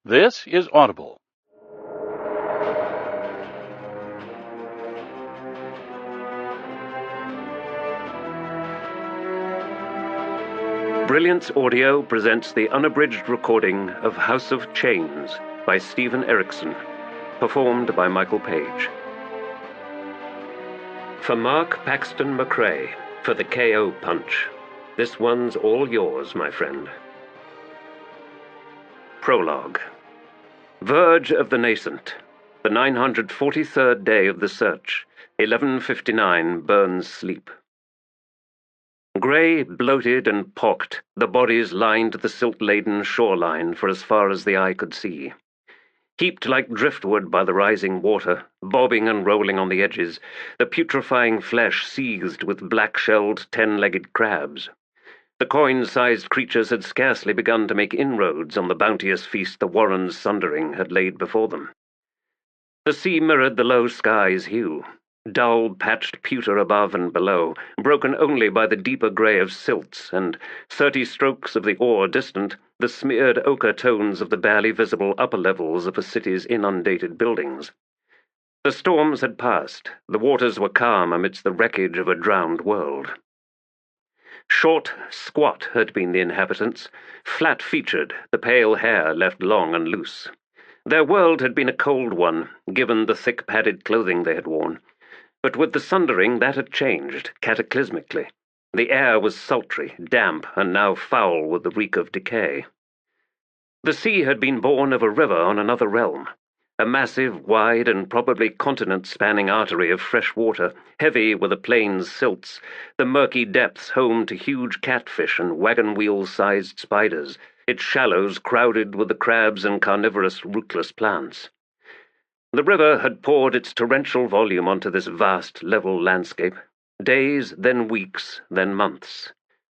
This is Audible. Brilliance Audio presents the unabridged recording of House of Chains by Stephen Erickson, performed by Michael Page. For Mark Paxton McRae, for the KO punch. This one's all yours, my friend. Prologue. Verge of the nascent. The 943rd day of the search. 11:59 Burns sleep. Grey, bloated, and pocked, the bodies lined the silt-laden shoreline for as far as the eye could see. Heaped like driftwood by the rising water, bobbing and rolling on the edges, the putrefying flesh seethed with black-shelled, 10-legged crabs. The coin-sized creatures had scarcely begun to make inroads on the bounteous feast the Warren's sundering had laid before them. The sea mirrored the low sky's hue, dull, patched pewter above and below, broken only by the deeper grey of silts, and 30 strokes of the oar distant, the smeared ochre tones of the barely visible upper levels of a city's inundated buildings. The storms had passed, the waters were calm amidst the wreckage of a drowned world. Short, squat had been the inhabitants, flat-featured, the pale hair left long and loose. Their world had been a cold one, given the thick padded clothing they had worn. But with the sundering that had changed, cataclysmically. The air was sultry, damp, and now foul with the reek of decay. The sea had been born of a river on another realm, a massive, wide, and probably continent-spanning artery of fresh water, heavy with the plain's silts, the murky depths home to huge catfish and wagon-wheel-sized spiders, its shallows crowded with the crabs and carnivorous rootless plants. The river had poured its torrential volume onto this vast, level landscape. Days, then weeks, then months.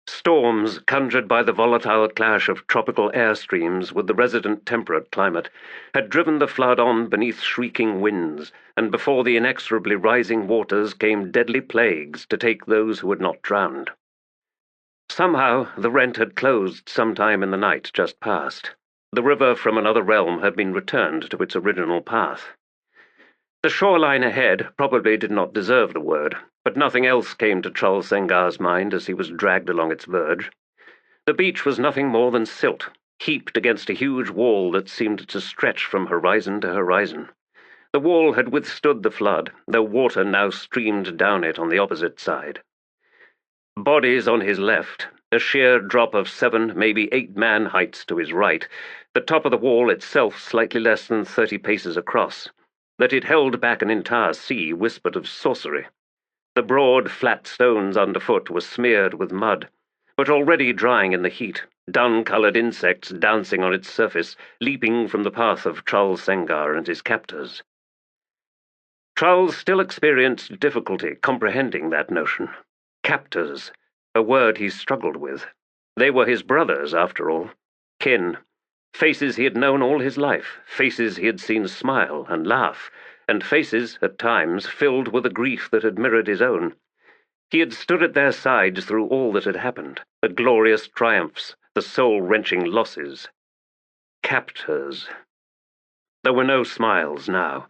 Storms, conjured by the volatile clash of tropical air streams with the resident temperate climate, had driven the flood on beneath shrieking winds, and before the inexorably rising waters came deadly plagues to take those who had not drowned. Somehow the rent had closed sometime in the night just past. The river from another realm had been returned to its original path. The shoreline ahead probably did not deserve the word, but nothing else came to Charles Sengar's mind as he was dragged along its verge. The beach was nothing more than silt, heaped against a huge wall that seemed to stretch from horizon to horizon. The wall had withstood the flood, though water now streamed down it on the opposite side. Bodies on his left, a sheer drop of 7, maybe 8 man heights to his right, the top of the wall itself slightly less than 30 paces across. That it held back an entire sea whispered of sorcery. The broad, flat stones underfoot were smeared with mud, but already drying in the heat, dun-coloured insects dancing on its surface, leaping from the path of Charles Sengar and his captors. Charles still experienced difficulty comprehending that notion. Captors, a word he struggled with. They were his brothers, after all. Kin. Faces he had known all his life, faces he had seen smile and laugh, and faces, at times, filled with a grief that had mirrored his own. He had stood at their sides through all that had happened, the glorious triumphs, the soul-wrenching losses. Captors. There were no smiles now,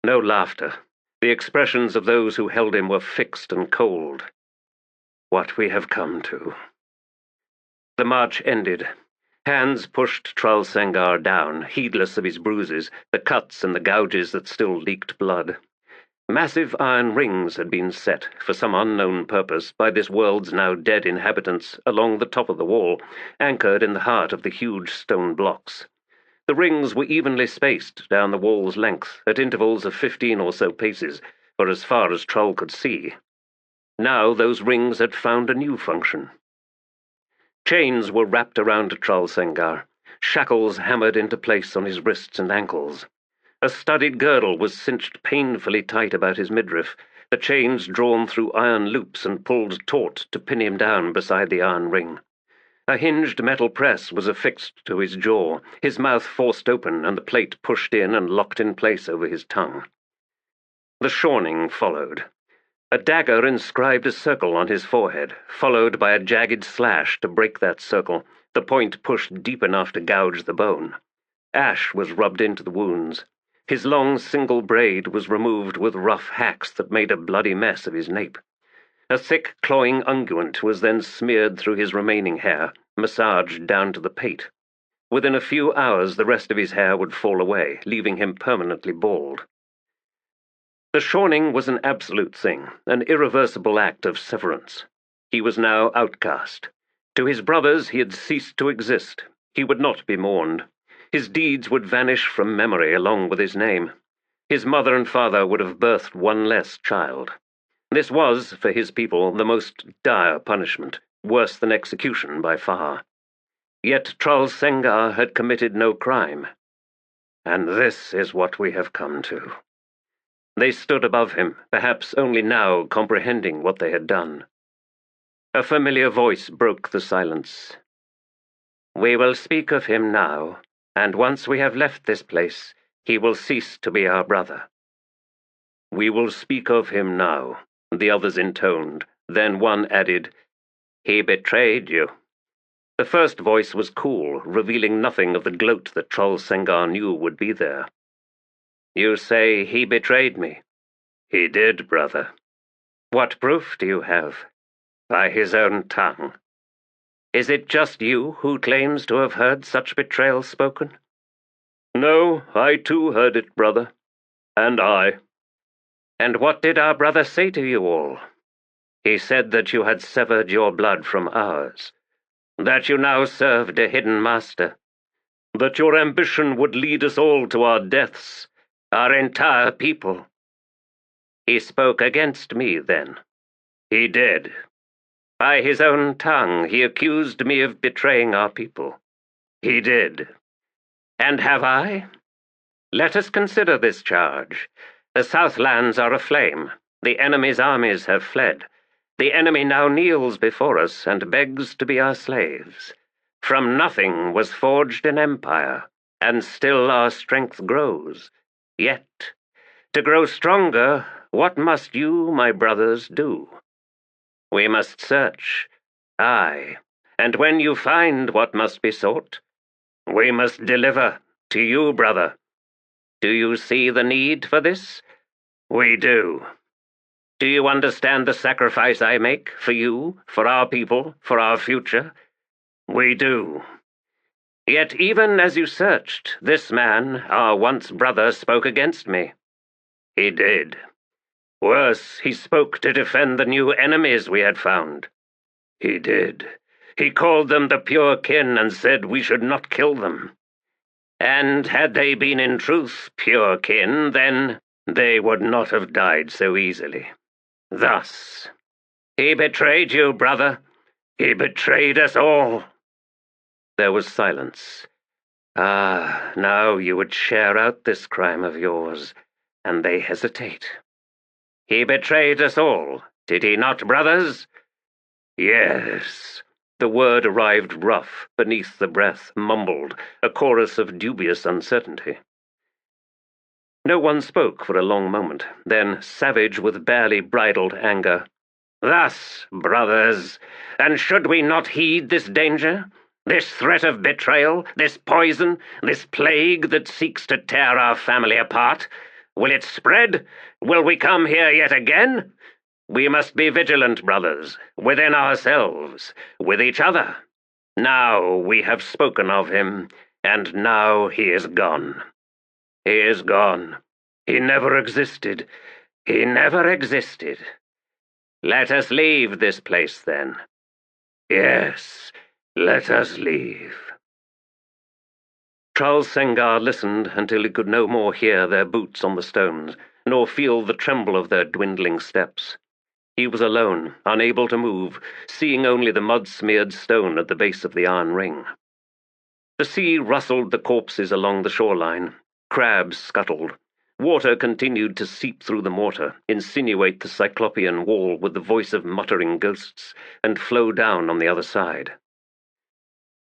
no laughter. The expressions of those who held him were fixed and cold. What we have come to. The march ended. Hands pushed Charles Sengar down, heedless of his bruises, the cuts and the gouges that still leaked blood. Massive iron rings had been set, for some unknown purpose, by this world's now dead inhabitants along the top of the wall, anchored in the heart of the huge stone blocks. The rings were evenly spaced down the wall's length, at intervals of 15 or so paces, for as far as Trull could see. Now those rings had found a new function. Chains were wrapped around Charles Sengar, shackles hammered into place on his wrists and ankles. A studded girdle was cinched painfully tight about his midriff, the chains drawn through iron loops and pulled taut to pin him down beside the iron ring. A hinged metal press was affixed to his jaw, his mouth forced open and the plate pushed in and locked in place over his tongue. The shorning followed. A dagger inscribed a circle on his forehead, followed by a jagged slash to break that circle, the point pushed deep enough to gouge the bone. Ash was rubbed into the wounds. His long single braid was removed with rough hacks that made a bloody mess of his nape. A thick, cloying unguent was then smeared through his remaining hair, massaged down to the pate. Within a few hours the rest of his hair would fall away, leaving him permanently bald. The shorning was an absolute thing, an irreversible act of severance. He was now outcast. To his brothers he had ceased to exist. He would not be mourned. His deeds would vanish from memory along with his name. His mother and father would have birthed one less child. This was, for his people, the most dire punishment, worse than execution by far. Yet Trull Sengar had committed no crime. And this is what we have come to. They stood above him, perhaps only now comprehending what they had done. A familiar voice broke the silence. "We will speak of him now, and once we have left this place, he will cease to be our brother." "We will speak of him now," the others intoned. Then one added, "He betrayed you." The first voice was cool, revealing nothing of the gloat that Trull Sengar knew would be there. "You say he betrayed me?" "He did, brother." "What proof do you have?" "By his own tongue." "Is it just you who claims to have heard such betrayal spoken?" "No, I too heard it, brother. And I." "And what did our brother say to you all?" "He said that you had severed your blood from ours, that you now served a hidden master, that your ambition would lead us all to our deaths, our entire people." "He spoke against me, then?" "He did." "By his own tongue he accused me of betraying our people." "He did." "And have I? Let us consider this charge. The Southlands are aflame. The enemy's armies have fled. The enemy now kneels before us and begs to be our slaves. From nothing was forged an empire, and still our strength grows. Yet, to grow stronger, what must you, my brothers, do? We must search. Aye, and when you find what must be sought, we must deliver to you, brother. Do you see the need for this? We do. Do you understand the sacrifice I make for you, for our people, for our future? We do. Yet even as you searched, this man, our once brother, spoke against me. He did. Worse, he spoke to defend the new enemies we had found. He did. He called them the pure kin and said we should not kill them. And had they been in truth pure kin, then they would not have died so easily. Thus, he betrayed you, brother. He betrayed us all." There was silence. "Ah, now you would share out this crime of yours, and they hesitate." "He betrayed us all, did he not, brothers?" "Yes." The word arrived rough, beneath the breath, mumbled, a chorus of dubious uncertainty. No one spoke for a long moment, then, savage with barely bridled anger, "Thus, brothers, and should we not heed this danger? This threat of betrayal, this poison, this plague that seeks to tear our family apart? Will it spread? Will we come here yet again? We must be vigilant, brothers, within ourselves, with each other. Now we have spoken of him, and now he is gone. He is gone. He never existed. He never existed. Let us leave this place, then." "Yes, let us leave." Trull Sengar listened until he could no more hear their boots on the stones, nor feel the tremble of their dwindling steps. He was alone, unable to move, seeing only the mud-smeared stone at the base of the iron ring. The sea rustled the corpses along the shoreline. Crabs scuttled. Water continued to seep through the mortar, insinuate the cyclopean wall with the voice of muttering ghosts, and flow down on the other side.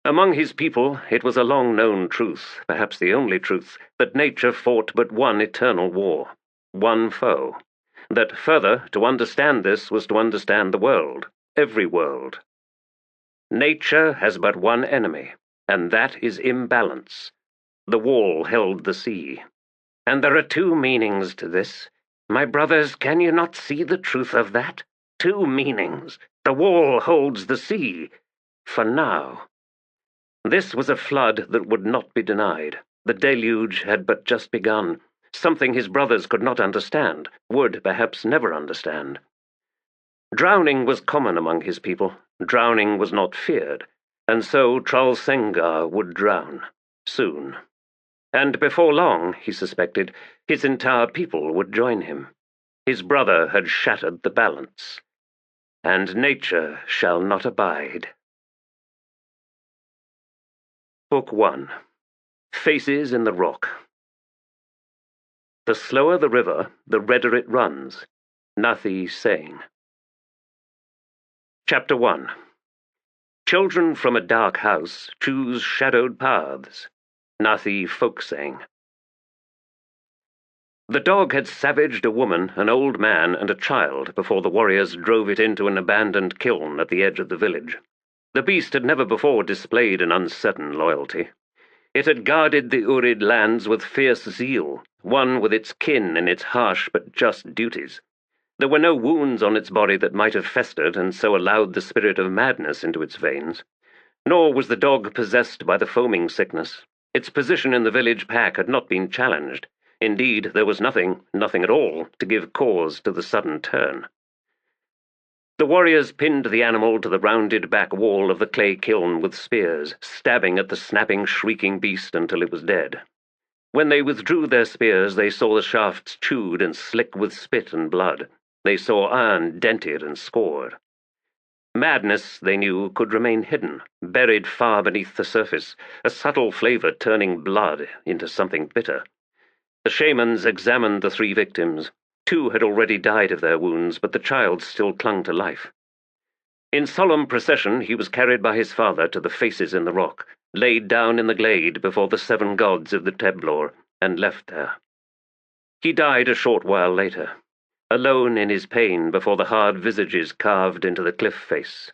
Among his people, it was a long-known truth, perhaps the only truth, that nature fought but one eternal war, one foe. That further, to understand this was to understand the world, every world. Nature has but one enemy, and that is imbalance. The wall held the sea. And there are two meanings to this. My brothers, can you not see the truth of that? Two meanings. The wall holds the sea. For now. This was a flood that would not be denied. The deluge had but just begun, something his brothers could not understand, would perhaps never understand. Drowning was common among his people. Drowning was not feared, and so Tralsengar would drown, soon. And before long, he suspected, his entire people would join him. His brother had shattered the balance. And nature shall not abide. Book 1. Faces in the Rock. The slower the river, the redder it runs. Nathi saying. Chapter 1. Children from a dark house choose shadowed paths. Nathi folk saying. The dog had savaged a woman, an old man, and a child before the warriors drove it into an abandoned kiln at the edge of the village. The beast had never before displayed an uncertain loyalty. It had guarded the Urid lands with fierce zeal, one with its kin in its harsh but just duties. There were no wounds on its body that might have festered and so allowed the spirit of madness into its veins. Nor was the dog possessed by the foaming sickness. Its position in the village pack had not been challenged. Indeed, there was nothing at all, to give cause to the sudden turn. The warriors pinned the animal to the rounded back wall of the clay kiln with spears, stabbing at the snapping, shrieking beast until it was dead. When they withdrew their spears, they saw the shafts chewed and slick with spit and blood. They saw iron dented and scored. Madness, they knew, could remain hidden, buried far beneath the surface, a subtle flavor turning blood into something bitter. The shamans examined the 3 victims. 2 had already died of their wounds, but the child still clung to life. In solemn procession he was carried by his father to the faces in the rock, laid down in the glade before the 7 gods of the Teblor, and left there. He died a short while later, alone in his pain before the hard visages carved into the cliff face.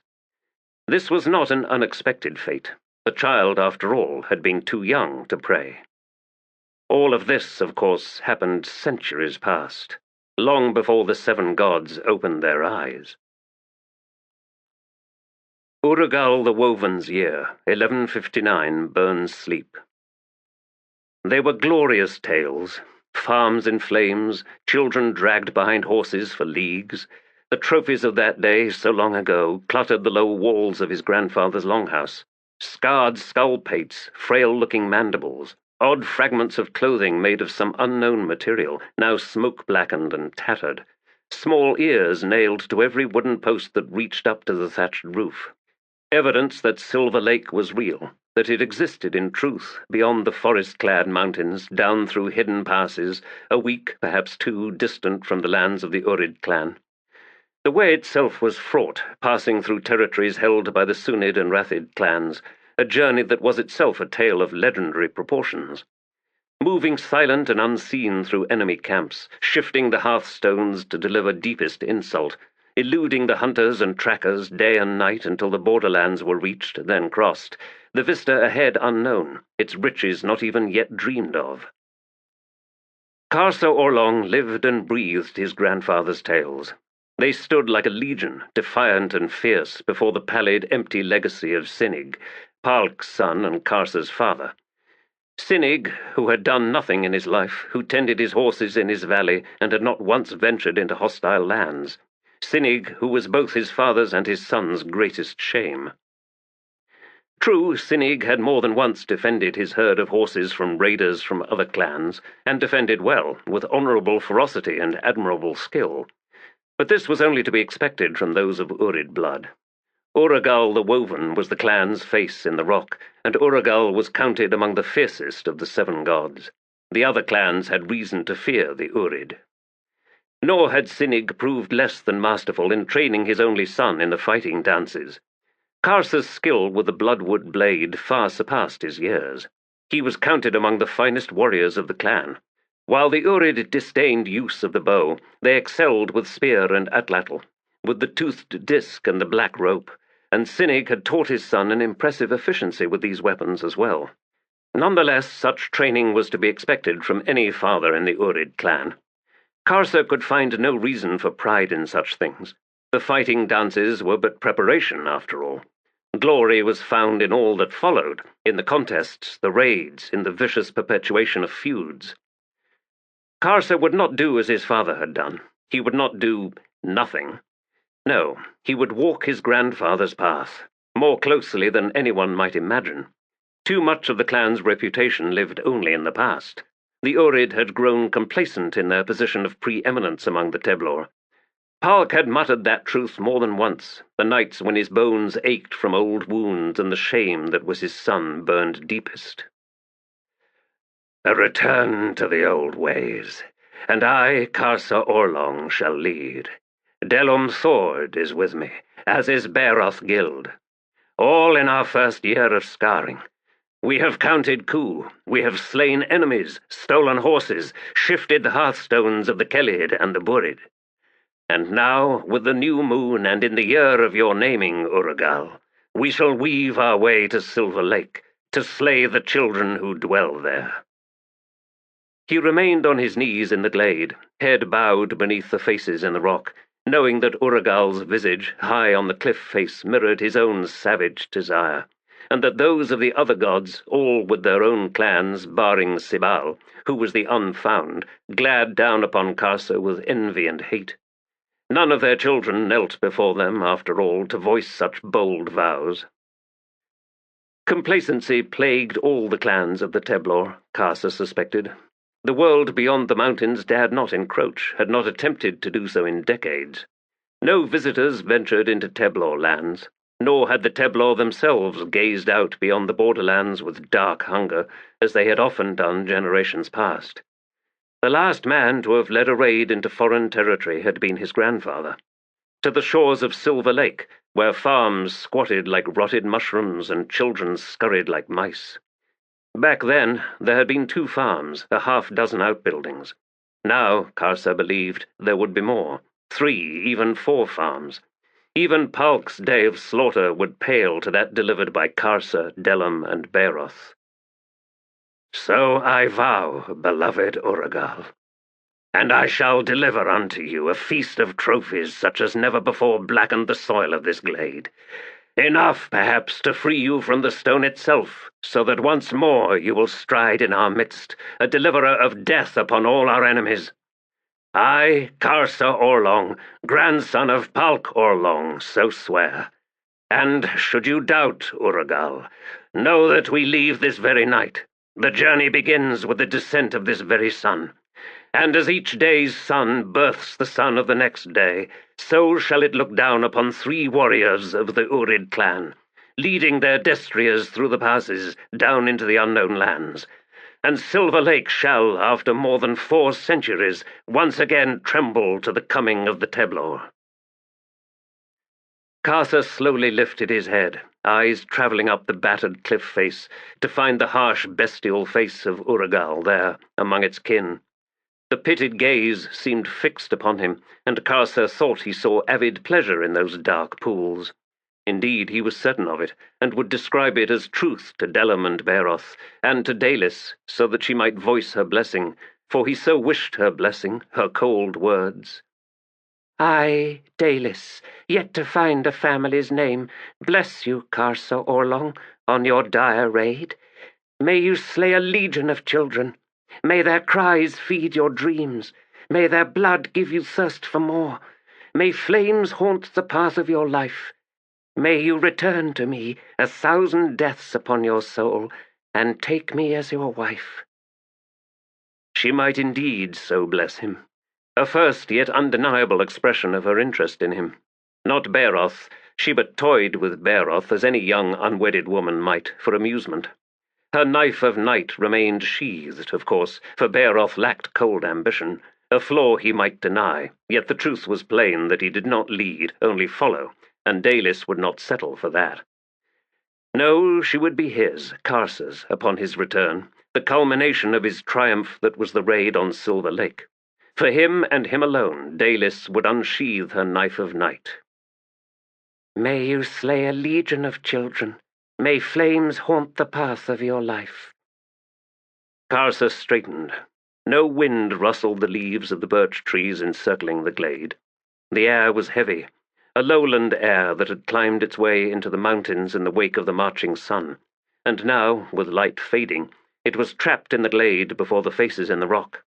This was not an unexpected fate. The child, after all, had been too young to pray. All of this, of course, happened centuries past, long before the 7 gods opened their eyes. Urugal the Woven's year, 1159, burns sleep. They were glorious tales, farms in flames, children dragged behind horses for leagues. The trophies of that day, so long ago, cluttered the low walls of his grandfather's longhouse. Scarred skull-pates, frail-looking mandibles, odd fragments of clothing made of some unknown material, now smoke-blackened and tattered, small ears nailed to every wooden post that reached up to the thatched roof. Evidence that Silver Lake was real, that it existed in truth beyond the forest-clad mountains, down through hidden passes, a week, perhaps 2, distant from the lands of the Urid clan. The way itself was fraught, passing through territories held by the Sunyd and Rathids clans, a journey that was itself a tale of legendary proportions. Moving silent and unseen through enemy camps, shifting the hearthstones to deliver deepest insult, eluding the hunters and trackers day and night until the borderlands were reached, then crossed, the vista ahead unknown, its riches not even yet dreamed of. Karsa Orlong lived and breathed his grandfather's tales. They stood like a legion, defiant and fierce, before the pallid, empty legacy of Sunyd, Pahlk's son and Karsa's father. Sunyd, who had done nothing in his life, who tended his horses in his valley and had not once ventured into hostile lands. Sunyd, who was both his father's and his son's greatest shame. True, Sunyd had more than once defended his herd of horses from raiders from other clans, and defended well, with honourable ferocity and admirable skill. But this was only to be expected from those of Urid blood. Urugal the Woven was the clan's face in the rock, and Urugal was counted among the fiercest of the 7 gods. The other clans had reason to fear the Urid. Nor had Sunyd proved less than masterful in training his only son in the fighting dances. Karsa's skill with the bloodwood blade far surpassed his years. He was counted among the finest warriors of the clan. While the Urid disdained use of the bow, they excelled with spear and atlatl, with the toothed disc and the black rope, and Sunyd had taught his son an impressive efficiency with these weapons as well. Nonetheless, such training was to be expected from any father in the Urid clan. Karsa could find no reason for pride in such things. The fighting dances were but preparation, after all. Glory was found in all that followed, in the contests, the raids, in the vicious perpetuation of feuds. Karsa would not do as his father had done. He would not do nothing. No, he would walk his grandfather's path, more closely than anyone might imagine. Too much of the clan's reputation lived only in the past. The Urid had grown complacent in their position of preeminence among the Teblor. Pahlk had muttered that truth more than once, the nights when his bones ached from old wounds and the shame that was his son burned deepest. A return to the old ways, and I, Karsa Orlong, shall lead. Delum Thord is with me, as is Bairoth Gild. All in our first year of scarring. We have counted coup, we have slain enemies, stolen horses, shifted the hearthstones of the Kelid and the Burid. And now, with the new moon and in the year of your naming, Urugal, we shall weave our way to Silver Lake, to slay the children who dwell there. He remained on his knees in the glade, head bowed beneath the faces in the rock, knowing that Urugal's visage, high on the cliff face, mirrored his own savage desire, and that those of the other gods, all with their own clans, barring Sibal, who was the unfound, glared down upon Karsa with envy and hate. None of their children knelt before them, after all, to voice such bold vows. Complacency plagued all the clans of the Teblor, Karsa suspected. The world beyond the mountains dared not encroach, had not attempted to do so in decades. No visitors ventured into Teblor lands, nor had the Teblor themselves gazed out beyond the borderlands with dark hunger, as they had often done generations past. The last man to have led a raid into foreign territory had been his grandfather. To the shores of Silver Lake, where farms squatted like rotted mushrooms and children scurried like mice. Back then, there had been 2 farms, a half-dozen outbuildings. Now, Karsa believed, there would be more, 3, even 4 farms. Even Pahlk's day of slaughter would pale to that delivered by Karsa, Delum, and Bairoth. So I vow, beloved Urugal, and I shall deliver unto you a feast of trophies such as never before blackened the soil of this glade. Enough, perhaps, to free you from the stone itself, so that once more you will stride in our midst, a deliverer of death upon all our enemies. I, Karsa Orlong, grandson of Pahlk Orlong, so swear. And should you doubt, Urugal, know that we leave this very night. The journey begins with the descent of this very sun. And as each day's sun births the sun of the next day, so shall it look down upon 3 warriors of the Urid clan, leading their destriers through the passes down into the unknown lands. And Silver Lake shall, after more than 4 centuries, once again tremble to the coming of the Teblor. Karsa slowly lifted his head, eyes travelling up the battered cliff face, to find the harsh bestial face of Urugal there, among its kin. The pitted gaze seemed fixed upon him, and Karsa thought he saw avid pleasure in those dark pools. Indeed, he was certain of it, and would describe it as truth to Delum and Bairoth, and to Dalis, so that she might voice her blessing, for he so wished her blessing, her cold words. I, Dalis, yet to find a family's name, bless you, Karsa Orlong, on your dire raid. May you slay a legion of children. May their cries feed your dreams. May their blood give you thirst for more. May flames haunt the path of your life. May you return to me 1,000 deaths upon your soul, and take me as your wife. She might indeed so bless him. A first yet undeniable expression of her interest in him. Not Bairoth, she but toyed with Bairoth as any young unwedded woman might, for amusement. Her knife of night remained sheathed, of course, for Bairoth lacked cold ambition, a flaw he might deny, yet the truth was plain that he did not lead, only follow, and Dalis would not settle for that. No, she would be his, Karsa's, upon his return, the culmination of his triumph that was the raid on Silver Lake. For him and him alone, Dalis would unsheathe her knife of night. May you slay a legion of children. May flames haunt the path of your life. Karsa straightened. No wind rustled the leaves of the birch trees encircling the glade. The air was heavy, a lowland air that had climbed its way into the mountains in the wake of the marching sun, and now, with light fading, it was trapped in the glade before the faces in the rock,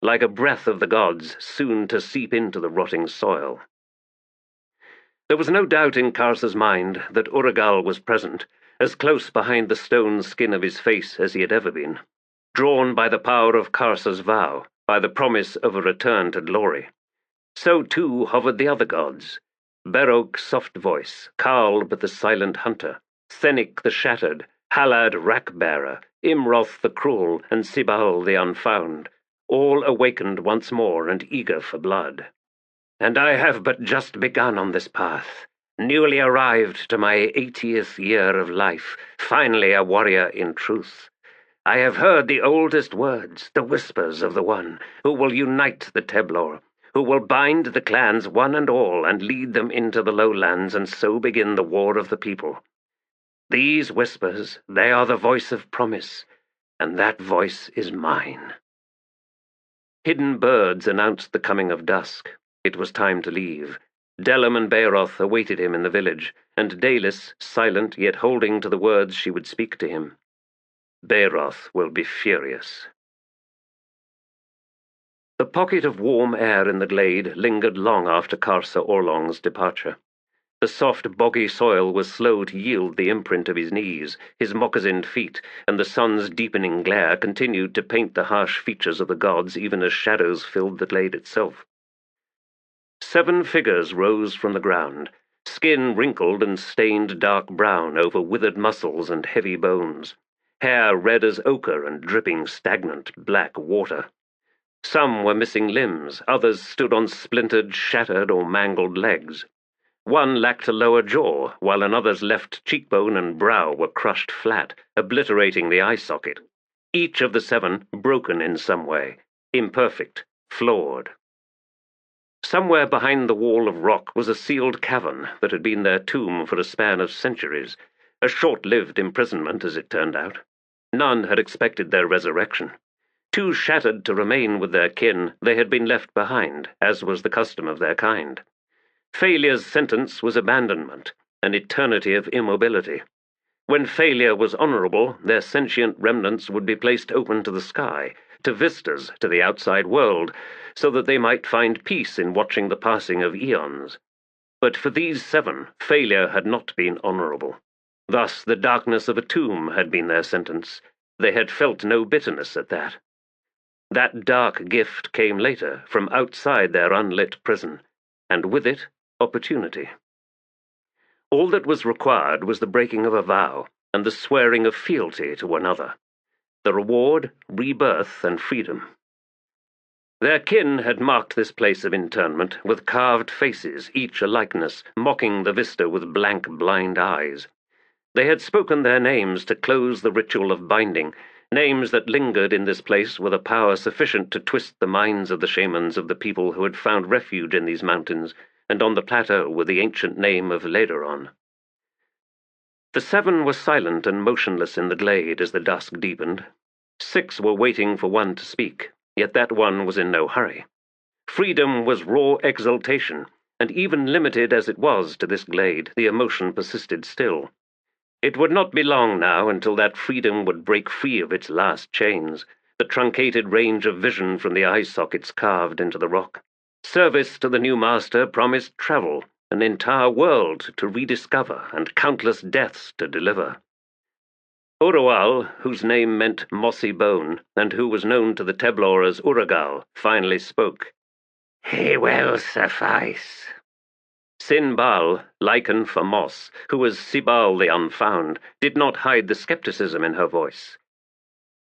like a breath of the gods soon to seep into the rotting soil. There was no doubt in Karsa's mind that Uragal was present, as close behind the stone skin of his face as he had ever been, drawn by the power of Karsa's vow, by the promise of a return to glory. So too hovered the other gods: Bairoth soft voice, Karl but the silent hunter, Senik the shattered, Halad rack-bearer, Imroth the cruel, and Sibal the unfound, all awakened once more and eager for blood. And I have but just begun on this path, newly arrived to my 80th year of life, finally a warrior in truth. I have heard the oldest words, the whispers of the one who will unite the Teblor, who will bind the clans one and all and lead them into the lowlands and so begin the war of the people. These whispers, they are the voice of promise, and that voice is mine. Hidden birds announced the coming of dusk. It was time to leave. Delum and Bairoth awaited him in the village, and Dalis, silent yet holding to the words she would speak to him. Bairoth will be furious. The pocket of warm air in the glade lingered long after Karsa Orlong's departure. The soft, boggy soil was slow to yield the imprint of his knees, his moccasined feet, and the sun's deepening glare continued to paint the harsh features of the gods even as shadows filled the glade itself. 7 figures rose from the ground, skin wrinkled and stained dark brown over withered muscles and heavy bones, hair red as ochre and dripping stagnant black water. Some were missing limbs, others stood on splintered, shattered, or mangled legs. One lacked a lower jaw, while another's left cheekbone and brow were crushed flat, obliterating the eye socket. Each of the 7 broken in some way, imperfect, flawed. Somewhere behind the wall of rock was a sealed cavern that had been their tomb for a span of centuries, a short-lived imprisonment, as it turned out. None had expected their resurrection. Too shattered to remain with their kin, they had been left behind, as was the custom of their kind. Failure's sentence was abandonment, an eternity of immobility. When failure was honorable, their sentient remnants would be placed open to the sky, to vistas, to the outside world, so that they might find peace in watching the passing of eons. But for these 7, failure had not been honorable. Thus the darkness of a tomb had been their sentence. They had felt no bitterness at that. That dark gift came later, from outside their unlit prison, and with it, opportunity. All that was required was the breaking of a vow, and the swearing of fealty to another. The reward, rebirth and freedom. Their kin had marked this place of internment with carved faces, each a likeness, mocking the vista with blank, blind eyes. They had spoken their names to close the ritual of binding, names that lingered in this place with a power sufficient to twist the minds of the shamans of the people who had found refuge in these mountains, and on the plateau with the ancient name of Lederon. The 7 were silent and motionless in the glade as the dusk deepened. 6 were waiting for one to speak, yet that one was in no hurry. Freedom was raw exultation, and even limited as it was to this glade, the emotion persisted still. It would not be long now until that freedom would break free of its last chains, the truncated range of vision from the eye sockets carved into the rock. Service to the new master promised travel, an entire world to rediscover and countless deaths to deliver. Oroal, whose name meant mossy bone, and who was known to the Teblor as Uragal, finally spoke. "He will suffice." Sinbal, lichen for moss, who was Sibal the Unfound, did not hide the skepticism in her voice.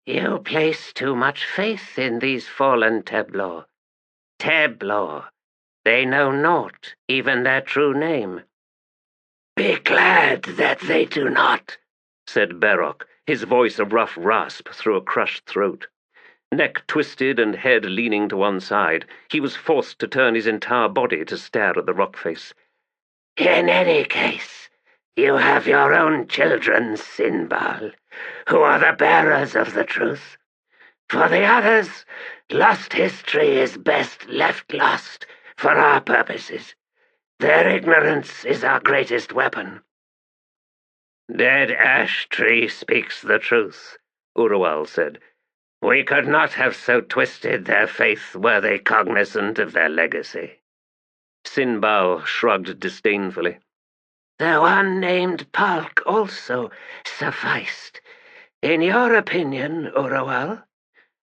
"You place too much faith in these fallen Teblor. Teblor. They know naught, even their true name." "Be glad that they do not," said Bairoth, his voice a rough rasp through a crushed throat. Neck twisted and head leaning to one side, he was forced to turn his entire body to stare at the rock face. "In any case, you have your own children, Sinbal, who are the bearers of the truth. For the others, lost history is best left lost for our purposes. Their ignorance is our greatest weapon." "Dead ash tree speaks the truth," Urual said. "We could not have so twisted their faith were they cognizant of their legacy." Sinbal shrugged disdainfully. "The one named Pahlk also sufficed. In your opinion, Urual,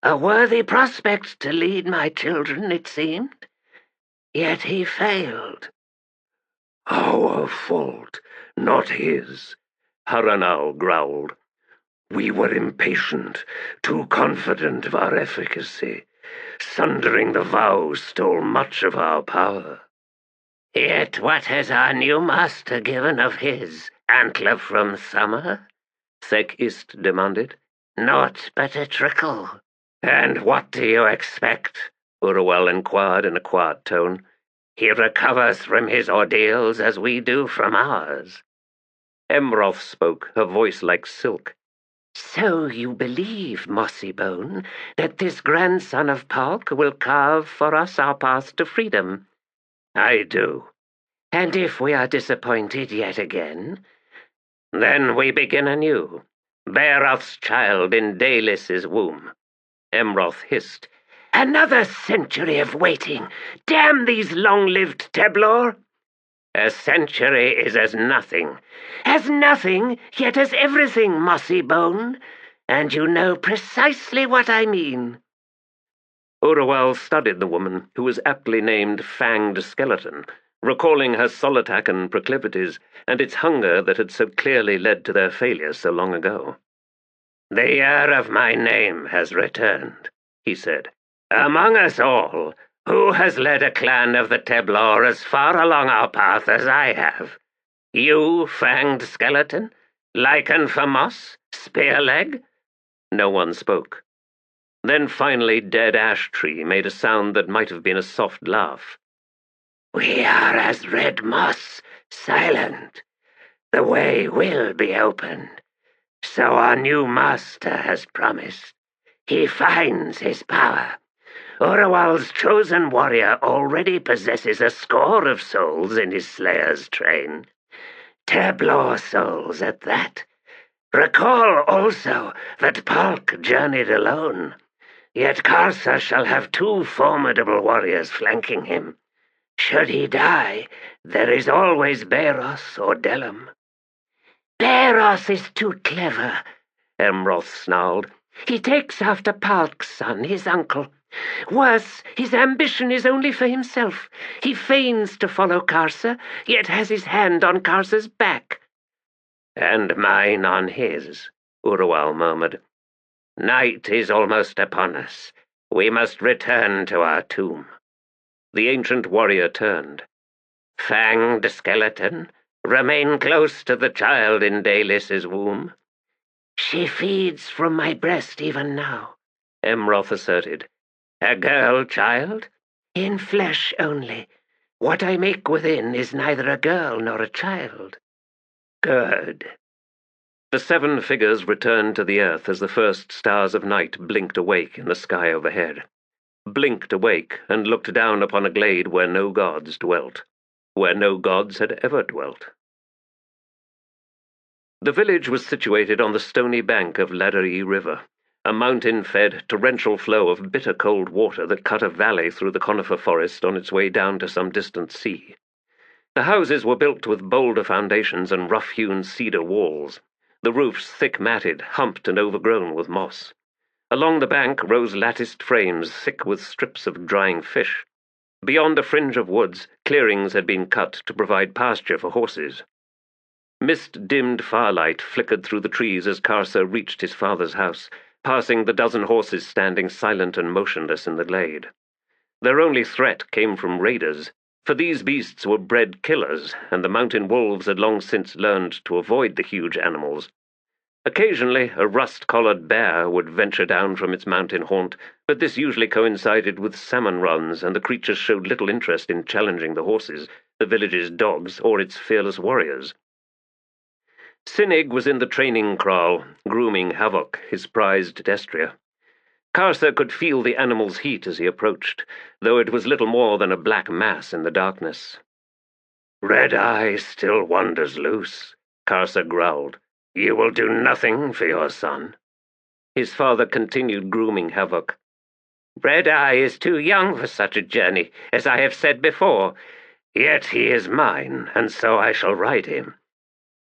a worthy prospect to lead my children, it seemed. Yet he failed." "Our fault, not his," Haranal growled. "We were impatient, too confident of our efficacy. Sundering the vows stole much of our power." "Yet what has our new master given of his, antler from summer?" Thek-Ist demanded. "Naught but a trickle." "And what do you expect?" Urual inquired in a quiet tone. "He recovers from his ordeals as we do from ours." Emroth spoke, her voice like silk. "So you believe, Mossy Bone, that this grandson of Pahlk will carve for us our path to freedom?" "I do." "And if we are disappointed yet again?" "Then we begin anew. Bairoth's child in Daelis's womb." Emroth hissed. "Another century of waiting! Damn these long-lived Teblor!" "A century is as nothing." "As nothing, yet as everything, Mossy Bone. And you know precisely what I mean." Urual studied the woman, who was aptly named Fanged Skeleton, recalling her Solitacan proclivities and its hunger that had so clearly led to their failure so long ago. "The year of my name has returned," he said. "Among us all, who has led a clan of the Teblor as far along our path as I have? You, Fanged Skeleton? Lichen for moss? Spearleg?" No one spoke. Then finally Dead Ash Tree made a sound that might have been a soft laugh. "We are as red moss, silent. The way will be opened. So our new master has promised. He finds his power. Urual's chosen warrior already possesses a score of souls in his slayer's train. Teblor souls at that. Recall also that Pahlk journeyed alone. Yet Karsa shall have two formidable warriors flanking him. Should he die, there is always Bairoth or Delum." "Bairoth is too clever," Emroth snarled. "He takes after Pahlk's son, his uncle. Worse, his ambition is only for himself. He feigns to follow Karsa, yet has his hand on Karsa's back." "And mine on his," Urual murmured. "Night is almost upon us. We must return to our tomb." The ancient warrior turned. "Fanged Skeleton, remain close to the child in Daelis's womb." "She feeds from my breast even now," Emroth asserted. "A girl child?" "In flesh only. What I make within is neither a girl nor a child." "Good." The seven figures returned to the earth as the first stars of night blinked awake in the sky overhead. Blinked awake and looked down upon a glade where no gods dwelt, where no gods had ever dwelt. The village was situated on the stony bank of Ladari River, a mountain-fed, torrential flow of bitter cold water that cut a valley through the conifer forest on its way down to some distant sea. The houses were built with boulder foundations and rough-hewn cedar walls, the roofs thick-matted, humped and overgrown with moss. Along the bank rose latticed frames thick with strips of drying fish. Beyond a fringe of woods, clearings had been cut to provide pasture for horses. Mist-dimmed firelight flickered through the trees as Karsa reached his father's house, passing the dozen horses standing silent and motionless in the glade. Their only threat came from raiders, for these beasts were bred killers, and the mountain wolves had long since learned to avoid the huge animals. Occasionally, a rust-collared bear would venture down from its mountain haunt, but this usually coincided with salmon runs, and the creatures showed little interest in challenging the horses, the village's dogs, or its fearless warriors. Sunyd was in the training kraal, grooming Havoc, his prized destrier. Karsa could feel the animal's heat as he approached, though it was little more than a black mass in the darkness. "Red Eye still wanders loose," Karsa growled. "You will do nothing for your son." His father continued grooming Havoc. "Red Eye is too young for such a journey, as I have said before. Yet he is mine, and so I shall ride him."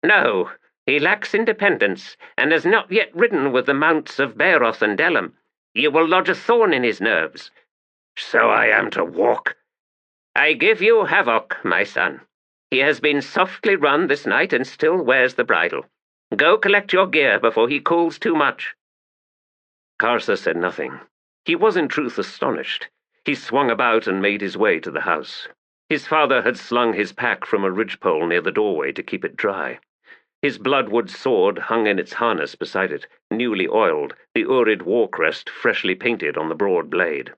"No, he lacks independence, and has not yet ridden with the mounts of Bairoth and Delum. You will lodge a thorn in his nerves." "So I am to walk?" "I give you Havoc, my son. He has been softly run this night and still wears the bridle. Go collect your gear before he cools too much." Karsa said nothing. He was in truth astonished. He swung about and made his way to the house. His father had slung his pack from a ridgepole near the doorway to keep it dry. His bloodwood sword hung in its harness beside it, newly oiled, the Urid war crest freshly painted on the broad blade.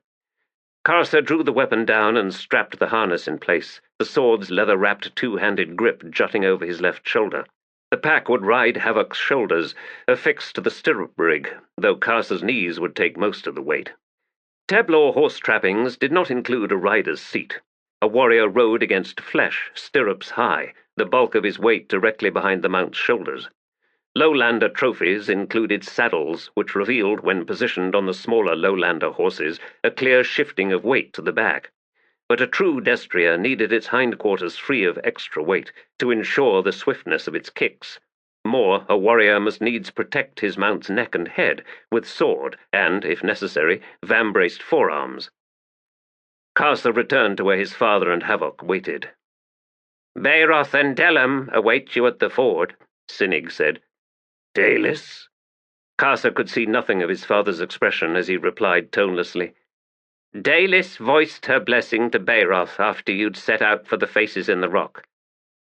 Karsa drew the weapon down and strapped the harness in place, the sword's leather-wrapped two-handed grip jutting over his left shoulder. The pack would ride Havoc's shoulders, affixed to the stirrup rig, though Karsa's knees would take most of the weight. Teblor horse trappings did not include a rider's seat. A warrior rode against flesh, stirrups high, the bulk of his weight directly behind the mount's shoulders. Lowlander trophies included saddles, which revealed, when positioned on the smaller lowlander horses, a clear shifting of weight to the back. But a true destrier needed its hindquarters free of extra weight to ensure the swiftness of its kicks. More, a warrior must needs protect his mount's neck and head with sword and, if necessary, vambraced forearms. Karsa returned to where his father and Havoc waited. "Bairoth and Delum await you at the ford," Sunyd said. "Dalis?" Karsa could see nothing of his father's expression as he replied tonelessly. "Dalis voiced her blessing to Bairoth after you'd set out for the faces in the rock."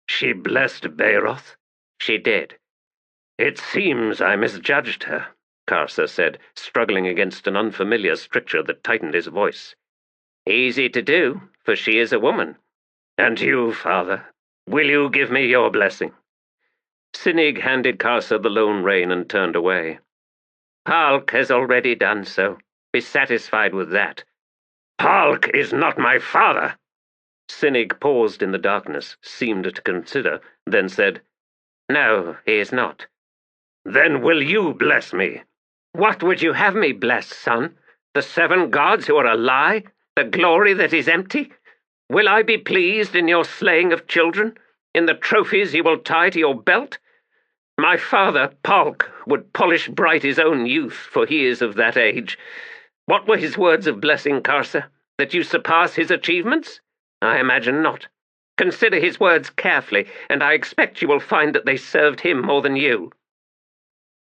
"She blessed Bairoth?" "She did." "It seems I misjudged her," Karsa said, struggling against an unfamiliar stricture that tightened his voice. "Easy to do, for she is a woman." "And you, father, will you give me your blessing?" Sunyd handed Karsa the lone rein and turned away. "Pahlk has already done so. Be satisfied with that." "Pahlk is not my father." Sunyd paused in the darkness, seemed to consider, then said, "No, he is not." "Then will you bless me?" "What would you have me bless, son? The 7 gods who are a lie? The glory that is empty? Will I be pleased in your slaying of children? In the trophies you will tie to your belt? My father, Pahlk, would polish bright his own youth, for he is of that age. What were his words of blessing, Karsa? That you surpass his achievements? I imagine not. Consider his words carefully, and I expect you will find that they served him more than you."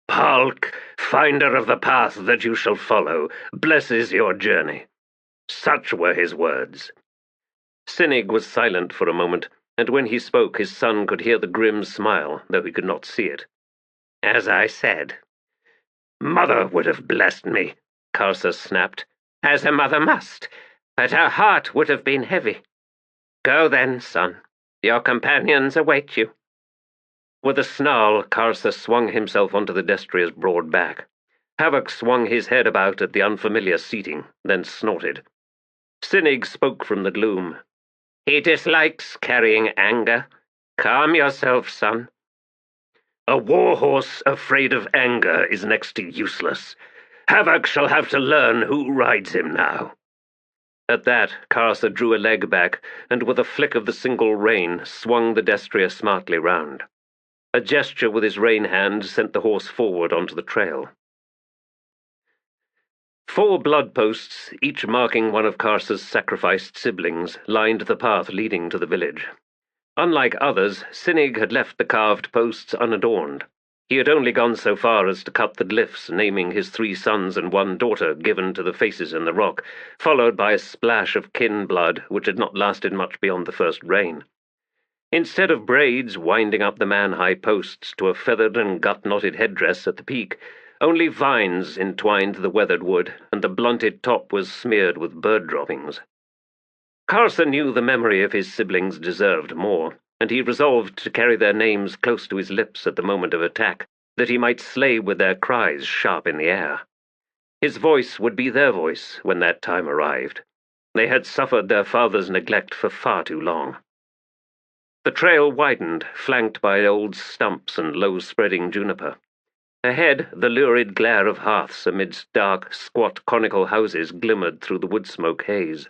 "Pahlk, finder of the path that you shall follow, blesses your journey." Such were his words. Sunyd was silent for a moment, and when he spoke his son could hear the grim smile, though he could not see it. "As I said." "Mother would have blessed me," Karsa snapped. "As a mother must, but her heart would have been heavy. Go then, son. Your companions await you." With a snarl, Karsa swung himself onto the destria's broad back. Havoc swung his head about at the unfamiliar seating, then snorted. Sunyd spoke from the gloom. "He dislikes carrying anger. Calm yourself, son." "A warhorse afraid of anger is next to useless. Havoc shall have to learn who rides him now." At that, Karsa drew a leg back, and with a flick of the single rein, swung the destria smartly round. A gesture with his rein hand sent the horse forward onto the trail. 4 blood posts, each marking one of Karsa's sacrificed siblings, lined the path leading to the village. Unlike others, Sunyd had left the carved posts unadorned. He had only gone so far as to cut the glyphs naming his 3 sons and 1 daughter given to the faces in the rock, followed by a splash of kin blood which had not lasted much beyond the first rain. Instead of braids winding up the man-high posts to a feathered and gut-knotted headdress at the peak, only vines entwined the weathered wood, and the blunted top was smeared with bird droppings. Karsa knew the memory of his siblings deserved more, and he resolved to carry their names close to his lips at the moment of attack, that he might slay with their cries sharp in the air. His voice would be their voice when that time arrived. They had suffered their father's neglect for far too long. The trail widened, flanked by old stumps and low-spreading juniper. Ahead, the lurid glare of hearths amidst dark, squat conical houses glimmered through the wood-smoke haze.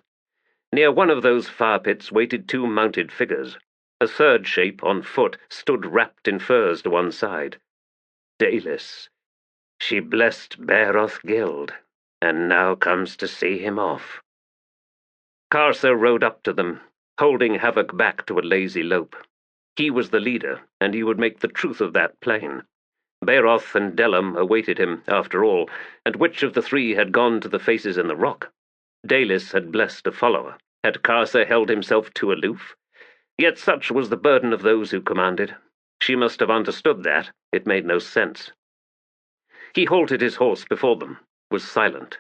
Near one of those fire pits waited two mounted figures. A third shape, on foot, stood wrapped in furs to one side. Dalis. She blessed Bairoth Gild, and now comes to see him off. Karsa rode up to them, holding Havoc back to a lazy lope. He was the leader, and he would make the truth of that plain. Bairoth and Delum awaited him, after all, and which of the three had gone to the faces in the rock? Dalis had blessed a follower. Had Karsa held himself too aloof? Yet such was the burden of those who commanded. She must have understood that. It made no sense. He halted his horse before them, was silent.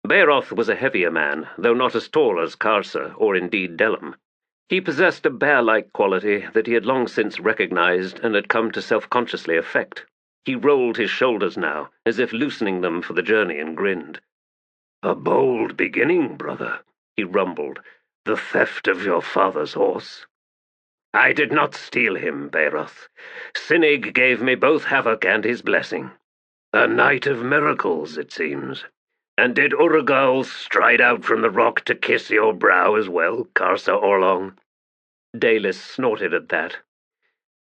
Bairoth was a heavier man, though not as tall as Karsa, or indeed Delum. He possessed a bear-like quality that he had long since recognized and had come to self-consciously affect. He rolled his shoulders now, as if loosening them for the journey, and grinned. "A bold beginning, brother," he rumbled. "The theft of your father's horse." "I did not steal him, Bairoth. Sunyd gave me both Havoc and his blessing. A night of miracles, it seems. And did Urid stride out from the rock to kiss your brow as well, Karsa Orlong?" Dalis snorted at that.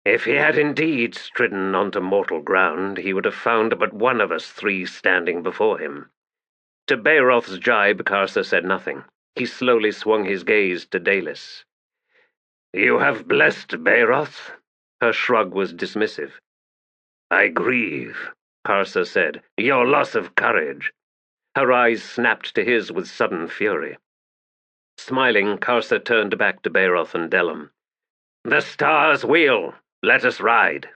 If he had indeed stridden onto mortal ground, he would have found but one of us three standing before him. To Bairoth's jibe, Karsa said nothing. He slowly swung his gaze to Dalis. "You have blessed Bairoth?" Her shrug was dismissive. "I grieve," Karsa said, "your loss of courage." Her eyes snapped to his with sudden fury. Smiling, Karsa turned back to Bairoth and Delum. "The stars wheel! Let us ride."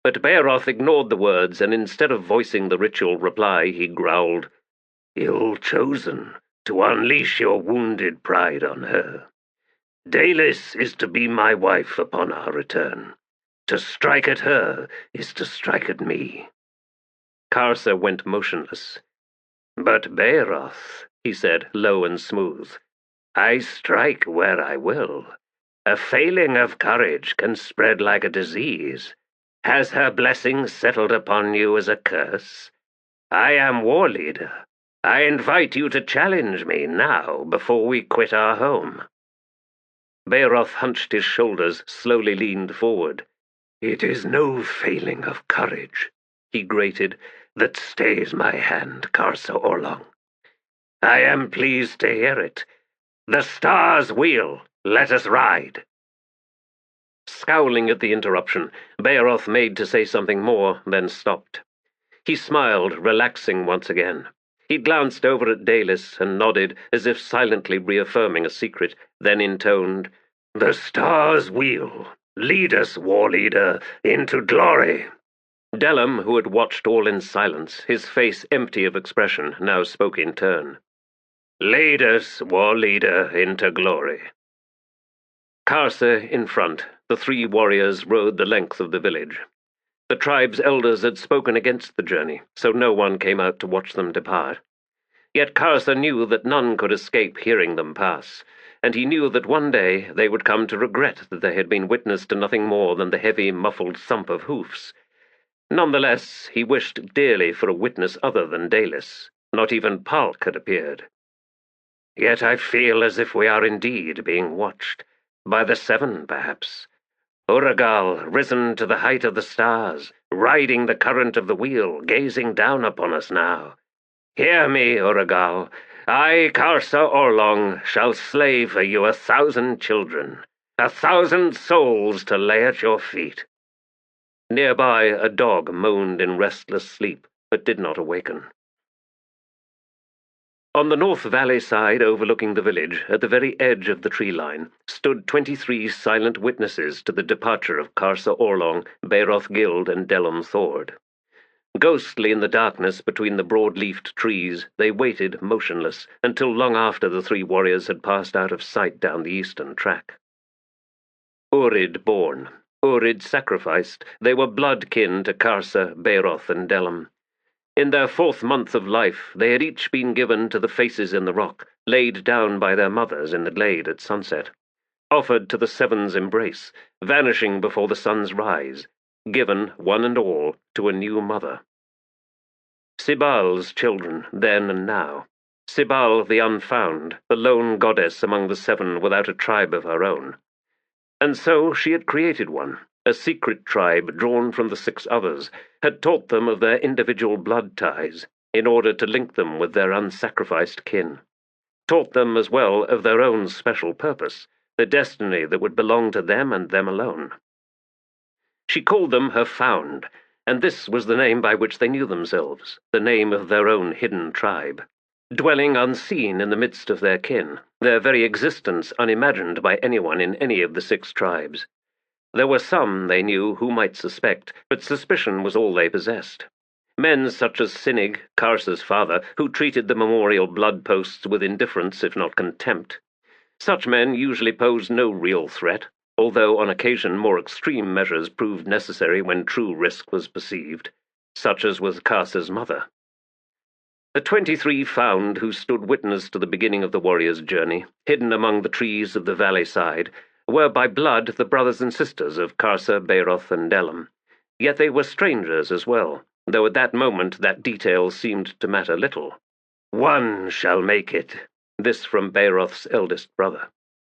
But Bairoth ignored the words, and instead of voicing the ritual reply, he growled, "Ill chosen to unleash your wounded pride on her. Dalis is to be my wife upon our return. To strike at her is to strike at me." Karsa went motionless. "But Bairoth," he said, low and smooth, "I strike where I will. A failing of courage can spread like a disease. Has her blessing settled upon you as a curse? I am war leader. I invite you to challenge me now before we quit our home." Bairoth hunched his shoulders, slowly leaned forward. "It is no failing of courage," he grated, "that stays my hand, Karsa Orlong. I am pleased to hear it. The stars wheel. Let us ride." Scowling at the interruption, Bairoth made to say something more, then stopped. He smiled, relaxing once again. He glanced over at Dalis and nodded, as if silently reaffirming a secret, then intoned, "The stars wheel. Lead us, war leader, into glory." Delum, who had watched all in silence, his face empty of expression, now spoke in turn. "Lead us, war leader, into glory." Karsa in front, the three warriors rode the length of the village. The tribe's elders had spoken against the journey, so no one came out to watch them depart. Yet Karsa knew that none could escape hearing them pass, and he knew that one day they would come to regret that they had been witness to nothing more than the heavy, muffled thump of hoofs. Nonetheless, he wished dearly for a witness other than Dalis. Not even Pahlk had appeared. "Yet I feel as if we are indeed being watched. By the seven, perhaps. Urid, risen to the height of the stars, riding the current of the wheel, gazing down upon us now. Hear me, Urid. I, Karsa Orlong, shall slay for you 1,000 children, 1,000 souls to lay at your feet." Nearby, a dog moaned in restless sleep, but did not awaken. On the North Valley side overlooking the village, at the very edge of the tree line, stood 23 silent witnesses to the departure of Karsa Orlong, Bairoth Gild, and Delum Thord. Ghostly in the darkness between the broad-leafed trees, they waited motionless until long after the three warriors had passed out of sight down the eastern track. Urid born, Urid sacrificed, they were blood kin to Karsa, Bairoth, and Delum. In their 4th month of life, they had each been given to the faces in the rock, laid down by their mothers in the glade at sunset, offered to the Seven's embrace, vanishing before the sun's rise, given, one and all, to a new mother. Sibal's children, then and now. Sibal the unfound, the lone goddess among the 7 without a tribe of her own. And so she had created one, a secret tribe drawn from the 6 others, had taught them of their individual blood ties, in order to link them with their unsacrificed kin. Taught them as well of their own special purpose, the destiny that would belong to them and them alone. She called them her found, and this was the name by which they knew themselves, the name of their own hidden tribe. Dwelling unseen in the midst of their kin, their very existence unimagined by anyone in any of the 6 tribes. There were some, they knew, who might suspect, but suspicion was all they possessed. Men such as Sunyd, Karsa's father, who treated the memorial blood posts with indifference if not contempt. Such men usually posed no real threat, although on occasion more extreme measures proved necessary when true risk was perceived, such as was Karsa's mother. The 23 found who stood witness to the beginning of the warrior's journey, hidden among the trees of the valley side, were by blood the brothers and sisters of Karsa, Bairoth, and Delum. Yet they were strangers as well, though at that moment that detail seemed to matter little. "One shall make it," this from Bairoth's eldest brother.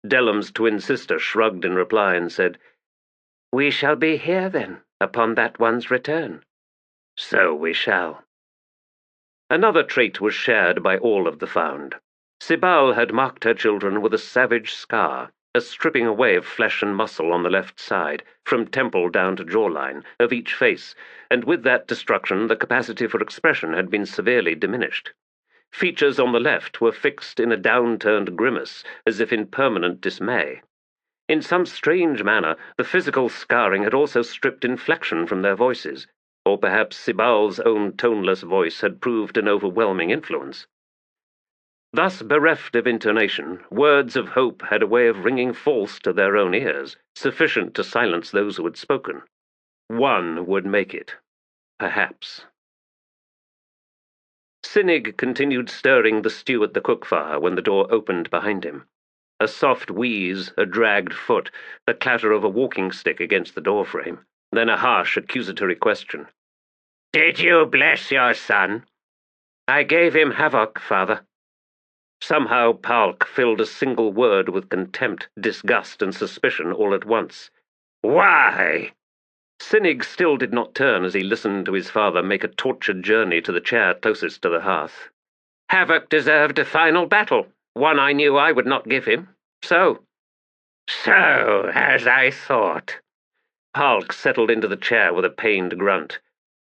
Delum's twin sister shrugged in reply and said, "We shall be here, then, upon that one's return." "So we shall." Another trait was shared by all of the found. Sibal had marked her children with a savage scar, a stripping away of flesh and muscle on the left side, from temple down to jawline, of each face, and with that destruction the capacity for expression had been severely diminished. Features on the left were fixed in a down-turned grimace, as if in permanent dismay. In some strange manner, the physical scarring had also stripped inflection from their voices, or perhaps Sibal's own toneless voice had proved an overwhelming influence. Thus bereft of intonation, words of hope had a way of ringing false to their own ears, sufficient to silence those who had spoken. One would make it. Perhaps. Sunyd continued stirring the stew at the cook fire when the door opened behind him. A soft wheeze, a dragged foot, the clatter of a walking stick against the doorframe, then a harsh, accusatory question. "Did you bless your son?" "I gave him havoc, father." Somehow Pahlk filled a single word with contempt, disgust, and suspicion all at once. "Why?" Sunyd still did not turn as he listened to his father make a tortured journey to the chair closest to the hearth. "Havoc deserved a final battle, one I knew I would not give him. So, as I thought." Pahlk settled into the chair with a pained grunt.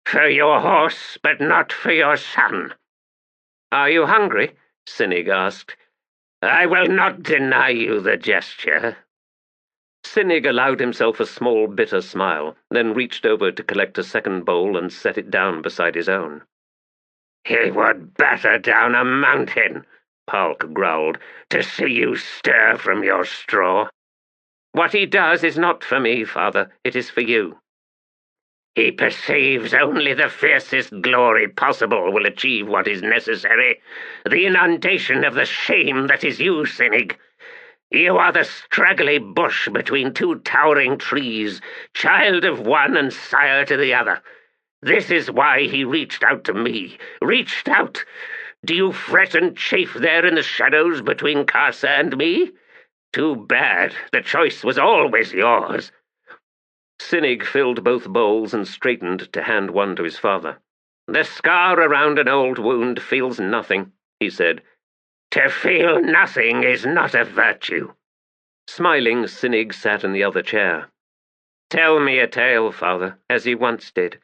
"For your horse, but not for your son." "Are you hungry?" Sunyd asked. "I will not deny you the gesture." Sunyd allowed himself a small, bitter smile, then reached over to collect a second bowl and set it down beside his own. "He would batter down a mountain," Pahlk growled, "to see you stir from your straw." "What he does is not for me, father. It is for you." "He perceives only the fiercest glory possible will achieve what is necessary, the inundation of the shame that is you, Sunyd. You are the straggly bush between 2 towering trees, child of one and sire to the other. This is why he reached out to me. Reached out! Do you fret and chafe there in the shadows between Karsa and me? Too bad. The choice was always yours." Sunyd filled both bowls and straightened to hand one to his father. "The scar around an old wound feels nothing," he said. "To feel nothing is not a virtue." Smiling, Sunyd sat in the other chair. "Tell me a tale, father, as you once did.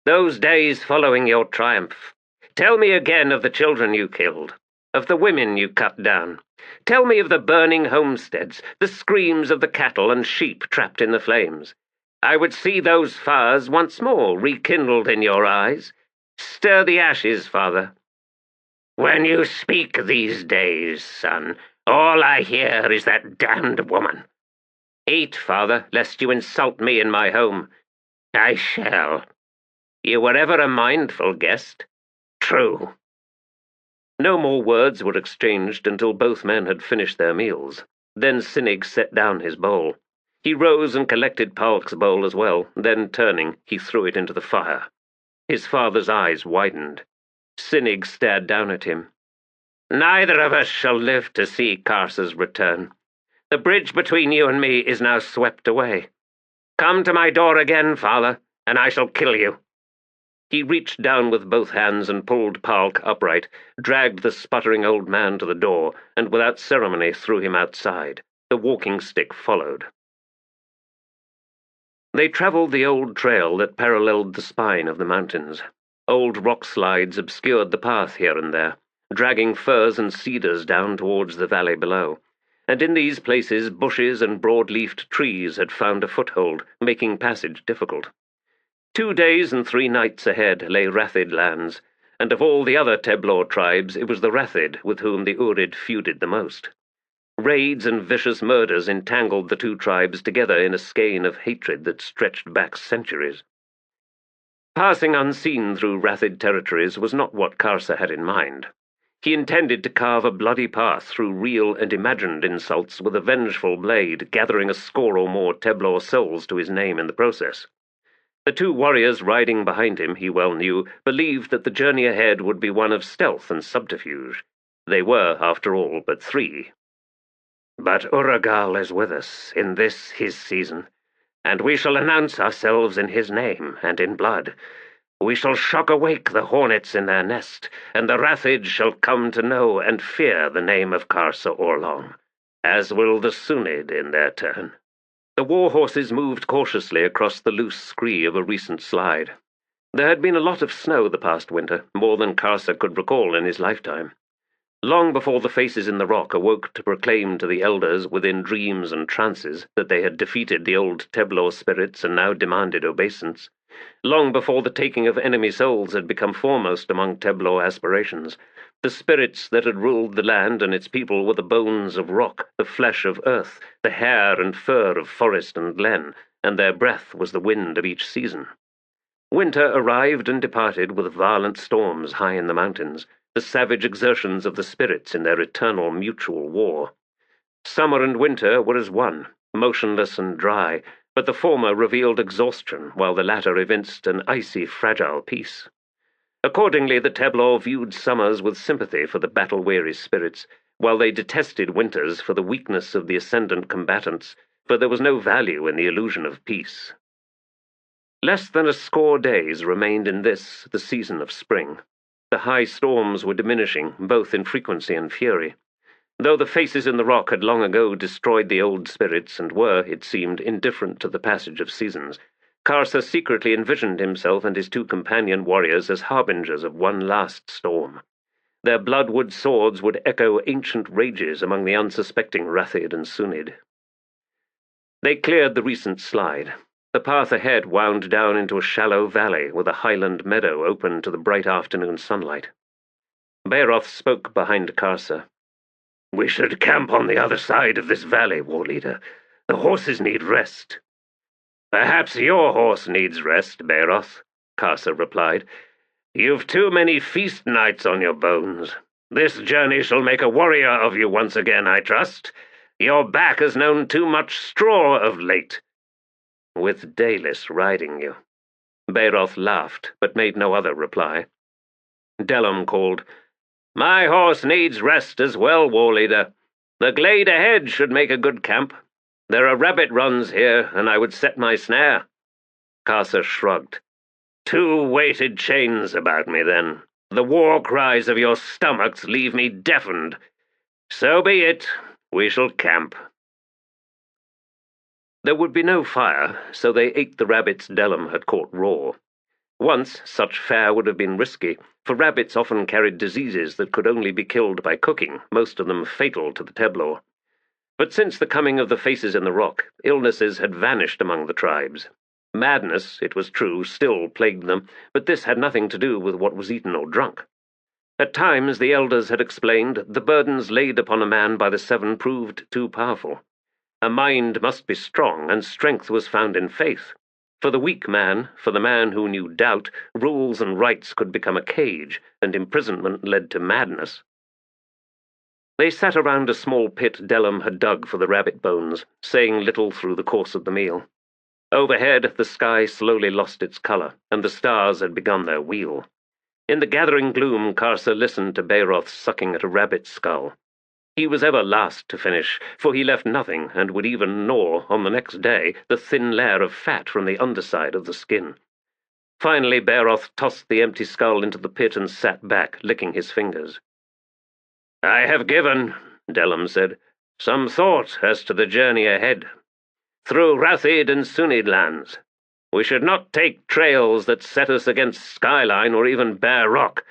Those days following your triumph. Tell me again of the children you killed, of the women you cut down. Tell me of the burning homesteads, the screams of the cattle and sheep trapped in the flames. I would see those fires once more rekindled in your eyes. Stir the ashes, father." "When you speak these days, son, all I hear is that damned woman." "Eat, father, lest you insult me in my home." "I shall." "You were ever a mindful guest." True. No more words were exchanged until both men had finished their meals. Then Sunyd set down his bowl. He rose and collected Pahlk's bowl as well, then turning, he threw it into the fire. His father's eyes widened. Sunyd stared down at him. Neither of us shall live to see Karsa's return. The bridge between you and me is now swept away. Come to my door again, father, and I shall kill you. He reached down with both hands and pulled Pahlk upright, dragged the sputtering old man to the door, and without ceremony threw him outside. The walking stick followed. They travelled the old trail that paralleled the spine of the mountains. Old rock slides obscured the path here and there, dragging firs and cedars down towards the valley below, and in these places bushes and broad-leafed trees had found a foothold, making passage difficult. 2 days and 3 nights ahead lay Rathid lands, and of all the other Teblor tribes it was the Rathid with whom the Urid feuded the most. Raids and vicious murders entangled the two tribes together in a skein of hatred that stretched back centuries. Passing unseen through Rathid territories was not what Karsa had in mind. He intended to carve a bloody path through real and imagined insults with a vengeful blade, gathering a score or more Teblor souls to his name in the process. The 2 warriors riding behind him, he well knew, believed that the journey ahead would be one of stealth and subterfuge. They were, after all, but 3. But Uragal is with us in this his season, and we shall announce ourselves in his name and in blood. We shall shock awake the hornets in their nest, and the Rathids shall come to know and fear the name of Karsa Orlong, as will the Sunyd in their turn. The war horses moved cautiously across the loose scree of a recent slide. There had been a lot of snow the past winter, more than Karsa could recall in his lifetime. Long before the faces in the rock awoke to proclaim to the elders within dreams and trances that they had defeated the old Teblor spirits and now demanded obeisance, long before the taking of enemy souls had become foremost among Teblor aspirations, the spirits that had ruled the land and its people were the bones of rock, the flesh of earth, the hair and fur of forest and glen, and their breath was the wind of each season. Winter arrived and departed with violent storms high in the mountains, the savage exertions of the spirits in their eternal mutual war. Summer and winter were as one, motionless and dry, but the former revealed exhaustion, while the latter evinced an icy, fragile peace. Accordingly, the Teblor viewed summers with sympathy for the battle-weary spirits, while they detested winters for the weakness of the ascendant combatants, for there was no value in the illusion of peace. Less than a score days remained in this, the season of spring. The high storms were diminishing, both in frequency and fury. Though the faces in the rock had long ago destroyed the old spirits and were, it seemed, indifferent to the passage of seasons, Karsa secretly envisioned himself and his 2 companion warriors as harbingers of one last storm. Their bloodwood swords would echo ancient rages among the unsuspecting Ratids and Sunyd. They cleared the recent slide. The path ahead wound down into a shallow valley with a highland meadow open to the bright afternoon sunlight. Bairoth spoke behind Karsa. "We should camp on the other side of this valley, war leader. The horses need rest." "Perhaps your horse needs rest, Bairoth," Karsa replied. "You've too many feast nights on your bones. This journey shall make a warrior of you once again, I trust. Your back has known too much straw of late." "With Dalis riding you." Bairoth laughed, but made no other reply. Delum called, "My horse needs rest as well, war leader. The glade ahead should make a good camp. There are rabbit runs here, and I would set my snare." Karsa shrugged. "2 weighted chains about me, then. The war cries of your stomachs leave me deafened. So be it. We shall camp." There would be no fire, so they ate the rabbits Delum had caught raw. Once, such fare would have been risky, for rabbits often carried diseases that could only be killed by cooking, most of them fatal to the Teblor. But since the coming of the faces in the rock, illnesses had vanished among the tribes. Madness, it was true, still plagued them, but this had nothing to do with what was eaten or drunk. At times, the elders had explained, the burdens laid upon a man by the 7 proved too powerful. A mind must be strong, and strength was found in faith. For the weak man, for the man who knew doubt, rules and rights could become a cage, and imprisonment led to madness. They sat around a small pit Delum had dug for the rabbit bones, saying little through the course of the meal. Overhead, the sky slowly lost its color, and the stars had begun their wheel. In the gathering gloom, Karsa listened to Bairoth sucking at a rabbit's skull. He was ever last to finish, for he left nothing, and would even gnaw, on the next day, the thin layer of fat from the underside of the skin. Finally, Bairoth tossed the empty skull into the pit and sat back, licking his fingers. "I have given," Delum said, "some thought as to the journey ahead. Through Ratids and Sunyd lands. We should not take trails that set us against skyline or even bare rock.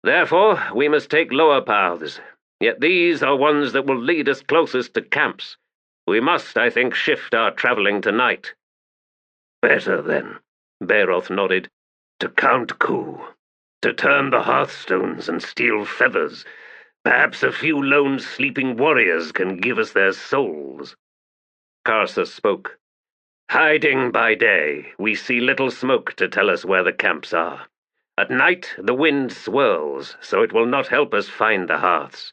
Therefore, we must take lower paths. Yet these are ones that will lead us closest to camps. We must, I think, shift our travelling tonight." "Better, then," Bairoth nodded. "To count coup. To turn the hearthstones and steal feathers. Perhaps a few lone sleeping warriors can give us their souls." Karsa spoke. "Hiding by day, we see little smoke to tell us where the camps are. At night, the wind swirls, so it will not help us find the hearths.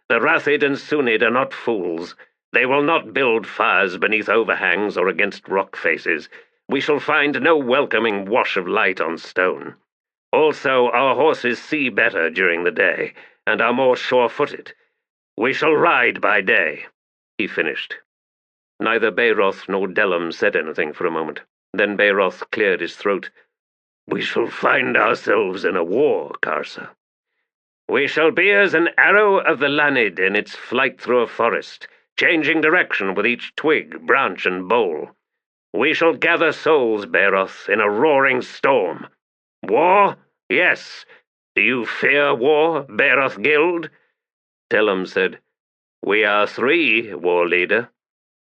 The Ratids and Sunyd are not fools. They will not build fires beneath overhangs or against rock faces. We shall find no welcoming wash of light on stone. Also, our horses see better during the day, and are more sure-footed. We shall ride by day," he finished. Neither Bairoth nor Delum said anything for a moment. Then Bairoth cleared his throat. "We shall find ourselves in a war, Karsa. We shall be as an arrow of the Lanid in its flight through a forest, changing direction with each twig, branch, and bole. We shall gather souls, Bairoth, in a roaring storm. War? Yes. Do you fear war, Bairoth Gild?" Delum said, "We are 3, war leader."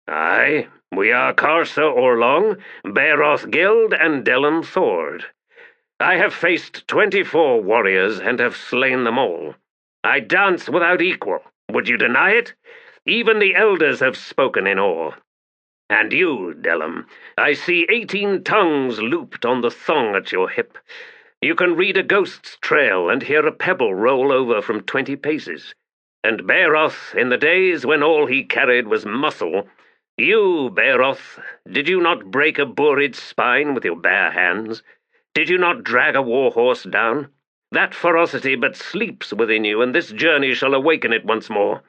"Aye, we are Karsa Orlong, Bairoth Gild, and Delum Thord. I have faced 24 warriors and have slain them all. I dance without equal. Would you deny it? Even the elders have spoken in awe. And you, Delum, I see 18 tongues looped on the thong at your hip. You can read a ghost's trail and hear a pebble roll over from 20 paces. And Bairoth, in the days when all he carried was muscle, you, Bairoth, did you not break a Urid's spine with your bare hands? Did you not drag a war-horse down? That ferocity but sleeps within you, and this journey shall awaken it once more.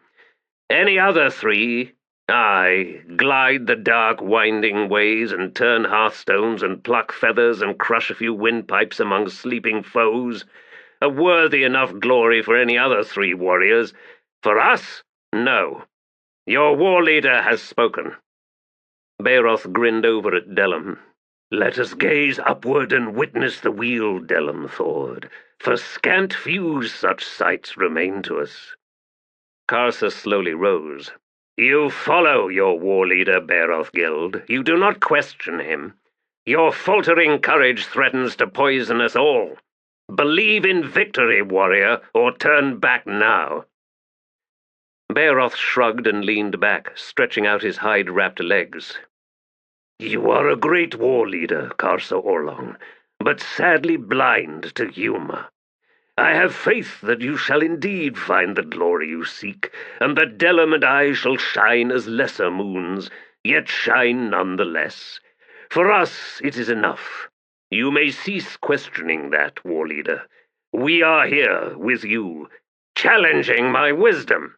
Any other 3, aye, glide the dark winding ways and turn hearthstones and pluck feathers and crush a few windpipes among sleeping foes. A worthy enough glory for any other 3 warriors. For us, no. Your war leader has spoken." Bairoth grinned over at Delum. "Let us gaze upward and witness the wheel, Delum Thord, for scant few such sights remain to us." Karsa slowly rose. "You follow your war leader, Bairoth Gild. You do not question him. Your faltering courage threatens to poison us all. Believe in victory, warrior, or turn back now." Bairoth shrugged and leaned back, stretching out his hide-wrapped legs. "You are a great war leader, Karsa Orlong, but sadly blind to humor. I have faith that you shall indeed find the glory you seek, and that Delum and I shall shine as lesser moons, yet shine nonetheless. For us it is enough. You may cease questioning that, war leader. We are here with you, challenging my wisdom."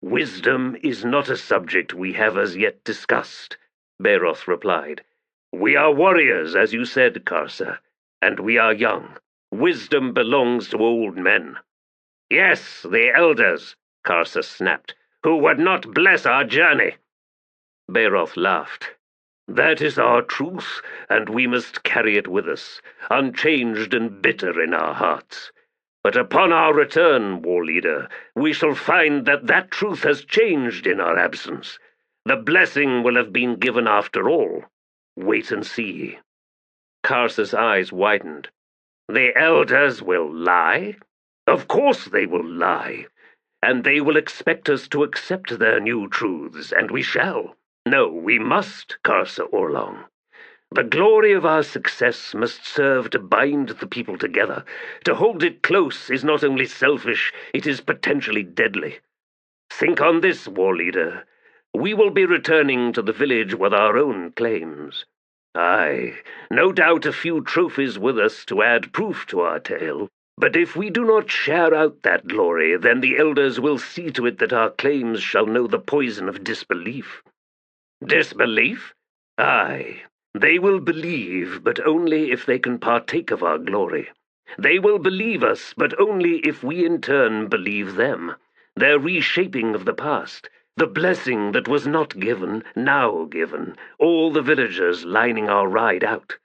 "Wisdom is not a subject we have as yet discussed," Bairoth replied. "We are warriors, as you said, Karsa, and we are young. Wisdom belongs to old men." "Yes, the elders," Karsa snapped, "who would not bless our journey." Bairoth laughed. "That is our truth, and we must carry it with us, unchanged and bitter in our hearts. But upon our return, war leader, we shall find that that truth has changed in our absence. The blessing will have been given after all. Wait and see." Karsa's eyes widened. "The elders will lie? Of course they will lie. And they will expect us to accept their new truths, and we shall. No, we must, Karsa Orlong. The glory of our success must serve to bind the people together. To hold it close is not only selfish, it is potentially deadly. Think on this, war leader. We will be returning to the village with our own claims. Aye, no doubt a few trophies with us to add proof to our tale. But if we do not share out that glory, then the elders will see to it that our claims shall know the poison of disbelief. Disbelief? Aye. They will believe, but only if they can partake of our glory. They will believe us, but only if we in turn believe them. Their reshaping of the past, the blessing that was not given, now given, all the villagers lining our ride out.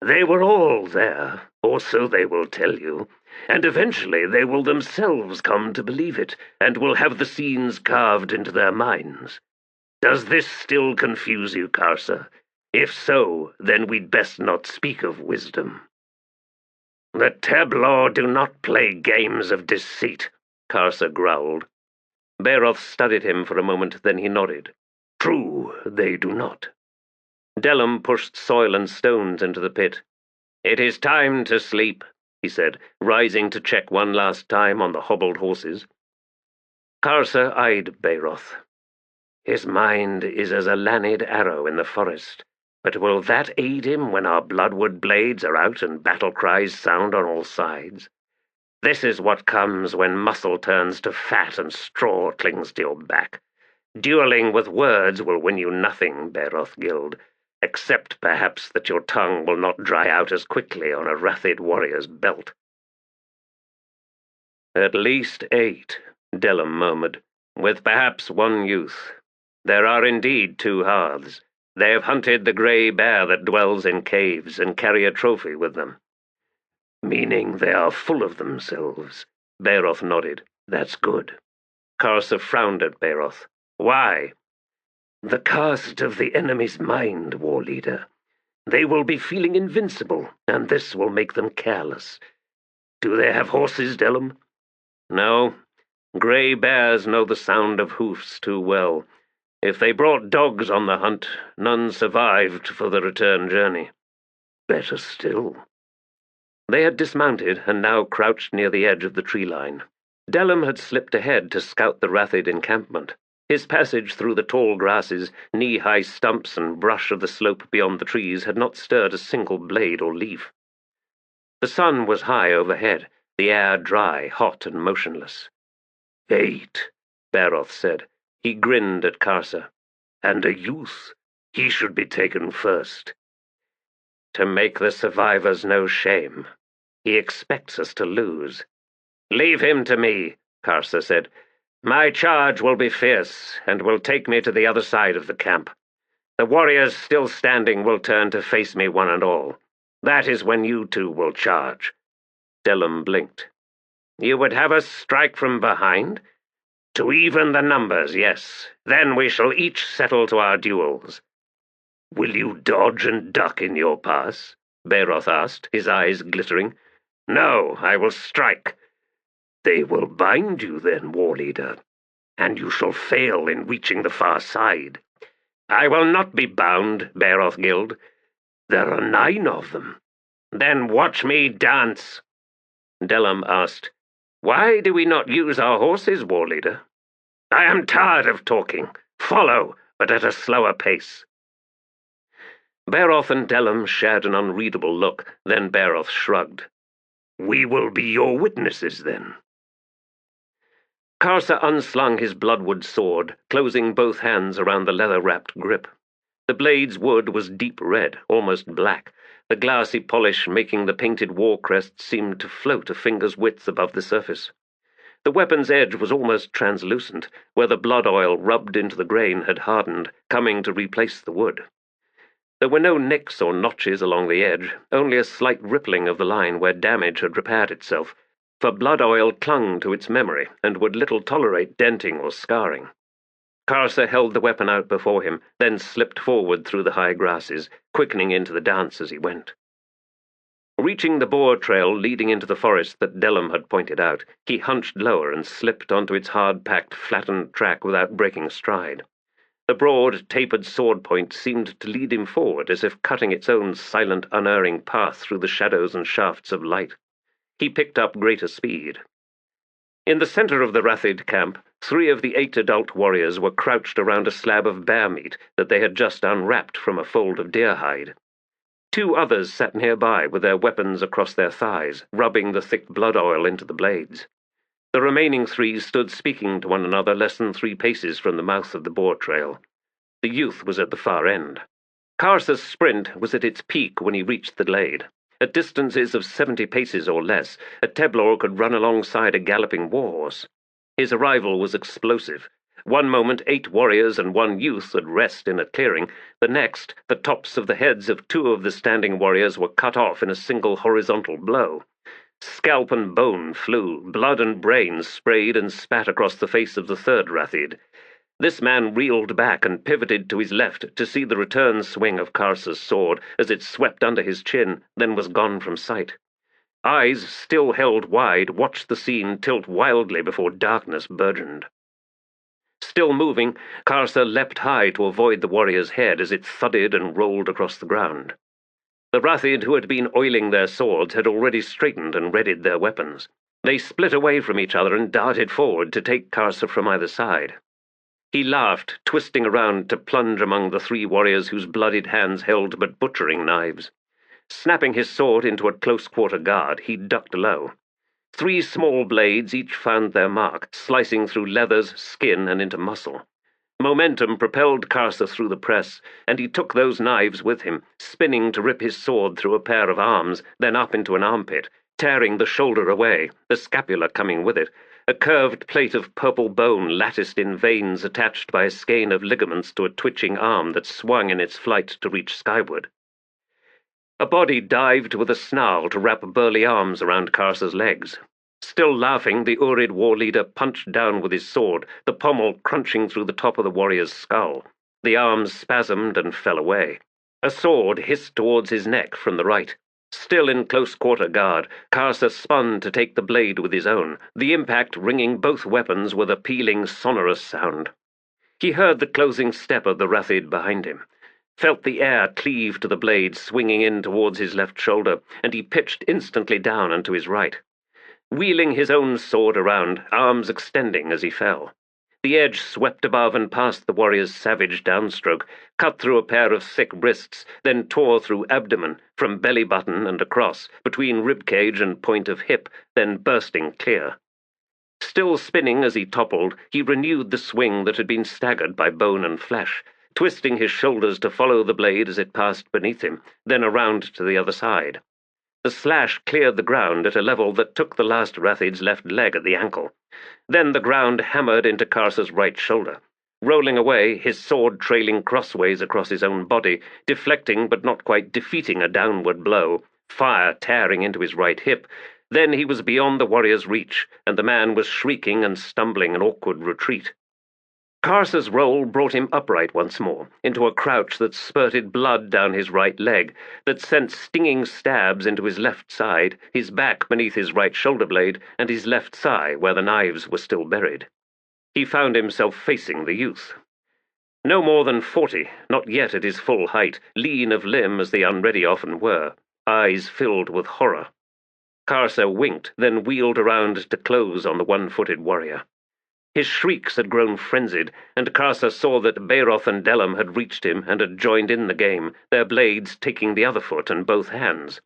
They were all there, or so they will tell you, and eventually they will themselves come to believe it, and will have the scenes carved into their minds. Does this still confuse you, Karsa? If so, then we'd best not speak of wisdom. The Teblor do not play games of deceit, Karsa growled. Bairoth studied him for a moment, then he nodded. True, they do not. Delum pushed soil and stones into the pit. It is time to sleep, he said, rising to check one last time on the hobbled horses. Karsa eyed Bairoth. His mind is as a lannid arrow in the forest. But will that aid him when our bloodwood blades are out and battle cries sound on all sides? This is what comes when muscle turns to fat and straw clings to your back. Dueling with words will win you nothing, Bairoth Gild, except perhaps that your tongue will not dry out as quickly on a Rathid warrior's belt. At least 8, Delum murmured, with perhaps 1 youth. There are indeed 2 hearths. They have hunted the grey bear that dwells in caves and carry a trophy with them. Meaning they are full of themselves. Bairoth nodded. That's good. Karsa frowned at Bairoth. Why? The cast of the enemy's mind, war leader. They will be feeling invincible, and this will make them careless. Do they have horses, Delum? No. Grey bears know the sound of hoofs too well. If they brought dogs on the hunt, none survived for the return journey. Better still. They had dismounted and now crouched near the edge of the tree line. Delum had slipped ahead to scout the Rathid encampment. His passage through the tall grasses, knee-high stumps and brush of the slope beyond the trees had not stirred a single blade or leaf. The sun was high overhead, the air dry, hot and motionless. 8, Bairoth said. He grinned at Karsa. And a youth. He should be taken first. To make the survivors no shame. He expects us to lose. Leave him to me, Karsa said. My charge will be fierce, and will take me to the other side of the camp. The warriors still standing will turn to face me one and all. That is when you 2 will charge. Delum blinked. You would have us strike from behind? To even the numbers, yes. Then we shall each settle to our duels. Will you dodge and duck in your pass? Bairoth asked, his eyes glittering. No, I will strike. They will bind you then, war leader, and you shall fail in reaching the far side. I will not be bound, Bairoth Gild. There are 9 of them. Then watch me dance. Delum asked, Why do we not use our horses, war leader? I am tired of talking. Follow, but at a slower pace. Bairoth and Delum shared an unreadable look, then Bairoth shrugged. We will be your witnesses, then. Karsa unslung his bloodwood sword, closing both hands around the leather-wrapped grip. The blade's wood was deep red, almost black, the glassy polish making the painted war crest seem to float a finger's width above the surface. The weapon's edge was almost translucent, where the blood oil rubbed into the grain had hardened, coming to replace the wood. There were no nicks or notches along the edge, only a slight rippling of the line where damage had repaired itself, for blood oil clung to its memory and would little tolerate denting or scarring. Karsa held the weapon out before him, then slipped forward through the high grasses, quickening into the dance as he went. Reaching the boar trail leading into the forest that Delum had pointed out, he hunched lower and slipped onto its hard-packed, flattened track without breaking stride. The broad, tapered sword point seemed to lead him forward, as if cutting its own silent, unerring path through the shadows and shafts of light. He picked up greater speed. In the center of the Rathid camp, 3 of the 8 adult warriors were crouched around a slab of bear meat that they had just unwrapped from a fold of deer hide. 2 others sat nearby with their weapons across their thighs, rubbing the thick blood oil into the blades. The remaining 3 stood speaking to one another less than 3 paces from the mouth of the boar trail. The youth was at the far end. Karsa's sprint was at its peak when he reached the glade. At distances of 70 paces or less, a Teblor could run alongside a galloping warhorse. His arrival was explosive. One moment 8 warriors and 1 youth at rest in a clearing. The next, the tops of the heads of 2 of the standing warriors were cut off in a single horizontal blow. Scalp and bone flew, blood and brains sprayed and spat across the face of the 3rd Rathid. This man reeled back and pivoted to his left to see the return swing of Karsa's sword as it swept under his chin, then was gone from sight. Eyes still held wide watched the scene tilt wildly before darkness burgeoned. Still moving, Karsa leapt high to avoid the warrior's head as it thudded and rolled across the ground. The Rathid who had been oiling their swords had already straightened and readied their weapons. They split away from each other and darted forward to take Karsa from either side. He laughed, twisting around to plunge among the 3 warriors whose bloodied hands held but butchering knives. Snapping his sword into a close-quarter guard, he ducked low. 3 small blades each found their mark, slicing through leathers, skin, and into muscle. Momentum propelled Karsa through the press, and he took those knives with him, spinning to rip his sword through a pair of arms, then up into an armpit, tearing the shoulder away, the scapula coming with it, a curved plate of purple bone latticed in veins attached by a skein of ligaments to a twitching arm that swung in its flight to reach skyward. A body dived with a snarl to wrap burly arms around Karsa's legs. Still laughing, the Urid war leader punched down with his sword, the pommel crunching through the top of the warrior's skull. The arms spasmed and fell away. A sword hissed towards his neck from the right. Still in close-quarter guard, Karsa spun to take the blade with his own, the impact ringing both weapons with a pealing, sonorous sound. He heard the closing step of the Rathid behind him, felt the air cleave to the blade swinging in towards his left shoulder, and he pitched instantly down and to his right. Wheeling his own sword around, arms extending as he fell. The edge swept above and past the warrior's savage downstroke, cut through a pair of thick wrists, then tore through abdomen, from belly button and across, between ribcage and point of hip, then bursting clear. Still spinning as he toppled, he renewed the swing that had been staggered by bone and flesh, twisting his shoulders to follow the blade as it passed beneath him, then around to the other side. The slash cleared the ground at a level that took the last Rathid's left leg at the ankle. Then the ground hammered into Karsa's right shoulder. Rolling away, his sword trailing crossways across his own body, deflecting but not quite defeating a downward blow, fire tearing into his right hip. Then he was beyond the warrior's reach, and the man was shrieking and stumbling an awkward retreat. Karsa's roll brought him upright once more, into a crouch that spurted blood down his right leg, that sent stinging stabs into his left side, his back beneath his right shoulder blade, and his left thigh where the knives were still buried. He found himself facing the youth. No more than 40, not yet at his full height, lean of limb as the unready often were, eyes filled with horror. Karsa winked, then wheeled around to close on the one-footed warrior. His shrieks had grown frenzied, and Karsa saw that Bairoth and Delum had reached him and had joined in the game, their blades taking the other foot and both hands.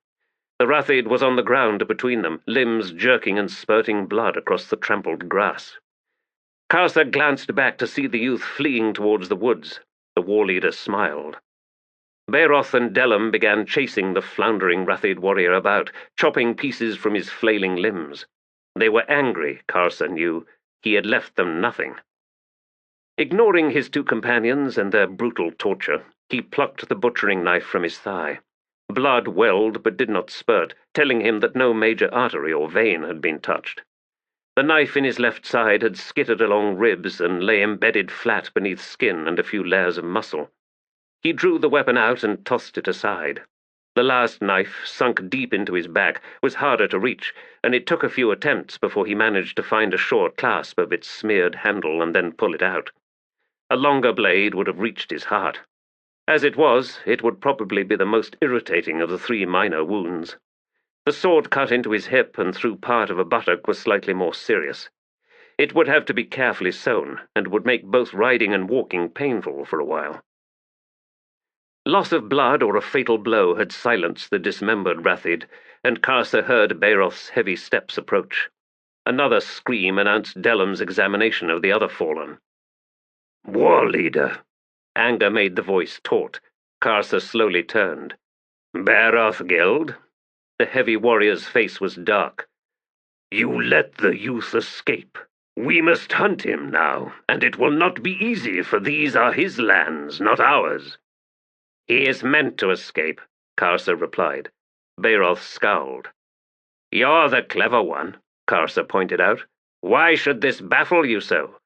The Rathid was on the ground between them, limbs jerking and spurting blood across the trampled grass. Karsa glanced back to see the youth fleeing towards the woods. The war leader smiled. Bairoth and Delum began chasing the floundering Rathid warrior about, chopping pieces from his flailing limbs. They were angry, Karsa knew. He had left them nothing. Ignoring his 2 companions and their brutal torture, he plucked the butchering knife from his thigh. Blood welled but did not spurt, telling him that no major artery or vein had been touched. The knife in his left side had skittered along ribs and lay embedded flat beneath skin and a few layers of muscle. He drew the weapon out and tossed it aside. The last knife, sunk deep into his back, was harder to reach, and it took a few attempts before he managed to find a short clasp of its smeared handle and then pull it out. A longer blade would have reached his heart. As it was, it would probably be the most irritating of the 3 minor wounds. The sword cut into his hip and through part of a buttock was slightly more serious. It would have to be carefully sewn, and would make both riding and walking painful for a while. Loss of blood or a fatal blow had silenced the dismembered Rathid, and Karsa heard Bairoth's heavy steps approach. Another scream announced Delum's examination of the other fallen. "War leader." Anger made the voice taut. Karsa slowly turned. "Bairoth Gild?" The heavy warrior's face was dark. "You let the youth escape. We must hunt him now, and it will not be easy, for these are his lands, not ours." "He is meant to escape," Karsa replied. Bairoth scowled. "You're the clever one," Karsa pointed out. "Why should this baffle you so?"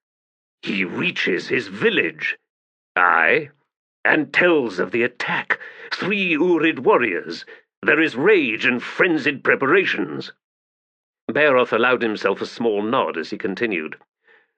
"He reaches his village." "Aye, and tells of the attack. 3 Urid warriors. There is rage and frenzied preparations." Bairoth allowed himself a small nod as he continued.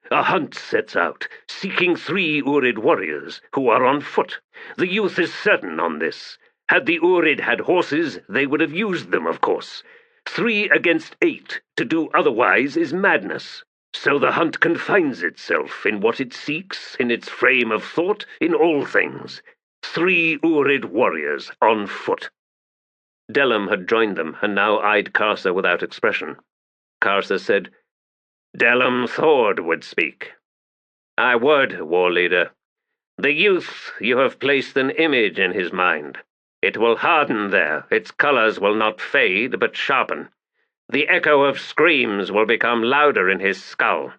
"A hunt sets out, seeking 3 Urid warriors, who are on foot. The youth is certain on this. Had the Urid had horses, they would have used them, of course. 3 against 8, to do otherwise is madness. So the hunt confines itself in what it seeks, in its frame of thought, in all things. 3 Urid warriors on foot." Delum had joined them, and now eyed Karsa without expression. Karsa said, "Delum Thord would speak." "I would, war leader. The youth, you have placed an image in his mind. It will harden there, its colors will not fade, but sharpen. The echo of screams will become louder in his skull.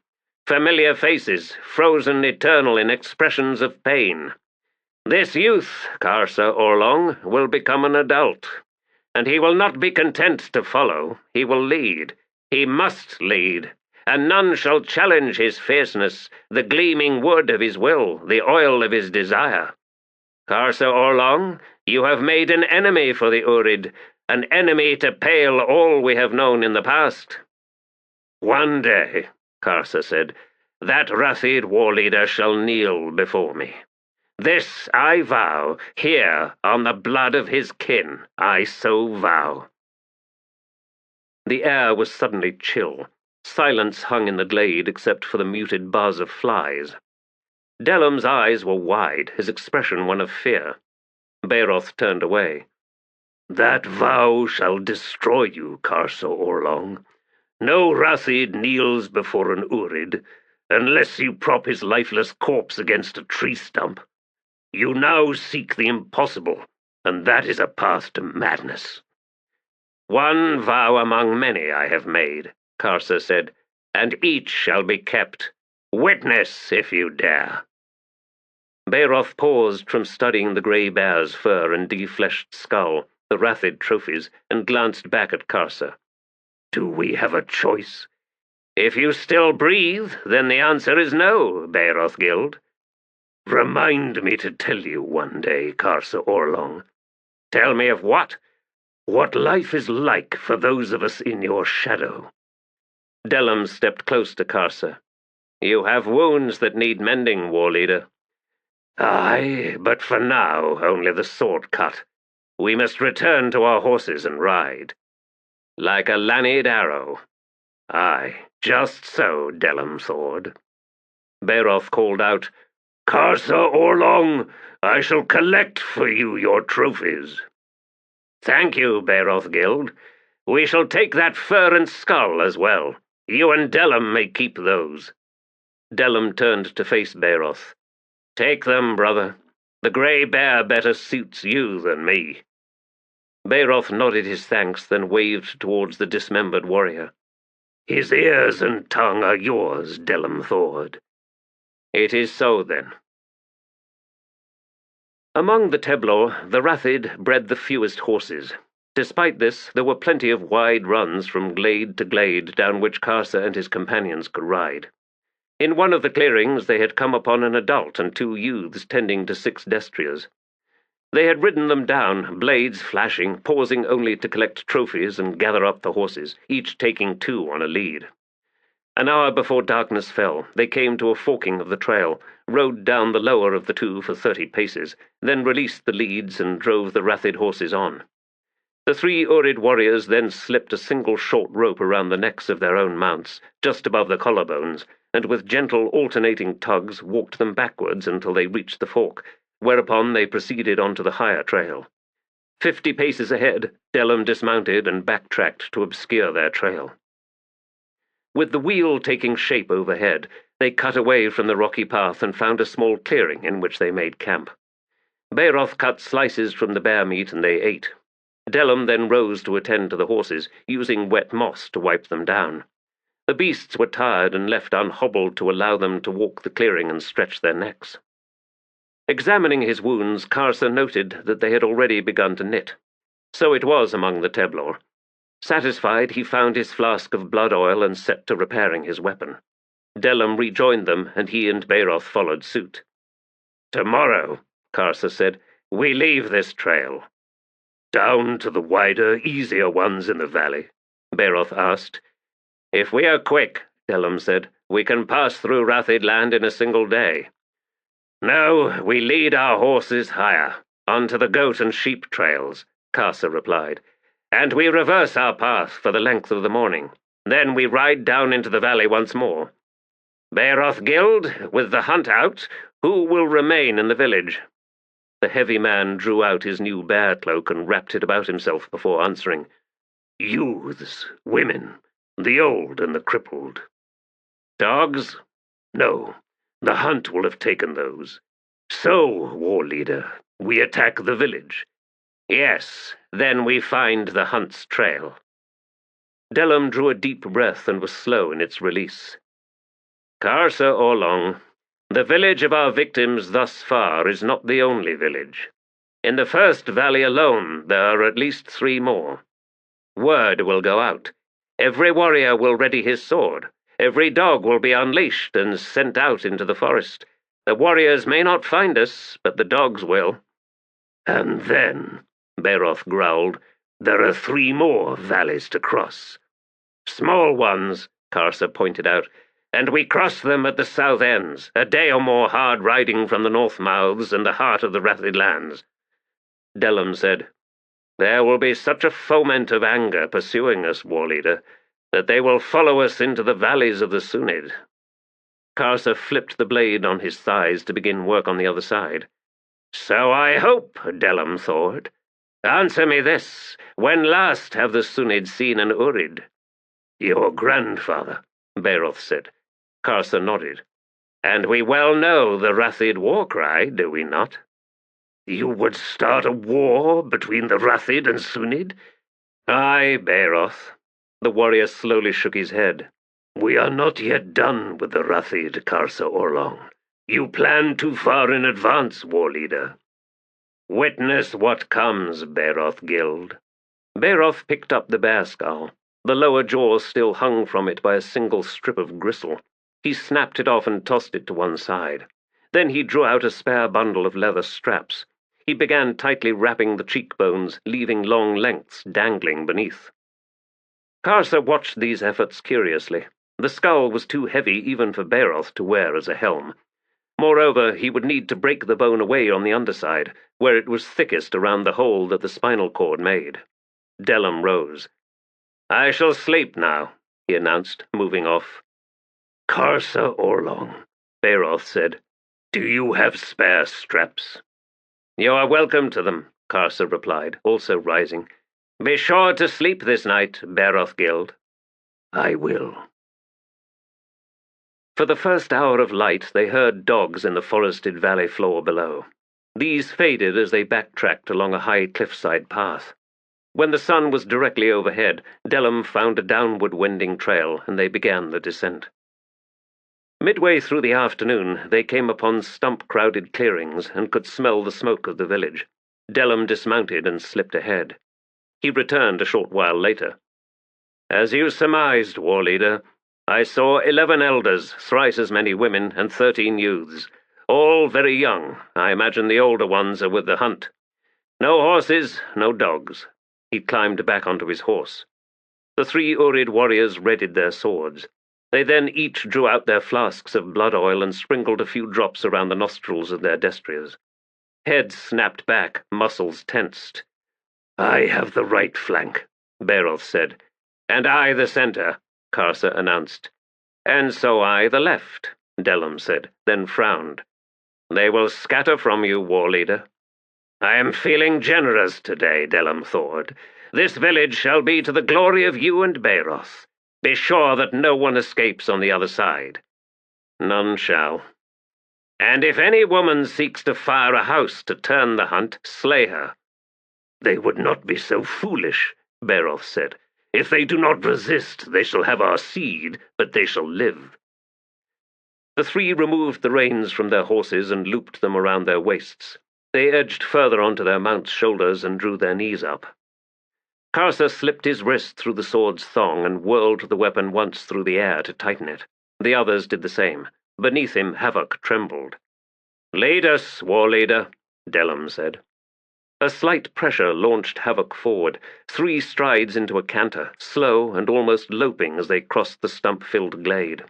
Familiar faces, frozen eternal in expressions of pain. This youth, Karsa Orlong, will become an adult. And he will not be content to follow, he will lead. He must lead, and none shall challenge his fierceness, the gleaming wood of his will, the oil of his desire. Karsa Orlong, you have made an enemy for the Urid, an enemy to pale all we have known in the past." "One day," Karsa said, "that Rathid war leader shall kneel before me. This I vow, here, on the blood of his kin, I so vow." The air was suddenly chill. Silence hung in the glade except for the muted buzz of flies. Delum's eyes were wide, his expression one of fear. Bairoth turned away. "That vow shall destroy you, Karsa Orlong. No Rathid kneels before an Urid, unless you prop his lifeless corpse against a tree stump. You now seek the impossible, and that is a path to madness." "One vow among many I have made," Karsa said, "and each shall be kept. Witness, if you dare." Bairoth paused from studying the grey bear's fur and defleshed skull, the Rathid trophies, and glanced back at Karsa. "Do we have a choice?" "If you still breathe, then the answer is no, Bairoth Gild." "Remind me to tell you one day, Karsa Orlong." "Tell me of what?" "What life is like for those of us in your shadow." Delum stepped close to Karsa. "You have wounds that need mending, war leader." "Aye, but for now only the sword cut. We must return to our horses and ride." "Like a lanied arrow." "Aye, just so, Delum Thord." Bairoth called out, "Karsa Orlong, I shall collect for you your trophies." "Thank you, Bairoth Gild. We shall take that fur and skull as well. You and Delum may keep those." Delum turned to face Bairoth. "Take them, brother. The grey bear better suits you than me." Bairoth nodded his thanks, then waved towards the dismembered warrior. "His ears and tongue are yours, Delum Thord." "It is so, then." Among the Teblor, the Rathid bred the fewest horses. Despite this, there were plenty of wide runs from glade to glade down which Karsa and his companions could ride. In one of the clearings they had come upon an adult and 2 youths tending to 6 destriers. They had ridden them down, blades flashing, pausing only to collect trophies and gather up the horses, each taking 2 on a lead. An hour before darkness fell, they came to a forking of the trail, rode down the lower of the two for 30 paces, then released the leads and drove the Rathid horses on. The 3 Urid warriors then slipped a single short rope around the necks of their own mounts, just above the collarbones, and with gentle alternating tugs walked them backwards until they reached the fork, whereupon they proceeded on to the higher trail. 50 paces ahead, Delum dismounted and backtracked to obscure their trail. With the wheel taking shape overhead, they cut away from the rocky path and found a small clearing in which they made camp. Bairoth cut slices from the bear meat and they ate. Delum then rose to attend to the horses, using wet moss to wipe them down. The beasts were tired and left unhobbled to allow them to walk the clearing and stretch their necks. Examining his wounds, Karsa noted that they had already begun to knit. So it was among the Teblor. Satisfied, he found his flask of blood oil and set to repairing his weapon. Delum rejoined them, and he and Bairoth followed suit. "Tomorrow," Karsa said, "we leave this trail." "Down to the wider, easier ones in the valley?" Bairoth asked. "If we are quick," Delum said, "we can pass through Rathid land in a single day." "No, we lead our horses higher, onto the goat and sheep trails," Karsa replied, "and we reverse our path for the length of the morning. Then we ride down into the valley once more. Bairoth Gild, with the hunt out, who will remain in the village?" The heavy man drew out his new bear cloak and wrapped it about himself before answering. "Youths, women, the old and the crippled." "Dogs?" "No, the hunt will have taken those. So, war leader, we attack the village." "Yes, then we find the hunt's trail." Delum drew a deep breath and was slow in its release. "Karsa Orlong, the village of our victims thus far is not the only village. In the first valley alone there are at least 3 more. Word will go out. Every warrior will ready his sword. Every dog will be unleashed and sent out into the forest. The warriors may not find us, but the dogs will." "And then," Bairoth growled, "there are 3 more valleys to cross." "Small ones," Karsa pointed out, "and we cross them at the south ends, a day or more hard riding from the north mouths and the heart of the Rathid lands." Delum said, "There will be such a foment of anger pursuing us, war leader, that they will follow us into the valleys of the Sunyd." Karsa flipped the blade on his thighs to begin work on the other side. "So I hope, Delum Thord. Answer me this, when last have the Sunyd seen an Urid?" "Your grandfather," Bairoth said. Karsa nodded. "And we well know the Rathid war cry, do we not?" "You would start a war between the Rathid and Sunyd?" "Aye, Bairoth." The warrior slowly shook his head. "We are not yet done with the Rathid, Karsa Orlong. You plan too far in advance, war leader." "Witness what comes, Bairoth Gild." Bairoth picked up the bear skull. The lower jaw still hung from it by a single strip of gristle. He snapped it off and tossed it to one side. Then he drew out a spare bundle of leather straps. He began tightly wrapping the cheekbones, leaving long lengths dangling beneath. Karsa watched these efforts curiously. The skull was too heavy even for Bairoth to wear as a helm. Moreover, he would need to break the bone away on the underside, where it was thickest around the hole that the spinal cord made. Delum rose. "I shall sleep now," he announced, moving off. "Karsa Orlong," Bairoth said, "do you have spare straps?" "You are welcome to them," Karsa replied, also rising. "Be sure to sleep this night, Bairoth Gild." "I will." For the first hour of light they heard dogs in the forested valley floor below. These faded as they backtracked along a high cliffside path. When the sun was directly overhead, Delum found a downward wending trail, and they began the descent. Midway through the afternoon, they came upon stump-crowded clearings and could smell the smoke of the village. Delum dismounted and slipped ahead. He returned a short while later. "As you surmised, war leader, I saw 11 elders, thrice as many women, and 13 youths. All very young. I imagine the older ones are with the hunt. No horses, no dogs." He climbed back onto his horse. The 3 Urid warriors readied their swords. They then each drew out their flasks of blood oil and sprinkled a few drops around the nostrils of their destriers. Heads snapped back, muscles tensed. "I have the right flank," Bairoth said. "And I the center," Karsa announced. "And so I the left," Delum said, then frowned. "They will scatter from you, war leader." "I am feeling generous today, Delum Thord. This village shall be to the glory of you and Bairoth. Be sure that no one escapes on the other side." "None shall." "And if any woman seeks to fire a house to turn the hunt, slay her." "They would not be so foolish," Bairoth said. "If they do not resist, they shall have our seed, but they shall live." The three removed the reins from their horses and looped them around their waists. They edged further onto their mounts' shoulders and drew their knees up. Karsa slipped his wrist through the sword's thong and whirled the weapon once through the air to tighten it. The others did the same. Beneath him, Havoc trembled. "Lead us, war leader," Delum said. A slight pressure launched Havoc forward, 3 strides into a canter, slow and almost loping as they crossed the stump-filled glade.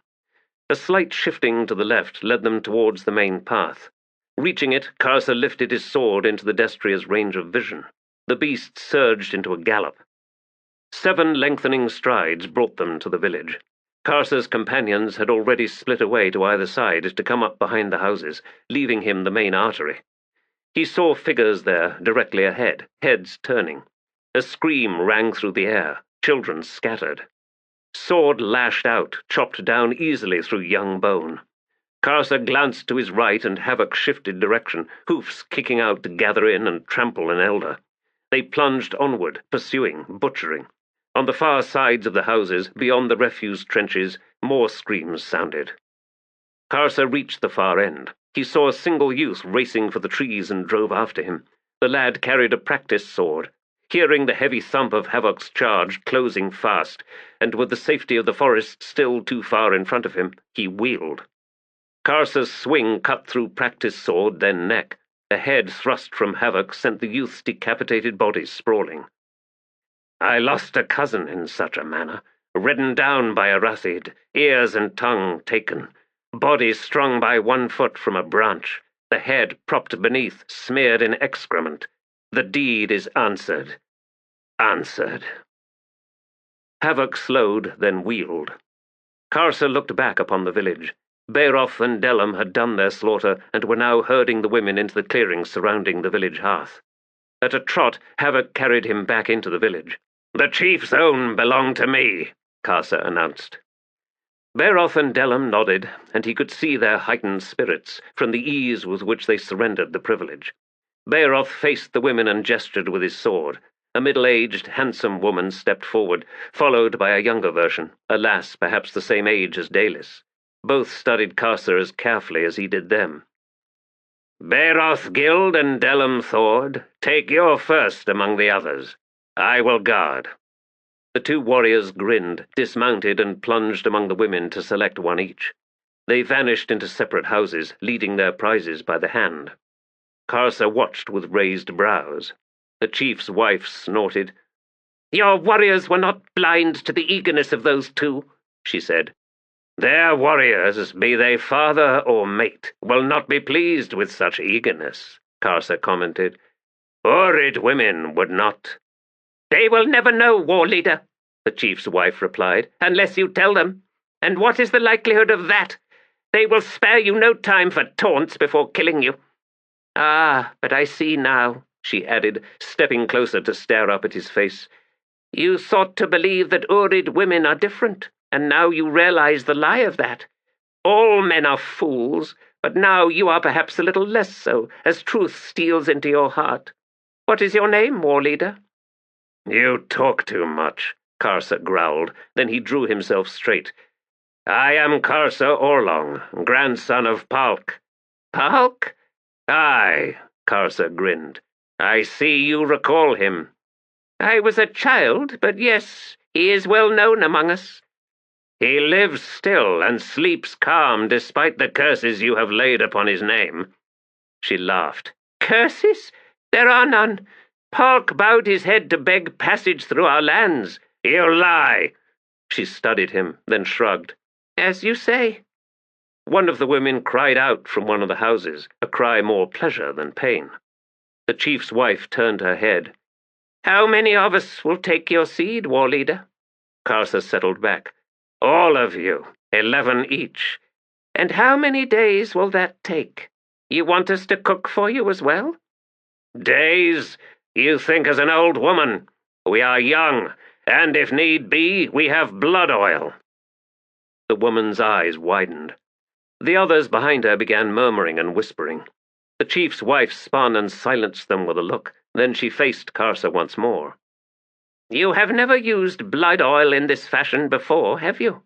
A slight shifting to the left led them towards the main path. Reaching it, Karsa lifted his sword into the destrier's range of vision. The beast surged into a gallop. 7 lengthening strides brought them to the village. Karsa's companions had already split away to either side to come up behind the houses, leaving him the main artery. He saw figures there, directly ahead, heads turning. A scream rang through the air. Children scattered. Sword lashed out, chopped down easily through young bone. Karsa glanced to his right and Havoc shifted direction, hoofs kicking out to gather in and trample an elder. They plunged onward, pursuing, butchering. On the far sides of the houses, beyond the refuse trenches, more screams sounded. Karsa reached the far end. He saw a single youth racing for the trees and drove after him. The lad carried a practice sword. Hearing the heavy thump of Havoc's charge closing fast, and with the safety of the forest still too far in front of him, he wheeled. Karsa's swing cut through practice sword, then neck. A head thrust from Havoc sent the youth's decapitated body sprawling. "I lost a cousin in such a manner, ridden down by a Rathid, ears and tongue taken, body strung by 1 foot from a branch, the head propped beneath, smeared in excrement. The deed is answered. Answered." Havoc slowed, then wheeled. Karsa looked back upon the village. Bairoth and Delum had done their slaughter and were now herding the women into the clearings surrounding the village hearth. At a trot, Havoc carried him back into the village. "The chief's own belong to me," Karsa announced. Bairoth and Delum nodded, and he could see their heightened spirits from the ease with which they surrendered the privilege. Bairoth faced the women and gestured with his sword. A middle-aged, handsome woman stepped forward, followed by a younger version, a lass perhaps the same age as Dalis. Both studied Karsa as carefully as he did them. "Bairoth, Gild, and Delum, Thord, take your first among the others. I will guard." The 2 warriors grinned, dismounted, and plunged among the women to select one each. They vanished into separate houses, leading their prizes by the hand. Karsa watched with raised brows. The chief's wife snorted. "Your warriors were not blind to the eagerness of those 2, she said. "Their warriors, be they father or mate, will not be pleased with such eagerness," Karsa commented. "Urid women would not." "They will never know, war leader," the chief's wife replied, "unless you tell them. And what is the likelihood of that? They will spare you no time for taunts before killing you." "Ah, but I see now," she added, stepping closer to stare up at his face. "You sought to believe that Urid women are different, and now you realize the lie of that. All men are fools, but now you are perhaps a little less so, as truth steals into your heart. What is your name, war leader?" "You talk too much," Karsa growled. Then he drew himself straight. "I am Karsa Orlong, grandson of Pahlk." "Pahlk?" "Aye," Karsa grinned. "I see you recall him." "I was a child, but yes, he is well known among us." "He lives still and sleeps calm despite the curses you have laid upon his name." She laughed. "Curses? There are none. Pahlk bowed his head to beg passage through our lands." "You lie!" She studied him, then shrugged. As you say. One of the women cried out from one of the houses, a cry more pleasure than pain. The chief's wife turned her head. How many of us will take your seed, war leader? Karsa settled back. All of you, 11 each. And how many days will that take? You want us to cook for you as well? Days? You think as an old woman. We are young, and if need be, we have blood oil. The woman's eyes widened. The others behind her began murmuring and whispering. The chief's wife spun and silenced them with a look. Then she faced Karsa once more. You have never used blood oil in this fashion before, have you?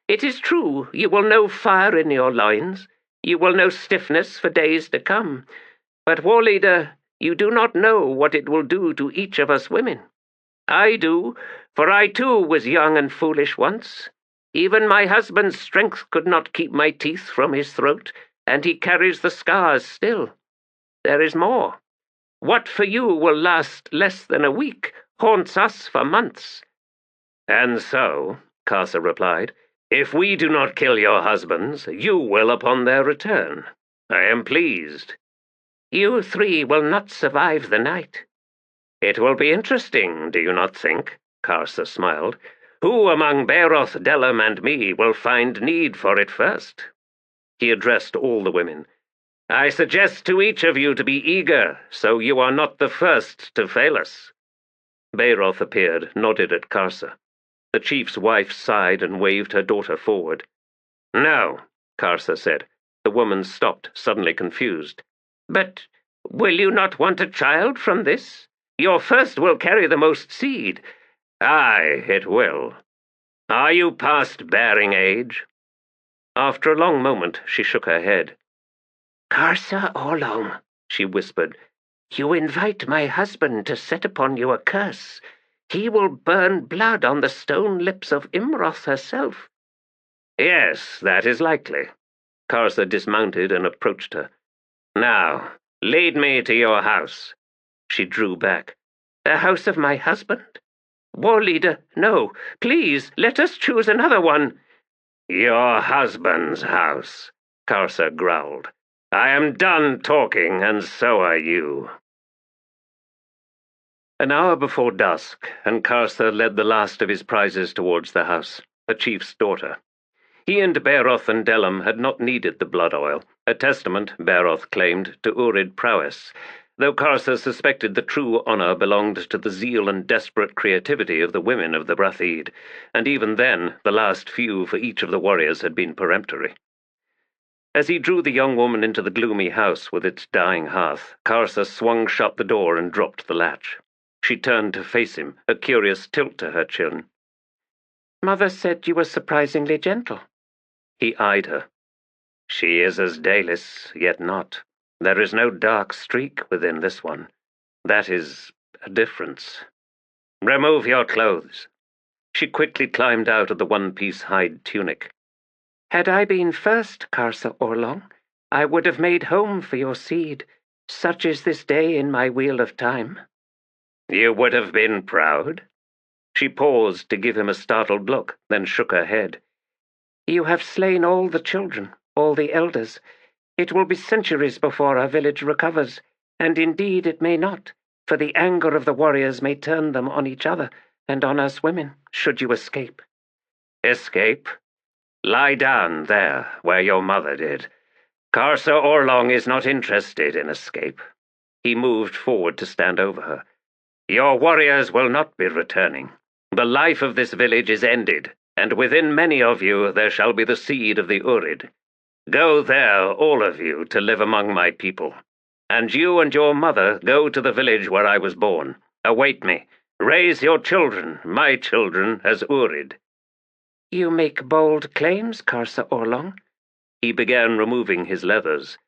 It is true, you will know fire in your loins. You will know stiffness for days to come. But, war leader, you do not know what it will do to each of us women. I do, for I too was young and foolish once. Even my husband's strength could not keep my teeth from his throat, and he carries the scars still. There is more. What for you will last less than a week haunts us for months. And so, Karsa replied, if we do not kill your husbands, you will upon their return. I am pleased. You 3 will not survive the night. It will be interesting, do you not think? Karsa smiled. Who among Bairoth, Delum, and me will find need for it first? He addressed all the women. I suggest to each of you to be eager, so you are not the first to fail us. Bairoth appeared, nodded at Karsa. The chief's wife sighed and waved her daughter forward. No, Karsa said. The woman stopped, suddenly confused. But will you not want a child from this? Your first will carry the most seed. Aye, it will. Are you past bearing age? After a long moment, she shook her head. Karsa Orlong, she whispered, you invite my husband to set upon you a curse. He will burn blood on the stone lips of Imroth herself. Yes, that is likely. Karsa dismounted and approached her. Now, lead me to your house. She drew back. The house of my husband? War leader, no, please, let us choose another one. Your husband's house, Karsa growled. I am done talking, and so are you. An hour before dusk, and Karsa led the last of his prizes towards the house, the chief's daughter. He and Bairoth and Delum had not needed the blood oil, a testament, Bairoth claimed, to Urid prowess, though Karsa suspected the true honour belonged to the zeal and desperate creativity of the women of the Rathid, and even then the last few for each of the warriors had been peremptory. As he drew the young woman into the gloomy house with its dying hearth, Karsa swung shut the door and dropped the latch. She turned to face him, a curious tilt to her chin. Mother said you were surprisingly gentle. He eyed her. She is as Dalis, yet not. There is no dark streak within this one. That is a difference. Remove your clothes. She quickly climbed out of the one-piece hide tunic. Had I been first, Karsa Orlong, I would have made home for your seed. Such is this day in my wheel of time. You would have been proud? She paused to give him a startled look, then shook her head. You have slain all the children, all the elders. It will be centuries before our village recovers, and indeed it may not, for the anger of the warriors may turn them on each other and on us women, should you escape. Escape? Lie down there, where your mother did. Karsa Orlong is not interested in escape. He moved forward to stand over her. Your warriors will not be returning. The life of this village is ended, and within many of you there shall be the seed of the Urid. Go there, all of you, to live among my people. And you and your mother go to the village where I was born. Await me. Raise your children, my children, as Urid. You make bold claims, Karsa Orlong. He began removing his leathers.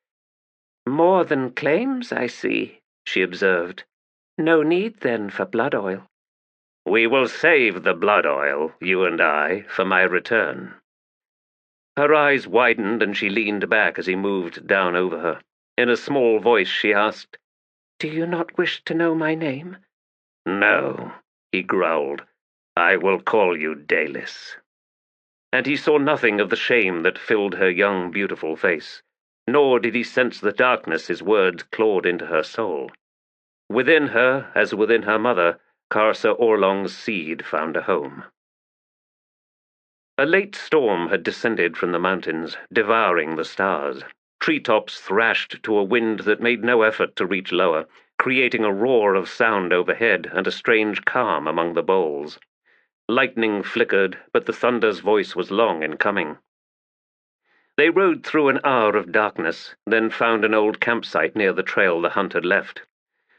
More than claims, I see, she observed. No need, then, for blood oil. We will save the blood oil, you and I, for my return. Her eyes widened and she leaned back as he moved down over her. In a small voice she asked, Do you not wish to know my name? No, he growled. I will call you Dalis. and he saw nothing of the shame that filled her young, beautiful face, nor did he sense the darkness his words clawed into her soul. Within her, as within her mother, Karsa Orlong's seed found a home. A late storm had descended from the mountains, devouring the stars. Treetops thrashed to a wind that made no effort to reach lower, creating a roar of sound overhead and a strange calm among the boles. Lightning flickered, but the thunder's voice was long in coming. They rode through an hour of darkness, then found an old campsite near the trail the hunt had left.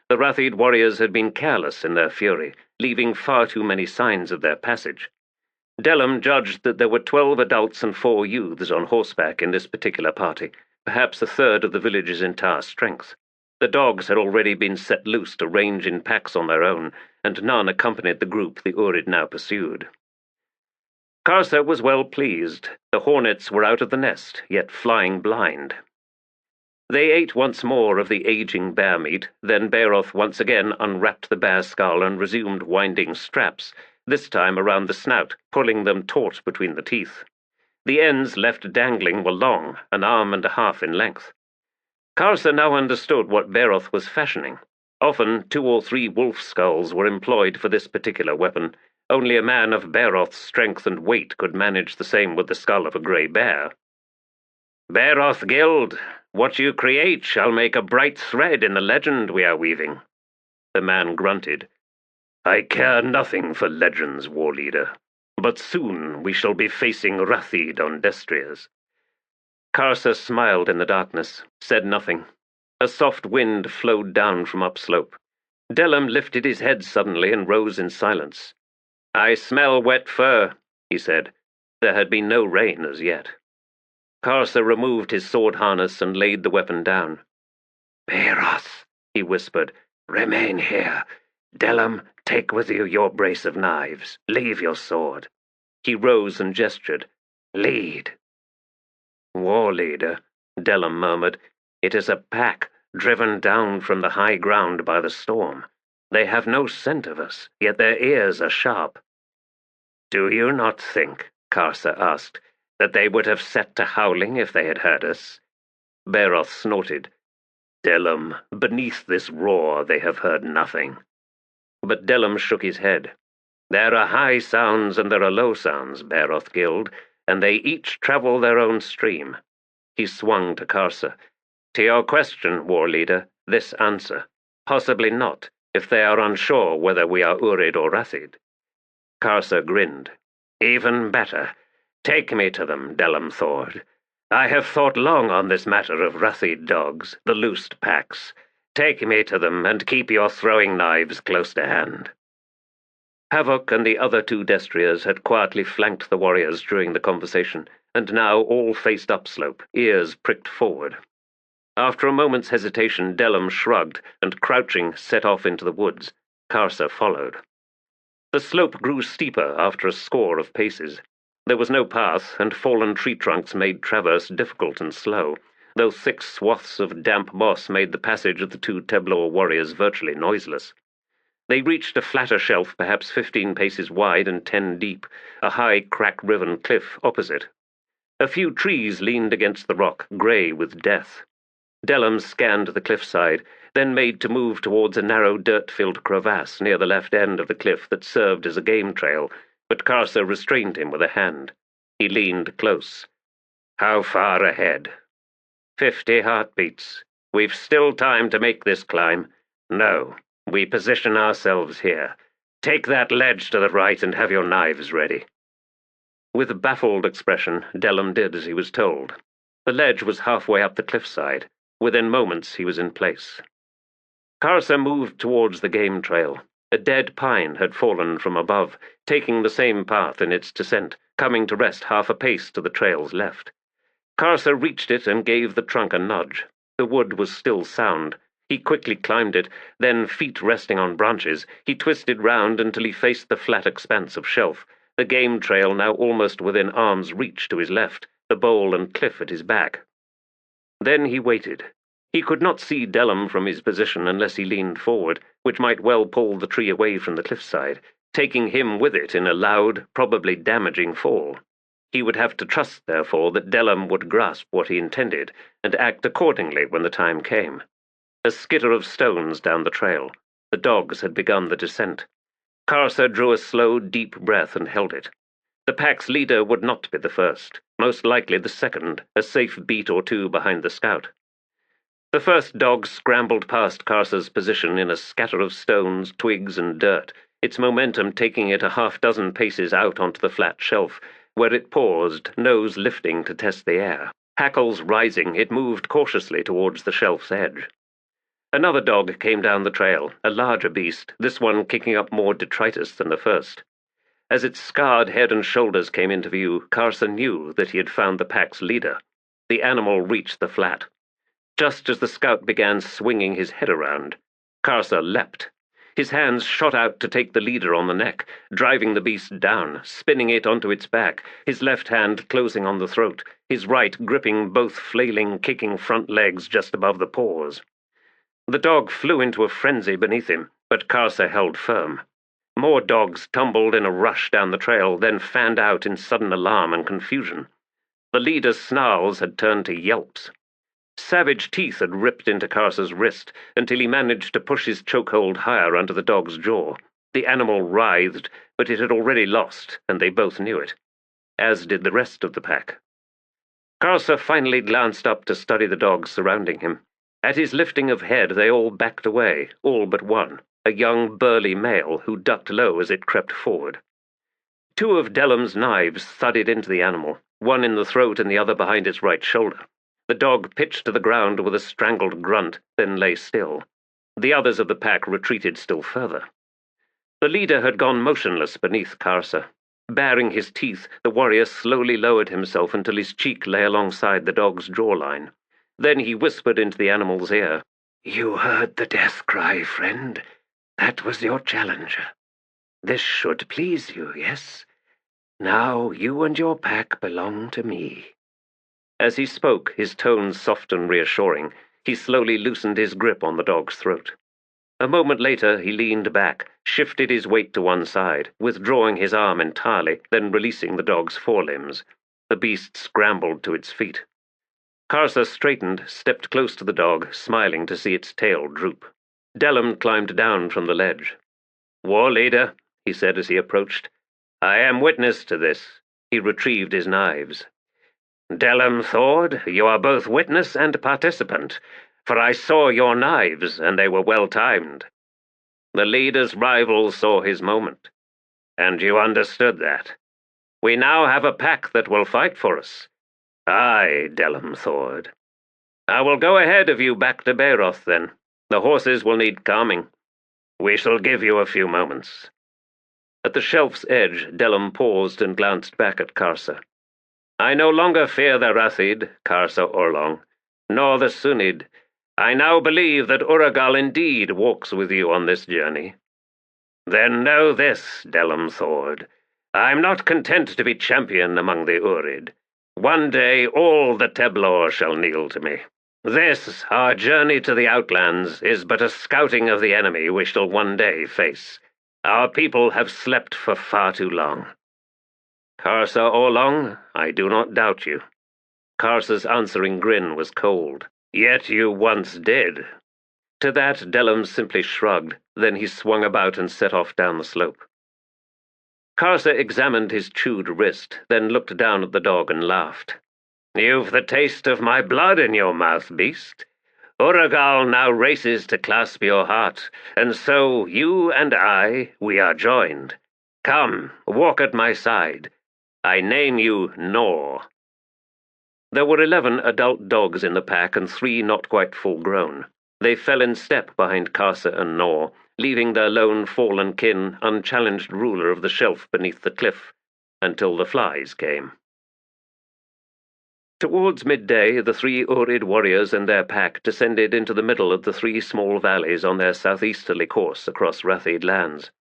The Rathid warriors had been careless in their fury, leaving far too many signs of their passage. Delum judged that there were 12 adults and 4 youths on horseback in this particular party, perhaps a third of the village's entire strength. The dogs had already been set loose to range in packs on their own, and none accompanied the group the Urid now pursued. Karsa was well pleased. The hornets were out of the nest, yet flying blind. They ate once more of the aging bear meat, then Bairoth once again unwrapped the bear skull and resumed winding straps, this time around the snout, pulling them taut between the teeth. The ends left dangling were long, an arm and a half in length. Karsa now understood what Bairoth was fashioning. Often 2 or 3 wolf skulls were employed for this particular weapon. Only a man of Bairoth's strength and weight could manage the same with the skull of a grey bear. "Bairoth Gild, what you create shall make a bright thread in the legend we are weaving." The man grunted. "I care nothing for legends, war leader, but soon we shall be facing Rathid on destriers." Karsa smiled in the darkness, said nothing. A soft wind flowed down from upslope. Delum lifted his head suddenly and rose in silence. "I smell wet fur," he said. There had been no rain as yet. Karsa removed his sword harness and laid the weapon down. "Bairoth," he whispered, "remain here. Delum, take with you your brace of knives. Leave your sword." He rose and gestured. "Lead." "War leader," Delum murmured, "it is a pack driven down from the high ground by the storm. They have no scent of us, yet their ears are sharp." "Do you not think," Karsa asked, "that they would have set to howling if they had heard us?" Bairoth snorted. "Delum, beneath this roar they have heard nothing." But Delum shook his head. "There are high sounds and there are low sounds, Bairoth Gild, and they each travel their own stream." He swung to Karsa. "To your question, war leader, this answer. Possibly not, if they are unsure whether we are Urid or Rathid." Karsa grinned. "Even better. Take me to them, Delum Thord. I have thought long on this matter of Rathid dogs, the loosed packs. Take me to them, and keep your throwing knives close to hand." Pahlk and the other 2 destriers had quietly flanked the warriors during the conversation, and now all faced upslope, ears pricked forward. After a moment's hesitation, Delum shrugged, and crouching set off into the woods. Karsa followed. The slope grew steeper after a score of paces. There was no path, and fallen tree trunks made traverse difficult and slow, though thick swaths of damp moss made the passage of the 2 Teblor warriors virtually noiseless. They reached a flatter shelf perhaps 15 paces wide and 10 deep, a high crack-riven cliff opposite. A few trees leaned against the rock, grey with death. Delum scanned the cliffside, then made to move towards a narrow dirt-filled crevasse near the left end of the cliff that served as a game trail, but Karsa restrained him with a hand. He leaned close. "How far ahead?" 50 heartbeats. We've still time to make this climb." "No. We position ourselves here. Take that ledge to the right and have your knives ready." With a baffled expression, Delum did as he was told. The ledge was halfway up the cliffside. Within moments he was in place. Karsa moved towards the game trail. A dead pine had fallen from above, taking the same path in its descent, coming to rest half a pace to the trail's left. Karsa reached it and gave the trunk a nudge. The wood was still sound. He quickly climbed it, then, feet resting on branches, he twisted round until he faced the flat expanse of shelf, the game trail now almost within arm's reach to his left, the bowl and cliff at his back. Then he waited. He could not see Delum from his position unless he leaned forward, which might well pull the tree away from the cliffside, taking him with it in a loud, probably damaging fall. He would have to trust, therefore, that Delum would grasp what he intended and act accordingly when the time came. A skitter of stones down the trail. The dogs had begun the descent. Karsa drew a slow, deep breath and held it. The pack's leader would not be the first, most likely the second, a safe beat or two behind the scout. The first dog scrambled past Karsa's position in a scatter of stones, twigs, and dirt, its momentum taking it a half-dozen paces out onto the flat shelf, where it paused, nose lifting to test the air. Hackles rising, it moved cautiously towards the shelf's edge. Another dog came down the trail, a larger beast, this one kicking up more detritus than the first. As its scarred head and shoulders came into view, Karsa knew that he had found the pack's leader. The animal reached the flat. Just as the scout began swinging his head around, Karsa leapt. His hands shot out to take the leader on the neck, driving the beast down, spinning it onto its back, his left hand closing on the throat, his right gripping both flailing, kicking front legs just above the paws. The dog flew into a frenzy beneath him, but Karsa held firm. More dogs tumbled in a rush down the trail, then fanned out in sudden alarm and confusion. The leader's snarls had turned to yelps. Savage teeth had ripped into Karsa's wrist until he managed to push his chokehold higher under the dog's jaw. The animal writhed, but it had already lost, and they both knew it, as did the rest of the pack. Karsa finally glanced up to study the dogs surrounding him. At his lifting of head, they all backed away, all but one, a young, burly male who ducked low as it crept forward. Two of Delum's knives thudded into the animal, one in the throat and the other behind its right shoulder. The dog pitched to the ground with a strangled grunt, then lay still. The others of the pack retreated still further. The leader had gone motionless beneath Karsa. Baring his teeth, the warrior slowly lowered himself until his cheek lay alongside the dog's jawline. Then he whispered into the animal's ear. "You heard the death cry, friend. That was your challenger. This should please you, yes? Now you and your pack belong to me." As he spoke, his tones soft and reassuring, he slowly loosened his grip on the dog's throat. A moment later, he leaned back, shifted his weight to one side, withdrawing his arm entirely, then releasing the dog's forelimbs. The beast scrambled to its feet. Karsa straightened, stepped close to the dog, smiling to see its tail droop. Delum climbed down from the ledge. "War leader," he said as he approached, "I am witness to this." He retrieved his knives. "Delum, Thord, you are both witness and participant, for I saw your knives, and they were well timed. The leader's rival saw his moment, and you understood that. We now have a pack that will fight for us. Aye, Delum, Thord. I will go ahead of you back to Bairoth, then. The horses will need calming. We shall give you a few moments." At the shelf's edge, Delum paused and glanced back at Karsa. "I no longer fear the Rathid, Karsa Orlong, nor the Sunyd. I now believe that Uragal indeed walks with you on this journey. Then know this, Delum Thord. I am not content to be champion among the Urid. One day all the Teblor shall kneel to me. This, our journey to the outlands, is but a scouting of the enemy we shall one day face. Our people have slept for far too long." "Karsa Orlong, I do not doubt you." Karsa's answering grin was cold. "Yet you once did." To that Delum simply shrugged, then he swung about and set off down the slope. Karsa examined his chewed wrist, then looked down at the dog and laughed. "You've the taste of my blood in your mouth, beast. Uragal now races to clasp your heart, and so you and I, we are joined. Come, walk at my side. I name you Nor." There were 11 adult dogs in the pack and 3 not quite full-grown. They fell in step behind Karsa and Nor, leaving their lone fallen kin unchallenged ruler of the shelf beneath the cliff, until the flies came. Towards midday, the 3 Urid warriors and their pack descended into the middle of the 3 small valleys on their southeasterly course across Rathid lands.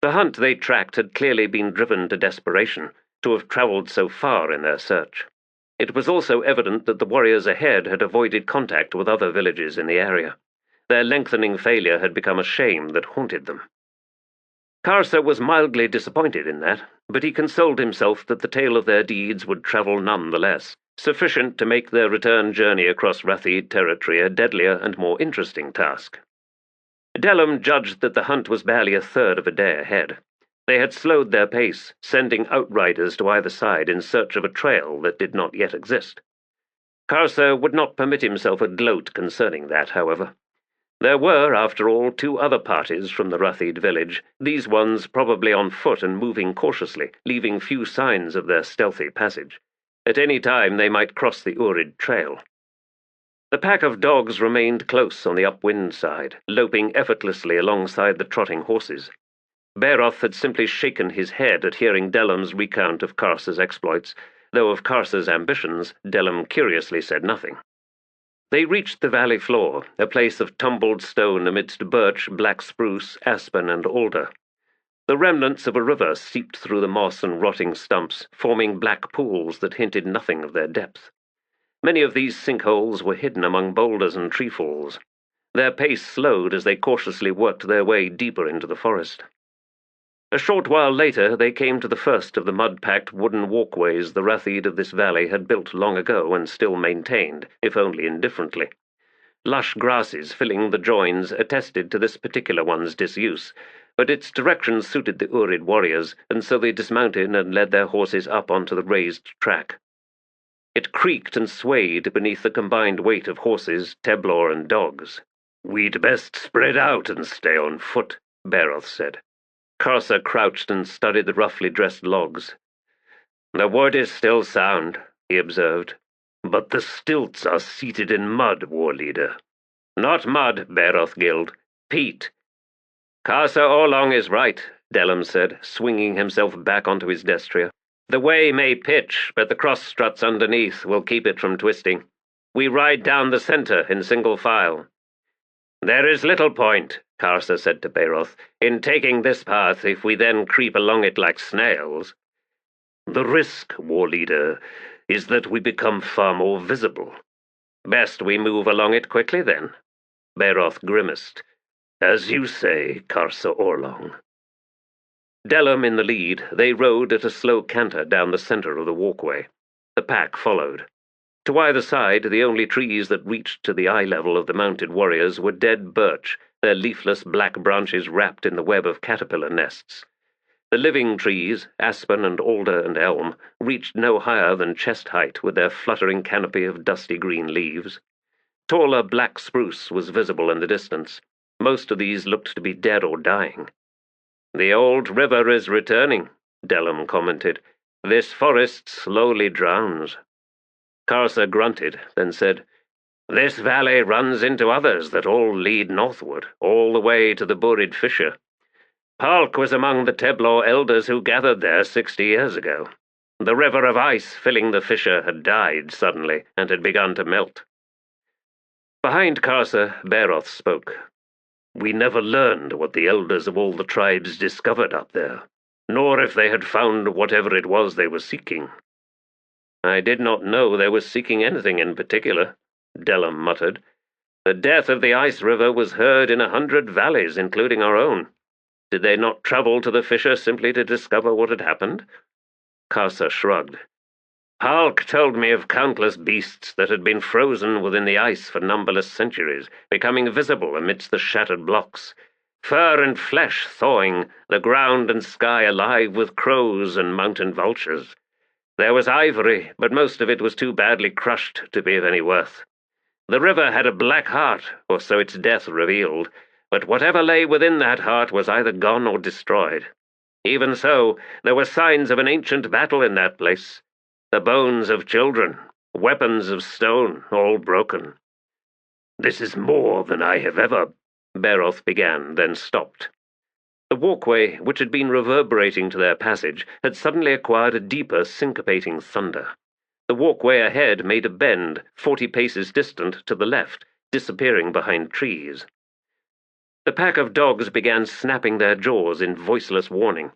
The hunt they tracked had clearly been driven to desperation, to have travelled so far in their search. It was also evident that the warriors ahead had avoided contact with other villages in the area. Their lengthening failure had become a shame that haunted them. Karsa was mildly disappointed in that, but he consoled himself that the tale of their deeds would travel none the less, sufficient to make their return journey across Rathid territory a deadlier and more interesting task. Delum judged that the hunt was barely a third of a day ahead. They had slowed their pace, sending outriders to either side in search of a trail that did not yet exist. Karsa would not permit himself a gloat concerning that, however. There were, after all, two other parties from the Rathid village, these ones probably on foot and moving cautiously, leaving few signs of their stealthy passage. At any time they might cross the Urid trail. The pack of dogs remained close on the upwind side, loping effortlessly alongside the trotting horses. Bairoth had simply shaken his head at hearing Delum's recount of Karsa's exploits, though of Karsa's ambitions Delum curiously said nothing. They reached the valley floor, a place of tumbled stone amidst birch, black spruce, aspen, and alder. The remnants of a river seeped through the moss and rotting stumps, forming black pools that hinted nothing of their depth. Many of these sinkholes were hidden among boulders and treefalls. Their pace slowed as they cautiously worked their way deeper into the forest. A short while later they came to the first of the mud-packed wooden walkways the Rathid of this valley had built long ago and still maintained, if only indifferently. Lush grasses filling the joins attested to this particular one's disuse, but its direction suited the Urid warriors, and so they dismounted and led their horses up onto the raised track. It creaked and swayed beneath the combined weight of horses, Teblor, and dogs. "We'd best spread out and stay on foot," Bairoth said. Karsa crouched and studied the roughly dressed logs. "The wood is still sound," he observed. "But the stilts are seated in mud, war leader." "Not mud, Bairoth Gild. Peat." "Karsa Orlong is right," Delum said, swinging himself back onto his destrier. "The way may pitch, but the cross struts underneath will keep it from twisting. We ride down the center in single file." "There is little point," Karsa said to Bairoth, "in taking this path if we then creep along it like snails." "The risk, war leader, is that we become far more visible." "Best we move along it quickly, then." Bairoth grimaced. "As you say, Karsa Orlong." Delum in the lead, they rode at a slow canter down the center of the walkway. The pack followed. To either side, the only trees that reached to the eye level of the mounted warriors were dead birch, their leafless black branches wrapped in the web of caterpillar nests. The living trees, aspen and alder and elm, reached no higher than chest height with their fluttering canopy of dusty green leaves. Taller black spruce was visible in the distance. Most of these looked to be dead or dying. "The old river is returning," Delum commented. "This forest slowly drowns." Karsa grunted, then said, "This valley runs into others that all lead northward, all the way to the Urid fissure. Pahlk was among the Teblor elders who gathered there 60 years ago. The river of ice filling the fissure had died suddenly and had begun to melt." Behind Karsa, Bairoth spoke. "We never learned what the elders of all the tribes discovered up there, nor if they had found whatever it was they were seeking." "I did not know they were seeking anything in particular," Delum muttered. "The death of the ice river was heard in 100 valleys, including our own. Did they not travel to the fissure simply to discover what had happened?" Karsa shrugged. "Pahlk told me of countless beasts that had been frozen within the ice for numberless centuries, becoming visible amidst the shattered blocks. Fur and flesh thawing, the ground and sky alive with crows and mountain vultures. There was ivory, but most of it was too badly crushed to be of any worth. The river had a black heart, or so its death revealed, but whatever lay within that heart was either gone or destroyed. Even so, there were signs of an ancient battle in that place. The bones of children, weapons of stone, all broken." "This is more than I have ever—" Bairoth began, then stopped. The walkway, which had been reverberating to their passage, had suddenly acquired a deeper, syncopating thunder. The walkway ahead made a bend, 40 paces distant to the left, disappearing behind trees. The pack of dogs began snapping their jaws in voiceless warning.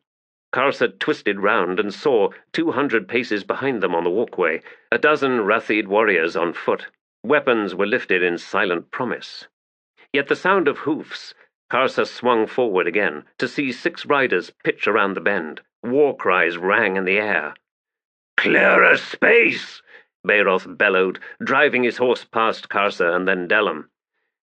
Karsa twisted round and saw, 200 paces behind them on the walkway, a dozen Rathid warriors on foot. Weapons were lifted in silent promise. Yet the sound of hoofs, Karsa swung forward again to see 6 riders pitch around the bend. War cries rang in the air. "Clear a space!" Bairoth bellowed, driving his horse past Karsa and then Delum.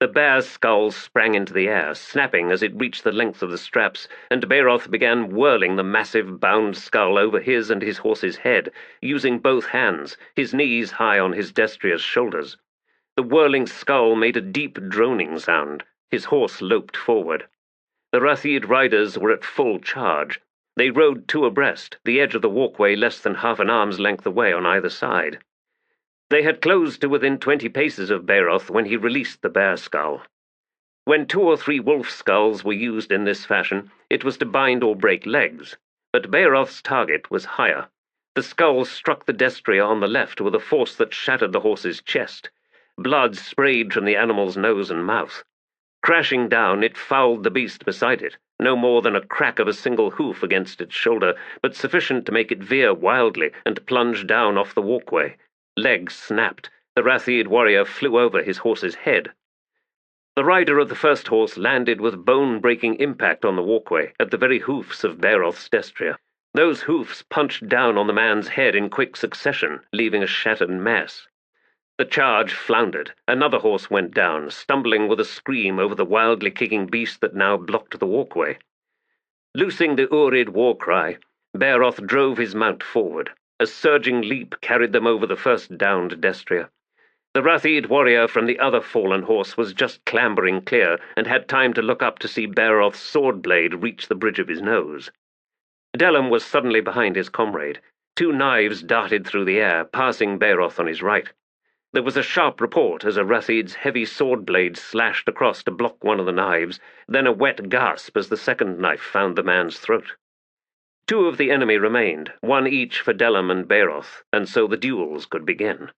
The bear's skull sprang into the air, snapping as it reached the length of the straps, and Bairoth began whirling the massive bound skull over his and his horse's head, using both hands, his knees high on his destrier's shoulders. The whirling skull made a deep droning sound. His horse loped forward. The Rathid riders were at full charge. They rode 2 abreast, the edge of the walkway less than half an arm's length away on either side. They had closed to within 20 paces of Bairoth when he released the bear skull. When 2 or 3 wolf skulls were used in this fashion, it was to bind or break legs, but Bairoth's target was higher. The skull struck the destrier on the left with a force that shattered the horse's chest. Blood sprayed from the animal's nose and mouth. Crashing down, it fouled the beast beside it, no more than a crack of a single hoof against its shoulder, but sufficient to make it veer wildly and plunge down off the walkway. Legs snapped. The Rathid warrior flew over his horse's head. The rider of the first horse landed with bone-breaking impact on the walkway at the very hoofs of Bairoth's destrier. Those hoofs punched down on the man's head in quick succession, leaving a shattered mess. The charge floundered. Another horse went down, stumbling with a scream over the wildly kicking beast that now blocked the walkway. Loosing the Urid war cry, Bairoth drove his mount forward. A surging leap carried them over the first downed destrier. The Rathid warrior from the other fallen horse was just clambering clear and had time to look up to see Bairoth's sword blade reach the bridge of his nose. Delum was suddenly behind his comrade. 2 knives darted through the air, passing Bairoth on his right. There was a sharp report as a Rathid's heavy sword blade slashed across to block one of the knives, then a wet gasp as the second knife found the man's throat. 2 of the enemy remained, 1 each for Delum and Bairoth, and so the duels could begin.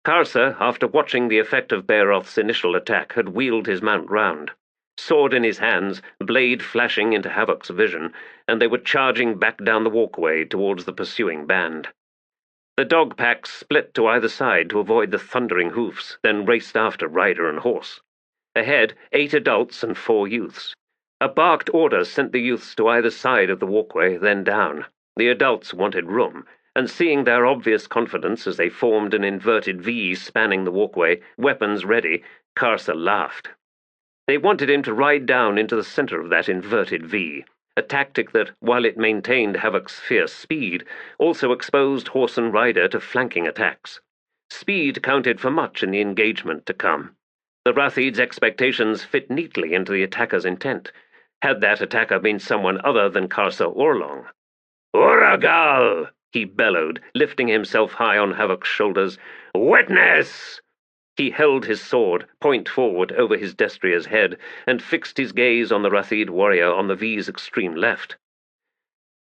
Karsa, after watching the effect of Bairoth's initial attack, had wheeled his mount round. Sword in his hands, blade flashing into Havok's vision, and they were charging back down the walkway towards the pursuing band. The dog packs split to either side to avoid the thundering hoofs, then raced after rider and horse. Ahead, 8 adults and 4 youths. A barked order sent the youths to either side of the walkway, then down. The adults wanted room, and seeing their obvious confidence as they formed an inverted V spanning the walkway, weapons ready, Karsa laughed. They wanted him to ride down into the center of that inverted V, a tactic that, while it maintained Havok's fierce speed, also exposed horse and rider to flanking attacks. Speed counted for much in the engagement to come. The Rathid's expectations fit neatly into the attacker's intent, had that attacker been someone other than Karsa Orlong. "Uragal!" he bellowed, lifting himself high on Havok's shoulders. "Witness!" He held his sword, point forward over his destrier's head, and fixed his gaze on the Rathid warrior on the V's extreme left.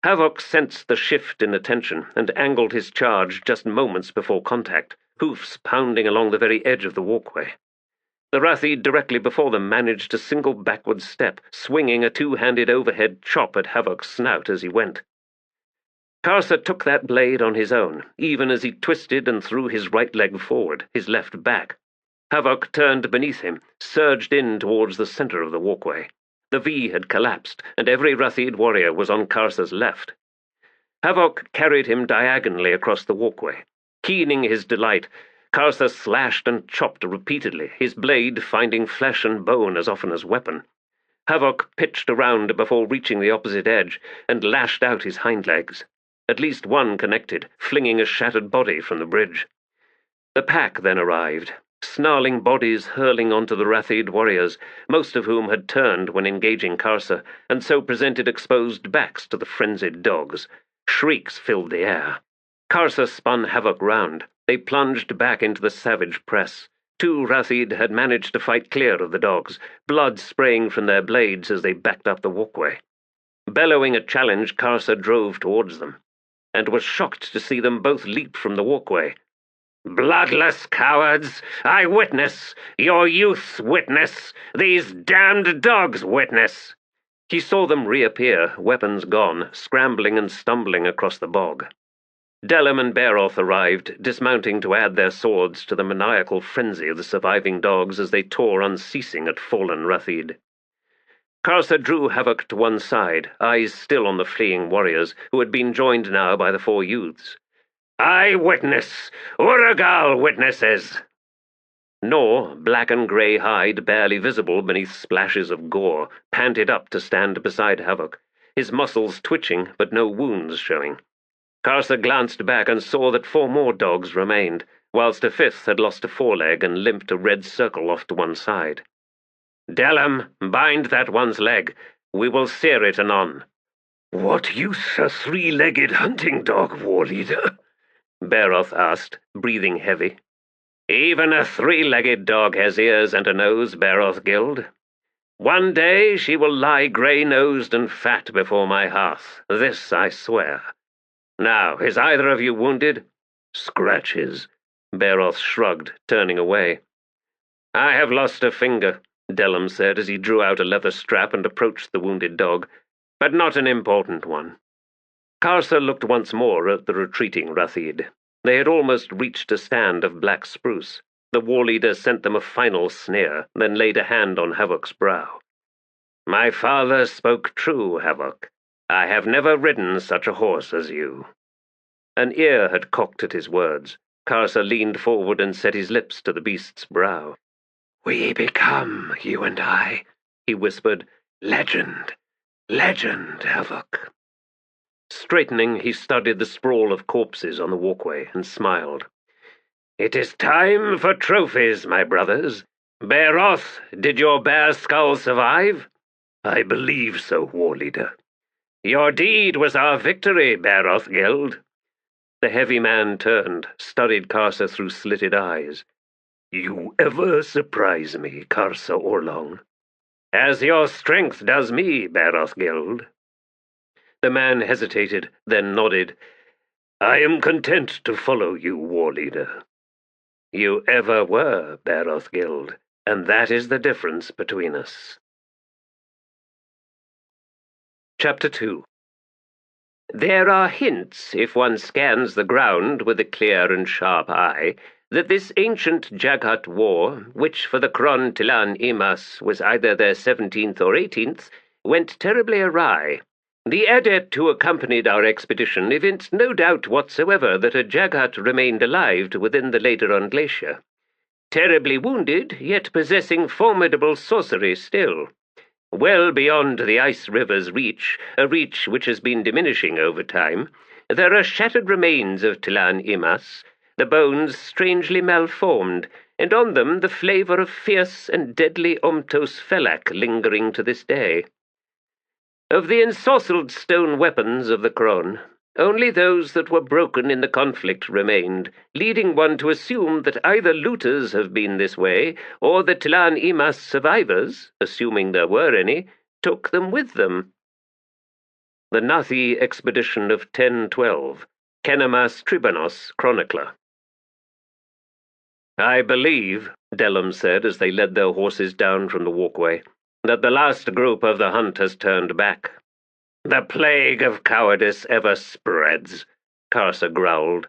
Havok sensed the shift in attention and angled his charge just moments before contact, hoofs pounding along the very edge of the walkway. The Rathid directly before them managed a single backward step, swinging a 2-handed overhead chop at Havok's snout as he went. Karsa took that blade on his own, even as he twisted and threw his right leg forward, his left back. Havok turned beneath him, surged in towards the center of the walkway. The V had collapsed, and every Rathid warrior was on Karsa's left. Havok carried him diagonally across the walkway. Keening his delight, Karsa slashed and chopped repeatedly, his blade finding flesh and bone as often as weapon. Havok pitched around before reaching the opposite edge, and lashed out his hind legs. At least one connected, flinging a shattered body from the bridge. The pack then arrived, snarling bodies hurling onto the Rathid warriors, most of whom had turned when engaging Karsa, and so presented exposed backs to the frenzied dogs. Shrieks filled the air. Karsa spun Havok round. They plunged back into the savage press. 2 Rathid had managed to fight clear of the dogs, blood spraying from their blades as they backed up the walkway. Bellowing a challenge, Karsa drove towards them, and was shocked to see them both leap from the walkway. "Bloodless cowards! I witness! Your youths witness! These damned dogs witness!" He saw them reappear, weapons gone, scrambling and stumbling across the bog. Delum and Bairoth arrived, dismounting to add their swords to the maniacal frenzy of the surviving dogs as they tore unceasing at fallen Rathid. Karsa drew Havoc to one side, eyes still on the fleeing warriors, who had been joined now by the 4 youths. "I witness! Uragal witnesses!" Nor, black and grey hide barely visible beneath splashes of gore, panted up to stand beside Havoc, his muscles twitching but no wounds showing. Karsa glanced back and saw that 4 more dogs remained, whilst a 5th had lost a foreleg and limped a red circle off to one side. "Delum, bind that one's leg. We will sear it anon." "What use a 3-legged hunting dog, war leader?" Bairoth asked, breathing heavy. "Even a 3-legged dog has ears and a nose, Bairoth Gild. One day she will lie grey-nosed and fat before my hearth, this I swear. Now, is either of you wounded?" "Scratches." Bairoth shrugged, turning away. "I have lost a finger," Delum said as he drew out a leather strap and approached the wounded dog, "but not an important one." Karsa looked once more at the retreating Rathid. They had almost reached a stand of black spruce. The war leader sent them a final sneer, then laid a hand on Havoc's brow. "My father spoke true, Havoc. I have never ridden such a horse as you." An ear had cocked at his words. Karsa leaned forward and set his lips to the beast's brow. "We become, you and I," he whispered. "Legend. Legend, Havoc." Straightening, he studied the sprawl of corpses on the walkway and smiled. "It is time for trophies, my brothers. Bairoth, did your bear skull survive?" "I believe so, war leader." "Your deed was our victory, Bairoth Gild." The heavy man turned, studied Karsa through slitted eyes. "You ever surprise me, Karsa Orlong." "As your strength does me, Bairoth Gild." The man hesitated, then nodded. "I am content to follow you, war leader." "You ever were, Bairoth Gild, and that is the difference between us." Chapter 2. There are hints, if one scans the ground with a clear and sharp eye, that this ancient Jagat war, which for the Kron Tilan Imas was either their 17th or 18th, went terribly awry. The adept who accompanied our expedition evinced no doubt whatsoever that a Jagat remained alive within the Lederon Glacier. Terribly wounded, yet possessing formidable sorcery still. Well beyond the ice river's reach, a reach which has been diminishing over time, there are shattered remains of Tilan Imas, the bones strangely malformed, and on them the flavour of fierce and deadly Omtos Felak lingering to this day. Of the ensorcelled stone weapons of the Kron, only those that were broken in the conflict remained, leading one to assume that either looters have been this way, or the Tilan Imas survivors, assuming there were any, took them with them. The Nathi Expedition of 1012, Kenamas Tribanos, Chronicler. "I believe," Delum said as they led their horses down from the walkway, "that the last group of the hunt has turned back." "The plague of cowardice ever spreads," Karsa growled.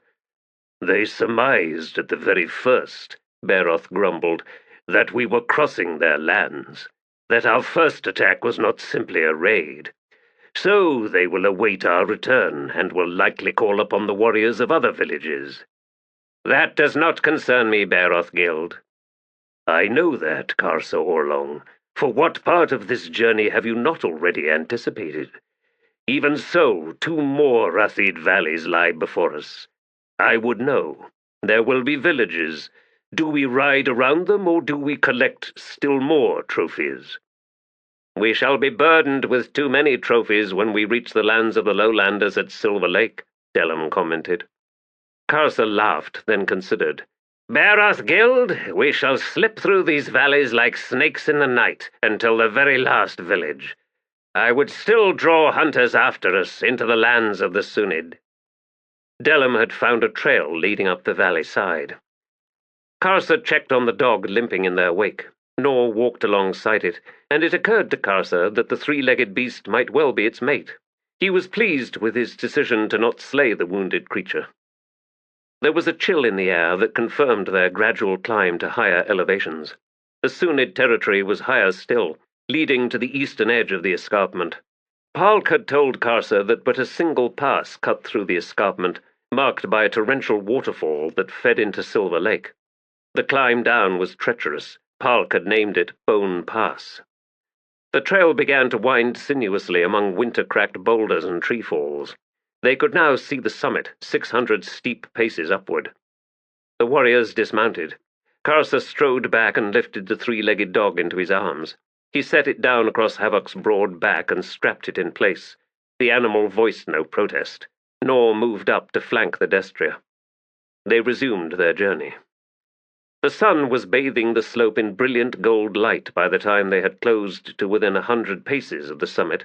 "They surmised at the very first," Bairoth grumbled, "that we were crossing their lands, that our first attack was not simply a raid. So they will await our return and will likely call upon the warriors of other villages." "That does not concern me, Bairoth Gild." "I know that, Karsa Orlong. For what part of this journey have you not already anticipated? Even so, 2 more Rathid valleys lie before us. I would know. There will be villages. Do we ride around them, or do we collect still more trophies?" "We shall be burdened with too many trophies when we reach the lands of the lowlanders at Silver Lake," Delum commented. Karsa laughed, then considered. "Bairoth Gild, we shall slip through these valleys like snakes in the night until the very last village. I would still draw hunters after us into the lands of the Sunyd." Delum had found a trail leading up the valley side. Karsa checked on the dog limping in their wake. Nor walked alongside it, and it occurred to Karsa that the 3-legged beast might well be its mate. He was pleased with his decision to not slay the wounded creature. There was a chill in the air that confirmed their gradual climb to higher elevations. The Sunyd territory was higher still, leading to the eastern edge of the escarpment. Pahlk had told Karsa that but a single pass cut through the escarpment, marked by a torrential waterfall that fed into Silver Lake. The climb down was treacherous. Pahlk had named it Bone Pass. The trail began to wind sinuously among winter-cracked boulders and treefalls. They could now see the summit, 600 steep paces upward. The warriors dismounted. Karsa strode back and lifted the three-legged dog into his arms. He set it down across Havok's broad back and strapped it in place. The animal voiced no protest, nor moved up to flank the destrier. They resumed their journey. The sun was bathing the slope in brilliant gold light by the time they had closed to within 100 paces of the summit,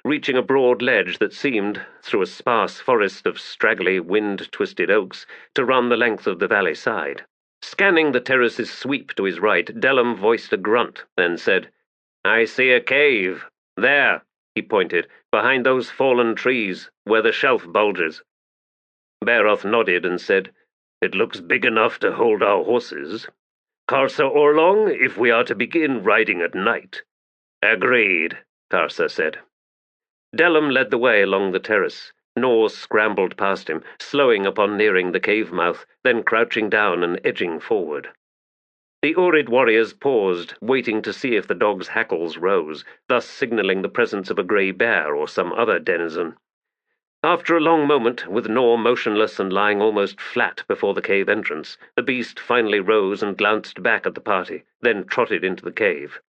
reaching a broad ledge that seemed, through a sparse forest of straggly, wind-twisted oaks, to run the length of the valley side. Scanning the terrace's sweep to his right, Delum voiced a grunt, then said, "I see a cave. There," he pointed, "behind those fallen trees, where the shelf bulges." Bairoth nodded and said, "It looks big enough to hold our horses. Karsa Orlong, if we are to begin riding at night." "Agreed," Karsa said. Delum led the way along the terrace. Nor scrambled past him, slowing upon nearing the cave mouth, then crouching down and edging forward. The Urid warriors paused, waiting to see if the dog's hackles rose, thus signaling the presence of a grey bear or some other denizen. After a long moment, with Nor motionless and lying almost flat before the cave entrance, the beast finally rose and glanced back at the party, then trotted into the cave.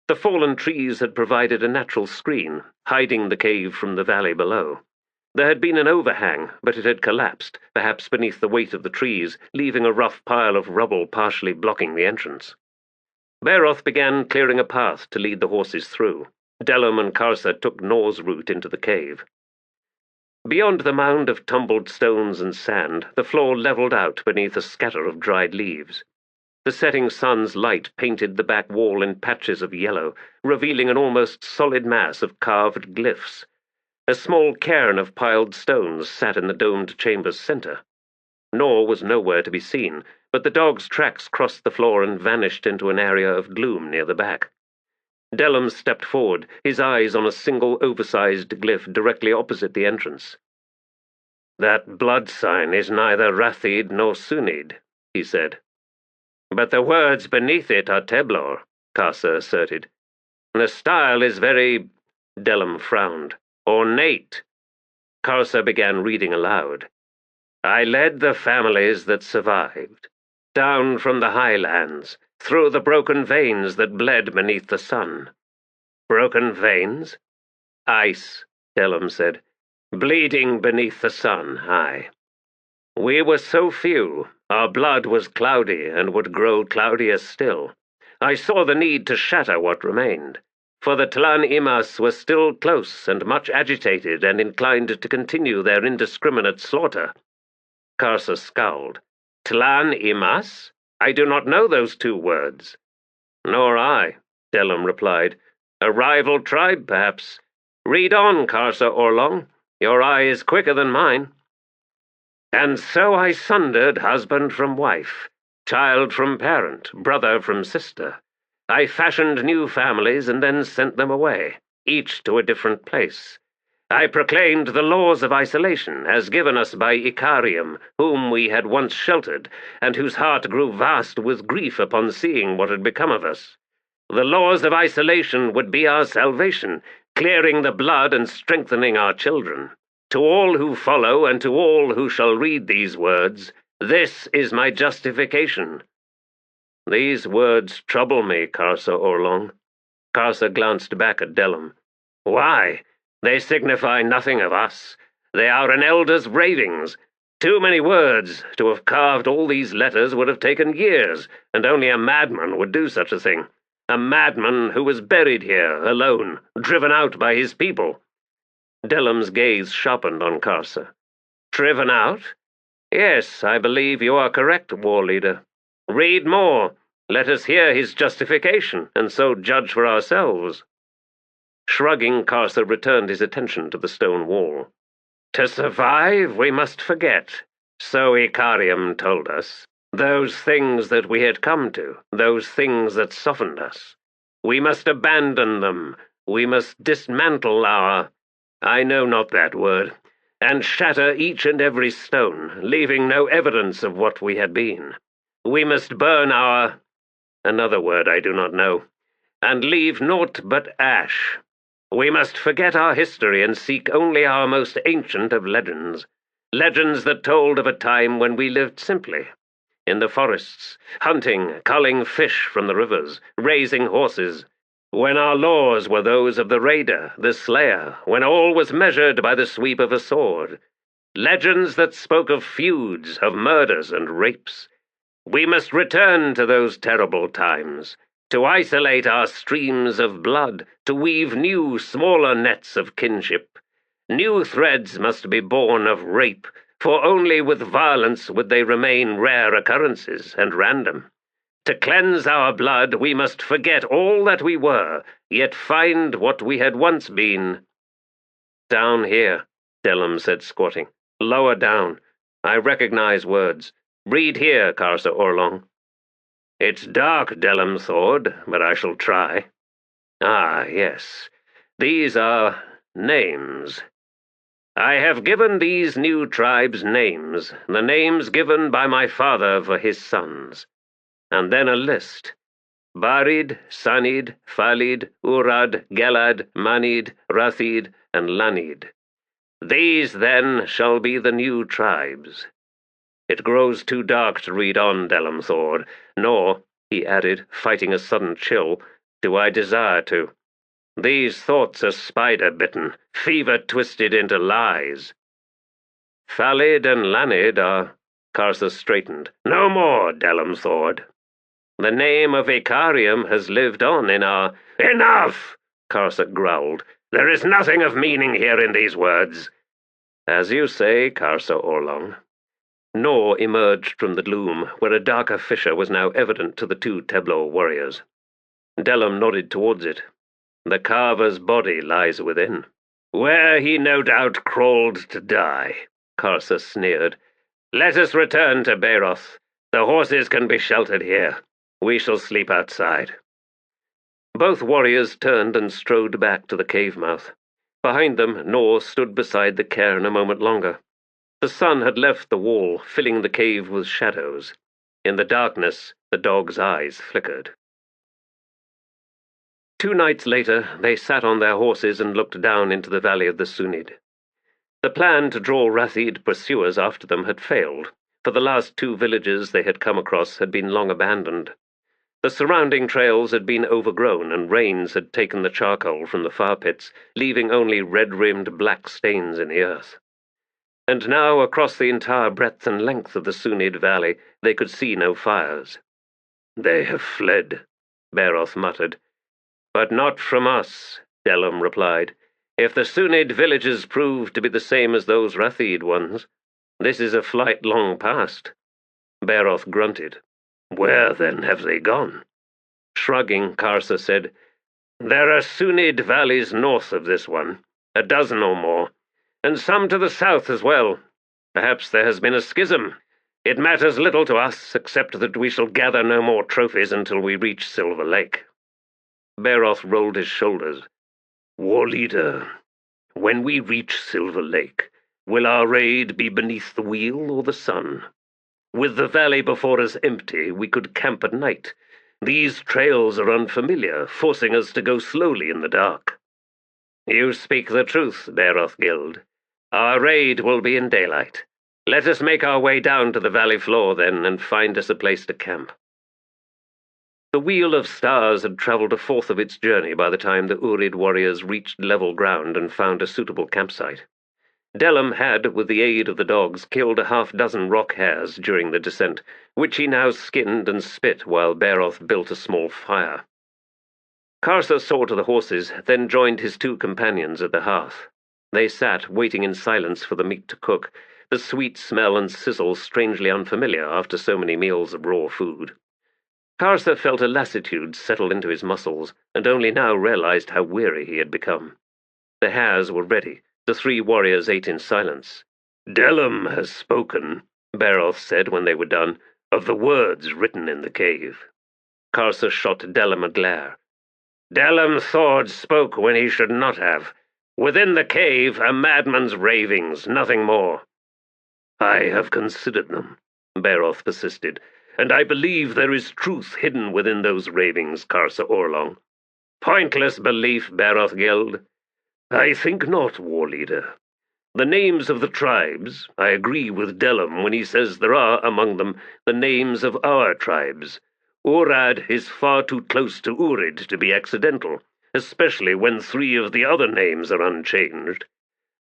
The fallen trees had provided a natural screen, hiding the cave from the valley below. There had been an overhang, but it had collapsed, perhaps beneath the weight of the trees, leaving a rough pile of rubble partially blocking the entrance. Bairoth began clearing a path to lead the horses through. Delum and Karsa took Nor's route into the cave. Beyond the mound of tumbled stones and sand, the floor levelled out beneath a scatter of dried leaves. The setting sun's light painted the back wall in patches of yellow, revealing an almost solid mass of carved glyphs. A small cairn of piled stones sat in the domed chamber's centre. Nor was nowhere to be seen, but the dog's tracks crossed the floor and vanished into an area of gloom near the back. Delum stepped forward, his eyes on a single oversized glyph directly opposite the entrance. "That blood sign is neither Ratids nor Sunyd," he said. "But the words beneath it are Teblor," Karsa asserted. "The style is very—" Delum frowned. "Ornate." Karsa began reading aloud. "I led the families that survived, down from the highlands, through the broken veins that bled beneath the sun." "Broken veins?" "Ice," Delum said. "Bleeding beneath the sun, aye. We were so few, our blood was cloudy and would grow cloudier still. I saw the need to shatter what remained. For the Tlan Imas were still close and much agitated and inclined to continue their indiscriminate slaughter." Karsa scowled. "Tlan Imas? I do not know those two words." "Nor I," Delum replied. "A rival tribe, perhaps. Read on, Karsa Orlong. Your eye is quicker than mine." "And so I sundered husband from wife, child from parent, brother from sister. I fashioned new families and then sent them away, each to a different place. I proclaimed the laws of isolation as given us by Icarium, whom we had once sheltered, and whose heart grew vast with grief upon seeing what had become of us. The laws of isolation would be our salvation, clearing the blood and strengthening our children. To all who follow and to all who shall read these words, this is my justification." "These words trouble me, Karsa Orlong." Karsa glanced back at Delum. "Why? They signify nothing of us. They are an elder's ravings. Too many words. To have carved all these letters would have taken years, and only a madman would do such a thing. A madman who was buried here, alone, driven out by his people." Delum's gaze sharpened on Karsa. "Driven out? Yes, I believe you are correct, war leader. Read more. Let us hear his justification, and so judge for ourselves." Shrugging, Karsa returned his attention to the stone wall. "To survive, we must forget. So Icarium told us. Those things that we had come to, those things that softened us. We must abandon them. We must dismantle I know not that word, and shatter each and every stone, leaving no evidence of what we had been. We must burn another word I do not know, and leave naught but ash. We must forget our history and seek only our most ancient of legends, legends that told of a time when we lived simply, in the forests, hunting, culling fish from the rivers, raising horses, when our laws were those of the raider, the slayer, when all was measured by the sweep of a sword. Legends that spoke of feuds, of murders and rapes. We must return to those terrible times, to isolate our streams of blood, to weave new, smaller nets of kinship. New threads must be born of rape, for only with violence would they remain rare occurrences and random. To cleanse our blood, we must forget all that we were, yet find what we had once been. Down here, Delum said, squatting. Lower down. I recognize words. Read here, Karsa Orlong. It's dark, Delum Thord, but I shall try. Ah, yes. These are names. I have given these new tribes names, the names given by my father for his sons. And then a list. Barid, Sunyd, Falid, Urad, Gelad, Manid, Rathid, and Lanid. These, then, shall be the new tribes. It grows too dark to read on, Delum Thord, nor, he added, fighting a sudden chill, do I desire to. These thoughts are spider-bitten, fever-twisted into lies. Falid and Lanid are... Karsa straightened. No more, Delum Thord. The name of Icarium has lived on in our... Enough! Karsa growled. There is nothing of meaning here in these words. As you say, Karsa Orlong. Nor emerged from the gloom, where a darker fissure was now evident to the two Teblor warriors. Delum nodded towards it. The carver's body lies within. Where he no doubt crawled to die, Karsa sneered. Let us return to Bairoth. The horses can be sheltered here. We shall sleep outside. Both warriors turned and strode back to the cave mouth. Behind them, Nor stood beside the cairn a moment longer. The sun had left the wall, filling the cave with shadows. In the darkness, the dog's eyes flickered. 2 nights later, they sat on their horses and looked down into the valley of the Sunyd. The plan to draw Rathid pursuers after them had failed, for the last 2 villages they had come across had been long abandoned. The surrounding trails had been overgrown, and rains had taken the charcoal from the fire pits, leaving only red-rimmed black stains in the earth. And now, across the entire breadth and length of the Sunyd Valley, they could see no fires. They have fled, Bairoth muttered. But not from us, Delum replied. If the Sunyd villages prove to be the same as those Rathid ones, this is a flight long past. Bairoth grunted. Where, then, have they gone? Shrugging, Karsa said, There are Sunyd valleys north of this one, 12 or more, and some to the south as well. Perhaps there has been a schism. It matters little to us, except that we shall gather no more trophies until we reach Silver Lake. Bairoth rolled his shoulders. War leader, when we reach Silver Lake, will our raid be beneath the wheel or the sun? With the valley before us empty, we could camp at night. These trails are unfamiliar, forcing us to go slowly in the dark. You speak the truth, Bairoth Gild. Our raid will be in daylight. Let us make our way down to the valley floor, then, and find us a place to camp. The Wheel of Stars had travelled 1/4 of its journey by the time the Urid warriors reached level ground and found a suitable campsite. Delum had, with the aid of the dogs, killed 6 rock hares during the descent, which he now skinned and spit while Bairoth built a small fire. Karsa saw to the horses, then joined his 2 companions at the hearth. They sat, waiting in silence for the meat to cook, the sweet smell and sizzle strangely unfamiliar after so many meals of raw food. Karsa felt a lassitude settle into his muscles, and only now realized how weary he had become. The hares were ready. The 3 warriors ate in silence. Delum has spoken, Bairoth said when they were done, of the words written in the cave. Karsa shot Delum a glare. Delum Thord spoke when he should not have. Within the cave, a madman's ravings, nothing more. I have considered them, Bairoth persisted, and I believe there is truth hidden within those ravings, Karsa Orlong. Pointless belief, Bairoth Gild. I think not, war leader. The names of the tribes, I agree with Delum when he says there are among them the names of our tribes. Urad is far too close to Urid to be accidental, especially when 3 of the other names are unchanged.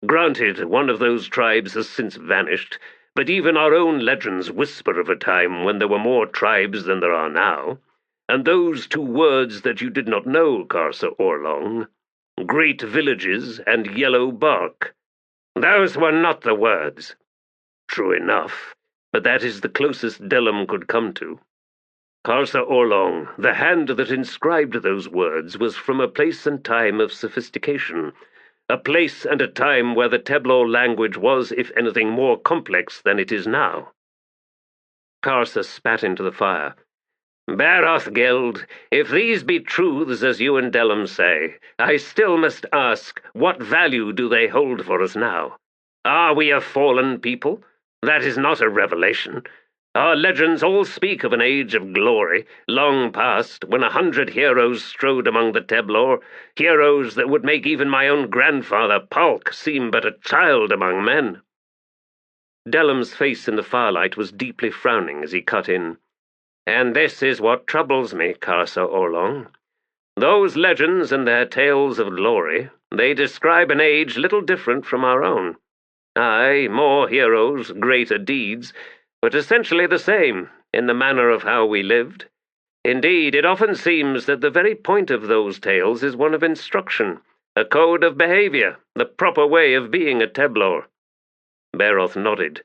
Granted, one of those tribes has since vanished, but even our own legends whisper of a time when there were more tribes than there are now. And those 2 words that you did not know, Karsa Orlong, great villages and yellow bark. Those were not the words. True enough, but that is the closest Delum could come to. Karsa Orlong, the hand that inscribed those words was from a place and time of sophistication, a place and a time where the Teblor language was, if anything, more complex than it is now. Karsa spat into the fire. Bairoth Gild, if these be truths as you and Delum say, I still must ask, what value do they hold for us now? Are we a fallen people? That is not a revelation. Our legends all speak of an age of glory, long past, when 100 heroes strode among the Teblor, heroes that would make even my own grandfather, Pahlk, seem but a child among men. Delum's face in the firelight was deeply frowning as he cut in. And this is what troubles me, Karsa Orlong. Those legends and their tales of glory, they describe an age little different from our own. Aye, more heroes, greater deeds, but essentially the same in the manner of how we lived. Indeed, it often seems that the very point of those tales is one of instruction, a code of behavior, the proper way of being a Teblor. Bairoth nodded.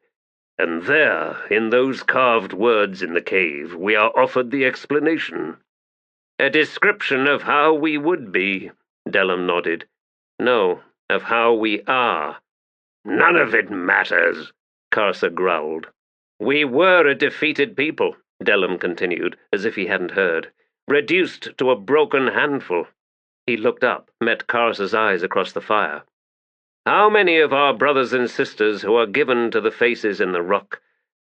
And there, in those carved words in the cave, we are offered the explanation. A description of how we would be, Delum nodded. No, of how we are. None of it matters, Karsa growled. We were a defeated people, Delum continued, as if he hadn't heard, reduced to a broken handful. He looked up, met Karsa's eyes across the fire. How many of our brothers and sisters who are given to the faces in the rock,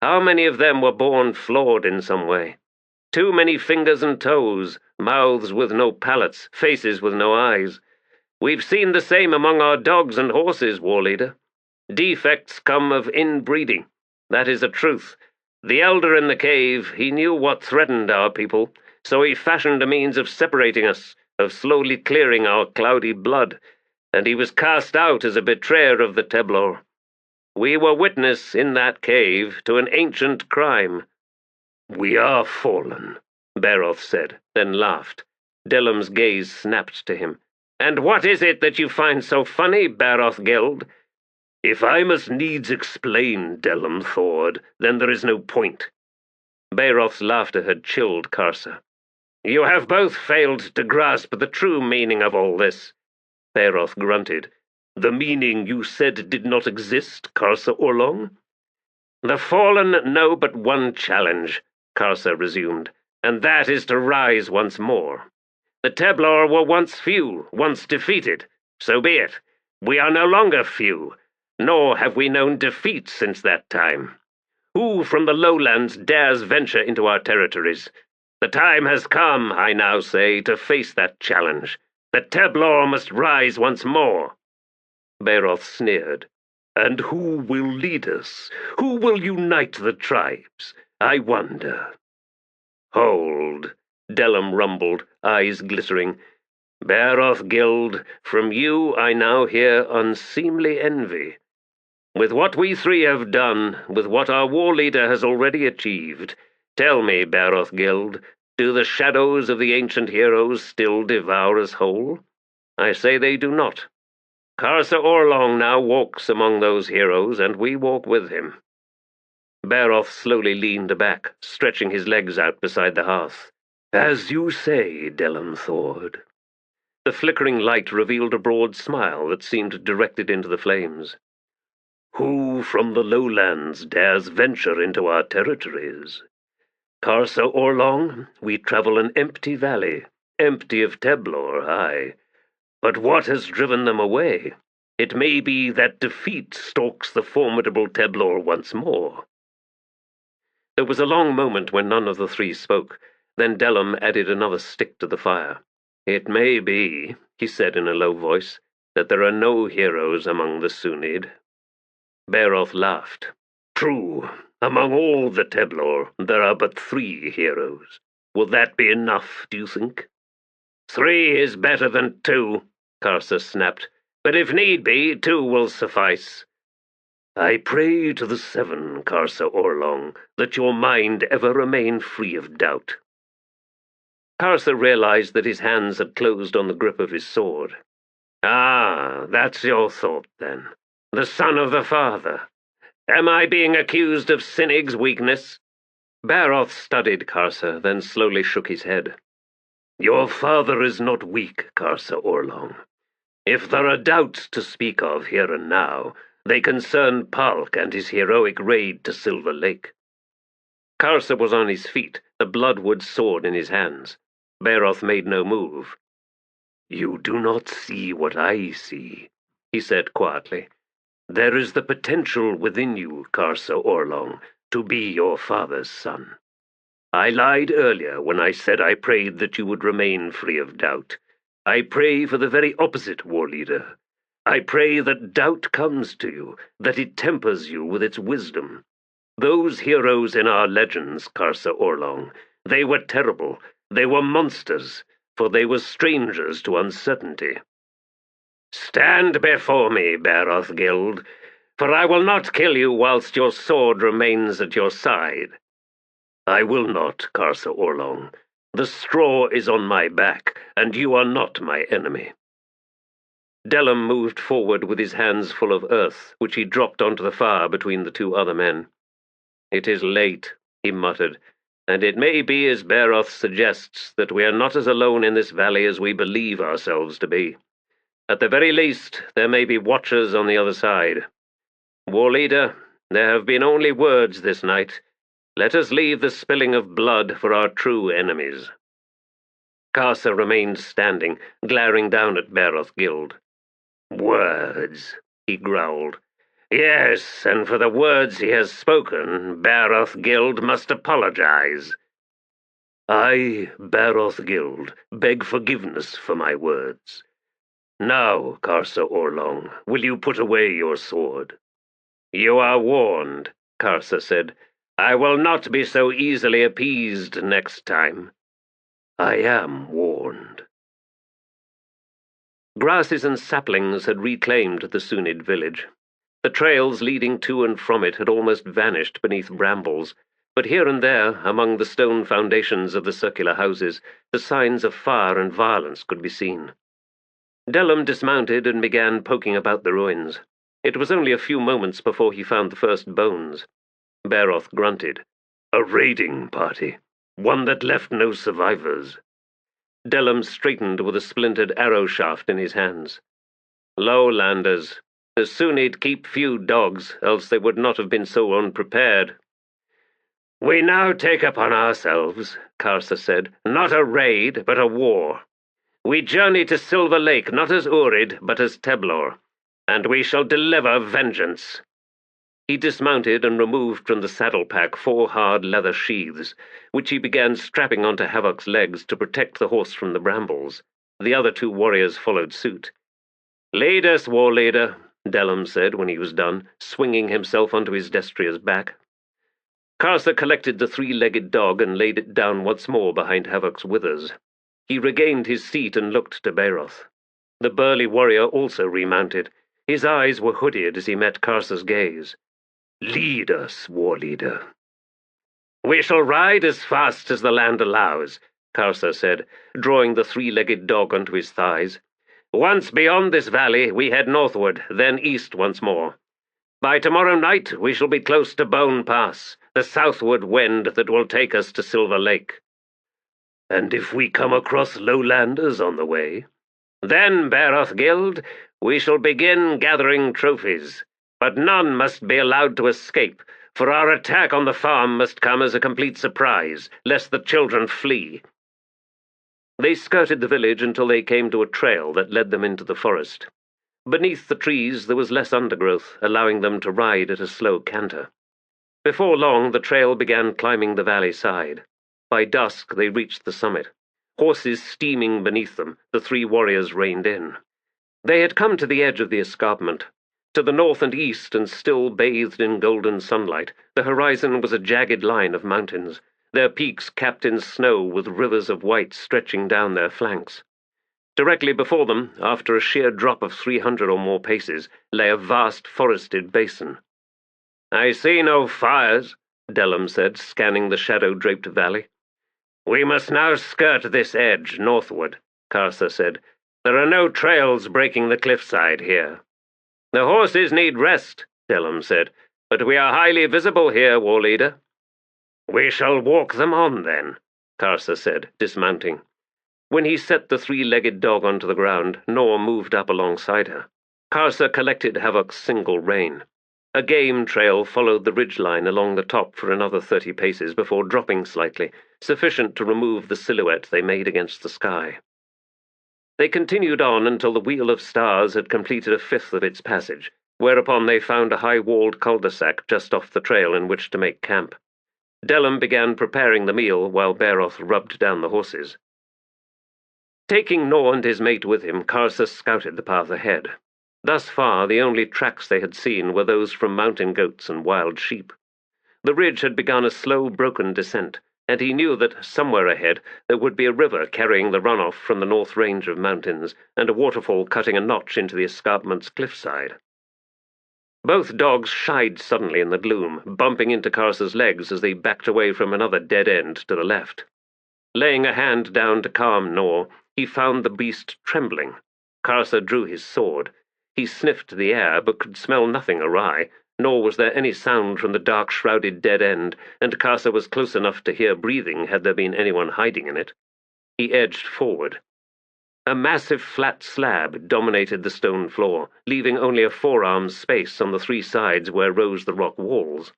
how many of them were born flawed in some way? Too many fingers and toes, mouths with no palates, faces with no eyes. We've seen the same among our dogs and horses, war leader. Defects come of inbreeding. That is a truth. The elder in the cave, he knew what threatened our people, so he fashioned a means of separating us, of slowly clearing our cloudy blood, and he was cast out as a betrayer of the Teblor. We were witness in that cave to an ancient crime. We are fallen, Bairoth said, then laughed. Delum's gaze snapped to him. And what is it that you find so funny, Bairoth Gild? If I must needs explain, Delum Thord, then there is no point. Bairoth's laughter had chilled Karsa. You have both failed to grasp the true meaning of all this. Bairoth grunted. The meaning you said did not exist, Karsa Orlong? The fallen know but one challenge, Karsa resumed, and that is to rise once more. The Teblor were once few, once defeated. So be it. We are no longer few, nor have we known defeat since that time. Who from the lowlands dares venture into our territories? The time has come, I now say, to face that challenge. The Teblor must rise once more. Bairoth sneered. And who will lead us? Who will unite the tribes? I wonder. Hold, Delum rumbled, eyes glittering. Bairoth Gild, from you I now hear unseemly envy. With what we 3 have done, with what our war leader has already achieved, tell me, Bairoth Gild, do the shadows of the ancient heroes still devour us whole? I say they do not. Karsa Orlong now walks among those heroes, and we walk with him. Bairoth slowly leaned back, stretching his legs out beside the hearth. As you say, Delum Thord. The flickering light revealed a broad smile that seemed directed into the flames. Who from the lowlands dares venture into our territories? Karsa Orlong, we travel an empty valley, Empty of Teblor, aye. But what has driven them away? It may be that defeat stalks the formidable Teblor once more. There was a long moment when none of the three spoke. Then Delum added another stick to the fire. It may be, he said in a low voice, that there are no heroes among the Sunyd. Bairoth laughed. True, among all the Teblor, there are but 3 heroes. Will that be enough, do you think? 3 is better than 2, Karsa snapped. But if need be, 2 will suffice. I pray to the 7, Karsa Orlong, that your mind ever remain free of doubt. Karsa realized that his hands had closed on the grip of his sword. Ah, that's your thought, then. The son of the father. Am I being accused of Synyg's weakness? Bairoth studied Karsa, then slowly shook his head. Your father is not weak, Karsa Orlong. If there are doubts to speak of here and now, they concern Pahlk and his heroic raid to Silver Lake. Karsa was on his feet, the bloodwood sword in his hands. Bairoth made no move. You do not see what I see, he said quietly. There is the potential within you, Karsa Orlong, to be your father's son. I lied earlier when I said I prayed that you would remain free of doubt. I pray for the very opposite, war leader. I pray that doubt comes to you, that it tempers you with its wisdom. Those heroes in our legends, Karsa Orlong, they were terrible, they were monsters, for they were strangers to uncertainty. Stand before me, Bairoth Gild, for I will not kill you whilst your sword remains at your side. I will not, Karsa Orlong. The straw is on my back, and you are not my enemy. Delum moved forward with his hands full of earth, which he dropped onto the fire between the 2 other men. It is late, he muttered, and it may be as Bairoth suggests that we are not as alone in this valley as we believe ourselves to be. At the very least, there may be watchers on the other side. War leader, there have been only words this night. Let us leave the spilling of blood for our true enemies. Karsa remained standing, glaring down at Bairoth Gild. Words, he growled. Yes, and for the words he has spoken, Bairoth Gild must apologize. I, Bairoth Gild, beg forgiveness for my words. Now, Karsa Orlong, will you put away your sword? You are warned, Karsa said. I will not be so easily appeased next time. I am warned. Grasses and saplings had reclaimed the Sunyd village. The trails leading to and from it had almost vanished beneath brambles, but here and there, among the stone foundations of the circular houses, the signs of fire and violence could be seen. Delum dismounted and began poking about the ruins. It was only a few moments before he found the first bones. Bairoth grunted. A raiding party, one that left no survivors. Delum straightened with a splintered arrow shaft in his hands. Lowlanders. The Sunyd keep few dogs, else they would not have been so unprepared. We now take upon ourselves, Karsa said, not a raid, but a war. We journey to Silver Lake not as Urid, but as Teblor, and we shall deliver vengeance. He dismounted and removed from the saddle pack 4 hard leather sheaths, which he began strapping onto Havok's legs to protect the horse from the brambles. The other 2 warriors followed suit. Lead us, war leader, Delum said when he was done, swinging himself onto his destrier's back. Karsa collected the 3-legged dog and laid it down once more behind Havok's withers. He regained his seat and looked to Bairoth. The burly warrior also remounted. His eyes were hooded as he met Karsa's gaze. Lead us, war leader. We shall ride as fast as the land allows, Karsa said, drawing the 3-legged dog onto his thighs. Once beyond this valley, we head northward, then east once more. By tomorrow night, we shall be close to Bone Pass, the southward wind that will take us to Silver Lake. And if we come across lowlanders on the way? Then, Bairoth Gild, we shall begin gathering trophies. But none must be allowed to escape, for our attack on the farm must come as a complete surprise, lest the children flee. They skirted the village until they came to a trail that led them into the forest. Beneath the trees there was less undergrowth, allowing them to ride at a slow canter. Before long the trail began climbing the valley side. By dusk they reached the summit. Horses steaming beneath them, the three warriors reined in. They had come to the edge of the escarpment. To the north and east, and still bathed in golden sunlight, the horizon was a jagged line of mountains, their peaks capped in snow with rivers of white stretching down their flanks. Directly before them, after a sheer drop of 300 or more paces, lay a vast forested basin. "I see no fires," Delum said, scanning the shadow-draped valley. "We must now skirt this edge northward," Karsa said. "There are no trails breaking the cliffside here." "The horses need rest," Delum said, "but we are highly visible here, war leader." "We shall walk them on, then," Karsa said, dismounting. When he set the three-legged dog onto the ground, Nor moved up alongside her. Karsa collected Havok's single rein. A game trail followed the ridgeline along the top for another 30 paces before dropping slightly, sufficient to remove the silhouette they made against the sky. They continued on until the Wheel of Stars had completed a fifth of its passage, whereupon they found a high-walled cul-de-sac just off the trail in which to make camp. Delum began preparing the meal while Bairoth rubbed down the horses. Taking Nor and his mate with him, Karsa scouted the path ahead. Thus far, the only tracks they had seen were those from mountain goats and wild sheep. The ridge had begun a slow, broken descent, and he knew that somewhere ahead there would be a river carrying the runoff from the north range of mountains, and a waterfall cutting a notch into the escarpment's cliffside. Both dogs shied suddenly in the gloom, bumping into Karsa's legs as they backed away from another dead end to the left. Laying a hand down to calm Nor, he found the beast trembling. Karsa drew his sword. He sniffed the air, but could smell nothing awry, nor was there any sound from the dark-shrouded dead end, and Karsa was close enough to hear breathing had there been anyone hiding in it. He edged forward. A massive flat slab dominated the stone floor, leaving only a forearm's space on the three sides where rose the rock walls.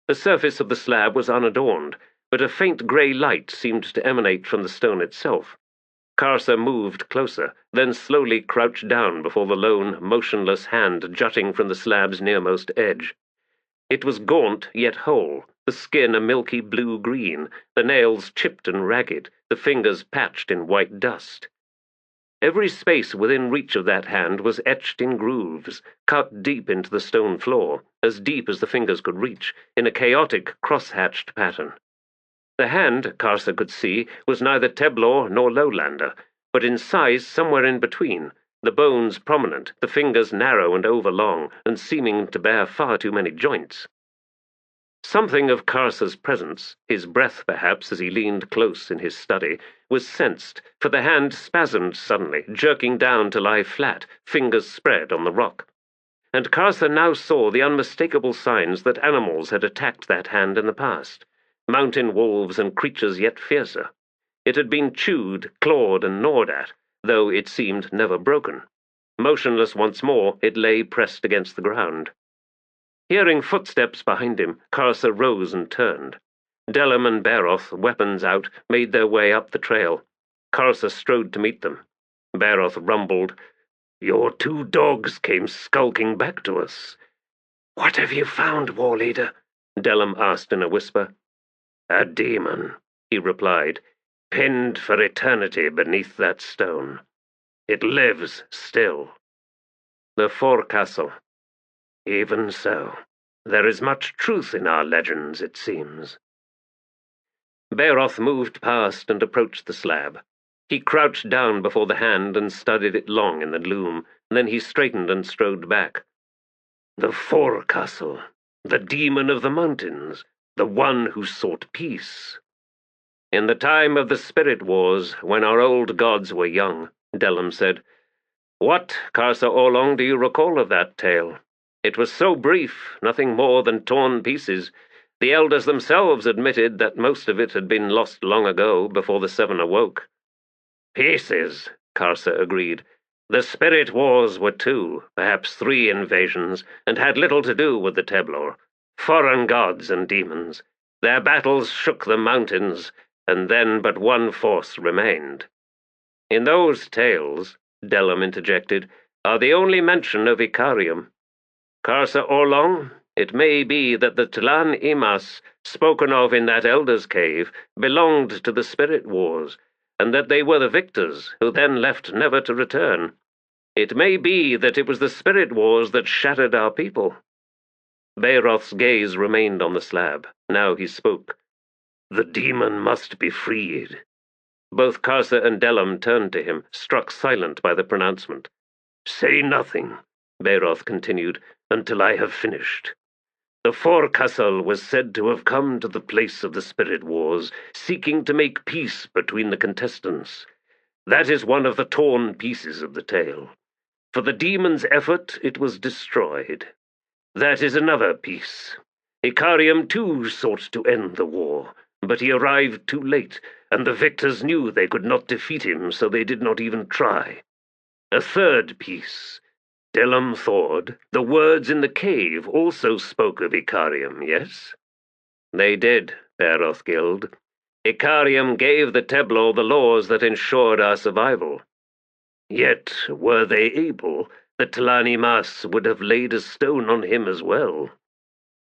The surface of the slab was unadorned, but a faint grey light seemed to emanate from the stone itself. Karsa moved closer, then slowly crouched down before the lone, motionless hand jutting from the slab's nearmost edge. It was gaunt yet whole, the skin a milky blue-green, the nails chipped and ragged, the fingers patched in white dust. Every space within reach of that hand was etched in grooves, cut deep into the stone floor, as deep as the fingers could reach, in a chaotic, cross-hatched pattern. The hand, Karsa could see, was neither Teblor nor lowlander, but in size somewhere in between, the bones prominent, the fingers narrow and overlong, and seeming to bear far too many joints. Something of Karsa's presence, his breath perhaps as he leaned close in his study, was sensed, for the hand spasmed suddenly, jerking down to lie flat, fingers spread on the rock. And Karsa now saw the unmistakable signs that animals had attacked that hand in the past. Mountain wolves and creatures yet fiercer. It had been chewed, clawed, and gnawed at, though it seemed never broken. Motionless once more, it lay pressed against the ground. Hearing footsteps behind him, Karsa rose and turned. Delum and Bairoth, weapons out, made their way up the trail. Karsa strode to meet them. Bairoth rumbled, "Your two dogs came skulking back to us." "What have you found, war leader?" Delum asked in a whisper. "A demon," he replied, "pinned for eternity beneath that stone. It lives still." "The forecastle." "Even so. There is much truth in our legends, it seems." Bairoth moved past and approached the slab. He crouched down before the hand and studied it long in the gloom. Then he straightened and strode back. "The forecastle, the demon of the mountains, the one who sought peace." "In the time of the spirit wars, when our old gods were young," Delum said. "What, Karsa Orlong, do you recall of that tale? It was so brief, nothing more than torn pieces. The elders themselves admitted that most of it had been lost long ago, before the Seven awoke." "Pieces," Karsa agreed. "The spirit wars were 2, perhaps 3 invasions, and had little to do with the Teblor. Foreign gods and demons. Their battles shook the mountains, and then but one force remained. In those tales, Delum interjected, are the only mention of Icarium. Karsa Orlong, it may be that the Tlan Imas, spoken of in that elder's cave, belonged to the spirit wars, and that they were the victors, who then left never to return. It may be that it was the spirit wars that shattered our people. Bairoth's gaze remained on the slab. Now he spoke. The demon must be freed. Both Karsa and Delum turned to him, struck silent by the pronouncement. Say nothing, Bairoth continued, until I have finished. The forecastle was said to have come to the place of the spirit wars, seeking to make peace between the contestants. That is one of the torn pieces of the tale. For the demon's effort, it was destroyed. That is another piece. Icarium too sought to end the war, but he arrived too late, and the victors knew they could not defeat him, so they did not even try. A third piece. Delum Thord, the words in the cave also spoke of Icarium, yes? They did, Bairoth Gild. Icarium gave the Teblor the laws that ensured our survival. Yet, were they able, the Tlani Mas would have laid a stone on him as well.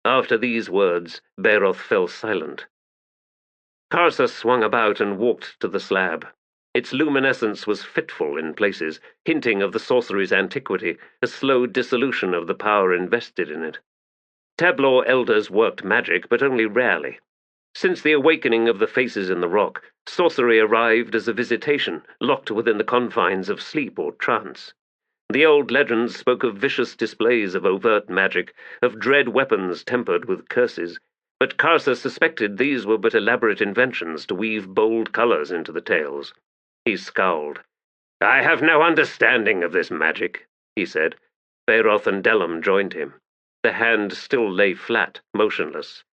After these words, Bairoth fell silent. Karsa swung about and walked to the slab. Its luminescence was fitful in places, hinting of the sorcery's antiquity, a slow dissolution of the power invested in it. Teblor elders worked magic, but only rarely. Since the awakening of the faces in the rock, sorcery arrived as a visitation, locked within the confines of sleep or trance. The old legends spoke of vicious displays of overt magic, of dread weapons tempered with curses, but Karsa suspected these were but elaborate inventions to weave bold colors into the tales. He scowled. I have no understanding of this magic, he said. Bairoth and Delum joined him. The hand still lay flat, motionless.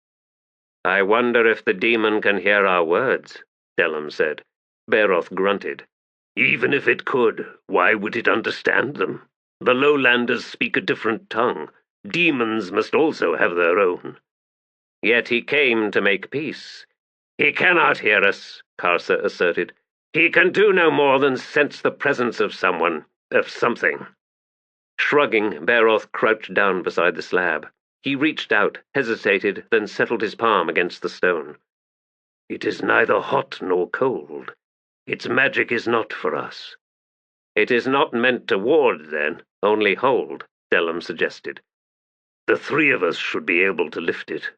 I wonder if the demon can hear our words, Delum said. Bairoth grunted. Even if it could, why would it understand them? The lowlanders speak a different tongue. Demons must also have their own. Yet he came to make peace. He cannot hear us, Karsa asserted. He can do no more than sense the presence of someone, of something. Shrugging, Bairoth crouched down beside the slab. He reached out, hesitated, then settled his palm against the stone. It is neither hot nor cold. Its magic is not for us. It is not meant to ward, then, only hold, Delum suggested. The three of us should be able to lift it.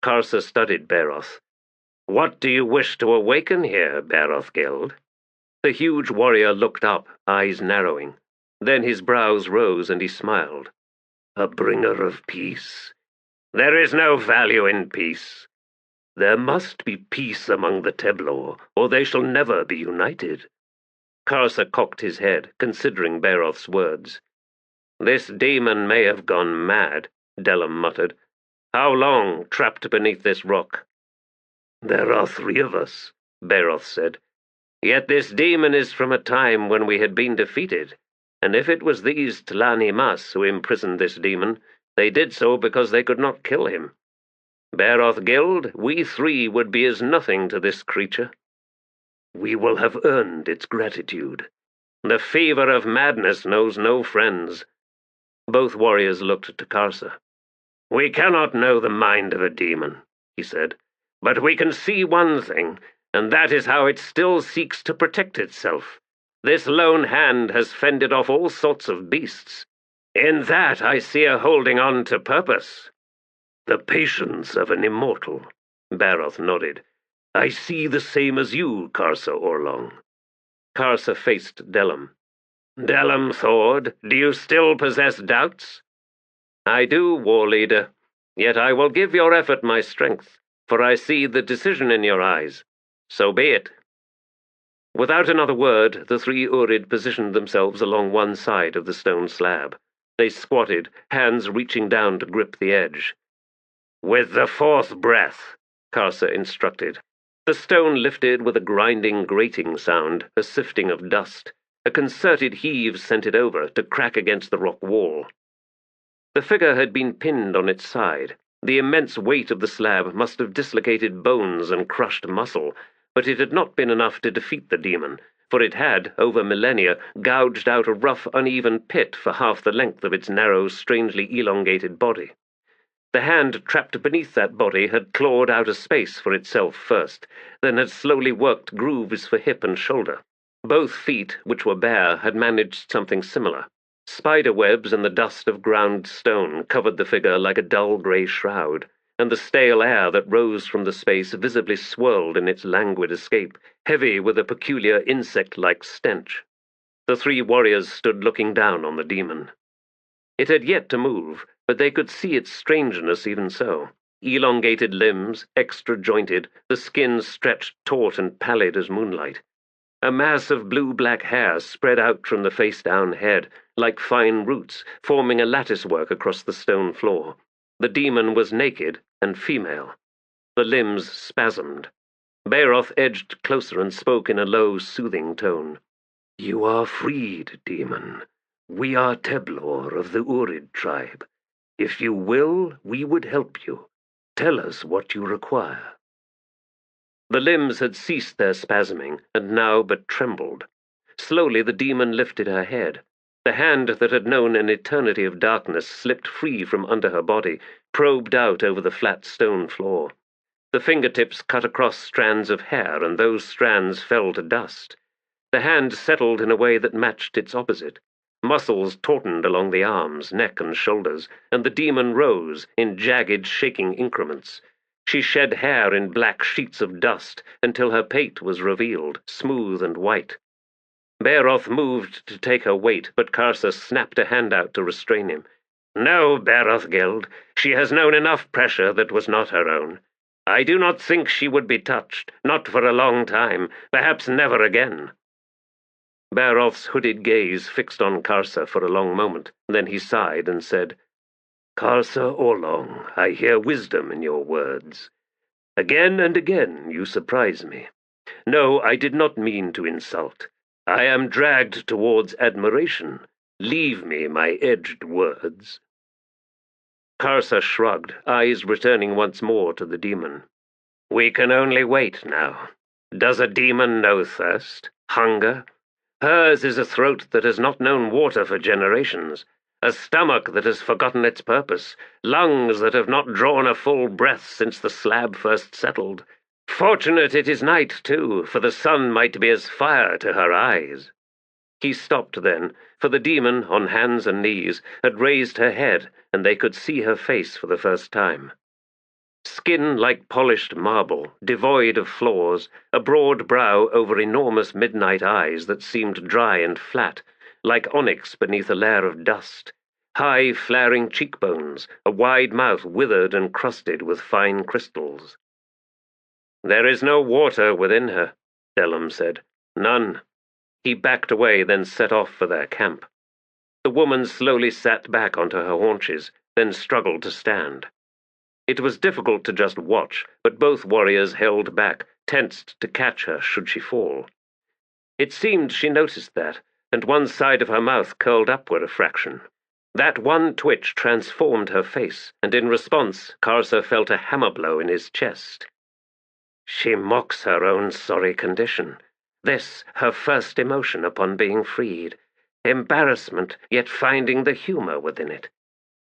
Karsa studied Bairoth. What do you wish to awaken here, Bairoth Gild? The huge warrior looked up, eyes narrowing. Then his brows rose and he smiled. A bringer of peace. There is no value in peace. There must be peace among the Teblor, or they shall never be united. Karsa cocked his head, considering Bairoth's words. This demon may have gone mad, Delum muttered. How long trapped beneath this rock? There are three of us, Bairoth said. Yet this demon is from a time when we had been defeated, and if it was these Tlani Mas who imprisoned this demon, they did so because they could not kill him. Bairoth Gild, we three would be as nothing to this creature. We will have earned its gratitude. The fever of madness knows no friends. Both warriors looked to Karsa. We cannot know the mind of a demon, he said, but we can see one thing, and that is how it still seeks to protect itself. This lone hand has fended off all sorts of beasts. In that I see a holding on to purpose. The patience of an immortal, Bairoth nodded. I see the same as you, Karsa Orlong. Karsa faced Delum. Delum Thord, do you still possess doubts? I do, war leader, yet I will give your effort my strength, for I see the decision in your eyes. So be it. Without another word, the three Urid positioned themselves along one side of the stone slab. They squatted, hands reaching down to grip the edge. With the fourth breath, Karsa instructed. The stone lifted with a grinding, grating sound, a sifting of dust. A concerted heave sent it over, to crack against the rock wall. The figure had been pinned on its side. The immense weight of the slab must have dislocated bones and crushed muscle, but it had not been enough to defeat the demon, for it had, over millennia, gouged out a rough, uneven pit for half the length of its narrow, strangely elongated body. The hand trapped beneath that body had clawed out a space for itself first, then had slowly worked grooves for hip and shoulder. Both feet, which were bare, had managed something similar. Spider webs and the dust of ground stone covered the figure like a dull grey shroud, and the stale air that rose from the space visibly swirled in its languid escape, heavy with a peculiar insect-like stench. The three warriors stood looking down on the demon. It had yet to move, but they could see its strangeness even so. Elongated limbs, extra-jointed, the skin stretched taut and pallid as moonlight. A mass of blue-black hair spread out from the face-down head, like fine roots, forming a latticework across the stone floor. The demon was naked and female. The limbs spasmed. Bairoth edged closer and spoke in a low, soothing tone. "You are freed, demon. We are Teblor of the Urid tribe. If you will, we would help you. Tell us what you require." The limbs had ceased their spasming, and now but trembled. Slowly the demon lifted her head. The hand that had known an eternity of darkness slipped free from under her body, probed out over the flat stone floor. The fingertips cut across strands of hair, and those strands fell to dust. The hand settled in a way that matched its opposite. Muscles tautened along the arms, neck, and shoulders, and the demon rose in jagged, shaking increments. She shed hair in black sheets of dust until her pate was revealed, smooth and white. Bairoth moved to take her weight, but Karsa snapped a hand out to restrain him. "No, Bairoth Gild. She has known enough pressure that was not her own. I do not think she would be touched, not for a long time, perhaps never again." Bairoth's hooded gaze fixed on Karsa for a long moment. Then he sighed and said, "Karsa Orlong, I hear wisdom in your words. Again and again you surprise me. No, I did not mean to insult. I am dragged towards admiration. Leave me my edged words." Karsa shrugged, eyes returning once more to the demon. "We can only wait now. Does a demon know thirst? Hunger? Hers is a throat that has not known water for generations, a stomach that has forgotten its purpose, lungs that have not drawn a full breath since the slab first settled. Fortunate it is night, too, for the sun might be as fire to her eyes." He stopped then, for the demon, on hands and knees, had raised her head, and they could see her face for the first time. Skin like polished marble, devoid of flaws, a broad brow over enormous midnight eyes that seemed dry and flat, like onyx beneath a layer of dust, high flaring cheekbones, a wide mouth withered and crusted with fine crystals. "There is no water within her," Delum said. "None." He backed away, then set off for their camp. The woman slowly sat back onto her haunches, then struggled to stand. It was difficult to just watch, but both warriors held back, tensed to catch her should she fall. It seemed she noticed that, and one side of her mouth curled upward a fraction. That one twitch transformed her face, and in response Karsa felt a hammer blow in his chest. She mocks her own sorry condition. This, her first emotion upon being freed. Embarrassment, yet finding the humor within it.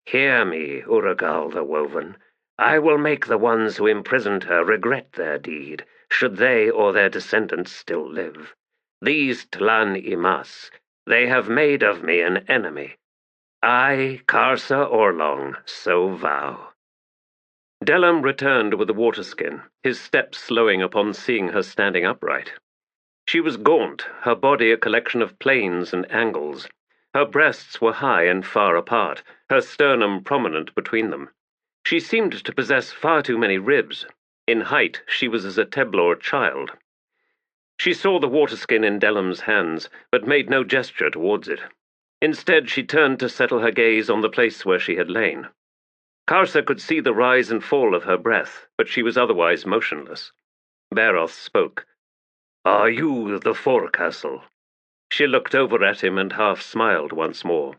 Hear me, Uragal the Woven. I will make the ones who imprisoned her regret their deed, should they or their descendants still live. These Tlan Imas, they have made of me an enemy. I, Karsa Orlong, so vow." Delum returned with the waterskin, his steps slowing upon seeing her standing upright. She was gaunt, her body a collection of planes and angles. Her breasts were high and far apart, her sternum prominent between them. She seemed to possess far too many ribs. In height, she was as a Teblor child. She saw the waterskin in Delum's hands, but made no gesture towards it. Instead, she turned to settle her gaze on the place where she had lain. Karsa could see the rise and fall of her breath, but she was otherwise motionless. Bairoth spoke. "Are you the forecastle?" She looked over at him and half smiled once more.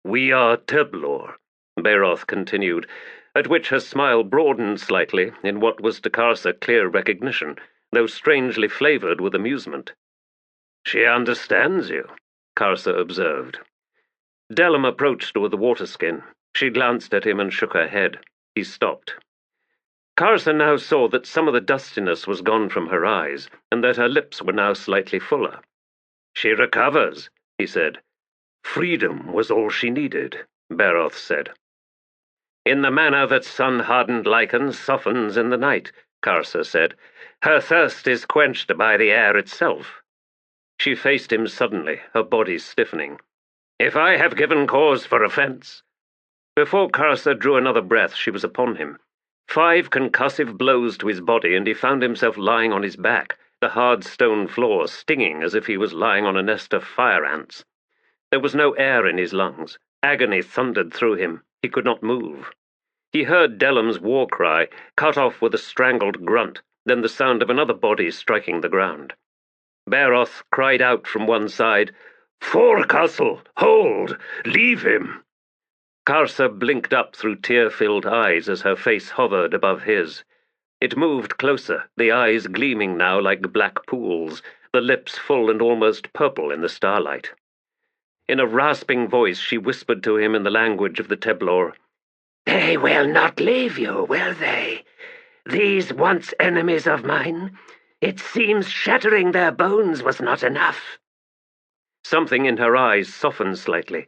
"We are Teblor," Bairoth continued, at which her smile broadened slightly in what was to Karsa clear recognition, though strangely flavored with amusement. She understands you, Karsa observed. Delum approached with the waterskin. She glanced at him and shook her head. He stopped. Karsa now saw that some of the dustiness was gone from her eyes, and that her lips were now slightly fuller. She recovers, he said. Freedom was all she needed, Bairoth said. In the manner that sun-hardened lichen softens in the night, Karsa said. Her thirst is quenched by the air itself. She faced him suddenly, her body stiffening. If I have given cause for offence. Before Karsa drew another breath, she was upon him. 5 concussive blows to his body, and he found himself lying on his back, the hard stone floor stinging as if he was lying on a nest of fire ants. There was no air in his lungs. Agony thundered through him. He could not move. He heard Delum's war cry, cut off with a strangled grunt, then the sound of another body striking the ground. Bairoth cried out from one side, Forecastle! Hold! Leave him! Karsa blinked up through tear-filled eyes as her face hovered above his. It moved closer, the eyes gleaming now like black pools, the lips full and almost purple in the starlight. In a rasping voice she whispered to him in the language of the Teblor, They will not leave you, will they? These once enemies of mine? It seems shattering their bones was not enough. Something in her eyes softened slightly.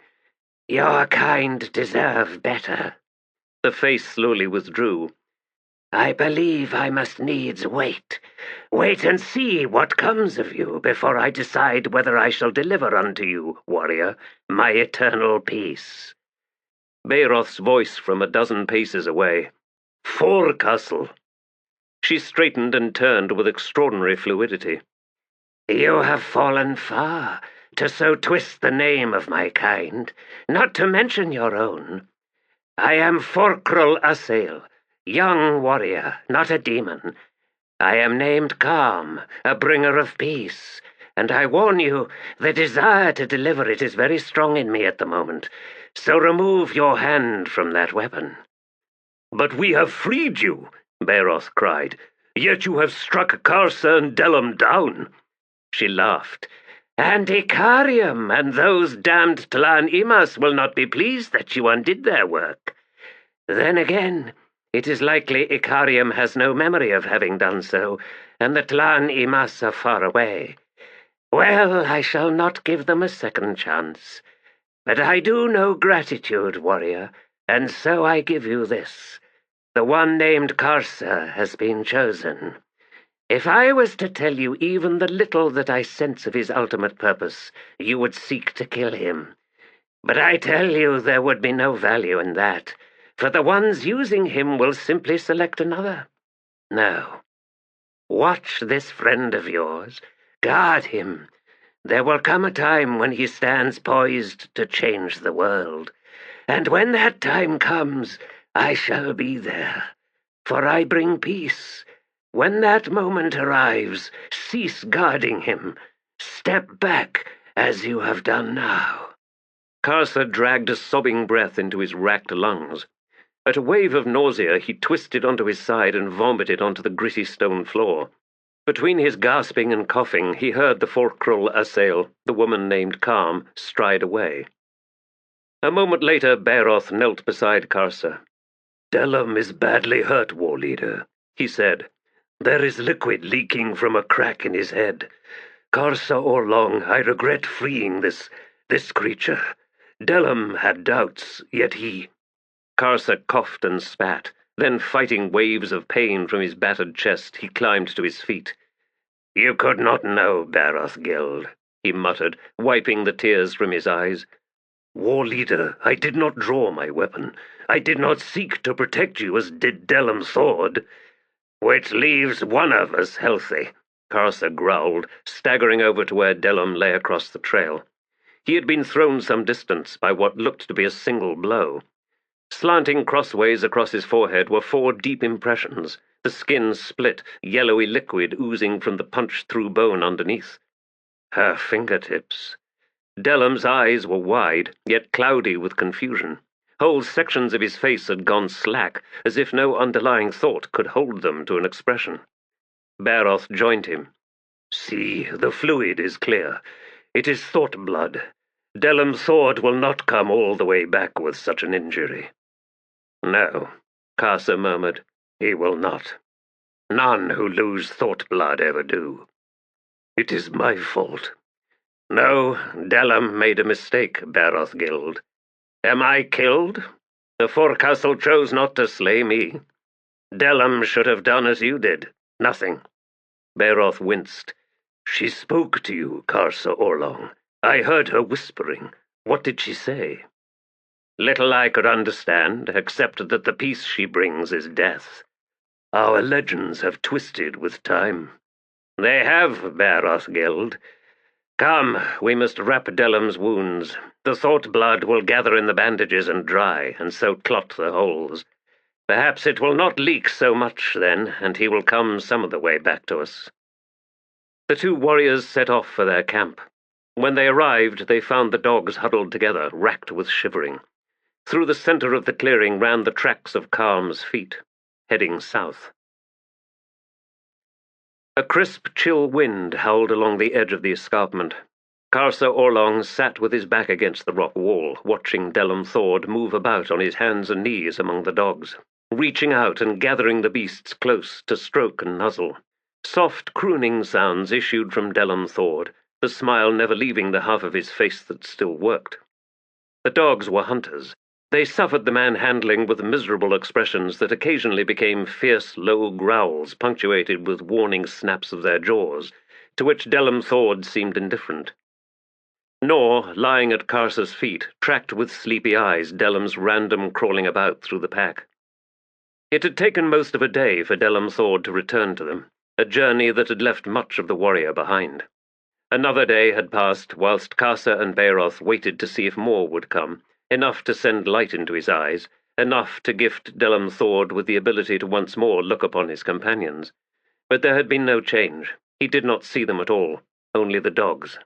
Your kind deserve better. The face slowly withdrew. I believe I must needs wait. Wait and see what comes of you before I decide whether I shall deliver unto you, warrior, my eternal peace. Bairoth's voice from a dozen paces away. Forecastle! She straightened and turned with extraordinary fluidity. You have fallen far to so twist the name of my kind, not to mention your own. I am Forkrul Assail, young warrior, not a demon. I am named Calm, a bringer of peace, and I warn you, the desire to deliver it is very strong in me at the moment, so remove your hand from that weapon. But we have freed you, Bairoth cried, yet you have struck Karsa and Delum down. She laughed. And Icarium and those damned Tlan Imas will not be pleased that you undid their work. Then again, it is likely Icarium has no memory of having done so, and the Tlan Imas are far away. Well, I shall not give them a second chance. But I do know gratitude, warrior, and so I give you this. The one named Karsa has been chosen. If I was to tell you even the little that I sense of his ultimate purpose, you would seek to kill him. But I tell you there would be no value in that, for the ones using him will simply select another. No. Watch this friend of yours. Guard him. There will come a time when he stands poised to change the world. And when that time comes, I shall be there, for I bring peace. When that moment arrives, cease guarding him. Step back, as you have done now. Karsa dragged a sobbing breath into his racked lungs. At a wave of nausea, he twisted onto his side and vomited onto the gritty stone floor. Between his gasping and coughing, he heard the Forkrul Assail, the woman named Calm, stride away. A moment later, Bairoth knelt beside Karsa. Delum is badly hurt, war leader, he said. There is liquid leaking from a crack in his head. Karsa Orlong, I regret freeing this creature. Delum had doubts, yet he... Karsa coughed and spat. Then, fighting waves of pain from his battered chest, he climbed to his feet. You could not know, Bairoth Gild, he muttered, wiping the tears from his eyes. War leader, I did not draw my weapon. I did not seek to protect you as did Delum Thord. Which leaves one of us healthy, Karsa growled, staggering over to where Delum lay across the trail. He had been thrown some distance by what looked to be a single blow. Slanting crossways across his forehead were 4 deep impressions, the skin split, yellowy liquid oozing from the punched-through bone underneath. Her fingertips. Delum's eyes were wide, yet cloudy with confusion. Whole sections of his face had gone slack, as if no underlying thought could hold them to an expression. Bairoth joined him. See, the fluid is clear. It is thought blood. Delum Thord will not come all the way back with such an injury. No, Karsa murmured. He will not. None who lose thought blood ever do. It is my fault. No, Delum made a mistake, Bairoth Gild. Am I killed? The forecastle chose not to slay me. Delum should have done as you did. Nothing. Bairoth winced. She spoke to you, Karsa Orlong. I heard her whispering. What did she say? Little I could understand, except that the peace she brings is death. Our legends have twisted with time. They have, Bairoth Gild. Come, we must wrap Delum's wounds. The thought blood will gather in the bandages and dry, and so clot the holes. Perhaps it will not leak so much then, and he will come some of the way back to us. The two warriors set off for their camp. When they arrived, they found the dogs huddled together, racked with shivering. Through the center of the clearing ran the tracks of Calm's feet, heading south. A crisp, chill wind howled along the edge of the escarpment. Karsa Orlong sat with his back against the rock wall, watching Delum Thord move about on his hands and knees among the dogs, reaching out and gathering the beasts close to stroke and nuzzle. Soft crooning sounds issued from Delum Thord, the smile never leaving the half of his face that still worked. The dogs were hunters. They suffered the manhandling with miserable expressions that occasionally became fierce, low growls punctuated with warning snaps of their jaws, to which Delum Thord seemed indifferent. Nor, lying at Karsa's feet, tracked with sleepy eyes Delum's random crawling about through the pack. It had taken most of a day for Delum Thord to return to them, a journey that had left much of the warrior behind. Another day had passed whilst Karsa and Bairoth waited to see if more would come, enough to send light into his eyes, enough to gift Delum Thord with the ability to once more look upon his companions. But there had been no change. He did not see them at all, only the dogs.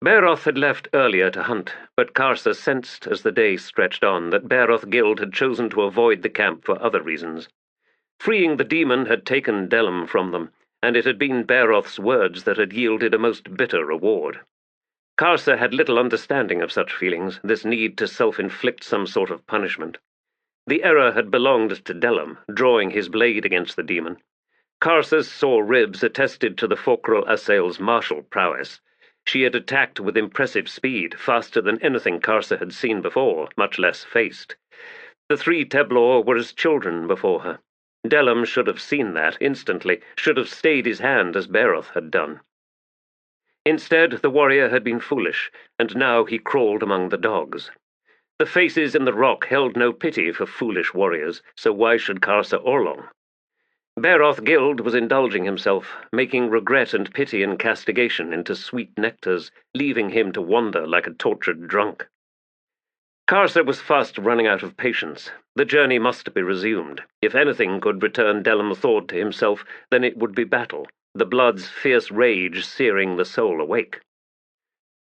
Bairoth had left earlier to hunt, but Karsa sensed as the day stretched on that Bairoth Gild had chosen to avoid the camp for other reasons. Freeing the demon had taken Delum from them, and it had been Bairoth's words that had yielded a most bitter reward. Karsa had little understanding of such feelings, this need to self-inflict some sort of punishment. The error had belonged to Delum, drawing his blade against the demon. Karsa's sore ribs attested to the Focral Assail's martial prowess. She had attacked with impressive speed, faster than anything Karsa had seen before, much less faced. The three Teblor were as children before her. Delum should have seen that instantly, should have stayed his hand as Bairoth had done. Instead, the warrior had been foolish, and now he crawled among the dogs. The faces in the rock held no pity for foolish warriors, so why should Karsa Orlong? Bairoth Gild was indulging himself, making regret and pity and castigation into sweet nectars, leaving him to wander like a tortured drunk. Karsa was fast running out of patience. The journey must be resumed. If anything could return Delum Thord to himself, then it would be battle, the blood's fierce rage searing the soul awake.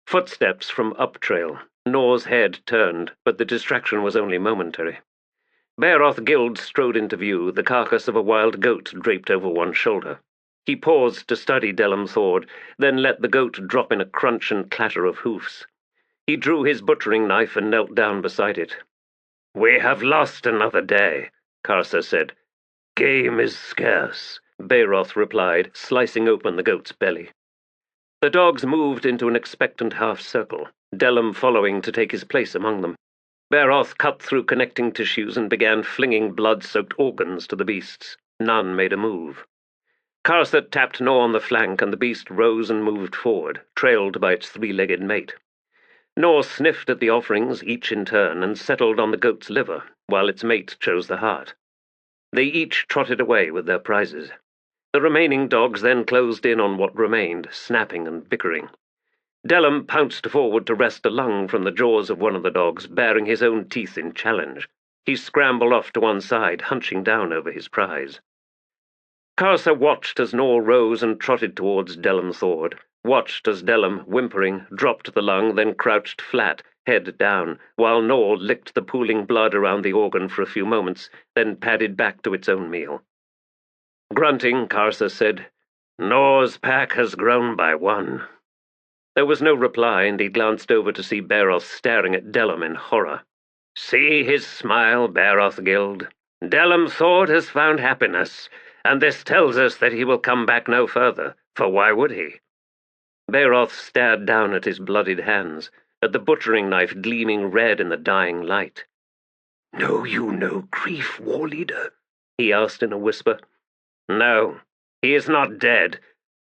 Footsteps from up-trail. Nor's head turned, but the distraction was only momentary. Bairoth Gild strode into view, the carcass of a wild goat draped over one shoulder. He paused to study Delum Thord, then let the goat drop in a crunch and clatter of hoofs. He drew his butchering knife and knelt down beside it. "We have lost another day," Karsa said. "Game is scarce," Bairoth replied, slicing open the goat's belly. The dogs moved into an expectant half-circle, Delum following to take his place among them. Bairoth cut through connecting tissues and began flinging blood-soaked organs to the beasts. None made a move. Karsa tapped Nor on the flank, and the beast rose and moved forward, trailed by its three-legged mate. Nor sniffed at the offerings, each in turn, and settled on the goat's liver, while its mate chose the heart. They each trotted away with their prizes. The remaining dogs then closed in on what remained, snapping and bickering. Delum pounced forward to wrest a lung from the jaws of one of the dogs, baring his own teeth in challenge. He scrambled off to one side, hunching down over his prize. Karsa watched as Nor rose and trotted towards Delum Thord, watched as Delum, whimpering, dropped the lung, then crouched flat, head down, while Nor licked the pooling blood around the organ for a few moments, then padded back to its own meal. Grunting, Karsa said, Nor's pack has grown by one. There was no reply, and he glanced over to see Bairoth staring at Delum in horror. See his smile, Bairoth Gild. Delum Thord has found happiness, and this tells us that he will come back no further, for why would he? Bairoth stared down at his bloodied hands, at the butchering knife gleaming red in the dying light. Know you no grief, war leader? He asked in a whisper. No, he is not dead.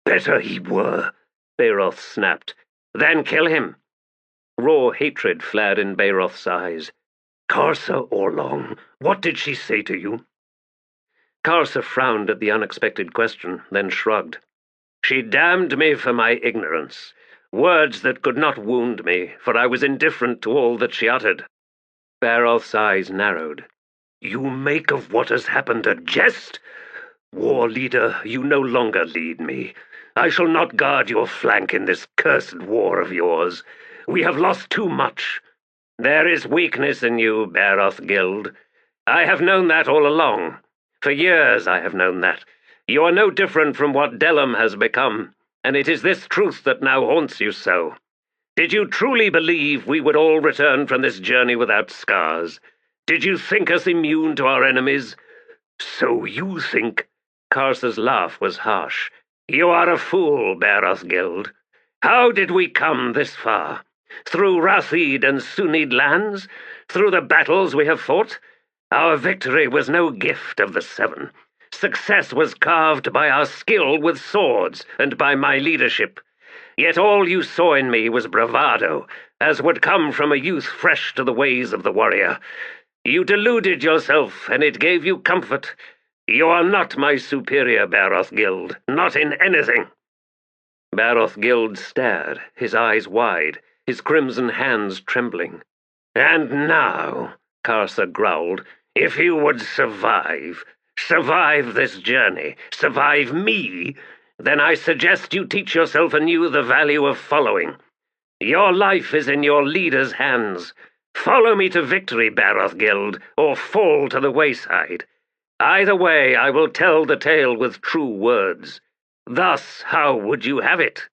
Better he were, Bairoth snapped. Then kill him. Raw hatred flared in Bairoth's eyes. Karsa Orlong, what did she say to you? Karsa frowned at the unexpected question, then shrugged. She damned me for my ignorance, words that could not wound me, for I was indifferent to all that she uttered. Bairoth's eyes narrowed. You make of what has happened a jest? War leader, you no longer lead me. I shall not guard your flank in this cursed war of yours. We have lost too much. There is weakness in you, Bairoth Gild. I have known that all along. For years I have known that. You are no different from what Delum has become, and it is this truth that now haunts you so. Did you truly believe we would all return from this journey without scars? Did you think us immune to our enemies? So you think... Karsa's laugh was harsh. You are a fool, Bairoth Gild. How did we come this far? Through Ratids and Sunyd lands? Through the battles we have fought? Our victory was no gift of the Seven. Success was carved by our skill with swords and by my leadership. Yet all you saw in me was bravado, as would come from a youth fresh to the ways of the warrior. You deluded yourself, and it gave you comfort. You are not my superior, Bairoth Gild, not in anything. Bairoth Gild stared, his eyes wide, his crimson hands trembling. And now, Karsa growled, if you would survive this journey, survive me, then I suggest you teach yourself anew the value of following. Your life is in your leader's hands. Follow me to victory, Bairoth Gild, or fall to the wayside. Either way, I will tell the tale with true words. Thus, how would you have it?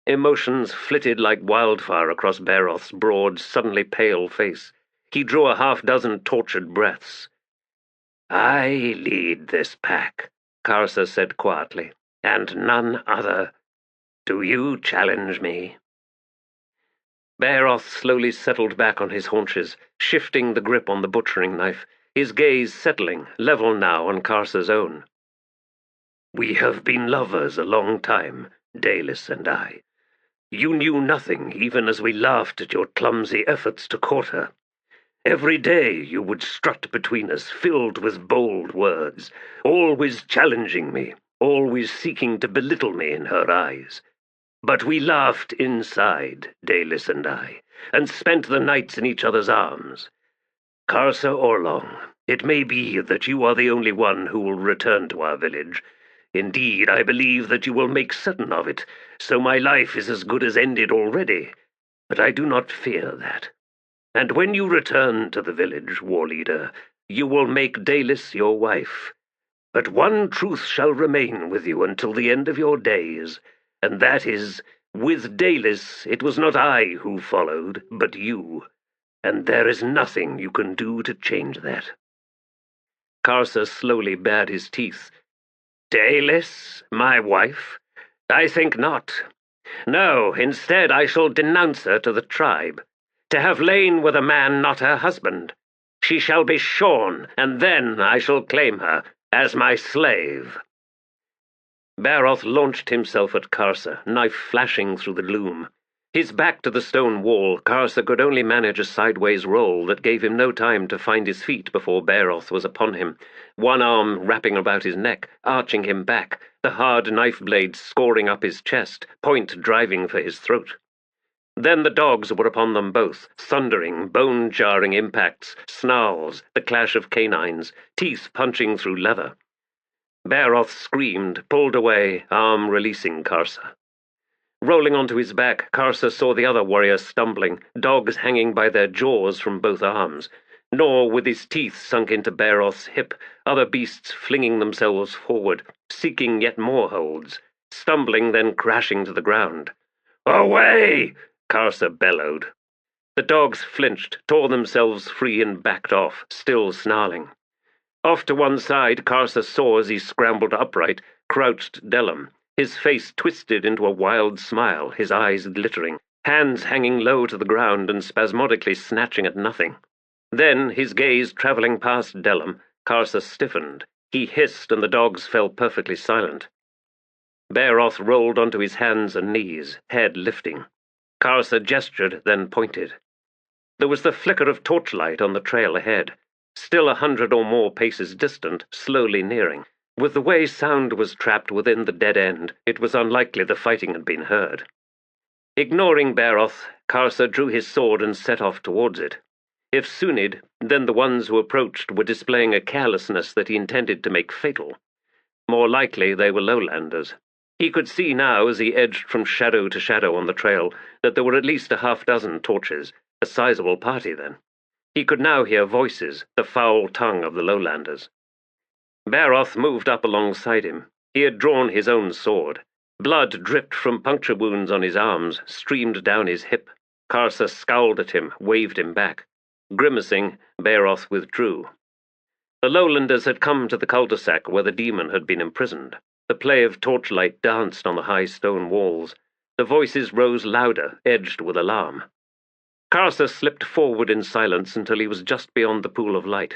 Emotions flitted like wildfire across Bairoth's broad, suddenly pale face. He drew a half-dozen tortured breaths. I lead this pack, Karsa said quietly, and none other. Do you challenge me? Bairoth slowly settled back on his haunches, shifting the grip on the butchering knife, his gaze settling, level now on Karsa's own. We have been lovers a long time, Delus and I. You knew nothing, even as we laughed at your clumsy efforts to court her. Every day you would strut between us, filled with bold words, always challenging me, always seeking to belittle me in her eyes. But we laughed inside, Delus and I, and spent the nights in each other's arms. Karsa Orlong, it may be that you are the only one who will return to our village. Indeed, I believe that you will make certain of it, so my life is as good as ended already. But I do not fear that. And when you return to the village, war leader, you will make Delus your wife. But one truth shall remain with you until the end of your days, and that is, with Delus it was not I who followed, but you, and there is nothing you can do to change that. Karsa slowly bared his teeth. Delus, my wife? I think not. No, instead I shall denounce her to the tribe. To have lain with a man not her husband. She shall be shorn, and then I shall claim her as my slave. Bairoth launched himself at Karsa, knife flashing through the gloom. His back to the stone wall, Karsa could only manage a sideways roll that gave him no time to find his feet before Bairoth was upon him, one arm wrapping about his neck, arching him back, the hard knife blade scoring up his chest, point driving for his throat. Then the dogs were upon them both, thundering, bone-jarring impacts, snarls, the clash of canines, teeth punching through leather. Bairoth screamed, pulled away, arm releasing Karsa. Rolling onto his back, Karsa saw the other warrior stumbling, dogs hanging by their jaws from both arms. nor, with his teeth sunk into Bairoth's hip, other beasts flinging themselves forward, seeking yet more holds, stumbling then crashing to the ground. "Away!" Karsa bellowed. The dogs flinched, tore themselves free and backed off, still snarling. Off to one side, Karsa saw as he scrambled upright, crouched Delum, his face twisted into a wild smile, his eyes glittering, hands hanging low to the ground and spasmodically snatching at nothing. Then, his gaze travelling past Delum, Karsa stiffened. He hissed and the dogs fell perfectly silent. Bairoth rolled onto his hands and knees, head lifting. Karsa gestured, then pointed. There was the flicker of torchlight on the trail ahead, still 100 or more paces distant, slowly nearing. With the way sound was trapped within the dead end, it was unlikely the fighting had been heard. Ignoring Bairoth, Karsa drew his sword and set off towards it. If Sunyd, then the ones who approached were displaying a carelessness that he intended to make fatal. More likely they were lowlanders. He could see now, as he edged from shadow to shadow on the trail, that there were at least a half-dozen torches, a sizable party then. He could now hear voices, the foul tongue of the lowlanders. Bairoth moved up alongside him. He had drawn his own sword. Blood dripped from puncture wounds on his arms, streamed down his hip. Karsa scowled at him, waved him back. Grimacing, Bairoth withdrew. The lowlanders had come to the cul-de-sac where the demon had been imprisoned. The play of torchlight danced on the high stone walls. The voices rose louder, edged with alarm. Karsa slipped forward in silence until he was just beyond the pool of light.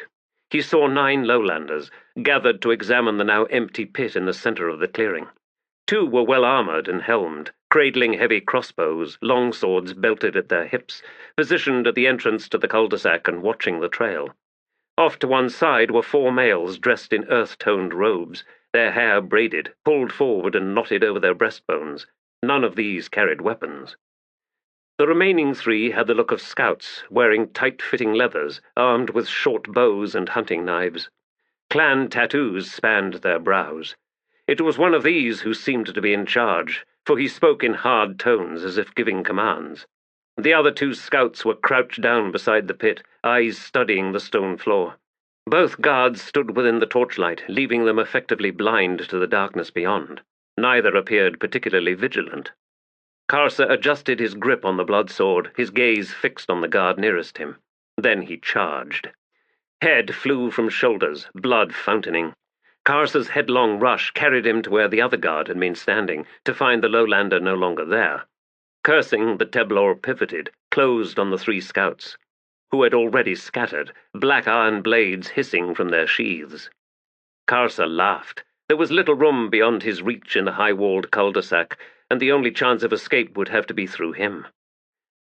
He saw 9 lowlanders, gathered to examine the now empty pit in the center of the clearing. 2 were well armored and helmed, cradling heavy crossbows, long swords belted at their hips, positioned at the entrance to the cul-de-sac and watching the trail. Off to one side were 4 males dressed in earth-toned robes, their hair braided, pulled forward and knotted over their breastbones. None of these carried weapons. The remaining 3 had the look of scouts, wearing tight-fitting leathers, armed with short bows and hunting knives. Clan tattoos spanned their brows. It was one of these who seemed to be in charge, for he spoke in hard tones as if giving commands. The other 2 scouts were crouched down beside the pit, eyes studying the stone floor. Both guards stood within the torchlight, leaving them effectively blind to the darkness beyond. Neither appeared particularly vigilant. Karsa adjusted his grip on the blood-sword, his gaze fixed on the guard nearest him. Then he charged. Head flew from shoulders, blood fountaining. Karsa's headlong rush carried him to where the other guard had been standing, to find the lowlander no longer there. Cursing, the Teblor pivoted, closed on the 3 scouts, who had already scattered, black iron blades hissing from their sheaths. Karsa laughed. There was little room beyond his reach in the high-walled cul-de-sac, and the only chance of escape would have to be through him.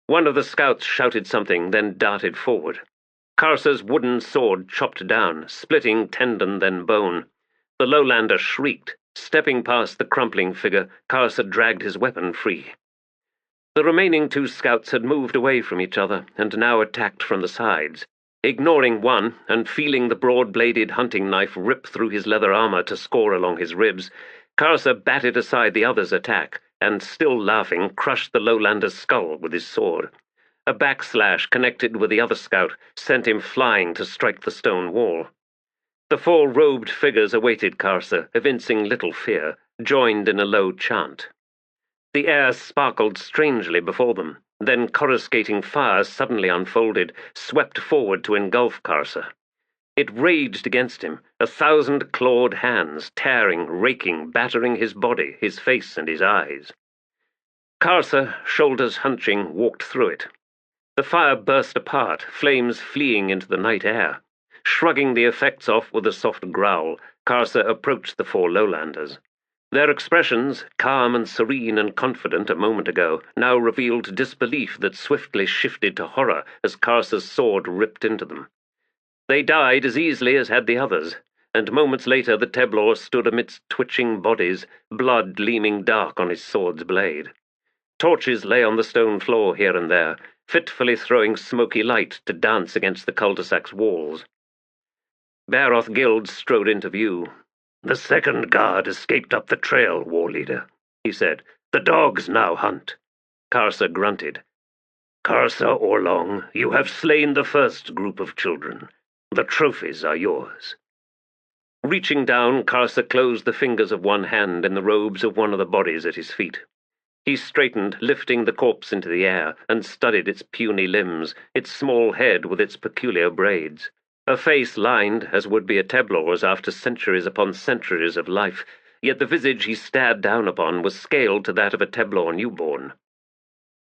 One of the scouts shouted something, then darted forward. Karsa's wooden sword chopped down, splitting tendon then bone. The lowlander shrieked. Stepping past the crumpling figure, Karsa dragged his weapon free. The remaining 2 scouts had moved away from each other, and now attacked from the sides. Ignoring one, and feeling the broad-bladed hunting knife rip through his leather armor to score along his ribs, Karsa batted aside the other's attack, and, still laughing, crushed the lowlander's skull with his sword. A backslash connected with the other scout sent him flying to strike the stone wall. The 4 robed figures awaited Karsa, evincing little fear, joined in a low chant. The air sparkled strangely before them, then coruscating fire suddenly unfolded, swept forward to engulf Karsa. It raged against him, 1,000 clawed hands, tearing, raking, battering his body, his face and his eyes. Karsa, shoulders hunching, walked through it. The fire burst apart, flames fleeing into the night air. Shrugging the effects off with a soft growl, Karsa approached the 4 lowlanders. Their expressions, calm and serene and confident a moment ago, now revealed disbelief that swiftly shifted to horror as Karsa's sword ripped into them. They died as easily as had the others, and moments later the Teblor stood amidst twitching bodies, blood gleaming dark on his sword's blade. Torches lay on the stone floor here and there, fitfully throwing smoky light to dance against the cul-de-sac's walls. Bairoth Gild strode into view. "The second guard escaped up the trail, war leader," he said. "The dogs now hunt." Karsa grunted. Karsa Orlong, you have slain the first group of children. The trophies are yours." Reaching down, Karsa closed the fingers of one hand in the robes of one of the bodies at his feet. He straightened, lifting the corpse into the air, and studied its puny limbs, its small head with its peculiar braids. A face lined, as would be a Teblor's after centuries upon centuries of life, yet the visage he stared down upon was scaled to that of a Teblor newborn.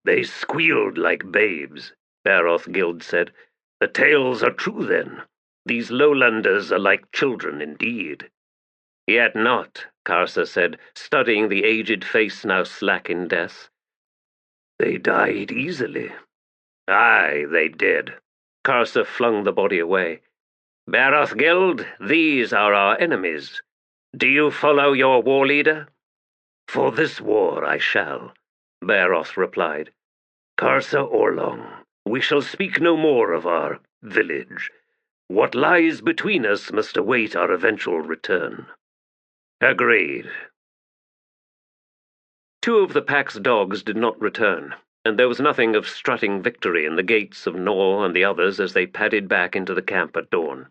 "They squealed like babes," Bairoth Gild said. "The tales are true, then. These lowlanders are like children indeed." "Yet not," Karsa said, studying the aged face now slack in death. "They died easily." "Aye, they did." Karsa flung the body away. "Bairoth Gild, these are our enemies. Do you follow your war leader?" "For this war I shall," Bairoth replied. "Karsa Orlong, we shall speak no more of our village. What lies between us must await our eventual return." "Agreed." Two of the pack's dogs did not return, and there was nothing of strutting victory in the gaits of Nor and the others as they padded back into the camp at dawn.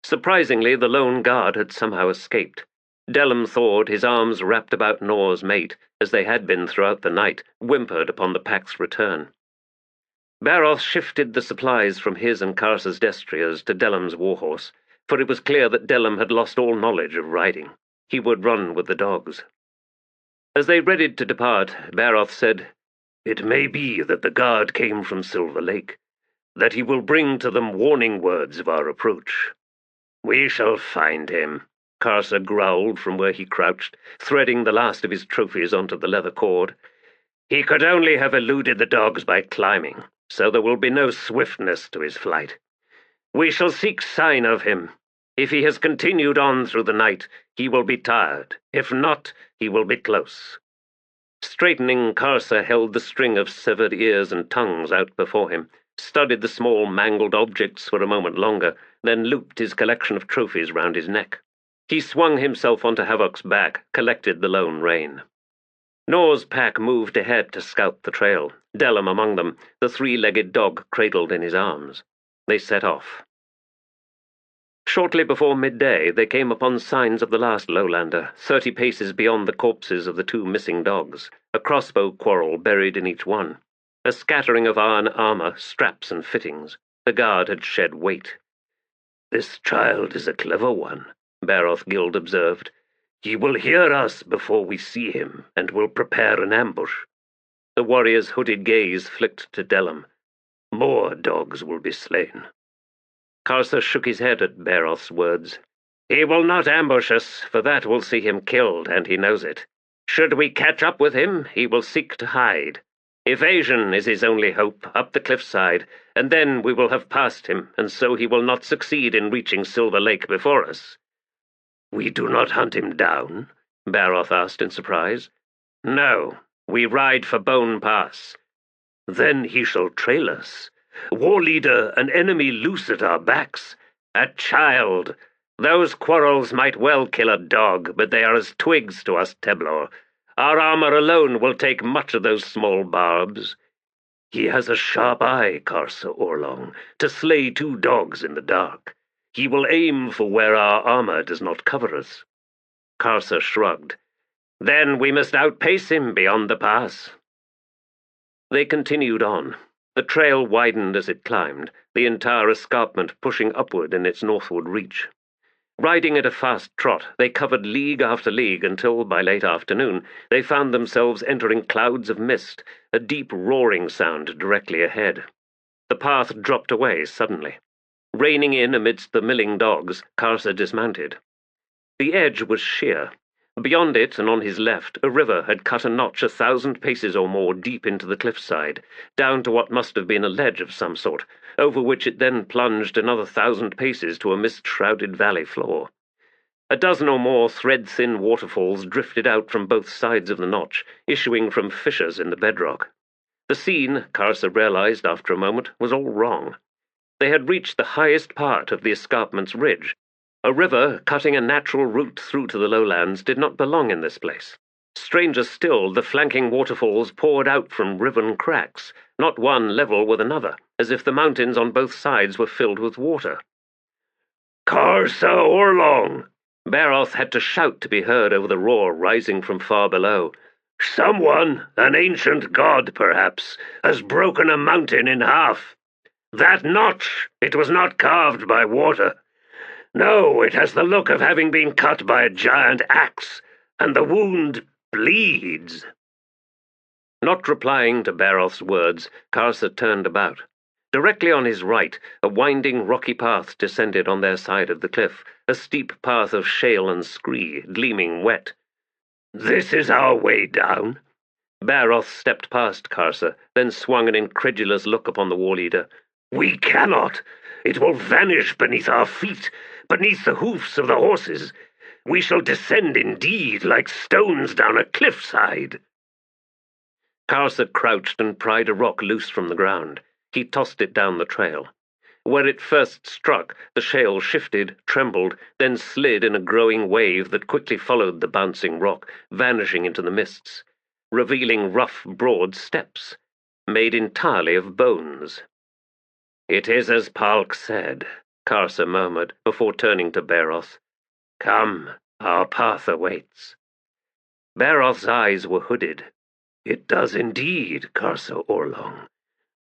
Surprisingly, the lone guard had somehow escaped. Delum Thord, his arms wrapped about Nor's mate, as they had been throughout the night, whimpered upon the pack's return. Bairoth shifted the supplies from his and Karsa's destriers to Delum's warhorse, for it was clear that Delum had lost all knowledge of riding. He would run with the dogs. As they readied to depart, Bairoth said, "It may be that the guard came from Silver Lake, that he will bring to them warning words of our approach." "We shall find him," Karsa growled from where he crouched, threading the last of his trophies onto the leather cord. "He could only have eluded the dogs by climbing, so there will be no swiftness to his flight. We shall seek sign of him. If he has continued on through the night, he will be tired. If not, he will be close." Straightening, Karsa held the string of severed ears and tongues out before him, studied the small mangled objects for a moment longer, then looped his collection of trophies round his neck. He swung himself onto Havok's back, collected the lone rein. Nor's pack moved ahead to scout the trail, Delum among them, the three-legged dog cradled in his arms. They set off. Shortly before midday, they came upon signs of the last lowlander, 30 paces beyond the corpses of the two missing dogs, a crossbow quarrel buried in each one, a scattering of iron armor, straps and fittings. The guard had shed weight. "This child is a clever one," Bairoth Gild observed. "He will hear us before we see him, and will prepare an ambush." The warrior's hooded gaze flicked to Delum. "More dogs will be slain." Karsa shook his head at Bairoth's words. "He will not ambush us, for that will see him killed, and he knows it. Should we catch up with him, he will seek to hide. Evasion is his only hope, up the cliffside, and then we will have passed him, and so he will not succeed in reaching Silver Lake before us." "We do not hunt him down?" Bairoth asked in surprise. "No, we ride for Bone Pass." "Then he shall trail us. War leader, an enemy loose at our backs." "A child. Those quarrels might well kill a dog, but they are as twigs to us, Teblor. Our armor alone will take much of those small barbs." "He has a sharp eye, Karsa Orlong, to slay 2 dogs in the dark. He will aim for where our armor does not cover us." Karsa shrugged. "Then we must outpace him beyond the pass." They continued on. The trail widened as it climbed, the entire escarpment pushing upward in its northward reach. Riding at a fast trot, they covered league after league until, by late afternoon, they found themselves entering clouds of mist, a deep roaring sound directly ahead. The path dropped away suddenly. Reining in amidst the milling dogs, Karsa dismounted. The edge was sheer. Beyond it, and on his left, a river had cut a notch 1,000 paces or more deep into the cliffside, down to what must have been a ledge of some sort, over which it then plunged another 1,000 paces to a mist-shrouded valley floor. A dozen or more thread-thin waterfalls drifted out from both sides of the notch, issuing from fissures in the bedrock. The scene, Karsa realized after a moment, was all wrong. They had reached the highest part of the escarpment's ridge. A river, cutting a natural route through to the lowlands, did not belong in this place. Stranger still, the flanking waterfalls poured out from riven cracks, not one level with another, as if the mountains on both sides were filled with water. "Karsa Orlong!" Bairoth had to shout to be heard over the roar rising from far below. "Someone, an ancient god perhaps, has broken a mountain in half. That notch, it was not carved by water. No, it has the look of having been cut by a giant axe, and the wound bleeds." Not replying to Bairoth's words, Karsa turned about. Directly on his right, a winding rocky path descended on their side of the cliff, a steep path of shale and scree, gleaming wet. "This is our way down." Bairoth stepped past Karsa, then swung an incredulous look upon the war leader. "We cannot. It will vanish beneath our feet, beneath the hoofs of the horses. We shall descend indeed like stones down a cliffside." Karsa crouched and pried a rock loose from the ground. He tossed it down the trail. Where it first struck, the shale shifted, trembled, then slid in a growing wave that quickly followed the bouncing rock, vanishing into the mists, revealing rough, broad steps, made entirely of bones. "It is as Pahlk said," Karsa murmured, before turning to Bairoth. "Come, our path awaits." Bairoth's eyes were hooded. "It does indeed, Karsa Orlong.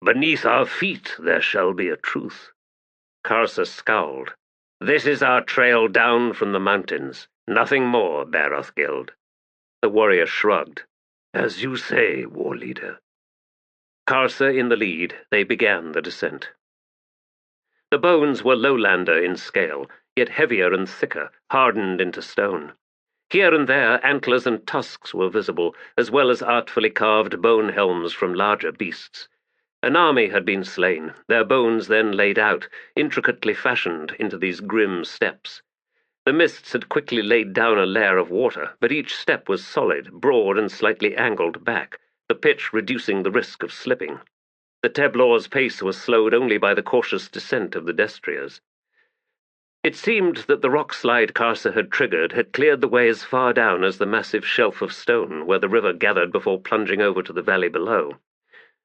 Beneath our feet there shall be a truth." Karsa scowled. "This is our trail down from the mountains. Nothing more, Bairoth Gild." The warrior shrugged. "As you say, war leader." Karsa in the lead, they began the descent. The bones were lowlander in scale, yet heavier and thicker, hardened into stone. Here and there antlers and tusks were visible, as well as artfully carved bone helms from larger beasts. An army had been slain, their bones then laid out, intricately fashioned into these grim steps. The mists had quickly laid down a layer of water, but each step was solid, broad and slightly angled back, the pitch reducing the risk of slipping. The Teblor's pace was slowed only by the cautious descent of the destriers. It seemed that the rock slide Karsa had triggered had cleared the way as far down as the massive shelf of stone where the river gathered before plunging over to the valley below.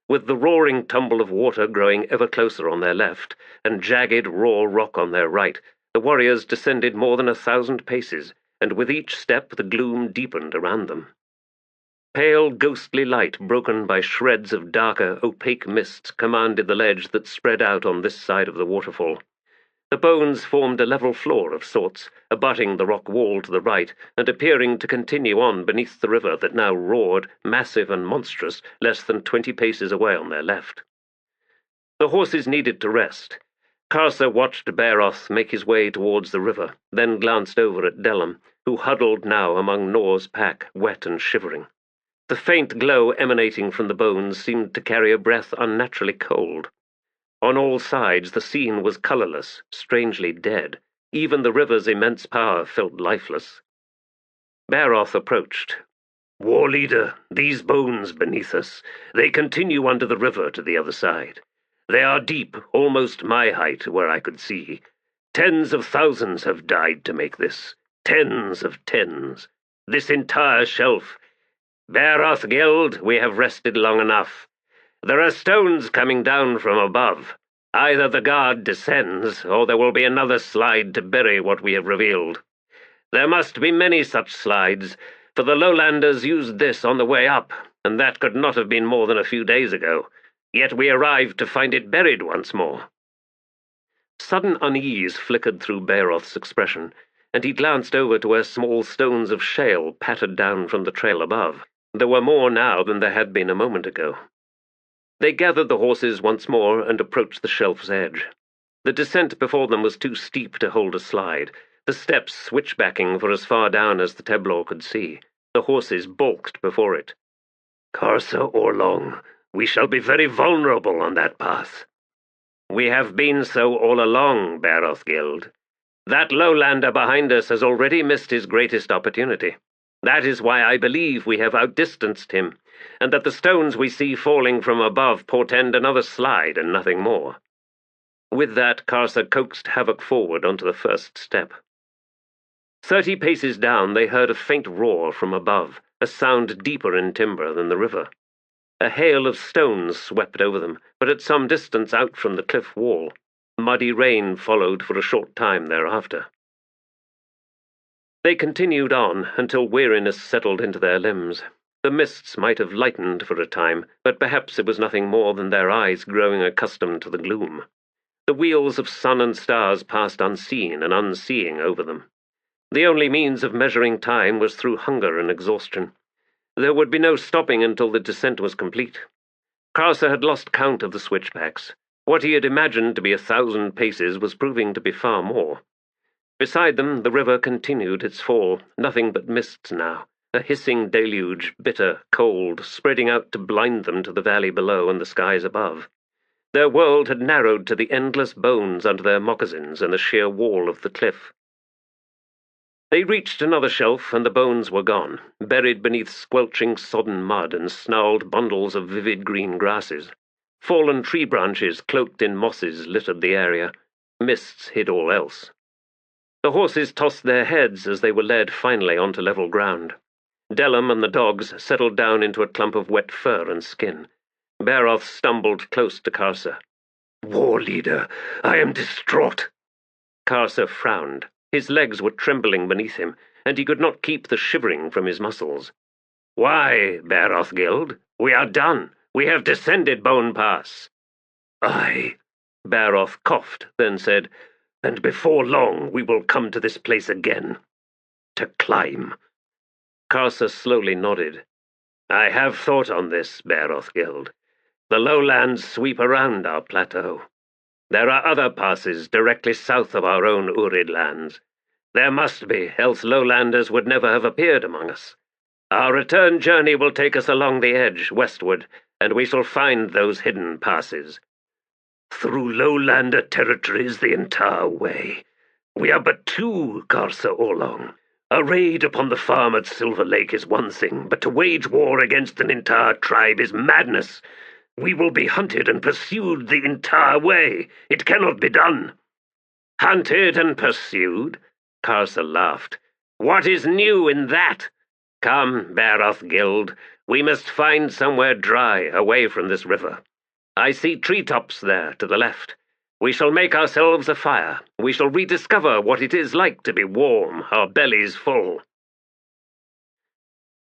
With the roaring tumble of water growing ever closer on their left, and jagged, raw rock on their right, the warriors descended more than 1,000 paces, and with each step the gloom deepened around them. Pale, ghostly light, broken by shreds of darker, opaque mists, commanded the ledge that spread out on this side of the waterfall. The bones formed a level floor of sorts, abutting the rock wall to the right, and appearing to continue on beneath the river that now roared, massive and monstrous, less than 20 paces away on their left. The horses needed to rest. Karsa watched Bairoth make his way towards the river, then glanced over at Delum, who huddled now among Nor's pack, wet and shivering. The faint glow emanating from the bones seemed to carry a breath unnaturally cold. On all sides the scene was colourless, strangely dead. Even the river's immense power felt lifeless. Bairoth approached. "War leader, these bones beneath us, they continue under the river to the other side. They are deep, almost my height where I could see. Tens of thousands have died to make this. Tens of tens. This entire shelf. Bairoth Gild, we have rested long enough. There are stones coming down from above. Either the guard descends, or there will be another slide to bury what we have revealed. There must be many such slides, for the lowlanders used this on the way up, and that could not have been more than a few days ago. Yet we arrived to find it buried once more." Sudden unease flickered through Bairoth's expression, and he glanced over to where small stones of shale pattered down from the trail above. There were more now than there had been a moment ago. They gathered the horses once more and approached the shelf's edge. The descent before them was too steep to hold a slide, the steps switchbacking for as far down as the Teblor could see. The horses balked before it. "Karsa Orlong, we shall be very vulnerable on that path." "We have been so all along, Bairoth Gild. That lowlander behind us has already missed his greatest opportunity. That is why I believe we have outdistanced him, and that the stones we see falling from above portend another slide and nothing more." With that, Karsa coaxed Havoc forward onto the first step. 30 paces down they heard a faint roar from above, a sound deeper in timber than the river. A hail of stones swept over them, but at some distance out from the cliff wall. Muddy rain followed for a short time thereafter. They continued on until weariness settled into their limbs. The mists might have lightened for a time, but perhaps it was nothing more than their eyes growing accustomed to the gloom. The wheels of sun and stars passed unseen and unseeing over them. The only means of measuring time was through hunger and exhaustion. There would be no stopping until the descent was complete. Karsa had lost count of the switchbacks. What he had imagined to be 1,000 paces was proving to be far more. Beside them, the river continued its fall, nothing but mists now, a hissing deluge, bitter, cold, spreading out to blind them to the valley below and the skies above. Their world had narrowed to the endless bones under their moccasins and the sheer wall of the cliff. They reached another shelf, and the bones were gone, buried beneath squelching sodden mud and snarled bundles of vivid green grasses. Fallen tree branches cloaked in mosses littered the area. Mists hid all else. The horses tossed their heads as they were led finally onto level ground. Delum and the dogs settled down into a clump of wet fur and skin. Bairoth stumbled close to Karsa. "War leader, I am distraught." Karsa frowned. His legs were trembling beneath him, and he could not keep the shivering from his muscles. "Why, Bairoth Gild? We are done. We have descended Bone Pass." "Aye." Bairoth coughed, then said, "And before long we will come to this place again. To climb." Karsa slowly nodded. "I have thought on this, Bairoth Gild. The lowlands sweep around our plateau. There are other passes directly south of our own Urid lands. There must be, else lowlanders would never have appeared among us. Our return journey will take us along the edge, westward, and we shall find those hidden passes. Through lowlander territories the entire way. We are but two, Karsa Orlong. A raid upon the farm at Silver Lake is one thing, but to wage war against an entire tribe is madness. We will be hunted and pursued the entire way. It cannot be done." "Hunted and pursued?" Karsa laughed. "What is new in that? Come, Bairoth Gild, we must find somewhere dry, away from this river. I see treetops there, to the left. We shall make ourselves a fire. We shall rediscover what it is like to be warm, our bellies full."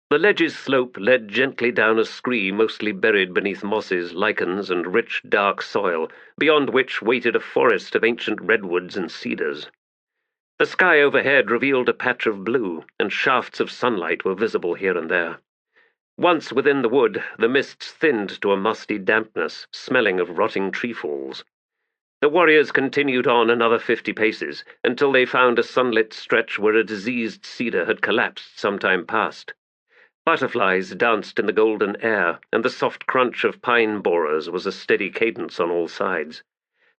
The ledge's slope led gently down a scree mostly buried beneath mosses, lichens, and rich, dark soil, beyond which waited a forest of ancient redwoods and cedars. The sky overhead revealed a patch of blue, and shafts of sunlight were visible here and there. Once within the wood, the mists thinned to a musty dampness, smelling of rotting trefoils. The warriors continued on another 50 paces, until they found a sunlit stretch where a diseased cedar had collapsed some time past. Butterflies danced in the golden air, and the soft crunch of pine borers was a steady cadence on all sides.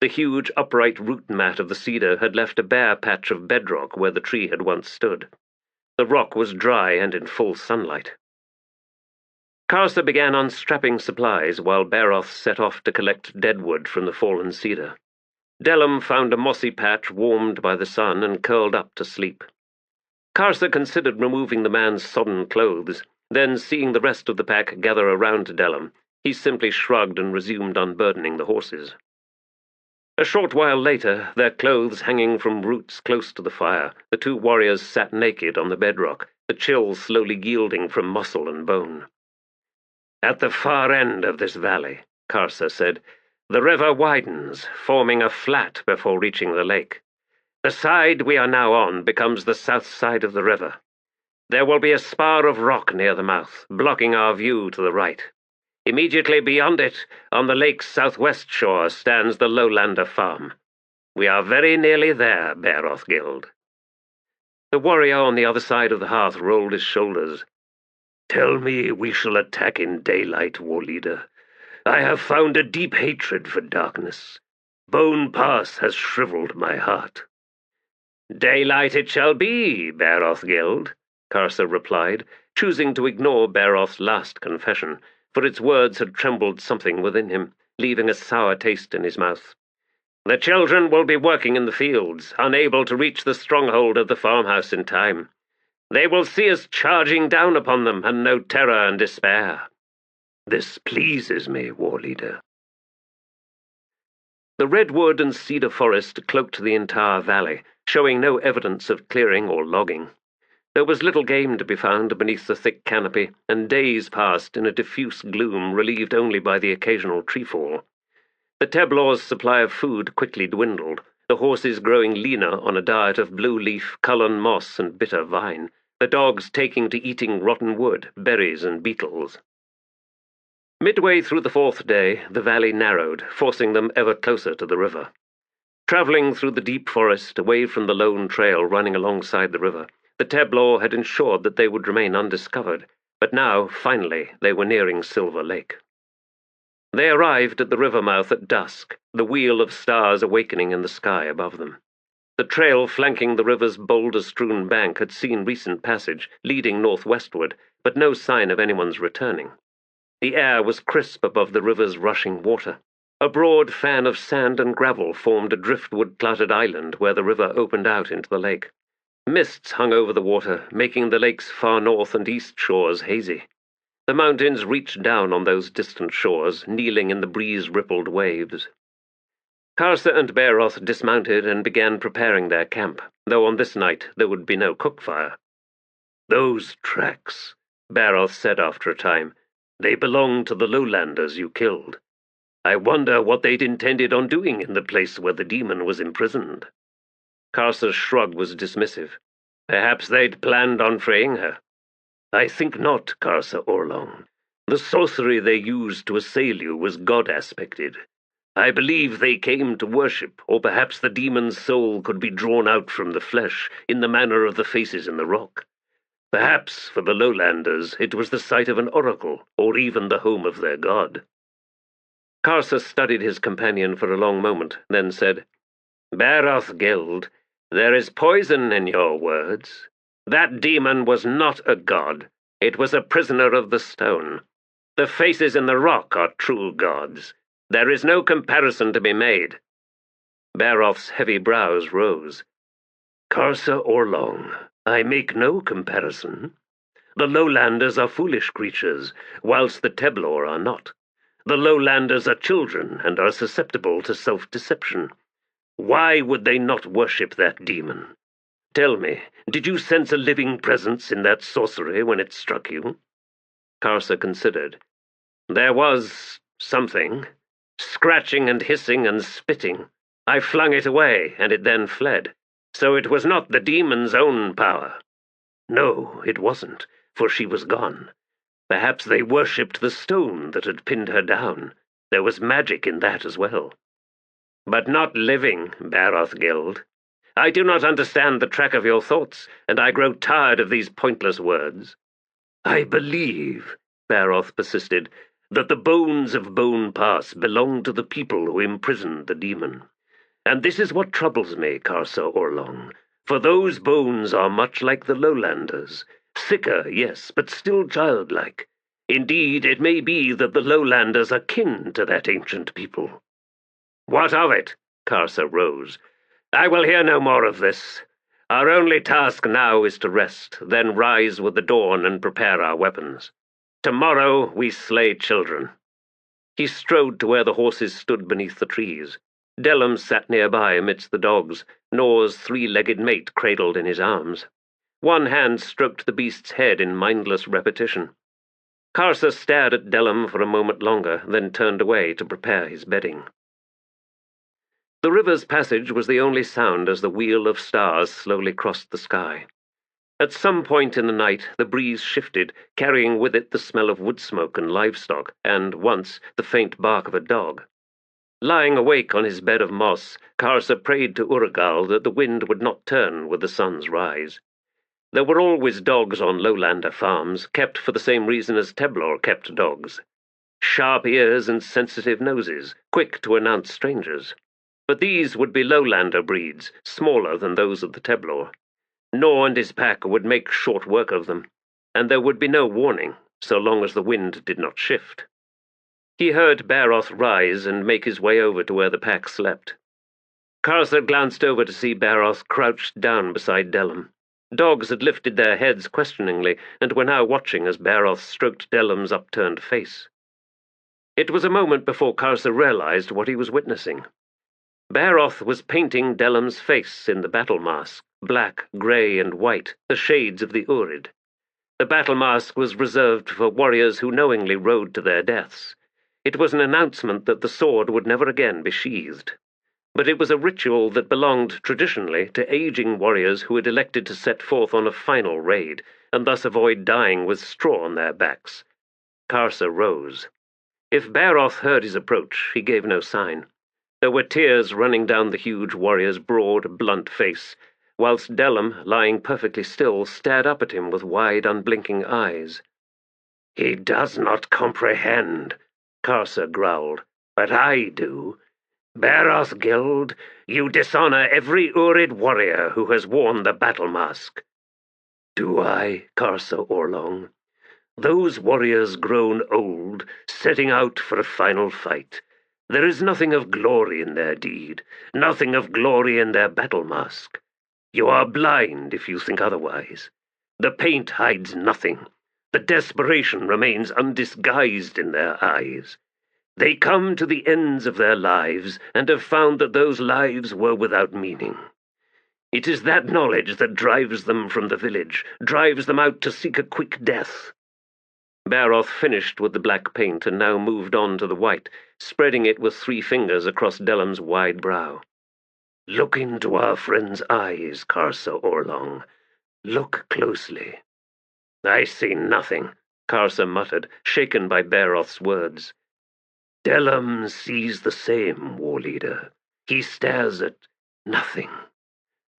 The huge upright root mat of the cedar had left a bare patch of bedrock where the tree had once stood. The rock was dry and in full sunlight. Karsa began unstrapping supplies while Bairoth set off to collect deadwood from the fallen cedar. Delum found a mossy patch warmed by the sun and curled up to sleep. Karsa considered removing the man's sodden clothes. Then, seeing the rest of the pack gather around Delum, he simply shrugged and resumed unburdening the horses. A short while later, their clothes hanging from roots close to the fire, the two warriors sat naked on the bedrock, the chill slowly yielding from muscle and bone. "At the far end of this valley," Karsa said, "the river widens, forming a flat before reaching the lake. The side we are now on becomes the south side of the river. There will be a spar of rock near the mouth, blocking our view to the right. Immediately beyond it, on the lake's southwest shore, stands the lowlander farm. We are very nearly there, Bairoth Gild." The warrior on the other side of the hearth rolled his shoulders. "Tell me we shall attack in daylight, war leader. I have found a deep hatred for darkness. Bone Pass has shriveled my heart." "Daylight it shall be, Bairoth Gild," Karsa replied, choosing to ignore Bairoth's last confession, for its words had trembled something within him, leaving a sour taste in his mouth. "The children will be working in the fields, unable to reach the stronghold of the farmhouse in time. They will see us charging down upon them, and know terror and despair. This pleases me, war leader. The redwood and cedar forest cloaked the entire valley, showing no evidence of clearing or logging. There was little game to be found beneath the thick canopy, and days passed in a diffuse gloom relieved only by the occasional treefall. The Teblor's supply of food quickly dwindled, the horses growing leaner on a diet of blue leaf, cullen moss, and bitter vine, the dogs taking to eating rotten wood, berries, and beetles. Midway through the fourth day, the valley narrowed, forcing them ever closer to the river. Travelling through the deep forest, away from the lone trail running alongside the river, the Teblor had ensured that they would remain undiscovered, but now, finally, they were nearing Silver Lake. They arrived at the river mouth at dusk, the wheel of stars awakening in the sky above them. The trail flanking the river's boulder-strewn bank had seen recent passage, leading northwestward, but no sign of anyone's returning. The air was crisp above the river's rushing water. A broad fan of sand and gravel formed a driftwood-cluttered island where the river opened out into the lake. Mists hung over the water, making the lake's far north and east shores hazy. The mountains reached down on those distant shores, kneeling in the breeze-rippled waves. Karsa and Bairoth dismounted and began preparing their camp, though on this night there would be no cook-fire. "Those tracks," Bairoth said after a time, "they belong to the lowlanders you killed. I wonder what they'd intended on doing in the place where the demon was imprisoned." Karsa's shrug was dismissive. "Perhaps they'd planned on freeing her." "I think not, Karsa Orlong. The sorcery they used to assail you was god-aspected. I believe they came to worship, or perhaps the demon's soul could be drawn out from the flesh in the manner of the faces in the rock. Perhaps, for the lowlanders, it was the site of an oracle, or even the home of their god." Karsa studied his companion for a long moment, then said, "Bairoth Gild, there is poison in your words. That demon was not a god. It was a prisoner of the stone. The faces in the rock are true gods. There is no comparison to be made." Bairoth's heavy brows rose. "Karsa Orlong, I make no comparison. The lowlanders are foolish creatures, whilst the Teblor are not. The lowlanders are children and are susceptible to self-deception. Why would they not worship that demon? Tell me, did you sense a living presence in that sorcery when it struck you?" Karsa considered. "There was something. Scratching and hissing and spitting. I flung it away, and it then fled. So it was not the demon's own power." "No, it wasn't, for she was gone. Perhaps they worshipped the stone that had pinned her down. There was magic in that as well." "But not living, Bairoth Gild. I do not understand the track of your thoughts, and I grow tired of these pointless words." "I believe," Bairoth persisted, "that the bones of Bone Pass belong to the people who imprisoned the demon. And this is what troubles me, Karsa Orlong, for those bones are much like the lowlanders. Sicker, yes, but still childlike. Indeed, it may be that the lowlanders are kin to that ancient people." "What of it?" Karsa rose. "I will hear no more of this. Our only task now is to rest, then rise with the dawn and prepare our weapons. Tomorrow we slay children." He strode to where the horses stood beneath the trees. Delum sat nearby amidst the dogs, Nor's three-legged mate cradled in his arms. One hand stroked the beast's head in mindless repetition. Karsa stared at Delum for a moment longer, then turned away to prepare his bedding. The river's passage was the only sound as the wheel of stars slowly crossed the sky. At some point in the night the breeze shifted, carrying with it the smell of wood smoke and livestock, and, once, the faint bark of a dog. Lying awake on his bed of moss, Karsa prayed to Urgal that the wind would not turn with the sun's rise. There were always dogs on lowlander farms, kept for the same reason as Teblor kept dogs. Sharp ears and sensitive noses, quick to announce strangers. But these would be lowlander breeds, smaller than those of the Teblor. Nor and his pack would make short work of them, and there would be no warning, so long as the wind did not shift. He heard Bairoth rise and make his way over to where the pack slept. Karsa glanced over to see Bairoth crouched down beside Delum. Dogs had lifted their heads questioningly, and were now watching as Bairoth stroked Delum's upturned face. It was a moment before Karsa realized what he was witnessing. Bairoth was painting Delum's face in the battle mask, black, grey, and white, the shades of the Urid. The battle mask was reserved for warriors who knowingly rode to their deaths. It was an announcement that the sword would never again be sheathed. But it was a ritual that belonged traditionally to aging warriors who had elected to set forth on a final raid, and thus avoid dying with straw on their backs. Karsa rose. If Bairoth heard his approach, he gave no sign. There were tears running down the huge warrior's broad, blunt face, whilst Delum, lying perfectly still, stared up at him with wide, unblinking eyes. "He does not comprehend," Karsa growled, "but I do. Bairoth Gild, you dishonor every Urid warrior who has worn the battle mask." "Do I, Karsa Orlong? Those warriors grown old, setting out for a final fight. There is nothing of glory in their deed, nothing of glory in their battle mask. You are blind if you think otherwise. The paint hides nothing. The desperation remains undisguised in their eyes. They come to the ends of their lives and have found that those lives were without meaning. It is that knowledge that drives them from the village, drives them out to seek a quick death." Bairoth finished with the black paint and now moved on to the white, spreading it with 3 fingers across Delum's wide brow. "Look into our friend's eyes, Karsa Orlong. Look closely." "I see nothing," Karsa muttered, shaken by Bairoth's words. "Delum sees the same, war leader. He stares at nothing.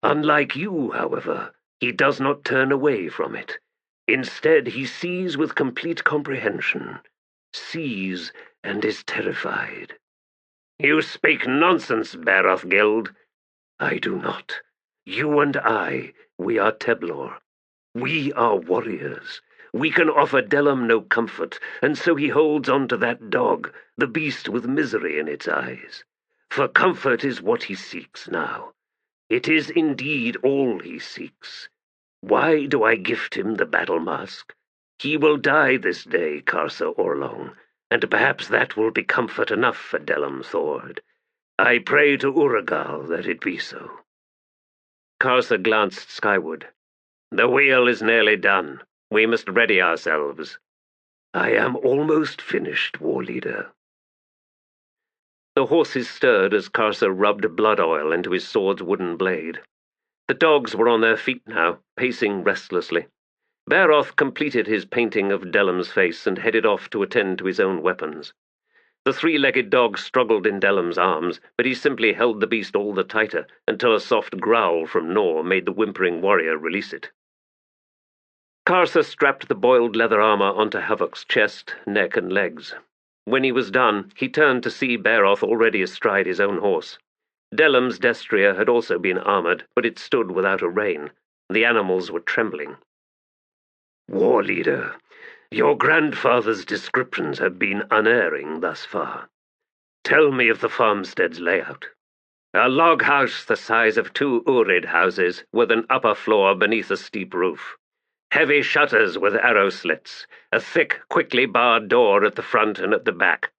Unlike you, however, he does not turn away from it. Instead, he sees with complete comprehension, sees and is terrified." "You speak nonsense, Bairoth Gild." "I do not. You and I, we are Teblor. We are warriors. We can offer Delum no comfort, and so he holds on to that dog, the beast with misery in its eyes. For comfort is what he seeks now. It is indeed all he seeks. Why do I gift him the battle mask? He will die this day, Karsa Orlong, and perhaps that will be comfort enough for Delum Thord. I pray to Uragal that it be so." Karsa glanced skyward. "The wheel is nearly done. We must ready ourselves." "I am almost finished, war leader." The horses stirred as Karsa rubbed blood oil into his sword's wooden blade. The dogs were on their feet now, pacing restlessly. Bairoth completed his painting of Delum's face and headed off to attend to his own weapons. The 3-legged dog struggled in Delum's arms, but he simply held the beast all the tighter until a soft growl from Nor made the whimpering warrior release it. Karsa strapped the boiled leather armor onto Havok's chest, neck, and legs. When he was done, he turned to see Bairoth already astride his own horse. Delum's destrier had also been armored, but it stood without a rein. The animals were trembling. "War leader, your grandfather's descriptions have been unerring thus far. Tell me of the farmstead's layout." "A log house the size of 2 Urid houses, with an upper floor beneath a steep roof. Heavy shutters with arrow slits, a thick, quickly barred door at the front and at the back.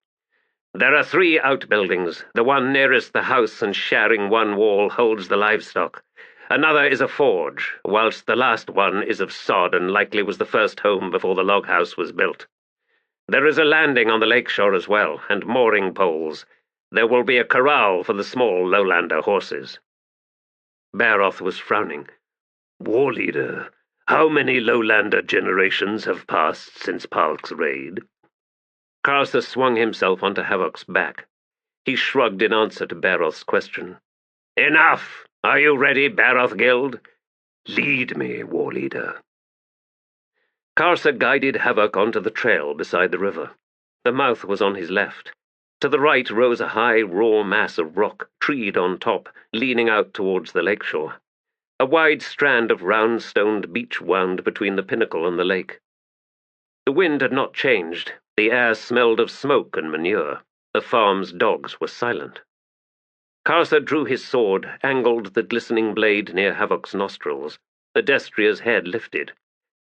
There are 3 outbuildings. The one nearest the house and sharing one wall holds the livestock. Another is a forge, whilst the last one is of sod and likely was the first home before the log house was built. There is a landing on the lakeshore as well, and mooring poles. There will be a corral for the small lowlander horses." Bairoth was frowning. "War leader, how many lowlander generations have passed since Pahlk's raid?" Karsa swung himself onto Havok's back. He shrugged in answer to Bairoth's question. "Enough! Are you ready, Bairoth Gild?" "Lead me, war leader." Karsa guided Havok onto the trail beside the river. The mouth was on his left. To the right rose a high, raw mass of rock, treed on top, leaning out towards the lakeshore. A wide strand of round-stoned beach wound between the pinnacle and the lake. The wind had not changed. The air smelled of smoke and manure. The farm's dogs were silent. Karsa drew his sword, angled the glistening blade near Havok's nostrils. The destrier's head lifted.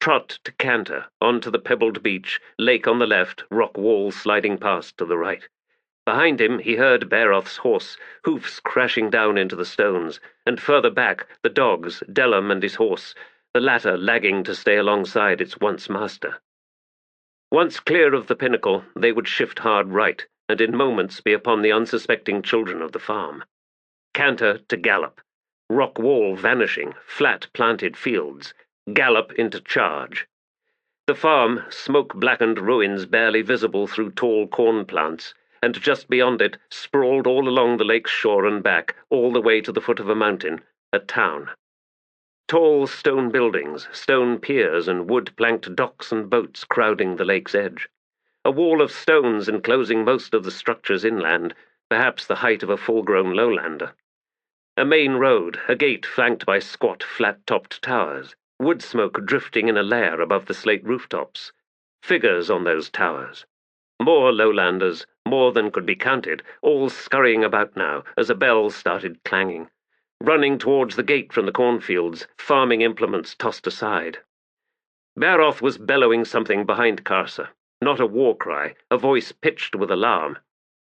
Trot to canter, onto the pebbled beach, lake on the left, rock wall sliding past to the right. Behind him he heard Bairoth's horse, hoofs crashing down into the stones, and further back the dogs, Delum and his horse, the latter lagging to stay alongside its once master. Once clear of the pinnacle, they would shift hard right, and in moments be upon the unsuspecting children of the farm. Canter to gallop. Rock wall vanishing, flat planted fields. Gallop into charge. The farm, smoke-blackened ruins barely visible through tall corn plants, and just beyond it, sprawled all along the lake's shore and back, all the way to the foot of a mountain, a town. Tall stone buildings, stone piers and wood-planked docks and boats crowding the lake's edge. A wall of stones enclosing most of the structures inland, perhaps the height of a full-grown lowlander. A main road, a gate flanked by squat, flat-topped towers, wood smoke drifting in a layer above the slate rooftops. Figures on those towers. More lowlanders, more than could be counted, all scurrying about now as a bell started clanging, running towards the gate from the cornfields, farming implements tossed aside. Bairoth was bellowing something behind Karsa, not a war cry, a voice pitched with alarm.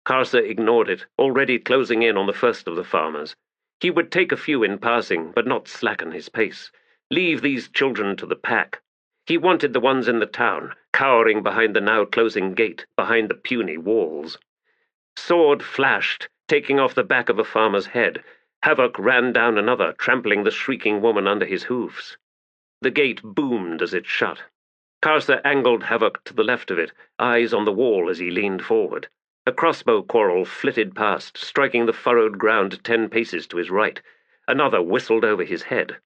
Karsa ignored it, already closing in on the first of the farmers. He would take a few in passing, but not slacken his pace. Leave these children to the pack. He wanted the ones in the town, cowering behind the now closing gate, behind the puny walls. Sword flashed, taking off the back of a farmer's head. Havoc ran down another, trampling the shrieking woman under his hoofs. The gate boomed as it shut. Karsa angled Havoc to the left of it, eyes on the wall as he leaned forward. A crossbow quarrel flitted past, striking the furrowed ground 10 paces to his right. Another whistled over his head.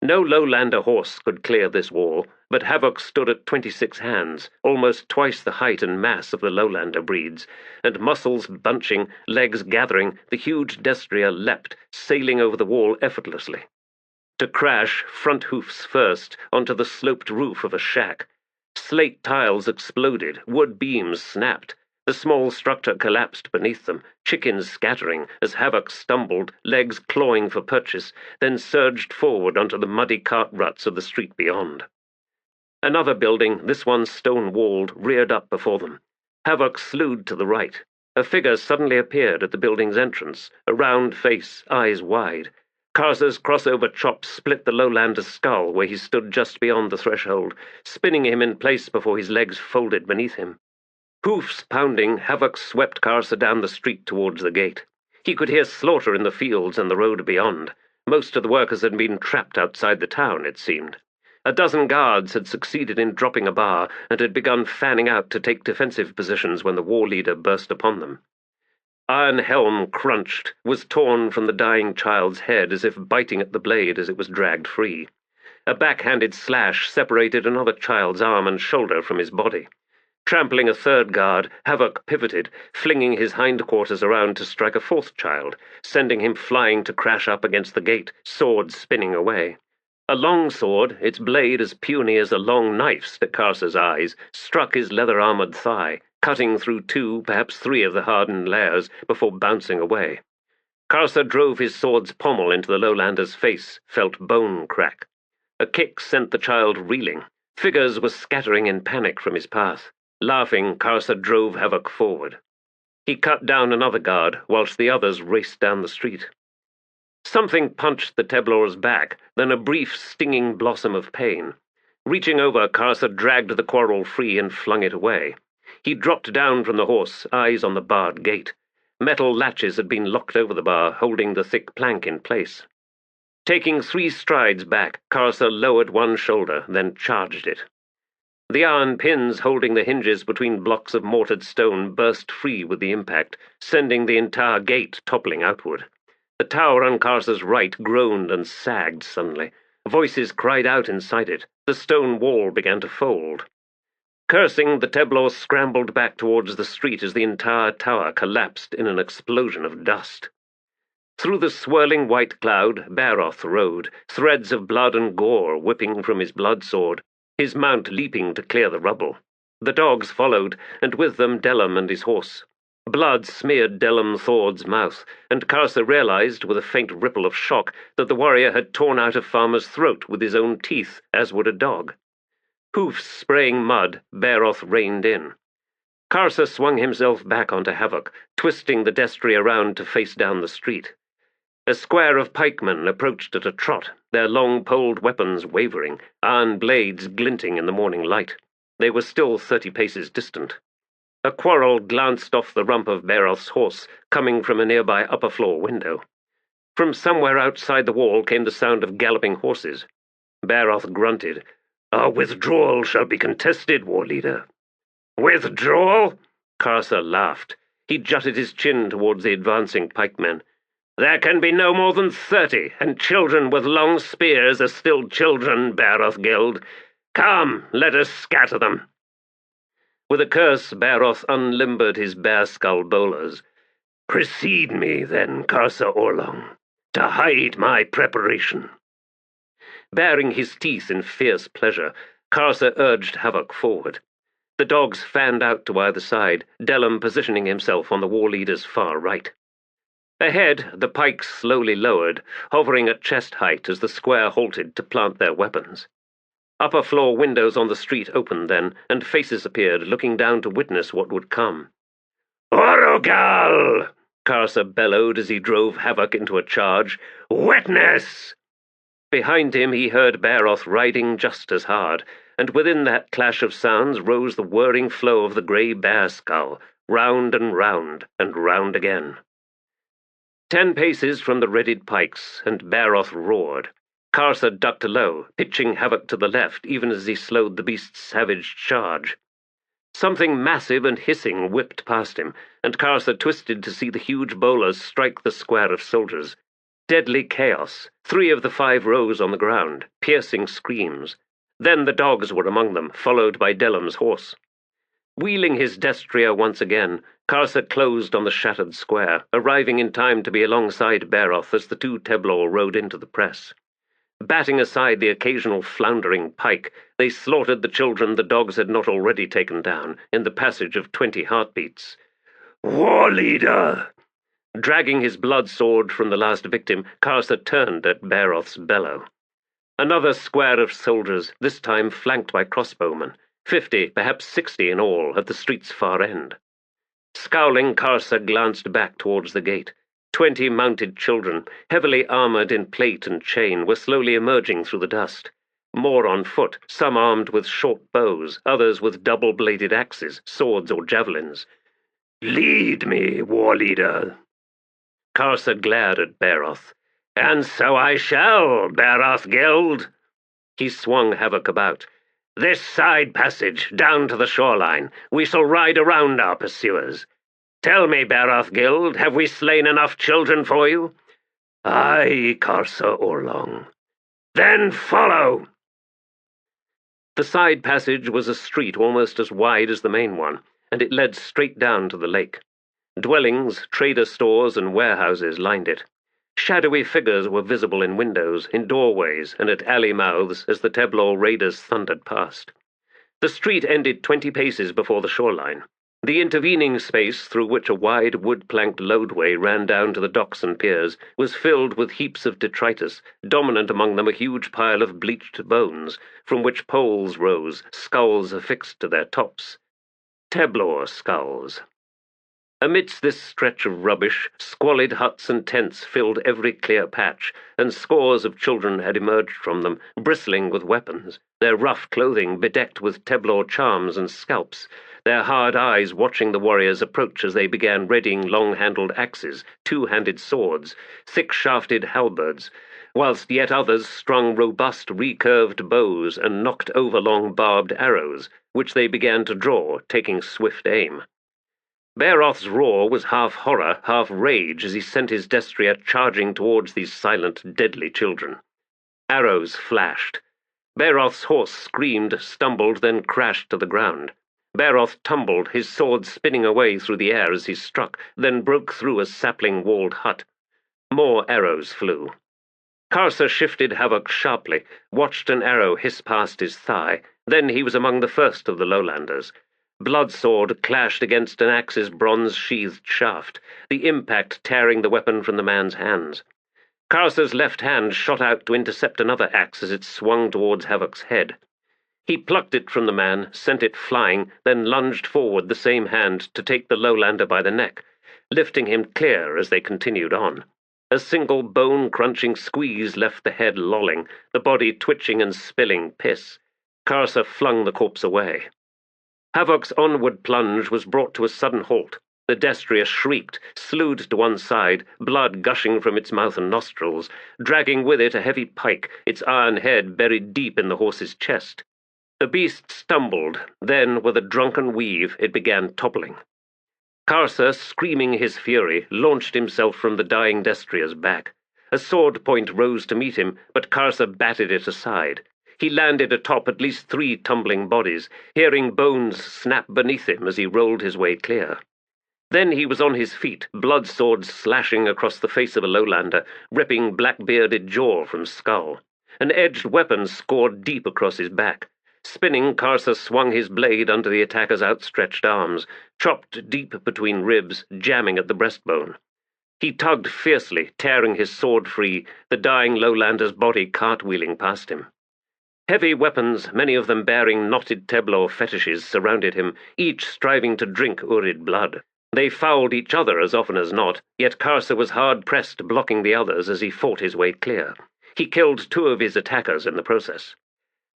No lowlander horse could clear this wall, but Havoc stood at 26 hands, almost twice the height and mass of the lowlander breeds, and muscles bunching, legs gathering, the huge destrier leapt, sailing over the wall effortlessly. To crash, front hoofs first, onto the sloped roof of a shack. Slate tiles exploded, wood beams snapped. The small structure collapsed beneath them, chickens scattering as Havoc stumbled, legs clawing for purchase, then surged forward onto the muddy cart ruts of the street beyond. Another building, this one stone-walled, reared up before them. Havoc slewed to the right. A figure suddenly appeared at the building's entrance, a round face, eyes wide. Karsa's crossover chop split the lowlander's skull where he stood just beyond the threshold, spinning him in place before his legs folded beneath him. Hoofs pounding, Havoc swept Karsa down the street towards the gate. He could hear slaughter in the fields and the road beyond. Most of the workers had been trapped outside the town, it seemed. A dozen guards had succeeded in dropping a bar and had begun fanning out to take defensive positions when the war leader burst upon them. Iron helm crunched, was torn from the dying child's head as if biting at the blade as it was dragged free. A backhanded slash separated another child's arm and shoulder from his body. Trampling a third guard, Havoc pivoted, flinging his hindquarters around to strike a fourth child, sending him flying to crash up against the gate, sword spinning away. A long sword, its blade as puny as a long knife's to Karsa's eyes, struck his leather-armored thigh, cutting through 2, perhaps 3 of the hardened layers before bouncing away. Karsa drove his sword's pommel into the lowlander's face, felt bone crack. A kick sent the child reeling. Figures were scattering in panic from his path. Laughing, Karsa drove Havoc forward. He cut down another guard, whilst the others raced down the street. Something punched the Teblor's back, then a brief, stinging blossom of pain. Reaching over, Karsa dragged the quarrel free and flung it away. He dropped down from the horse, eyes on the barred gate. Metal latches had been locked over the bar, holding the thick plank in place. Taking 3 strides back, Karsa lowered one shoulder, then charged it. The iron pins holding the hinges between blocks of mortared stone burst free with the impact, sending the entire gate toppling outward. The tower on Karsa's right groaned and sagged suddenly. Voices cried out inside it. The stone wall began to fold. Cursing, the Teblor scrambled back towards the street as the entire tower collapsed in an explosion of dust. Through the swirling white cloud, Bairoth rode, threads of blood and gore whipping from his blood sword, his mount leaping to clear the rubble. The dogs followed, and with them Delum and his horse. Blood smeared Delum Thord's mouth, and Karsa realized with a faint ripple of shock that the warrior had torn out a farmer's throat with his own teeth, as would a dog. Hoofs spraying mud, Bairoth reined in. Karsa swung himself back onto Havoc, twisting the destrier around to face down the street. A square of pikemen approached at a trot, their long-poled weapons wavering, iron blades glinting in the morning light. They were still 30 paces distant. A quarrel glanced off the rump of Bairoth's horse, coming from a nearby upper-floor window. From somewhere outside the wall came the sound of galloping horses. Bairoth grunted. "Our withdrawal shall be contested, war leader." "Withdrawal?" Karsa laughed. He jutted his chin towards the advancing pikemen. "There can be no more than 30, and children with long spears are still children, Bairoth Gild. Come, let us scatter them." With a curse, Bairoth unlimbered his bear-skull bowlers. "Precede me, then, Karsa Orlong, to hide my preparation." Baring his teeth in fierce pleasure, Karsa urged Havoc forward. The dogs fanned out to either side, Delum positioning himself on the war leader's far right. Ahead, the pikes slowly lowered, hovering at chest height as the square halted to plant their weapons. Upper-floor windows on the street opened then, and faces appeared, looking down to witness what would come. "Orogal!" Karsa bellowed as he drove Havoc into a charge. "Witness!" Behind him he heard Bairoth riding just as hard, and within that clash of sounds rose the whirring flow of the grey bear skull, round and round and round again. 10 paces from the readied pikes, and Bairoth roared. Karsa ducked low, pitching Havoc to the left even as he slowed the beast's savage charge. Something massive and hissing whipped past him, and Karsa twisted to see the huge bowlers strike the square of soldiers. Deadly chaos, 3 of the 5 rows on the ground, piercing screams. Then the dogs were among them, followed by Delum's horse. Wheeling his destrier once again, Karsa closed on the shattered square, arriving in time to be alongside Bairoth as the 2 Teblor rode into the press. Batting aside the occasional floundering pike, they slaughtered the children the dogs had not already taken down, in the passage of 20 heartbeats. "War leader!" Dragging his blood sword from the last victim, Karsa turned at Bairoth's bellow. Another square of soldiers, this time flanked by crossbowmen, 50, perhaps 60 in all, at the street's far end. Scowling, Karsa glanced back towards the gate. 20 mounted children, heavily armored in plate and chain, were slowly emerging through the dust. More on foot, some armed with short bows, others with double-bladed axes, swords or javelins. "Lead me, war leader." Karsa glared at Bairoth. "And so I shall, Bairoth Gild." He swung Havoc about. "This side passage, down to the shoreline. We shall ride around our pursuers. Tell me, Bairoth Gild, have we slain enough children for you?" "Aye, Karsa Orlong." "Then follow!" The side passage was a street almost as wide as the main one, and it led straight down to the lake. Dwellings, trader stores, and warehouses lined it. Shadowy figures were visible in windows, in doorways, and at alley mouths as the Teblor raiders thundered past. The street ended 20 paces before the shoreline. The intervening space, through which a wide wood-planked loadway ran down to the docks and piers, was filled with heaps of detritus, dominant among them a huge pile of bleached bones, from which poles rose, skulls affixed to their tops. Teblor skulls. Amidst this stretch of rubbish, squalid huts and tents filled every clear patch, and scores of children had emerged from them, bristling with weapons, their rough clothing bedecked with Teblor charms and scalps, their hard eyes watching the warriors approach as they began readying long-handled axes, 2-handed swords, thick-shafted halberds, whilst yet others strung robust recurved bows and knocked over long barbed arrows, which they began to draw, taking swift aim. Bairoth's roar was half horror, half rage as he sent his destrier charging towards these silent, deadly children. Arrows flashed. Bairoth's horse screamed, stumbled, then crashed to the ground. Bairoth tumbled, his sword spinning away through the air as he struck, then broke through a sapling-walled hut. More arrows flew. Karsa shifted Havoc sharply, watched an arrow hiss past his thigh. Then he was among the first of the lowlanders. Bloodsword clashed against an axe's bronze-sheathed shaft, the impact tearing the weapon from the man's hands. Karsa's left hand shot out to intercept another axe as it swung towards Havok's head. He plucked it from the man, sent it flying, then lunged forward the same hand to take the lowlander by the neck, lifting him clear as they continued on. A single bone-crunching squeeze left the head lolling, the body twitching and spilling piss. Karsa flung the corpse away. Havok's onward plunge was brought to a sudden halt. The destrier shrieked, slewed to one side, blood gushing from its mouth and nostrils, dragging with it a heavy pike, its iron head buried deep in the horse's chest. The beast stumbled, then, with a drunken weave, it began toppling. Karsa, screaming his fury, launched himself from the dying destrier's back. A sword point rose to meet him, but Karsa batted it aside. He landed atop at least 3 tumbling bodies, hearing bones snap beneath him as he rolled his way clear. Then he was on his feet, blood swords slashing across the face of a lowlander, ripping black-bearded jaw from skull. An edged weapon scored deep across his back. Spinning, Karsa swung his blade under the attacker's outstretched arms, chopped deep between ribs, jamming at the breastbone. He tugged fiercely, tearing his sword free, the dying lowlander's body cartwheeling past him. Heavy weapons, many of them bearing knotted Teblor fetishes, surrounded him, each striving to drink Urid blood. They fouled each other as often as not, yet Karsa was hard-pressed, blocking the others as he fought his way clear. He killed 2 of his attackers in the process.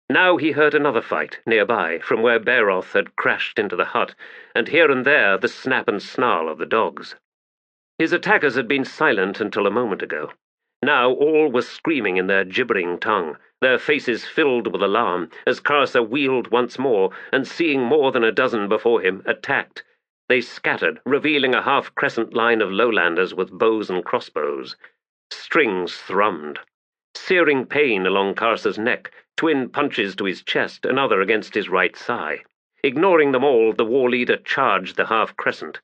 Now he heard another fight, nearby, from where Bairoth had crashed into the hut, and here and there the snap and snarl of the dogs. His attackers had been silent until a moment ago. Now all were screaming in their gibbering tongue, their faces filled with alarm, as Karsa wheeled once more, and seeing more than a dozen before him, attacked. They scattered, revealing a half-crescent line of lowlanders with bows and crossbows. Strings thrummed. Searing pain along Karsa's neck, twin punches to his chest, another against his right thigh. Ignoring them all, the war leader charged the half-crescent.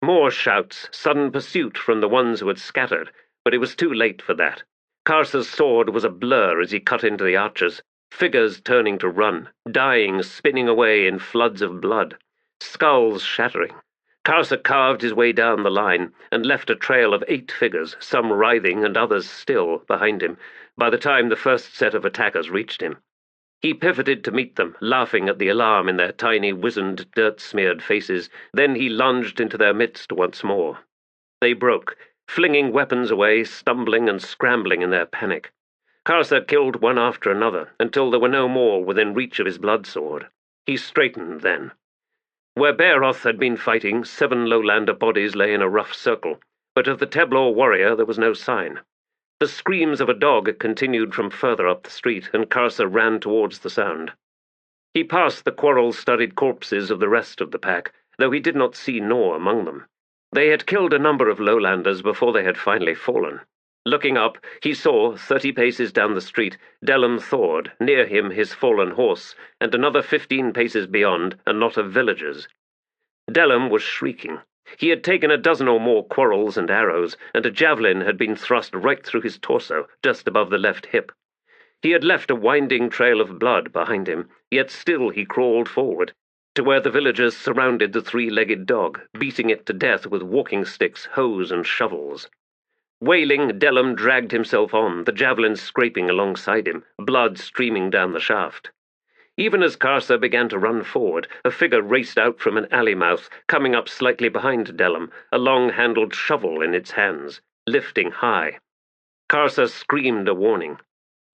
More shouts, sudden pursuit from the ones who had scattered, but it was too late for that. Karsa's sword was a blur as he cut into the archers, figures turning to run, dying, spinning away in floods of blood, skulls shattering. Karsa carved his way down the line and left a trail of 8 figures, some writhing and others still, behind him, by the time the first set of attackers reached him. He pivoted to meet them, laughing at the alarm in their tiny, wizened, dirt-smeared faces. Then he lunged into their midst once more. They broke, flinging weapons away, stumbling and scrambling in their panic. Karsa killed one after another, until there were no more within reach of his bloodsword. He straightened then. Where Bairoth had been fighting, 7 lowlander bodies lay in a rough circle, but of the Teblor warrior there was no sign. The screams of a dog continued from further up the street, and Karsa ran towards the sound. He passed the quarrel-studded corpses of the rest of the pack, though he did not see Nor among them. They had killed a number of lowlanders before they had finally fallen. Looking up, he saw, 30 paces down the street, Delum Thord, near him his fallen horse, and another 15 paces beyond, a knot of villagers. Delum was shrieking. He had taken a dozen or more quarrels and arrows, and a javelin had been thrust right through his torso, just above the left hip. He had left a winding trail of blood behind him, yet still he crawled forward, to where the villagers surrounded the 3-legged dog, beating it to death with walking sticks, hoes, and shovels. Wailing, Delum dragged himself on, the javelin scraping alongside him, blood streaming down the shaft. Even as Karsa began to run forward, a figure raced out from an alley mouth, coming up slightly behind Delum, a long-handled shovel in its hands, lifting high. Karsa screamed a warning.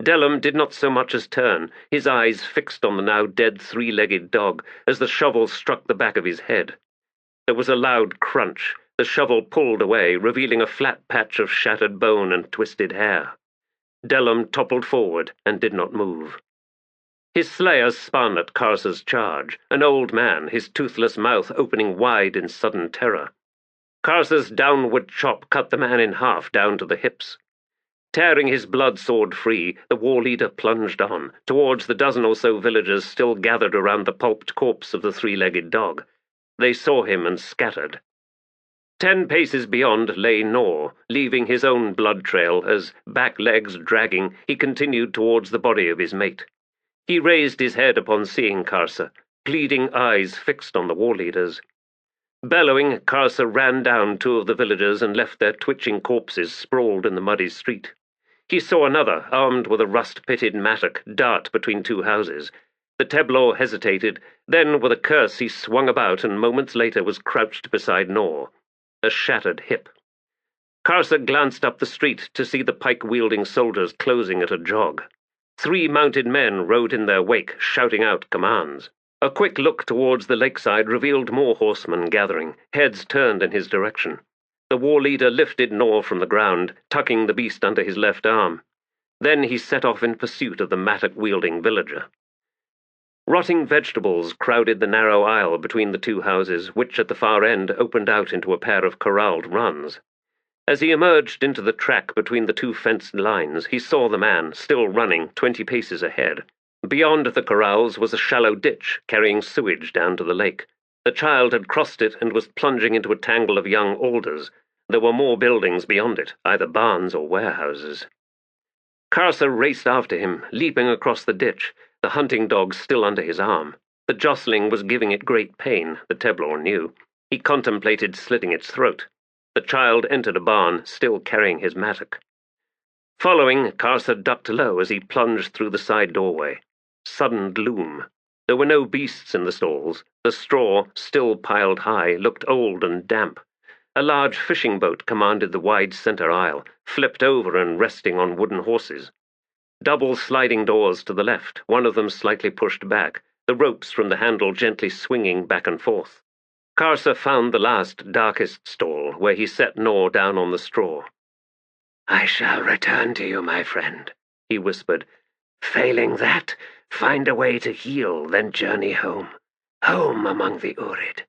Delum did not so much as turn, his eyes fixed on the now dead 3-legged dog, as the shovel struck the back of his head. There was a loud crunch. The shovel pulled away, revealing a flat patch of shattered bone and twisted hair. Delum toppled forward and did not move. His slayers spun at Karsa's charge, an old man, his toothless mouth opening wide in sudden terror. Karsa's downward chop cut the man in half down to the hips. Tearing his bloodsword free, the war leader plunged on, towards the dozen or so villagers still gathered around the pulped corpse of the 3-legged dog. They saw him and scattered. 10 paces beyond lay Nor, leaving his own blood trail as, back legs dragging, he continued towards the body of his mate. He raised his head upon seeing Karsa, pleading eyes fixed on the war leaders. Bellowing, Karsa ran down two of the villagers and left their twitching corpses sprawled in the muddy street. He saw another, armed with a rust-pitted mattock, dart between two houses. The Teblor hesitated, then with a curse he swung about and moments later was crouched beside Nor, a shattered hip. Karsa glanced up the street to see the pike-wielding soldiers closing at a jog. 3 mounted men rode in their wake, shouting out commands. A quick look towards the lakeside revealed more horsemen gathering, heads turned in his direction. The war leader lifted Nor from the ground, tucking the beast under his left arm. Then he set off in pursuit of the mattock-wielding villager. Rotting vegetables crowded the narrow aisle between the 2 houses, which at the far end opened out into a pair of corralled runs. As he emerged into the track between the 2 fenced lines, he saw the man, still running, 20 paces ahead. Beyond the corrals was a shallow ditch carrying sewage down to the lake. The child had crossed it and was plunging into a tangle of young alders. There were more buildings beyond it, either barns or warehouses. Karsa raced after him, leaping across the ditch, the hunting dog still under his arm. The jostling was giving it great pain, the Teblor knew. He contemplated slitting its throat. The child entered a barn, still carrying his mattock. Following, Karsa ducked low as he plunged through the side doorway. Sudden gloom. There were no beasts in the stalls. The straw, still piled high, looked old and damp. A large fishing boat commanded the wide center aisle, flipped over and resting on wooden horses. Double sliding doors to the left, one of them slightly pushed back, the ropes from the handle gently swinging back and forth. Karsa found the last, darkest stall, where he set Nor down on the straw. "I shall return to you, my friend," he whispered. "Failing that, find a way to heal, then journey home. Home among the Urid."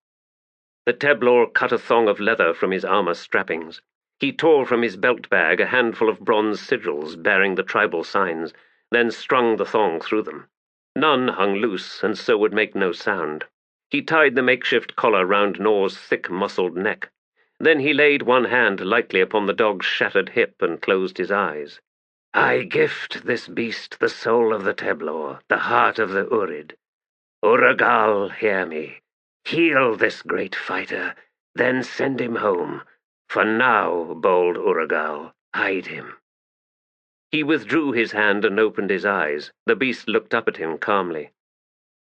The Teblor cut a thong of leather from his armor strappings. He tore from his belt bag a handful of bronze sigils bearing the tribal signs, then strung the thong through them. None hung loose, and so would make no sound. He tied the makeshift collar round Nor's thick, muscled neck. Then he laid one hand lightly upon the dog's shattered hip and closed his eyes. "I gift this beast the soul of the Teblor, the heart of the Urid. Uragal, hear me. Heal this great fighter, then send him home. For now, bold Uragal, hide him." He withdrew his hand and opened his eyes. The beast looked up at him calmly.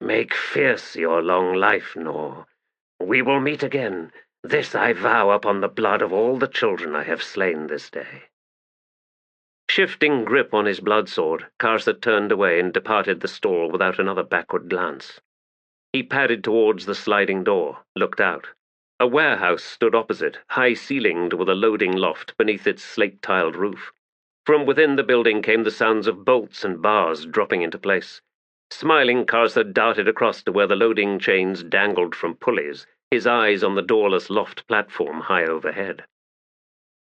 "Make fierce your long life, Nor. We will meet again. This I vow upon the blood of all the children I have slain this day." Shifting grip on his bloodsword, Karsa turned away and departed the stall without another backward glance. He padded towards the sliding door, looked out. A warehouse stood opposite, high-ceilinged with a loading loft beneath its slate-tiled roof. From within the building came the sounds of bolts and bars dropping into place. Smiling, Karsa darted across to where the loading chains dangled from pulleys, his eyes on the doorless loft platform high overhead.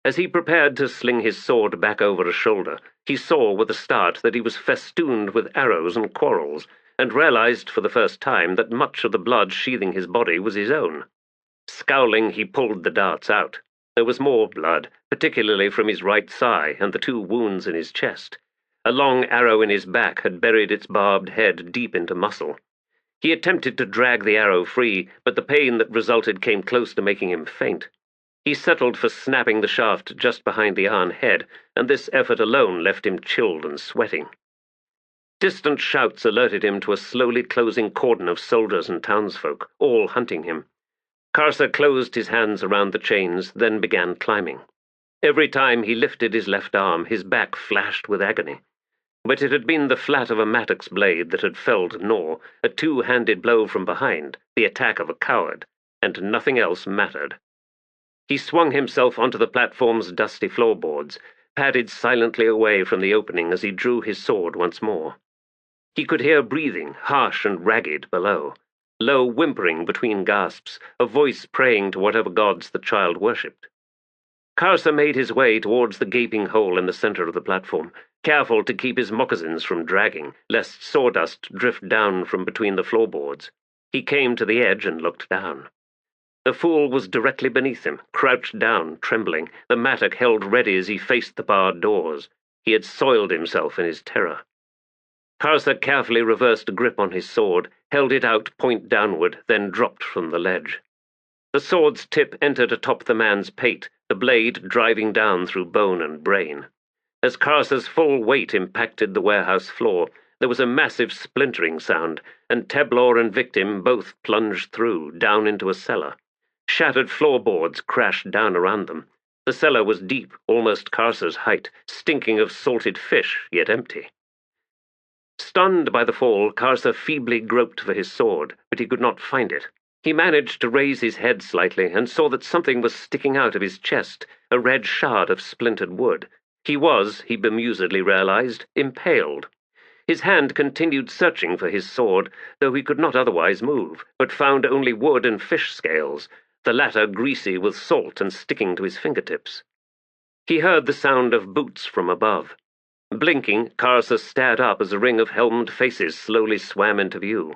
As he prepared to sling his sword back over a shoulder, he saw with a start that he was festooned with arrows and quarrels, and realized for the first time that much of the blood sheathing his body was his own. Scowling, he pulled the darts out. There was more blood, particularly from his right thigh and the 2 wounds in his chest. A long arrow in his back had buried its barbed head deep into muscle. He attempted to drag the arrow free, but the pain that resulted came close to making him faint. He settled for snapping the shaft just behind the iron head, and this effort alone left him chilled and sweating. Distant shouts alerted him to a slowly closing cordon of soldiers and townsfolk, all hunting him. Karsa closed his hands around the chains, then began climbing. Every time he lifted his left arm, his back flashed with agony. But it had been the flat of a mattock's blade that had felled Nor, a 2-handed blow from behind, the attack of a coward, and nothing else mattered. He swung himself onto the platform's dusty floorboards, padded silently away from the opening as he drew his sword once more. He could hear breathing, harsh and ragged, below, low whimpering between gasps, a voice praying to whatever gods the child worshipped. Karsa made his way towards the gaping hole in the center of the platform, careful to keep his moccasins from dragging, lest sawdust drift down from between the floorboards. He came to the edge and looked down. The fool was directly beneath him, crouched down, trembling, the mattock held ready as he faced the barred doors. He had soiled himself in his terror. Karsa carefully reversed a grip on his sword, held it out point downward, then dropped from the ledge. The sword's tip entered atop the man's pate, the blade driving down through bone and brain. As Karsa's full weight impacted the warehouse floor, there was a massive splintering sound, and Teblor and victim both plunged through, down into a cellar. Shattered floorboards crashed down around them. The cellar was deep, almost Karsa's height, stinking of salted fish, yet empty. Stunned by the fall, Karsa feebly groped for his sword, but he could not find it. He managed to raise his head slightly and saw that something was sticking out of his chest, a red shard of splintered wood. He was, he bemusedly realized, impaled. His hand continued searching for his sword, though he could not otherwise move, but found only wood and fish scales, the latter greasy with salt and sticking to his fingertips. He heard the sound of boots from above. Blinking, Karsa stared up as a ring of helmed faces slowly swam into view.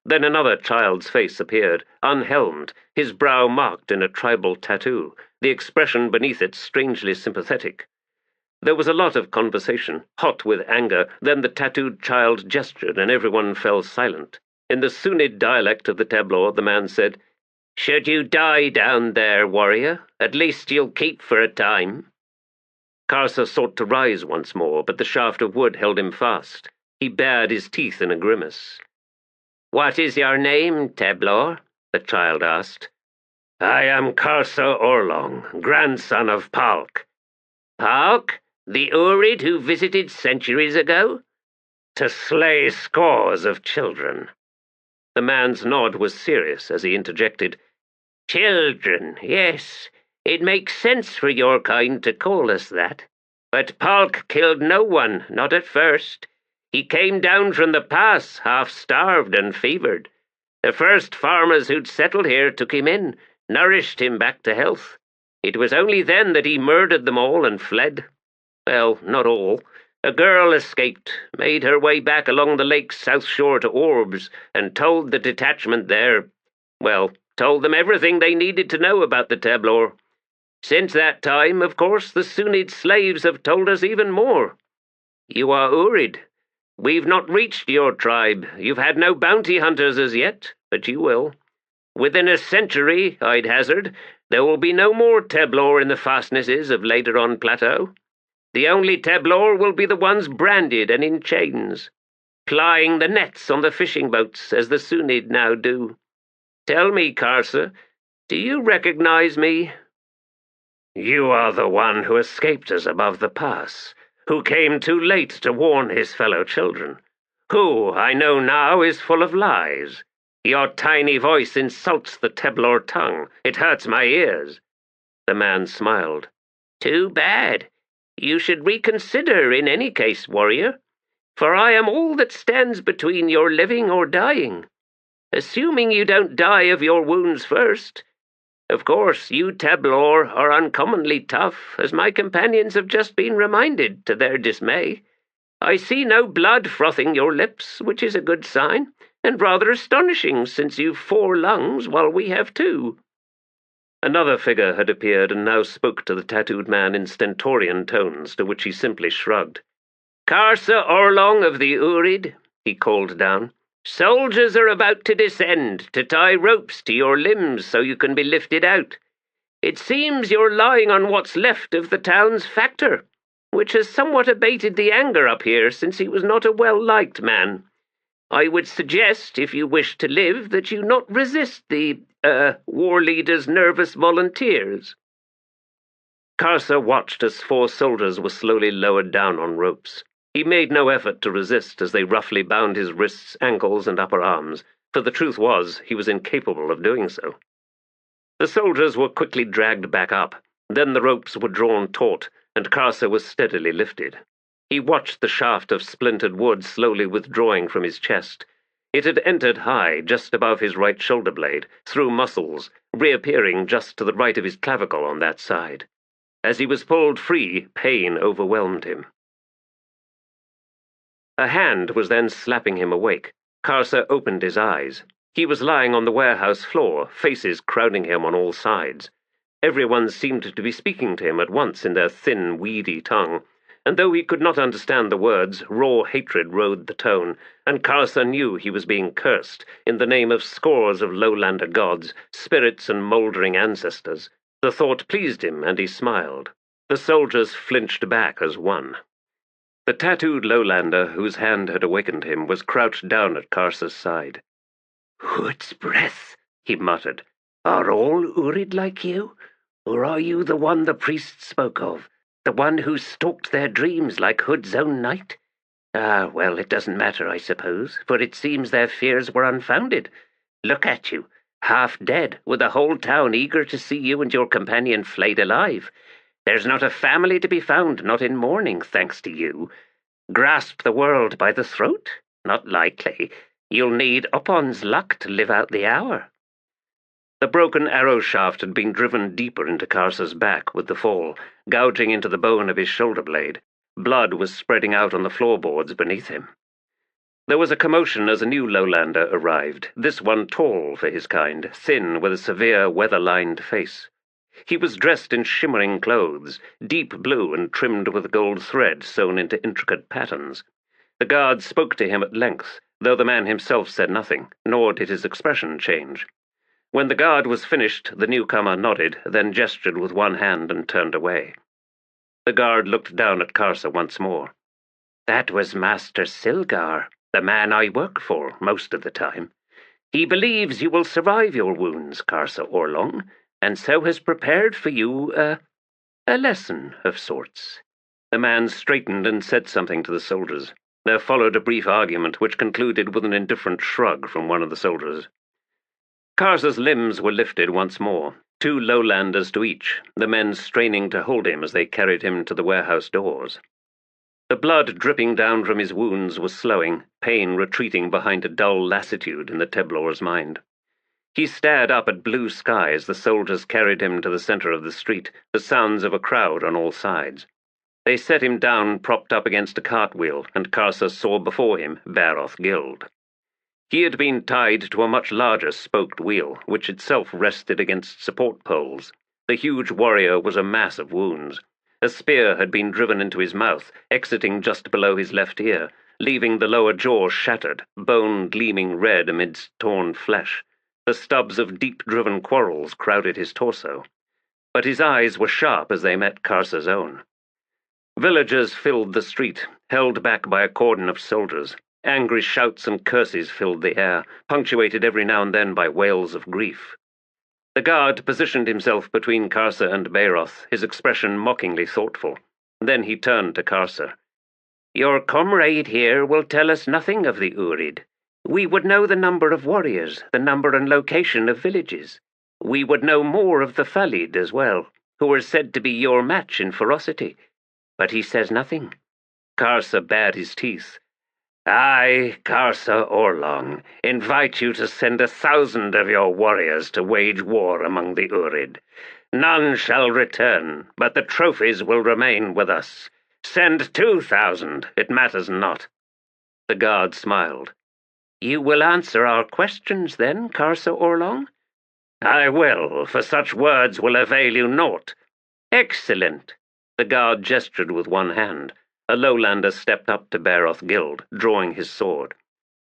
Then another child's face appeared, unhelmed, his brow marked in a tribal tattoo, the expression beneath it strangely sympathetic. There was a lot of conversation, hot with anger, then the tattooed child gestured and everyone fell silent. In the Sunyd dialect of the Teblor, the man said, "Should you die down there, warrior, at least you'll keep for a time." Karsa sought to rise once more, but the shaft of wood held him fast. He bared his teeth in a grimace. "What is your name, Teblor?" the child asked. "I am Karsa Orlong, grandson of Pahlk." "Pahlk? The Urid who visited centuries ago?" "To slay scores of children." The man's nod was serious as he interjected, "Children, yes. It makes sense for your kind to call us that. But Pahlk killed no one, not at first. He came down from the pass, half-starved and fevered. The first farmers who'd settled here took him in, nourished him back to health. It was only then that he murdered them all and fled. Well, not all. A girl escaped, made her way back along the lake's south shore to Orbs, and told the detachment there, well, told them everything they needed to know about the Teblor. Since that time, of course, the Sunyd slaves have told us even more. You are Urid. We've not reached your tribe. You've had no bounty hunters as yet, but you will. Within a century, I'd hazard, there will be no more Teblor in the fastnesses of later on Plateau. The only Teblor will be the ones branded and in chains, plying the nets on the fishing boats as the Sunyd now do. Tell me, Karsa, do you recognize me?" "You are the one who escaped us above the pass, who came too late to warn his fellow children, who, I know now, is full of lies. Your tiny voice insults the Teblor tongue. It hurts my ears." The man smiled. "Too bad. You should reconsider in any case, warrior, for I am all that stands between your living or dying. Assuming you don't die of your wounds first. Of course, you Teblor are uncommonly tough, as my companions have just been reminded, to their dismay. I see no blood frothing your lips, which is a good sign, and rather astonishing, since you've 4 lungs while we have 2. Another figure had appeared and now spoke to the tattooed man in stentorian tones, to which he simply shrugged. "Karsa Orlong of the Urid," he called down. "Soldiers are about to descend, to tie ropes to your limbs so you can be lifted out. It seems you're lying on what's left of the town's factor, which has somewhat abated the anger up here since he was not a well-liked man. I would suggest, if you wish to live, that you not resist the, war leader's nervous volunteers." Karsa watched as 4 soldiers were slowly lowered down on ropes. He made no effort to resist as they roughly bound his wrists, ankles, and upper arms, for the truth was he was incapable of doing so. The soldiers were quickly dragged back up. Then the ropes were drawn taut, and Karsa was steadily lifted. He watched the shaft of splintered wood slowly withdrawing from his chest. It had entered high, just above his right shoulder blade, through muscles, reappearing just to the right of his clavicle on that side. As he was pulled free, pain overwhelmed him. A hand was then slapping him awake. Karsa opened his eyes. He was lying on the warehouse floor, faces crowding him on all sides. Everyone seemed to be speaking to him at once in their thin, weedy tongue, and though he could not understand the words, raw hatred rode the tone, and Karsa knew he was being cursed in the name of scores of lowlander gods, spirits and mouldering ancestors. The thought pleased him, and he smiled. The soldiers flinched back as one. The tattooed lowlander, whose hand had awakened him, was crouched down at Karsa's side. "Hood's breath," he muttered. "Are all Urid like you? Or are you the one the priest spoke of? The one who stalked their dreams like Hood's own knight? Ah, well, it doesn't matter, I suppose, for it seems their fears were unfounded. Look at you, half dead, with the whole town eager to see you and your companion flayed alive. There's not a family to be found not in mourning, thanks to you. Grasp the world by the throat? Not likely. You'll need Upon's luck to live out the hour." The broken arrow shaft had been driven deeper into Karsa's back with the fall, gouging into the bone of his shoulder blade. Blood was spreading out on the floorboards beneath him. There was a commotion as a new lowlander arrived, this one tall for his kind, thin with a severe weather-lined face. He was dressed in shimmering clothes, deep blue and trimmed with gold thread sewn into intricate patterns. The guard spoke to him at length, though the man himself said nothing, nor did his expression change. When the guard was finished, the newcomer nodded, then gestured with one hand and turned away. The guard looked down at Karsa once more. "That was Master Silgar, the man I work for most of the time. He believes you will survive your wounds, Karsa Orlong, and so has prepared for you a lesson of sorts." The man straightened and said something to the soldiers. There followed a brief argument, which concluded with an indifferent shrug from one of the soldiers. Karsa's limbs were lifted once more, 2 lowlanders to each, the men straining to hold him as they carried him to the warehouse doors. The blood dripping down from his wounds was slowing, pain retreating behind a dull lassitude in the Teblor's mind. He stared up at blue sky as the soldiers carried him to the center of the street, the sounds of a crowd on all sides. They set him down propped up against a cartwheel, and Karsa saw before him Bairoth Gild. He had been tied to a much larger spoked wheel, which itself rested against support poles. The huge warrior was a mass of wounds. A spear had been driven into his mouth, exiting just below his left ear, leaving the lower jaw shattered, bone gleaming red amidst torn flesh. The stubs of deep-driven quarrels crowded his torso. But his eyes were sharp as they met Karsa's own. Villagers filled the street, held back by a cordon of soldiers. Angry shouts and curses filled the air, punctuated every now and then by wails of grief. The guard positioned himself between Karsa and Bairoth, his expression mockingly thoughtful. Then he turned to Karsa. "Your comrade here will tell us nothing of the Urid. We would know the number of warriors, the number and location of villages. We would know more of the Phalid as well, who are said to be your match in ferocity. But he says nothing." Karsa bared his teeth. "I, Karsa Orlong, invite you to send 1,000 of your warriors to wage war among the Urid. None shall return, but the trophies will remain with us. Send 2,000, it matters not." The guard smiled. "You will answer our questions then, Karsa Orlong?" "I will, for such words will avail you naught." "Excellent." The guard gestured with one hand. A lowlander stepped up to Bairoth Gild, drawing his sword.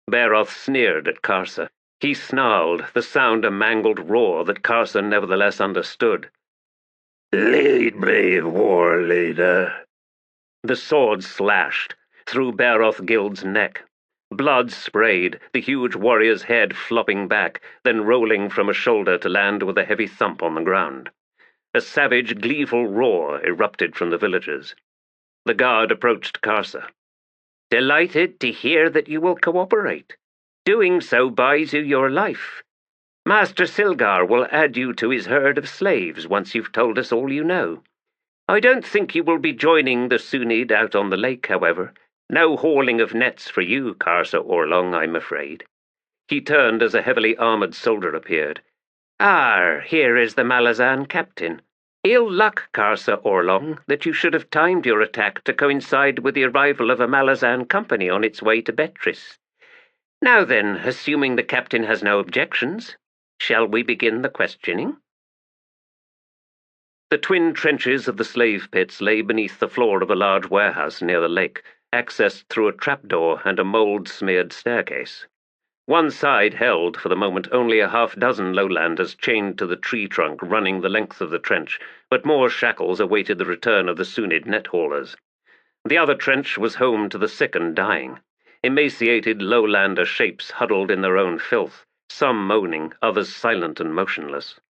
Bairoth sneered at Karsa. He snarled, the sound a mangled roar that Karsa nevertheless understood. "Lead me, war leader." The sword slashed through Bairoth Gild's neck. Blood sprayed, the huge warrior's head flopping back, then rolling from a shoulder to land with a heavy thump on the ground. A savage, gleeful roar erupted from the villagers. The guard approached Karsa. "Delighted to hear that you will cooperate. Doing so buys you your life. Master Silgar will add you to his herd of slaves once you've told us all you know. I don't think you will be joining the Sunyd out on the lake, however. No hauling of nets for you, Karsa Orlong, I'm afraid." He turned as a heavily armored soldier appeared. Here is the Malazan captain. Ill luck, Karsa Orlong, that you should have timed your attack to coincide with the arrival of a Malazan company on its way to Betris. Now then, assuming the captain has no objections, shall we begin the questioning?" The twin trenches of the slave pits lay beneath the floor of a large warehouse near the lake, accessed through a trapdoor and a mold-smeared staircase. One side held, for the moment, only a half-dozen lowlanders chained to the tree trunk running the length of the trench, but more shackles awaited the return of the Sunyd net haulers. The other trench was home to the sick and dying, emaciated lowlander shapes huddled in their own filth, some moaning, others silent and motionless.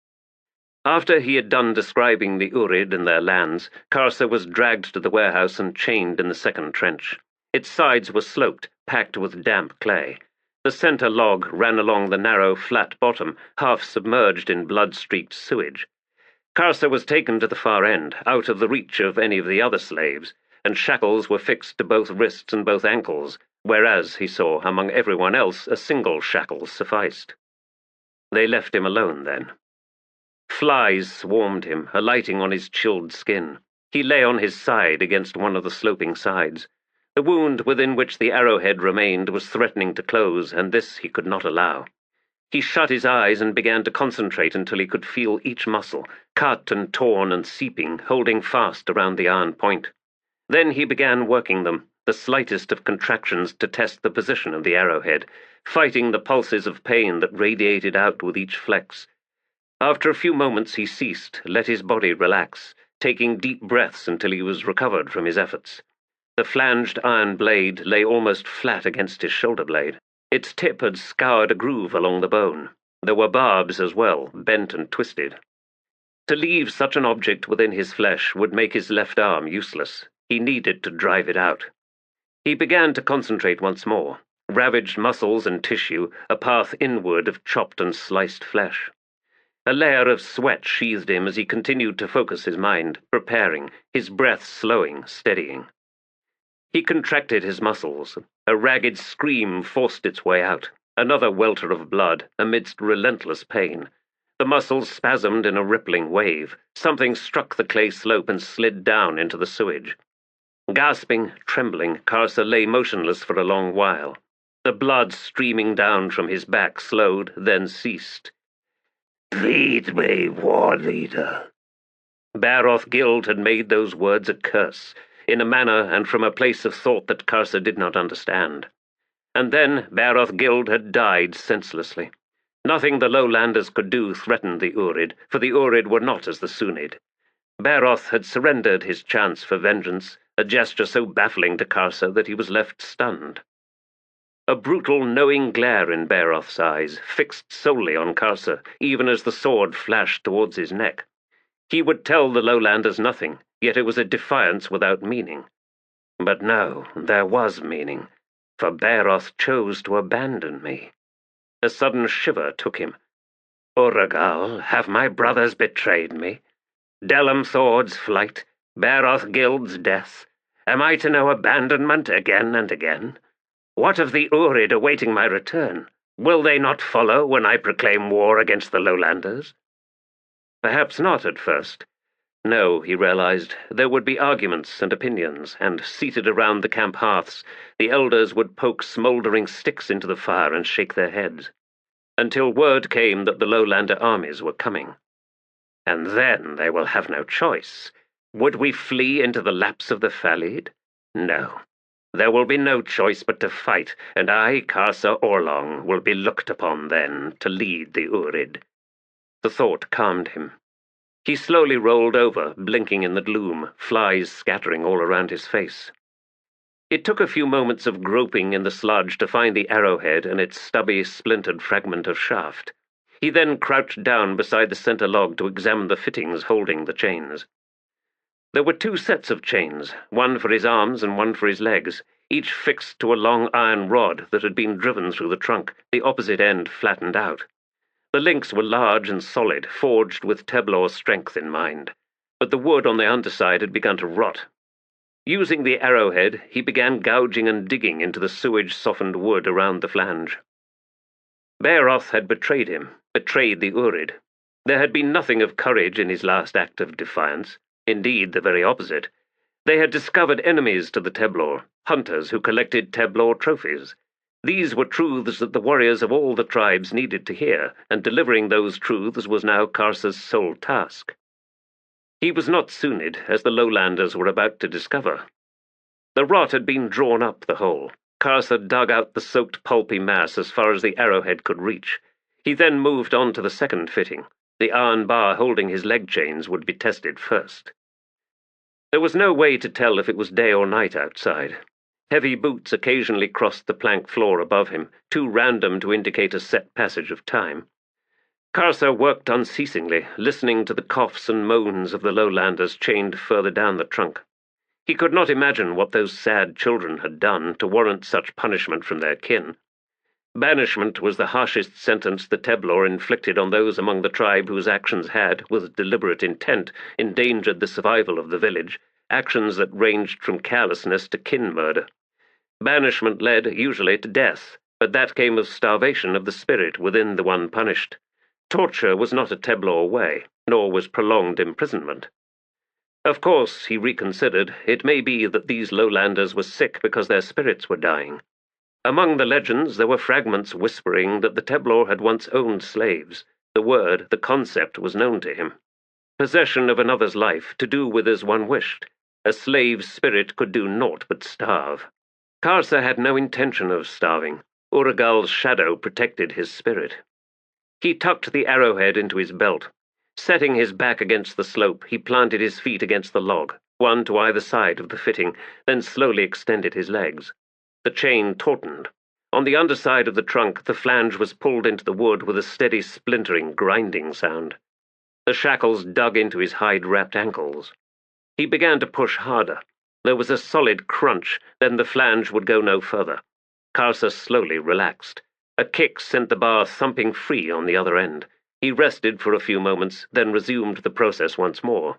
After he had done describing the Urid and their lands, Karsa was dragged to the warehouse and chained in the second trench. Its sides were sloped, packed with damp clay. The center log ran along the narrow, flat bottom, half submerged in blood-streaked sewage. Karsa was taken to the far end, out of the reach of any of the other slaves, and shackles were fixed to both wrists and both ankles, whereas, he saw, among everyone else, a single shackle sufficed. They left him alone then. Flies swarmed him, alighting on his chilled skin. He lay on his side against one of the sloping sides. The wound within which the arrowhead remained was threatening to close, and this he could not allow. He shut his eyes and began to concentrate until he could feel each muscle, cut and torn and seeping, holding fast around the iron point. Then he began working them, the slightest of contractions to test the position of the arrowhead, fighting the pulses of pain that radiated out with each flex. After a few moments he ceased, let his body relax, taking deep breaths until he was recovered from his efforts. The flanged iron blade lay almost flat against his shoulder blade. Its tip had scoured a groove along the bone. There were barbs as well, bent and twisted. To leave such an object within his flesh would make his left arm useless. He needed to drive it out. He began to concentrate once more. Ravaged muscles and tissue, a path inward of chopped and sliced flesh. A layer of sweat sheathed him as he continued to focus his mind, preparing, his breath slowing, steadying. He contracted his muscles. A ragged scream forced its way out, another welter of blood, amidst relentless pain. The muscles spasmed in a rippling wave. Something struck the clay slope and slid down into the sewage. Gasping, trembling, Karsa lay motionless for a long while. The blood streaming down from his back slowed, then ceased. "Lead me, war leader." Bairoth Gild had made those words a curse, in a manner and from a place of thought that Karsa did not understand. And then Bairoth Gild had died senselessly. Nothing the lowlanders could do threatened the Urid, for the Urid were not as the Sunyd. Bairoth had surrendered his chance for vengeance, a gesture so baffling to Karsa that he was left stunned. A brutal, knowing glare in Bairoth's eyes, fixed solely on Karsa, even as the sword flashed towards his neck. He would tell the lowlanders nothing, yet it was a defiance without meaning. But no, there was meaning, for Bairoth chose to abandon me. A sudden shiver took him. Uragal, have my brothers betrayed me? Delum Thord's flight, Bairoth Gild's death. Am I to know abandonment again and again? What of the Urid awaiting my return? Will they not follow when I proclaim war against the lowlanders? Perhaps not at first. No, he realized, there would be arguments and opinions, and seated around the camp hearths, the elders would poke smouldering sticks into the fire and shake their heads, until word came that the lowlander armies were coming. And then they will have no choice. Would we flee into the laps of the Phalid? No. There will be no choice but to fight, and I, Karsa Orlong, will be looked upon then to lead the Urid. The thought calmed him. He slowly rolled over, blinking in the gloom, flies scattering all around his face. It took a few moments of groping in the sludge to find the arrowhead and its stubby, splintered fragment of shaft. He then crouched down beside the center log to examine the fittings holding the chains. There were 2 sets of chains, one for his arms and one for his legs, each fixed to a long iron rod that had been driven through the trunk, the opposite end flattened out. The links were large and solid, forged with Teblor strength in mind, but the wood on the underside had begun to rot. Using the arrowhead, he began gouging and digging into the sewage-softened wood around the flange. Bairoth had betrayed him, betrayed the Urid. There had been nothing of courage in his last act of defiance. Indeed, the very opposite. They had discovered enemies to the Teblor, hunters who collected Teblor trophies. These were truths that the warriors of all the tribes needed to hear, and delivering those truths was now Karsa's sole task. He was not Sunyd, as the lowlanders were about to discover. The rot had been drawn up the hole. Karsa dug out the soaked pulpy mass as far as the arrowhead could reach. He then moved on to the second fitting. The iron bar holding his leg chains would be tested first. There was no way to tell if it was day or night outside. Heavy boots occasionally crossed the plank floor above him, too random to indicate a set passage of time. Karsa worked unceasingly, listening to the coughs and moans of the lowlanders chained further down the trunk. He could not imagine what those sad children had done to warrant such punishment from their kin. Banishment was the harshest sentence the Teblor inflicted on those among the tribe whose actions had, with deliberate intent, endangered the survival of the village, actions that ranged from carelessness to kin murder. Banishment led, usually, to death, but that came of starvation of the spirit within the one punished. Torture was not a Teblor way, nor was prolonged imprisonment. Of course, he reconsidered, it may be that these lowlanders were sick because their spirits were dying. Among the legends there were fragments whispering that the Teblor had once owned slaves. The word, the concept, was known to him. Possession of another's life, to do with as one wished. A slave's spirit could do naught but starve. Karsa had no intention of starving. Uragal's shadow protected his spirit. He tucked the arrowhead into his belt. Setting his back against the slope, he planted his feet against the log, one to either side of the fitting, then slowly extended his legs. The chain tautened. On the underside of the trunk, the flange was pulled into the wood with a steady splintering, grinding sound. The shackles dug into his hide-wrapped ankles. He began to push harder. There was a solid crunch, then the flange would go no further. Karsa slowly relaxed. A kick sent the bar thumping free on the other end. He rested for a few moments, then resumed the process once more.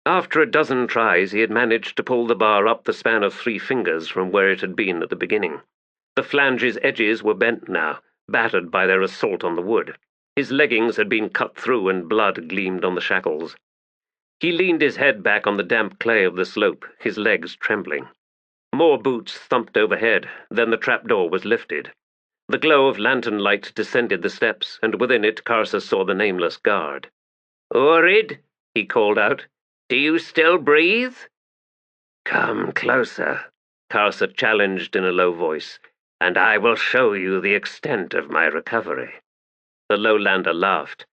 After a dozen tries, he had managed to pull the bar up the span of 3 fingers from where it had been at the beginning. The flange's edges were bent now, battered by their assault on the wood. His leggings had been cut through and blood gleamed on the shackles. He leaned his head back on the damp clay of the slope, his legs trembling. More boots thumped overhead, then the trapdoor was lifted. The glow of lantern light descended the steps, and within it Karsa saw the nameless guard. "Urid," he called out, "do you still breathe?" "Come closer," Karsa challenged in a low voice, "and I will show you the extent of my recovery." The lowlander laughed.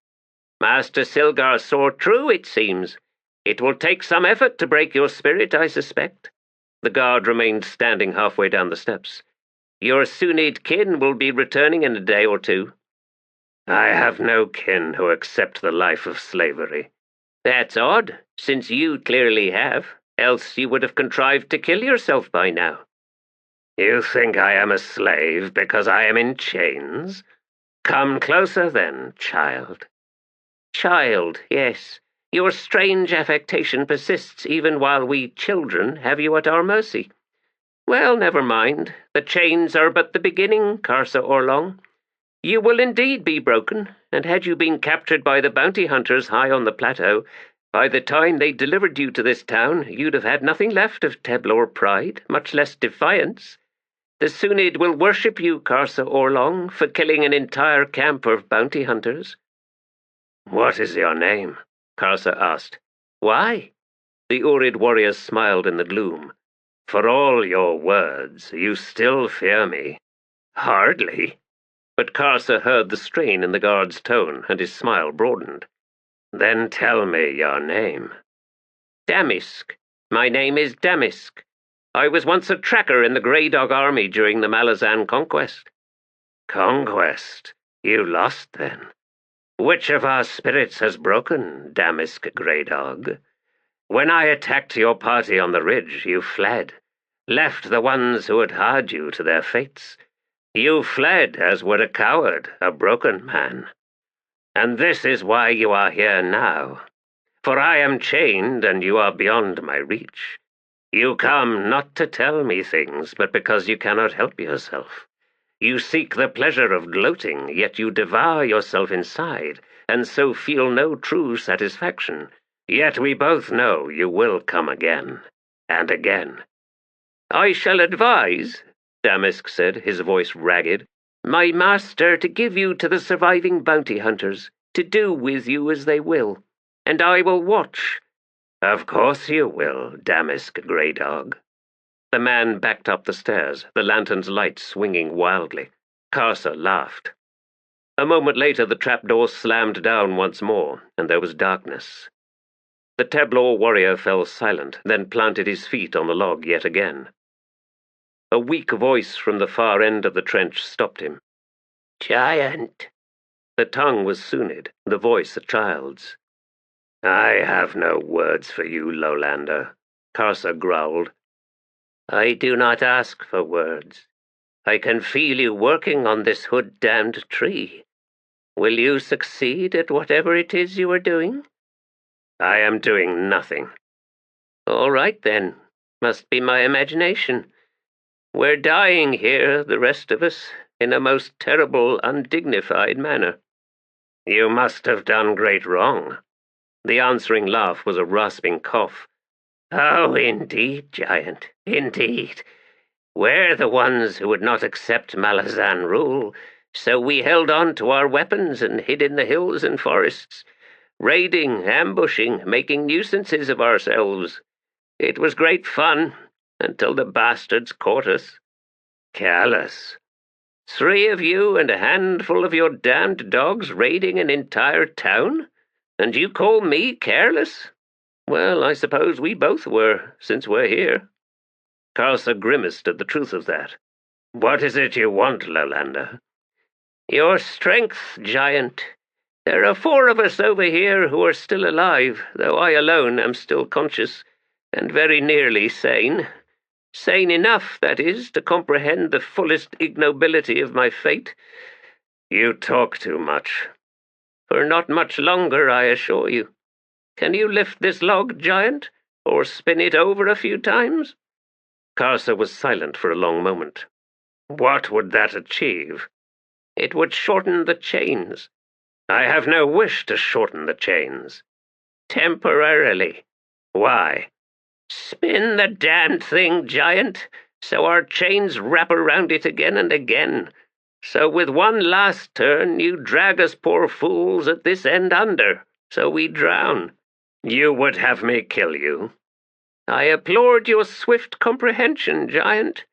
"Master Silgar saw true, it seems. It will take some effort to break your spirit, I suspect." The guard remained standing halfway down the steps. "Your Sunyd kin will be returning in a day or 2. "I have no kin who accept the life of slavery." "That's odd, since you clearly have, else you would have contrived to kill yourself by now." "You think I am a slave because I am in chains? Come closer then, child." "Child, yes. Your strange affectation persists even while we children have you at our mercy. Well, never mind. The chains are but the beginning, Karsa Orlong. You will indeed be broken, and had you been captured by the bounty hunters high on the plateau, by the time they delivered you to this town, you'd have had nothing left of Teblor pride, much less defiance. The Sunyd will worship you, Karsa Orlong, for killing an entire camp of bounty hunters." "What is your name?" Karsa asked. "Why?" The Urid warriors smiled in the gloom. "For all your words, you still fear me." "Hardly." But Karsa heard the strain in the guard's tone, and his smile broadened. "Then tell me your name." "Damisk. My name is Damisk. I was once a tracker in the Grey Dog army during the Malazan conquest." "Conquest? You lost then? Which of our spirits has broken, Damisk Grey Dog? When I attacked your party on the ridge, you fled, left the ones who had hired you to their fates. You fled as would a coward, a broken man. And this is why you are here now. For I am chained and you are beyond my reach. You come not to tell me things, but because you cannot help yourself. You seek the pleasure of gloating, yet you devour yourself inside, and so feel no true satisfaction. Yet we both know you will come again, and again." "I shall advise," Damisk said, his voice ragged, "my master to give you to the surviving bounty hunters, to do with you as they will, and I will watch. Of course you will, Damask Grey Dog. The man backed up the stairs, the lantern's light swinging wildly. Karsa laughed. A moment later the trapdoor slammed down once more, and there was darkness. The Teblor warrior fell silent, then planted his feet on the log yet again. A weak voice from the far end of the trench stopped him. Giant. The tongue was Sunyd, the voice a child's. I have no words for you, lowlander, Karsa growled. I do not ask for words. I can feel you working on this hood-damned tree. Will you succeed at whatever it is you are doing? I am doing nothing. All right, then. Must be my imagination. We're dying here, the rest of us, in a most terrible, undignified manner. You must have done great wrong. The answering laugh was a rasping cough. Oh, indeed, Giant, indeed. We're the ones who would not accept Malazan rule, so we held on to our weapons and hid in the hills and forests, raiding, ambushing, making nuisances of ourselves. It was great fun, until the bastards caught us. Careless. 3 of you and a handful of your damned dogs raiding an entire town? And you call me careless? Well, I suppose we both were, since we're here. Karsa grimaced at the truth of that. What is it you want, lowlander? Your strength, Giant. There are 4 of us over here who are still alive, though I alone am still conscious, and very nearly sane. Sane enough, that is, to comprehend the fullest ignobility of my fate. You talk too much. For not much longer, I assure you. Can you lift this log, Giant, or spin it over a few times? Karsa was silent for a long moment. What would that achieve? It would shorten the chains. I have no wish to shorten the chains. Temporarily. Why? Spin the damned thing, Giant, so our chains wrap around it again and again. So with one last turn you drag us poor fools at this end under, so we drown. You would have me kill you. I implored your swift comprehension, Giant.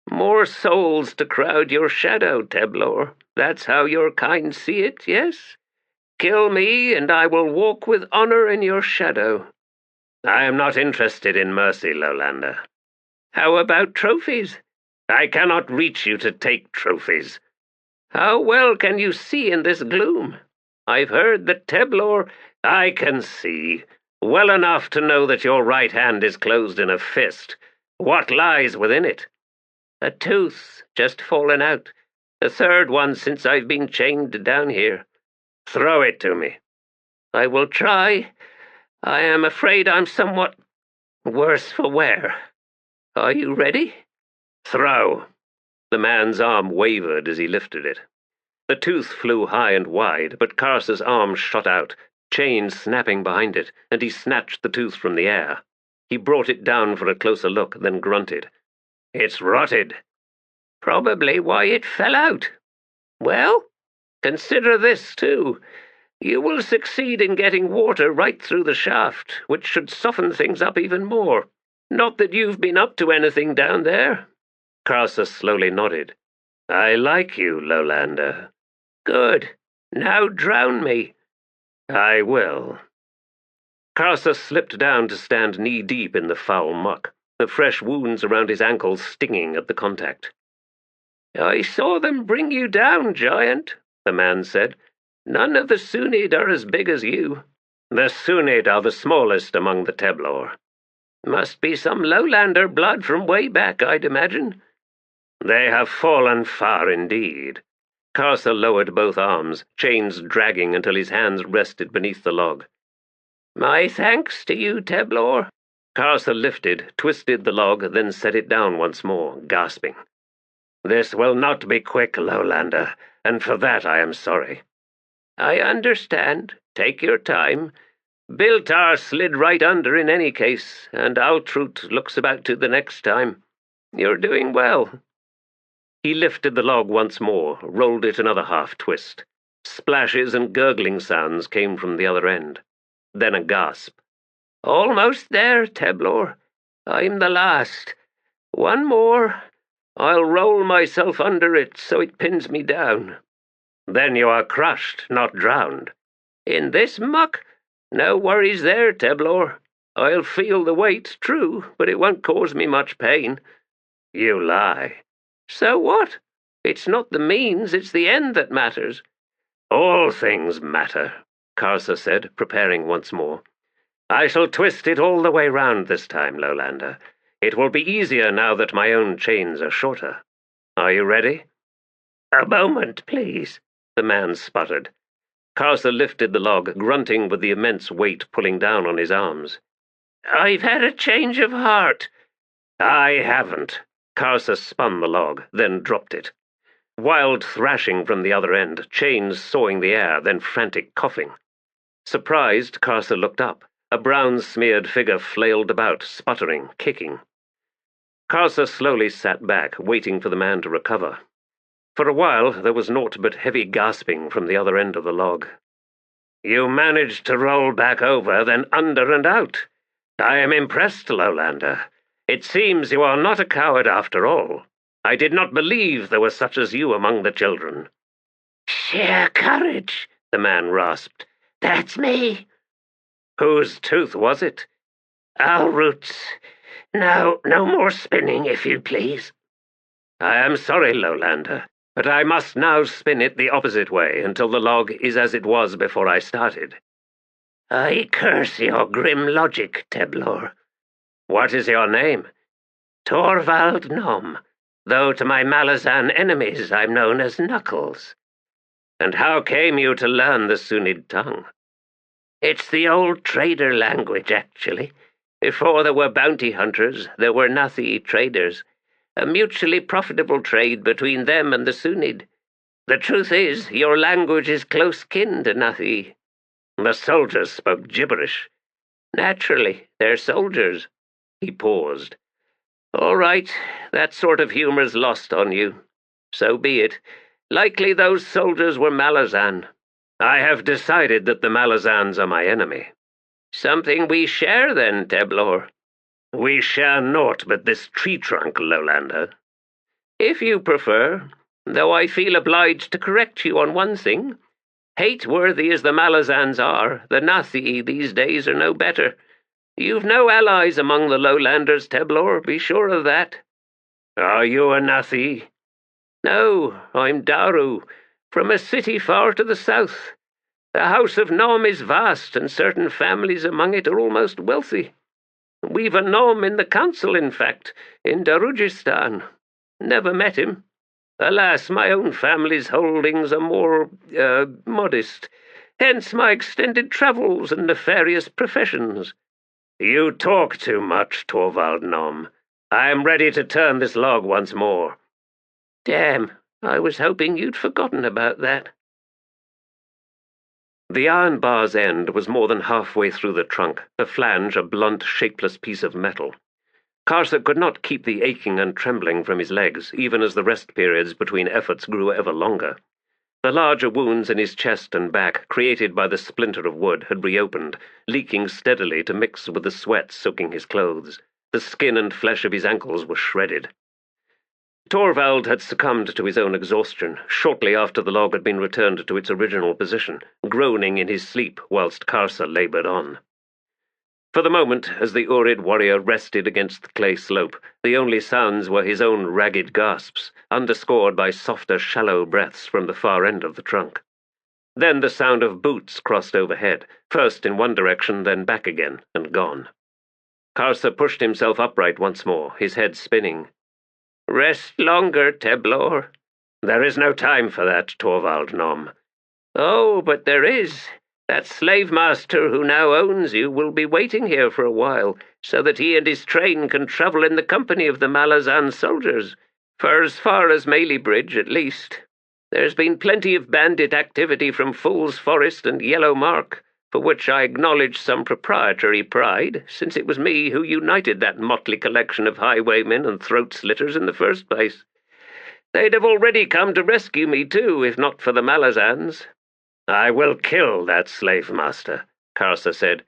More souls to crowd your shadow, Teblor. That's how your kind see it, yes? Kill me, and I will walk with honor in your shadow. I am not interested in mercy, lowlander. How about trophies? I cannot reach you to take trophies. How well can you see in this gloom? I've heard that Teblor... I can see. Well enough to know that your right hand is closed in a fist. What lies within it? A tooth, just fallen out. The 3rd one since I've been chained down here. Throw it to me. I will try. I am afraid I'm somewhat worse for wear. Are you ready? Throw. The man's arm wavered as he lifted it. The tooth flew high and wide, but Karsa's arm shot out, chains snapping behind it, and he snatched the tooth from the air. He brought it down for a closer look, then grunted. It's rotted. Probably why it fell out. Well, consider this, too. You will succeed in getting water right through the shaft, which should soften things up even more. Not that you've been up to anything down there. Karsa slowly nodded. I like you, lowlander. Good. Now drown me. I will. Karsa slipped down to stand knee-deep in the foul muck, the fresh wounds around his ankles stinging at the contact. I saw them bring you down, Giant, the man said. None of the Sunyd are as big as you. The Sunyd are the smallest among the Teblor. Must be some lowlander blood from way back, I'd imagine. They have fallen far indeed. Karsa lowered both arms, chains dragging until his hands rested beneath the log. My thanks to you, Teblor. Karsa lifted, twisted the log, then set it down once more, gasping. This will not be quick, lowlander, and for that I am sorry. I understand. Take your time. Biltar slid right under in any case, and Altrut looks about to the next time. You're doing well. He lifted the log once more, rolled it another half-twist. Splashes and gurgling sounds came from the other end. Then a gasp. Almost there, Teblor. I'm the last. One more. I'll roll myself under it so it pins me down. Then you are crushed, not drowned. In this muck? No worries there, Teblor. I'll feel the weight, true, but it won't cause me much pain. You lie. So what? It's not the means, it's the end that matters. All things matter, Karsa said, preparing once more. I shall twist it all the way round this time, Lowlander. It will be easier now that my own chains are shorter. Are you ready? A moment, please, the man sputtered. Karsa lifted the log, grunting with the immense weight pulling down on his arms. I've had a change of heart. I haven't. Karsa spun the log, then dropped it. Wild thrashing from the other end, chains sawing the air, then frantic coughing. Surprised, Karsa looked up. A brown-smeared figure flailed about, sputtering, kicking. Karsa slowly sat back, waiting for the man to recover. For a while there was naught but heavy gasping from the other end of the log. You managed to roll back over, then under and out. I am impressed, Lowlander. It seems you are not a coward after all. I did not believe there was such as you among the children. Sheer courage, the man rasped. That's me. Whose tooth was it? Our roots. No more spinning, if you please. I am sorry, Lowlander, but I must now spin it the opposite way until the log is as it was before I started. I curse your grim logic, Teblor. What is your name? Torvald Nom, though to my Malazan enemies I'm known as Knuckles. And how came you to learn the Sunyd tongue? It's the old trader language, actually. Before there were bounty hunters, there were Nathi traders. A mutually profitable trade between them and the Sunyd. The truth is, your language is close kin to Nathi. The soldiers spoke gibberish. Naturally, they're soldiers. He paused. All right, that sort of humor's lost on you. So be it. Likely those soldiers were Malazan. I have decided that the Malazans are my enemy. Something we share then, Teblor. We share naught but this tree trunk, Lowlander. If you prefer, though I feel obliged to correct you on one thing. Hate-worthy as the Malazans are, the Nathi these days are no better. You've no allies among the lowlanders, Teblor, be sure of that. Are you a Nathi? No, I'm Daru, from a city far to the south. The house of Nom is vast, and certain families among it are almost wealthy. We've a Nom in the council, in fact, in Darujistan. Never met him. Alas, my own family's holdings are more, modest. Hence my extended travels and nefarious professions. You talk too much, Torvald Nom. I am ready to turn this log once more. Damn, I was hoping you'd forgotten about that. The iron bar's end was more than halfway through the trunk, the flange a blunt, shapeless piece of metal. Karsa could not keep the aching and trembling from his legs, even as the rest periods between efforts grew ever longer. The larger wounds in his chest and back, created by the splinter of wood, had reopened, leaking steadily to mix with the sweat soaking his clothes. The skin and flesh of his ankles were shredded. Torvald had succumbed to his own exhaustion shortly after the log had been returned to its original position, groaning in his sleep whilst Karsa laboured on. For the moment, as the Urid warrior rested against the clay slope, the only sounds were his own ragged gasps, underscored by softer, shallow breaths from the far end of the trunk. Then the sound of boots crossed overhead, first in one direction, then back again, and gone. Karsa pushed himself upright once more, his head spinning. Rest longer, Teblor. There is no time for that, Torvald Nom. Oh, but there is. That slave master who now owns you will be waiting here for a while, so that he and his train can travel in the company of the Malazan soldiers, for as far as Malybridge at least. There's been plenty of bandit activity from Fool's Forest and Yellow Mark, for which I acknowledge some proprietary pride, since it was me who united that motley collection of highwaymen and throat-slitters in the first place. They'd have already come to rescue me too, if not for the Malazans. I will kill that slave master, Karsa said.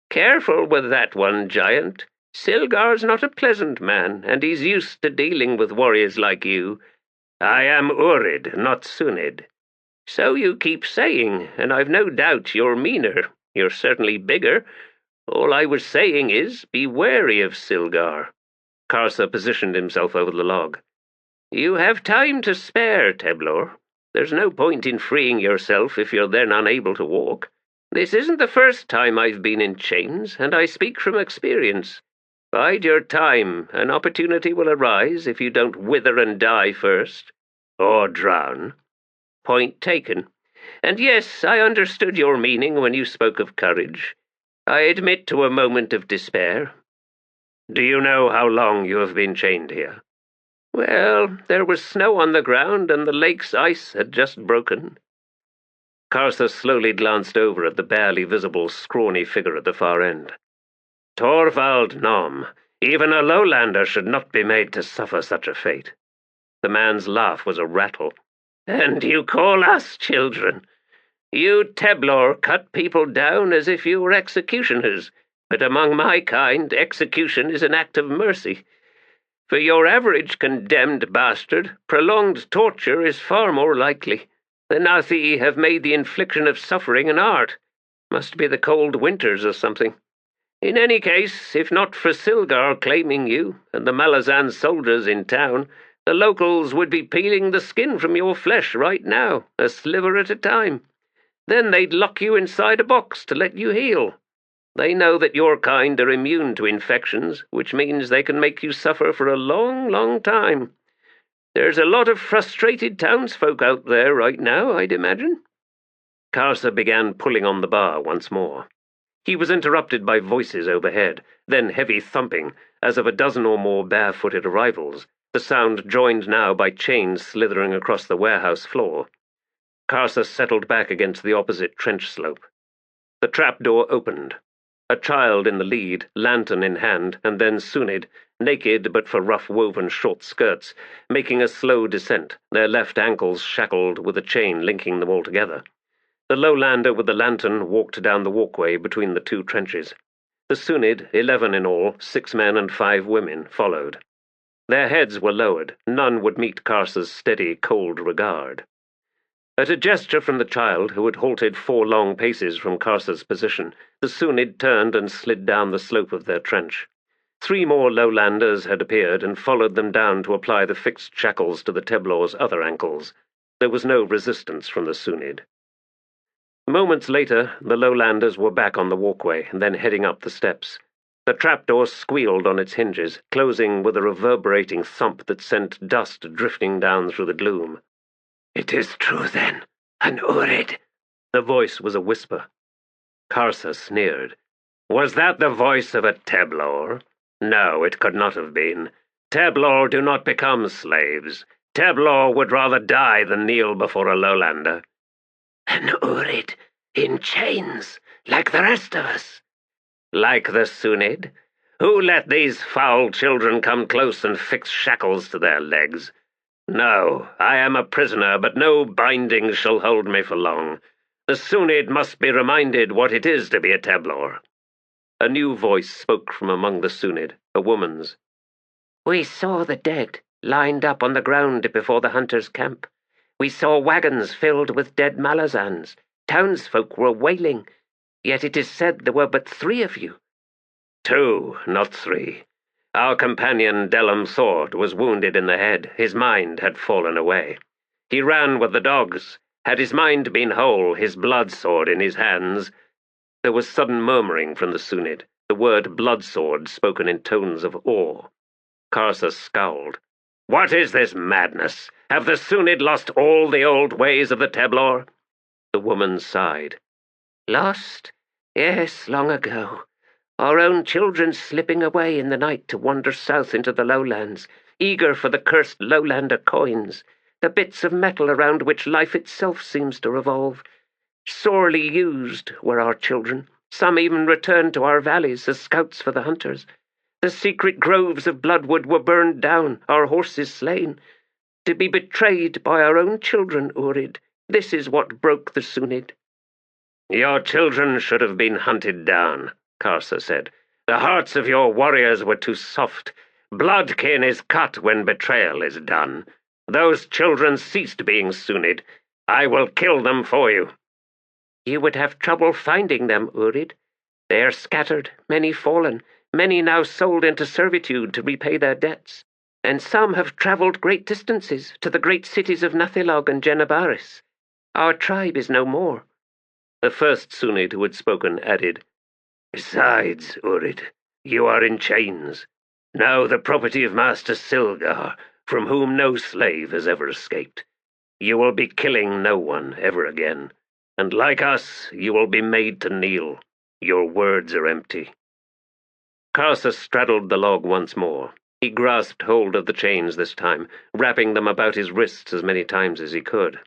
Careful with that one, giant. Silgar's not a pleasant man, and he's used to dealing with warriors like you. I am Urid, not Sunyd. So you keep saying, and I've no doubt you're meaner. You're certainly bigger. All I was saying is, be wary of Silgar. Karsa positioned himself over the log. You have time to spare, Teblor. There's no point in freeing yourself if you're then unable to walk. This isn't the first time I've been in chains, and I speak from experience. Bide your time. An opportunity will arise if you don't wither and die first. Or drown. Point taken. And yes, I understood your meaning when you spoke of courage. I admit to a moment of despair. Do you know how long you have been chained here? Well, there was snow on the ground, and the lake's ice had just broken. Karsa slowly glanced over at the barely visible, scrawny figure at the far end. Torvald Nom, even a lowlander should not be made to suffer such a fate. The man's laugh was a rattle. And you call us children? You Teblor cut people down as if you were executioners, but among my kind, execution is an act of mercy. For your average condemned bastard, prolonged torture is far more likely. The Nathi have made the infliction of suffering an art. Must be the cold winters or something. In any case, if not for Silgar claiming you, and the Malazan soldiers in town, the locals would be peeling the skin from your flesh right now, a sliver at a time. Then they'd lock you inside a box to let you heal. They know that your kind are immune to infections, which means they can make you suffer for a long, long time. There's a lot of frustrated townsfolk out there right now, I'd imagine. Karsa began pulling on the bar once more. He was interrupted by voices overhead, then heavy thumping, as of a dozen or more barefooted arrivals, the sound joined now by chains slithering across the warehouse floor. Karsa settled back against the opposite trench slope. The trapdoor opened. A child in the lead, lantern in hand, and then Sunyd, naked but for rough-woven short skirts, making a slow descent, their left ankles shackled with a chain linking them all together. The lowlander with the lantern walked down the walkway between the two trenches. The Sunyd, 11 in all, 6 men and 5 women, followed. Their heads were lowered. None would meet Karsa's steady, cold regard. At a gesture from the child, who had halted 4 long paces from Karsa's position, the Sunyd turned and slid down the slope of their trench. 3 more lowlanders had appeared and followed them down to apply the fixed shackles to the Teblor's other ankles. There was no resistance from the Sunyd. Moments later, the lowlanders were back on the walkway and then heading up the steps. The trapdoor squealed on its hinges, closing with a reverberating thump that sent dust drifting down through the gloom. It is true, then, an Urid. The voice was a whisper. Karsa sneered. Was that the voice of a Teblor? No, it could not have been. Teblor do not become slaves. Teblor would rather die than kneel before a lowlander. An Urid, in chains, like the rest of us. Like the Sunyd? Who let these foul children come close and fix shackles to their legs? No, I am a prisoner, but no bindings shall hold me for long. The Sunyd must be reminded what it is to be a Teblor. A new voice spoke from among the Sunyd, a woman's. We saw the dead, lined up on the ground before the hunters' camp. We saw wagons filled with dead Malazans. Townsfolk were wailing. Yet it is said there were but 3 of you. 2, not 3. Our companion Delum Thord was wounded in the head. His mind had fallen away. He ran with the dogs. Had his mind been whole, his blood sword in his hands. There was sudden murmuring from the Sunyd, the word bloodsword spoken in tones of awe. Karsa scowled. What is this madness? Have the Sunyd lost all the old ways of the Teblor? The woman sighed. Lost? Yes, long ago. Our own children slipping away in the night to wander south into the lowlands, eager for the cursed lowlander coins, the bits of metal around which life itself seems to revolve. Sorely used were our children. Some even returned to our valleys as scouts for the hunters. The secret groves of bloodwood were burned down, our horses slain. To be betrayed by our own children, Urid, this is what broke the Sunyd. Your children should have been hunted down. Karsa said. "The hearts of your warriors were too soft. Bloodkin is cut when betrayal is done. Those children ceased being Sunyd. I will kill them for you." "You would have trouble finding them, Urid. They are scattered, many fallen, many now sold into servitude to repay their debts, and some have travelled great distances to the great cities of Nathilog and Genebaris. Our tribe is no more." The first Sunyd who had spoken added, "Besides, Urid, you are in chains, now the property of Master Silgar, from whom no slave has ever escaped. You will be killing no one ever again, and like us, you will be made to kneel. Your words are empty." Karsa straddled the log once more. He grasped hold of the chains this time, wrapping them about his wrists as many times as he could.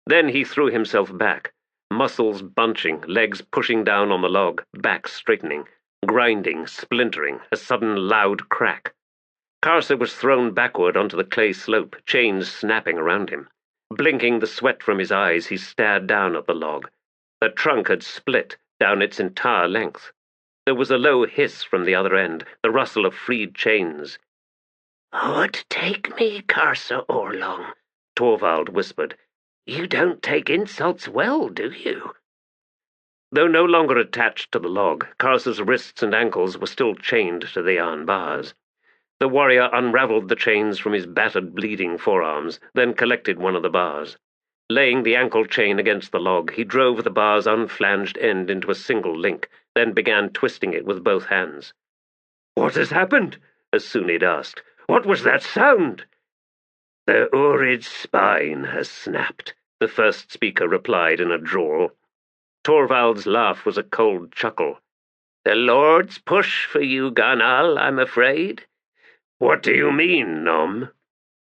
Then he threw himself back, muscles bunching, legs pushing down on the log, back straightening, grinding, splintering, a sudden loud crack. Karsa was thrown backward onto the clay slope, chains snapping around him. Blinking the sweat from his eyes, he stared down at the log. The trunk had split down its entire length. There was a low hiss from the other end, the rustle of freed chains. "Would take me, Karsa Orlong," Torvald whispered. "You don't take insults well, do you?" Though no longer attached to the log, Karsa's wrists and ankles were still chained to the iron bars. The warrior unravelled the chains from his battered, bleeding forearms, then collected one of the bars. Laying the ankle chain against the log, he drove the bar's unflanged end into a single link, then began twisting it with both hands. "What has happened?" a Sunyd asked. "What was that sound?" "The Urid's spine has snapped," the first speaker replied in a drawl. Torvald's laugh was a cold chuckle. "The Lord's push for you, Ganal, I'm afraid." "What do you mean, Nom?"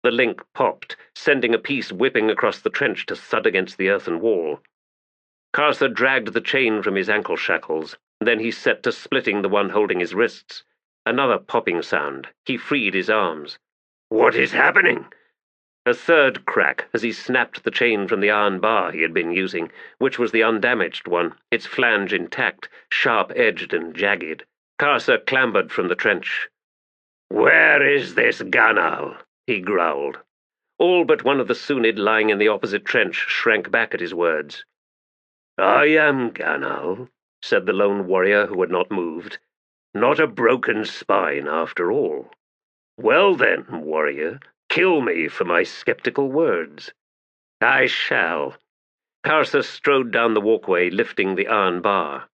The link popped, sending a piece whipping across the trench to thud against the earthen wall. Karsa dragged the chain from his ankle shackles. Then he set to splitting the one holding his wrists. Another popping sound. He freed his arms. "What is happening?" A third crack as he snapped the chain from the iron bar he had been using, which was the undamaged one, its flange intact, sharp-edged and jagged. Karsa clambered from the trench. "Where is this Ganal?" he growled. All but one of the Sunyd lying in the opposite trench shrank back at his words. "I am Ganal," said the lone warrior who had not moved. "Not a broken spine, after all. Well then, warrior, kill me for my skeptical words." "I shall." Karsa strode down the walkway, lifting the iron bar.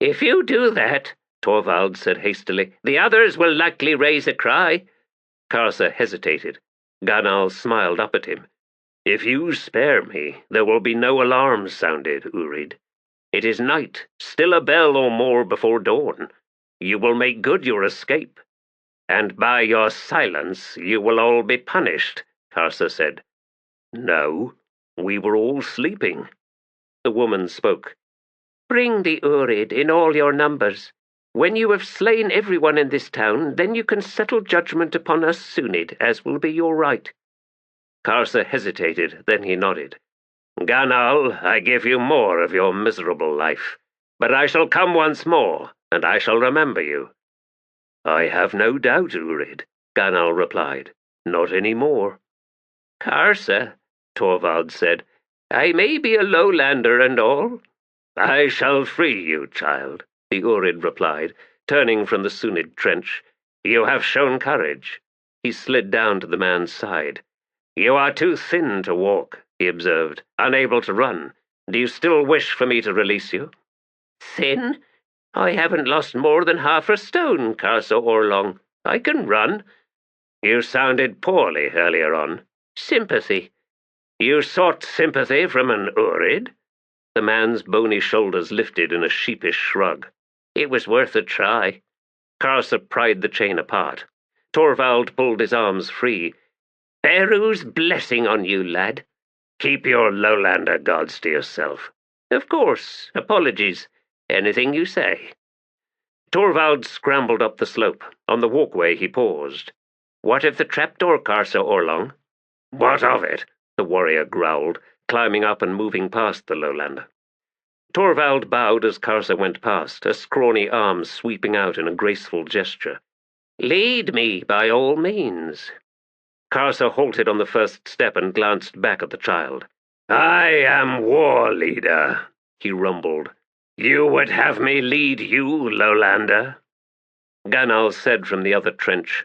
"If you do that," Torvald said hastily, "the others will likely raise a cry." Karsa hesitated. Ganal smiled up at him. "If you spare me, there will be no alarms sounded, Urid. It is night, still a bell or more before dawn. You will make good your escape. And by your silence you will all be punished," Karsa said. "No, we were all sleeping." The woman spoke. "Bring the Urid in all your numbers. When you have slain everyone in this town, then you can settle judgment upon us Sunyd, as will be your right." Karsa hesitated, then he nodded. "Ganal, I give you more of your miserable life, but I shall come once more, and I shall remember you." "I have no doubt, Urid," Ganal replied. "Not any more." "Karsa," Torvald said, "I may be a lowlander and all." "I shall free you, child," the Urid replied, turning from the Sunyd trench. "You have shown courage." He slid down to the man's side. "You are too thin to walk," he observed, "unable to run. Do you still wish for me to release you?" "Thin? I haven't lost more than half a stone, Karsa Orlong. I can run." "You sounded poorly earlier on." "Sympathy." "You sought sympathy from an Urid?" The man's bony shoulders lifted in a sheepish shrug. "It was worth a try." Karsa pried the chain apart. Torvald pulled his arms free. "Beru's blessing on you, lad." "Keep your lowlander gods to yourself." "Of course. Apologies. Anything you say." Torvald scrambled up the slope. On the walkway he paused. "What of the trapdoor, Karsa Orlong?" "What of it?" the warrior growled, climbing up and moving past the lowlander. Torvald bowed as Karsa went past, a scrawny arm sweeping out in a graceful gesture. "Lead me, by all means." Karsa halted on the first step and glanced back at the child. "I am war leader," he rumbled. "You would have me lead you, lowlander?" Ganal said from the other trench,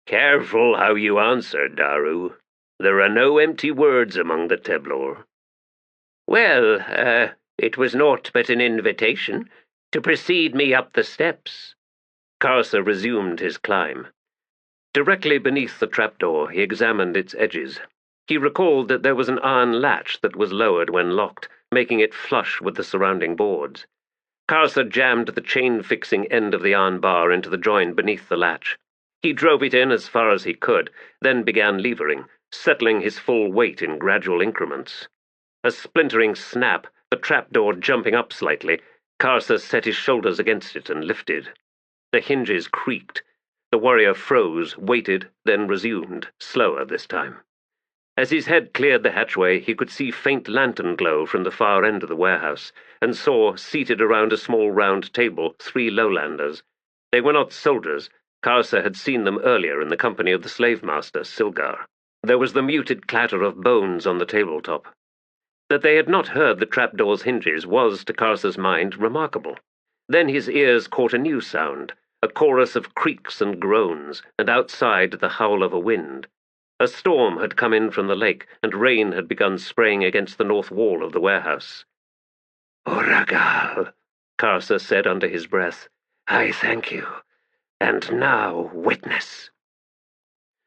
"Careful how you answer, Daru. There are no empty words among the Teblor." "Well, it was naught but an invitation to precede me up the steps." Karsa resumed his climb. Directly beneath the trapdoor, he examined its edges. He recalled that there was an iron latch that was lowered when locked, making it flush with the surrounding boards. Karsa jammed the chain-fixing end of the iron bar into the join beneath the latch. He drove it in as far as he could, then began levering, settling his full weight in gradual increments. A splintering snap, the trapdoor jumping up slightly, Karsa set his shoulders against it and lifted. The hinges creaked. The warrior froze, waited, then resumed, slower this time. As his head cleared the hatchway, he could see faint lantern glow from the far end of the warehouse, and saw, seated around a small round table, 3 lowlanders. They were not soldiers. Karsa had seen them earlier in the company of the slave-master, Silgar. There was the muted clatter of bones on the tabletop. That they had not heard the trapdoor's hinges was, to Karsa's mind, remarkable. Then his ears caught a new sound, a chorus of creaks and groans, and outside the howl of a wind. A storm had come in from the lake, and rain had begun spraying against the north wall of the warehouse. "Uragal," Karsa said under his breath. "I thank you. And now, witness."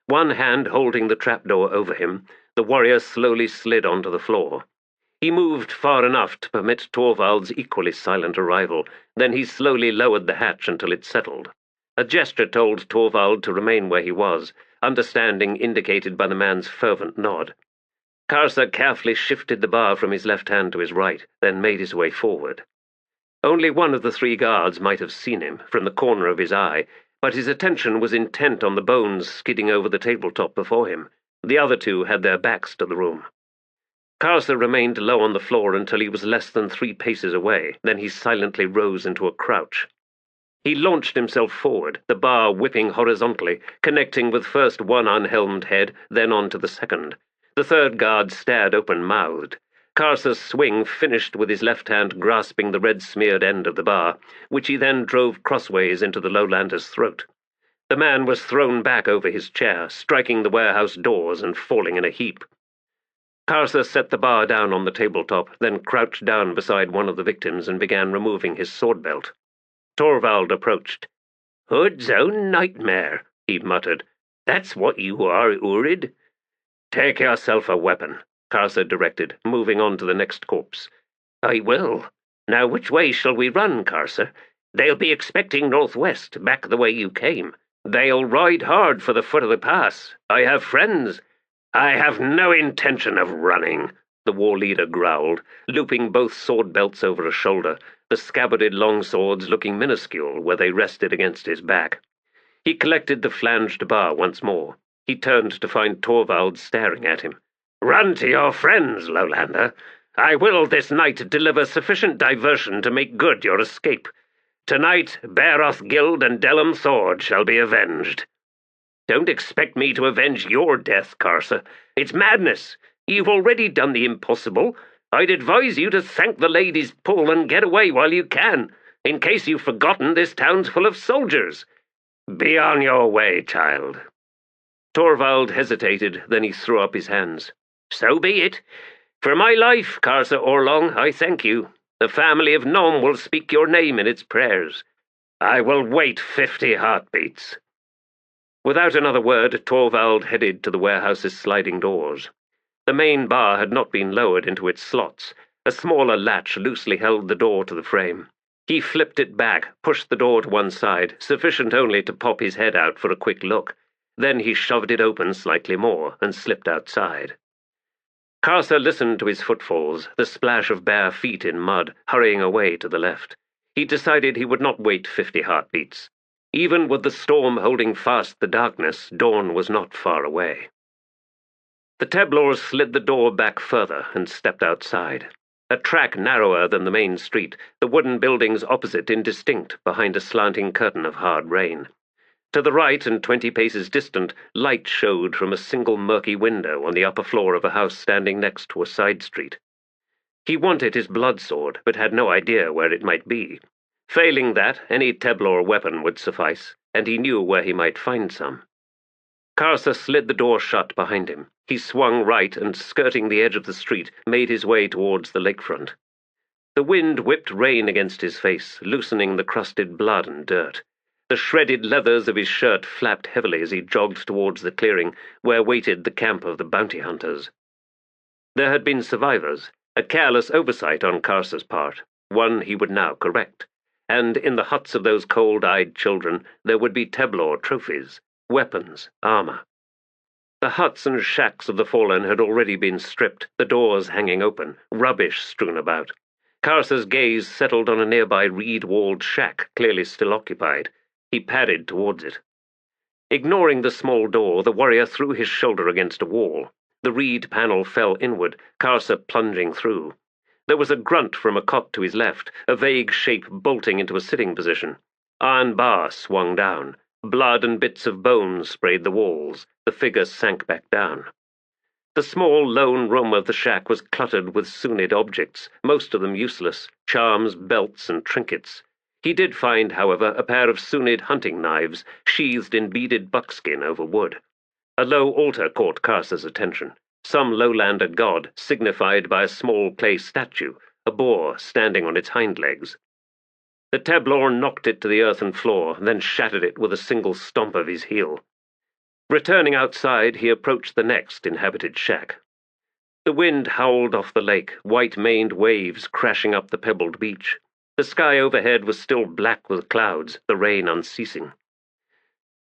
One hand holding the trapdoor over him, the warrior slowly slid onto the floor. He moved far enough to permit Torvald's equally silent arrival, then he slowly lowered the hatch until it settled. A gesture told Torvald to remain where he was, understanding indicated by the man's fervent nod. Karsa carefully shifted the bar from his left hand to his right, then made his way forward. Only one of the 3 guards might have seen him, from the corner of his eye, but his attention was intent on the bones skidding over the tabletop before him. The other 2 had their backs to the room. Karsa remained low on the floor until he was less than 3 paces away, then he silently rose into a crouch. He launched himself forward, the bar whipping horizontally, connecting with first one unhelmed head, then on to the second. The 3rd guard stared open-mouthed. Karsa's swing finished with his left hand grasping the red-smeared end of the bar, which he then drove crossways into the lowlander's throat. The man was thrown back over his chair, striking the warehouse doors and falling in a heap. Karsa set the bar down on the tabletop, then crouched down beside one of the victims and began removing his sword belt. Torvald approached. "Hood's own nightmare," he muttered. "That's what you are, Urid." "Take yourself a weapon," Karsa directed, moving on to the next corpse. "I will. Now which way shall we run, Karsa? They'll be expecting northwest, back the way you came. They'll ride hard for the foot of the pass. I have friends." "I have no intention of running," the war leader growled, looping both sword belts over a shoulder, the scabbarded long swords looking minuscule where they rested against his back. He collected the flanged bar once more. He turned to find Torvald staring at him. "Run to your friends, lowlander. I will this night deliver sufficient diversion to make good your escape. Tonight, Bairoth, Gild, and Delum Thord shall be avenged." "Don't expect me to avenge your death, Karsa. It's madness. You've already done the impossible. I'd advise you to thank the lady's pull and get away while you can. In case you've forgotten, this town's full of soldiers." "Be on your way, child." Torvald hesitated, then he threw up his hands. "So be it. For my life, Karsa Orlong, I thank you. The family of Nom will speak your name in its prayers." "I will wait 50 heartbeats." Without another word, Torvald headed to the warehouse's sliding doors. The main bar had not been lowered into its slots. A smaller latch loosely held the door to the frame. He flipped it back, pushed the door to one side, sufficient only to pop his head out for a quick look. Then he shoved it open slightly more and slipped outside. Karsa listened to his footfalls, the splash of bare feet in mud, hurrying away to the left. He decided he would not wait 50 heartbeats. Even with the storm holding fast the darkness, dawn was not far away. The Teblor slid the door back further and stepped outside. a track narrower than the main street, the wooden buildings opposite indistinct behind a slanting curtain of hard rain. To the right and 20 paces distant, light showed from a single murky window on the upper floor of a house standing next to a side street. He wanted his blood sword, but had no idea where it might be. Failing that, any Teblor weapon would suffice, and he knew where he might find some. Karsa slid the door shut behind him. He swung right and, skirting the edge of the street, made his way towards the lakefront. The wind whipped rain against his face, loosening the crusted blood and dirt. The shredded leathers of his shirt flapped heavily as he jogged towards the clearing where waited the camp of the bounty hunters. There had been survivors, a careless oversight on Karsa's part, one he would now correct, and in the huts of those cold-eyed children there would be Teblor trophies, weapons, armor. The huts and shacks of the fallen had already been stripped, the doors hanging open, rubbish strewn about. Karsa's gaze settled on a nearby reed-walled shack, clearly still occupied. He padded towards it. Ignoring the small door, the warrior threw his shoulder against a wall. The reed panel fell inward, Karsa plunging through. There was a grunt from a cot to his left, a vague shape bolting into a sitting position. Iron bar swung down. Blood and bits of bone sprayed the walls. The figure sank back down. The small, lone room of the shack was cluttered with Sunyd objects, most of them useless, charms, belts, and trinkets. He did find, however, a pair of Sunyd hunting knives, sheathed in beaded buckskin over wood. A low altar caught Karsa's attention, some lowlander god, signified by a small clay statue, a boar standing on its hind legs. The Teblor knocked it to the earthen floor, then shattered it with a single stomp of his heel. Returning outside, he approached the next inhabited shack. The wind howled off the lake, white-maned waves crashing up the pebbled beach. The sky overhead was still black with clouds, the rain unceasing.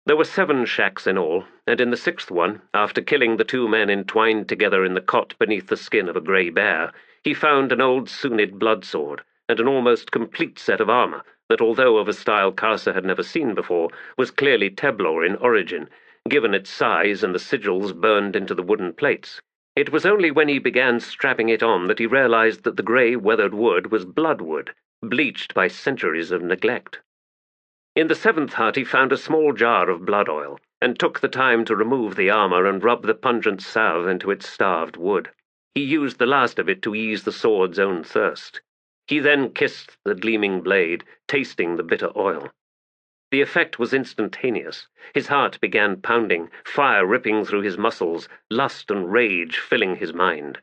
There were 7 shacks in all, and in the 6th one, after killing the 2 men entwined together in the cot beneath the skin of a grey bear, he found an old Sunyd bloodsword and an almost complete set of armor that, although of a style Karsa had never seen before, was clearly Teblor in origin, given its size and the sigils burned into the wooden plates. It was only when he began strapping it on that he realized that the grey, weathered wood was bloodwood, bleached by centuries of neglect. In the 7th hut he found a small jar of blood oil, and took the time to remove the armor and rub the pungent salve into its starved wood. He used the last of it to ease the sword's own thirst. He then kissed the gleaming blade, tasting the bitter oil. The effect was instantaneous. His heart began pounding, fire ripping through his muscles, lust and rage filling his mind.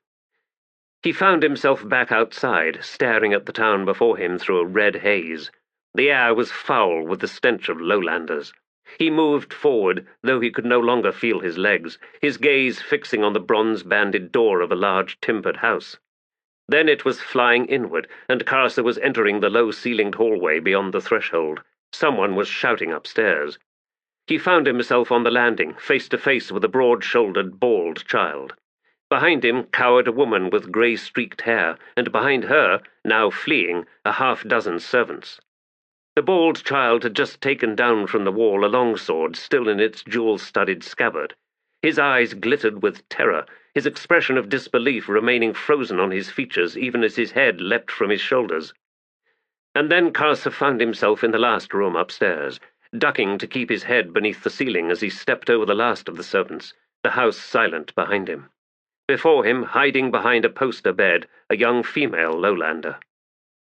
He found himself back outside, staring at the town before him through a red haze. The air was foul with the stench of lowlanders. He moved forward, though he could no longer feel his legs, his gaze fixing on the bronze-banded door of a large timbered house. Then it was flying inward, and Karsa was entering the low-ceilinged hallway beyond the threshold. Someone was shouting upstairs. He found himself on the landing, face to face with a broad-shouldered, bald child. Behind him cowered a woman with grey-streaked hair, and behind her, now fleeing, a half-dozen servants. The bald child had just taken down from the wall a longsword still in its jewel-studded scabbard. His eyes glittered with terror, his expression of disbelief remaining frozen on his features even as his head leapt from his shoulders. And then Karsa found himself in the last room upstairs, ducking to keep his head beneath the ceiling as he stepped over the last of the servants, the house silent behind him. Before him, hiding behind a poster bed, a young female lowlander.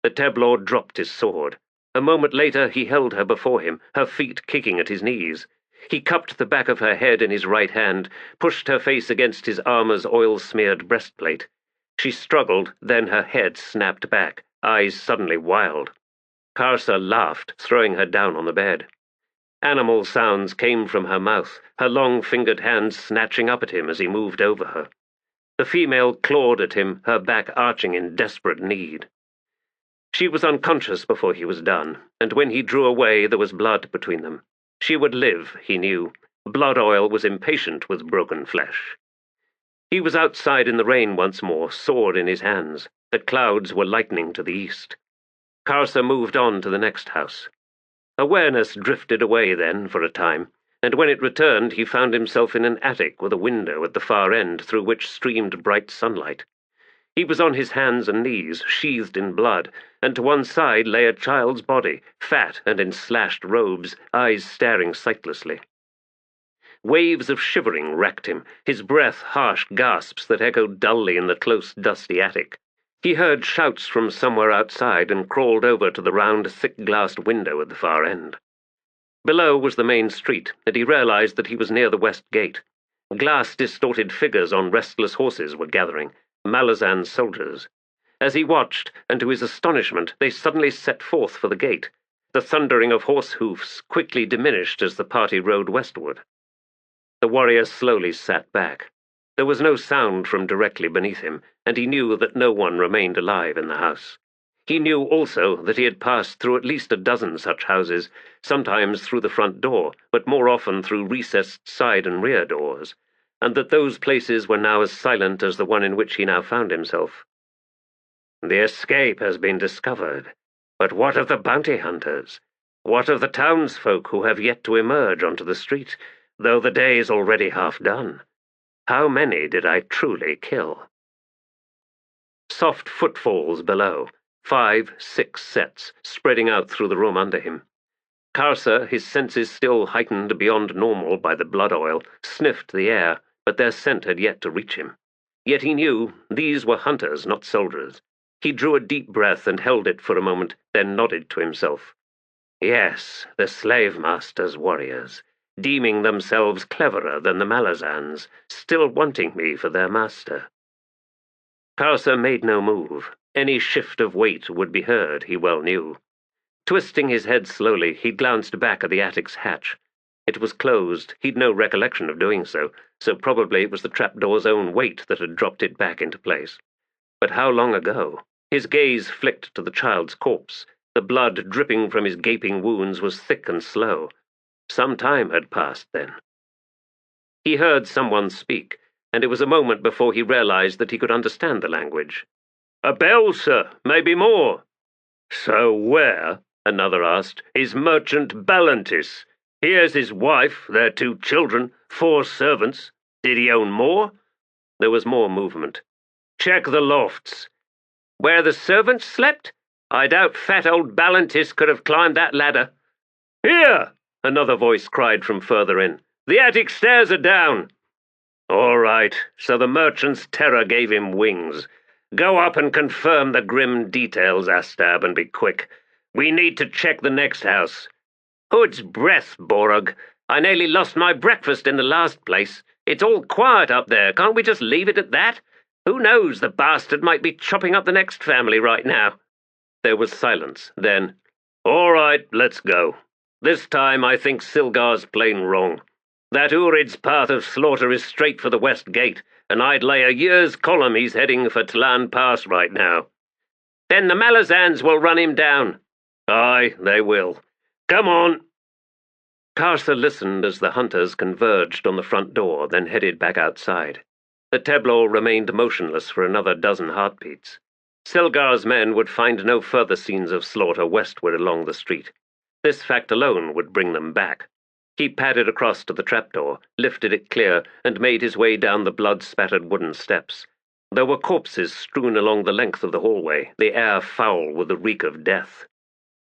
The Teblor dropped his sword. A moment later he held her before him, her feet kicking at his knees. He cupped the back of her head in his right hand, pushed her face against his armor's oil-smeared breastplate. She struggled, then her head snapped back, eyes suddenly wild. Karsa laughed, throwing her down on the bed. Animal sounds came from her mouth, her long-fingered hands snatching up at him as he moved over her. The female clawed at him, her back arching in desperate need. She was unconscious before he was done, and when he drew away there was blood between them. She would live, he knew. Blood oil was impatient with broken flesh. He was outside in the rain once more, sword in his hands. The clouds were lightening to the east. Karsa moved on to the next house. Awareness drifted away then for a time, and when it returned he found himself in an attic with a window at the far end through which streamed bright sunlight. He was on his hands and knees, sheathed in blood, and to one side lay a child's body, fat and in slashed robes, eyes staring sightlessly. Waves of shivering racked him, his breath harsh gasps that echoed dully in the close, dusty attic. He heard shouts from somewhere outside and crawled over to the round, thick-glassed window at the far end. Below was the main street, and he realized that he was near the west gate. Glass-distorted figures on restless horses were gathering, Malazan soldiers. As he watched, and to his astonishment, they suddenly set forth for the gate. The thundering of horse hoofs quickly diminished as the party rode westward. The warrior slowly sat back. There was no sound from directly beneath him, and he knew that no one remained alive in the house. He knew also that he had passed through at least a dozen such houses, sometimes through the front door, but more often through recessed side and rear doors, and that those places were now as silent as the one in which he now found himself. The escape has been discovered, but what of the bounty hunters? What of the townsfolk who have yet to emerge onto the street, though the day is already half done? How many did I truly kill? Soft footfalls below, 5, 6 sets, spreading out through the room under him. Karsa, his senses still heightened beyond normal by the blood oil, sniffed the air, but their scent had yet to reach him. Yet he knew these were hunters, not soldiers. He drew a deep breath and held it for a moment, then nodded to himself. Yes, the slave-masters' warriors, deeming themselves cleverer than the Malazans, still wanting me for their master. Karsa made no move. Any shift of weight would be heard, he well knew. Twisting his head slowly, he glanced back at the attic's hatch. It was closed. He'd no recollection of doing so probably it was the trapdoor's own weight that had dropped it back into place. But how long ago? His gaze flicked to the child's corpse. The blood dripping from his gaping wounds was thick and slow. Some time had passed then. He heard someone speak, and it was a moment before he realized that he could understand the language. "A bell, sir, maybe more." "So where," another asked, "is merchant Malenteas? Here's his wife, their 2 children, 4 servants. Did he own more?" There was more movement. "Check the lofts." "Where the servants slept? I doubt fat old Malenteas could have climbed that ladder." "Here!" another voice cried from further in. "The attic stairs are down." "All right, so the merchant's terror gave him wings. Go up and confirm the grim details, Astab, and be quick. We need to check the next house." "Hood's breath, Borog. I nearly lost my breakfast in the last place. It's all quiet up there. Can't we just leave it at that? Who knows, the bastard might be chopping up the next family right now." There was silence. Then, "All right, let's go. This time I think Silgar's plain wrong. That Urid's path of slaughter is straight for the west gate, and I'd lay a year's column he's heading for Tlan Pass right now." "Then the Malazans will run him down." "Aye, they will. Come on." Karsa listened as the hunters converged on the front door, then headed back outside. The Teblor remained motionless for another dozen heartbeats. Silgar's men would find no further scenes of slaughter westward along the street. This fact alone would bring them back. He padded across to the trapdoor, lifted it clear, and made his way down the blood-spattered wooden steps. There were corpses strewn along the length of the hallway, the air foul with the reek of death.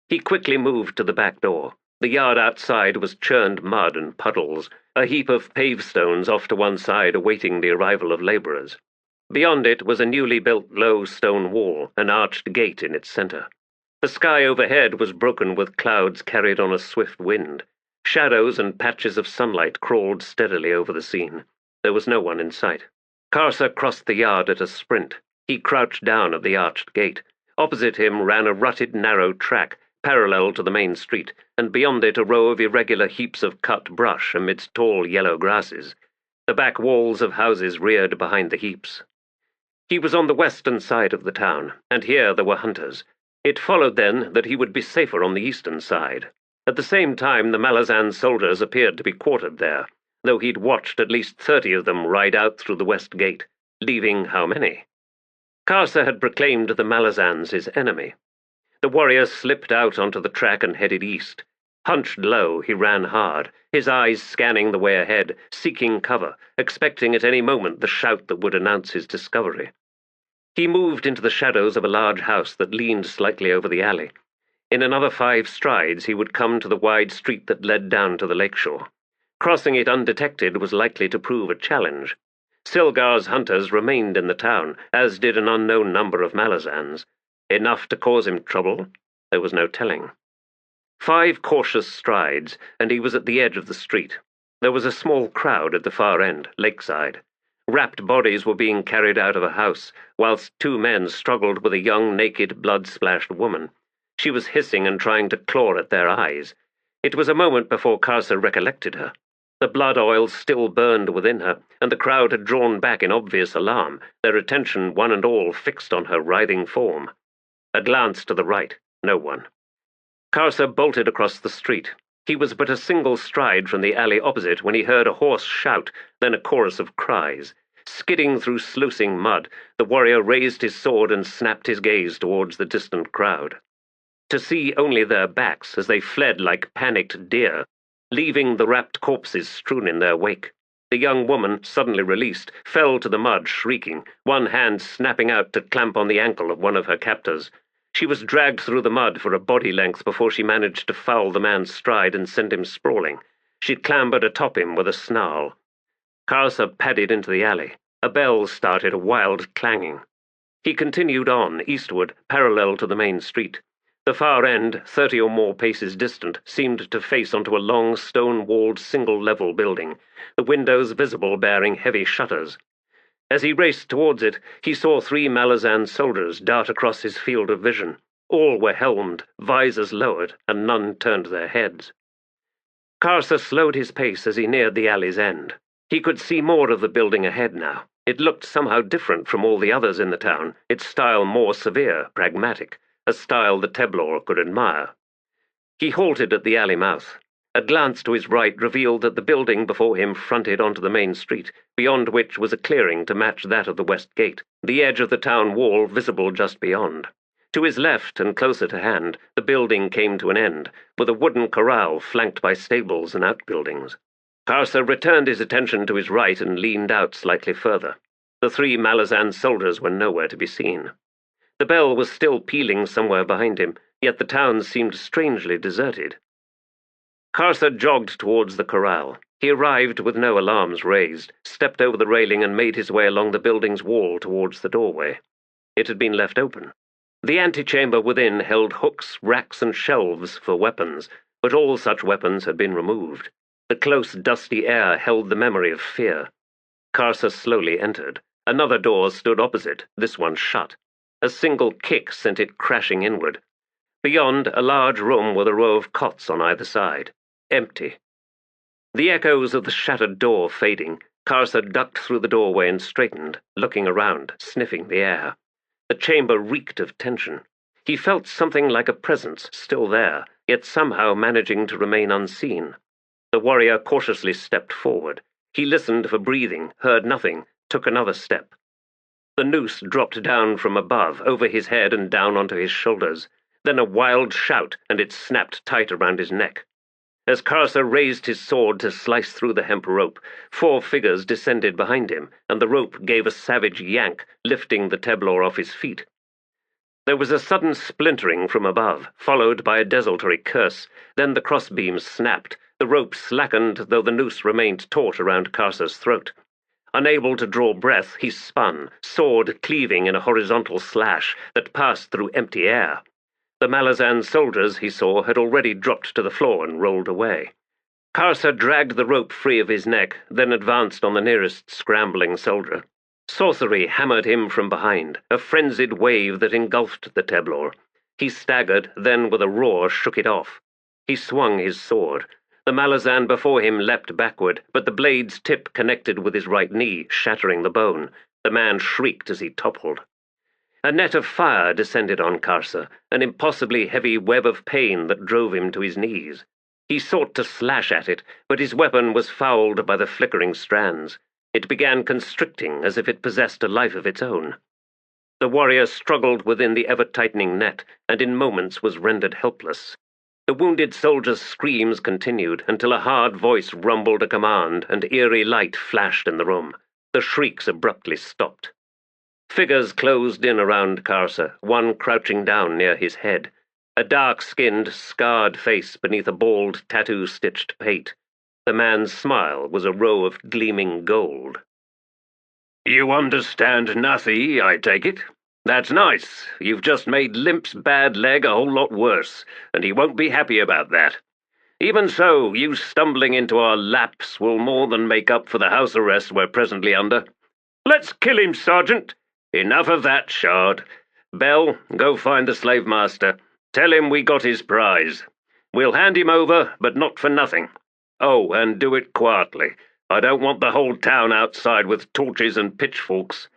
He quickly moved to the back door. The yard outside was churned mud and puddles, a heap of pavestones off to one side awaiting the arrival of labourers. Beyond it was a newly built low stone wall, an arched gate in its centre. The sky overhead was broken with clouds carried on a swift wind. Shadows and patches of sunlight crawled steadily over the scene. There was no one in sight. Karsa crossed the yard at a sprint. He crouched down at the arched gate. Opposite him ran a rutted, narrow track, parallel to the main street, and beyond it a row of irregular heaps of cut brush amidst tall yellow grasses. The back walls of houses reared behind the heaps. He was on the western side of the town, and here there were hunters. It followed, then, that he would be safer on the eastern side. At the same time, the Malazan soldiers appeared to be quartered there, though he'd watched at least 30 of them ride out through the west gate, leaving how many? Karsa had proclaimed the Malazans his enemy. The warrior slipped out onto the track and headed east. Hunched low, he ran hard, his eyes scanning the way ahead, seeking cover, expecting at any moment the shout that would announce his discovery. He moved into the shadows of a large house that leaned slightly over the alley. In another 5 strides he would come to the wide street that led down to the lakeshore. Crossing it undetected was likely to prove a challenge. Silgar's hunters remained in the town, as did an unknown number of Malazans. Enough to cause him trouble? There was no telling. 5 cautious strides, and he was at the edge of the street. There was a small crowd at the far end, lakeside. Wrapped bodies were being carried out of a house, whilst 2 men struggled with a young, naked, blood-splashed woman. She was hissing and trying to claw at their eyes. It was a moment before Karsa recollected her. The blood oil still burned within her, and the crowd had drawn back in obvious alarm, their attention one and all fixed on her writhing form. A glance to the right, no one. Karsa bolted across the street. He was but a single stride from the alley opposite when he heard a hoarse shout, then a chorus of cries. Skidding through sluicing mud, the warrior raised his sword and snapped his gaze towards the distant crowd. To see only their backs as they fled like panicked deer, leaving the wrapped corpses strewn in their wake. The young woman, suddenly released, fell to the mud, shrieking, one hand snapping out to clamp on the ankle of one of her captors. She was dragged through the mud for a body length before she managed to foul the man's stride and send him sprawling. She clambered atop him with a snarl. Karsa padded into the alley. A bell started a wild clanging. He continued on, eastward, parallel to the main street. The far end, 30 or more paces distant, seemed to face onto a long, stone-walled, single-level building, the windows visible bearing heavy shutters. As he raced towards it, he saw 3 Malazan soldiers dart across his field of vision. All were helmed, visors lowered, and none turned their heads. Karsa slowed his pace as he neared the alley's end. He could see more of the building ahead now. It looked somehow different from all the others in the town, its style more severe, pragmatic, a style the Teblor could admire. He halted at the alley mouth. A glance to his right revealed that the building before him fronted onto the main street, beyond which was a clearing to match that of the west gate, the edge of the town wall visible just beyond. To his left and closer to hand, the building came to an end, with a wooden corral flanked by stables and outbuildings. Karsa returned his attention to his right and leaned out slightly further. The 3 Malazan soldiers were nowhere to be seen. The bell was still pealing somewhere behind him, yet the town seemed strangely deserted. Karsa jogged towards the corral. He arrived with no alarms raised, stepped over the railing and made his way along the building's wall towards the doorway. It had been left open. The antechamber within held hooks, racks, and shelves for weapons, but all such weapons had been removed. The close, dusty air held the memory of fear. Karsa slowly entered. Another door stood opposite, this one shut. A single kick sent it crashing inward. Beyond, a large room with a row of cots on either side. Empty. The echoes of the shattered door fading, Karsa ducked through the doorway and straightened, looking around, sniffing the air. The chamber reeked of tension. He felt something like a presence still there, yet somehow managing to remain unseen. The warrior cautiously stepped forward. He listened for breathing, heard nothing, took another step. The noose dropped down from above, over his head and down onto his shoulders. Then a wild shout, and it snapped tight around his neck. As Karsa raised his sword to slice through the hemp rope, 4 figures descended behind him, and the rope gave a savage yank, lifting the Teblor off his feet. There was a sudden splintering from above, followed by a desultory curse. Then the crossbeams snapped. The rope slackened, though the noose remained taut around Karsa's throat. Unable to draw breath, he spun, sword cleaving in a horizontal slash that passed through empty air. The Malazan soldiers, he saw, had already dropped to the floor and rolled away. Karsa dragged the rope free of his neck, then advanced on the nearest scrambling soldier. Sorcery hammered him from behind, a frenzied wave that engulfed the Teblor. He staggered, then with a roar shook it off. He swung his sword. The Malazan before him leapt backward, but the blade's tip connected with his right knee, shattering the bone. The man shrieked as he toppled. A net of fire descended on Karsa, an impossibly heavy web of pain that drove him to his knees. He sought to slash at it, but his weapon was fouled by the flickering strands. It began constricting as if it possessed a life of its own. The warrior struggled within the ever-tightening net, and in moments was rendered helpless. The wounded soldier's screams continued until a hard voice rumbled a command and eerie light flashed in the room. The shrieks abruptly stopped. Figures closed in around Karsa, one crouching down near his head, a dark-skinned, scarred face beneath a bald, tattoo-stitched pate. The man's smile was a row of gleaming gold. "You understand Nathi, I take it? That's nice. You've just made Limp's bad leg a whole lot worse, and he won't be happy about that. Even so, you stumbling into our laps will more than make up for the house arrest we're presently under. Let's kill him, Sergeant. Enough of that, Shard. Bell, go find the slave master. Tell him we got his prize. We'll hand him over, but not for nothing. Oh, and do it quietly. I don't want the whole town outside with torches and pitchforks."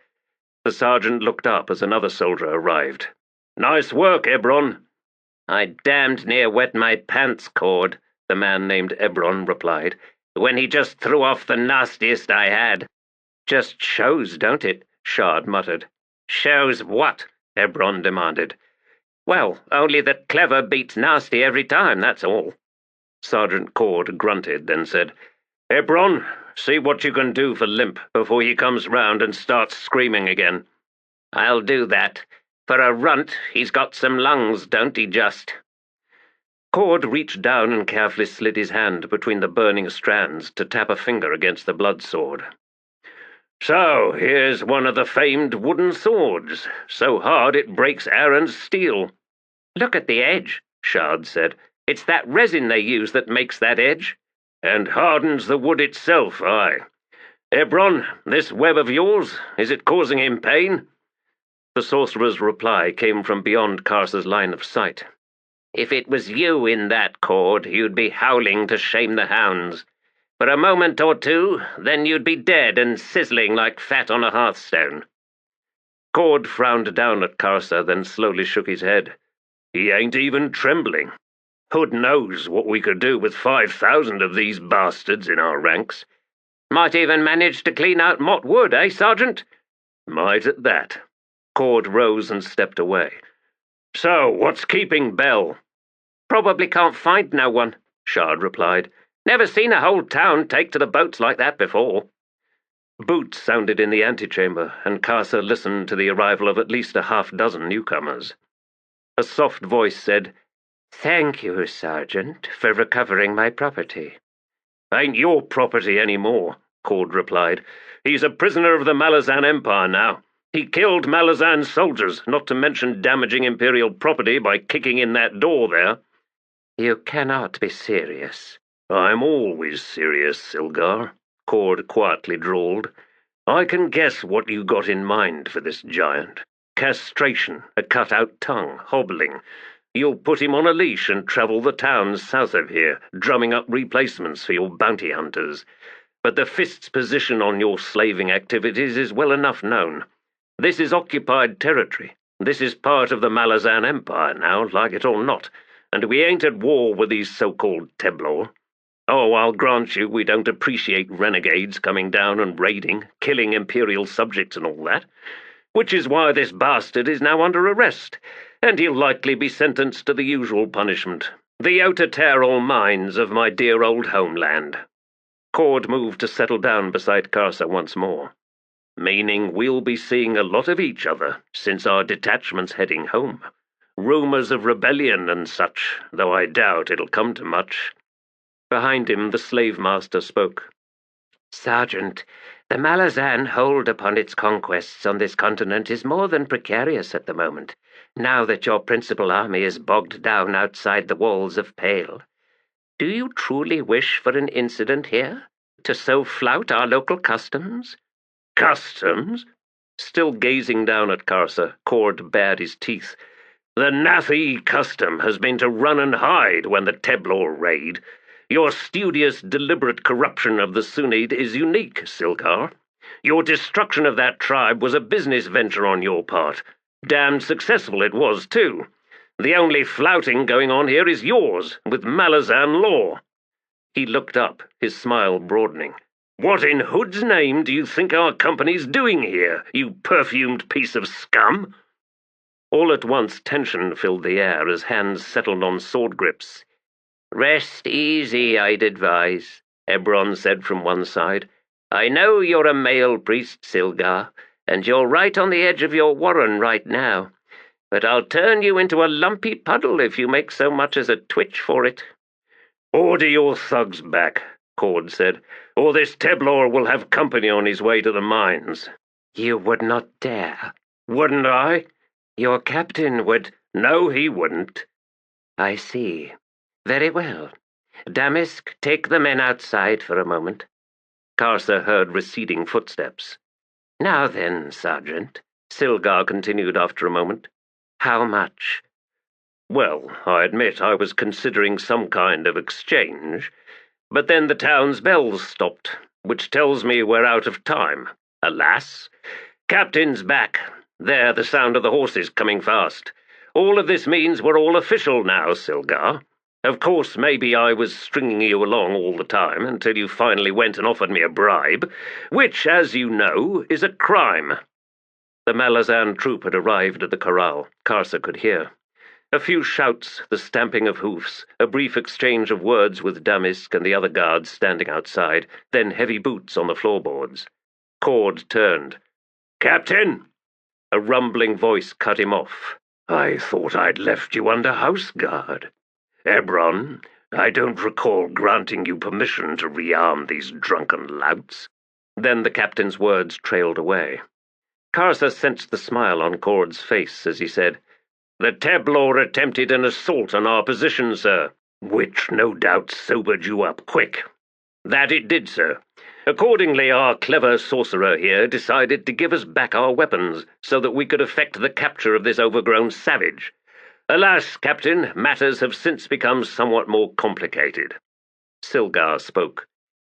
The sergeant looked up as another soldier arrived. "Nice work, Ebron." "I damned near wet my pants cord," the man named Ebron replied, "when he just threw off the nastiest I had." "Just shows, don't it?" Shard muttered. "Shows what?" Ebron demanded. "Well, only that clever beats nasty every time, that's all." Sergeant Cord grunted, then said, "Ebron, see what you can do for Limp before he comes round and starts screaming again." "I'll do that. For a runt, he's got some lungs, don't he just?" Cord reached down and carefully slid his hand between the burning strands to tap a finger against the blood sword. "So, here's one of the famed wooden swords, so hard it breaks Aren's steel." "Look at the edge," Shard said. "It's that resin they use that makes that edge." "And hardens the wood itself, aye. Ebron, this web of yours, is it causing him pain?" The sorcerer's reply came from beyond Karsa's line of sight. "If it was you in that cord, you'd be howling to shame the hounds. For a moment or two, then you'd be dead and sizzling like fat on a hearthstone." Cord frowned down at Karsa, then slowly shook his head. "He ain't even trembling. Hood knows what we could do with 5,000 of these bastards in our ranks." "Might even manage to clean out Mott Wood, eh, Sergeant?" "Might at that." Cord rose and stepped away. "So, what's keeping Bell?" "Probably can't find no one," Shard replied. "Never seen a whole town take to the boats like that before." Boots sounded in the antechamber, and Karsa listened to the arrival of at least a half-dozen newcomers. A soft voice said, "Thank you, Sergeant, for recovering my property." "Ain't your property any more," Cord replied. "He's a prisoner of the Malazan Empire now. He killed Malazan's soldiers, not to mention damaging Imperial property by kicking in that door there." "You cannot be serious." "I'm always serious, Silgar," Cord quietly drawled. "I can guess what you got in mind for this giant. Castration, a cut-out tongue, hobbling. You'll put him on a leash and travel the towns south of here, drumming up replacements for your bounty hunters. But the Fist's position on your slaving activities is well enough known. This is occupied territory. This is part of the Malazan Empire now, like it or not, and we ain't at war with these so-called Teblor. Oh, I'll grant you we don't appreciate renegades coming down and raiding, killing Imperial subjects and all that, which is why this bastard is now under arrest, and he'll likely be sentenced to the usual punishment, the outer all mines of my dear old homeland." Cord moved to settle down beside Karsa once more. "Meaning we'll be seeing a lot of each other, since our detachment's heading home. Rumors of rebellion and such, though I doubt it'll come to much." Behind him the slave master spoke. "Sergeant, the Malazan hold upon its conquests on this continent is more than precarious at the moment, now that your principal army is bogged down outside the walls of Pahlk. Do you truly wish for an incident here, to so flout our local customs?" "Customs?" Still gazing down at Karsa, Cord bared his teeth. "The Nathi custom has been to run and hide when the Teblor raid. Your studious, deliberate corruption of the Sunyd is unique, Silgar. Your destruction of that tribe was a business venture on your part. Damned successful it was, too. The only flouting going on here is yours, with Malazan law." He looked up, his smile broadening. "What in Hood's name do you think our company's doing here, you perfumed piece of scum?" All at once tension filled the air as hands settled on sword grips. "Rest easy, I'd advise," Ebron said from one side. "I know you're a male priest, Silgar, and you're right on the edge of your warren right now. But I'll turn you into a lumpy puddle if you make so much as a twitch for it." "Order your thugs back," Cord said, "or this Teblor will have company on his way to the mines." "You would not dare." "Wouldn't I?" "Your captain would—" "No, he wouldn't." "I see. Very well. Damask, take the men outside for a moment." Karsa heard receding footsteps. "Now then, Sergeant," Silgar continued after a moment. "How much?" "Well, I admit I was considering some kind of exchange, but then the town's bells stopped, which tells me we're out of time. Alas! Captain's back. There, the sound of the horses coming fast. All of this means we're all official now, Silgar. Of course, maybe I was stringing you along all the time until you finally went and offered me a bribe, which, as you know, is a crime." The Malazan troop had arrived at the corral. Karsa could hear. A few shouts, the stamping of hoofs, a brief exchange of words with Damask and the other guards standing outside, then heavy boots on the floorboards. Cord turned. "Captain!" A rumbling voice cut him off. "I thought I'd left you under house guard. Ebron, I don't recall granting you permission to rearm these drunken louts." Then the captain's words trailed away. Karsa sensed the smile on Cord's face as he said, "The Teblor attempted an assault on our position, sir, which no doubt sobered you up quick." "That it did, sir. Accordingly, our clever sorcerer here decided to give us back our weapons so that we could effect the capture of this overgrown savage. Alas, Captain, matters have since become somewhat more complicated." Silgar spoke.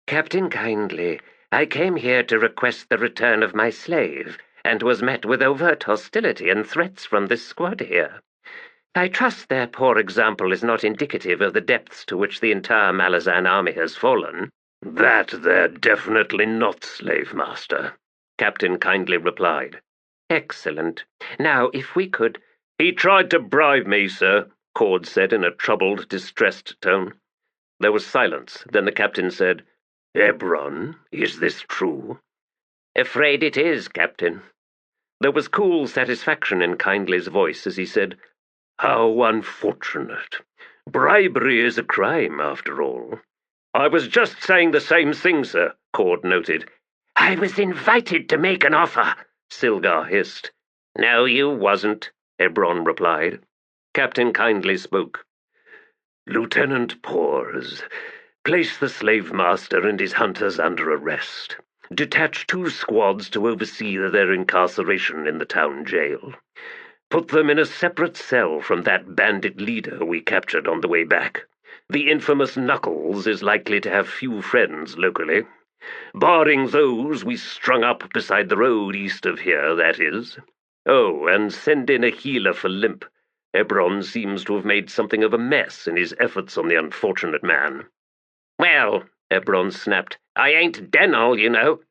"Captain Kindly, I came here to request the return of my slave, and was met with overt hostility and threats from this squad here. I trust their poor example is not indicative of the depths to which the entire Malazan army has fallen." "That they're definitely not, slave master," Captain Kindly replied. "Excellent. Now, if we could—" "He tried to bribe me, sir," Cord said in a troubled, distressed tone. There was silence. Then the captain said, "Ebron, is this true?" "Afraid it is, Captain." There was cool satisfaction in Kindly's voice as he said, "How unfortunate. Bribery is a crime, after all." "I was just saying the same thing, sir," Cord noted. "I was invited to make an offer," Silgar hissed. "No, you wasn't," Ebron replied. Captain Kindly spoke. "Lieutenant Pors, place the slave master and his hunters under arrest. Detach 2 squads to oversee their incarceration in the town jail. Put them in a separate cell from that bandit leader we captured on the way back. The infamous Knuckles is likely to have few friends locally. Barring those we strung up beside the road east of here, that is. Oh, and send in a healer for Limp. Ebron seems to have made something of a mess in his efforts on the unfortunate man." "Well," Ebron snapped, "I ain't Denol, you know."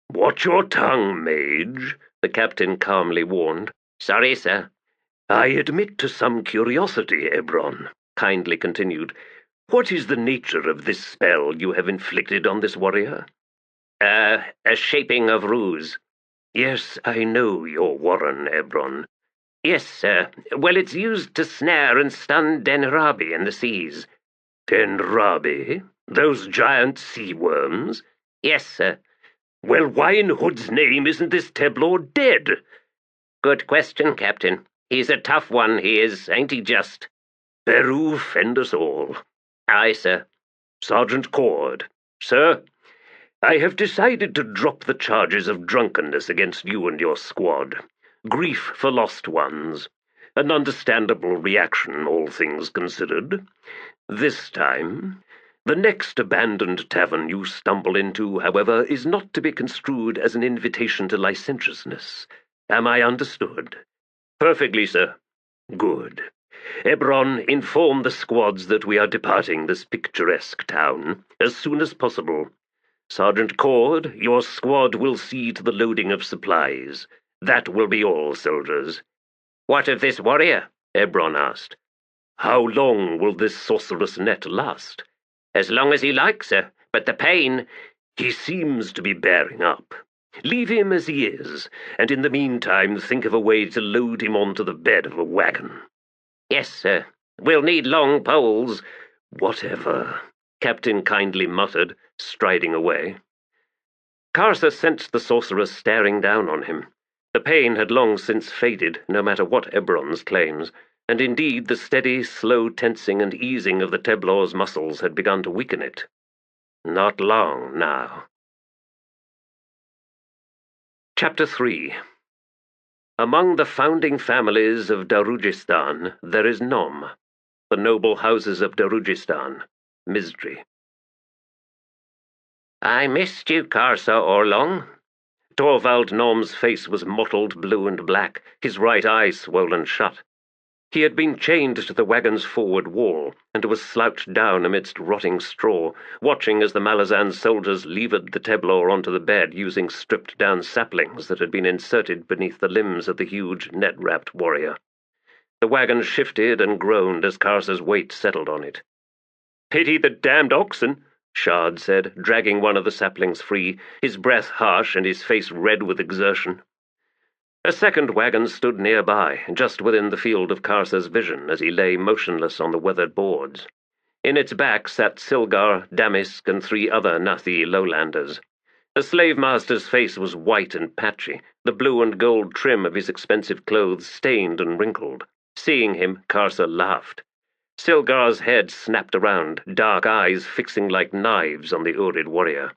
"Watch your tongue, mage," the captain calmly warned. "Sorry, sir." "I admit to some curiosity, Ebron," Kindly continued. "What is the nature of this spell you have inflicted on this warrior?" A shaping of ruse." "Yes, I know your warren, Ebron." "Yes, sir. Well, it's used to snare and stun Denrabi in the seas." "Denrabi? Those giant sea worms?" "Yes, sir." "Well, why in Hood's name isn't this Teblor dead?" "Good question, Captain. He's a tough one, he is, ain't he just?" "Beru fend us all." "Aye, sir." "Sergeant Cord." "Sir?" "I have decided to drop the charges of drunkenness against you and your squad. Grief for lost ones. An understandable reaction, all things considered. This time, the next abandoned tavern you stumble into, however, is not to be construed as an invitation to licentiousness. Am I understood?" "Perfectly, sir." "Good. Ebron, inform the squads that we are departing this picturesque town as soon as possible. Sergeant Cord, your squad will see to the loading of supplies. That will be all, soldiers." "What of this warrior?" Ebron asked. "How long will this sorcerous net last?" "As long as he likes, sir. But the pain—" "He seems to be bearing up. Leave him as he is, and in the meantime think of a way to load him onto the bed of a wagon." "Yes, sir. We'll need long poles." "Whatever," Captain kindly muttered, striding away. Karsa sensed the sorcerer staring down on him. The pain had long since faded, no matter what Ebron's claims, and indeed the steady, slow tensing and easing of the Teblor's muscles had begun to weaken it. Not long now. Chapter 3. Among the founding families of Darujistan there is Nom, the noble houses of Darujistan, Misdri. "I missed you, Karsa Orlong." Torvald Nom's face was mottled blue and black, his right eye swollen shut. He had been chained to the wagon's forward wall, and was slouched down amidst rotting straw, watching as the Malazan soldiers levered the Teblor onto the bed using stripped-down saplings that had been inserted beneath the limbs of the huge, net-wrapped warrior. The wagon shifted and groaned as Karsa's weight settled on it. "Pity the damned oxen," Shard said, dragging one of the saplings free, his breath harsh and his face red with exertion. A second wagon stood nearby, just within the field of Karsa's vision as he lay motionless on the weathered boards. In its back sat Silgar, Damisk, and 3 other Nathi lowlanders. The slave-master's face was white and patchy, the blue and gold trim of his expensive clothes stained and wrinkled. Seeing him, Karsa laughed. Silgar's head snapped around, dark eyes fixing like knives on the Urid warrior.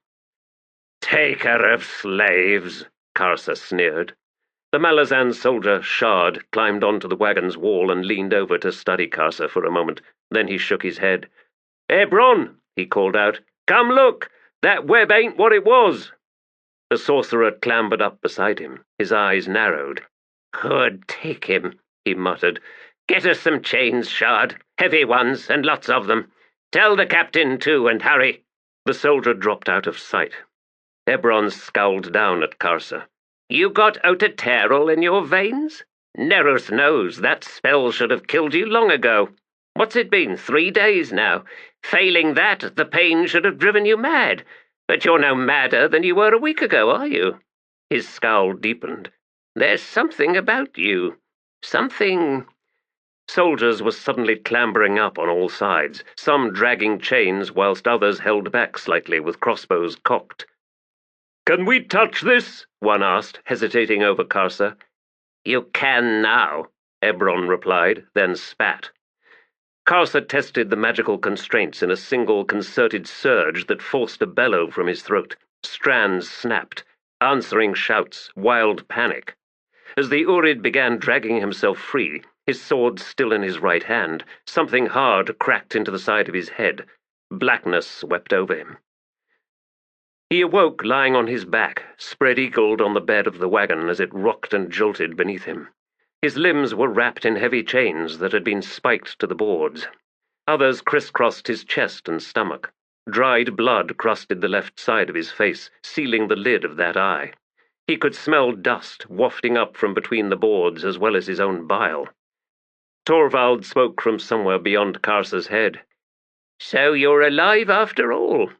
"Taker of slaves," Karsa sneered. The Malazan soldier, Shard, climbed onto the wagon's wall and leaned over to study Karsa for a moment. Then he shook his head. "Ebron," he called out, "come look! That web ain't what it was!" The sorcerer clambered up beside him, his eyes narrowed. "Could take him," he muttered. "Get us some chains, Shard. Heavy ones, and lots of them. Tell the captain, too, and hurry." The soldier dropped out of sight. Ebron scowled down at Karsa. "You got Otaterol in your veins? Nerus knows that spell should have killed you long ago. What's it been, 3 days now? Failing that, the pain should have driven you mad. But you're no madder than you were a week ago, are you?" His scowl deepened. "There's something about you. Something—" Soldiers were suddenly clambering up on all sides, some dragging chains whilst others held back slightly with crossbows cocked. "Can we touch this?" one asked, hesitating over Karsa. "You can now," Ebron replied, then spat. Karsa tested the magical constraints in a single concerted surge that forced a bellow from his throat. Strands snapped, answering shouts, wild panic. As the Urid began dragging himself free, his sword still in his right hand, something hard cracked into the side of his head. Blackness swept over him. He awoke lying on his back, spread-eagled on the bed of the wagon as it rocked and jolted beneath him. His limbs were wrapped in heavy chains that had been spiked to the boards. Others crisscrossed his chest and stomach. Dried blood crusted the left side of his face, sealing the lid of that eye. He could smell dust wafting up from between the boards as well as his own bile. Torvald spoke from somewhere beyond Karsa's head. "So you're alive after all?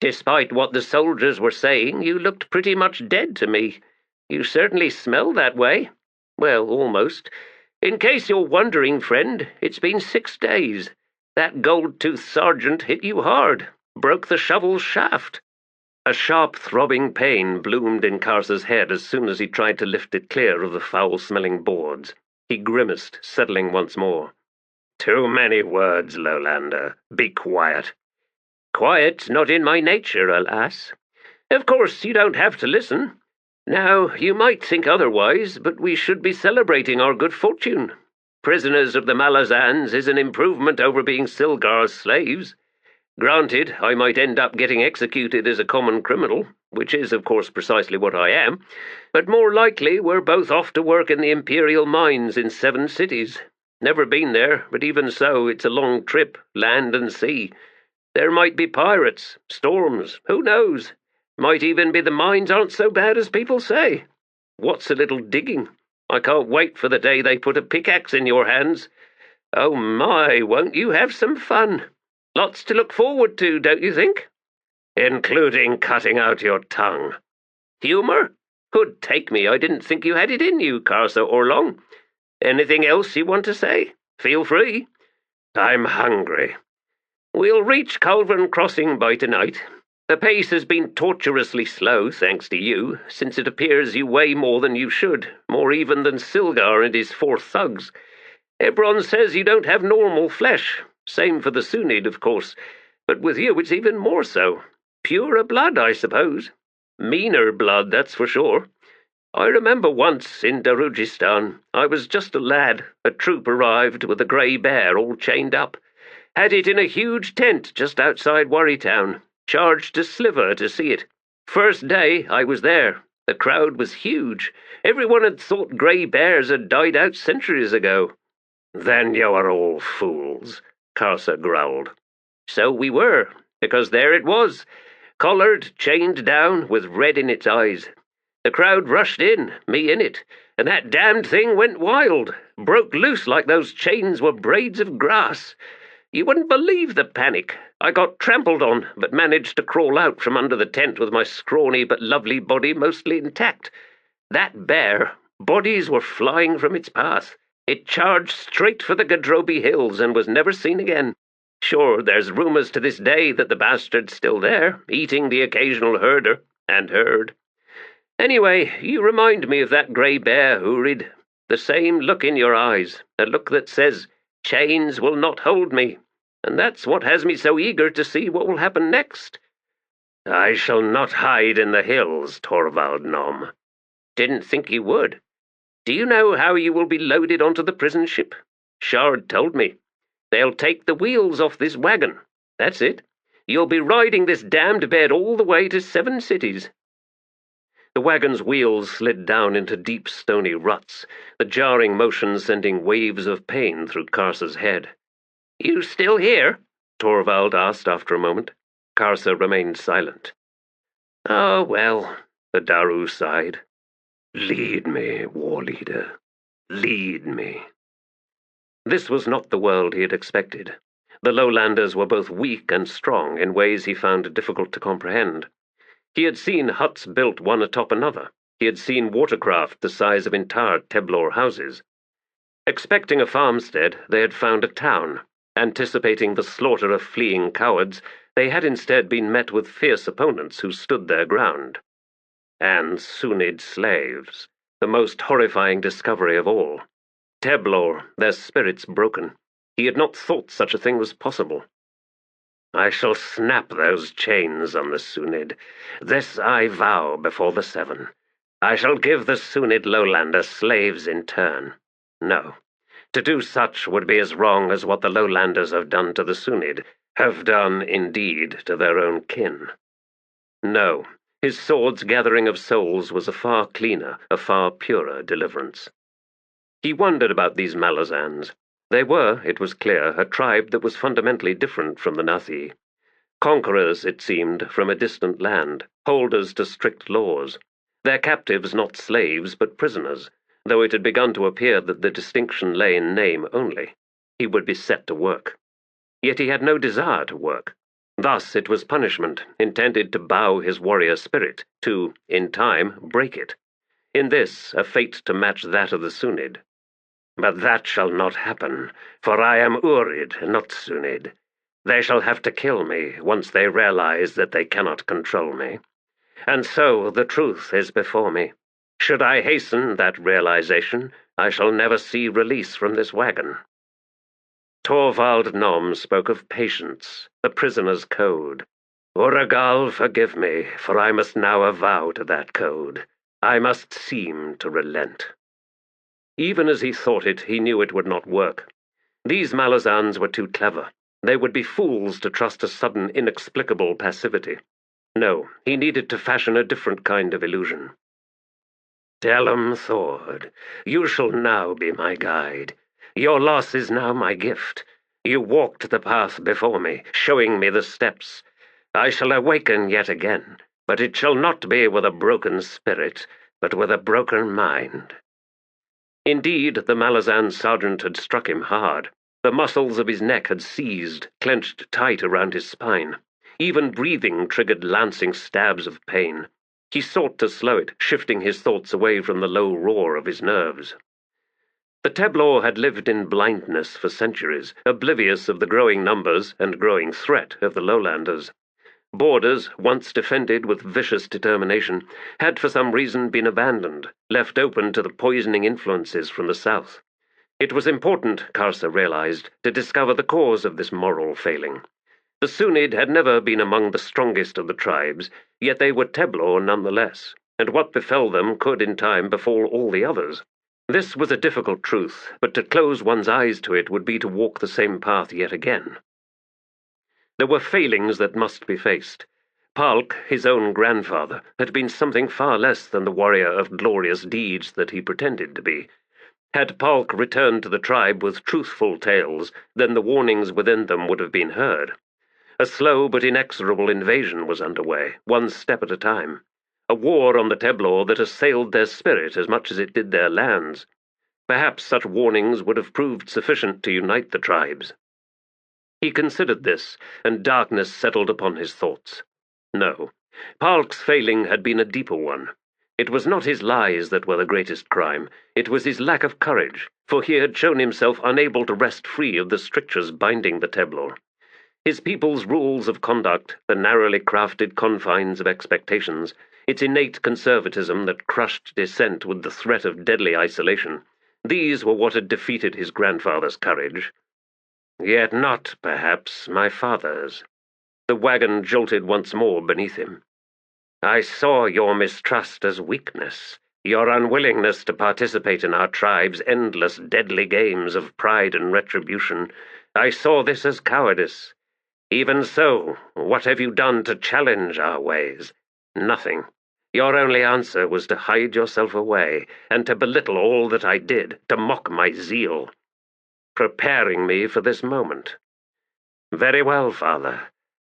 Despite what the soldiers were saying, you looked pretty much dead to me. You certainly smell that way. Well, almost. In case you're wondering, friend, it's been 6 days. That gold-toothed sergeant hit you hard, broke the shovel's shaft." A sharp, throbbing pain bloomed in Karsa's head as soon as he tried to lift it clear of the foul-smelling boards. He grimaced, settling once more. "Too many words, lowlander. Be quiet." "Quiet's not in my nature, alas. Of course, you don't have to listen. Now, you might think otherwise, but we should be celebrating our good fortune. Prisoners of the Malazans is an improvement over being Silgar's slaves. Granted, I might end up getting executed as a common criminal, which is, of course, precisely what I am, but more likely we're both off to work in the Imperial mines in 7 cities. Never been there, but even so, it's a long trip, land and sea. There might be pirates, storms, who knows? Might even be the mines aren't so bad as people say. What's a little digging? I can't wait for the day they put a pickaxe in your hands. Oh my, won't you have some fun? Lots to look forward to, don't you think? Including cutting out your tongue." Humour? Could take me, I didn't think you had it in you, Karsa Orlong. Anything else you want to say? Feel free. I'm hungry. We'll reach Culverin Crossing by tonight. The pace has been torturously slow, thanks to you, since it appears you weigh more than you should, more even than Silgar and his 4 thugs. Ebron says you don't have normal flesh. Same for the Sunyd, of course. But with you it's even more so. Purer blood, I suppose. Meaner blood, that's for sure. I remember once in Darujistan, I was just a lad. A troop arrived with a grey bear all chained up. Had it in a huge tent just outside Warrytown. Charged a sliver to see it. First day I was there. The crowd was huge. Everyone had thought grey bears had died out centuries ago. Then you are all fools, Karsa growled. So we were, because there it was, collared, chained down, with red in its eyes. The crowd rushed in, me in it, and that damned thing went wild, broke loose like those chains were braids of grass. You wouldn't believe the panic. I got trampled on, but managed to crawl out from under the tent with my scrawny but lovely body mostly intact. That bear, bodies were flying from its path. It charged straight for the Gadrobi Hills and was never seen again. Sure, there's rumours to this day that the bastard's still there, eating the occasional herder and herd. Anyway, you remind me of that grey bear, Urid. The same look in your eyes, a look that says, chains will not hold me, and that's what has me so eager to see what will happen next. I shall not hide in the hills, Torvald Nom. Didn't think you would. Do you know how you will be loaded onto the prison ship? Shard told me. They'll take the wheels off this wagon. That's it. You'll be riding this damned bed all the way to 7 cities. The wagon's wheels slid down into deep stony ruts, the jarring motion sending waves of pain through Karsa's head. You still here? Torvald asked after a moment. Karsa remained silent. Oh, well, the Daru sighed. Lead me, war leader. Lead me. This was not the world he had expected. The lowlanders were both weak and strong in ways he found difficult to comprehend. He had seen huts built one atop another. He had seen watercraft the size of entire Teblor houses. Expecting a farmstead, they had found a town. Anticipating the slaughter of fleeing cowards, they had instead been met with fierce opponents who stood their ground. And Sunyd slaves, the most horrifying discovery of all. Teblor, their spirits broken. He had not thought such a thing was possible. I shall snap those chains on the Sunyd. This I vow before the 7. I shall give the Sunyd lowlander slaves in turn. No, to do such would be as wrong as what the lowlanders have done to the Sunyd, have done, indeed, to their own kin. No, his sword's gathering of souls was a far cleaner, a far purer deliverance. He wondered about these Malazans. They were, it was clear, a tribe that was fundamentally different from the Nathi. Conquerors, it seemed, from a distant land, holders to strict laws. Their captives not slaves, but prisoners, though it had begun to appear that the distinction lay in name only. He would be set to work. Yet he had no desire to work. Thus it was punishment, intended to bow his warrior spirit, to, in time, break it. In this, a fate to match that of the Sunyd. But that shall not happen, for I am Urid, not Sunyd. They shall have to kill me once they realize that they cannot control me. And so the truth is before me. Should I hasten that realization, I shall never see release from this wagon. Torvald Nom spoke of patience, the prisoner's code. Uragal, forgive me, for I must now avow to that code. I must seem to relent. Even as he thought it, he knew it would not work. These Malazans were too clever. They would be fools to trust a sudden, inexplicable passivity. No, he needed to fashion a different kind of illusion. Delum, Thord, you shall now be my guide. Your loss is now my gift. You walked the path before me, showing me the steps. I shall awaken yet again, but it shall not be with a broken spirit, but with a broken mind. Indeed, the Malazan sergeant had struck him hard. The muscles of his neck had seized, clenched tight around his spine. Even breathing triggered lancing stabs of pain. He sought to slow it, shifting his thoughts away from the low roar of his nerves. The Teblor had lived in blindness for centuries, oblivious of the growing numbers and growing threat of the lowlanders. Borders, once defended with vicious determination, had for some reason been abandoned, left open to the poisoning influences from the south. It was important, Karsa realized, to discover the cause of this moral failing. The Sunyd had never been among the strongest of the tribes, yet they were Teblor nonetheless, and what befell them could in time befall all the others. This was a difficult truth, but to close one's eyes to it would be to walk the same path yet again. There were failings that must be faced. Pahlk, his own grandfather, had been something far less than the warrior of glorious deeds that he pretended to be. Had Pahlk returned to the tribe with truthful tales, then the warnings within them would have been heard. A slow but inexorable invasion was underway, one step at a time. A war on the Teblor that assailed their spirit as much as it did their lands. Perhaps such warnings would have proved sufficient to unite the tribes. He considered this, and darkness settled upon his thoughts. No, Pahlk's failing had been a deeper one. It was not his lies that were the greatest crime, it was his lack of courage, for he had shown himself unable to wrest free of the strictures binding the Teblor. His people's rules of conduct, the narrowly crafted confines of expectations, its innate conservatism that crushed dissent with the threat of deadly isolation, these were what had defeated his grandfather's courage. Yet not, perhaps, my father's. The wagon jolted once more beneath him. I saw your mistrust as weakness, your unwillingness to participate in our tribe's endless deadly games of pride and retribution. I saw this as cowardice. Even so, what have you done to challenge our ways? Nothing. Your only answer was to hide yourself away, and to belittle all that I did, to mock my zeal, preparing me for this moment. Very well, father.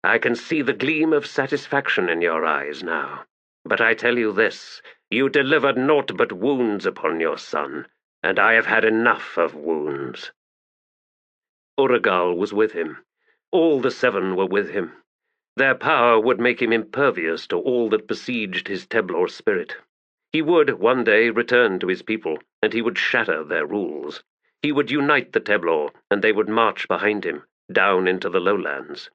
I can see the gleam of satisfaction in your eyes now. But I tell you this, you delivered naught but wounds upon your son, and I have had enough of wounds. Uragal was with him. All the seven were with him. Their power would make him impervious to all that besieged his Teblor spirit. He would, one day, return to his people, and he would shatter their rules. He would unite the Teblor, and they would march behind him, down into the lowlands.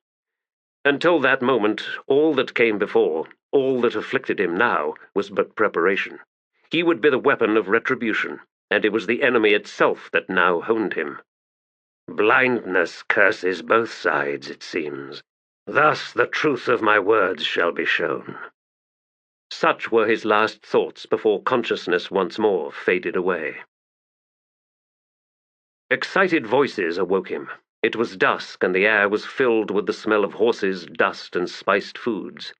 Until that moment, all that came before, all that afflicted him now, was but preparation. He would be the weapon of retribution, and it was the enemy itself that now honed him. Blindness curses both sides, it seems. Thus the truth of my words shall be shown. Such were his last thoughts before consciousness once more faded away. Excited voices awoke him. It was dusk, and the air was filled with the smell of horses, dust, and spiced foods.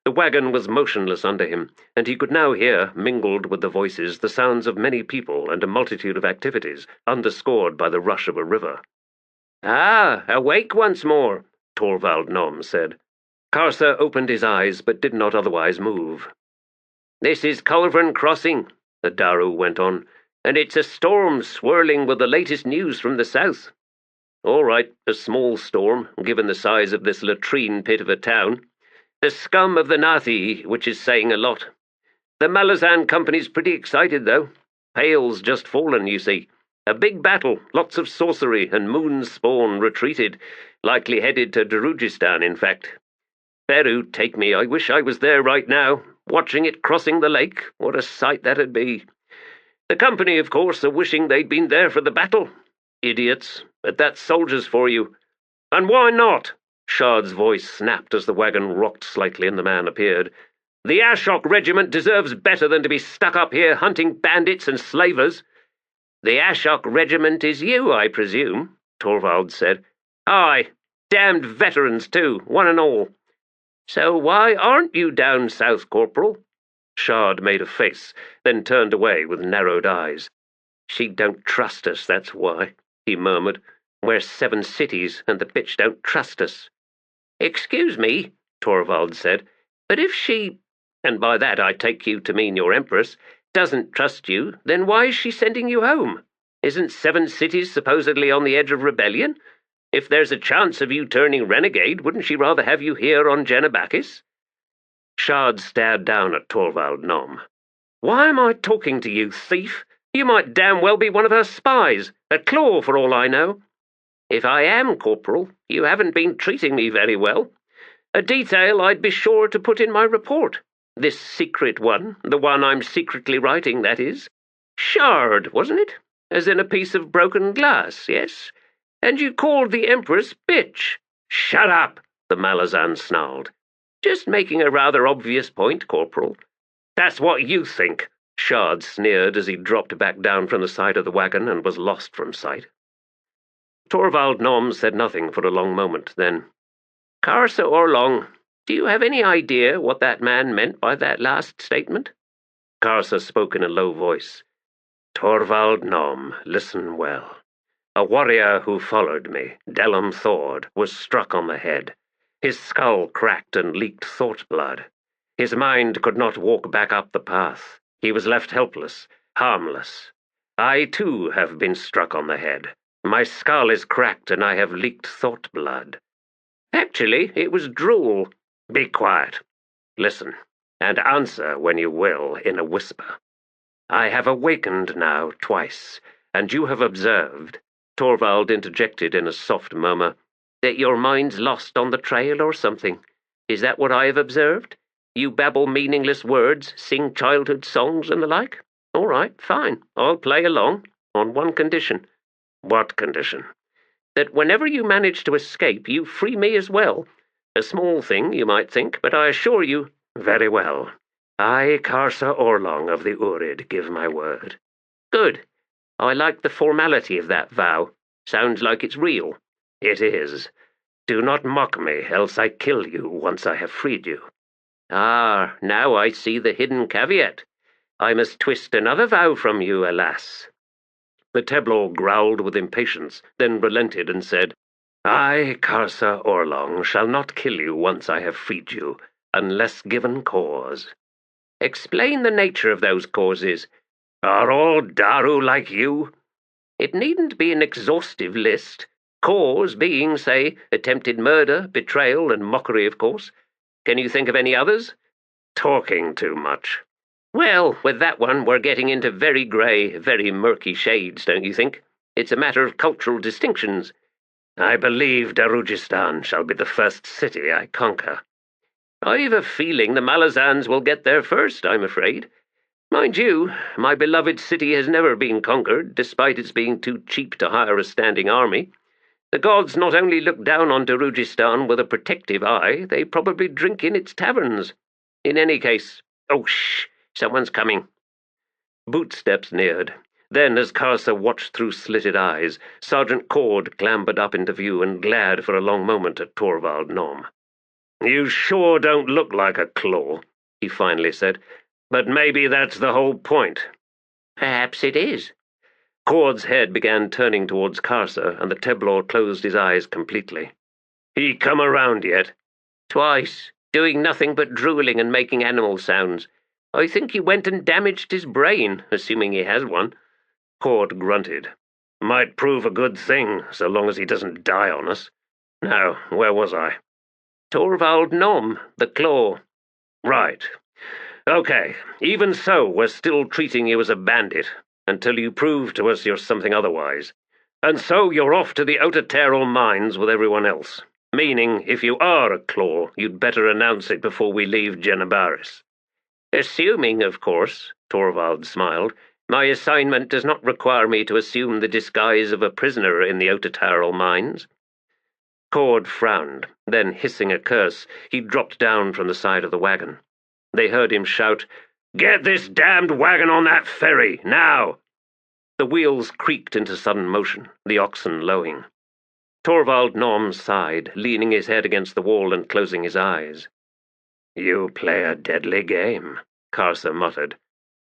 The wagon was motionless under him, and he could now hear, mingled with the voices, the sounds of many people and a multitude of activities, underscored by the rush of a river. Ah, awake once more, Torvald Nom said. Karsa opened his eyes, but did not otherwise move. This is Culverin Crossing, the Daru went on, and it's a storm swirling with the latest news from the south. All right, a small storm, given the size of this latrine pit of a town. The scum of the Nathi, which is saying a lot. The Malazan Company's pretty excited, though. Pale's just fallen, you see. A big battle, lots of sorcery, and moon spawn retreated, likely headed to Darujistan, in fact. Beru, take me, I wish I was there right now, watching it crossing the lake. What a sight that'd be. The company, of course, are wishing they'd been there for the battle. Idiots, but that's soldiers for you. And why not? Shard's voice snapped as the wagon rocked slightly and the man appeared. The Ashok Regiment deserves better than to be stuck up here hunting bandits and slavers. The Ashok Regiment is you, I presume, Torvald said. Aye, damned veterans too, one and all. So why aren't you down south, Corporal? Shard made a face, then turned away with narrowed eyes. She don't trust us, that's why, he murmured. We're 7 cities, and the bitch don't trust us. Excuse me, Torvald said, but if she, and by that I take you to mean your Empress, doesn't trust you, then why is she sending you home? Isn't 7 cities supposedly on the edge of rebellion? If there's a chance of you turning renegade, wouldn't she rather have you here on Genebakis? Shard stared down at Torvald Nom. "Why am I talking to you, thief? You might damn well be one of her spies, a claw for all I know." "If I am, Corporal, you haven't been treating me very well. A detail I'd be sure to put in my report. This secret one, the one I'm secretly writing, that is. Shard, wasn't it? As in a piece of broken glass, yes? And you called the Empress bitch." "Shut up," the Malazan snarled. "Just making a rather obvious point, Corporal." "That's what you think," Shard sneered as he dropped back down from the side of the wagon and was lost from sight. Torvald Nom said nothing for a long moment, then, "Karsa Orlong, do you have any idea what that man meant by that last statement?" Karsa spoke in a low voice. "Torvald Nom, listen well. A warrior who followed me, Delum Thord, was struck on the head. His skull cracked and leaked thought blood. His mind could not walk back up the path. He was left helpless, harmless. I, too, have been struck on the head. My skull is cracked and I have leaked thought blood." "Actually, it was drool." "Be quiet. Listen, and answer when you will in a whisper. I have awakened now twice, and you have observed," Torvald interjected in a soft murmur, "that your mind's lost on the trail or something. Is that what I have observed? You babble meaningless words, sing childhood songs and the like? All right, fine, I'll play along, on one condition." "What condition?" "That whenever you manage to escape, you free me as well. A small thing, you might think, but I assure you—" "Very well. I, Karsa Orlong of the Urid, give my word." "Good. I like the formality of that vow. Sounds like it's real." "It is. Do not mock me, else I kill you once I have freed you." "Ah, now I see the hidden caveat. I must twist another vow from you, alas." The Teblor growled with impatience, then relented and said, "I, Karsa Orlong, shall not kill you once I have freed you, unless given cause." "Explain the nature of those causes." "Are all Daru like you?" "It needn't be an exhaustive list. Cause being, say, attempted murder, betrayal, and mockery, of course. Can you think of any others?" "Talking too much." "Well, with that one, we're getting into very grey, very murky shades, don't you think? It's a matter of cultural distinctions." "I believe Darujistan shall be the first city I conquer." "I've a feeling the Malazans will get there first, I'm afraid. Mind you, my beloved city has never been conquered, despite its being too cheap to hire a standing army. The gods not only look down on Darujistan with a protective eye, they probably drink in its taverns. In any case— Oh, shh! Someone's coming." Bootsteps neared. Then, as Karsa watched through slitted eyes, Sergeant Cord clambered up into view and glared for a long moment at Torvald Nom. "You sure don't look like a claw," he finally said. "But maybe that's the whole point." "Perhaps it is." Cord's head began turning towards Karsa, and the Teblor closed his eyes completely. "He come around yet?" "Twice, doing nothing but drooling and making animal sounds. I think he went and damaged his brain, assuming he has one." Cord grunted. "Might prove a good thing, so long as he doesn't die on us. Now, where was I?" "Torvald Nom, the Claw." "Right. Okay, even so, we're still treating you as a bandit, until you prove to us you're something otherwise. And so you're off to the Otaterral mines with everyone else. Meaning, if you are a claw, you'd better announce it before we leave Genebaris." "Assuming, of course," Torvald smiled, "my assignment does not require me to assume the disguise of a prisoner in the Otaterral mines." Cord frowned. Then, hissing a curse, he dropped down from the side of the wagon. They heard him shout, "Get this damned wagon on that ferry, now!" The wheels creaked into sudden motion, the oxen lowing. Torvald Nom sighed, leaning his head against the wall and closing his eyes. "You play a deadly game," Karsa muttered.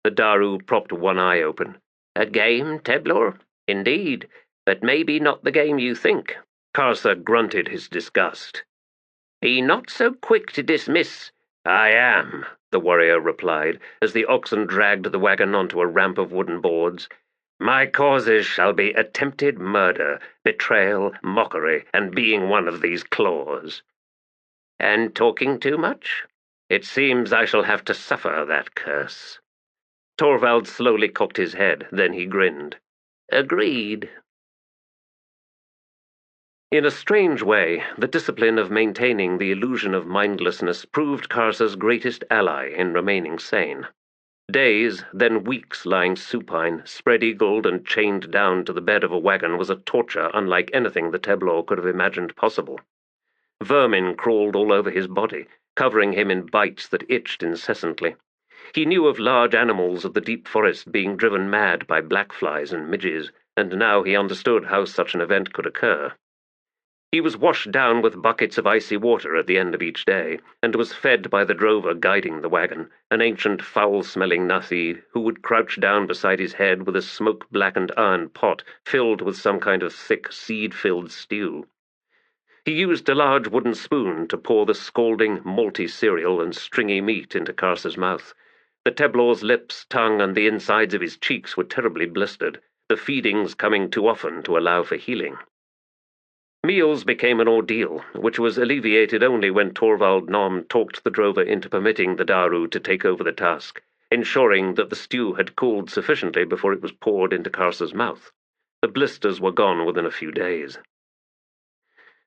The Daru propped one eye open. "A game, Teblor? Indeed, but maybe not the game you think." Karsa grunted his disgust. "Be not so quick to dismiss—" "I am," the warrior replied, as the oxen dragged the wagon onto a ramp of wooden boards. "My causes shall be attempted murder, betrayal, mockery, and being one of these claws." "And talking too much?" It seems I shall have to suffer that curse. Torvald slowly cocked his head, then he grinned. Agreed. In a strange way, the discipline of maintaining the illusion of mindlessness proved Karsa's greatest ally in remaining sane. Days, then weeks lying supine, spread-eagled and chained down to the bed of a wagon was a torture unlike anything the Teblor could have imagined possible. Vermin crawled all over his body, covering him in bites that itched incessantly. He knew of large animals of the deep forest being driven mad by blackflies and midges, and now he understood how such an event could occur. He was washed down with buckets of icy water at the end of each day, and was fed by the drover guiding the wagon, an ancient foul-smelling Nathi who would crouch down beside his head with a smoke-blackened iron pot filled with some kind of thick, seed-filled stew. He used a large wooden spoon to pour the scalding, malty cereal and stringy meat into Karsa's mouth. The Teblor's lips, tongue, and the insides of his cheeks were terribly blistered, the feedings coming too often to allow for healing. Meals became an ordeal, which was alleviated only when Torvald Nom talked the drover into permitting the Daru to take over the task, ensuring that the stew had cooled sufficiently before it was poured into Karsa's mouth. The blisters were gone within a few days.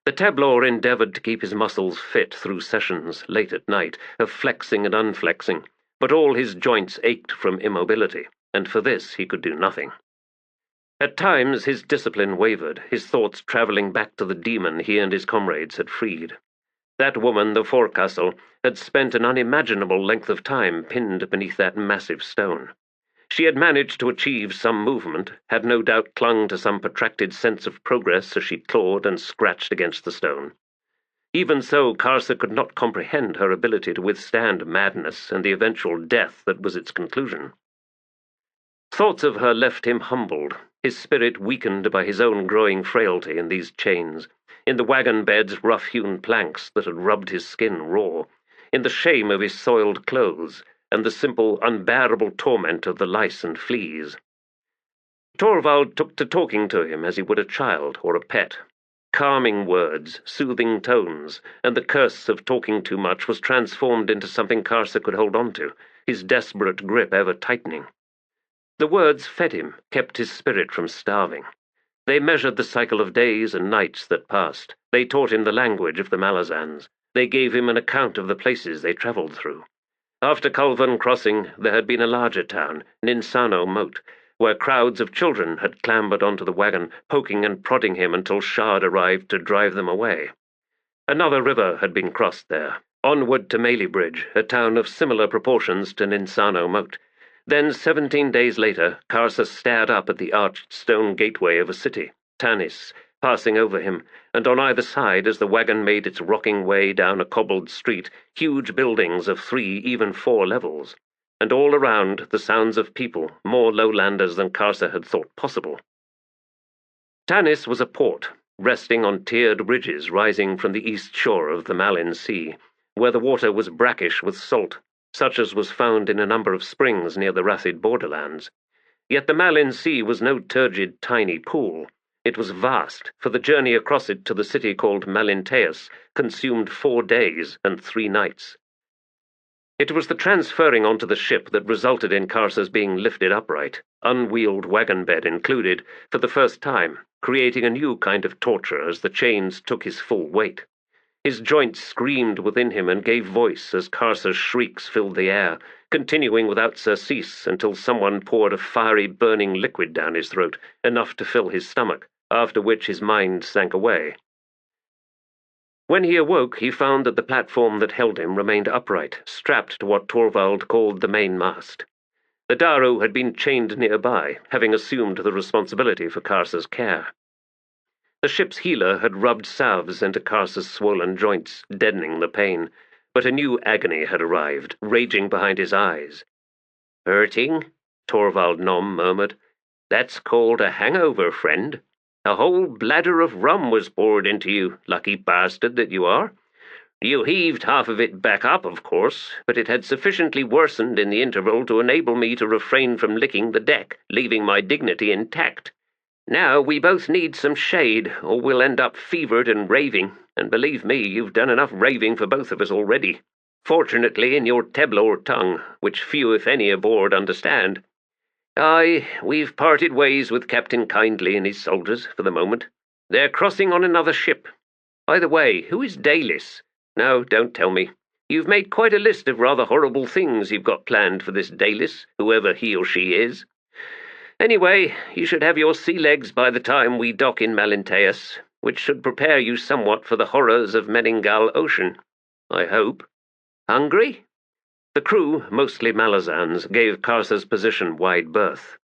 The Teblor endeavored to keep his muscles fit through sessions, late at night, of flexing and unflexing, but all his joints ached from immobility, and for this he could do nothing. At times his discipline wavered, his thoughts travelling back to the demon he and his comrades had freed. That woman, the forecastle, had spent an unimaginable length of time pinned beneath that massive stone. She had managed to achieve some movement, had no doubt clung to some protracted sense of progress as she clawed and scratched against the stone. Even so, Karsa could not comprehend her ability to withstand madness and the eventual death that was its conclusion. Thoughts of her left him humbled, his spirit weakened by his own growing frailty in these chains, in the wagon bed's rough-hewn planks that had rubbed his skin raw, in the shame of his soiled clothes, and the simple, unbearable torment of the lice and fleas. Torvald took to talking to him as he would a child or a pet. Calming words, soothing tones, and the curse of talking too much was transformed into something Karsa could hold on to, his desperate grip ever tightening. The words fed him, kept his spirit from starving. They measured the cycle of days and nights that passed. They taught him the language of the Malazans. They gave him an account of the places they travelled through. After Culvan Crossing, there had been a larger town, Ninsano Moat, where crowds of children had clambered onto the wagon, poking and prodding him until Shard arrived to drive them away. Another river had been crossed there, onward to Malybridge, a town of similar proportions to Ninsano Moat. Then, 17 days later, Karsa stared up at the arched stone gateway of a city, Tanis, passing over him, and on either side, as the wagon made its rocking way down a cobbled street, huge buildings of 3, even 4 levels, and all around the sounds of people, more lowlanders than Karsa had thought possible. Tanis was a port, resting on tiered ridges rising from the east shore of the Malin Sea, where the water was brackish with salt, such as was found in a number of springs near the Rathid borderlands. Yet the Malin Sea was no turgid, tiny pool. It was vast, for the journey across it to the city called Malenteas consumed 4 days and 3 nights. It was the transferring onto the ship that resulted in Karsa's being lifted upright, unwheeled wagon bed included, for the first time, creating a new kind of torture as the chains took his full weight. His joints screamed within him and gave voice as Karsa's shrieks filled the air, continuing without surcease until someone poured a fiery burning liquid down his throat, enough to fill his stomach, after which his mind sank away. When he awoke, he found that the platform that held him remained upright, strapped to what Torvald called the main mast. The Daru had been chained nearby, having assumed the responsibility for Karsa's care. The ship's healer had rubbed salves into Karsa's swollen joints, deadening the pain, but a new agony had arrived, raging behind his eyes. "Hurting?" Torvald Nom murmured. "That's called a hangover, friend. A whole bladder of rum was poured into you, lucky bastard that you are. You heaved half of it back up, of course, but it had sufficiently worsened in the interval to enable me to refrain from licking the deck, leaving my dignity intact. Now we both need some shade, or we'll end up fevered and raving, and believe me, you've done enough raving for both of us already. fortunately in your Teblor tongue, which few if any aboard understand. Aye, we've parted ways with Captain Kindly and his soldiers for the moment. They're crossing on another ship. By the way, who is Dalis? No, don't tell me. You've made quite a list of rather horrible things you've got planned for this Dalis, whoever he or she is. Anyway, you should have your sea legs by the time we dock in Malenteas, which should prepare you somewhat for the horrors of Menengal Ocean. I hope. Hungry? The crew, mostly Malazans, gave Karsa's position wide berth.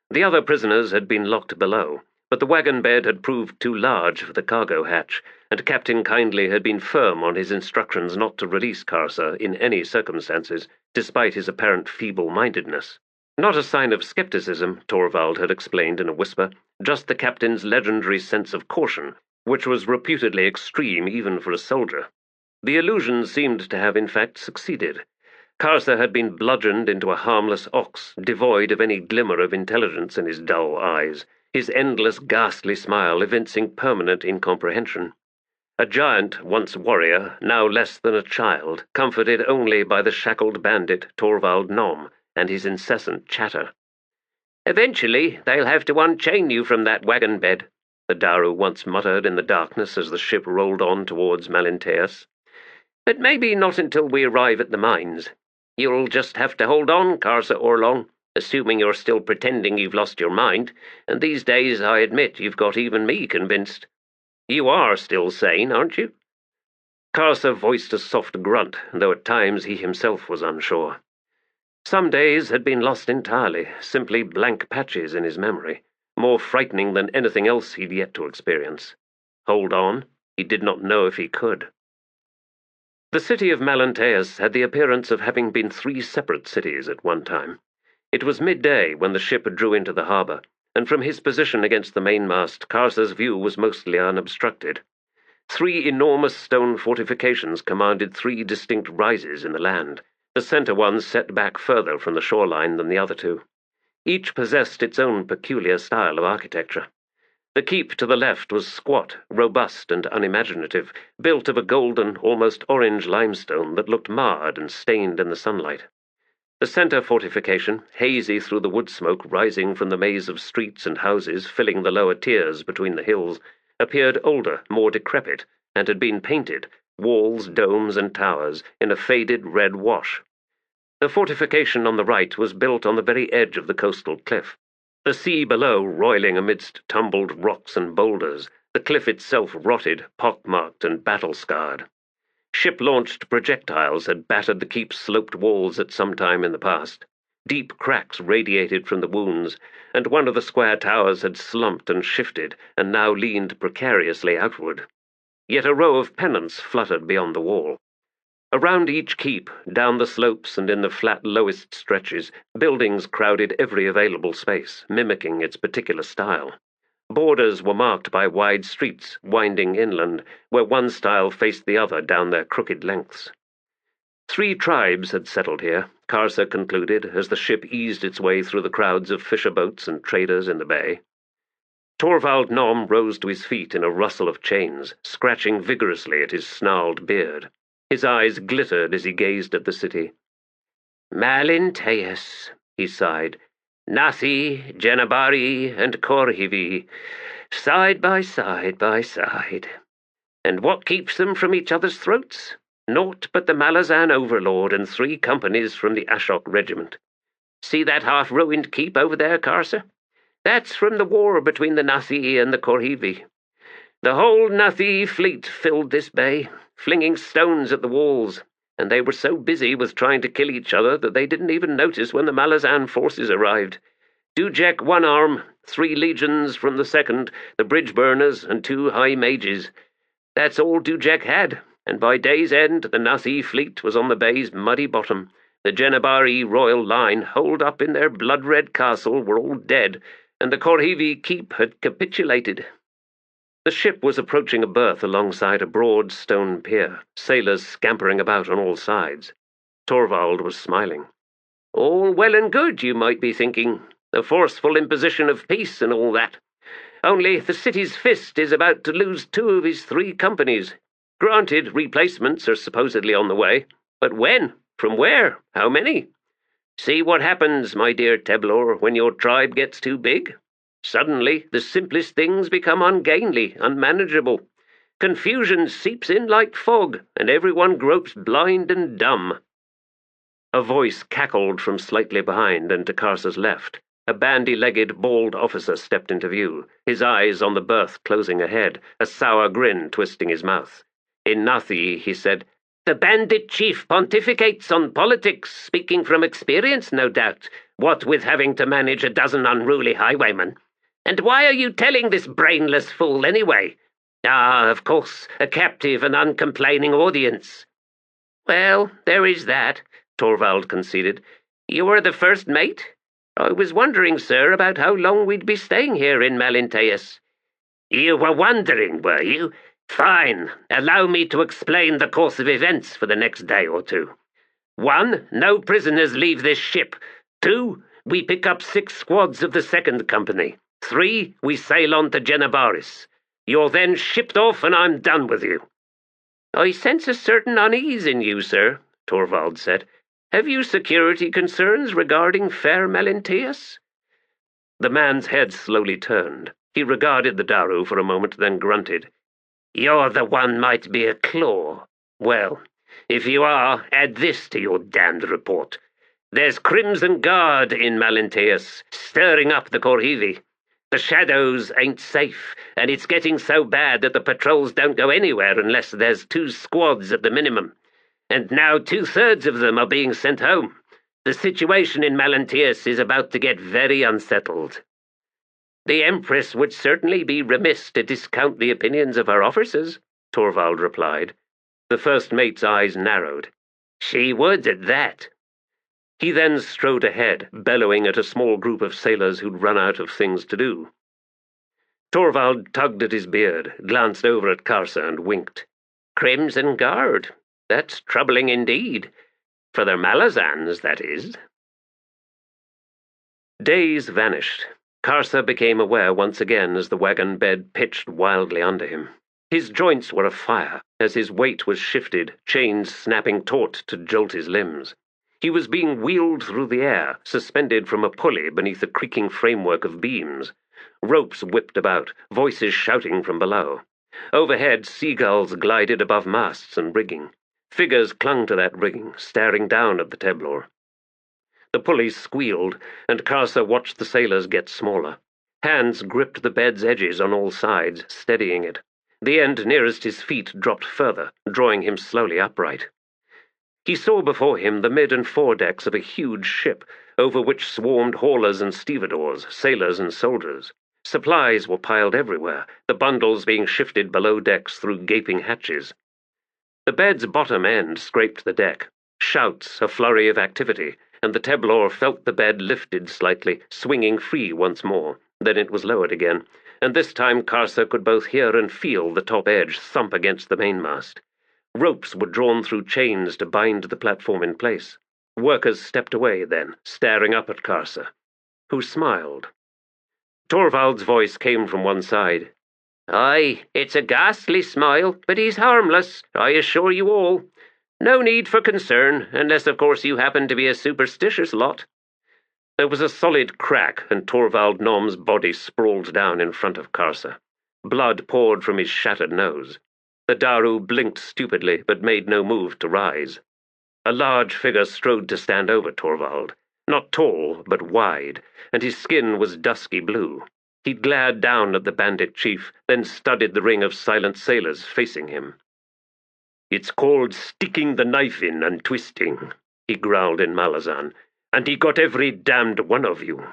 The other prisoners had been locked below, but the wagon bed had proved too large for the cargo hatch, and Captain Kindly had been firm on his instructions not to release Karsa in any circumstances, despite his apparent feeble-mindedness. Not a sign of skepticism, Torvald had explained in a whisper, just the captain's legendary sense of caution, which was reputedly extreme even for a soldier. The illusion seemed to have in fact succeeded. Karsa had been bludgeoned into a harmless ox, devoid of any glimmer of intelligence in his dull eyes, his endless ghastly smile evincing permanent incomprehension. A giant, once warrior, now less than a child, comforted only by the shackled bandit Torvald Nom and his incessant chatter. Eventually they'll have to unchain you from that wagon bed, the Daru once muttered in the darkness as the ship rolled on towards Malenteas. But maybe not until we arrive at the mines. You'll just have to hold on, Karsa Orlong, assuming you're still pretending you've lost your mind, and these days I admit you've got even me convinced. You are still sane, aren't you? Karsa voiced a soft grunt, though at times he himself was unsure. Some days had been lost entirely, simply blank patches in his memory, more frightening than anything else he'd yet to experience. Hold on, he did not know if he could. The city of Malenteas had the appearance of having been 3 separate cities at one time. It was midday when the ship drew into the harbour, and from his position against the mainmast, Karsa's view was mostly unobstructed. 3 enormous stone fortifications commanded 3 distinct rises in the land, the centre one set back further from the shoreline than the other 2. Each possessed its own peculiar style of architecture. The keep to the left was squat, robust, and unimaginative, built of a golden, almost orange limestone that looked marred and stained in the sunlight. The centre fortification, hazy through the wood smoke rising from the maze of streets and houses filling the lower tiers between the hills, appeared older, more decrepit, and had been painted, walls, domes, and towers, in a faded red wash. The fortification on the right was built on the very edge of the coastal cliff. The sea below roiling amidst tumbled rocks and boulders, the cliff itself rotted, pockmarked, and battle-scarred. Ship-launched projectiles had battered the keep's sloped walls at some time in the past. Deep cracks radiated from the wounds, and one of the square towers had slumped and shifted, and now leaned precariously outward. Yet a row of pennants fluttered beyond the wall. Around each keep, down the slopes and in the flat lowest stretches, buildings crowded every available space, mimicking its particular style. Borders were marked by wide streets, winding inland, where one style faced the other down their crooked lengths. 3 tribes had settled here, Karsa concluded, as the ship eased its way through the crowds of fisher boats and traders in the bay. Torvald Nom rose to his feet in a rustle of chains, scratching vigorously at his snarled beard. His eyes glittered as he gazed at the city. Malenteas, he sighed. Nathi, Janabari, and Korhivi, side by side by side. And what keeps them from each other's throats? Naught but the Malazan overlord and 3 companies from the Ashok regiment. See that half-ruined keep over there, Karsa? That's from the war between the Nathi and the Korhivi. The whole Nathi fleet filled this bay, flinging stones at the walls, and they were so busy with trying to kill each other that they didn't even notice when the Malazan forces arrived. Dujek 1 arm, 3 legions from the 2nd, the bridge burners, and 2 high mages. That's all Dujek had, and by day's end the Nathi fleet was on the bay's muddy bottom. The Janabari royal line, holed up in their blood-red castle, were all dead, and the Korhivi keep had capitulated. The ship was approaching a berth alongside a broad stone pier, sailors scampering about on all sides. Torvald was smiling. All well and good, you might be thinking. The forceful imposition of peace and all that. Only the city's fist is about to lose 2 of his 3 companies. Granted, replacements are supposedly on the way. But when? From where? How many? See what happens, my dear Teblor, when your tribe gets too big? Suddenly, the simplest things become ungainly, unmanageable. Confusion seeps in like fog, and everyone gropes blind and dumb. A voice cackled from slightly behind and to Karsa's left. A bandy-legged, bald officer stepped into view, his eyes on the berth closing ahead, a sour grin twisting his mouth. In Nathi, he said, "The bandit chief pontificates on politics, speaking from experience, no doubt, what with having to manage a dozen unruly highwaymen. And why are you telling this brainless fool anyway? Ah, of course, a captive and uncomplaining audience." "Well, there is that," Torvald conceded. "You were the first mate? I was wondering, sir, about how long we'd be staying here in Malenteas." "You were wondering, were you? Fine. Allow me to explain the course of events for the next day or two. 1. No prisoners leave this ship. 2. We pick up 6 squads of the 2nd Company. 3. We sail on to Genebaris. You're then shipped off and I'm done with you." "I sense a certain unease in you, sir," Torvald said. "Have you security concerns regarding fair Malenteas?" The man's head slowly turned. He regarded the Daru for a moment, then grunted. "You're the one might be a claw. Well, if you are, add this to your damned report. There's Crimson Guard in Malenteas, stirring up the Corhivi. The shadows ain't safe, and it's getting so bad that the patrols don't go anywhere unless there's 2 squads at the minimum. And now 2/3 of them are being sent home. The situation in Malenteas is about to get very unsettled." "The Empress would certainly be remiss to discount the opinions of her officers," Torvald replied. The first mate's eyes narrowed. "She would at that." He then strode ahead, bellowing at a small group of sailors who'd run out of things to do. Torvald tugged at his beard, glanced over at Karsa and winked. "Crimson Guard. That's troubling indeed. For their Malazans, that is." Days vanished. Karsa became aware once again as the wagon bed pitched wildly under him. His joints were afire as his weight was shifted, chains snapping taut to jolt his limbs. He was being wheeled through the air, suspended from a pulley beneath a creaking framework of beams. Ropes whipped about, voices shouting from below. Overhead, seagulls glided above masts and rigging. Figures clung to that rigging, staring down at the Teblor. The pulleys squealed, and Karsa watched the sailors get smaller. Hands gripped the bed's edges on all sides, steadying it. The end nearest his feet dropped further, drawing him slowly upright. He saw before him the mid and foredecks of a huge ship, over which swarmed haulers and stevedores, sailors and soldiers. Supplies were piled everywhere, the bundles being shifted below decks through gaping hatches. The bed's bottom end scraped the deck. Shouts, a flurry of activity, and the Teblor felt the bed lifted slightly, swinging free once more. Then it was lowered again, and this time Karsa could both hear and feel the top edge thump against the mainmast. Ropes were drawn through chains to bind the platform in place. Workers stepped away then, staring up at Karsa, who smiled. Torvald's voice came from one side. "Aye, it's a ghastly smile, but he's harmless, I assure you all. No need for concern, unless of course you happen to be a superstitious lot." There was a solid crack, and Torvald Nom's body sprawled down in front of Karsa. Blood poured from his shattered nose. The Daru blinked stupidly, but made no move to rise. A large figure strode to stand over Torvald. Not tall, but wide, and his skin was dusky blue. He glared down at the bandit chief, then studied the ring of silent sailors facing him. "It's called sticking the knife in and twisting," he growled in Malazan, "and he got every damned one of you."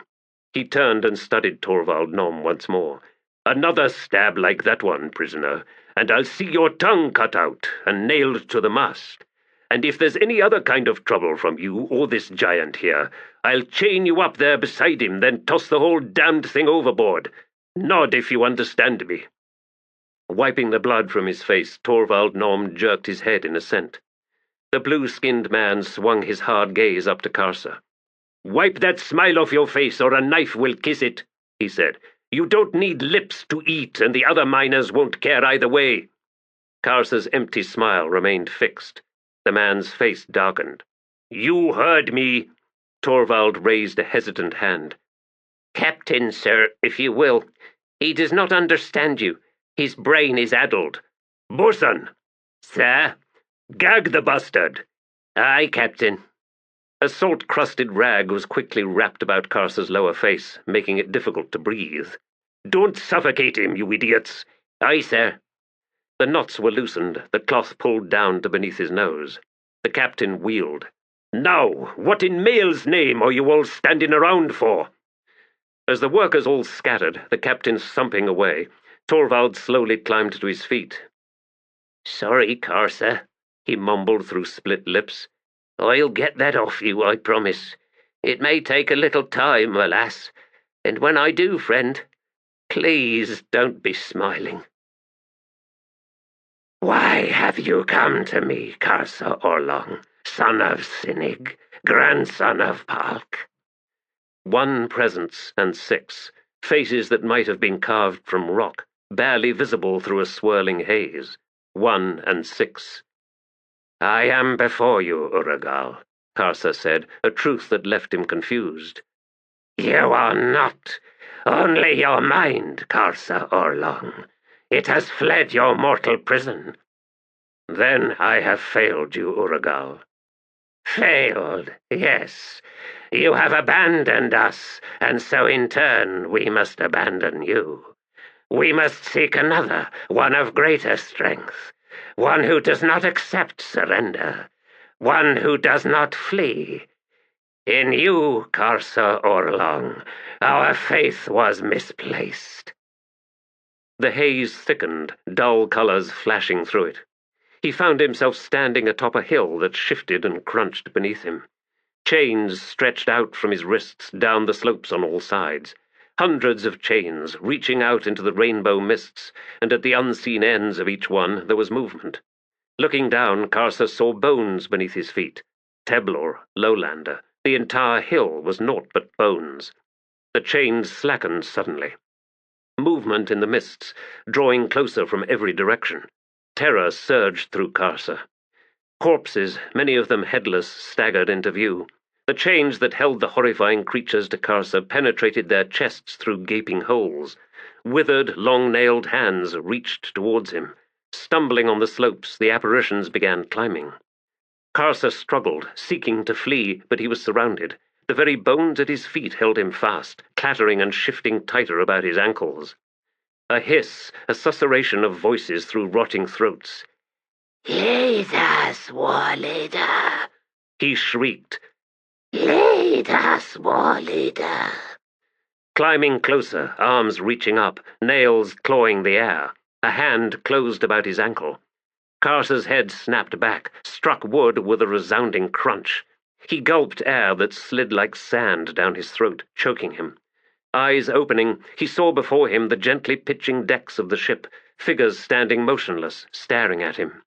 He turned and studied Torvald Nom once more. "Another stab like that one, prisoner, and I'll see your tongue cut out and nailed to the mast. And if there's any other kind of trouble from you or this giant here, I'll chain you up there beside him, then toss the whole damned thing overboard. Nod if you understand me." Wiping the blood from his face, Torvald Nom jerked his head in assent. The blue-skinned man swung his hard gaze up to Karsa. "Wipe that smile off your face, or a knife will kiss it," he said. "You don't need lips to eat, and the other miners won't care either way." Karsa's empty smile remained fixed. The man's face darkened. "You heard me!" Torvald raised a hesitant hand. "Captain, sir, if you will. He does not understand you. His brain is addled." "Bosun!" "Sir?" "Gag the bastard!" "Aye, Captain." A salt-crusted rag was quickly wrapped about Karsa's lower face, making it difficult to breathe. "Don't suffocate him, you idiots!" "Aye, sir." The knots were loosened, the cloth pulled down to beneath his nose. The captain wheeled. "Now, what in Mael's name are you all standing around for?" As the workers all scattered, the captain thumping away, Torvald slowly climbed to his feet. "Sorry, Karsa," he mumbled through split lips. "I'll get that off you, I promise. It may take a little time, alas. And when I do, friend, please don't be smiling." "Why have you come to me, Karsa Orlong, son of Sunyd, grandson of Pahlk?" One presence and six, faces that might have been carved from rock, barely visible through a swirling haze. 1 and 6. "I am before you, Uragal," Karsa said, a truth that left him confused. "You are not. Only your mind, Karsa Orlong. It has fled your mortal prison." "Then I have failed you, Uragal." "Failed, yes. You have abandoned us, and so in turn we must abandon you. We must seek another, one of greater strength, one who does not accept surrender, one who does not flee. In you, Karsa Orlong, our faith was misplaced." The haze thickened, dull colors flashing through it. He found himself standing atop a hill that shifted and crunched beneath him. Chains stretched out from his wrists down the slopes on all sides. Hundreds of chains reaching out into the rainbow mists, and at the unseen ends of each one there was movement. Looking down, Karsa saw bones beneath his feet. Teblor, lowlander, the entire hill was naught but bones. The chains slackened suddenly. Movement in the mists, drawing closer from every direction. Terror surged through Karsa. Corpses, many of them headless, staggered into view. The chains that held the horrifying creatures to Karsa penetrated their chests through gaping holes. Withered, long-nailed hands reached towards him. Stumbling on the slopes, the apparitions began climbing. Karsa struggled, seeking to flee, but he was surrounded. The very bones at his feet held him fast, clattering and shifting tighter about his ankles. A hiss, a susurration of voices through rotting throats. "Lead us, war leader," he shrieked. "Lead us, war leader." Climbing closer, arms reaching up, nails clawing the air. A hand closed about his ankle. Karsa's head snapped back, struck wood with a resounding crunch. He gulped air that slid like sand down his throat, choking him. Eyes opening, he saw before him the gently pitching decks of the ship, figures standing motionless, staring at him.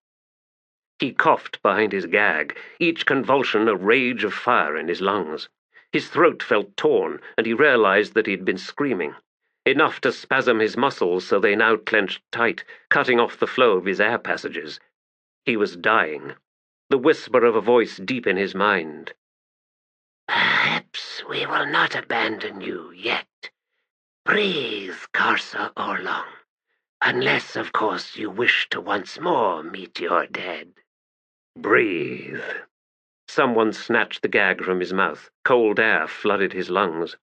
He coughed behind his gag, each convulsion a rage of fire in his lungs. His throat felt torn, and he realized that he had been screaming. Enough to spasm his muscles so they now clenched tight, cutting off the flow of his air passages. He was dying. The whisper of a voice deep in his mind. "Perhaps we will not abandon you yet. Breathe, Karsa Orlong. Unless, of course, you wish to once more meet your dead." "Breathe." Someone snatched the gag from his mouth. Cold air flooded his lungs.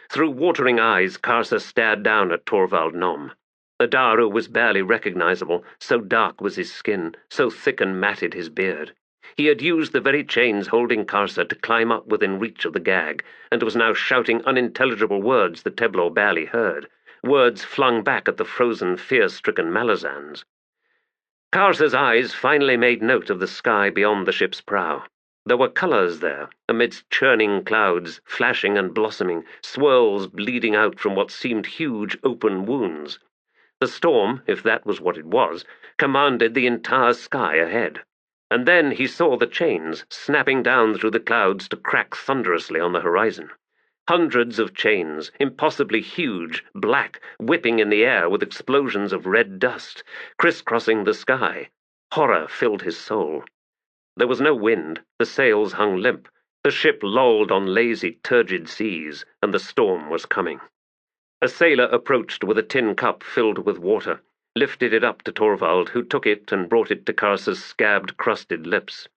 Through watering eyes, Karsa stared down at Torvald Nom. The Daru was barely recognizable, so dark was his skin, so thick and matted his beard. He had used the very chains holding Karsa to climb up within reach of the gag, and was now shouting unintelligible words that Teblor barely heard, words flung back at the frozen, fear-stricken Malazans. Karsa's eyes finally made note of the sky beyond the ship's prow. There were colors there, amidst churning clouds, flashing and blossoming, swirls bleeding out from what seemed huge open wounds. The storm, if that was what it was, commanded the entire sky ahead. And then he saw the chains snapping down through the clouds to crack thunderously on the horizon. Hundreds of chains, impossibly huge, black, whipping in the air with explosions of red dust, crisscrossing the sky. Horror filled his soul. There was no wind, the sails hung limp, the ship lolled on lazy, turgid seas, and the storm was coming. A sailor approached with a tin cup filled with water, lifted it up to Torvald, who took it and brought it to Karsa's scabbed, crusted lips.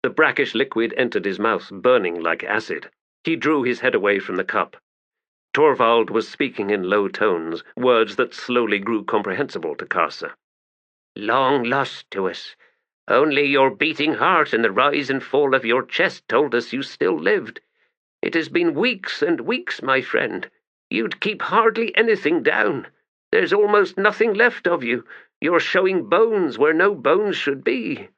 The brackish liquid entered his mouth, burning like acid. He drew his head away from the cup. Torvald was speaking in low tones, words that slowly grew comprehensible to Karsa. Long lost to us. Only your beating heart and the rise and fall of your chest told us you still lived. It has been weeks and weeks, my friend. You'd keep hardly anything down. There's almost nothing left of you. You're showing bones where no bones should be.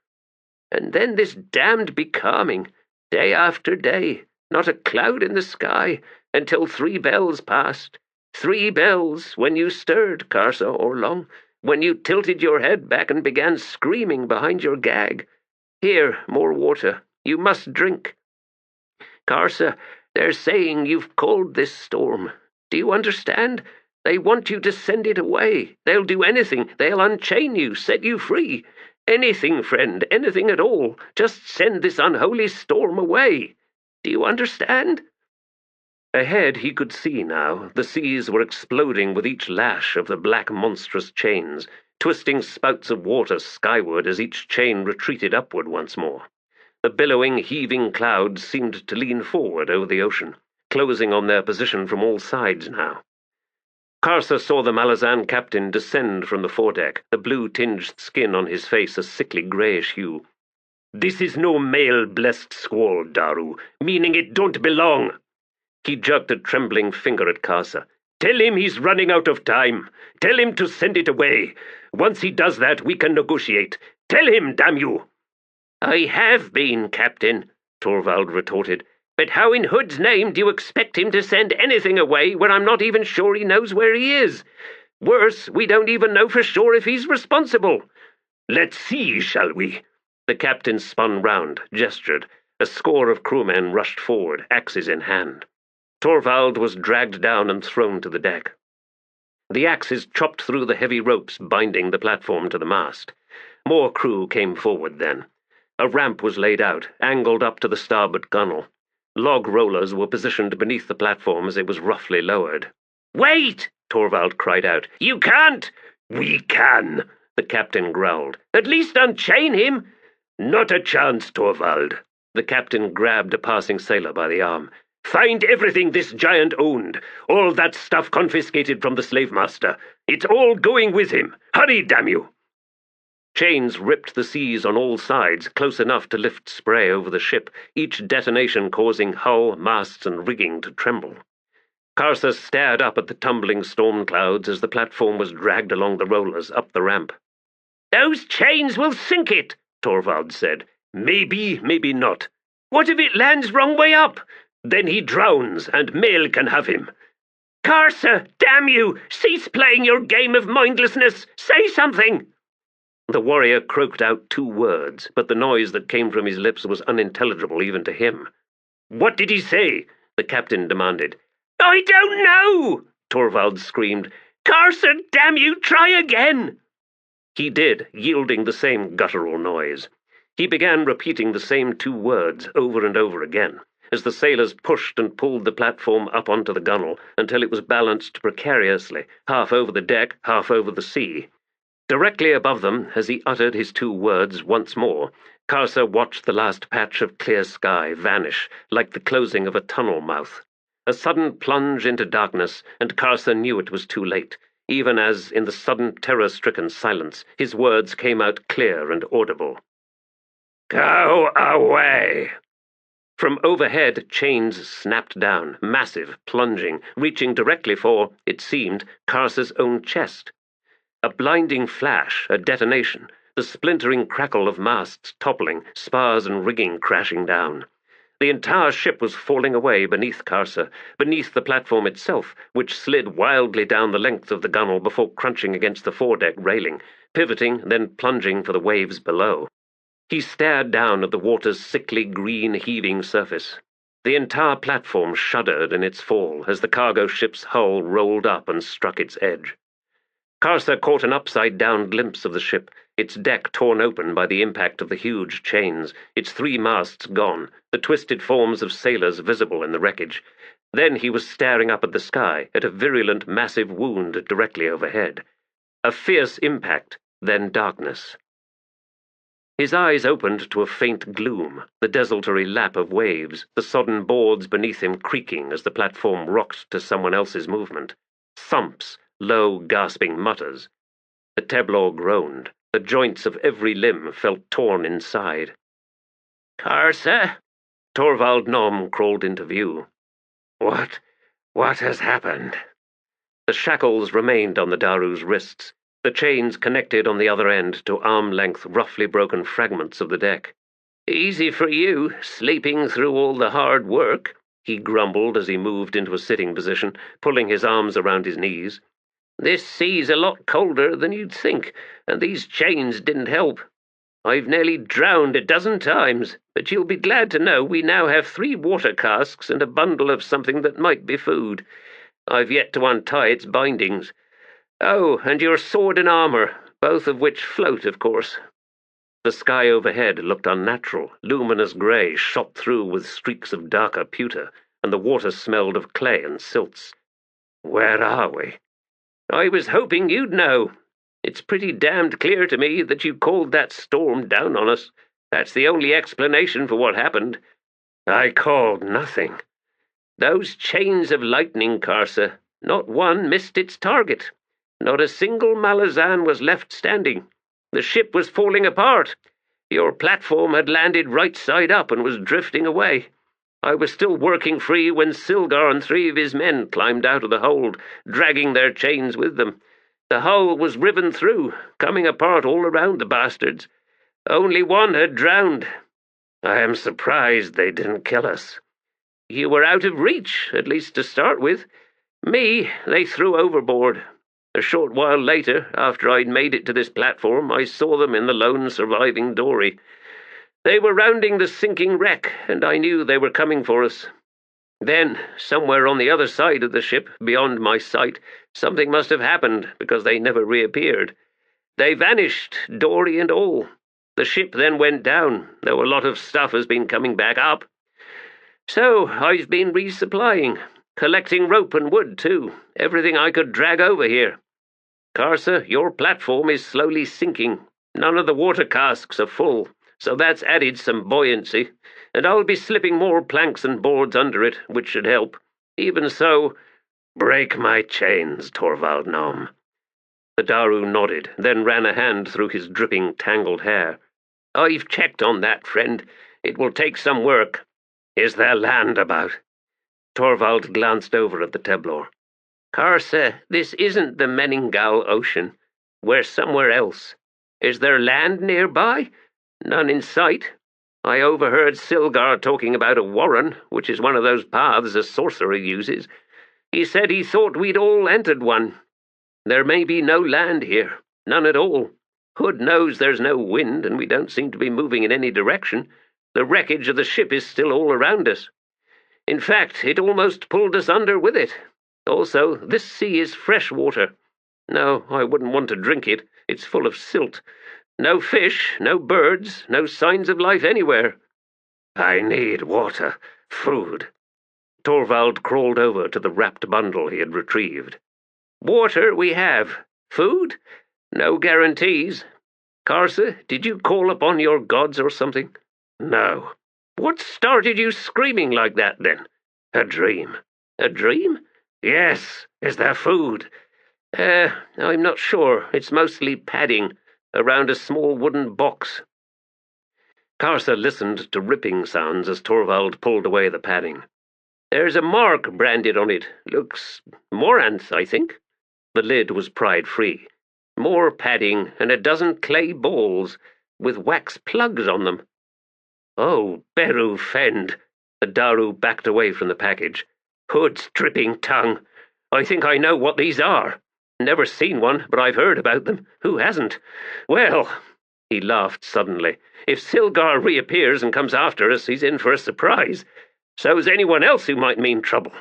And then this damned becalming, day after day, not a cloud in the sky, until 3 bells passed. 3 bells when you stirred, Karsa Orlong, when you tilted your head back and began screaming behind your gag. Here, more water. You must drink. Karsa, they're saying you've called this storm. Do you understand? They want you to send it away. They'll do anything. They'll unchain you, set you free. Anything, friend, anything at all. Just send this unholy storm away. Do you understand? Ahead he could see now. The seas were exploding with each lash of the black monstrous chains, twisting spouts of water skyward as each chain retreated upward once more. The billowing, heaving clouds seemed to lean forward over the ocean, closing on their position from all sides now. Karsa saw the Malazan captain descend from the foredeck, the blue-tinged skin on his face a sickly greyish hue. This is no male-blessed squall, Daru, meaning it don't belong. He jerked a trembling finger at Karsa. Tell him he's running out of time. Tell him to send it away. Once he does that, we can negotiate. Tell him, damn you. I have been, Captain, Torvald retorted. But how in Hood's name do you expect him to send anything away when I'm not even sure he knows where he is? Worse, we don't even know for sure if he's responsible. Let's see, shall we? The captain spun round, gestured. A score of crewmen rushed forward, axes in hand. Torvald was dragged down and thrown to the deck. The axes chopped through the heavy ropes binding the platform to the mast. More crew came forward then. A ramp was laid out, angled up to the starboard gunwale. Log rollers were positioned beneath the platform as it was roughly lowered. "Wait!" Torvald cried out. "You can't!" "We can," the captain growled. "At least unchain him." "Not a chance, Torvald." The captain grabbed a passing sailor by the arm. "Find everything this giant owned. All that stuff confiscated from the slave master. It's all going with him. Hurry, damn you!" Chains ripped the seas on all sides, close enough to lift spray over the ship, each detonation causing hull, masts, and rigging to tremble. Karsa stared up at the tumbling storm clouds as the platform was dragged along the rollers up the ramp. "Those chains will sink it," Torvald said. "Maybe, maybe not. What if it lands wrong way up? Then he drowns, and Mail can have him." "Karsa, damn you! Cease playing your game of mindlessness! Say something!" The warrior croaked out 2 words, but the noise that came from his lips was unintelligible even to him. "What did he say?" the captain demanded. "I don't know!" Torvald screamed. "Karsa, damn you, try again!" He did, yielding the same guttural noise. He began repeating the same 2 words over and over again, as the sailors pushed and pulled the platform up onto the gunwale until it was balanced precariously, half over the deck, half over the sea. Directly above them, as he uttered his 2 words once more, Karsa watched the last patch of clear sky vanish like the closing of a tunnel mouth. A sudden plunge into darkness, and Karsa knew it was too late, even as, in the sudden terror-stricken silence, his words came out clear and audible. "Go away!" From overhead, chains snapped down, massive, plunging, reaching directly for, it seemed, Karsa's own chest. A blinding flash, a detonation, the splintering crackle of masts toppling, spars and rigging crashing down. The entire ship was falling away beneath Karsa, beneath the platform itself, which slid wildly down the length of the gunwale before crunching against the foredeck railing, pivoting, then plunging for the waves below. He stared down at the water's sickly green heaving surface. The entire platform shuddered in its fall as the cargo ship's hull rolled up and struck its edge. Karsa caught an upside-down glimpse of the ship, its deck torn open by the impact of the huge chains, its 3 masts gone, the twisted forms of sailors visible in the wreckage. Then he was staring up at the sky, at a virulent, massive wound directly overhead. A fierce impact, then darkness. His eyes opened to a faint gloom, the desultory lap of waves, the sodden boards beneath him creaking as the platform rocked to someone else's movement. Thumps, low, gasping mutters. The Teblor groaned. The joints of every limb felt torn inside. "Karsa?" Torvald Nom crawled into view. What has happened?" The shackles remained on the Daru's wrists. The chains connected on the other end to arm-length, roughly broken fragments of the deck. "Easy for you, sleeping through all the hard work," he grumbled as he moved into a sitting position, pulling his arms around his knees. "This sea's a lot colder than you'd think, and these chains didn't help. I've nearly drowned 12 times, but you'll be glad to know we now have 3 water casks and a bundle of something that might be food. I've yet to untie its bindings. Oh, and your sword and armor, both of which float, of course." The sky overhead looked unnatural, luminous grey shot through with streaks of darker pewter, and the water smelled of clay and silts. "Where are we?" "I was hoping you'd know. It's pretty damned clear to me that you called that storm down on us. That's the only explanation for what happened." "I called nothing." "Those chains of lightning, Karsa, not one missed its target. Not a single Malazan was left standing. The ship was falling apart. Your platform had landed right side up and was drifting away. I was still working free when Silgar and 3 of his men climbed out of the hold, dragging their chains with them. The hull was riven through, coming apart all around the bastards. Only one had drowned." "I am surprised they didn't kill us." "You were out of reach, at least to start with. Me, they threw overboard. A short while later, after I'd made it to this platform, I saw them in the lone surviving dory. They were rounding the sinking wreck, and I knew they were coming for us. Then, somewhere on the other side of the ship, beyond my sight, something must have happened, because they never reappeared. They vanished, dory and all. The ship then went down, though a lot of stuff has been coming back up. So I've been resupplying, collecting rope and wood, too, everything I could drag over here. Karsa, your platform is slowly sinking. None of the water casks are full, so that's added some buoyancy, and I'll be slipping more planks and boards under it, which should help. Even so—" "Break my chains, Torvald Nom." The Daru nodded, then ran a hand through his dripping, tangled hair. "I've checked on that, friend. It will take some work." "Is there land about?" Torvald glanced over at the Teblor. "Karsa, this isn't the Meninggal Ocean. We're somewhere else. Is there land nearby? None in sight. I overheard Silgar talking about a warren, which is one of those paths a sorcerer uses. He said he thought we'd all entered one. There may be no land here, none at all. Hood knows there's no wind, and we don't seem to be moving in any direction. The wreckage of the ship is still all around us. In fact, it almost pulled us under with it. Also, this sea is fresh water. No, I wouldn't want to drink it. It's full of silt. No fish, no birds, no signs of life anywhere." "I need water, food." Torvald crawled over to the wrapped bundle he had retrieved. "Water we have. Food? No guarantees. Karsa, did you call upon your gods or something?" "No." "What started you screaming like that, then?" "A dream." "A dream?" "Yes. Is there food?" I'm not sure. It's mostly padding, around a small wooden box." Karsa listened to ripping sounds as Torvald pulled away the padding. "There's a mark branded on it. Looks Moranth, I think." The lid was pried free. "More padding and a dozen clay balls, with wax plugs on them." "Oh, Beru Fend." The Daru backed away from the package. "Hood's dripping tongue. I think I know what these are. Never seen one, but I've heard about them. Who hasn't? Well," he laughed suddenly, "if Silgar reappears and comes after us, he's in for a surprise. So's anyone else who might mean trouble."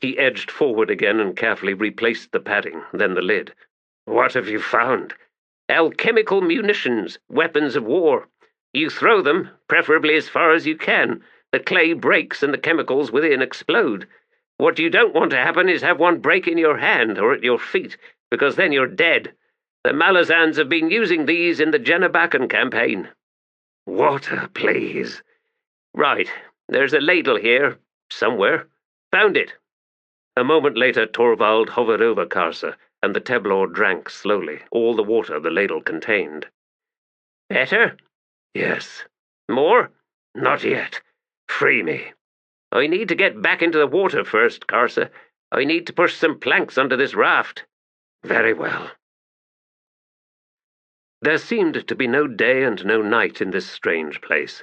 He edged forward again and carefully replaced the padding, then the lid. What have you found? Alchemical munitions, weapons of war. You throw them, preferably as far as you can. The clay breaks and the chemicals within explode. What you don't want to happen is have one break in your hand or at your feet, because then you're dead. The Malazans have been using these in the Genebakan campaign. Water, please. Right, there's a ladle here, somewhere. Found it. A moment later, Torvald hovered over Karsa, and the Teblor drank slowly, all the water the ladle contained. Better? Yes. More? Not yet. Free me. I need to get back into the water first, Karsa. I need to push some planks under this raft. Very well. There seemed to be no day and no night in this strange place.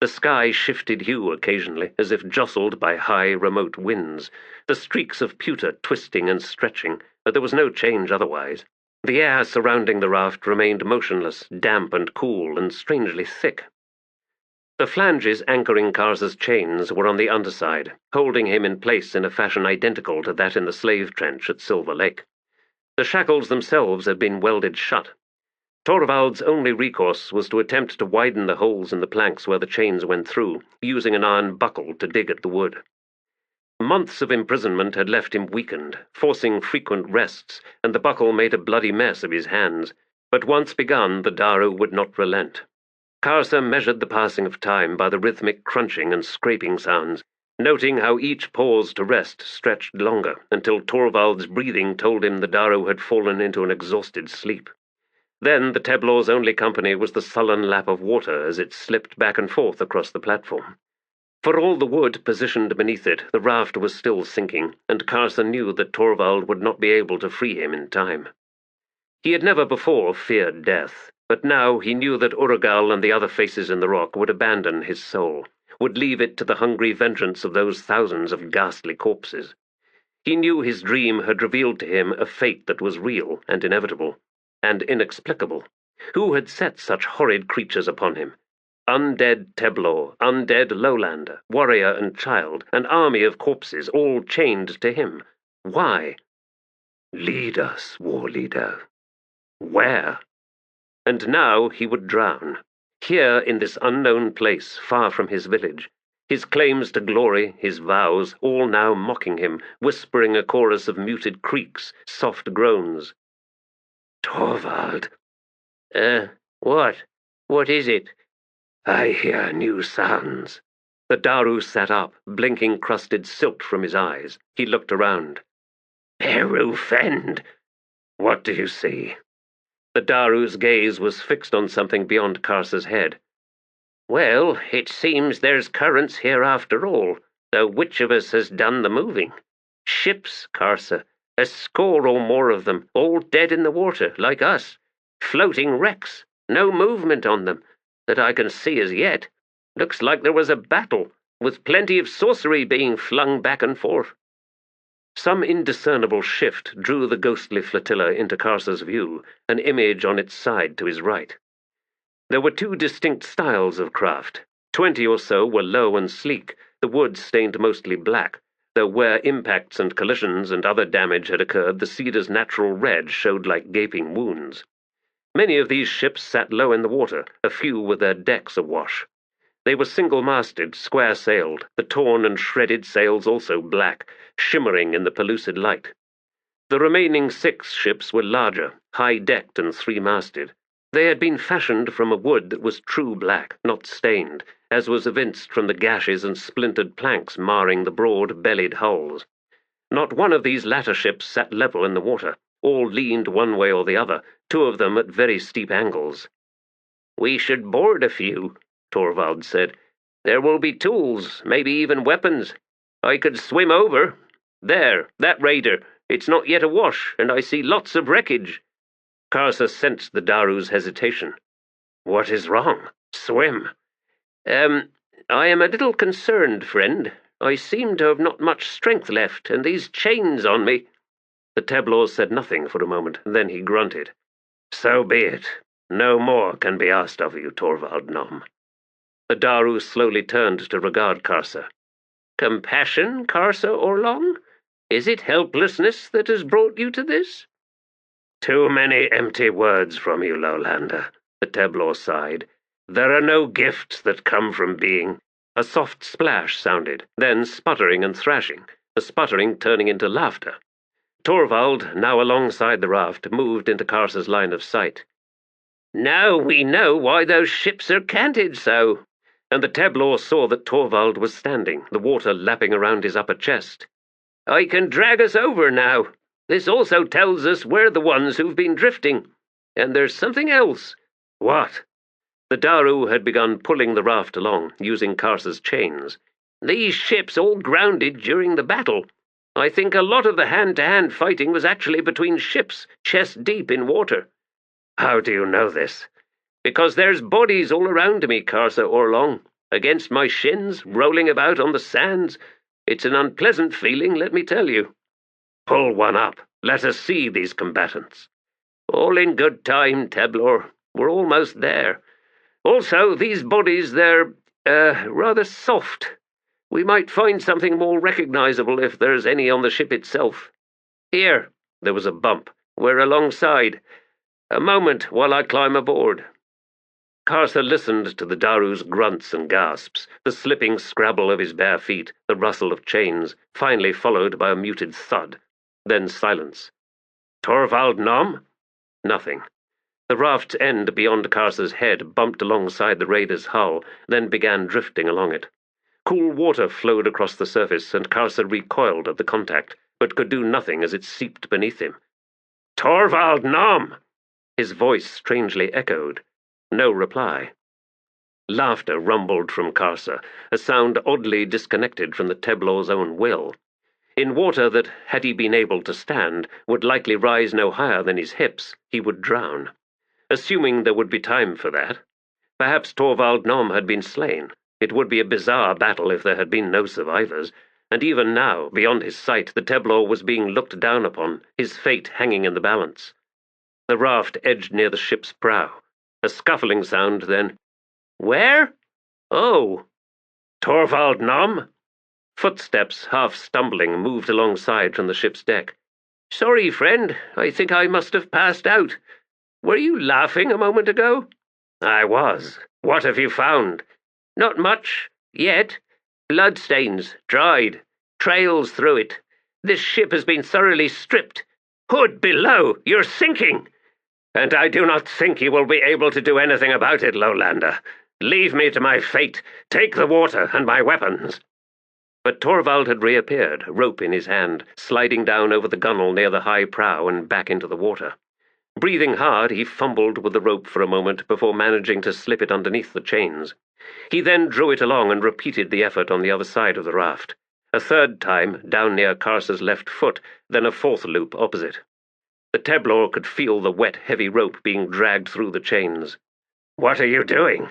The sky shifted hue occasionally, as if jostled by high, remote winds, the streaks of pewter twisting and stretching, but there was no change otherwise. The air surrounding the raft remained motionless, damp and cool, and strangely thick. The flanges anchoring Karsa's chains were on the underside, holding him in place in a fashion identical to that in the slave trench at Silver Lake. The shackles themselves had been welded shut. Torvald's only recourse was to attempt to widen the holes in the planks where the chains went through, using an iron buckle to dig at the wood. Months of imprisonment had left him weakened, forcing frequent rests, and the buckle made a bloody mess of his hands, but once begun the Daru would not relent. Karsa measured the passing of time by the rhythmic crunching and scraping sounds, noting how each pause to rest stretched longer, until Torvald's breathing told him the Daru had fallen into an exhausted sleep. Then the Teblor's only company was the sullen lap of water as it slipped back and forth across the platform. For all the wood positioned beneath it, the raft was still sinking, and Karsa knew that Torvald would not be able to free him in time. He had never before feared death, but now he knew that Urugal and the other faces in the rock would abandon his soul, would leave it to the hungry vengeance of those thousands of ghastly corpses. He knew his dream had revealed to him a fate that was real and inevitable, and inexplicable. Who had set such horrid creatures upon him? Undead Teblor, undead lowlander, warrior and child, an army of corpses, all chained to him. Why? Lead us, war leader. Where? And now he would drown, here in this unknown place, far from his village. His claims to glory, his vows, all now mocking him, whispering a chorus of muted creaks, soft groans. Torvald. What? What is it? I hear new sounds. The Daru sat up, blinking crusted silt from his eyes. He looked around. Peru Fend. What do you see? The Daru's gaze was fixed on something beyond Karsa's head. Well, it seems there's currents here after all, though which of us has done the moving? Ships, Karsa, a score or more of them, all dead in the water, like us. Floating wrecks, no movement on them, that I can see as yet. Looks like there was a battle, with plenty of sorcery being flung back and forth. Some indiscernible shift drew the ghostly flotilla into Karsa's view, an image on its side to his right. There were two distinct styles of craft. 20 or so were low and sleek, the wood stained mostly black, though where impacts and collisions and other damage had occurred the cedar's natural red showed like gaping wounds. Many of these ships sat low in the water, a few with their decks awash. They were single-masted, square-sailed, the torn and shredded sails also black, shimmering in the pellucid light. The remaining 6 ships were larger, high-decked and 3-masted. They had been fashioned from a wood that was true black, not stained, as was evinced from the gashes and splintered planks marring the broad-bellied hulls. Not one of these latter ships sat level in the water. All leaned one way or the other, 2 of them at very steep angles. "We should board a few," Torvald said. "There will be tools, maybe even weapons. I could swim over. There, that raider. It's not yet awash, and I see lots of wreckage." Karsa sensed the Daru's hesitation. "What is wrong? Swim." I am a little concerned, friend. I seem to have not much strength left, and these chains on me—" The Teblor said nothing for a moment, then he grunted. "So be it. No more can be asked of you, Torvald Nom." The Daru slowly turned to regard Karsa. "Compassion, Karsa Orlong? Is it helplessness that has brought you to this?" Too many empty words from you, lowlander, the Teblor sighed. There are no gifts that come from being. A soft splash sounded, then sputtering and thrashing, the sputtering turning into laughter. Torvald, now alongside the raft, moved into Karsa's line of sight. Now we know why those ships are canted so. And the Teblor saw that Torvald was standing, the water lapping around his upper chest. I can drag us over now. This also tells us we're the ones who've been drifting. And there's something else. What? The Daru had begun pulling the raft along, using Karsa's chains. These ships all grounded during the battle. I think a lot of the hand-to-hand fighting was actually between ships, chest deep in water. How do you know this? Because there's bodies all around me, Karsa Orlong, against my shins, rolling about on the sands. It's an unpleasant feeling, let me tell you. Pull one up. Let us see these combatants. All in good time, Teblor. We're almost there. Also, these bodies, they're, rather soft. We might find something more recognizable if there's any on the ship itself. Here, there was a bump. We're alongside. A moment while I climb aboard. Karsa listened to the Daru's grunts and gasps, the slipping scrabble of his bare feet, the rustle of chains, finally followed by a muted thud. Then silence. Torvald Nom? Nothing. The raft's end beyond Karsa's head bumped alongside the raider's hull, then began drifting along it. Cool water flowed across the surface, and Karsa recoiled at the contact, but could do nothing as it seeped beneath him. Torvald Nom! His voice strangely echoed. No reply. Laughter rumbled from Karsa, a sound oddly disconnected from the Teblor's own will. In water that, had he been able to stand, would likely rise no higher than his hips, he would drown. Assuming there would be time for that. Perhaps Torvald Nom had been slain. It would be a bizarre battle if there had been no survivors, and even now, beyond his sight, the Teblor was being looked down upon, his fate hanging in the balance. The raft edged near the ship's prow. A scuffling sound, then, Where? Oh. Torvald Nom? Footsteps, half stumbling, moved alongside from the ship's deck. Sorry, friend. I think I must have passed out. Were you laughing a moment ago? I was. What have you found? Not much. Yet. Bloodstains. Dried. Trails through it. This ship has been thoroughly stripped. Hood below! You're sinking! And I do not think you will be able to do anything about it, lowlander. Leave me to my fate. Take the water and my weapons. But Torvald had reappeared, rope in his hand, sliding down over the gunwale near the high prow and back into the water. Breathing hard, he fumbled with the rope for a moment before managing to slip it underneath the chains. He then drew it along and repeated the effort on the other side of the raft. A third time, down near Karsa's left foot, then a fourth loop opposite. The Teblor could feel the wet, heavy rope being dragged through the chains. "What are you doing?"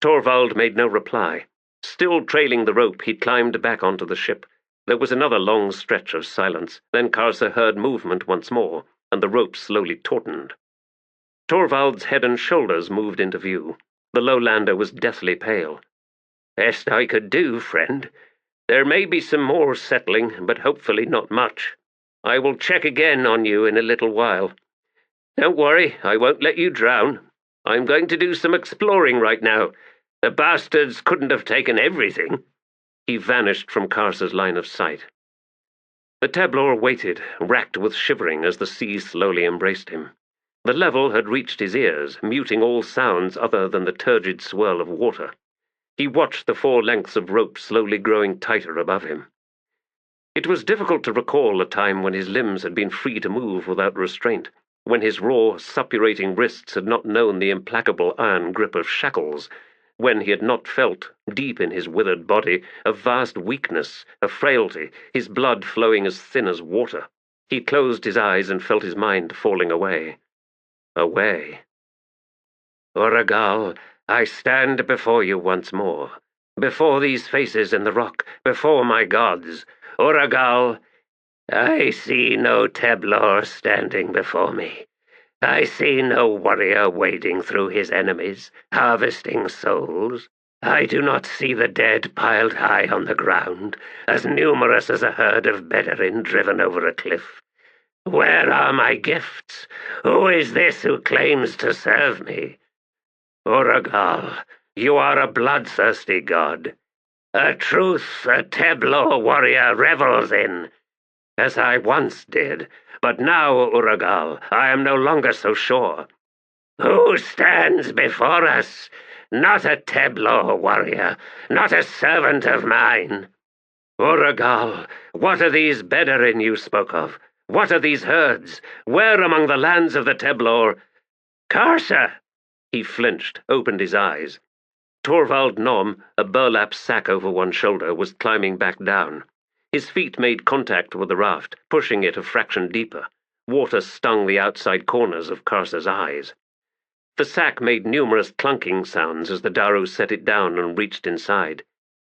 Torvald made no reply. Still trailing the rope, he climbed back onto the ship. There was another long stretch of silence. Then Karsa heard movement once more, and the rope slowly tautened. Torvald's head and shoulders moved into view. The lowlander was deathly pale. "Best I could do, friend. There may be some more settling, but hopefully not much. I will check again on you in a little while. Don't worry, I won't let you drown. I'm going to do some exploring right now. The bastards couldn't have taken everything." He vanished from Karsa's line of sight. The Teblor waited, racked with shivering as the sea slowly embraced him. The level had reached his ears, muting all sounds other than the turgid swirl of water. He watched the 4 lengths of rope slowly growing tighter above him. It was difficult to recall a time when his limbs had been free to move without restraint, when his raw, suppurating wrists had not known the implacable iron grip of shackles, when he had not felt, deep in his withered body, a vast weakness, a frailty, his blood flowing as thin as water. He closed his eyes and felt his mind falling away. Away. "Uragal, I stand before you once more, before these faces in the rock, before my gods. Uragal, I see no Teblor standing before me. I see no warrior wading through his enemies, harvesting souls. I do not see the dead piled high on the ground, as numerous as a herd of Bedarin driven over a cliff. Where are my gifts? Who is this who claims to serve me? Uragal, you are a bloodthirsty god. A truth a Teblor warrior revels in, as I once did, but now, Uragal, I am no longer so sure. Who stands before us? Not a Teblor warrior, not a servant of mine. Uragal, what are these Bedarin you spoke of? What are these herds? Where among the lands of the Teblor? Karsa! He flinched, opened his eyes. Torvald Nom, a burlap sack over one shoulder, was climbing back down. His feet made contact with the raft, pushing it a fraction deeper. Water stung the outside corners of Karsa's eyes. The sack made numerous clunking sounds as the Daru set it down and reached inside.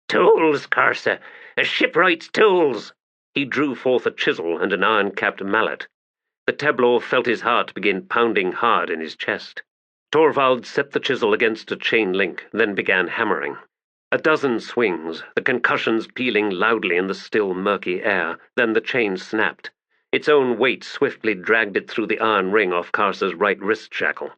Tools, Karsa! A shipwright's tools! He drew forth a chisel and an iron-capped mallet. The Teblor felt his heart begin pounding hard in his chest. Torvald set the chisel against a chain link, then began hammering. A dozen swings, the concussions pealing loudly in the still, murky air, then the chain snapped. Its own weight swiftly dragged it through the iron ring off Karsa's right wrist shackle.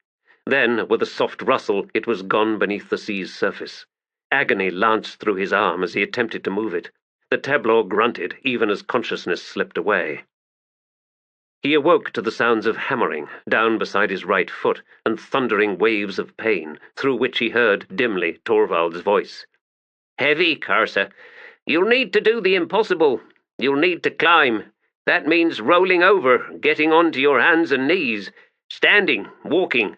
Then, with a soft rustle, it was gone beneath the sea's surface. Agony lanced through his arm as he attempted to move it. The Teblor grunted, even as consciousness slipped away. He awoke to the sounds of hammering, down beside his right foot, and thundering waves of pain, through which he heard, dimly, Torvald's voice. Heavy, Karsa. You'll need to do the impossible. You'll need to climb. That means rolling over, getting onto your hands and knees, standing, walking.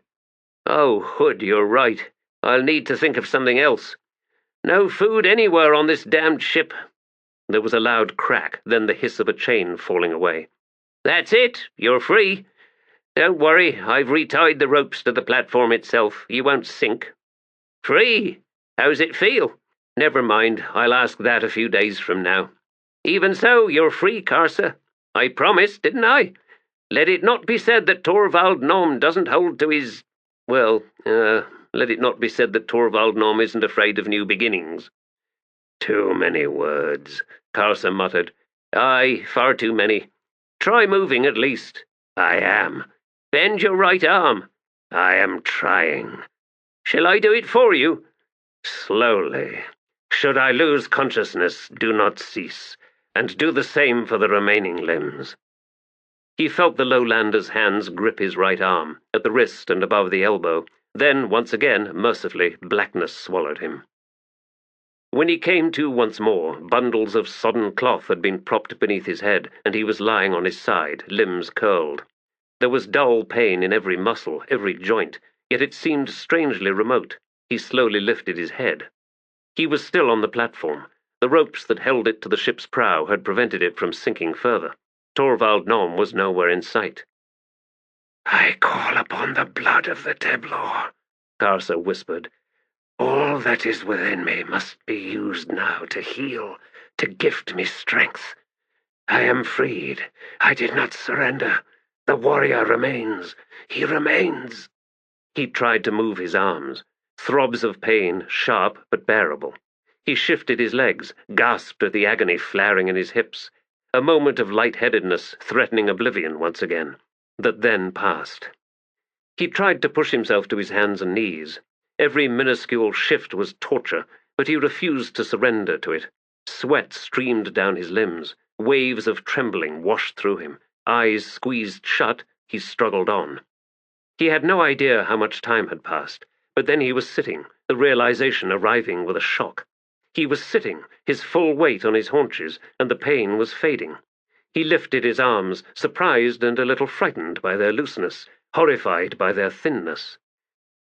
Oh, Hood, you're right. I'll need to think of something else. No food anywhere on this damned ship. There was a loud crack, then the hiss of a chain falling away. That's it. You're free. Don't worry, I've retied the ropes to the platform itself. You won't sink. Free? How's it feel? Never mind, I'll ask that a few days from now. Even so, you're free, Karsa. I promised, didn't I? Let it not be said that Torvald Nom doesn't hold to his... let it not be said that Torvald Nom isn't afraid of new beginnings. Too many words, Karsa muttered. Aye, far too many. Try moving at least. I am. Bend your right arm. I am trying. Shall I do it for you? Slowly. Should I lose consciousness, do not cease, and do the same for the remaining limbs. He felt the lowlander's hands grip his right arm, at the wrist and above the elbow. Then, once again, mercifully, blackness swallowed him. When he came to once more, bundles of sodden cloth had been propped beneath his head, and he was lying on his side, limbs curled. There was dull pain in every muscle, every joint, yet it seemed strangely remote. He slowly lifted his head. He was still on the platform. The ropes that held it to the ship's prow had prevented it from sinking further. Torvald Nom was nowhere in sight. I call upon the blood of the Teblor, Karsa whispered. All that is within me must be used now to heal, to gift me strength. I am freed. I did not surrender. The warrior remains. He remains. He tried to move his arms. Throbs of pain, sharp but bearable. He shifted his legs, gasped at the agony flaring in his hips. A moment of lightheadedness, threatening oblivion once again, that then passed. He tried to push himself to his hands and knees. Every minuscule shift was torture, but he refused to surrender to it. Sweat streamed down his limbs. Waves of trembling washed through him. Eyes squeezed shut, he struggled on. He had no idea how much time had passed, but then he was sitting, the realization arriving with a shock. He was sitting, his full weight on his haunches, and the pain was fading. He lifted his arms, surprised and a little frightened by their looseness, horrified by their thinness.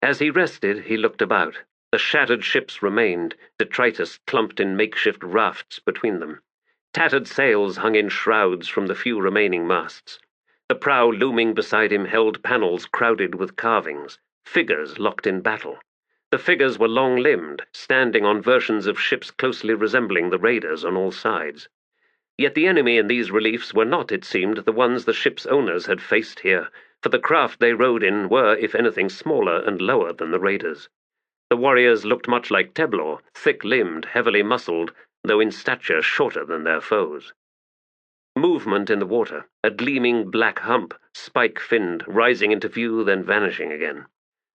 As he rested, he looked about. The shattered ships remained, detritus clumped in makeshift rafts between them. Tattered sails hung in shrouds from the few remaining masts. The prow looming beside him held panels crowded with carvings, figures locked in battle. The figures were long-limbed, standing on versions of ships closely resembling the raiders on all sides. Yet the enemy in these reliefs were not, it seemed, the ones the ship's owners had faced here, for the craft they rode in were, if anything, smaller and lower than the raiders. The warriors looked much like Teblor, thick-limbed, heavily muscled, though in stature shorter than their foes. Movement in the water, a gleaming black hump, spike-finned, rising into view, then vanishing again.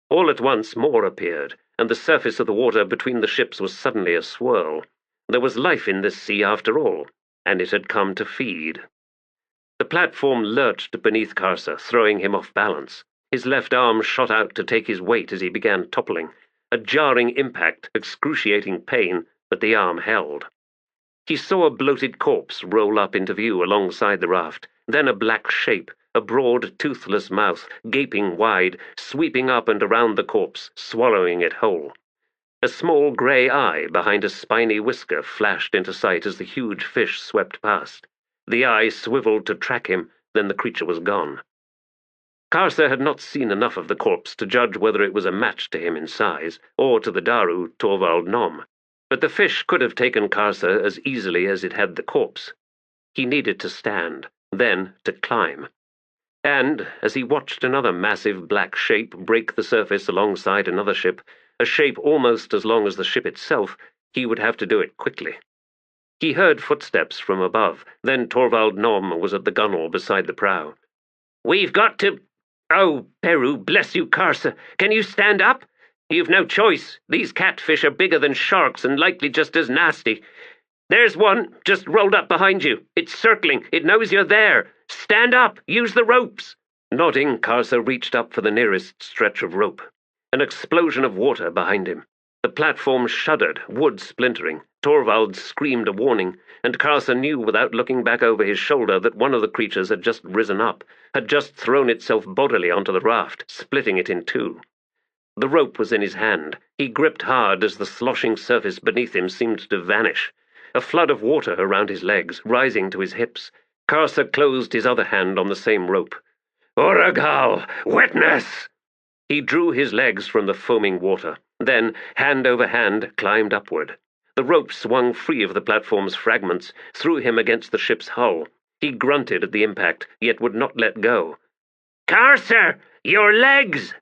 All at once more appeared, and the surface of the water between the ships was suddenly a swirl. There was life in this sea after all, and it had come to feed. The platform lurched beneath Karsa, throwing him off balance. His left arm shot out to take his weight as he began toppling. A jarring impact, excruciating pain, but the arm held. He saw a bloated corpse roll up into view alongside the raft, then a black shape, a broad, toothless mouth, gaping wide, sweeping up and around the corpse, swallowing it whole. A small grey eye behind a spiny whisker flashed into sight as the huge fish swept past. The eye swiveled to track him, then the creature was gone. Karsa had not seen enough of the corpse to judge whether it was a match to him in size, or to the Daru Torvald Nom, but the fish could have taken Karsa as easily as it had the corpse. He needed to stand, then to climb. And, as he watched another massive black shape break the surface alongside another ship, a shape almost as long as the ship itself, he would have to do it quickly. He heard footsteps from above, then Torvald Nom was at the gunwale beside the prow. "We've got to— Oh, Peru, bless you, Karsa. Can you stand up? You've no choice. These catfish are bigger than sharks and likely just as nasty. There's one, just rolled up behind you. It's circling. It knows you're there. Stand up. Use the ropes." Nodding, Karsa reached up for the nearest stretch of rope. An explosion of water behind him. The platform shuddered, wood splintering. Torvald screamed a warning, and Karsa knew without looking back over his shoulder that one of the creatures had just risen up, had just thrown itself bodily onto the raft, splitting it in two. The rope was in his hand. He gripped hard as the sloshing surface beneath him seemed to vanish. A flood of water around his legs, rising to his hips. Karsa closed his other hand on the same rope. "Uragal! Witness!" He drew his legs from the foaming water, then, hand over hand, climbed upward. The rope swung free of the platform's fragments, threw him against the ship's hull. He grunted at the impact, yet would not let go. "Karsa! Your legs!"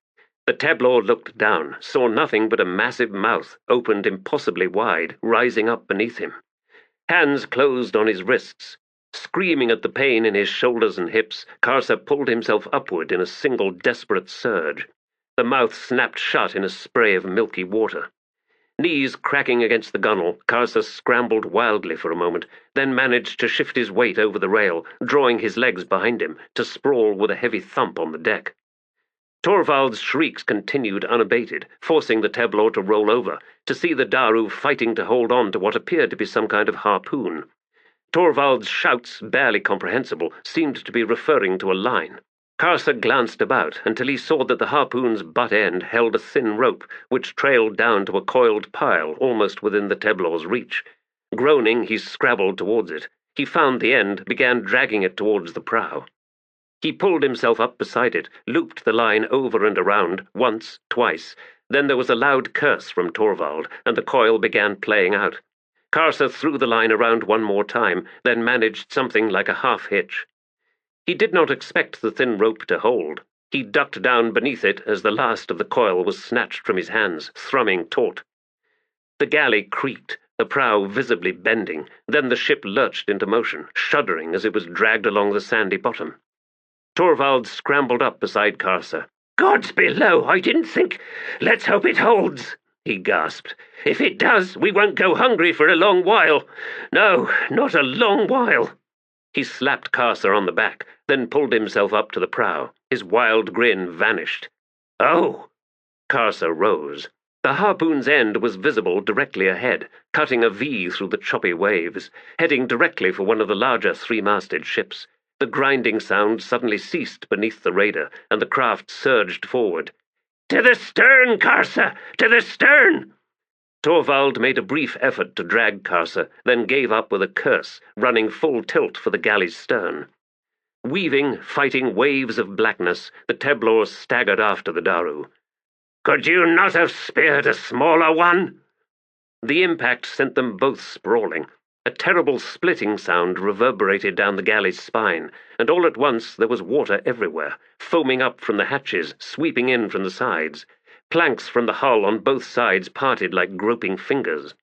The Teblor looked down, saw nothing but a massive mouth, opened impossibly wide, rising up beneath him. Hands closed on his wrists. Screaming at the pain in his shoulders and hips, Karsa pulled himself upward in a single desperate surge. The mouth snapped shut in a spray of milky water. Knees cracking against the gunwale, Karsa scrambled wildly for a moment, then managed to shift his weight over the rail, drawing his legs behind him, to sprawl with a heavy thump on the deck. Torvald's shrieks continued unabated, forcing the Teblor to roll over, to see the Daru fighting to hold on to what appeared to be some kind of harpoon. Torvald's shouts, barely comprehensible, seemed to be referring to a line. Karsa glanced about until he saw that the harpoon's butt end held a thin rope, which trailed down to a coiled pile almost within the Teblor's reach. Groaning, he scrabbled towards it. He found the end, began dragging it towards the prow. He pulled himself up beside it, looped the line over and around, once, twice. Then there was a loud curse from Torvald, and the coil began playing out. Karsa threw the line around one more time, then managed something like a half-hitch. He did not expect the thin rope to hold. He ducked down beneath it as the last of the coil was snatched from his hands, thrumming taut. The galley creaked, the prow visibly bending, then the ship lurched into motion, shuddering as it was dragged along the sandy bottom. Torvald scrambled up beside Karsa. "Gods below, I didn't think— Let's hope it holds," he gasped. "If it does, we won't go hungry for a long while. No, not a long while." He slapped Karsa on the back, then pulled himself up to the prow. His wild grin vanished. "Oh!" Karsa rose. The harpoon's end was visible directly ahead, cutting a V through the choppy waves, heading directly for one of the larger three-masted ships. The grinding sound suddenly ceased beneath the raider, and the craft surged forward. "To the stern, Karsa! To the stern!" Torvald made a brief effort to drag Karsa, then gave up with a curse, running full tilt for the galley's stern. Weaving, fighting waves of blackness, the Teblor staggered after the Daru. "Could you not have speared a smaller one?" The impact sent them both sprawling. A terrible splitting sound reverberated down the galley's spine, and all at once there was water everywhere, foaming up from the hatches, sweeping in from the sides. Planks from the hull on both sides parted like groping fingers.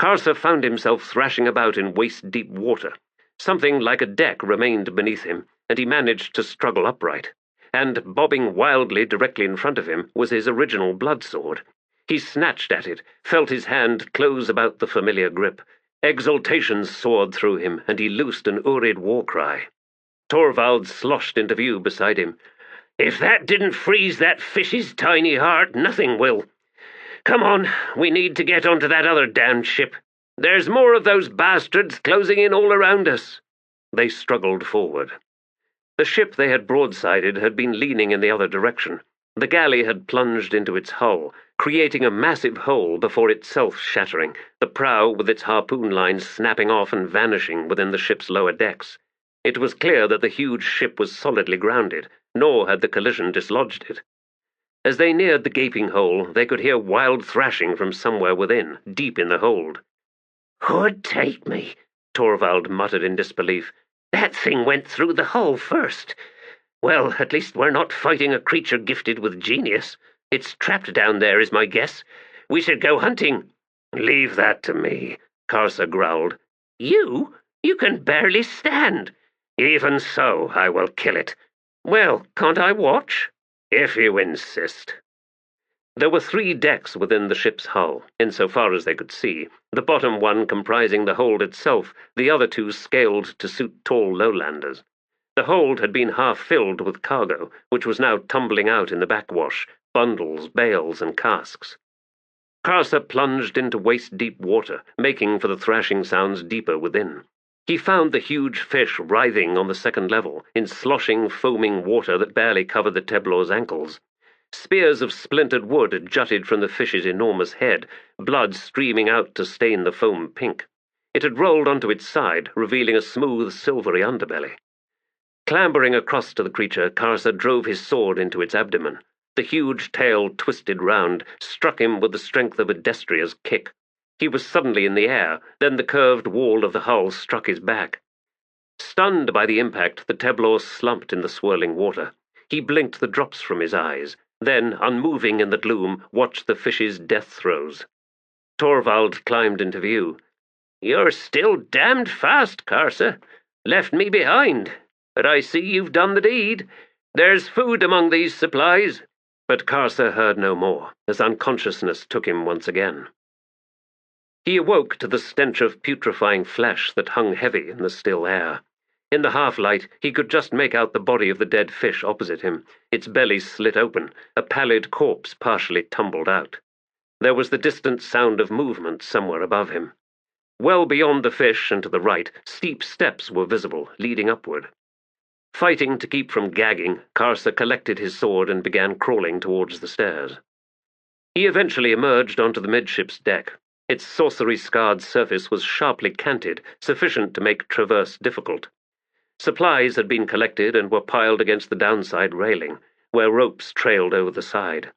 Karsa found himself thrashing about in waist-deep water. Something like a deck remained beneath him, and he managed to struggle upright. And bobbing wildly directly in front of him was his original blood-sword. He snatched at it, felt his hand close about the familiar grip. Exultation soared through him, and he loosed an Urid war-cry. Torvald sloshed into view beside him. "If that didn't freeze that fish's tiny heart, nothing will. Come on, we need to get onto that other damned ship. There's more of those bastards closing in all around us." They struggled forward. The ship they had broadsided had been leaning in the other direction. The galley had plunged into its hull, creating a massive hole before itself shattering, the prow with its harpoon lines snapping off and vanishing within the ship's lower decks. It was clear that the huge ship was solidly grounded, nor had the collision dislodged it. As they neared the gaping hole, they could hear wild thrashing from somewhere within, deep in the hold. "Who'd take me?" Torvald muttered in disbelief. "That thing went through the hull first. Well, at least we're not fighting a creature gifted with genius. It's trapped down there, is my guess. We should go hunting." "Leave that to me," Karsa growled. "You? You can barely stand." "Even so, I will kill it." "Well, can't I watch?" "If you insist." There were 3 decks within the ship's hull, insofar as they could see, the bottom one comprising the hold itself, the other 2 scaled to suit tall lowlanders. The hold had been half filled with cargo, which was now tumbling out in the backwash, bundles, bales, and casks. Karsa plunged into waist-deep water, making for the thrashing sounds deeper within. He found the huge fish writhing on the second level, in sloshing, foaming water that barely covered the Teblor's ankles. Spears of splintered wood jutted from the fish's enormous head, blood streaming out to stain the foam pink. It had rolled onto its side, revealing a smooth, silvery underbelly. Clambering across to the creature, Karsa drove his sword into its abdomen. The huge tail twisted round, struck him with the strength of a destrier's kick. He was suddenly in the air, then the curved wall of the hull struck his back. Stunned by the impact, the Teblor slumped in the swirling water. He blinked the drops from his eyes, then, unmoving in the gloom, watched the fish's death throes. Torvald climbed into view. "You're still damned fast, Karsa. Left me behind. But I see you've done the deed. There's food among these supplies." But Karsa heard no more, as unconsciousness took him once again. He awoke to the stench of putrefying flesh that hung heavy in the still air. In the half-light, he could just make out the body of the dead fish opposite him, its belly slit open, a pallid corpse partially tumbled out. There was the distant sound of movement somewhere above him. Well beyond the fish and to the right, steep steps were visible, leading upward. Fighting to keep from gagging, Karsa collected his sword and began crawling towards the stairs. He eventually emerged onto the midship's deck. Its sorcery-scarred surface was sharply canted, sufficient to make traverse difficult. Supplies had been collected and were piled against the downside railing, where ropes trailed over the side.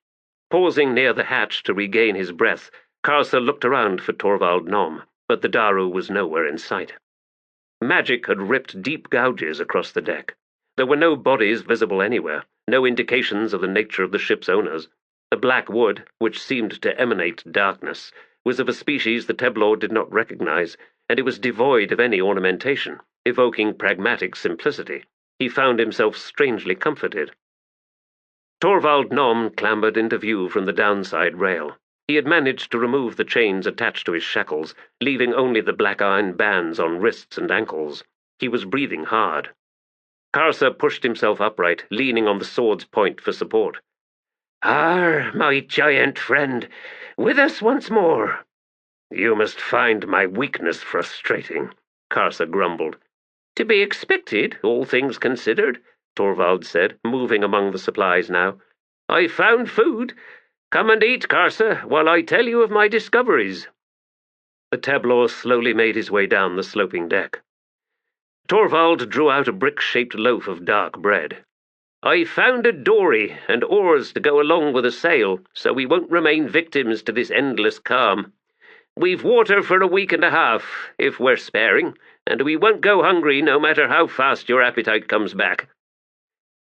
Pausing near the hatch to regain his breath, Karsa looked around for Torvald Nom, but the Daru was nowhere in sight. Magic had ripped deep gouges across the deck. There were no bodies visible anywhere, no indications of the nature of the ship's owners. The black wood, which seemed to emanate darkness, was of a species the Teblor did not recognize, and it was devoid of any ornamentation, evoking pragmatic simplicity. He found himself strangely comforted. Torvald Nom clambered into view from the downside rail. He had managed to remove the chains attached to his shackles, leaving only the black iron bands on wrists and ankles. He was breathing hard. Karsa pushed himself upright, leaning on the sword's point for support. My giant friend, with us once more." "You must find my weakness frustrating," Karsa grumbled. "To be expected, all things considered," Torvald said, moving among the supplies now. "I found food. Come and eat, Karsa, while I tell you of my discoveries." The Teblor slowly made his way down the sloping deck. Torvald drew out a brick-shaped loaf of dark bread. "I found a dory and oars to go along with a sail, so we won't remain victims to this endless calm. We've water for a week and a half, if we're sparing, and we won't go hungry no matter how fast your appetite comes back."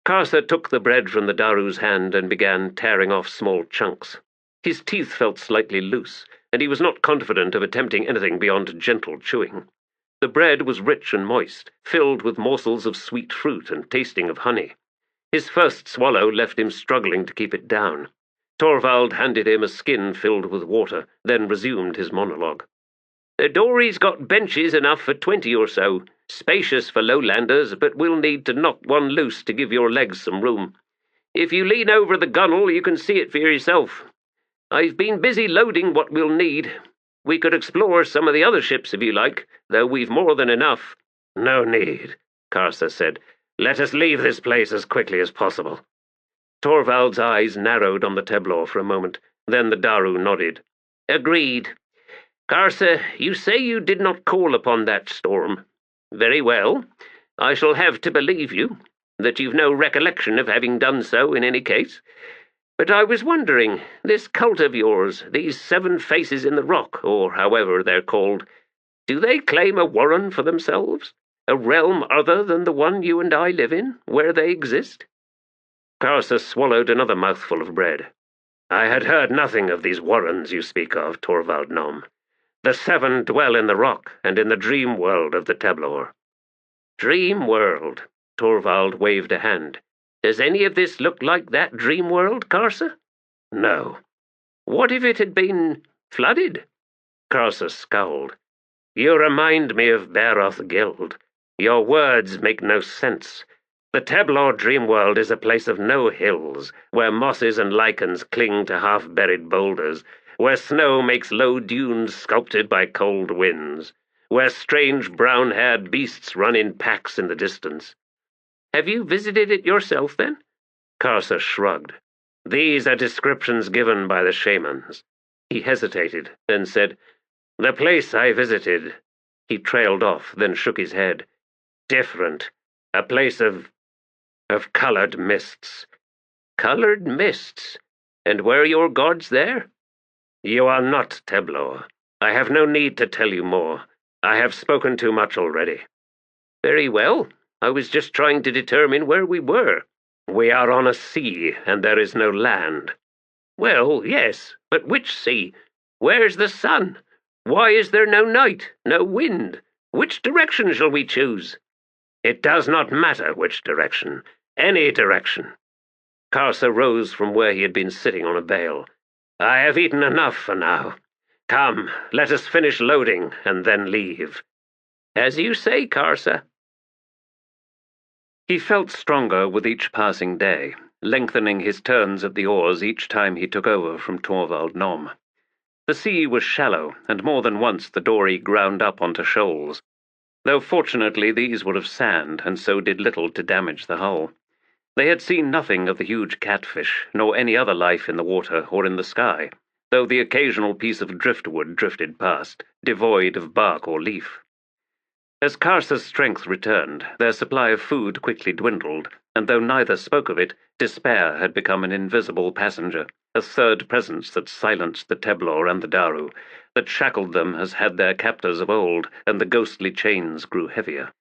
Karsa took the bread from the Daru's hand and began tearing off small chunks. His teeth felt slightly loose, and he was not confident of attempting anything beyond gentle chewing. The The bread was rich and moist, filled with morsels of sweet fruit and tasting of honey. His first swallow left him struggling to keep it down. Torvald handed him a skin filled with water, then resumed his monologue. The dory's got benches enough for 20 or so, spacious for lowlanders, but we'll need to knock one loose to give your legs some room. If you lean over the gunwale, you can see it for yourself. I've been busy loading what we'll need. We could explore some of the other ships if you like, though we've more than enough. No need, Karsa said. Let us leave this place as quickly as possible. Torvald's eyes narrowed on the Teblor for a moment. Then the Daru nodded. Agreed. Karsa, you say you did not call upon that storm. Very well. I shall have to believe you, that you've no recollection of having done so in any case. But I was wondering, this cult of yours, these 7 faces in the rock, or however they're called, do they claim a warren for themselves? A realm other than the one you and I live in, where they exist? Karsa swallowed another mouthful of bread. I had heard nothing of these warrens you speak of, Torvald Nom. The 7 dwell in the rock and in the dream world of the Teblor. Dream world? Torvald waved a hand. Does any of this look like that dream world, Karsa? No. What if it had been flooded? Karsa scowled. You remind me of Bairoth Gild. Your words make no sense. The Teblor dream world is a place of no hills, where mosses and lichens cling to half-buried boulders, where snow makes low dunes sculpted by cold winds, where strange brown-haired beasts run in packs in the distance. Have you visited it yourself, then? Karsa shrugged. These are descriptions given by the shamans. He hesitated, then said, The place I visited. He trailed off, then shook his head. Different. A place of colored mists. Colored mists? And were your gods there? You are not Teblor. I have no need to tell you more. I have spoken too much already. Very well. I was just trying to determine where we were. We are on a sea, and there is no land. Well, yes, but which sea? Where's the sun? Why is there no night, no wind? Which direction shall we choose? It does not matter which direction. Any direction. Karsa rose from where he had been sitting on a bale. I have eaten enough for now. Come, let us finish loading, and then leave. As you say, Karsa. He felt stronger with each passing day, lengthening his turns at the oars each time he took over from Torvald Nom. The sea was shallow, and more than once the dory ground up onto shoals, though fortunately these were of sand and so did little to damage the hull. They had seen nothing of the huge catfish, nor any other life in the water or in the sky, though the occasional piece of driftwood drifted past, devoid of bark or leaf. As Karsa's strength returned, their supply of food quickly dwindled, and though neither spoke of it, despair had become an invisible passenger, a third presence that silenced the Teblor and the Daru, that shackled them as had their captors of old, and the ghostly chains grew heavier.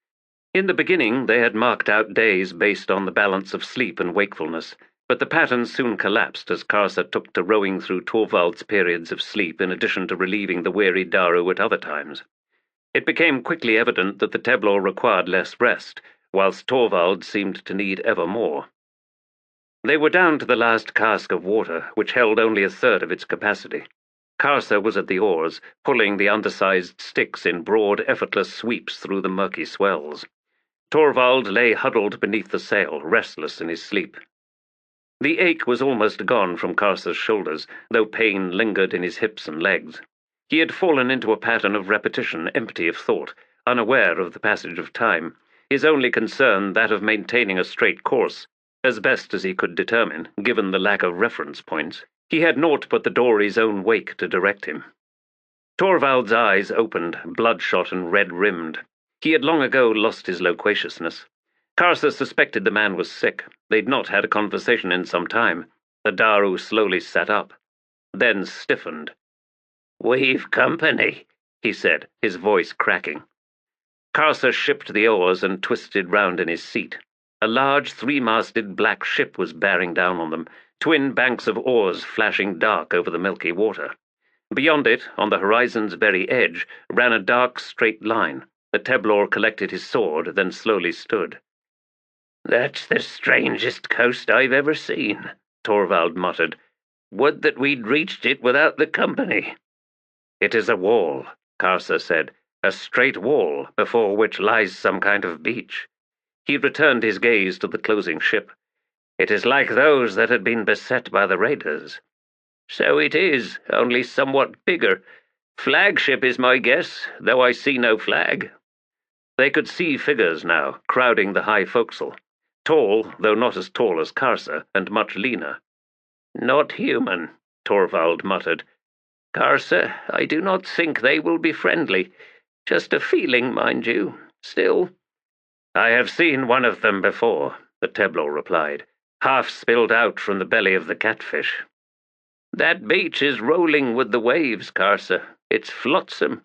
In the beginning they had marked out days based on the balance of sleep and wakefulness, but the pattern soon collapsed as Karsa took to rowing through Torvald's periods of sleep in addition to relieving the weary Daru at other times. It became quickly evident that the Teblor required less rest, whilst Torvald seemed to need ever more. They were down to the last cask of water, which held only a third of its capacity. Karsa was at the oars, pulling the undersized sticks in broad, effortless sweeps through the murky swells. Torvald lay huddled beneath the sail, restless in his sleep. The ache was almost gone from Karsa's shoulders, though pain lingered in his hips and legs. He had fallen into a pattern of repetition, empty of thought, unaware of the passage of time, his only concern that of maintaining a straight course, as best as he could determine, given the lack of reference points. He had naught but the dory's own wake to direct him. Torvald's eyes opened, bloodshot and red-rimmed. He had long ago lost his loquaciousness. Karsa suspected the man was sick. They'd not had a conversation in some time. The Daru slowly sat up, then stiffened. "We've company," he said, his voice cracking. Karsa shipped the oars and twisted round in his seat. A large three-masted black ship was bearing down on them, twin banks of oars flashing dark over the milky water. Beyond it, on the horizon's very edge, ran a dark straight line, The Teblor collected his sword, then slowly stood. "That's the strangest coast I've ever seen," Torvald muttered. "Would that we'd reached it without the company." "It is a wall," Karsa said, "a straight wall before which lies some kind of beach." He returned his gaze to the closing ship. "It is like those that had been beset by the raiders." "So it is, only somewhat bigger. Flagship is my guess, though I see no flag." They could see figures now, crowding the high forecastle. Tall, though not as tall as Karsa, and much leaner. "Not human," Torvald muttered. "Karsa, I do not think they will be friendly. Just a feeling, mind you. Still—" "I have seen one of them before," the Teblor replied, "half spilled out from the belly of the catfish." "That beach is rolling with the waves, Karsa. It's flotsam.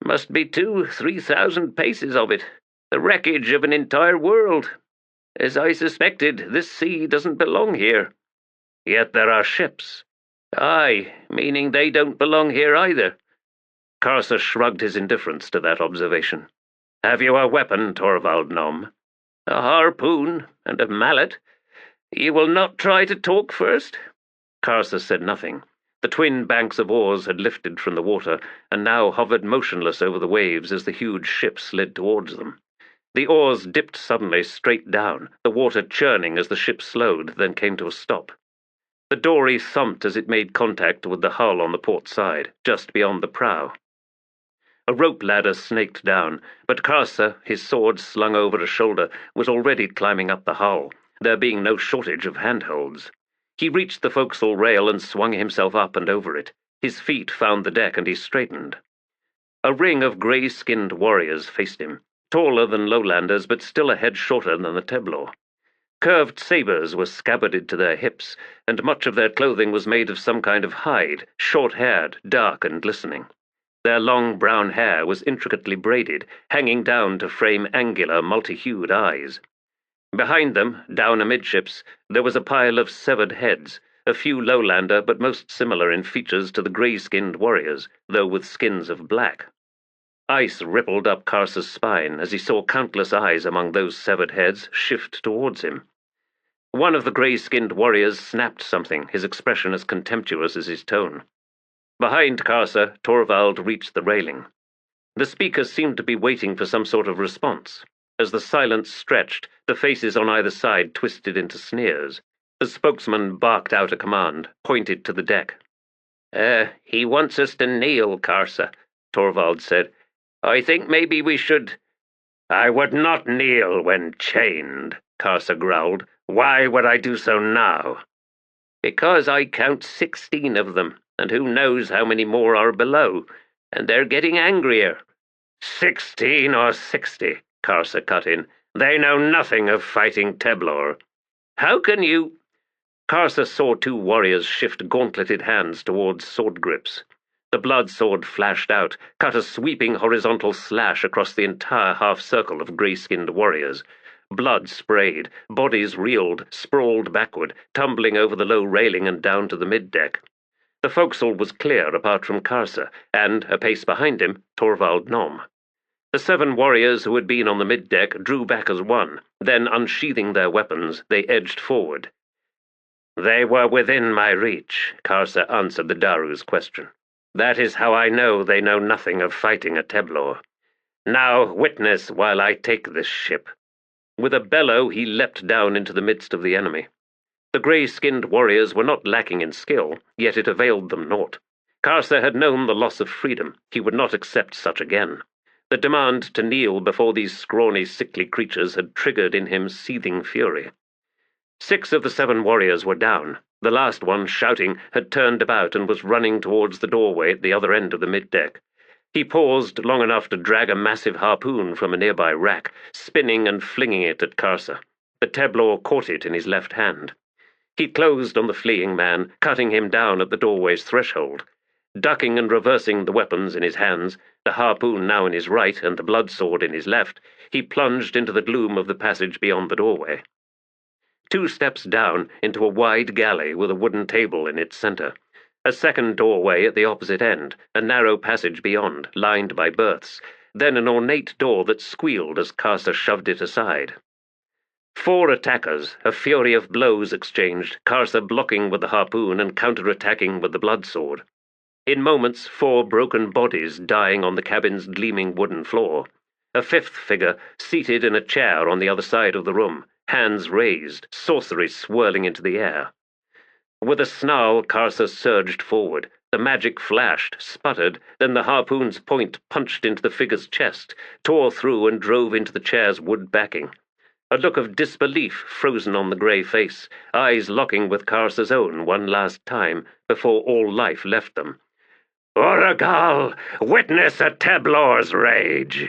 Must be 2,000-3,000 paces of it. The wreckage of an entire world. As I suspected, this sea doesn't belong here." "Yet there are ships." "Aye, meaning they don't belong here either." Karsa shrugged his indifference to that observation. "Have you a weapon, Torvald Nom?" "A harpoon and a mallet. You will not try to talk first?" Karsa said nothing. The twin banks of oars had lifted from the water, and now hovered motionless over the waves as the huge ship slid towards them. The oars dipped suddenly straight down, the water churning as the ship slowed, then came to a stop. The dory thumped as it made contact with the hull on the port side, just beyond the prow. A rope ladder snaked down, but Karsa, his sword slung over a shoulder, was already climbing up the hull, there being no shortage of handholds. He reached the forecastle rail and swung himself up and over it. His feet found the deck and he straightened. A ring of grey-skinned warriors faced him, taller than lowlanders but still a head shorter than the Teblor. Curved sabres were scabbarded to their hips, and much of their clothing was made of some kind of hide, short-haired, dark and glistening. Their long brown hair was intricately braided, hanging down to frame angular, multi-hued eyes. Behind them, down amidships, there was a pile of severed heads, a few lowlander but most similar in features to the grey-skinned warriors, though with skins of black. Ice rippled up Karsa's spine as he saw countless eyes among those severed heads shift towards him. One of the grey-skinned warriors snapped something, his expression as contemptuous as his tone. Behind Karsa, Torvald reached the railing. The speaker seemed to be waiting for some sort of response. As the silence stretched, the faces on either side twisted into sneers. The spokesman barked out a command, pointed to the deck. He wants us to kneel, Karsa," Torvald said. "I think maybe we should—" "I would not kneel when chained," Karsa growled. "Why would I do so now?" "Because I count 16 of them, and who knows how many more are below, and they're getting angrier." 16 or 60, Karsa cut in. "They know nothing of fighting Teblor." "How can you—" Karsa saw two warriors shift gauntleted hands towards sword grips. The blood sword flashed out, cut a sweeping horizontal slash across the entire half-circle of grey-skinned warriors. Blood sprayed, bodies reeled, sprawled backward, tumbling over the low railing and down to the mid-deck. The forecastle was clear apart from Karsa, and, a pace behind him, Torvald Nom. The 7 warriors who had been on the mid-deck drew back as one, then, unsheathing their weapons, they edged forward. "They were within my reach," Karsa answered the Daru's question. "That is how I know they know nothing of fighting a Teblor. Now witness while I take this ship." With a bellow he leapt down into the midst of the enemy. The grey-skinned warriors were not lacking in skill, yet it availed them naught. Karsa had known the loss of freedom. He would not accept such again. The demand to kneel before these scrawny, sickly creatures had triggered in him seething fury. 6 of the 7 warriors were down. The last one, shouting, had turned about and was running towards the doorway at the other end of the mid-deck. He paused long enough to drag a massive harpoon from a nearby rack, spinning and flinging it at Karsa. The Teblor caught it in his left hand. He closed on the fleeing man, cutting him down at the doorway's threshold. Ducking and reversing the weapons in his hands, the harpoon now in his right and the blood sword in his left, he plunged into the gloom of the passage beyond the doorway. 2 steps down into a wide galley with a wooden table in its center. A second doorway at the opposite end, a narrow passage beyond, lined by berths, then an ornate door that squealed as Karsa shoved it aside. 4 attackers, a fury of blows exchanged, Karsa blocking with the harpoon and counter-attacking with the bloodsword. In moments, 4 broken bodies dying on the cabin's gleaming wooden floor. A 5th figure seated in a chair on the other side of the room, hands raised, sorcery swirling into the air. With a snarl, Karsa surged forward. The magic flashed, sputtered, then the harpoon's point punched into the figure's chest, tore through and drove into the chair's wood backing. A look of disbelief frozen on the grey face, eyes locking with Karsa's own one last time before all life left them. Uragal, witness a Teblor's rage!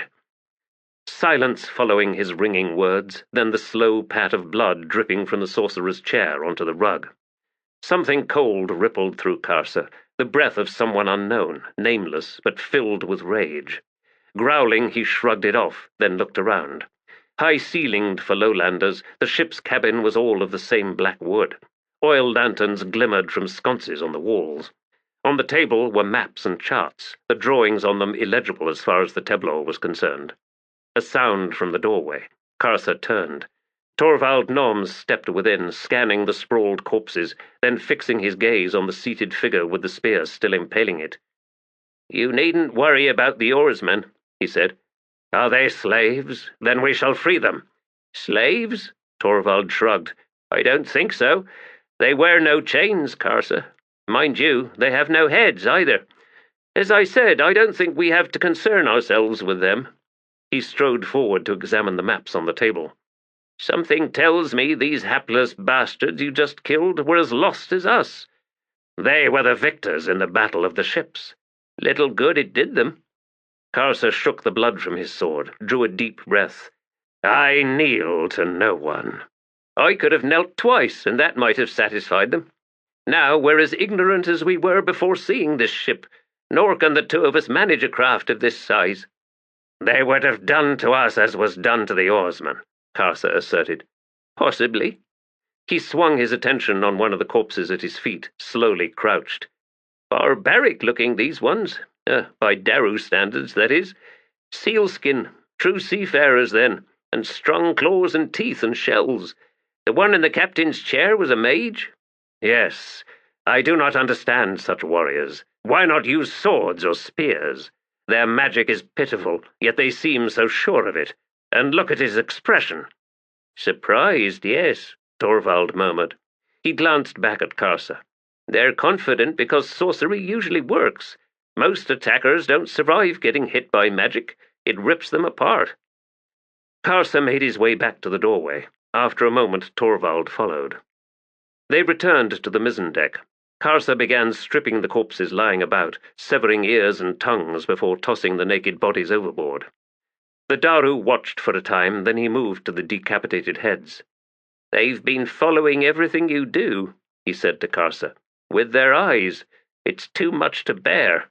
Silence following his ringing words, then the slow pat of blood dripping from the sorcerer's chair onto the rug. Something cold rippled through Karsa, the breath of someone unknown, nameless, but filled with rage. Growling, he shrugged it off, then looked around. High-ceilinged for lowlanders, the ship's cabin was all of the same black wood. Oil lanterns glimmered from sconces on the walls. On the table were maps and charts, the drawings on them illegible as far as the Teblor was concerned. A sound from the doorway. Karsa turned. Torvald Noms stepped within, scanning the sprawled corpses, then fixing his gaze on the seated figure with the spear still impaling it. "You needn't worry about the oarsmen," he said. "Are they slaves? Then we shall free them." "Slaves?" Torvald shrugged. "I don't think so. They wear no chains, Karsa. Mind you, they have no heads either. As I said, I don't think we have to concern ourselves with them." He strode forward to examine the maps on the table. "Something tells me these hapless bastards you just killed were as lost as us. They were the victors in the battle of the ships. Little good it did them." Karsa shook the blood from his sword, drew a deep breath. "I kneel to no one." "I could have knelt twice, and that might have satisfied them. Now we're as ignorant as we were before seeing this ship, nor can the 2 of us manage a craft of this size." "They would have done to us as was done to the oarsmen," Karsa asserted. "Possibly." He swung his attention on one of the corpses at his feet, slowly crouched. "Barbaric-looking, these ones. By Daru standards, that is. Sealskin, true seafarers, then, and strong claws and teeth and shells. The one in the captain's chair was a mage?" "Yes. I do not understand such warriors. Why not use swords or spears? Their magic is pitiful, yet they seem so sure of it. And look at his expression." "Surprised, yes," Torvald murmured. He glanced back at Karsa. "They're confident because sorcery usually works. Most attackers don't survive getting hit by magic. It rips them apart." Karsa made his way back to the doorway. After a moment, Torvald followed. They returned to the mizzen deck. Karsa began stripping the corpses lying about, severing ears and tongues before tossing the naked bodies overboard. The Daru watched for a time, then he moved to the decapitated heads. "They've been following everything you do," he said to Karsa. "With their eyes. It's too much to bear."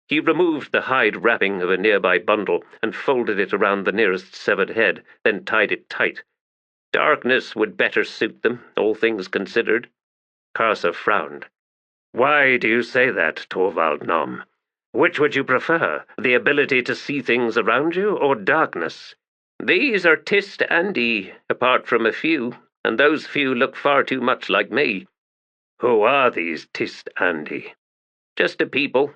He removed the hide wrapping of a nearby bundle and folded it around the nearest severed head, then tied it tight. Darkness would better suit them, all things considered. Karsa frowned. "Why do you say that, Torvald Nom? Which would you prefer, the ability to see things around you, or darkness?" "These are Tist and apart from a few, and those few look far too much like me." "Who are these Tist and "Just a people.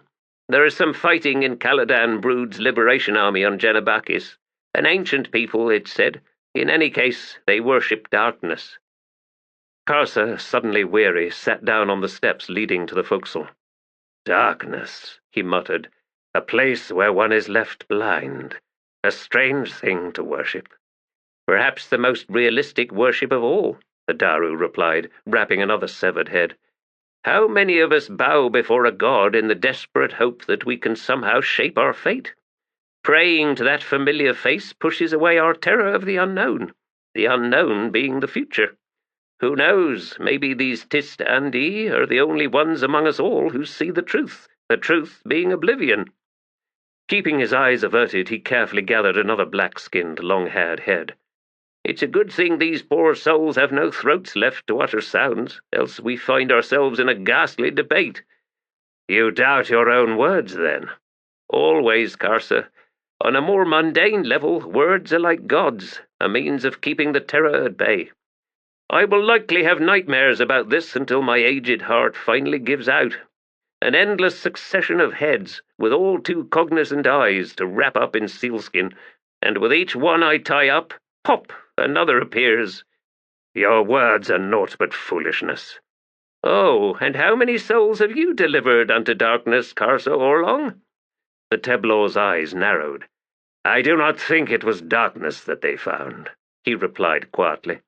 There is some fighting in Caladan Brood's liberation army on Genebakis. An ancient people, it's said. In any case, they worship darkness." Karsa, suddenly weary, sat down on the steps leading to the forecastle. "Darkness," he muttered, "a place where one is left blind. A strange thing to worship." "Perhaps the most realistic worship of all," the Daru replied, wrapping another severed head. "How many of us bow before a god in the desperate hope that we can somehow shape our fate? Praying to that familiar face pushes away our terror of the unknown being the future. Who knows, maybe these Tist and are the only ones among us all who see the truth being oblivion." Keeping his eyes averted, he carefully gathered another black-skinned, long-haired head. "It's a good thing these poor souls have no throats left to utter sounds, else we find ourselves in a ghastly debate." "You doubt your own words, then?" "Always, Karsa. On a more mundane level, words are like gods, a means of keeping the terror at bay. I will likely have nightmares about this until my aged heart finally gives out. An endless succession of heads, with all too cognizant eyes to wrap up in sealskin, and with each one I tie up, pop, another appears. Your words are naught but foolishness. Oh, and how many souls have you delivered unto darkness, Karsa Orlong? The Teblor's eyes narrowed. I do not think it was darkness that they found, he replied quietly.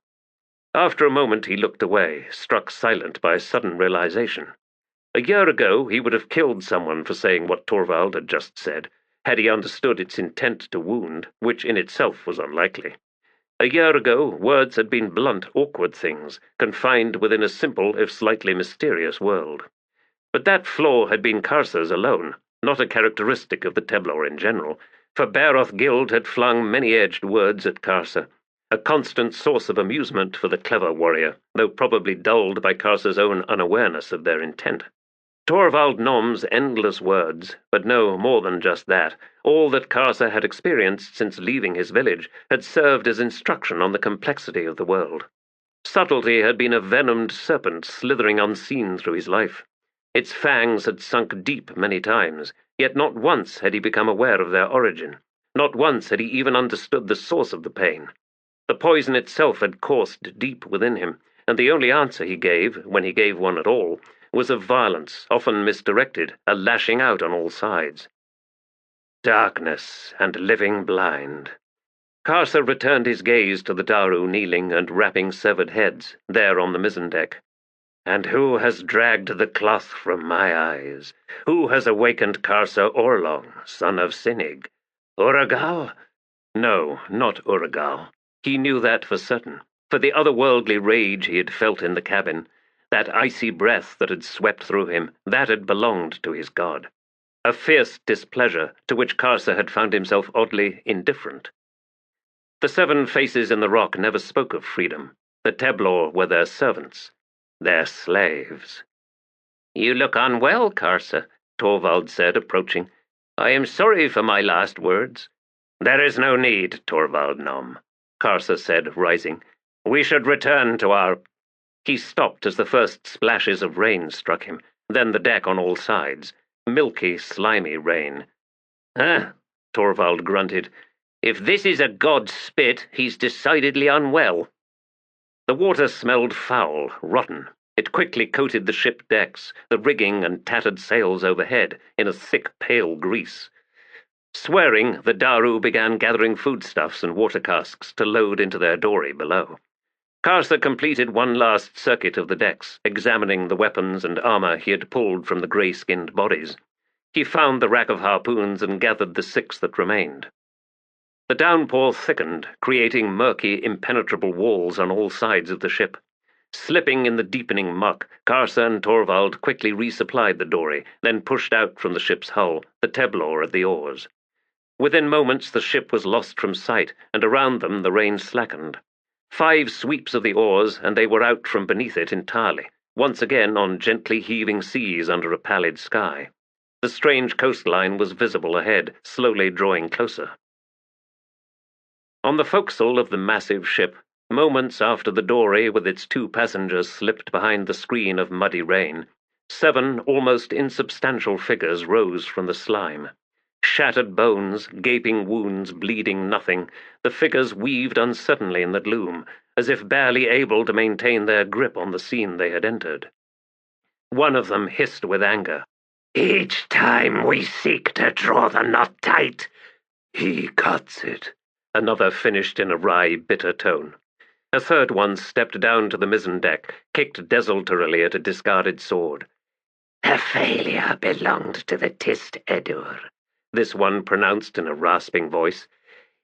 After a moment he looked away, struck silent by a sudden realization. A year ago he would have killed someone for saying what Torvald had just said, had he understood its intent to wound, which in itself was unlikely. A year ago words had been blunt, awkward things, confined within a simple, if slightly mysterious world. But that flaw had been Karsa's alone, not a characteristic of the Teblor in general, for Bairoth Gild had flung many-edged words at Karsa, a constant source of amusement for the clever warrior, though probably dulled by Karsa's own unawareness of their intent. Torvald Nom's endless words, but no more than just that, all that Karsa had experienced since leaving his village, had served as instruction on the complexity of the world. Subtlety had been a venomed serpent slithering unseen through his life. Its fangs had sunk deep many times, yet not once had he become aware of their origin. Not once had he even understood the source of the pain. The poison itself had coursed deep within him, and the only answer he gave, when he gave one at all, was of violence, often misdirected, a lashing out on all sides. Darkness and living blind. Karsa returned his gaze to the Daru kneeling and wrapping severed heads, there on the mizzen deck. And who has dragged the cloth from my eyes? Who has awakened Karsa Orlong, son of Sunyd? Uragal? No, not Uragal. He knew that for certain, for the otherworldly rage he had felt in the cabin, that icy breath that had swept through him, that had belonged to his god. A fierce displeasure to which Karsa had found himself oddly indifferent. The seven faces in the rock never spoke of freedom. The Teblor were their servants, their slaves. You look unwell, Karsa, Torvald said, approaching. I am sorry for my last words. There is no need, Torvald Nom, Karsa said, rising. We should return to our... He stopped as the first splashes of rain struck him, then the deck on all sides. Milky, slimy rain. Torvald grunted. If this is a god's spit, he's decidedly unwell. The water smelled foul, rotten. It quickly coated the ship decks, the rigging and tattered sails overhead, in a thick, pale grease. Swearing, the Daru began gathering foodstuffs and water casks to load into their dory below. Karsa completed one last circuit of the decks, examining the weapons and armor he had pulled from the grey-skinned bodies. He found the rack of harpoons and gathered the 6 that remained. The downpour thickened, creating murky, impenetrable walls on all sides of the ship. Slipping in the deepening muck, Karsa and Torvald quickly resupplied the dory, then pushed out from the ship's hull, the Teblor at the oars. Within moments the ship was lost from sight, and around them the rain slackened. 5 sweeps of the oars, and they were out from beneath it entirely, once again on gently heaving seas under a pallid sky. The strange coastline was visible ahead, slowly drawing closer. On the forecastle of the massive ship, moments after the dory with its 2 passengers slipped behind the screen of muddy rain, 7 almost insubstantial figures rose from the slime. Shattered bones, gaping wounds, bleeding nothing, the figures weaved uncertainly in the gloom, as if barely able to maintain their grip on the scene they had entered. One of them hissed with anger. Each time we seek to draw the knot tight, he cuts it. Another finished in a wry, bitter tone. A third one stepped down to the mizzen deck, kicked desultorily at a discarded sword. The failure belonged to the Tist Edur, this one pronounced in a rasping voice.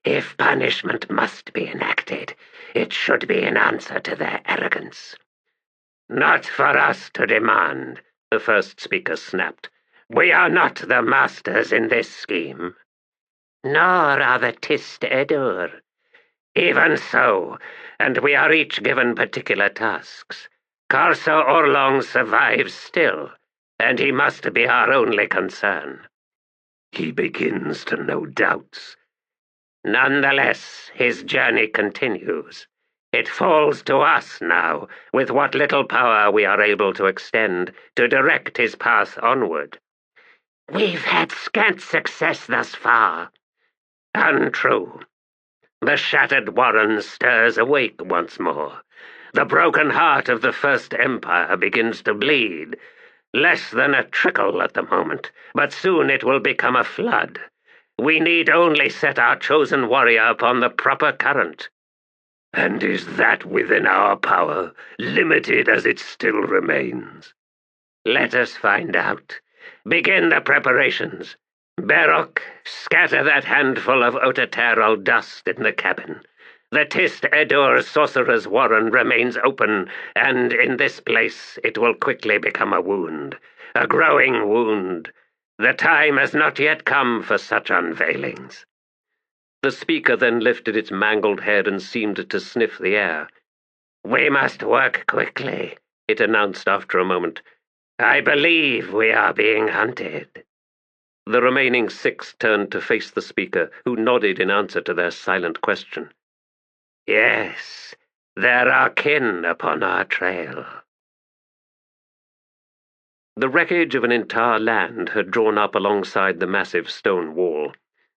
If punishment must be enacted, it should be in answer to their arrogance. Not for us to demand, the first speaker snapped. We are not the masters in this scheme. Nor are the Tist Edur. Even so, and we are each given particular tasks. Karsa Orlong survives still, and he must be our only concern. he begins to know doubts. Nonetheless, his journey continues. It falls to us now, with what little power we are able to extend, to direct his path onward. We've had scant success thus far. Untrue. The shattered warren stirs awake once more. The broken heart of the First Empire begins to bleed. Less than a trickle at the moment, but soon it will become a flood. We need only set our chosen warrior upon the proper current. And is that within our power, limited as it still remains? Let us find out. Begin the preparations. Bairoth, scatter that handful of Otateral dust in the cabin. The Tist Edor sorcerer's warren remains open, and in this place it will quickly become a wound. A growing wound. The time has not yet come for such unveilings. The speaker then lifted its mangled head and seemed to sniff the air. We must work quickly, it announced after a moment. I believe we are being hunted. The remaining 6 turned to face the speaker, who nodded in answer to their silent question. Yes, there are kin upon our trail. The wreckage of an entire land had drawn up alongside the massive stone wall.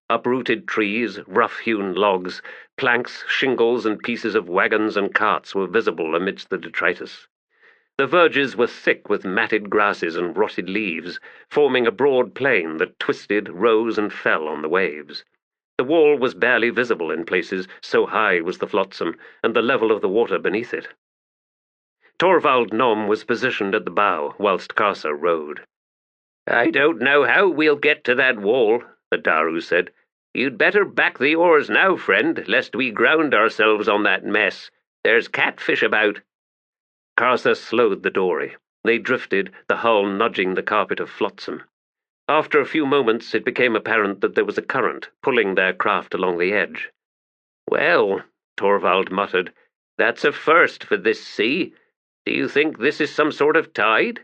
Uprooted trees, rough-hewn logs, planks, shingles, and pieces of wagons and carts were visible amidst the detritus. The verges were thick with matted grasses and rotted leaves, forming a broad plain that twisted, rose, and fell on the waves. The wall was barely visible in places, so high was the flotsam, and the level of the water beneath it. Thorvald Nom was positioned at the bow, whilst Karsa rowed. I don't know how we'll get to that wall, the Daru said. You'd better back the oars now, friend, lest we ground ourselves on that mess. There's catfish about. Karsa slowed the dory. They drifted, the hull nudging the carpet of flotsam. After a few moments it became apparent that there was a current, pulling their craft along the edge. Well, Thorvald muttered, that's a first for this sea. Do you think this is some sort of tide?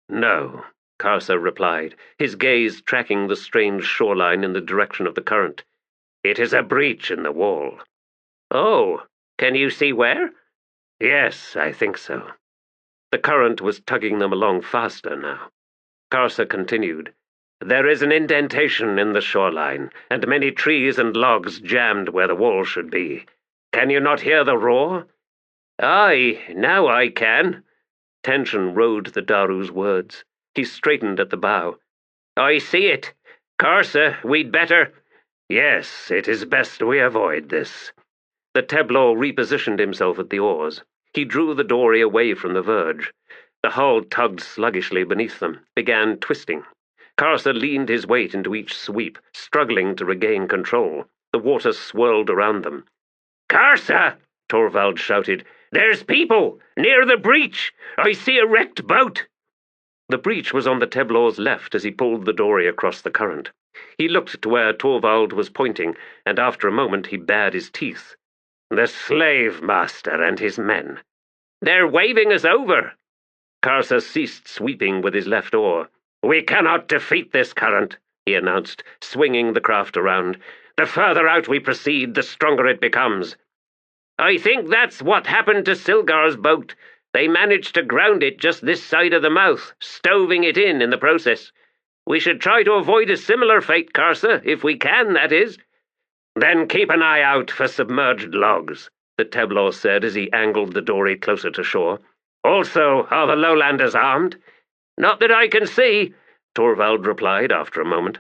No, Karsa replied, his gaze tracking the strange shoreline in the direction of the current. It is a breach in the wall. Oh, can you see where? Yes, I think so. The current was tugging them along faster now. Karsa continued. There is an indentation in the shoreline, and many trees and logs jammed where the wall should be. Can you not hear the roar? Aye, now I can. Tension rode the Daru's words. He straightened at the bow. I see it. Karsa, we'd better... Yes, it is best we avoid this. The Teblor repositioned himself at the oars. He drew the dory away from the verge. The hull tugged sluggishly beneath them, began twisting. Karsa leaned his weight into each sweep, struggling to regain control. The water swirled around them. Karsa! Thorvald shouted. There's people! Near the breach! I see a wrecked boat! The breach was on the Teblor's left as he pulled the dory across the current. He looked to where Thorvald was pointing, and after a moment he bared his teeth. The slave master and his men. They're waving us over. Karsa ceased sweeping with his left oar. We cannot defeat this current, he announced, swinging the craft around. The further out we proceed, the stronger it becomes. I think that's what happened to Silgar's boat. They managed to ground it just this side of the mouth, stoving it in the process. We should try to avoid a similar fate, Karsa, if we can, that is. Then keep an eye out for submerged logs, the Teblor said as he angled the dory closer to shore. Also, are the lowlanders armed? Not that I can see, Thorvald replied after a moment.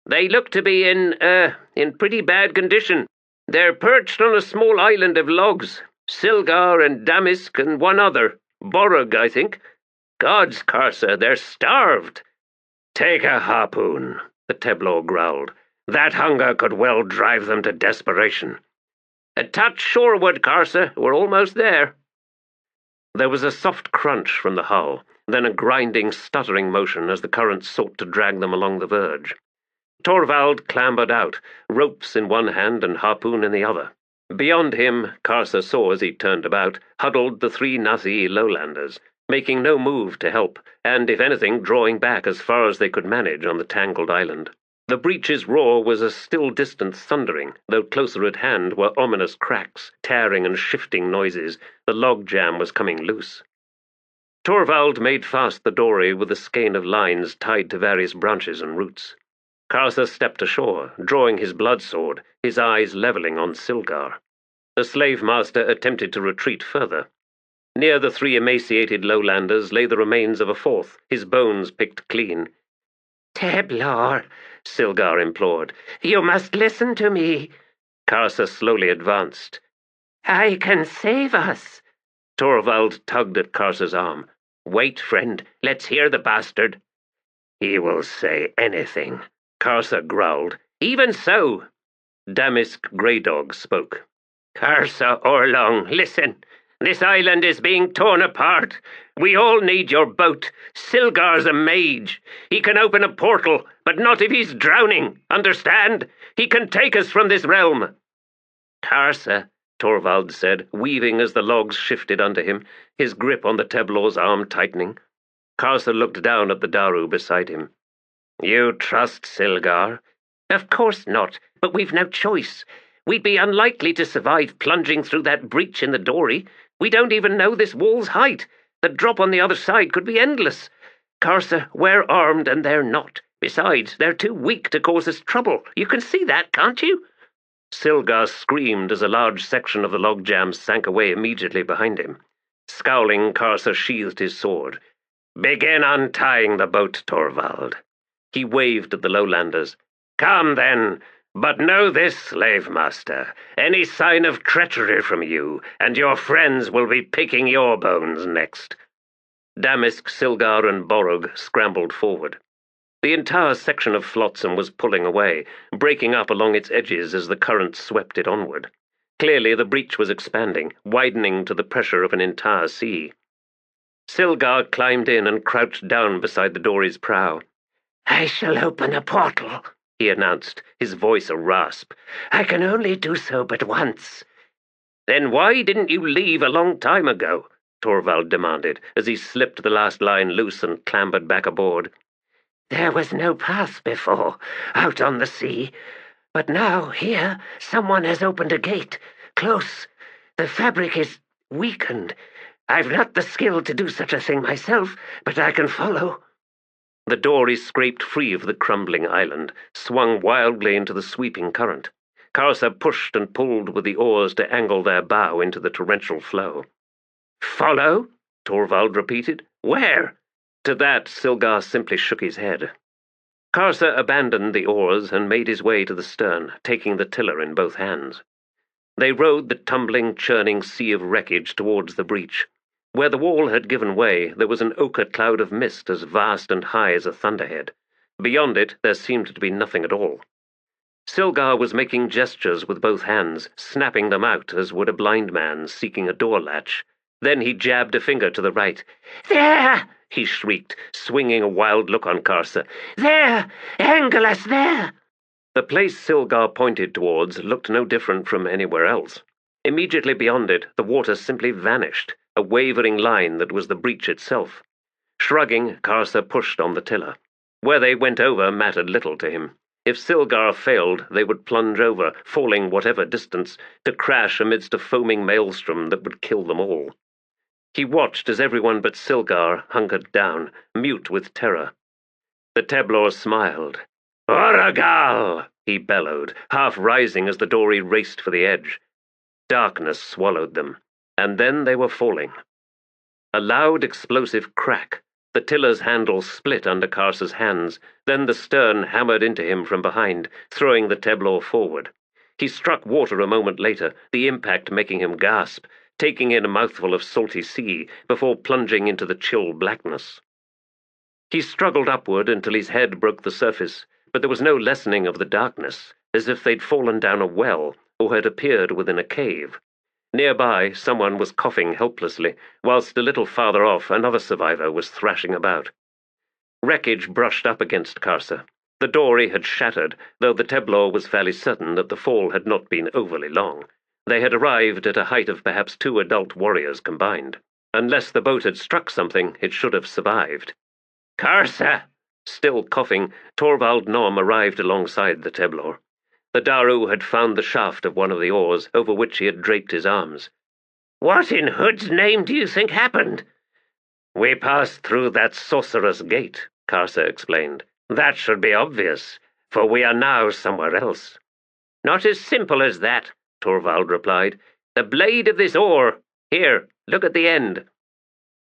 They look to be in pretty bad condition. They're perched on a small island of logs. Silgar and Damisk and one other. Borog, I think. Gods, Karsa, they're starved. Take a harpoon, the Teblor growled. That hunger could well drive them to desperation. A touch shoreward, Karsa. We're almost there. There was a soft crunch from the hull, then a grinding, stuttering motion as the current sought to drag them along the verge. Thorvald clambered out, ropes in one hand and harpoon in the other. Beyond him, Karsa saw as he turned about, huddled the 3 Nazi lowlanders, making no move to help, and, if anything, drawing back as far as they could manage on the tangled island. The breach's roar was a still distant thundering, though closer at hand were ominous cracks, tearing and shifting noises. The log jam was coming loose. Torvald made fast the dory with a skein of lines tied to various branches and roots. Karsa stepped ashore, drawing his bloodsword, his eyes levelling on Silgar. The slave-master attempted to retreat further. Near the three emaciated lowlanders lay the remains of a fourth, his bones picked clean. "Teblor," Silgar implored, "you must listen to me." Karsa slowly advanced. "I can save us." Torvald tugged at Karsa's arm. "Wait, friend. Let's hear the bastard." "He will say anything," Karsa growled. "Even so." Damask Greydog spoke. "Karsa Orlong, listen. This island is being torn apart. We all need your boat. Silgar's a mage. He can open a portal, but not if he's drowning. Understand? He can take us from this realm." "Karsa," Torvald said, weaving as the logs shifted under him, his grip on the Teblor's arm tightening. Karsa looked down at the Daru beside him. "You trust Silgar?" "Of course not, but we've no choice. We'd be unlikely to survive plunging through that breach in the dory. We don't even know this wall's height. The drop on the other side could be endless. Karsa, we're armed and they're not. Besides, they're too weak to cause us trouble. You can see that, can't you?" Silgar screamed as a large section of the logjam sank away immediately behind him. Scowling, Karsa sheathed his sword. "Begin untying the boat, Torvald." He waved at the lowlanders. "Come, then. But know this, slave master, any sign of treachery from you, and your friends will be picking your bones next." Damask, Silgar, and Borog scrambled forward. The entire section of flotsam was pulling away, breaking up along its edges as the current swept it onward. Clearly the breach was expanding, widening to the pressure of an entire sea. Silgar climbed in and crouched down beside the dory's prow. "I shall open a portal," he announced, his voice a rasp. "I can only do so but once." "Then why didn't you leave a long time ago?" Torvald demanded, as he slipped the last line loose and clambered back aboard. "There was no path before, out on the sea. But now, here, someone has opened a gate, close. The fabric is weakened. I've not the skill to do such a thing myself, but I can follow." The dory scraped free of the crumbling island, swung wildly into the sweeping current. Karsa pushed and pulled with the oars to angle their bow into the torrential flow. "Follow?" Torvald repeated. "Where?" To that, Silgar simply shook his head. Karsa abandoned the oars and made his way to the stern, taking the tiller in both hands. They rowed the tumbling, churning sea of wreckage towards the breach. Where the wall had given way, there was an ochre cloud of mist as vast and high as a thunderhead. Beyond it, there seemed to be nothing at all. Silgar was making gestures with both hands, snapping them out as would a blind man seeking a door latch. Then he jabbed a finger to the right. "There!" he shrieked, swinging a wild look on Karsa. "There! Angle us there!" The place Silgar pointed towards looked no different from anywhere else. Immediately beyond it, the water simply vanished, a wavering line that was the breach itself. Shrugging, Karsa pushed on the tiller. Where they went over mattered little to him. If Silgar failed, they would plunge over, falling whatever distance, to crash amidst a foaming maelstrom that would kill them all. He watched as everyone but Silgar hunkered down, mute with terror. The Teblor smiled. "Oragal!" he bellowed, half rising as the dory raced for the edge. Darkness swallowed them, and then they were falling. A loud explosive crack. The tiller's handle split under Karsa's hands, then the stern hammered into him from behind, throwing the Teblor forward. He struck water a moment later, the impact making him gasp, taking in a mouthful of salty sea before plunging into the chill blackness. He struggled upward until his head broke the surface, but there was no lessening of the darkness, as if they'd fallen down a well or had appeared within a cave. Nearby, someone was coughing helplessly, whilst a little farther off another survivor was thrashing about. Wreckage brushed up against Karsa. The dory had shattered, though the Teblor was fairly certain that the fall had not been overly long. They had arrived at a height of perhaps 2 adult warriors combined. Unless the boat had struck something, it should have survived. "Karsa!" Still coughing, Torvald Nom arrived alongside the Teblor. The Daru had found the shaft of one of the oars, over which he had draped his arms. "What in Hood's name do you think happened?" "We passed through that sorcerer's gate," Karsa explained. "That should be obvious, for we are now somewhere else." "Not as simple as that," Torvald replied. "The blade of this oar. Here, look at the end."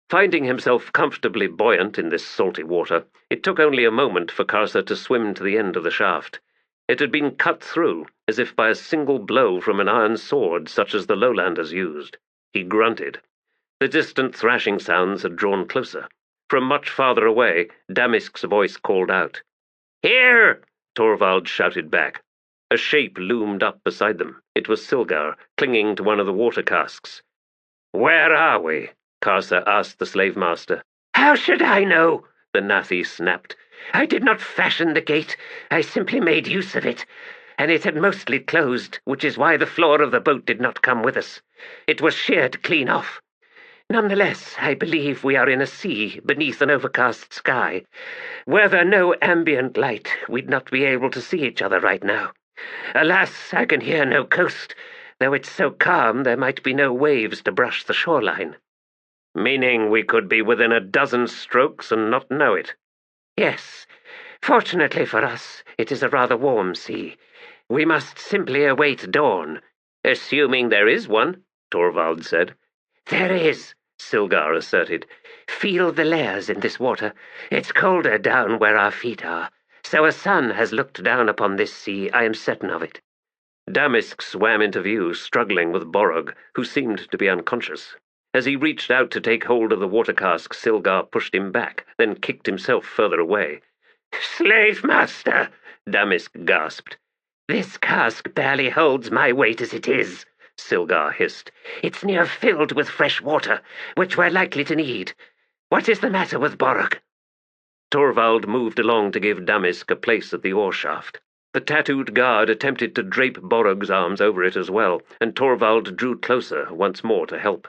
Finding himself comfortably buoyant in this salty water, it took only a moment for Karsa to swim to the end of the shaft. It had been cut through, as if by a single blow from an iron sword such as the lowlanders used. He grunted. The distant thrashing sounds had drawn closer. From much farther away, Damisk's voice called out. "Here!" Torvald shouted back. A shape loomed up beside them. It was Silgar, clinging to one of the water casks. "Where are we?" Karsa asked the slave master. "How should I know?" the Nathi snapped. "I did not fashion the gate. I simply made use of it. And it had mostly closed, which is why the floor of the boat did not come with us. It was sheared clean off. Nonetheless, I believe we are in a sea beneath an overcast sky. Were there no ambient light, we'd not be able to see each other right now. Alas, I can hear no coast, though it's so calm there might be no waves to brush the shoreline." "Meaning we could be within a dozen strokes and not know it?" "Yes. Fortunately for us, it is a rather warm sea. We must simply await dawn." "Assuming there is one," Torvald said. "There is," Silgar asserted. "Feel the layers in this water. It's colder down where our feet are, so a sun has looked down upon this sea, I am certain of it." Damisk swam into view, struggling with Borog, who seemed to be unconscious. As he reached out to take hold of the water cask, Silgar pushed him back, then kicked himself further away. "Slave master," Damisk gasped. "This cask barely holds my weight as it is," Silgar hissed. "It's near filled with fresh water, which we're likely to need. What is the matter with Borog?" Torvald moved along to give Damisk a place at the oar shaft. The tattooed guard attempted to drape Borog's arms over it as well, and Torvald drew closer once more to help.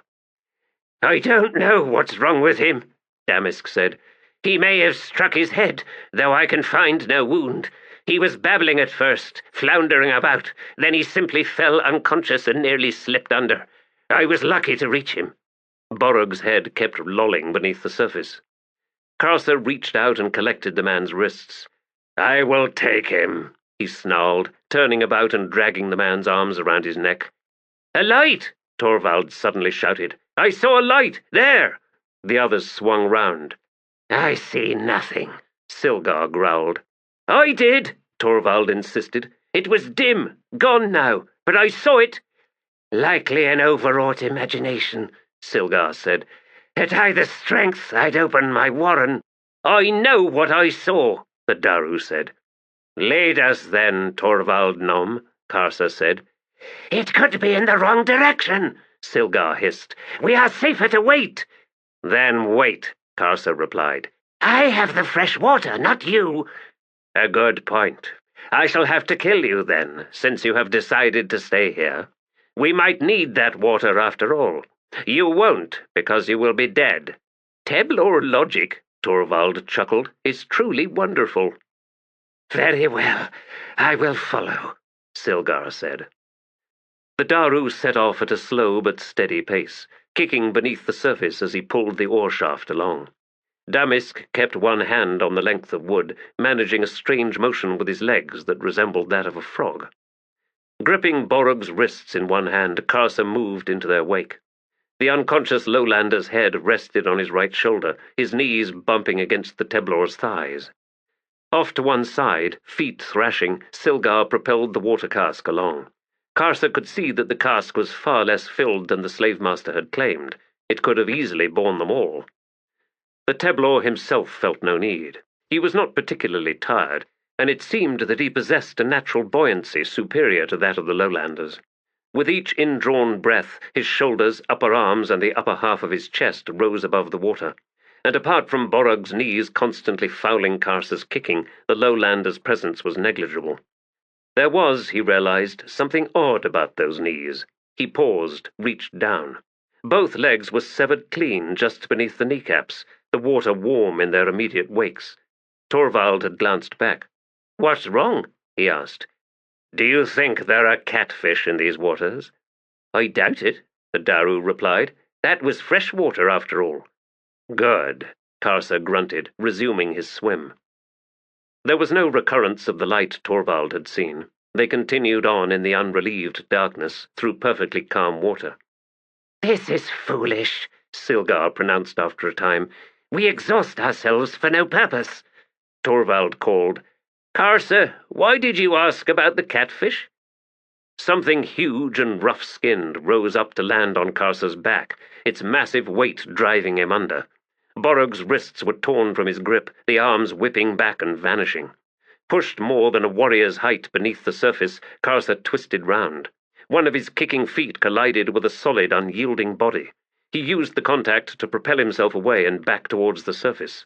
"I don't know what's wrong with him," Damisk said. "He may have struck his head, though I can find no wound. He was babbling at first, floundering about, then he simply fell unconscious and nearly slipped under. I was lucky to reach him." Borog's head kept lolling beneath the surface. Karsa reached out and collected the man's wrists. "I will take him," he snarled, turning about and dragging the man's arms around his neck. "A light!" Torvald suddenly shouted. "I saw a light! There!" The others swung round. "I see nothing," Silgar growled. "I did," Torvald insisted. "It was dim, gone now, but I saw it." "Likely an overwrought imagination," Silgar said. "Had I the strength, I'd open my warren." "I know what I saw," the Daru said. "Lead us then, Torvald Nom," Karsa said. "It could be in the wrong direction," Silgar hissed. "We are safer to wait." "Then wait," Karsa replied. "I have the fresh water, not you." "A good point. I shall have to kill you then, since you have decided to stay here. We might need that water after all. You won't, because you will be dead." "Teblor logic," Torvald chuckled, "is truly wonderful." "Very well, I will follow," Silgar said. The Daru set off at a slow but steady pace, kicking beneath the surface as he pulled the oar shaft along. Damisk kept one hand on the length of wood, managing a strange motion with his legs that resembled that of a frog. Gripping Borog's wrists in one hand, Karsa moved into their wake. The unconscious lowlander's head rested on his right shoulder, his knees bumping against the Teblor's thighs. Off to one side, feet thrashing, Silgar propelled the water cask along. Karsa could see that the cask was far less filled than the slave-master had claimed. It could have easily borne them all. The Teblor himself felt no need. He was not particularly tired, and it seemed that he possessed a natural buoyancy superior to that of the lowlanders. With each indrawn breath, his shoulders, upper arms, and the upper half of his chest rose above the water, and apart from Borog's knees constantly fouling Karsa's kicking, the lowlander's presence was negligible. There was, he realized, something odd about those knees. He paused, reached down. Both legs were severed clean just beneath the kneecaps, the water warm in their immediate wakes. Torvald had glanced back. "What's wrong?" he asked. "Do you think there are catfish in these waters?" "I doubt it," the Daru replied. "That was fresh water, after all." "Good," Karsa grunted, resuming his swim. There was no recurrence of the light Torvald had seen. They continued on in the unrelieved darkness, through perfectly calm water. "This is foolish," Silgar pronounced after a time. "We exhaust ourselves for no purpose." Torvald called, "Karsa, why did you ask about the catfish?" Something huge and rough-skinned rose up to land on Karsa's back, its massive weight driving him under. Borog's wrists were torn from his grip, the arms whipping back and vanishing. Pushed more than a warrior's height beneath the surface, Karsa twisted round. One of his kicking feet collided with a solid, unyielding body. He used the contact to propel himself away and back towards the surface.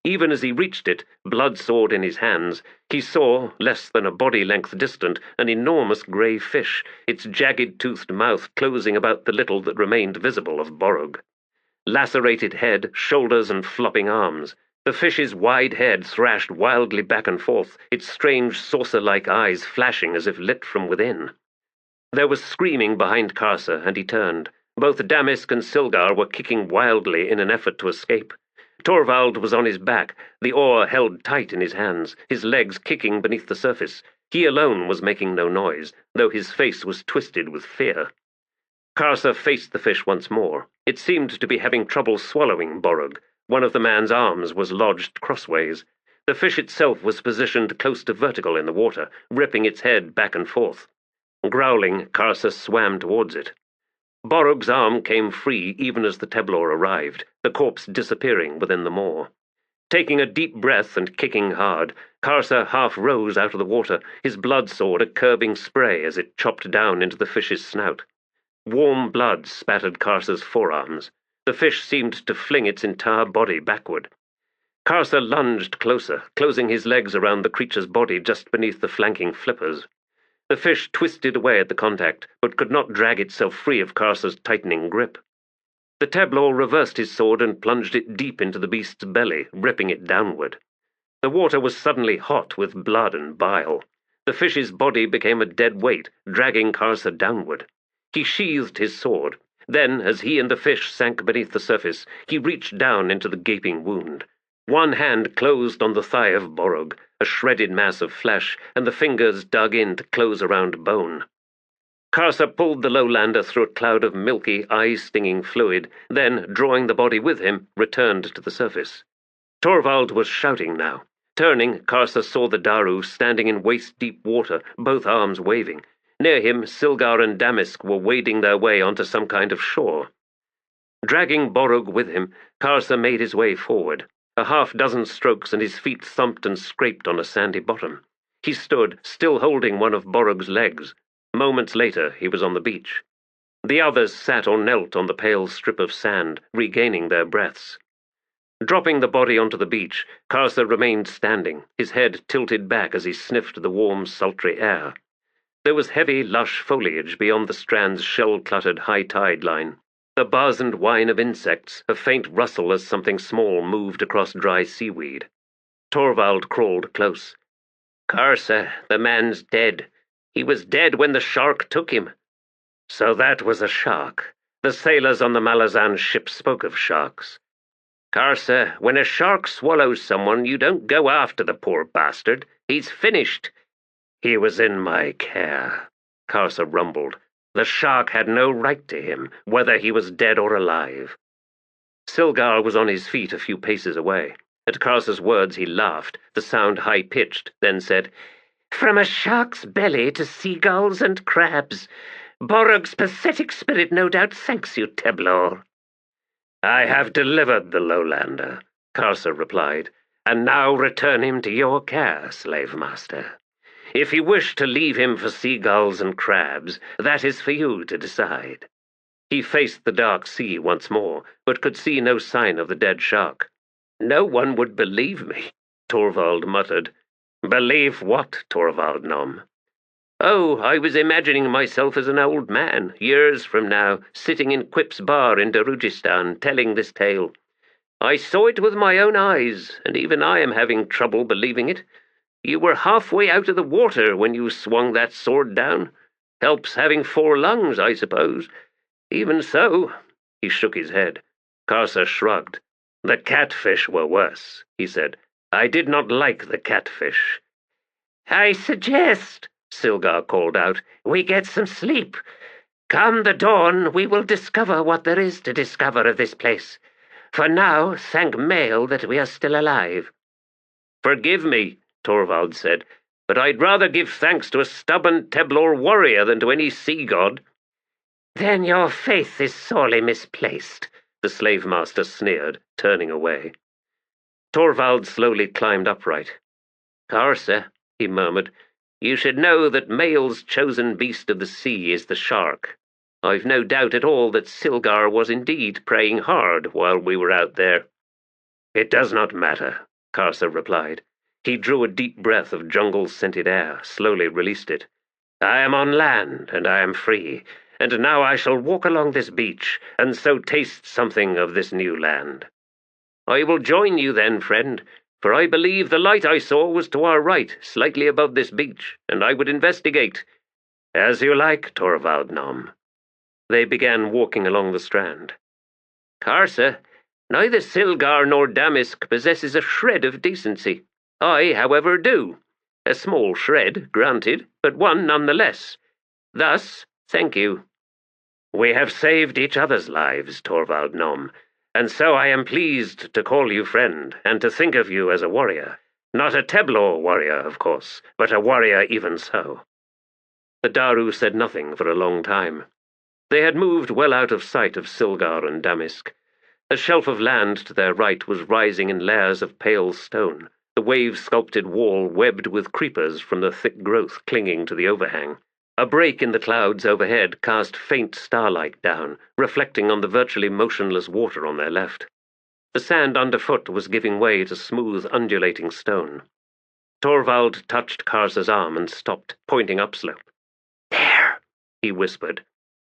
Even as he reached it, blood-sword in his hands, he saw, less than a body-length distant, an enormous grey fish, its jagged-toothed mouth closing about the little that remained visible of Borog. Lacerated head, shoulders, and flopping arms. The fish's wide head thrashed wildly back and forth, its strange saucer-like eyes flashing as if lit from within. There was screaming behind Karsa, and he turned. Both Damask and Silgar were kicking wildly in an effort to escape. Torvald was on his back, the oar held tight in his hands, his legs kicking beneath the surface. He alone was making no noise, though his face was twisted with fear. Karsa faced the fish once more. It seemed to be having trouble swallowing Borog. One of the man's arms was lodged crossways. The fish itself was positioned close to vertical in the water, ripping its head back and forth. Growling, Karsa swam towards it. Borog's arm came free even as the Teblor arrived, the corpse disappearing within the moor. Taking a deep breath and kicking hard, Karsa half rose out of the water, his blood-sword a curbing spray as it chopped down into the fish's snout. Warm blood spattered Karsa's forearms. The fish seemed to fling its entire body backward. Karsa lunged closer, closing his legs around the creature's body just beneath the flanking flippers. The fish twisted away at the contact, but could not drag itself free of Karsa's tightening grip. The Teblor reversed his sword and plunged it deep into the beast's belly, ripping it downward. The water was suddenly hot with blood and bile. The fish's body became a dead weight, dragging Karsa downward. He sheathed his sword. Then, as he and the fish sank beneath the surface, he reached down into the gaping wound. One hand closed on the thigh of Borog, a shredded mass of flesh, and the fingers dug in to close around bone. Karsa pulled the lowlander through a cloud of milky, eye-stinging fluid, then, drawing the body with him, returned to the surface. Torvald was shouting now. Turning, Karsa saw the Daru standing in waist-deep water, both arms waving. Near him, Silgar and Damask were wading their way onto some kind of shore. Dragging Borog with him, Karsa made his way forward. A half-dozen strokes and his feet thumped and scraped on a sandy bottom. He stood, still holding one of Borog's legs. Moments later, he was on the beach. The others sat or knelt on the pale strip of sand, regaining their breaths. Dropping the body onto the beach, Karsa remained standing, his head tilted back as he sniffed the warm, sultry air. There was heavy, lush foliage beyond the strand's shell-cluttered high-tide line. The buzz and whine of insects, a faint rustle as something small moved across dry seaweed. Torvald crawled close. "Karsa, the man's dead. He was dead when the shark took him." "So that was a shark. The sailors on the Malazan ship spoke of sharks." "Karsa, when a shark swallows someone, you don't go after the poor bastard. He's finished." "He was in my care," Karsa rumbled. "The shark had no right to him, whether he was dead or alive." Silgar was on his feet a few paces away. At Karsa's words he laughed, the sound high-pitched, then said, "From a shark's belly to seagulls and crabs. Borog's pathetic spirit no doubt thanks you, Teblor." "I have delivered the lowlander," Karsa replied, "and now return him to your care, slave master. If you wish to leave him for seagulls and crabs, that is for you to decide." He faced the dark sea once more, but could see no sign of the dead shark. "No one would believe me," Torvald muttered. "Believe what, Torvald Nom?" "Oh, I was imagining myself as an old man, years from now, sitting in Quip's bar in Darujistan, telling this tale. I saw it with my own eyes, and even I am having trouble believing it. You were halfway out of the water when you swung that sword down. Helps having 4 lungs, I suppose. Even so—" he shook his head. Karsa shrugged. "The catfish were worse," he said. "I did not like the catfish." "I suggest," Silgar called out, "we get some sleep. Come the dawn, we will discover what there is to discover of this place. For now, thank Mael that we are still alive." "Forgive me," Torvald said, "but I'd rather give thanks to a stubborn Teblor warrior than to any sea god." "Then your faith is sorely misplaced," the slave master sneered, turning away. Torvald slowly climbed upright. "Karsa," he murmured, "you should know that Mael's chosen beast of the sea is the shark. I've no doubt at all that Silgar was indeed praying hard while we were out there." "It does not matter," Karsa replied. He drew a deep breath of jungle-scented air, slowly released it. "I am on land, and I am free, and now I shall walk along this beach, and so taste something of this new land." "I will join you then, friend, for I believe the light I saw was to our right, slightly above this beach, and I would investigate." "As you like, Torvald Nom." They began walking along the strand. "Karsa, neither Silgar nor Damask possesses a shred of decency. I, however, do. A small shred, granted, but one nonetheless. Thus, thank you." "We have saved each other's lives, Torvald Nom, and so I am pleased to call you friend, and to think of you as a warrior. Not a Teblor warrior, of course, but a warrior even so." The Daru said nothing for a long time. They had moved well out of sight of Silgar and Damask. A shelf of land to their right was rising in layers of pale stone, the wave-sculpted wall webbed with creepers from the thick growth clinging to the overhang. A break in the clouds overhead cast faint starlight down, reflecting on the virtually motionless water on their left. The sand underfoot was giving way to smooth, undulating stone. Torvald touched Karsa's arm and stopped, pointing upslope. "There," he whispered.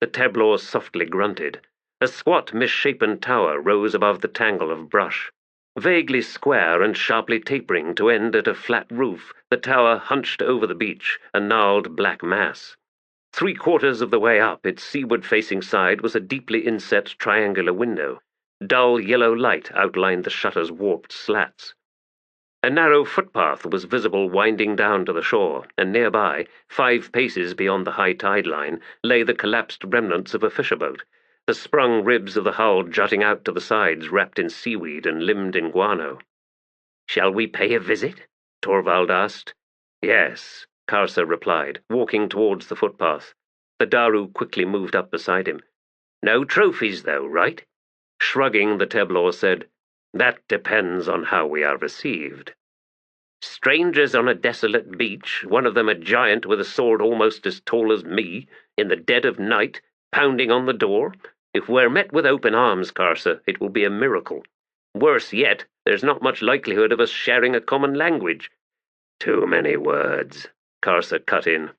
The Teblor softly grunted. A squat, misshapen tower rose above the tangle of brush. Vaguely square and sharply tapering to end at a flat roof, the tower hunched over the beach, a gnarled black mass. 3/4 of the way up its seaward-facing side was a deeply inset triangular window. Dull yellow light outlined the shutter's warped slats. A narrow footpath was visible winding down to the shore, and nearby, 5 paces beyond the high tide line, lay the collapsed remnants of a fisher boat, the sprung ribs of the hull jutting out to the sides wrapped in seaweed and limbed in guano. "Shall we pay a visit?" Torvald asked. "Yes," Karsa replied, walking towards the footpath. The Daru quickly moved up beside him. "No trophies, though, right?" Shrugging, the Teblor said, "That depends on how we are received." "Strangers on a desolate beach, one of them a giant with a sword almost as tall as me, in the dead of night, pounding on the door. If we're met with open arms, Karsa, it will be a miracle. Worse yet, there's not much likelihood of us sharing a common language." "Too many words," Karsa cut in.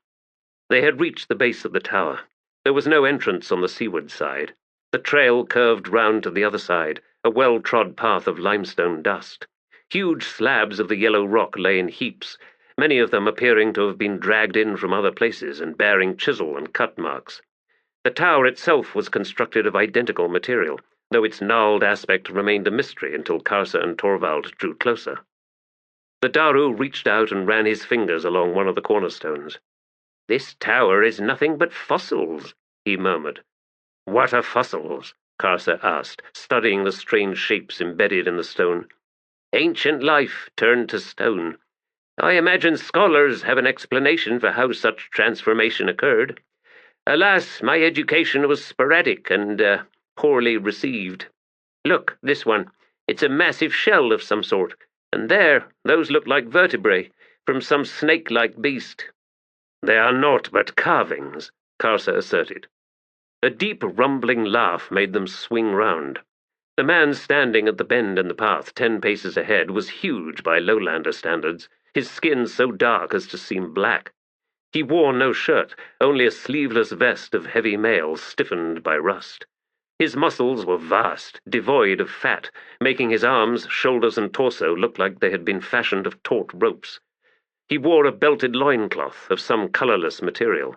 They had reached the base of the tower. There was no entrance on the seaward side. The trail curved round to the other side, a well-trod path of limestone dust. Huge slabs of the yellow rock lay in heaps, many of them appearing to have been dragged in from other places and bearing chisel and cut marks. The tower itself was constructed of identical material, though its gnarled aspect remained a mystery until Karsa and Torvald drew closer. The Daru reached out and ran his fingers along one of the cornerstones. "This tower is nothing but fossils," he murmured. "What are fossils?" Karsa asked, studying the strange shapes embedded in the stone. "Ancient life turned to stone. I imagine scholars have an explanation for how such transformation occurred. Alas, my education was sporadic and poorly received. Look, this one. It's a massive shell of some sort. And there, those look like vertebrae, from some snake-like beast." "They are naught but carvings," Karsa asserted. A deep rumbling laugh made them swing round. The man standing at the bend in the path 10 paces ahead was huge by lowlander standards, his skin so dark as to seem black. He wore no shirt, only a sleeveless vest of heavy mail stiffened by rust. His muscles were vast, devoid of fat, making his arms, shoulders, and torso look like they had been fashioned of taut ropes. He wore a belted loincloth of some colourless material.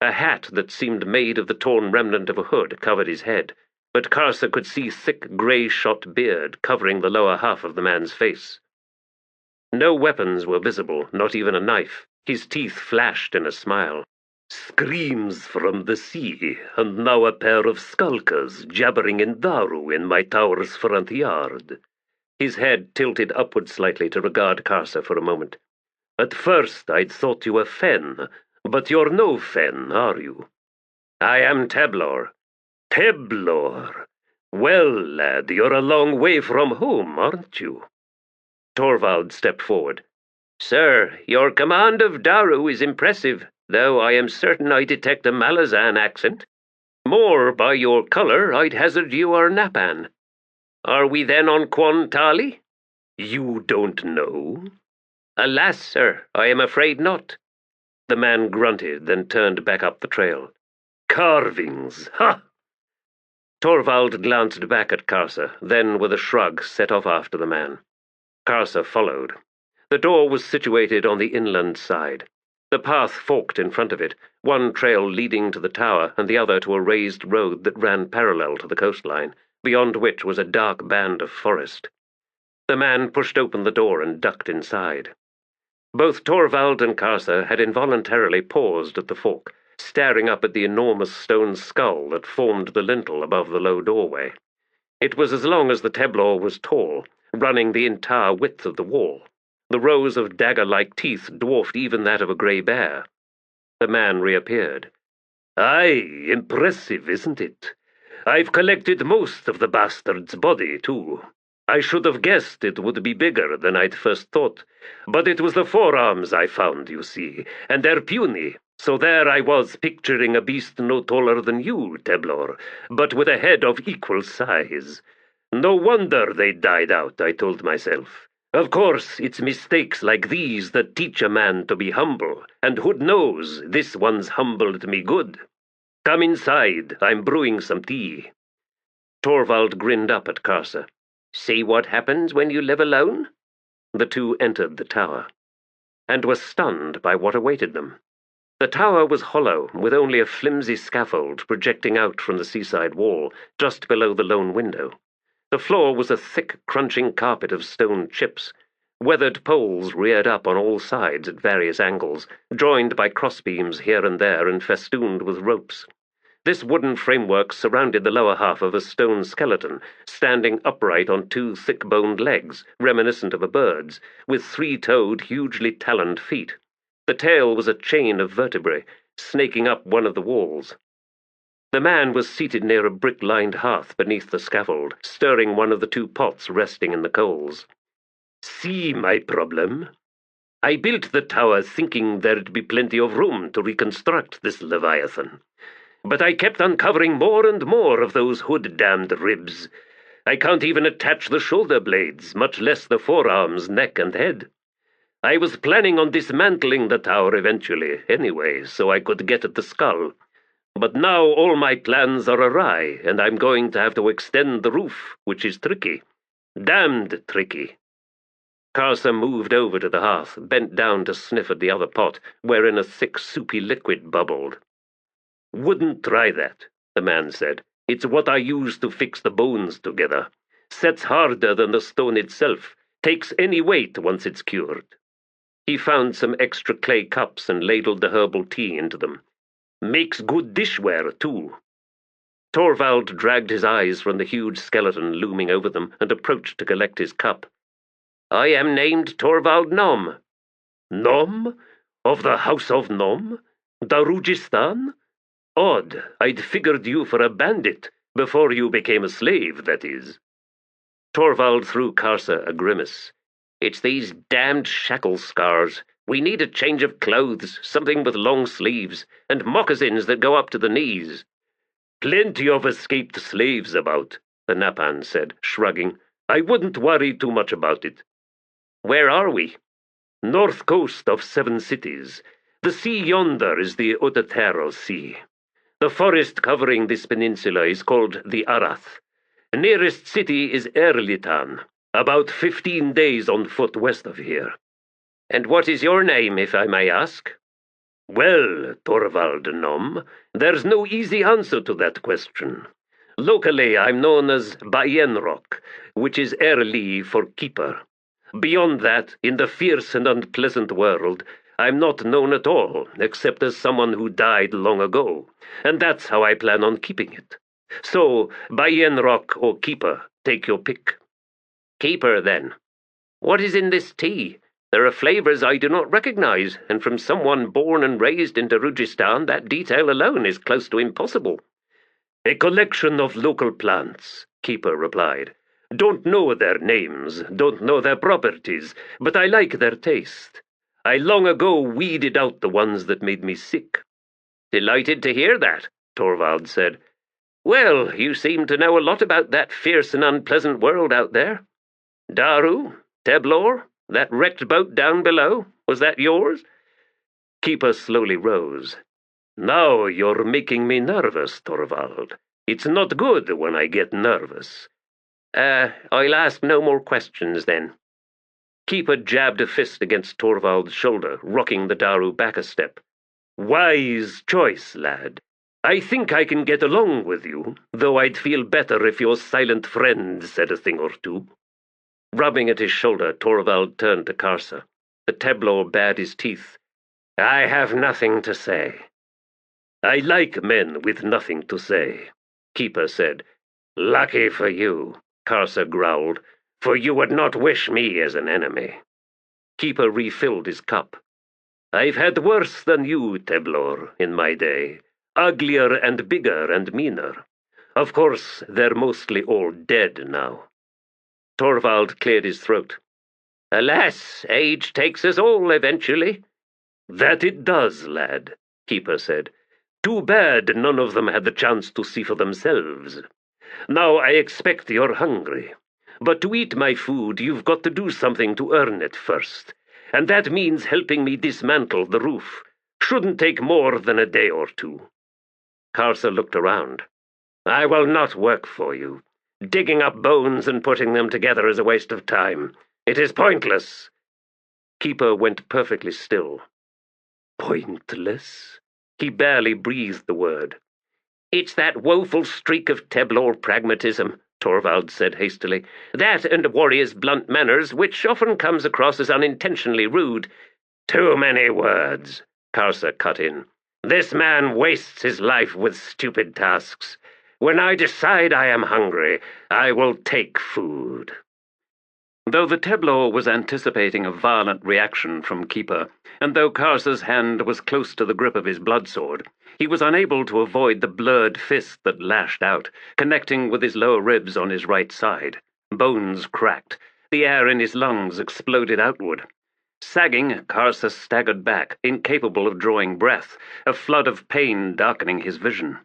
A hat that seemed made of the torn remnant of a hood covered his head, but Karsa could see thick grey-shot beard covering the lower half of the man's face. No weapons were visible, not even a knife. His teeth flashed in a smile. "Screams from the sea, and now a pair of skulkers jabbering in Daru in my tower's front yard." His head tilted upward slightly to regard Karsa for a moment. "At first I'd thought you a Fen, but you're no Fen, are you?" "I am Teblor." "Teblor? Well, lad, you're a long way from home, aren't you?" Torvald stepped forward. "Sir, your command of Daru is impressive, though I am certain I detect a Malazan accent. More by your colour, I'd hazard you are Napan. Are we then on Quan Tali?" "You don't know?" "Alas, sir, I am afraid not." The man grunted, then turned back up the trail. "Carvings, ha!" Torvald glanced back at Karsa, then with a shrug set off after the man. Karsa followed. The door was situated on the inland side. The path forked in front of it, one trail leading to the tower and the other to a raised road that ran parallel to the coastline, beyond which was a dark band of forest. The man pushed open the door and ducked inside. Both Torvald and Karsa had involuntarily paused at the fork, staring up at the enormous stone skull that formed the lintel above the low doorway. It was as long as the Teblor was tall, running the entire width of the wall. The rows of dagger-like teeth dwarfed even that of a grey bear. The man reappeared. "Aye, impressive, isn't it? I've collected most of the bastard's body, too. I should have guessed it would be bigger than I'd first thought, but it was the forearms I found, you see, and they're puny, so there I was picturing a beast no taller than you, Teblor, but with a head of equal size. No wonder they died out, I told myself. Of course, it's mistakes like these that teach a man to be humble, and who knows, this one's humbled me good. Come inside, I'm brewing some tea." Torvald grinned up at Karsa. "See what happens when you live alone?" The two entered the tower, and were stunned by what awaited them. The tower was hollow, with only a flimsy scaffold projecting out from the seaside wall, just below the lone window. The floor was a thick, crunching carpet of stone chips. Weathered poles reared up on all sides at various angles, joined by crossbeams here and there and festooned with ropes. This wooden framework surrounded the lower half of a stone skeleton, standing upright on two thick-boned legs, reminiscent of a bird's, with three-toed, hugely taloned feet. The tail was a chain of vertebrae, snaking up one of the walls. The man was seated near a brick-lined hearth beneath the scaffold, stirring one of the two pots resting in the coals. "See my problem? I built the tower thinking there'd be plenty of room to reconstruct this leviathan. But I kept uncovering more and more of those hood-damned ribs. I can't even attach the shoulder blades, much less the forearms, neck, and head. I was planning on dismantling the tower eventually, anyway, so I could get at the skull. But now all my plans are awry, and I'm going to have to extend the roof, which is tricky. Damned tricky." Karsa moved over to the hearth, bent down to sniff at the other pot, wherein a thick, soupy liquid bubbled. "Wouldn't try that," the man said. "It's what I use to fix the bones together. Sets harder than the stone itself. Takes any weight once it's cured." He found some extra clay cups and ladled the herbal tea into them. "Makes good dishware, too." Torvald dragged his eyes from the huge skeleton looming over them and approached to collect his cup. "I am named Torvald Nom." "Nom? Of the House of Nom? Darujistan? Odd, I'd figured you for a bandit, before you became a slave, that is." Torvald threw Karsa a grimace. "It's these damned shackle scars. We need a change of clothes, something with long sleeves, and moccasins that go up to the knees." "Plenty of escaped slaves about," the Napan said, shrugging. "I wouldn't worry too much about it." "Where are we?" "North coast of 7 cities. The sea yonder is the Otatero Sea. The forest covering this peninsula is called the Arath. The nearest city is Erittown, about 15 days on foot west of here. And what is your name, if I may ask? Well, Torvald Nom, there's no easy answer to that question. Locally, I'm known as Bairoth, which is Early for keeper. Beyond that, in the fierce and unpleasant world, I'm not known at all, except as someone who died long ago, and that's how I plan on keeping it. So, Bairoth or keeper, take your pick. Keeper, then. What is in this tea? There are flavors I do not recognize, and from someone born and raised in Darujistan, that detail alone is close to impossible. A collection of local plants, Keeper replied. Don't know their names, don't know their properties, but I like their taste. I long ago weeded out the ones that made me sick. Delighted to hear that, Torvald said. Well, you seem to know a lot about that fierce and unpleasant world out there. Daru? Teblor? That wrecked boat down below? Was that yours? Keeper slowly rose. Now you're making me nervous, Torvald. It's not good when I get nervous. I'll ask no more questions then. Keeper jabbed a fist against Torvald's shoulder, rocking the Daru back a step. Wise choice, lad. I think I can get along with you, though I'd feel better if your silent friend said a thing or two. Rubbing at his shoulder, Torvald turned to Karsa. The Teblor bared his teeth. I have nothing to say. I like men with nothing to say, Keeper said. Lucky for you, Karsa growled, for you would not wish me as an enemy. Keeper refilled his cup. I've had worse than you, Teblor, in my day. Uglier and bigger and meaner. Of course, they're mostly all dead now. Torvald cleared his throat. Alas, age takes us all eventually. That it does, lad, Keeper said. Too bad none of them had the chance to see for themselves. Now I expect you're hungry. But to eat my food, you've got to do something to earn it first. And that means helping me dismantle the roof. Shouldn't take more than a day or two. Karsa looked around. I will not work for you. Digging up bones and putting them together is a waste of time. It is pointless. Keeper went perfectly still. Pointless? He barely breathed the word. It's that woeful streak of Teblor pragmatism, Torvald said hastily. That and a warrior's blunt manners, which often comes across as unintentionally rude. Too many words, Karsa cut in. This man wastes his life with stupid tasks. When I decide I am hungry, I will take food. Though the Teblor was anticipating a violent reaction from Keeper, and though Karsa's hand was close to the grip of his bloodsword, he was unable to avoid the blurred fist that lashed out, connecting with his lower ribs on his right side. Bones cracked. The air in his lungs exploded outward. Sagging, Karsa staggered back, incapable of drawing breath, a flood of pain darkening his vision.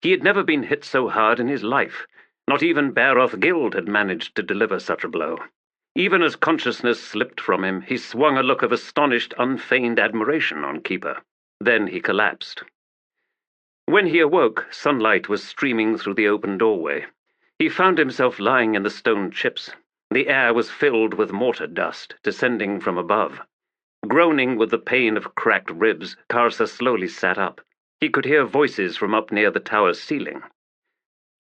He had never been hit so hard in his life. Not even Bairoth Gild had managed to deliver such a blow. Even as consciousness slipped from him, he swung a look of astonished, unfeigned admiration on Keeper. Then he collapsed. When he awoke, sunlight was streaming through the open doorway. He found himself lying in the stone chips. The air was filled with mortar dust, descending from above. Groaning with the pain of cracked ribs, Karsa slowly sat up. He could hear voices from up near the tower's ceiling.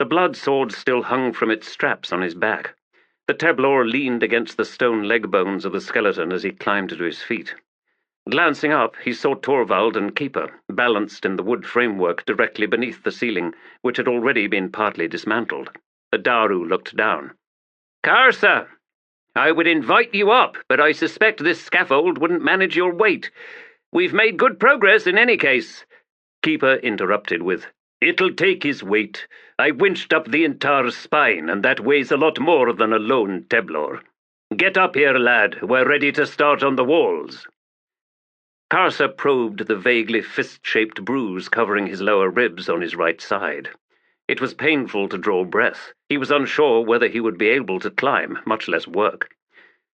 The blood sword still hung from its straps on his back. The Teblor leaned against the stone leg bones of the skeleton as he climbed to his feet. Glancing up, he saw Torvald and Keeper, balanced in the wood framework directly beneath the ceiling, which had already been partly dismantled. The Daru looked down. Karsa! I would invite you up, but I suspect this scaffold wouldn't manage your weight. We've made good progress in any case. Keeper interrupted with, It'll take his weight. I winched up the entire spine, and that weighs a lot more than a lone Teblor. Get up here, lad. We're ready to start on the walls. Karsa probed the vaguely fist-shaped bruise covering his lower ribs on his right side. It was painful to draw breath. He was unsure whether he would be able to climb, much less work.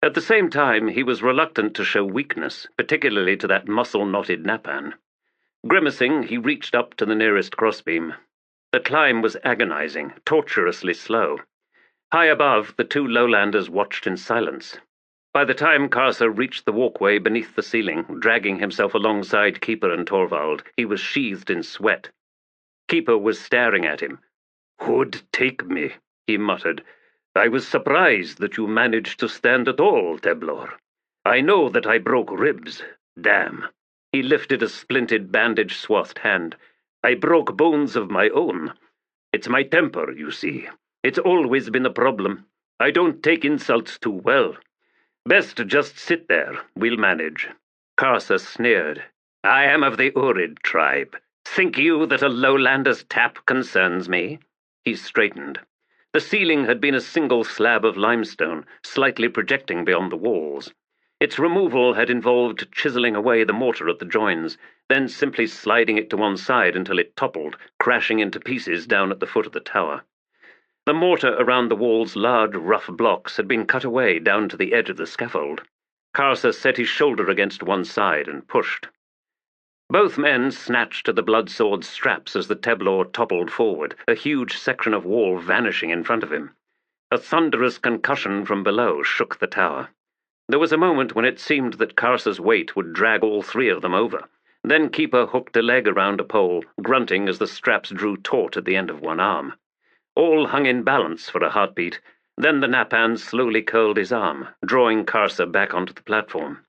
At the same time, he was reluctant to show weakness, particularly to that muscle-knotted Napan. Grimacing, he reached up to the nearest crossbeam. The climb was agonizing, torturously slow. High above, the two lowlanders watched in silence. By the time Karsa reached the walkway beneath the ceiling, dragging himself alongside Keeper and Torvald, he was sheathed in sweat. Keeper was staring at him. "Who'd take me?" he muttered. "I was surprised that you managed to stand at all, Teblor. I know that I broke ribs. Damn." He lifted a splinted, bandage-swathed hand. "I broke bones of my own. It's my temper, you see. It's always been a problem. I don't take insults too well. Best just sit there. We'll manage." Karsa sneered. "I am of the Urid tribe. Think you that a lowlander's tap concerns me?" He straightened. The ceiling had been a single slab of limestone, slightly projecting beyond the walls. Its removal had involved chiseling away the mortar at the joins, then simply sliding it to one side until it toppled, crashing into pieces down at the foot of the tower. The mortar around the wall's large, rough blocks had been cut away down to the edge of the scaffold. Karsa set his shoulder against one side and pushed. Both men snatched at the blood-sword's straps as the Teblor toppled forward, a huge section of wall vanishing in front of him. A thunderous concussion from below shook the tower. There was a moment when it seemed that Karsa's weight would drag all three of them over. Then Keeper hooked a leg around a pole, grunting as the straps drew taut at the end of one arm. All hung in balance for a heartbeat. Then the Napan slowly curled his arm, drawing Karsa back onto the platform.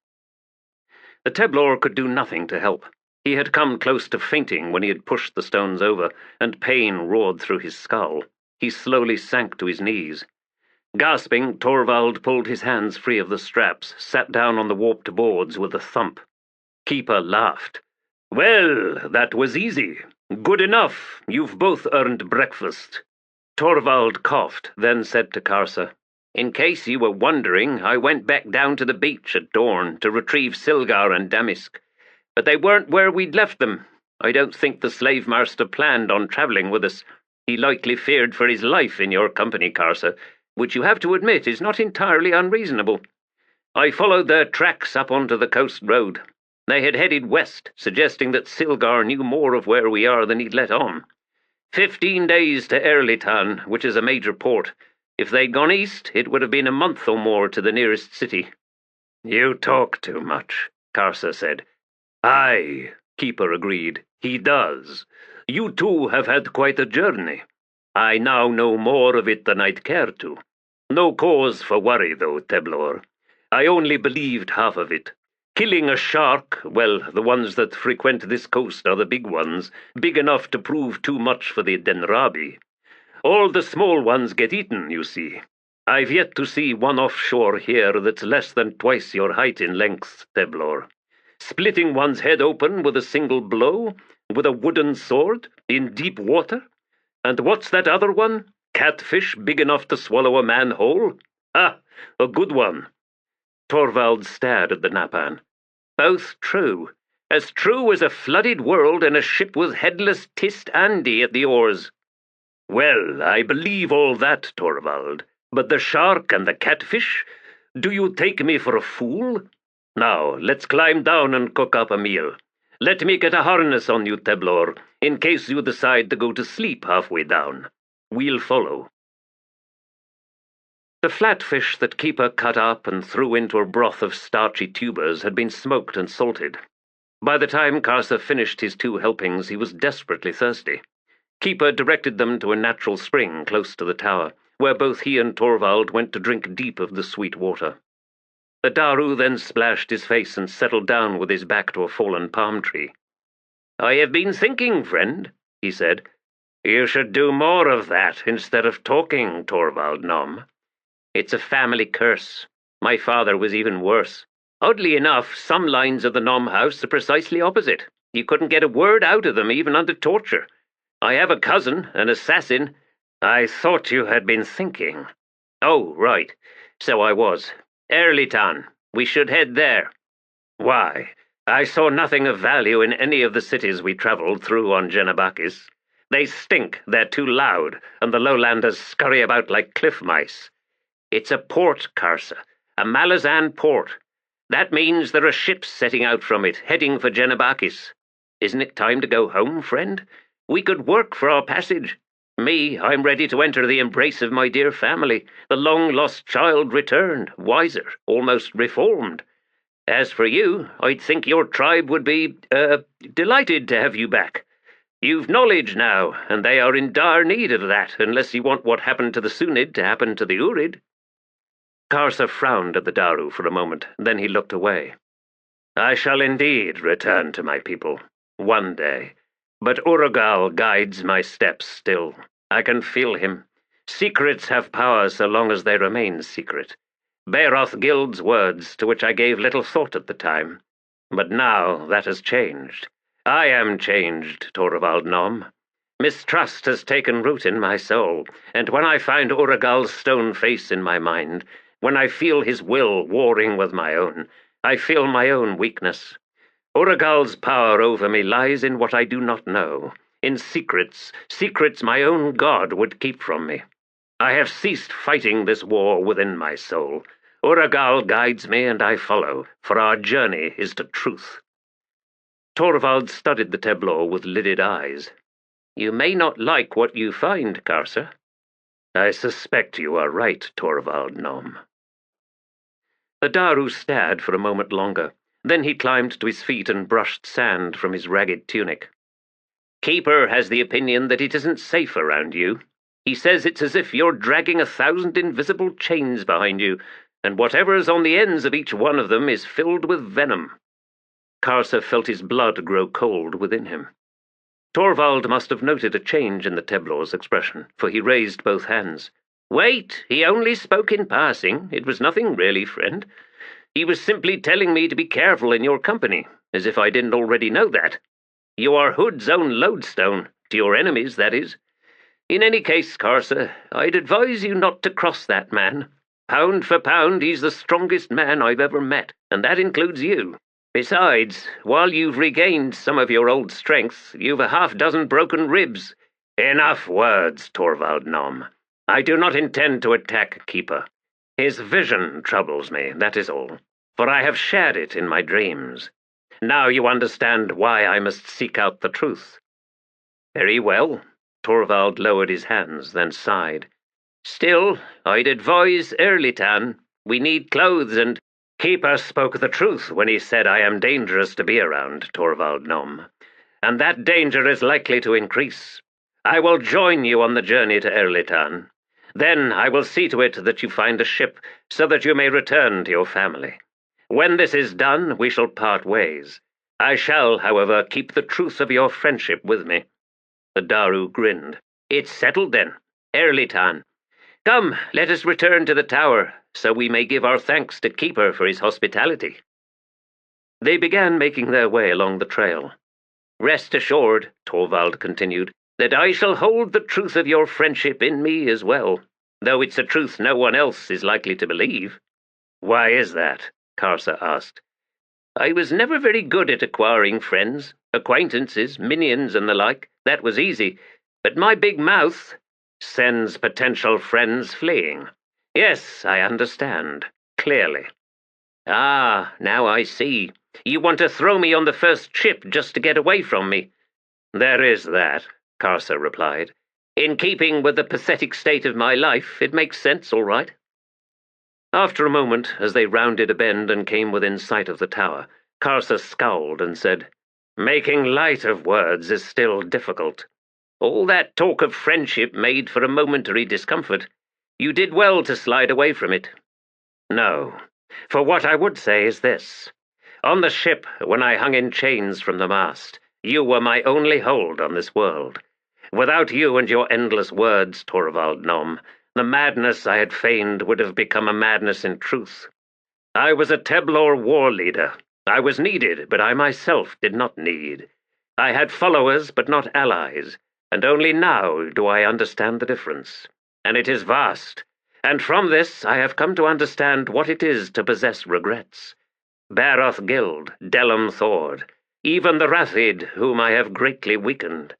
The Teblor could do nothing to help. He had come close to fainting when he had pushed the stones over, and pain roared through his skull. He slowly sank to his knees. Gasping, Torvald pulled his hands free of the straps, sat down on the warped boards with a thump. Keeper laughed. "Well, that was easy. Good enough. You've both earned breakfast." Torvald coughed, then said to Karsa, "In case you were wondering, I went back down to the beach at dawn to retrieve Silgar and Damask. But they weren't where we'd left them. I don't think the slave master planned on travelling with us. He likely feared for his life in your company, Karsa, which you have to admit is not entirely unreasonable. I followed their tracks up onto the coast road. They had headed west, suggesting that Silgar knew more of where we are than he'd let on. 15 days to Erittown, which is a major port. If they'd gone east, it would have been a month or more to the nearest city." "You talk too much," Karsa said. "Aye," Keeper agreed. "He does. You two have had quite a journey. I now know more of it than I'd care to. No cause for worry, though, Teblor. I only believed half of it. Killing a shark, well, the ones that frequent this coast are the big ones, big enough to prove too much for the Denrabi. All the small ones get eaten, you see. I've yet to see one offshore here that's less than twice your height in length, Teblor. Splitting one's head open with a single blow, with a wooden sword, in deep water? And what's that other one? Catfish big enough to swallow a man whole? Ah, a good one." Torvald stared at the Napan. "Both true. As true as a flooded world and a ship with headless Tist Andy at the oars." "Well, I believe all that, Torvald. But the shark and the catfish? Do you take me for a fool? Now, let's climb down and cook up a meal. Let me get a harness on you, Teblor, in case you decide to go to sleep halfway down. We'll follow." The flatfish that Keeper cut up and threw into a broth of starchy tubers had been smoked and salted. By the time Karsa finished his 2 helpings, he was desperately thirsty. Keeper directed them to a natural spring close to the tower, where both he and Torvald went to drink deep of the sweet water. The Daru then splashed his face and settled down with his back to a fallen palm tree. "I have been thinking, friend," he said. "You should do more of that instead of talking, Torvald Nom. It's a family curse. My father was even worse. Oddly enough, some lines of the Nom house are precisely opposite. You couldn't get a word out of them even under torture. I have a cousin, an assassin." "I thought you had been thinking." "Oh, right. So I was. Erittown. We should head there." "Why? I saw nothing of value in any of the cities we travelled through on Genabakis. They stink, they're too loud, and the lowlanders scurry about like cliff mice. It's a port, Karsa, a Malazan port. That means there are ships setting out from it, heading for Genabakis. Isn't it time to go home, friend? We could work for our passage. Me, I'm ready to enter the embrace of my dear family, the long-lost child returned, wiser, almost reformed. As for you, I'd think your tribe would be, delighted to have you back. You've knowledge now, and they are in dire need of that, unless you want what happened to the Sunyd to happen to the Urid." Karsa frowned at the Daru for a moment, then he looked away. "I shall indeed return to my people, one day, but Urugal guides my steps still. I can feel him. Secrets have power so long as they remain secret. Bairoth Gild's words, to which I gave little thought at the time. But now that has changed. I am changed, Torvald Nom. Mistrust has taken root in my soul, and when I find Urugal's stone face in my mind, when I feel his will warring with my own, I feel my own weakness. Urugal's power over me lies in what I do not know, in secrets my own god would keep from me. I have ceased fighting this war within my soul. Urugal guides me and I follow, for our journey is to truth." Torvald studied the Teblor with lidded eyes. "You may not like what you find, Karsa." "I suspect you are right, Torvald Nom." The Daru stared for a moment longer. Then he climbed to his feet and brushed sand from his ragged tunic. "Keeper has the opinion that it isn't safe around you. He says it's as if you're dragging 1,000 invisible chains behind you, and whatever's on the ends of each one of them is filled with venom." Karsa felt his blood grow cold within him. Torvald must have noted a change in the Teblor's expression, for he raised both hands. "Wait, he only spoke in passing. It was nothing really, friend. He was simply telling me to be careful in your company, as if I didn't already know that. You are Hood's own lodestone, to your enemies, that is. In any case, Karsa, I'd advise you not to cross that man. Pound for pound, he's the strongest man I've ever met, and that includes you. Besides, while you've regained some of your old strength, you've 6 broken ribs." "Enough words, Torvald Nom. I do not intend to attack Keeper. His vision troubles me, that is all, for I have shared it in my dreams. Now you understand why I must seek out the truth." "Very well." Torvald lowered his hands, then sighed. "Still, I'd advise Erittown. We need clothes and—" "Keeper spoke the truth when he said I am dangerous to be around, Torvald Nom, and that danger is likely to increase. I will join you on the journey to Erittown. Then I will see to it that you find a ship, so that you may return to your family. When this is done, we shall part ways. I shall, however, keep the truth of your friendship with me." The Daru grinned. "It's settled then. Erittown. Come, let us return to the tower, so we may give our thanks to Keeper for his hospitality." They began making their way along the trail. "Rest assured," Torvald continued, "that I shall hold the truth of your friendship in me as well, though it's a truth no one else is likely to believe." "Why is that?" Karsa asked. "I was never very good at acquiring friends, acquaintances, minions, and the like. That was easy. But my big mouth sends potential friends fleeing. Yes, I understand. Clearly." "Ah, now I see. You want to throw me on the first ship just to get away from me." "There is that," Karsa replied. "In keeping with the pathetic state of my life, it makes sense, all right." After a moment, as they rounded a bend and came within sight of the tower, Karsa scowled and said, "Making light of words is still difficult. All that talk of friendship made for a momentary discomfort. You did well to slide away from it." "No, for what I would say is this. On the ship, when I hung in chains from the mast, you were my only hold on this world. Without you and your endless words, Torvald Nom, the madness I had feigned would have become a madness in truth. I was a Teblor war leader. I was needed, but I myself did not need. I had followers, but not allies, and only now do I understand the difference. And it is vast, and from this I have come to understand what it is to possess regrets. Bairoth Gild, Delum Thord, even the Rathid, whom I have greatly weakened.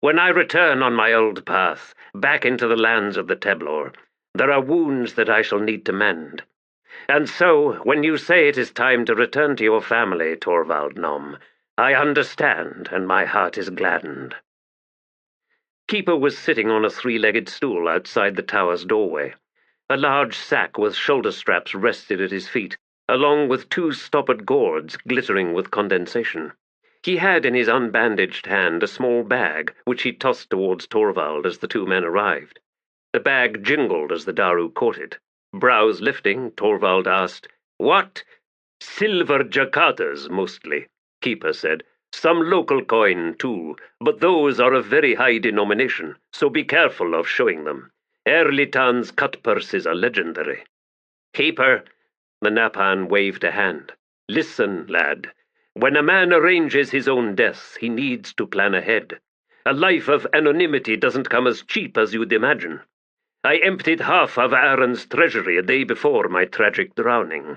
When I return on my old path, back into the lands of the Teblor, there are wounds that I shall need to mend. And so, when you say it is time to return to your family, Torvald Nom, I understand, and my heart is gladdened. Keeper was sitting on a three-legged stool outside the tower's doorway. A large sack with shoulder straps rested at his feet, along with two stoppered gourds glittering with condensation. He had in his unbandaged hand a small bag, which he tossed towards Torvald as the two men arrived. The bag jingled as the Daru caught it. Brows lifting, Torvald asked, "What?" "Silver jakartas, mostly," Keeper said. "Some local coin, too, but those are of very high denomination, so be careful of showing them. Erlitan's cut purses are legendary." "Keeper," the Napan waved a hand. "Listen, lad. When a man arranges his own death, he needs to plan ahead. A life of anonymity doesn't come as cheap as you'd imagine. I emptied half of Aren's treasury a day before my tragic drowning.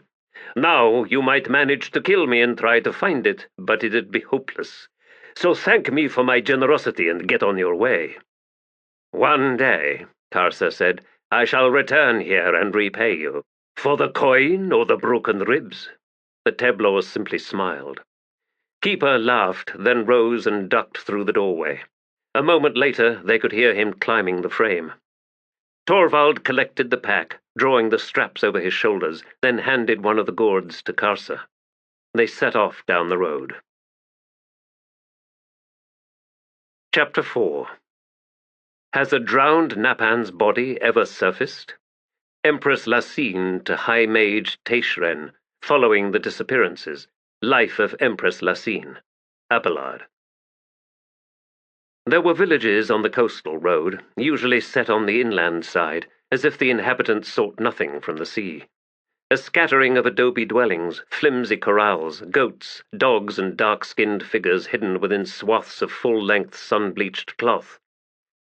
Now you might manage to kill me and try to find it, but it'd be hopeless. So thank me for my generosity and get on your way." "One day," Karsa said, "I shall return here and repay you. For the coin or the broken ribs?" The Teblor simply smiled. Keeper laughed, then rose and ducked through the doorway. A moment later, they could hear him climbing the frame. Torvald collected the pack, drawing the straps over his shoulders, then handed one of the gourds to Karsa. They set off down the road. Chapter 4. Has a drowned Napan's body ever surfaced? Empress Lasine to High Mage Teishren, following the disappearances. Life of Empress Lasine. Abelard. There were villages on the coastal road, usually set on the inland side, as if the inhabitants sought nothing from the sea. A scattering of adobe dwellings, flimsy corrals, goats, dogs, and dark-skinned figures hidden within swaths of full-length sun-bleached cloth.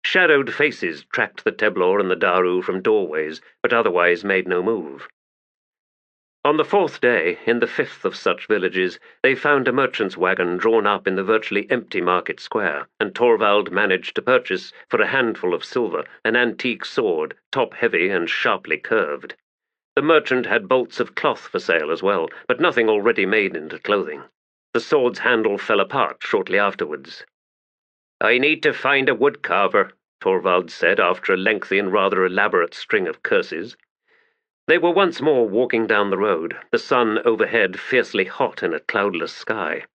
Shadowed faces tracked the Teblor and the Daru from doorways, but otherwise made no move. On the fourth day, in the fifth of such villages, they found a merchant's wagon drawn up in the virtually empty market square, and Torvald managed to purchase, for a handful of silver, an antique sword, top-heavy and sharply curved. The merchant had bolts of cloth for sale as well, but nothing already made into clothing. The sword's handle fell apart shortly afterwards. "I need to find a woodcarver," Torvald said after a lengthy and rather elaborate string of curses. They were once more walking down the road, the sun overhead fiercely hot in a cloudless sky.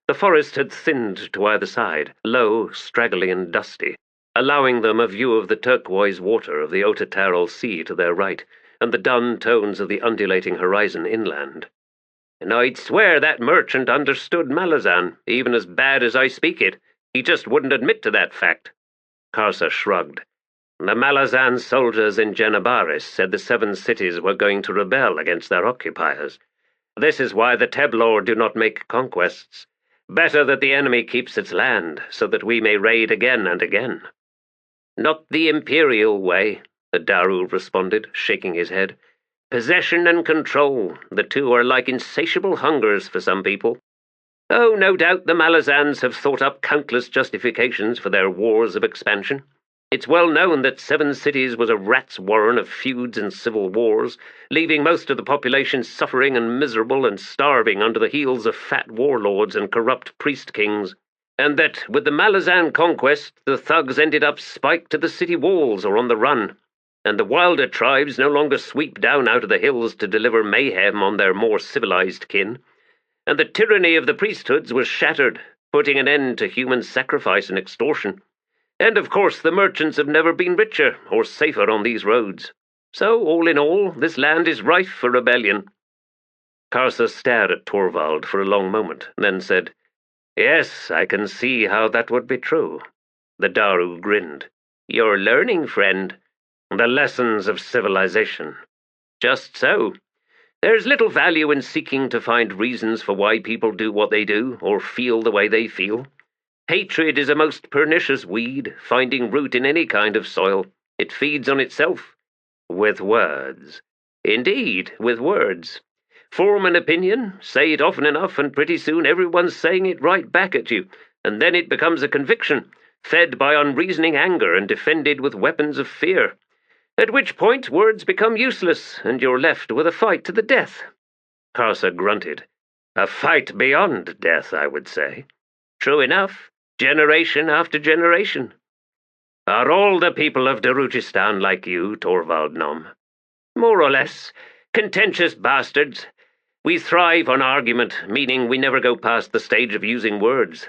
The forest had thinned to either side, low, straggly, and dusty, allowing them a view of the turquoise water of the Otatarol Sea to their right, and the dun tones of the undulating horizon inland. "And I'd swear that merchant understood Malazan, even as bad as I speak it. He just wouldn't admit to that fact." Karsa shrugged. "The Malazan soldiers in Genebaris said the 7 cities were going to rebel against their occupiers. This is why the Teblor do not make conquests. Better that the enemy keeps its land, so that we may raid again and again." "Not the imperial way," the Daru responded, shaking his head. "Possession and control, the two are like insatiable hungers for some people. Oh, no doubt the Malazans have thought up countless justifications for their wars of expansion. It's well known that 7 cities was a rat's warren of feuds and civil wars, leaving most of the population suffering and miserable and starving under the heels of fat warlords and corrupt priest-kings, and that, with the Malazan conquest, the thugs ended up spiked to the city walls or on the run, and the wilder tribes no longer sweep down out of the hills to deliver mayhem on their more civilized kin, and the tyranny of the priesthoods was shattered, putting an end to human sacrifice and extortion. And of course the merchants have never been richer or safer on these roads. So, all in all, this land is rife for rebellion." Karsa stared at Torvald for a long moment, then said, "Yes, I can see how that would be true." The Daru grinned. "You're learning, friend. The lessons of civilization." "Just so. There's little value in seeking to find reasons for why people do what they do, or feel the way they feel. Hatred is a most pernicious weed, finding root in any kind of soil. It feeds on itself." "With words." "Indeed, with words. Form an opinion, say it often enough, and pretty soon everyone's saying it right back at you, and then it becomes a conviction, fed by unreasoning anger and defended with weapons of fear. At which point words become useless, and you're left with a fight to the death." Karsa grunted. A fight beyond death, I would say. True enough, generation after generation. Are all the people of Darujistan like you, Torvald Nom? More or less. Contentious bastards. We thrive on argument, meaning we never go past the stage of using words.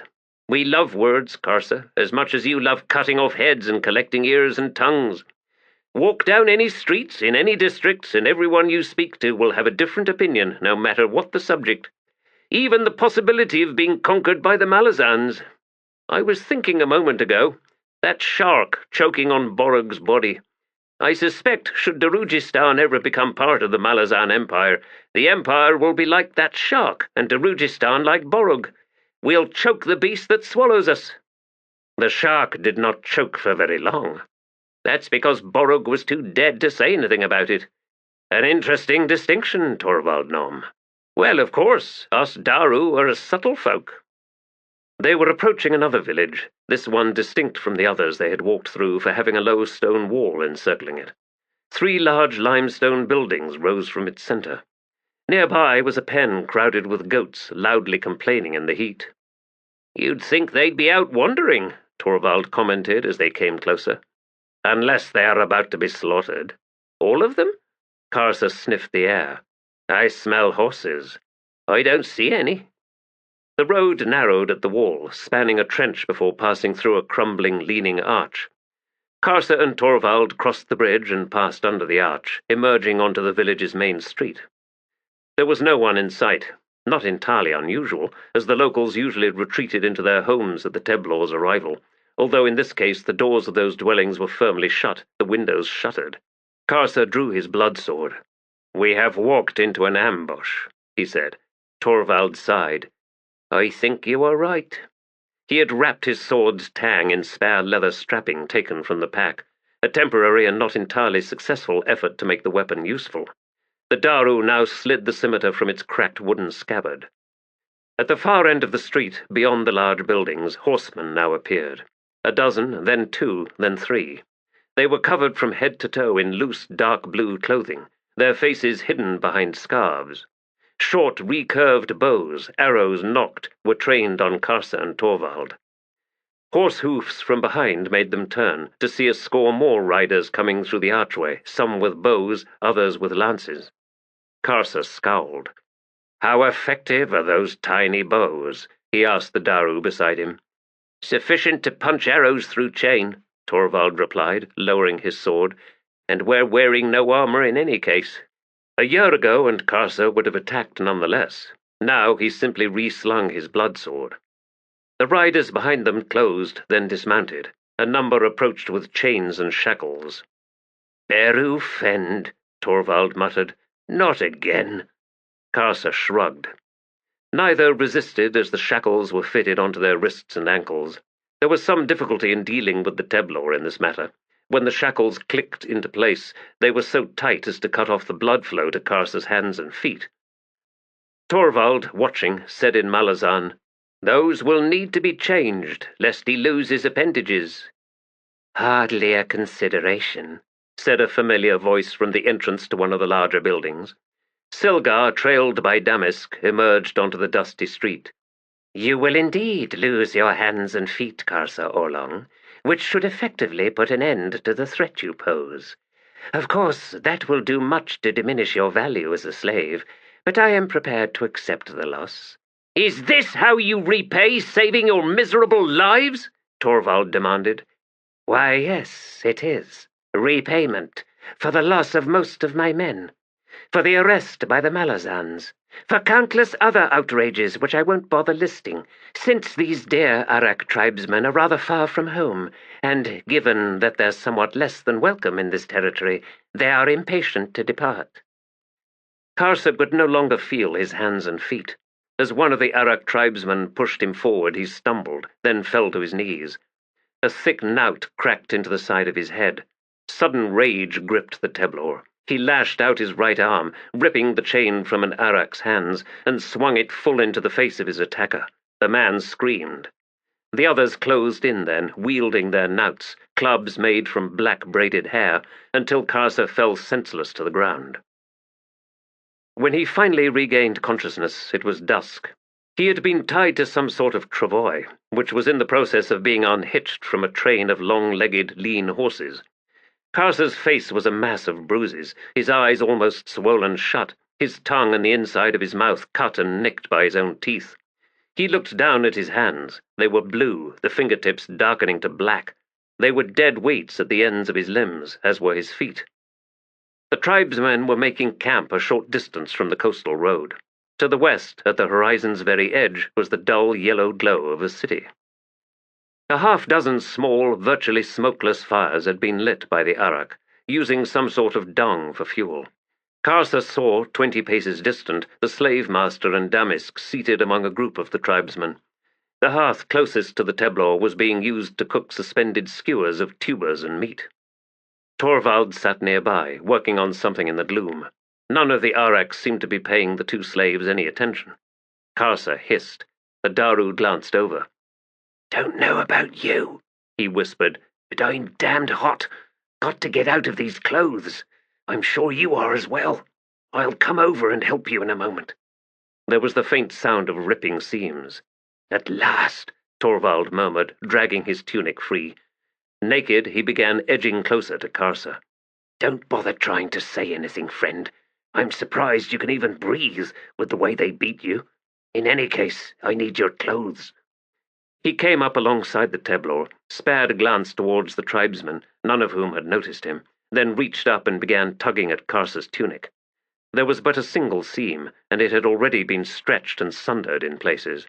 We love words, Karsa, as much as you love cutting off heads and collecting ears and tongues. Walk down any streets, in any districts, and everyone you speak to will have a different opinion, no matter what the subject. Even the possibility of being conquered by the Malazans. I was thinking a moment ago, that shark choking on Borog's body. I suspect, should Darujistan ever become part of the Malazan Empire, the Empire will be like that shark, and Darujistan like Borog. We'll choke the beast that swallows us. The shark did not choke for very long. That's because Borog was too dead to say anything about it. An interesting distinction, Torvald Nom. Well, of course, us Daru are a subtle folk. They were approaching another village, this one distinct from the others they had walked through for having a low stone wall encircling it. 3 large limestone buildings rose from its centre. Nearby was a pen crowded with goats, loudly complaining in the heat. You'd think they'd be out wandering, Torvald commented as they came closer. Unless they are about to be slaughtered. All of them? Karsa sniffed the air. I smell horses. I don't see any. The road narrowed at the wall, spanning a trench before passing through a crumbling, leaning arch. Karsa and Torvald crossed the bridge and passed under the arch, emerging onto the village's main street. There was no one in sight, not entirely unusual, as the locals usually retreated into their homes at the Teblor's arrival, although in this case the doors of those dwellings were firmly shut, the windows shuttered. Karsa drew his blood-sword. We have walked into an ambush, he said. Torvald sighed. I think you are right. He had wrapped his sword's tang in spare leather strapping taken from the pack, a temporary and not entirely successful effort to make the weapon useful. The Daru now slid the scimitar from its cracked wooden scabbard. At the far end of the street, beyond the large buildings, horsemen now appeared. 12, then 2, then 3. They were covered from head to toe in loose, dark blue clothing, their faces hidden behind scarves. Short, recurved bows, arrows nocked, were trained on Karsa and Torvald. Horse hoofs from behind made them turn, to see a score more riders coming through the archway, some with bows, others with lances. Karsa scowled. How effective are those tiny bows? He asked the Daru beside him. Sufficient to punch arrows through chain, Torvald replied, lowering his sword, and we're wearing no armor in any case. A year ago, and Karsa would have attacked nonetheless. Now he simply reslung his blood-sword. The riders behind them closed, then dismounted. A number approached with chains and shackles. Beru fend, Torvald muttered. Not again. Karsa shrugged. Neither resisted as the shackles were fitted onto their wrists and ankles. There was some difficulty in dealing with the Teblor in this matter. When the shackles clicked into place, they were so tight as to cut off the blood flow to Karsa's hands and feet. Torvald, watching, said in Malazan, Those will need to be changed, lest he lose his appendages. Hardly a consideration, said a familiar voice from the entrance to one of the larger buildings. Silgar, trailed by Damask, emerged onto the dusty street. You will indeed lose your hands and feet, Karsa Orlong, which should effectively put an end to the threat you pose. Of course, that will do much to diminish your value as a slave, but I am prepared to accept the loss. Is this how you repay saving your miserable lives? Torvald demanded. Why, yes, it is. Repayment, for the loss of most of my men, for the arrest by the Malazans, for countless other outrages which I won't bother listing, since these dear Arak tribesmen are rather far from home, and given that they're somewhat less than welcome in this territory, they are impatient to depart. Karsa could no longer feel his hands and feet. As one of the Arak tribesmen pushed him forward, he stumbled, then fell to his knees. A thick knout cracked into the side of his head. Sudden rage gripped the Teblor. He lashed out his right arm, ripping the chain from an Arak's hands, and swung it full into the face of his attacker. The man screamed. The others closed in then, wielding their knouts, clubs made from black braided hair, until Karsa fell senseless to the ground. When he finally regained consciousness, it was dusk. He had been tied to some sort of travois, which was in the process of being unhitched from a train of long-legged, lean horses. Karsa's face was a mass of bruises, his eyes almost swollen shut, his tongue and the inside of his mouth cut and nicked by his own teeth. He looked down at his hands. They were blue, the fingertips darkening to black. They were dead weights at the ends of his limbs, as were his feet. The tribesmen were making camp a short distance from the coastal road. To the west, at the horizon's very edge, was the dull yellow glow of a city. A half-dozen small, virtually smokeless fires had been lit by the Arak, using some sort of dung for fuel. Karsa saw, 20 paces distant, the slave-master and Damask seated among a group of the tribesmen. The hearth closest to the Teblor was being used to cook suspended skewers of tubers and meat. Torvald sat nearby, working on something in the gloom. None of the Araks seemed to be paying the two slaves any attention. Karsa hissed. The Daru glanced over. "Don't know about you," he whispered, "but I'm damned hot. Got to get out of these clothes. I'm sure you are as well. I'll come over and help you in a moment." There was the faint sound of ripping seams. "At last," Torvald murmured, dragging his tunic free. Naked, he began edging closer to Karsa. "Don't bother trying to say anything, friend. I'm surprised you can even breathe with the way they beat you. In any case, I need your clothes." He came up alongside the Teblor, spared a glance towards the tribesmen, none of whom had noticed him, then reached up and began tugging at Karsa's tunic. There was but a single seam, and it had already been stretched and sundered in places.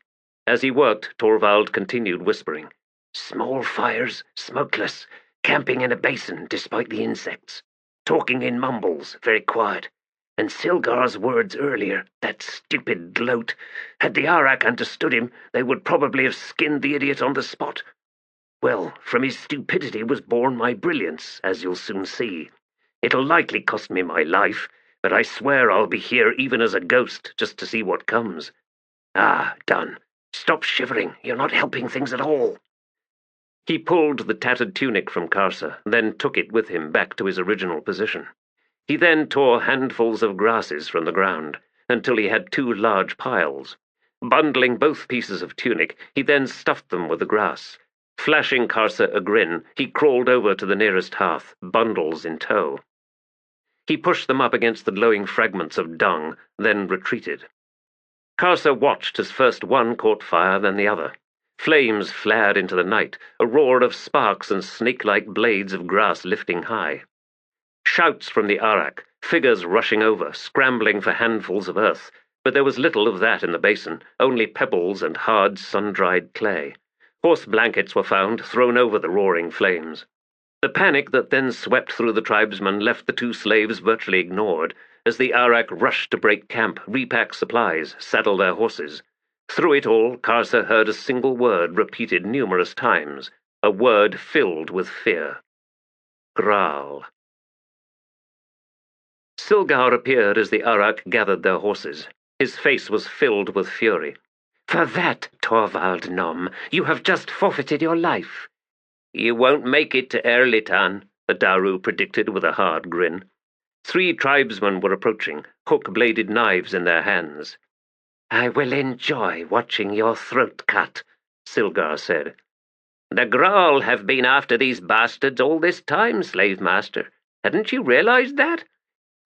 As he worked, Torvald continued whispering. "Small fires, smokeless, camping in a basin despite the insects, talking in mumbles, very quiet. And Silgar's words earlier, that stupid gloat, had the Arak understood him, they would probably have skinned the idiot on the spot. Well, from his stupidity was born my brilliance, as you'll soon see. It'll likely cost me my life, but I swear I'll be here even as a ghost, just to see what comes. Ah, done. Stop shivering, you're not helping things at all." He pulled the tattered tunic from Karsa, then took it with him back to his original position. He then tore handfuls of grasses from the ground, until he had 2 large piles. Bundling both pieces of tunic, he then stuffed them with the grass. Flashing Karsa a grin, he crawled over to the nearest hearth, bundles in tow. He pushed them up against the glowing fragments of dung, then retreated. Karsa watched as first one caught fire, then the other. Flames flared into the night, a roar of sparks and snake-like blades of grass lifting high. Shouts from the Arak, figures rushing over, scrambling for handfuls of earth, but there was little of that in the basin, only pebbles and hard, sun-dried clay. Horse blankets were found, thrown over the roaring flames. The panic that then swept through the tribesmen left the 2 slaves virtually ignored, as the Arak rushed to break camp, repack supplies, saddle their horses. Through it all, Karsa heard a single word repeated numerous times, a word filled with fear. Graal. Silgar appeared as the Arak gathered their horses. His face was filled with fury. "For that, Torvald Nom, you have just forfeited your life." "You won't make it to Erittown," the Daru predicted with a hard grin. 3 tribesmen were approaching, hook-bladed knives in their hands. "I will enjoy watching your throat cut," Silgar said. "The Graal have been after these bastards all this time, slave master. Hadn't you realized that?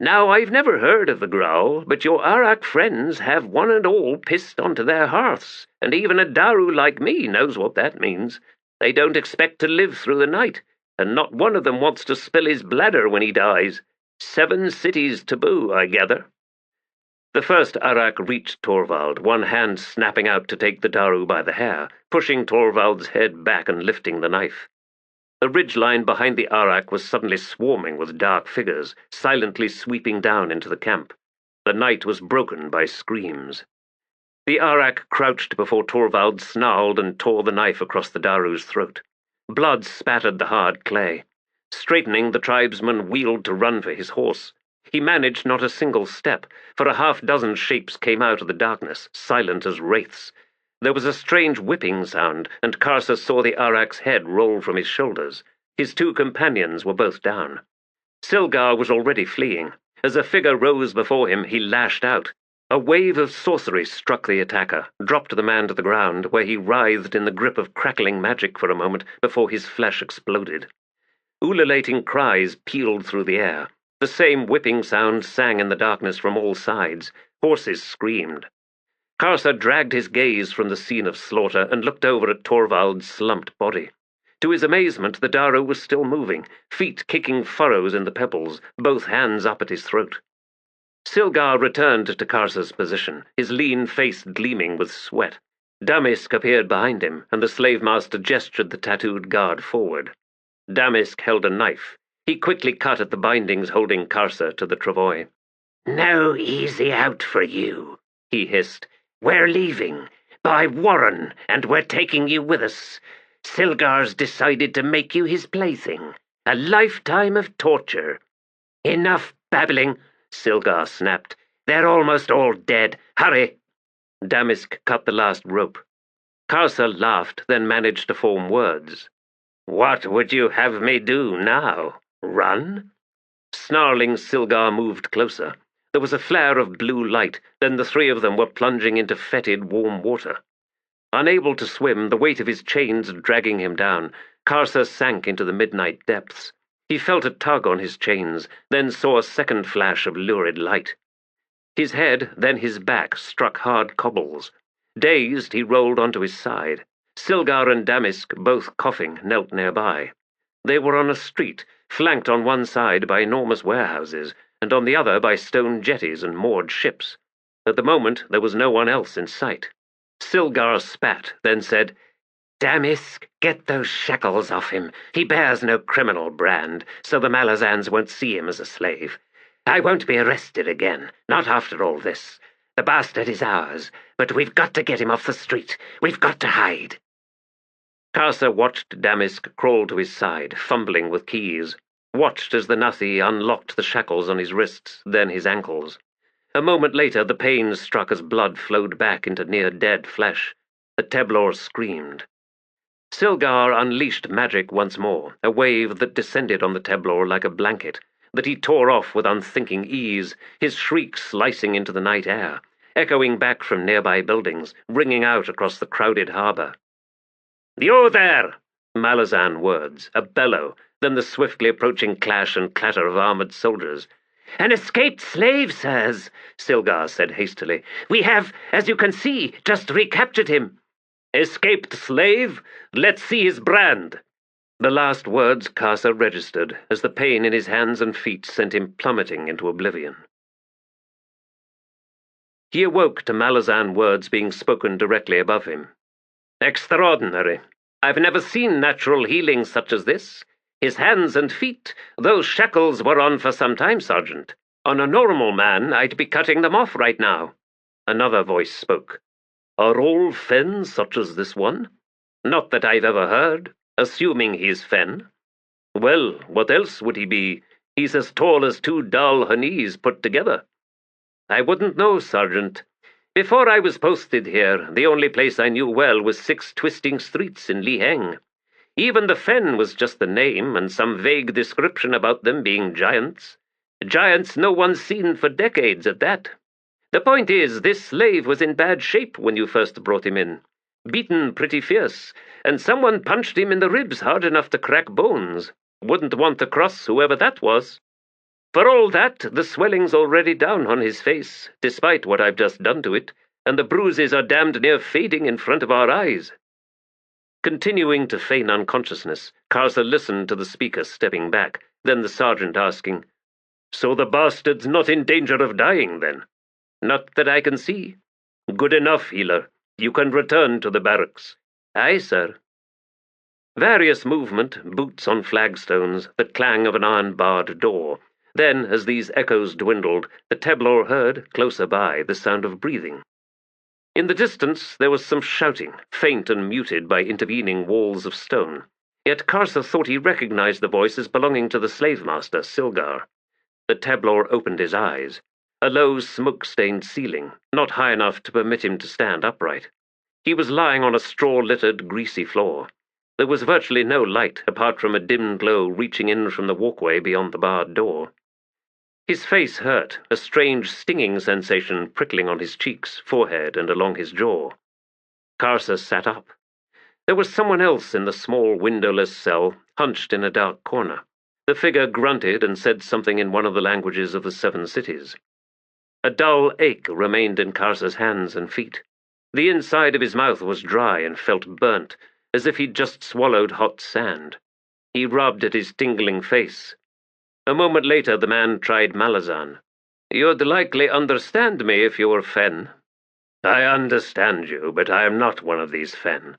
Now, I've never heard of the Graal, but your Arak friends have one and all pissed onto their hearths, and even a Daru like me knows what that means. They don't expect to live through the night, and not one of them wants to spill his bladder when he dies. 7 cities taboo, I gather." The first Arak reached Torvald, one hand snapping out to take the Daru by the hair, pushing Torvald's head back and lifting the knife. The ridgeline behind the Arak was suddenly swarming with dark figures, silently sweeping down into the camp. The night was broken by screams. The Arak crouched before Torvald, snarled and tore the knife across the Daru's throat. Blood spattered the hard clay. Straightening, the tribesman wheeled to run for his horse. He managed not a single step, for a half-dozen shapes came out of the darkness, silent as wraiths. There was a strange whipping sound, and Karsa saw the Arak's head roll from his shoulders. His 2 companions were both down. Silgar was already fleeing. As a figure rose before him, he lashed out. A wave of sorcery struck the attacker, dropped the man to the ground, where he writhed in the grip of crackling magic for a moment before his flesh exploded. Ululating cries pealed through the air. The same whipping sound sang in the darkness from all sides. Horses screamed. Karsa dragged his gaze from the scene of slaughter and looked over at Torvald's slumped body. To his amazement, the Daro was still moving, feet kicking furrows in the pebbles, both hands up at his throat. Silgar returned to Karsa's position, his lean face gleaming with sweat. Damisk appeared behind him, and the slave-master gestured the tattooed guard forward. Damisk held a knife. He quickly cut at the bindings holding Karsa to the travois. "No easy out for you," he hissed. "We're leaving, by Warren, and we're taking you with us. Silgar's decided to make you his plaything. A lifetime of torture." "Enough babbling," Silgar snapped. "They're almost all dead. Hurry!" Damisk cut the last rope. Karsa laughed, then managed to form words. "What would you have me do now? Run?" Snarling, Silgar moved closer. There was a flare of blue light, then the three of them were plunging into fetid, warm water. Unable to swim, the weight of his chains dragging him down, Karsa sank into the midnight depths. He felt a tug on his chains, then saw a second flash of lurid light. His head, then his back, struck hard cobbles. Dazed, he rolled onto his side. Silgar and Damisk, both coughing, knelt nearby. They were on a street, flanked on one side by enormous warehouses, and on the other by stone jetties and moored ships. At the moment, there was no one else in sight. Silgar spat, then said, "Damisk, get those shackles off him. He bears no criminal brand, so the Malazans won't see him as a slave. I won't be arrested again, not after all this. The bastard is ours, but we've got to get him off the street. We've got to hide." Karsa watched Damisk crawl to his side, fumbling with keys, watched as the Nathi unlocked the shackles on his wrists, then his ankles. A moment later, the pain struck as blood flowed back into near-dead flesh. The Teblor screamed. Silgar unleashed magic once more, a wave that descended on the Teblor like a blanket, that he tore off with unthinking ease, his shriek slicing into the night air, echoing back from nearby buildings, ringing out across the crowded harbour. "You there!" Malazan words, a bellow, then the swiftly approaching clash and clatter of armoured soldiers. "An escaped slave, sirs," Silgar said hastily. "We have, as you can see, just recaptured him." "Escaped slave? Let's see his brand." The last words Karsa registered, as the pain in his hands and feet sent him plummeting into oblivion. He awoke to Malazan words being spoken directly above him. "Extraordinary. I've never seen natural healing such as this. His hands and feet, those shackles were on for some time, Sergeant. On a normal man, I'd be cutting them off right now." Another voice spoke. "Are all Fen such as this one?" "Not that I've ever heard, assuming he's Fen." "Well, what else would he be? He's as tall as two Dal Hanis put together." "I wouldn't know, Sergeant. Before I was posted here, the only place I knew well was 6 twisting streets in Liheng. Even the Fen was just the name and some vague description about them being giants. Giants no one's seen for decades at that. The point is, this slave was in bad shape when you first brought him in. Beaten pretty fierce, and someone punched him in the ribs hard enough to crack bones. Wouldn't want to cross whoever that was. For all that, the swelling's already down on his face, despite what I've just done to it, and the bruises are damned near fading in front of our eyes." Continuing to feign unconsciousness, Karsa listened to the speaker stepping back, then the sergeant asking, "So the bastard's not in danger of dying, then?" "Not that I can see." "Good enough, healer. You can return to the barracks." "Aye, sir." Various movement, boots on flagstones, the clang of an iron-barred door. Then, as these echoes dwindled, the Teblor heard, closer by, the sound of breathing. In the distance there was some shouting, faint and muted by intervening walls of stone. Yet Karsa thought he recognized the voice as belonging to the slave-master, Silgar. The Teblor opened his eyes. A low, smoke-stained ceiling, not high enough to permit him to stand upright. He was lying on a straw-littered, greasy floor. There was virtually no light, apart from a dim glow reaching in from the walkway beyond the barred door. His face hurt, a strange stinging sensation prickling on his cheeks, forehead, and along his jaw. Karsa sat up. There was someone else in the small windowless cell, hunched in a dark corner. The figure grunted and said something in one of the languages of the 7 cities. A dull ache remained in Karsa's hands and feet. The inside of his mouth was dry and felt burnt, as if he'd just swallowed hot sand. He rubbed at his tingling face. A moment later the man tried Malazan. "You'd likely understand me if you were Fen." "I understand you, but I am not one of these Fen."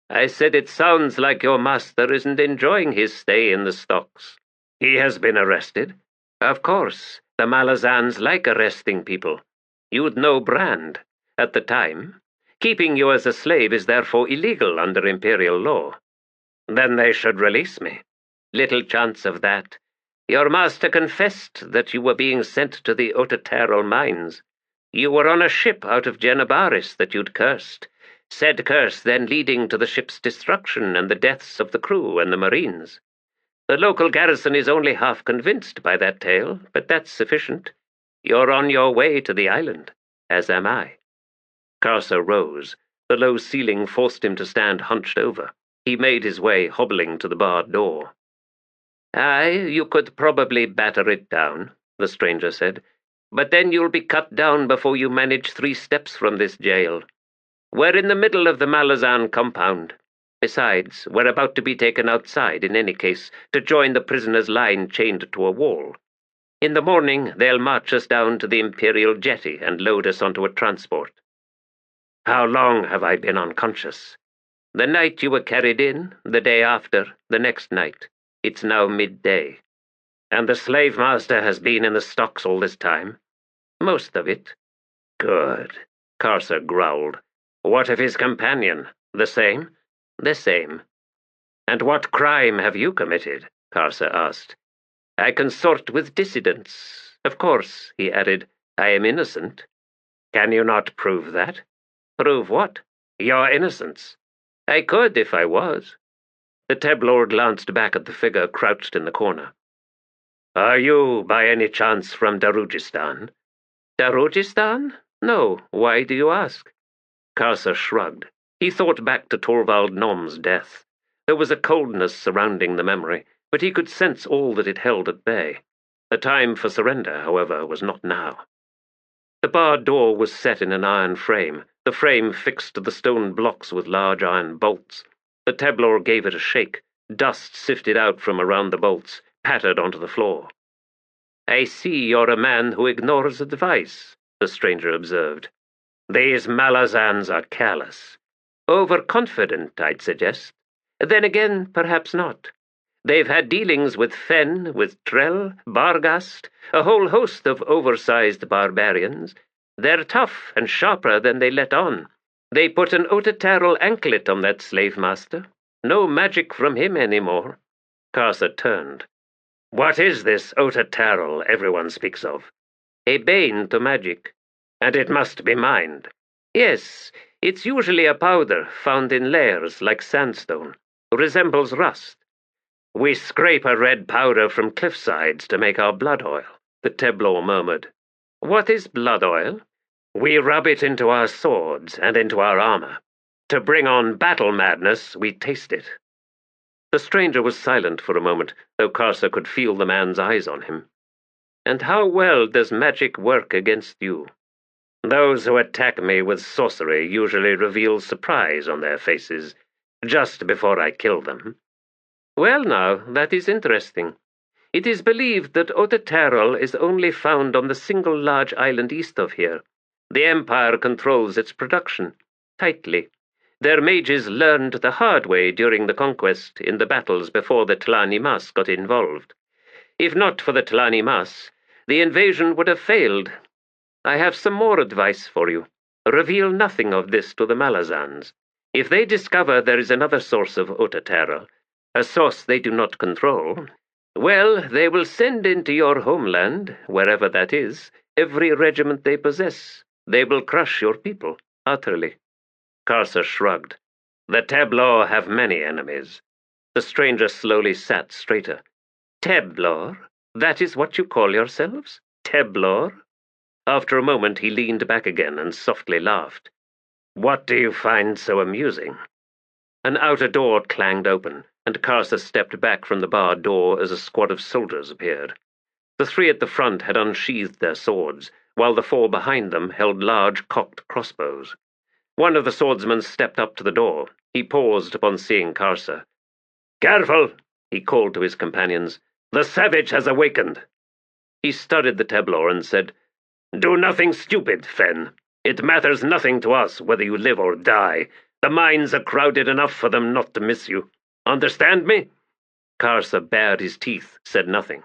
"I said it sounds like your master isn't enjoying his stay in the stocks." "He has been arrested?" "Of course. The Malazans like arresting people. You'd know Brand. At the time. Keeping you as a slave is therefore illegal under imperial law." "Then they should release me." "Little chance of that. Your master confessed that you were being sent to the Otateral mines. You were on a ship out of Genebaris that you'd cursed. Said curse then leading to the ship's destruction and the deaths of the crew and the marines. The local garrison is only half convinced by that tale, but that's sufficient. You're on your way to the island, as am I." Karsa rose. The low ceiling forced him to stand hunched over. He made his way, hobbling to the barred door. "Aye, you could probably batter it down," the stranger said, "but then you'll be cut down before you manage 3 steps from this jail. We're in the middle of the Malazan compound. Besides, we're about to be taken outside in any case, to join the prisoners' line chained to a wall. In the morning, they'll march us down to the Imperial jetty and load us onto a transport." "How long have I been unconscious?" "The night you were carried in, the day after, the next night. It's now midday." "And the slave master has been in the stocks all this time?" "Most of it." "Good," Karsa growled. "What of his companion? The same?" "The same." "And what crime have you committed?" Karsa asked. "I consort with dissidents. Of course," he added, "I am innocent." "Can you not prove that?" "Prove what?" "Your innocence." "I could if I was." The Teblor glanced back at the figure crouched in the corner. "Are you, by any chance, from Darujistan?" "Darujistan? No. Why do you ask?" Karsa shrugged. He thought back to Torvald Nom's death. There was a coldness surrounding the memory, but he could sense all that it held at bay. The time for surrender, however, was not now. The barred door was set in an iron frame, the frame fixed to the stone blocks with large iron bolts. The Teblor gave it a shake. Dust sifted out from around the bolts, pattered onto the floor. "I see you're a man who ignores advice," the stranger observed. "These Malazans are careless." "Overconfident, I'd suggest. Then again, perhaps not. They've had dealings with Fen, with Trell, Bargast, a whole host of oversized barbarians. They're tough and sharper than they let on. They put an Otateral anklet on that slave master. No magic from him anymore." Karsa turned. "What is this Otateral everyone speaks of?" "A bane to magic." "And it must be mined." "Yes, it's usually a powder found in layers like sandstone. Resembles rust." "We scrape a red powder from cliffsides to make our blood oil," the Teblor murmured. "What is blood oil?" "We rub it into our swords and into our armor. To bring on battle madness, we taste it." The stranger was silent for a moment, though Karsa could feel the man's eyes on him. "And how well does magic work against you?" "Those who attack me with sorcery usually reveal surprise on their faces, just before I kill them." "Well now, that is interesting. It is believed that Otateral is only found on the single large island east of here. The Empire controls its production, tightly. Their mages learned the hard way during the conquest in the battles before the Tlani Mas got involved. If not for the Tlani Mas, the invasion would have failed. I have some more advice for you. Reveal nothing of this to the Malazans. If they discover there is another source of Otateral, a source they do not control, well, they will send into your homeland, wherever that is, every regiment they possess. They will crush your people, utterly." Karsa shrugged. "The Teblor have many enemies." The stranger slowly sat straighter. "Teblor? That is what you call yourselves? Teblor? After a moment he leaned back again and softly laughed. What do you find so amusing? An outer door clanged open, and Karsa stepped back from the barred door as a squad of soldiers appeared. The three at the front had unsheathed their swords, while the four behind them held large cocked crossbows. One of the swordsmen stepped up to the door. He paused upon seeing Karsa. "Careful!" he called to his companions. "The savage has awakened." He studied the Teblor and said, "Do nothing stupid, Fen. It matters nothing to us whether you live or die. The mines are crowded enough for them not to miss you. Understand me?" Karsa bared his teeth, said nothing.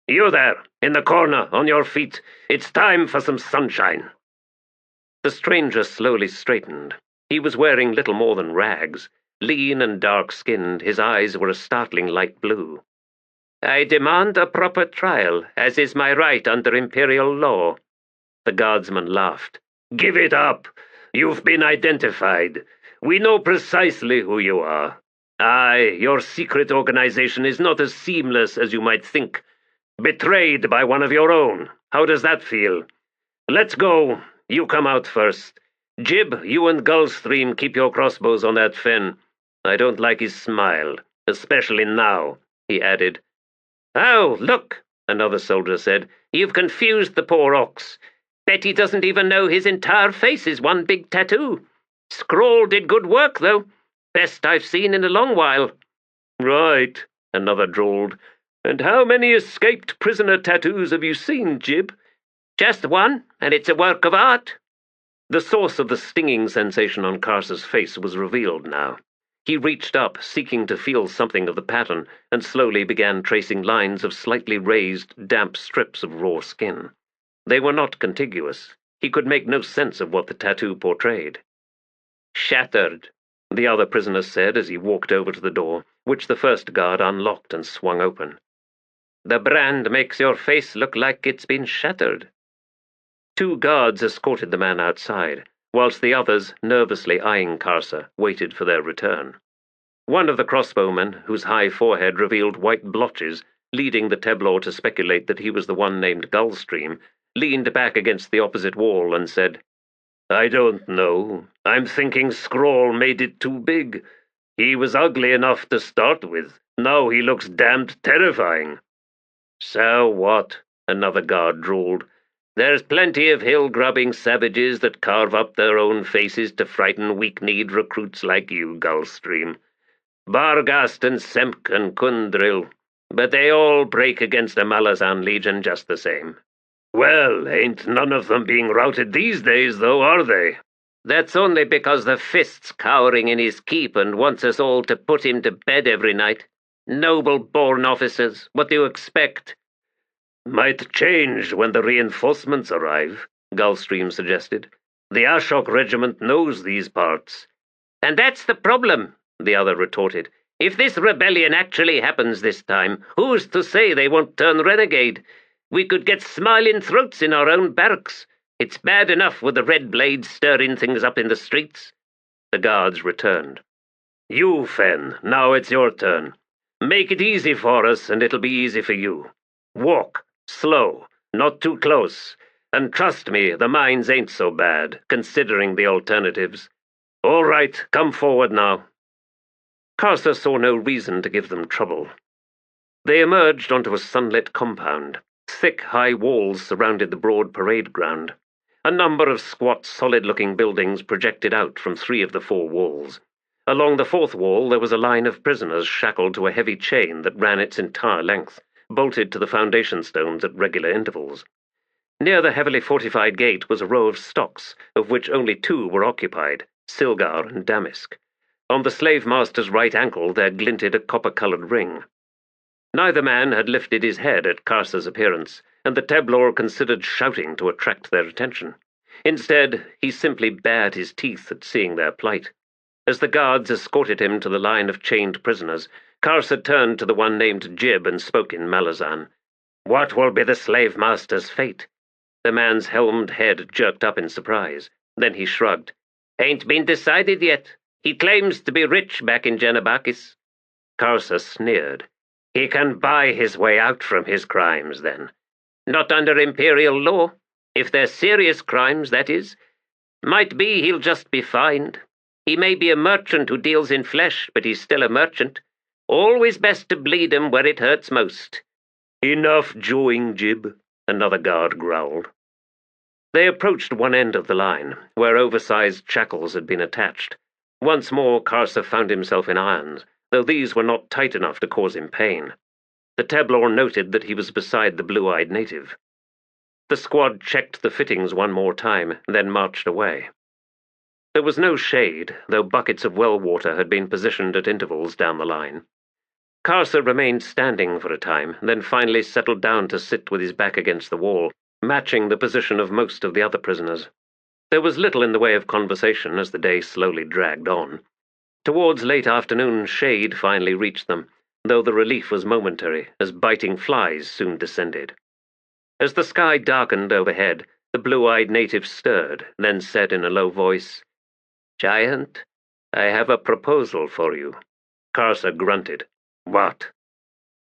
"You there, in the corner, on your feet. It's time for some sunshine." The stranger slowly straightened. He was wearing little more than rags. Lean and dark-skinned, his eyes were a startling light blue. "I demand a proper trial, as is my right under imperial law." The guardsman laughed. "Give it up. You've been identified. We know precisely who you are. Aye, your secret organization is not as seamless as you might think. Betrayed by one of your own. How does that feel? Let's go. You come out first. Jib, you and Gulfstream keep your crossbows on that Fen. I don't like his smile, especially now," he added. "Oh, look," another soldier said. "You've confused the poor ox. Bet he doesn't even know his entire face is one big tattoo. Scrawl did good work, though. Best I've seen in a long while." "Right," another drawled. "And how many escaped prisoner tattoos have you seen, Jib?" "Just one, and it's a work of art." The source of the stinging sensation on Karsa's face was revealed now. He reached up, seeking to feel something of the pattern, and slowly began tracing lines of slightly raised, damp strips of raw skin. They were not contiguous. He could make no sense of what the tattoo portrayed. "Shattered," the other prisoner said as he walked over to the door, which the first guard unlocked and swung open. "The brand makes your face look like it's been shattered." Two guards escorted the man outside, whilst the others, nervously eyeing Karsa, waited for their return. One of the crossbowmen, whose high forehead revealed white blotches, leading the Teblor to speculate that he was the one named Gulfstream, leaned back against the opposite wall and said, "I don't know. I'm thinking Scrawl made it too big. He was ugly enough to start with. Now he looks damned terrifying." "So what?" another guard drawled. "There's plenty of hill-grubbing savages that carve up their own faces to frighten weak-kneed recruits like you, Gulfstream. Bargast and Semk and Kundril, but they all break against a Malazan legion just the same." "Well, ain't none of them being routed these days, though, are they?" "That's only because the Fist's cowering in his keep and wants us all to put him to bed every night. Noble-born officers, what do you expect?" "Might change when the reinforcements arrive," Gulfstream suggested. "The Ashok regiment knows these parts." "And that's the problem," the other retorted. "If this rebellion actually happens this time, who's to say they won't turn renegade? We could get smiling throats in our own barracks. It's bad enough with the Red Blades stirring things up in the streets." The guards returned. "You, Fen, now it's your turn. Make it easy for us, and it'll be easy for you. Walk, slow, not too close, and trust me, the mines ain't so bad, considering the alternatives. All right, come forward now." Karsa saw no reason to give them trouble. They emerged onto a sunlit compound. Thick, high walls surrounded the broad parade ground. A number of squat, solid-looking buildings projected out from 3 of the 4 walls. Along the 4th wall there was a line of prisoners shackled to a heavy chain that ran its entire length, bolted to the foundation stones at regular intervals. Near the heavily fortified gate was a row of stocks, of which only 2 were occupied, Silgar and Damask. On the slave-master's right ankle there glinted a copper-coloured ring. Neither man had lifted his head at Karsa's appearance, and the Teblor considered shouting to attract their attention. Instead, he simply bared his teeth at seeing their plight. As the guards escorted him to the line of chained prisoners, Karsa turned to the one named Jib and spoke in Malazan. "What will be the slave-master's fate?" The man's helmed head jerked up in surprise. Then he shrugged. "Ain't been decided yet. He claims to be rich back in Janabakis." Karsa sneered. He can buy his way out from his crimes, then. Not under imperial law. If they're serious crimes, that is. Might be he'll just be fined. He may be a merchant who deals in flesh, but he's still a merchant. Always best to bleed him where it hurts most. Enough jawing, Jib, another guard growled. They approached one end of the line, where oversized shackles had been attached. Once more Karsa found himself in irons, though these were not tight enough to cause him pain. The Teblor noted that he was beside the blue-eyed native. The squad checked the fittings one more time, then marched away. There was no shade, though buckets of well water had been positioned at intervals down the line. Karsa remained standing for a time, then finally settled down to sit with his back against the wall, matching the position of most of the other prisoners. There was little in the way of conversation as the day slowly dragged on. Towards late afternoon, shade finally reached them, though the relief was momentary, as biting flies soon descended. As the sky darkened overhead, the blue-eyed native stirred, then said in a low voice, "Giant, I have a proposal for you." Karsa grunted. "What?"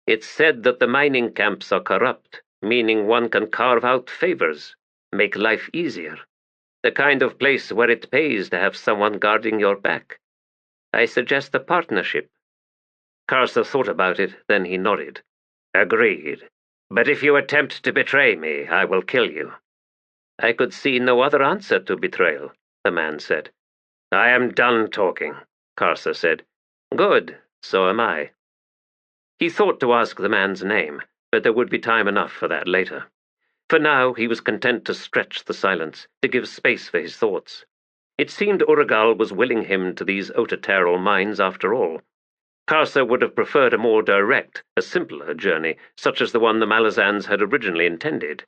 "It's said that the mining camps are corrupt, meaning one can carve out favors, make life easier. The kind of place where it pays to have someone guarding your back. I suggest a partnership." Karsa thought about it, then he nodded. "Agreed. But if you attempt to betray me, I will kill you." "I could see no other answer to betrayal," the man said. "I am done talking," Karsa said. "Good, so am I." He thought to ask the man's name, but there would be time enough for that later. For now, he was content to stretch the silence, to give space for his thoughts. It seemed Urgal was willing him to these Otateral mines after all. Karsa would have preferred a more direct, a simpler journey, such as the one the Malazans had originally intended.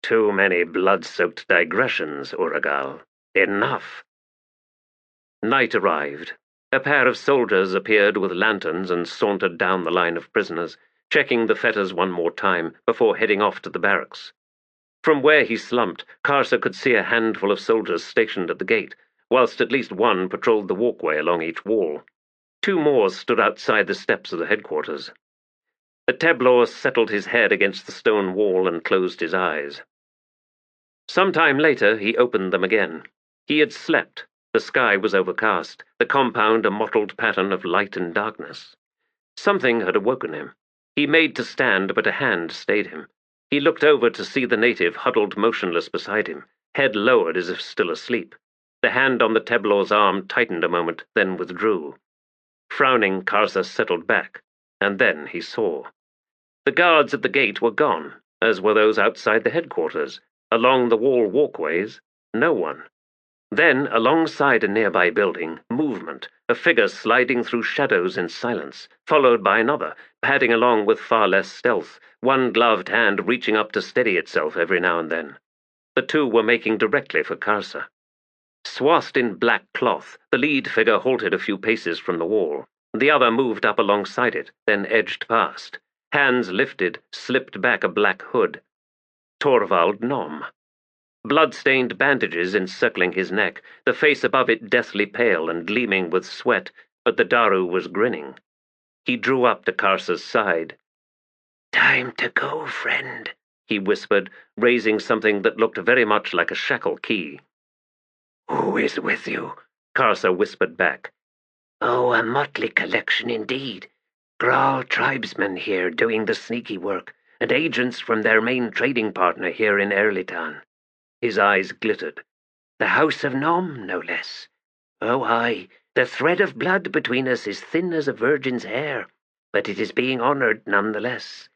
"Too many blood-soaked digressions, Urgal. Enough." Night arrived. A pair of soldiers appeared with lanterns and sauntered down the line of prisoners, checking the fetters one more time before heading off to the barracks. From where he slumped, Karsa could see a handful of soldiers stationed at the gate, whilst at least one patrolled the walkway along each wall. Two more stood outside the steps of the headquarters. The Teblor settled his head against the stone wall and closed his eyes. Some time later he opened them again. He had slept. The sky was overcast, the compound a mottled pattern of light and darkness. Something had awoken him. He made to stand, but a hand stayed him. He looked over to see the native huddled motionless beside him, head lowered as if still asleep. The hand on the Teblor's arm tightened a moment, then withdrew. Frowning, Karsa settled back, and then he saw. The guards at the gate were gone, as were those outside the headquarters. Along the wall walkways, no one. Then, alongside a nearby building, movement, a figure sliding through shadows in silence, followed by another, padding along with far less stealth, one gloved hand reaching up to steady itself every now and then. The two were making directly for Karsa. Swathed in black cloth, the lead figure halted a few paces from the wall. The other moved up alongside it, then edged past. Hands lifted, slipped back a black hood. Torvald Nom. Blood-stained bandages encircling his neck, the face above it deathly pale and gleaming with sweat, but the Daru was grinning. He drew up to Karsa's side. "Time to go, friend," he whispered, raising something that looked very much like a shackle key. "Who is with you?" Karsa whispered back. "Oh, a motley collection indeed. Graal tribesmen here doing the sneaky work, and agents from their main trading partner here in Erittown." His eyes glittered. "The House of Nom, no less. Oh, aye, the thread of blood between us is thin as a virgin's hair, but it is being honoured none the less.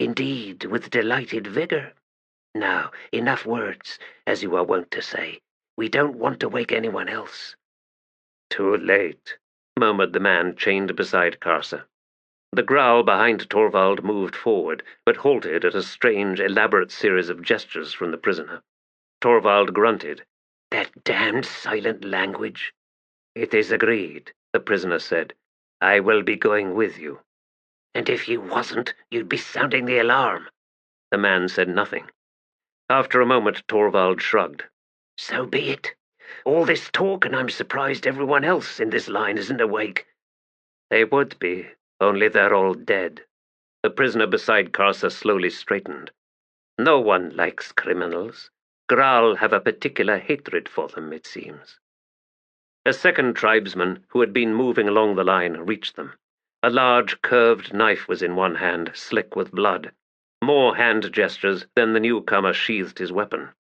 Indeed, with delighted vigour. Now, enough words, as you are wont to say. We don't want to wake anyone else." "Too late," murmured the man chained beside Karsa. The growl behind Torvald moved forward, but halted at a strange, elaborate series of gestures from the prisoner. Torvald grunted. "That damned silent language." "It is agreed," the prisoner said. "I will be going with you." "And if you wasn't, you'd be sounding the alarm." The man said nothing. After a moment, Torvald shrugged. "So be it. All this talk, and I'm surprised everyone else in this line isn't awake." "They would be, only they're all dead." The prisoner beside Karsa slowly straightened. "No one likes criminals. Graal have a particular hatred for them, it seems." A second tribesman, who had been moving along the line, reached them. A large, curved knife was in one hand, slick with blood. More hand gestures, then the newcomer sheathed his weapon.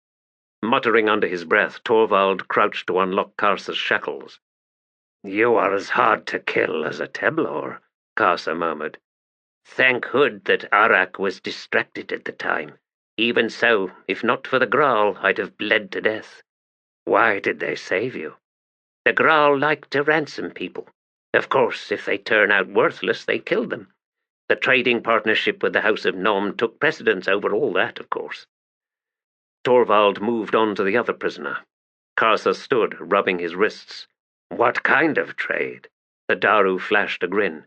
Muttering under his breath, Torvald crouched to unlock Karsa's shackles. "You are as hard to kill as a Teblor," Karsa murmured. "Thank Hood that Arak was distracted at the time. Even so, if not for the Graal, I'd have bled to death." "Why did they save you?" "The Graal like to ransom people. Of course, if they turn out worthless, they kill them. The trading partnership with the House of Nom took precedence over all that, of course." Torvald moved on to the other prisoner. Karsa stood, rubbing his wrists. "What kind of trade?" The Daru flashed a grin.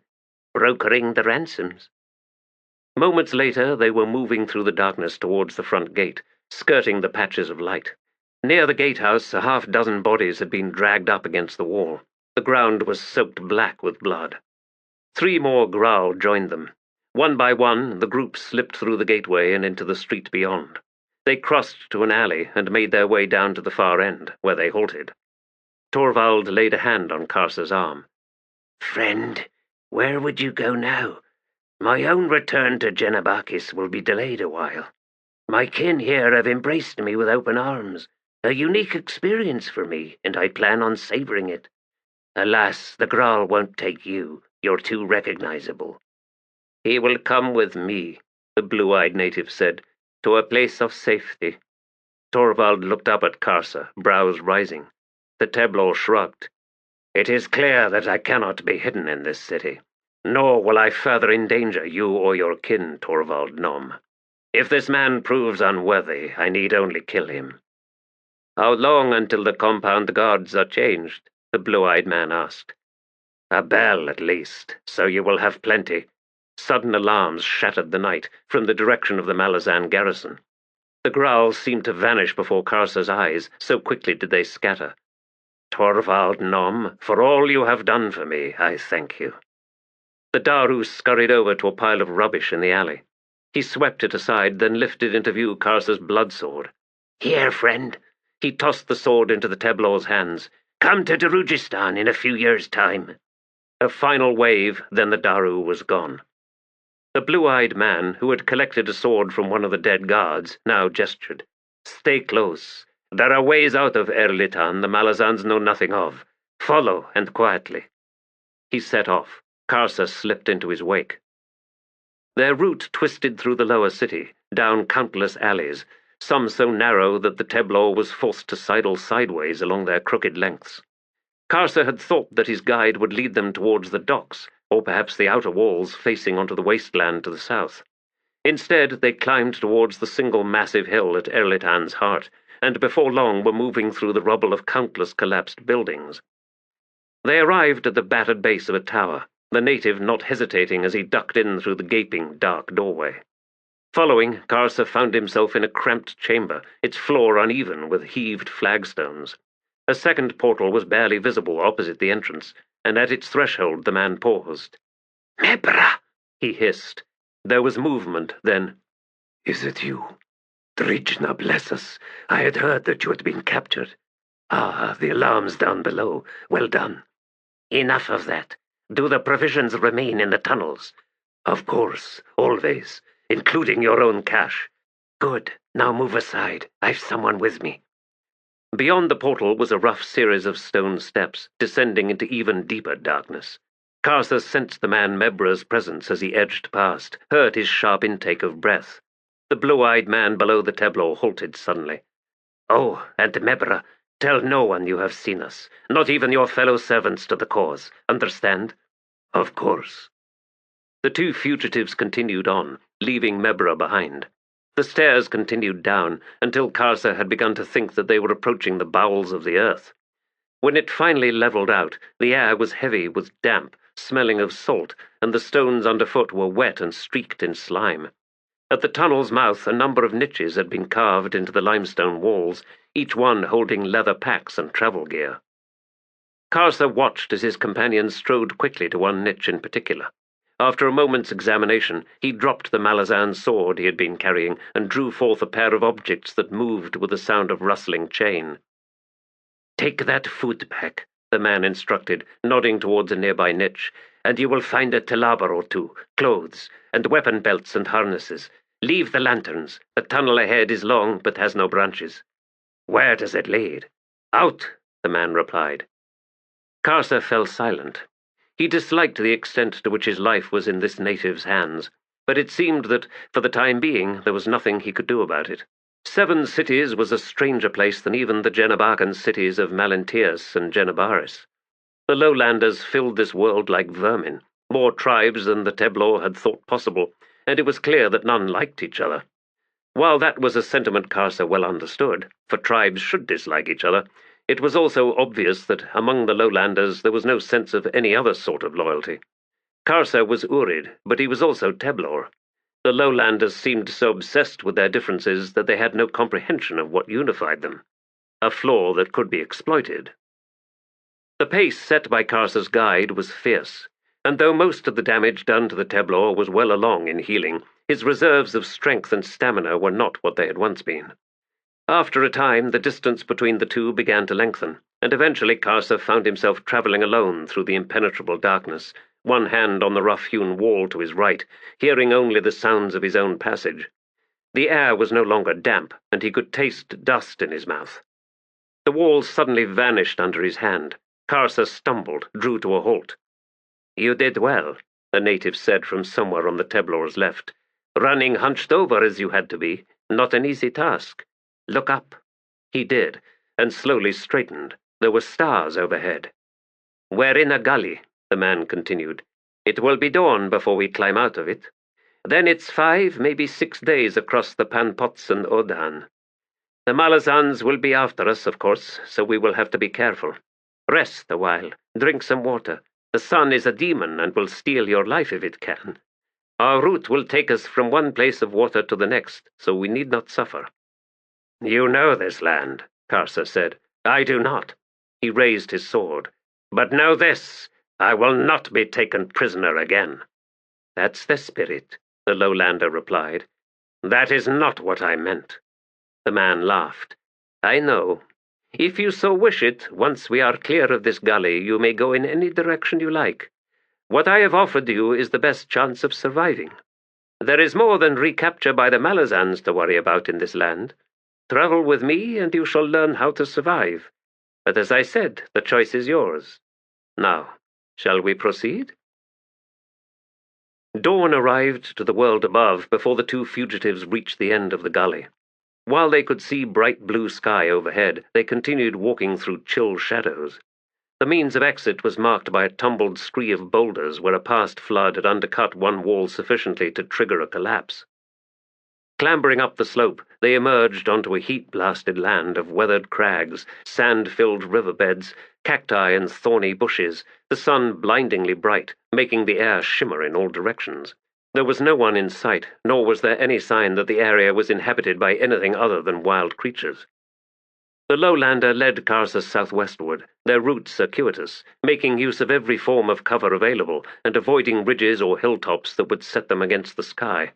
"Brokering the ransoms." Moments later, they were moving through the darkness towards the front gate, skirting the patches of light. Near the gatehouse, a half-dozen bodies had been dragged up against the wall. The ground was soaked black with blood. 3 more Graal joined them. One by one, the group slipped through the gateway and into the street beyond. They crossed to an alley and made their way down to the far end, where they halted. Torvald laid a hand on Karsa's arm. "Friend, where would you go now? My own return to Genabakis will be delayed a while. My kin here have embraced me with open arms, a unique experience for me, and I plan on savoring it. Alas, the Graal won't take you. You're too recognizable." "He will come with me," the blue-eyed native said, "to a place of safety." Torvald looked up at Karsa, brows rising. The Teblor shrugged. "It is clear that I cannot be hidden in this city, nor will I further endanger you or your kin, Torvald Nom. If this man proves unworthy, I need only kill him." "How long until the compound guards are changed?" the blue-eyed man asked. "A bell, at least, so you will have plenty." Sudden alarms shattered the night from the direction of the Malazan garrison. The growls seemed to vanish before Karsa's eyes, so quickly did they scatter. "Torvald Nom, for all you have done for me, I thank you." The Daru scurried over to a pile of rubbish in the alley. He swept it aside, then lifted into view Karsa's bloodsword. "Here, friend." He tossed the sword into the Teblor's hands. "Come to Darujistan in a few years' time." A final wave, then the Daru was gone. The blue-eyed man, who had collected a sword from one of the dead guards, now gestured. "Stay close. There are ways out of Erittown the Malazans know nothing of. Follow, and quietly." He set off. Karsa slipped into his wake. Their route twisted through the lower city, down countless alleys, some so narrow that the Teblor was forced to sidle sideways along their crooked lengths. Karsa had thought that his guide would lead them towards the docks, or perhaps the outer walls facing onto the wasteland to the south. Instead, they climbed towards the single massive hill at Erittown's heart, and before long were moving through the rubble of countless collapsed buildings. They arrived at the battered base of a tower, the native not hesitating as he ducked in through the gaping, dark doorway. Following, Karsa found himself in a cramped chamber, its floor uneven with heaved flagstones. A second portal was barely visible opposite the entrance, and at its threshold the man paused. "Mebra!" he hissed. There was movement, then. "Is it you? Drijna bless us. I had heard that you had been captured. Ah, the alarm's down below. Well done." "Enough of that. Do the provisions remain in the tunnels?" "Of course, always, including your own cash." "Good. Now move aside. I've someone with me." Beyond the portal was a rough series of stone steps, descending into even deeper darkness. Karsa sensed the man Mebra's presence as he edged past, heard his sharp intake of breath. The blue-eyed man below the Teblor halted suddenly. "Oh, and Mebra, tell no one you have seen us, not even your fellow servants to the cause. Understand?" "Of course." The 2 fugitives continued on, leaving Mebra behind. The stairs continued down, until Karsa had begun to think that they were approaching the bowels of the earth. When it finally leveled out, the air was heavy with damp, smelling of salt, and the stones underfoot were wet and streaked in slime. At the tunnel's mouth, a number of niches had been carved into the limestone walls, each one holding leather packs and travel gear. Karsa watched as his companions strode quickly to one niche in particular. After a moment's examination, he dropped the Malazan sword he had been carrying and drew forth a pair of objects that moved with the sound of rustling chain. "Take that food pack," the man instructed, nodding towards a nearby niche, "and you will find a talabar or two, clothes, and weapon belts and harnesses. Leave the lanterns. The tunnel ahead is long but has no branches." "Where does it lead?" "Out," the man replied. Karsa fell silent. He disliked the extent to which his life was in this native's hands, but it seemed that, for the time being, there was nothing he could do about it. 7 cities was a stranger place than even the Genebakan cities of Malenteas and Genebaris. The lowlanders filled this world like vermin, more tribes than the Teblor had thought possible, and it was clear that none liked each other. While that was a sentiment Karsa well understood, for tribes should dislike each other, it was also obvious that among the lowlanders there was no sense of any other sort of loyalty. Karsa was Urid, but he was also Teblor. The lowlanders seemed so obsessed with their differences that they had no comprehension of what unified them, a flaw that could be exploited. The pace set by Karsa's guide was fierce, and though most of the damage done to the Teblor was well along in healing, his reserves of strength and stamina were not what they had once been. After a time, the distance between the two began to lengthen, and eventually Karsa found himself travelling alone through the impenetrable darkness, one hand on the rough-hewn wall to his right, hearing only the sounds of his own passage. The air was no longer damp, and he could taste dust in his mouth. The wall suddenly vanished under his hand. Karsa stumbled, drew to a halt. "You did well," the native said from somewhere on the Teblor's left. "Running hunched over as you had to be, not an easy task. Look up." He did, and slowly straightened. There were stars overhead. "We're in a gully," the man continued. "It will be dawn before we climb out of it. Then it's 5, maybe 6 days across the Panpots and Odan. The Malazans will be after us, of course, so we will have to be careful. Rest a while, drink some water. The sun is a demon and will steal your life if it can. Our route will take us from one place of water to the next, so we need not suffer." "You know this land," Karsa said. "I do not." He raised his sword. "But know this, I will not be taken prisoner again." "That's the spirit," the lowlander replied. "That is not what I meant." The man laughed. "I know. If you so wish it, once we are clear of this gully, you may go in any direction you like. What I have offered you is the best chance of surviving. There is more than recapture by the Malazans to worry about in this land. Travel with me, and you shall learn how to survive. But as I said, the choice is yours. Now, shall we proceed?" Dawn arrived to the world above before the two fugitives reached the end of the gully. While they could see bright blue sky overhead, they continued walking through chill shadows. The means of exit was marked by a tumbled scree of boulders where a past flood had undercut one wall sufficiently to trigger a collapse. Clambering up the slope, they emerged onto a heat-blasted land of weathered crags, sand-filled riverbeds, cacti and thorny bushes, the sun blindingly bright, making the air shimmer in all directions. There was no one in sight, nor was there any sign that the area was inhabited by anything other than wild creatures. The lowlander led Karsa southwestward, their route circuitous, making use of every form of cover available and avoiding ridges or hilltops that would set them against the sky.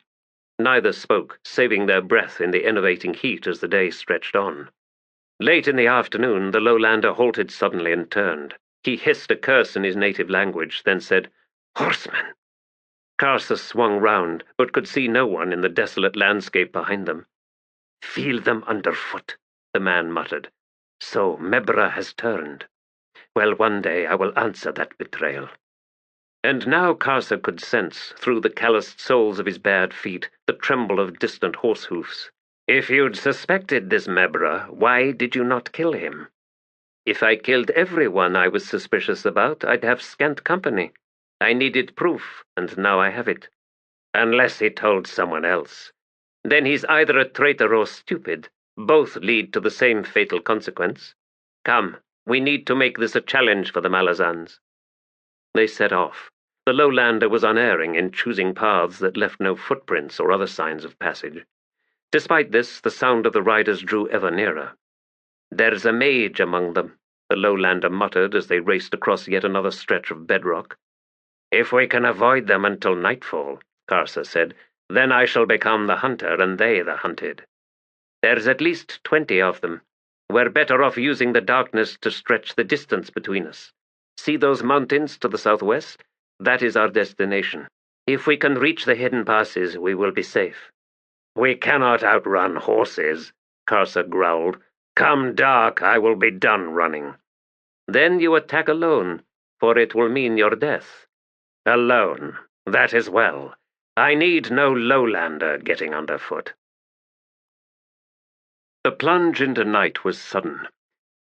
Neither spoke, saving their breath in the enervating heat as the day stretched on. Late in the afternoon, the lowlander halted suddenly and turned. He hissed a curse in his native language, then said, "Horsemen!" Karsa swung round, but could see no one in the desolate landscape behind them. "Feel them underfoot," the man muttered. "So Mebra has turned. Well, one day I will answer that betrayal." And now Karsa could sense, through the calloused soles of his bared feet, the tremble of distant horse hoofs. "If you'd suspected this Mebra, why did you not kill him?" "If I killed everyone I was suspicious about, I'd have scant company. I needed proof, and now I have it." "Unless he told someone else. Then he's either a traitor or stupid. Both lead to the same fatal consequence. Come, we need to make this a challenge for the Malazans." They set off. The lowlander was unerring in choosing paths that left no footprints or other signs of passage. Despite this, the sound of the riders drew ever nearer. "There's a mage among them," the lowlander muttered as they raced across yet another stretch of bedrock. If we can avoid them until nightfall, Karsa said, then I shall become the hunter and they the hunted. There's at least 20 of them. We're better off using the darkness to stretch the distance between us. See those mountains to the southwest? That is our destination. If we can reach the hidden passes, we will be safe. We cannot outrun horses, Karsa growled. Come dark, I will be done running. Then you attack alone, for it will mean your death. Alone, that is well. I need no lowlander getting underfoot. The plunge into night was sudden.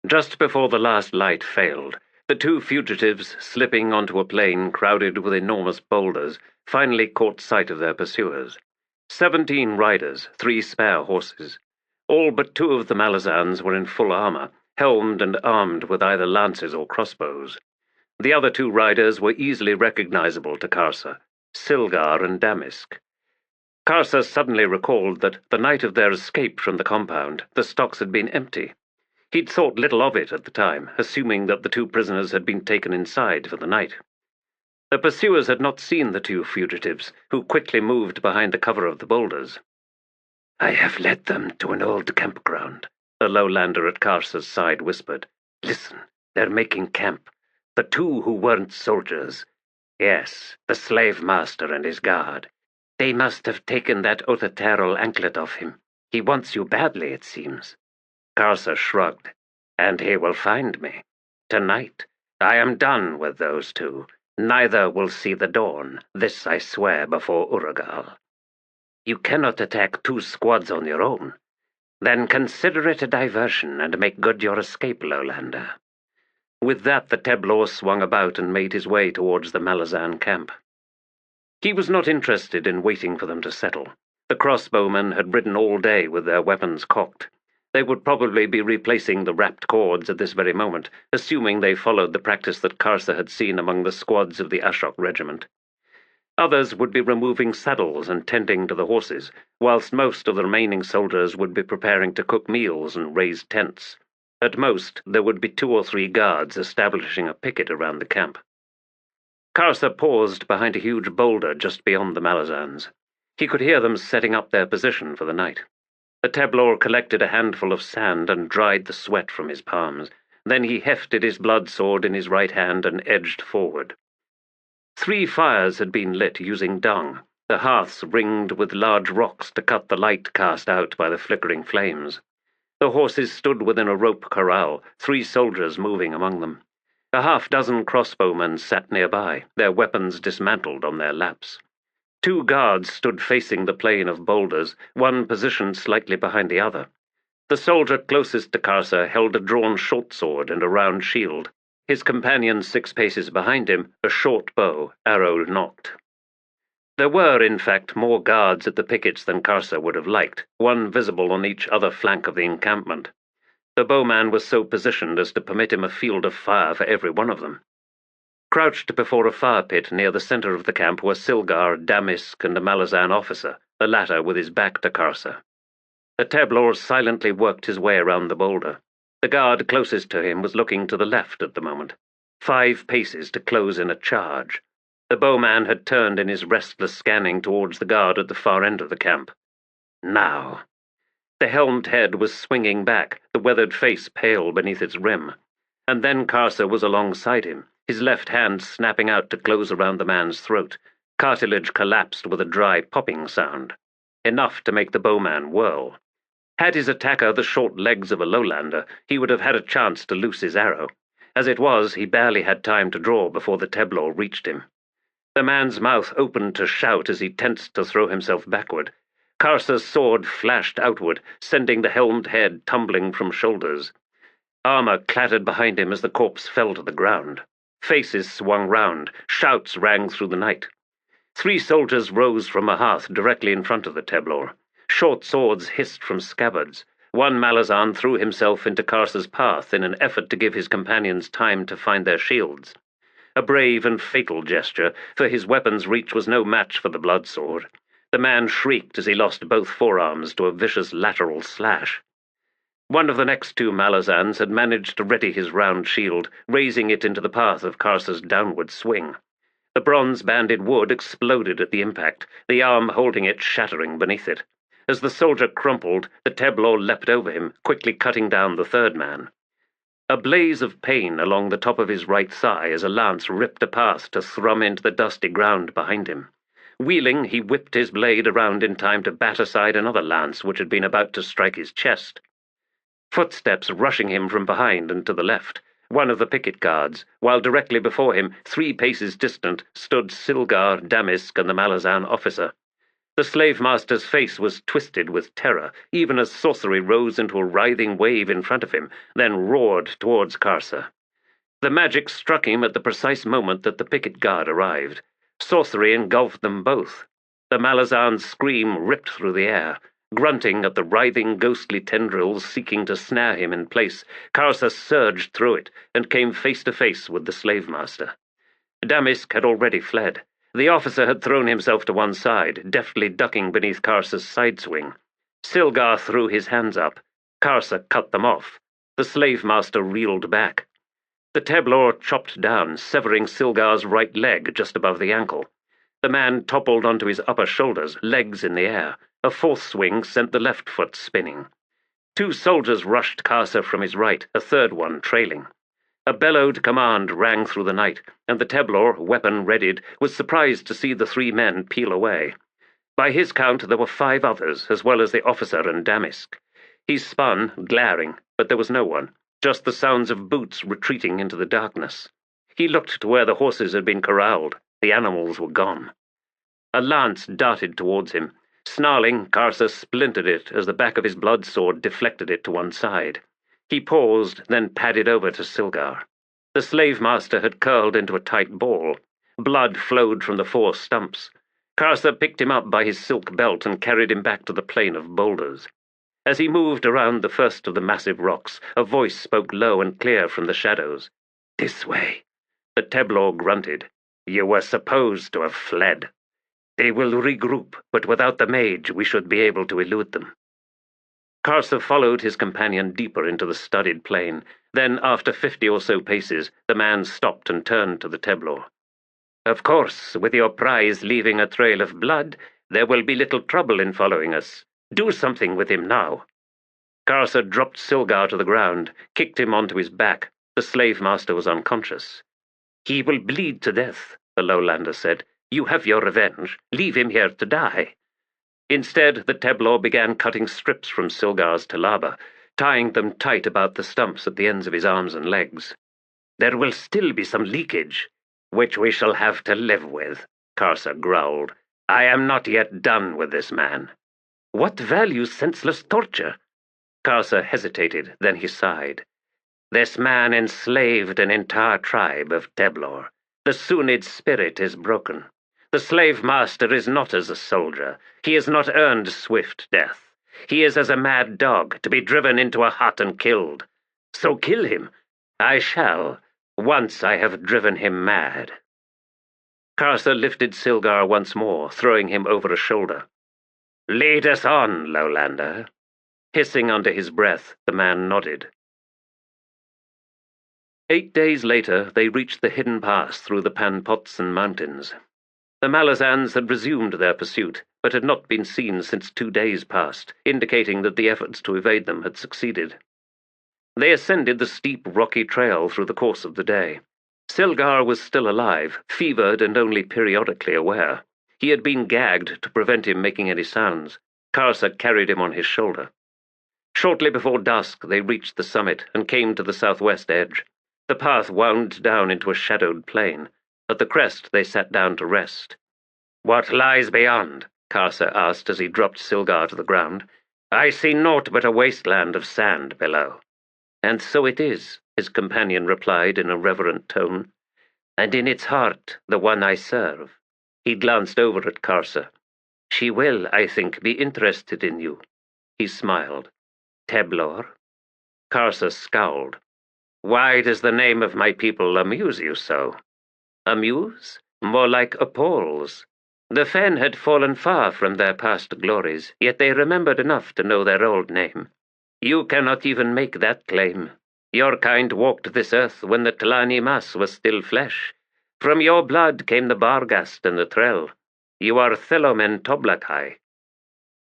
Just before the last light failed, the two fugitives, slipping onto a plain crowded with enormous boulders, finally caught sight of their pursuers. 17 riders, 3 spare horses. All but 2 of the Malazans were in full armor, helmed and armed with either lances or crossbows. The other 2 riders were easily recognizable to Karsa, Silgar and Damask. Karsa suddenly recalled that the night of their escape from the compound, the stocks had been empty. He'd thought little of it at the time, assuming that the 2 prisoners had been taken inside for the night. The pursuers had not seen the 2 fugitives, who quickly moved behind the cover of the boulders. I have led them to an old campground, a lowlander at Karsa's side whispered. Listen, they're making camp. The 2 who weren't soldiers. Yes, the slave master and his guard. They must have taken that Otateral anklet off him. He wants you badly, it seems. Karsa shrugged. And he will find me. Tonight. I am done with those 2. Neither will see the dawn. This I swear before Urugal. You cannot attack 2 squads on your own. Then consider it a diversion and make good your escape, lowlander. With that, the Teblor swung about and made his way towards the Malazan camp. He was not interested in waiting for them to settle. The crossbowmen had ridden all day with their weapons cocked. They would probably be replacing the wrapped cords at this very moment, assuming they followed the practice that Karsa had seen among the squads of the Ashok regiment. Others would be removing saddles and tending to the horses, whilst most of the remaining soldiers would be preparing to cook meals and raise tents. At most, there would be 2 or 3 guards establishing a picket around the camp. Karsa paused behind a huge boulder just beyond the Malazans. He could hear them setting up their position for the night. The Teblor collected a handful of sand and dried the sweat from his palms. Then he hefted his blood sword in his right hand and edged forward. 3 fires had been lit using dung, the hearths ringed with large rocks to cut the light cast out by the flickering flames. The horses stood within a rope corral, 3 soldiers moving among them. A half-dozen crossbowmen sat nearby, their weapons dismantled on their laps. 2 guards stood facing the plain of boulders, one positioned slightly behind the other. The soldier closest to Karsa held a drawn short sword and a round shield. His companion 6 paces behind him, a short bow, arrow-nocked. There were, in fact, more guards at the pickets than Karsa would have liked, one visible on each other flank of the encampment. The bowman was so positioned as to permit him a field of fire for every one of them. Crouched before a fire pit near the center of the camp were Silgar, Damask, and a Malazan officer, the latter with his back to Karsa. The Teblor silently worked his way around the boulder. The guard closest to him was looking to the left at the moment, 5 paces to close in a charge. The bowman had turned in his restless scanning towards the guard at the far end of the camp. Now. The helmed head was swinging back, the weathered face pale beneath its rim. And then Karsa was alongside him, his left hand snapping out to close around the man's throat. Cartilage collapsed with a dry popping sound, enough to make the bowman whirl. Had his attacker the short legs of a lowlander, he would have had a chance to loose his arrow. As it was, he barely had time to draw before the Teblor reached him. The man's mouth opened to shout as he tensed to throw himself backward. Karsa's sword flashed outward, sending the helmed head tumbling from shoulders. Armor clattered behind him as the corpse fell to the ground. Faces swung round, shouts rang through the night. 3 soldiers rose from a hearth directly in front of the Teblor. Short swords hissed from scabbards. One Malazan threw himself into Karsa's path in an effort to give his companions time to find their shields. A brave and fatal gesture, for his weapon's reach was no match for the blood sword. The man shrieked as he lost both forearms to a vicious lateral slash. One of the next 2 Malazans had managed to ready his round shield, raising it into the path of Karsa's downward swing. The bronze-banded wood exploded at the impact, the arm holding it shattering beneath it. As the soldier crumpled, the Teblor leapt over him, quickly cutting down the third man. A blaze of pain along the top of his right thigh as a lance ripped a path to thrum into the dusty ground behind him. Wheeling, he whipped his blade around in time to bat aside another lance which had been about to strike his chest. Footsteps rushing him from behind and to the left. One of the picket guards, while directly before him, 3 paces distant, stood Silgar, Damisk, and the Malazan officer. The slave-master's face was twisted with terror, even as sorcery rose into a writhing wave in front of him, then roared towards Karsa. The magic struck him at the precise moment that the picket guard arrived. Sorcery engulfed them both. The Malazan's scream ripped through the air. Grunting at the writhing, ghostly tendrils seeking to snare him in place, Karsa surged through it and came face to face with the slave-master. Damisk had already fled. The officer had thrown himself to one side, deftly ducking beneath Karsa's side swing. Silgar threw his hands up. Karsa cut them off. The slave-master reeled back. The Teblor chopped down, severing Silgar's right leg just above the ankle. The man toppled onto his upper shoulders, legs in the air. A 4th swing sent the left foot spinning. 2 soldiers rushed Karsa from his right, a 3rd one trailing. A bellowed command rang through the night, and the Teblor, weapon readied, was surprised to see the 3 men peel away. By his count, there were 5 others, as well as the officer and Damisk. He spun, glaring, but there was no one, just the sounds of boots retreating into the darkness. He looked to where the horses had been corralled. The animals were gone. A lance darted towards him. Snarling, Karsa splintered it as the back of his blood sword deflected it to one side. He paused, then padded over to Silgar. The slave-master had curled into a tight ball. Blood flowed from the 4 stumps. Karsa picked him up by his silk belt and carried him back to the plain of boulders. As he moved around the first of the massive rocks, a voice spoke low and clear from the shadows. "This way." The Teblor grunted. "You were supposed to have fled. They will regroup, but without the mage we should be able to elude them." Karsa followed his companion deeper into the studded plain. Then, after 50 or so paces, the man stopped and turned to the Teblor. "Of course, with your prize leaving a trail of blood, there will be little trouble in following us. Do something with him now." Karsa dropped Silgar to the ground, kicked him onto his back. The slave-master was unconscious. "He will bleed to death," the lowlander said. "You have your revenge. Leave him here to die." Instead, the Teblor began cutting strips from Silgar's talaba, tying them tight about the stumps at the ends of his arms and legs. "There will still be some leakage, which we shall have to live with," Karsa growled. "I am not yet done with this man." "What values senseless torture?" Karsa hesitated, then he sighed. "This man enslaved an entire tribe of Teblor. The Sunyd spirit is broken. The slave-master is not as a soldier. He has not earned swift death. He is as a mad dog, to be driven into a hut and killed. So kill him. I shall, once I have driven him mad." Karsa lifted Silgar once more, throwing him over a shoulder. "Lead us on, lowlander." Hissing under his breath, the man nodded. 8 days later, they reached the hidden pass through the Panpotson Mountains. The Malazans had resumed their pursuit, but had not been seen since 2 days past, indicating that the efforts to evade them had succeeded. They ascended the steep, rocky trail through the course of the day. Silgar was still alive, fevered and only periodically aware. He had been gagged to prevent him making any sounds. Karsa carried him on his shoulder. Shortly before dusk, they reached the summit and came to the southwest edge. The path wound down into a shadowed plain. At the crest, they sat down to rest. "What lies beyond?" Karsa asked as he dropped Silgar to the ground. "I see naught but a wasteland of sand below." "And so it is," his companion replied in a reverent tone. "And in its heart, the one I serve." He glanced over at Karsa. "She will, I think, be interested in you." He smiled. "Teblor?" Karsa scowled. "Why does the name of my people amuse you so?" "Amuse? More like appalls. The Fen had fallen far from their past glories, yet they remembered enough to know their old name. You cannot even make that claim. Your kind walked this earth when the Tlani Mas was still flesh. From your blood came the Barghast and the Trell. You are Delum and Toblakai."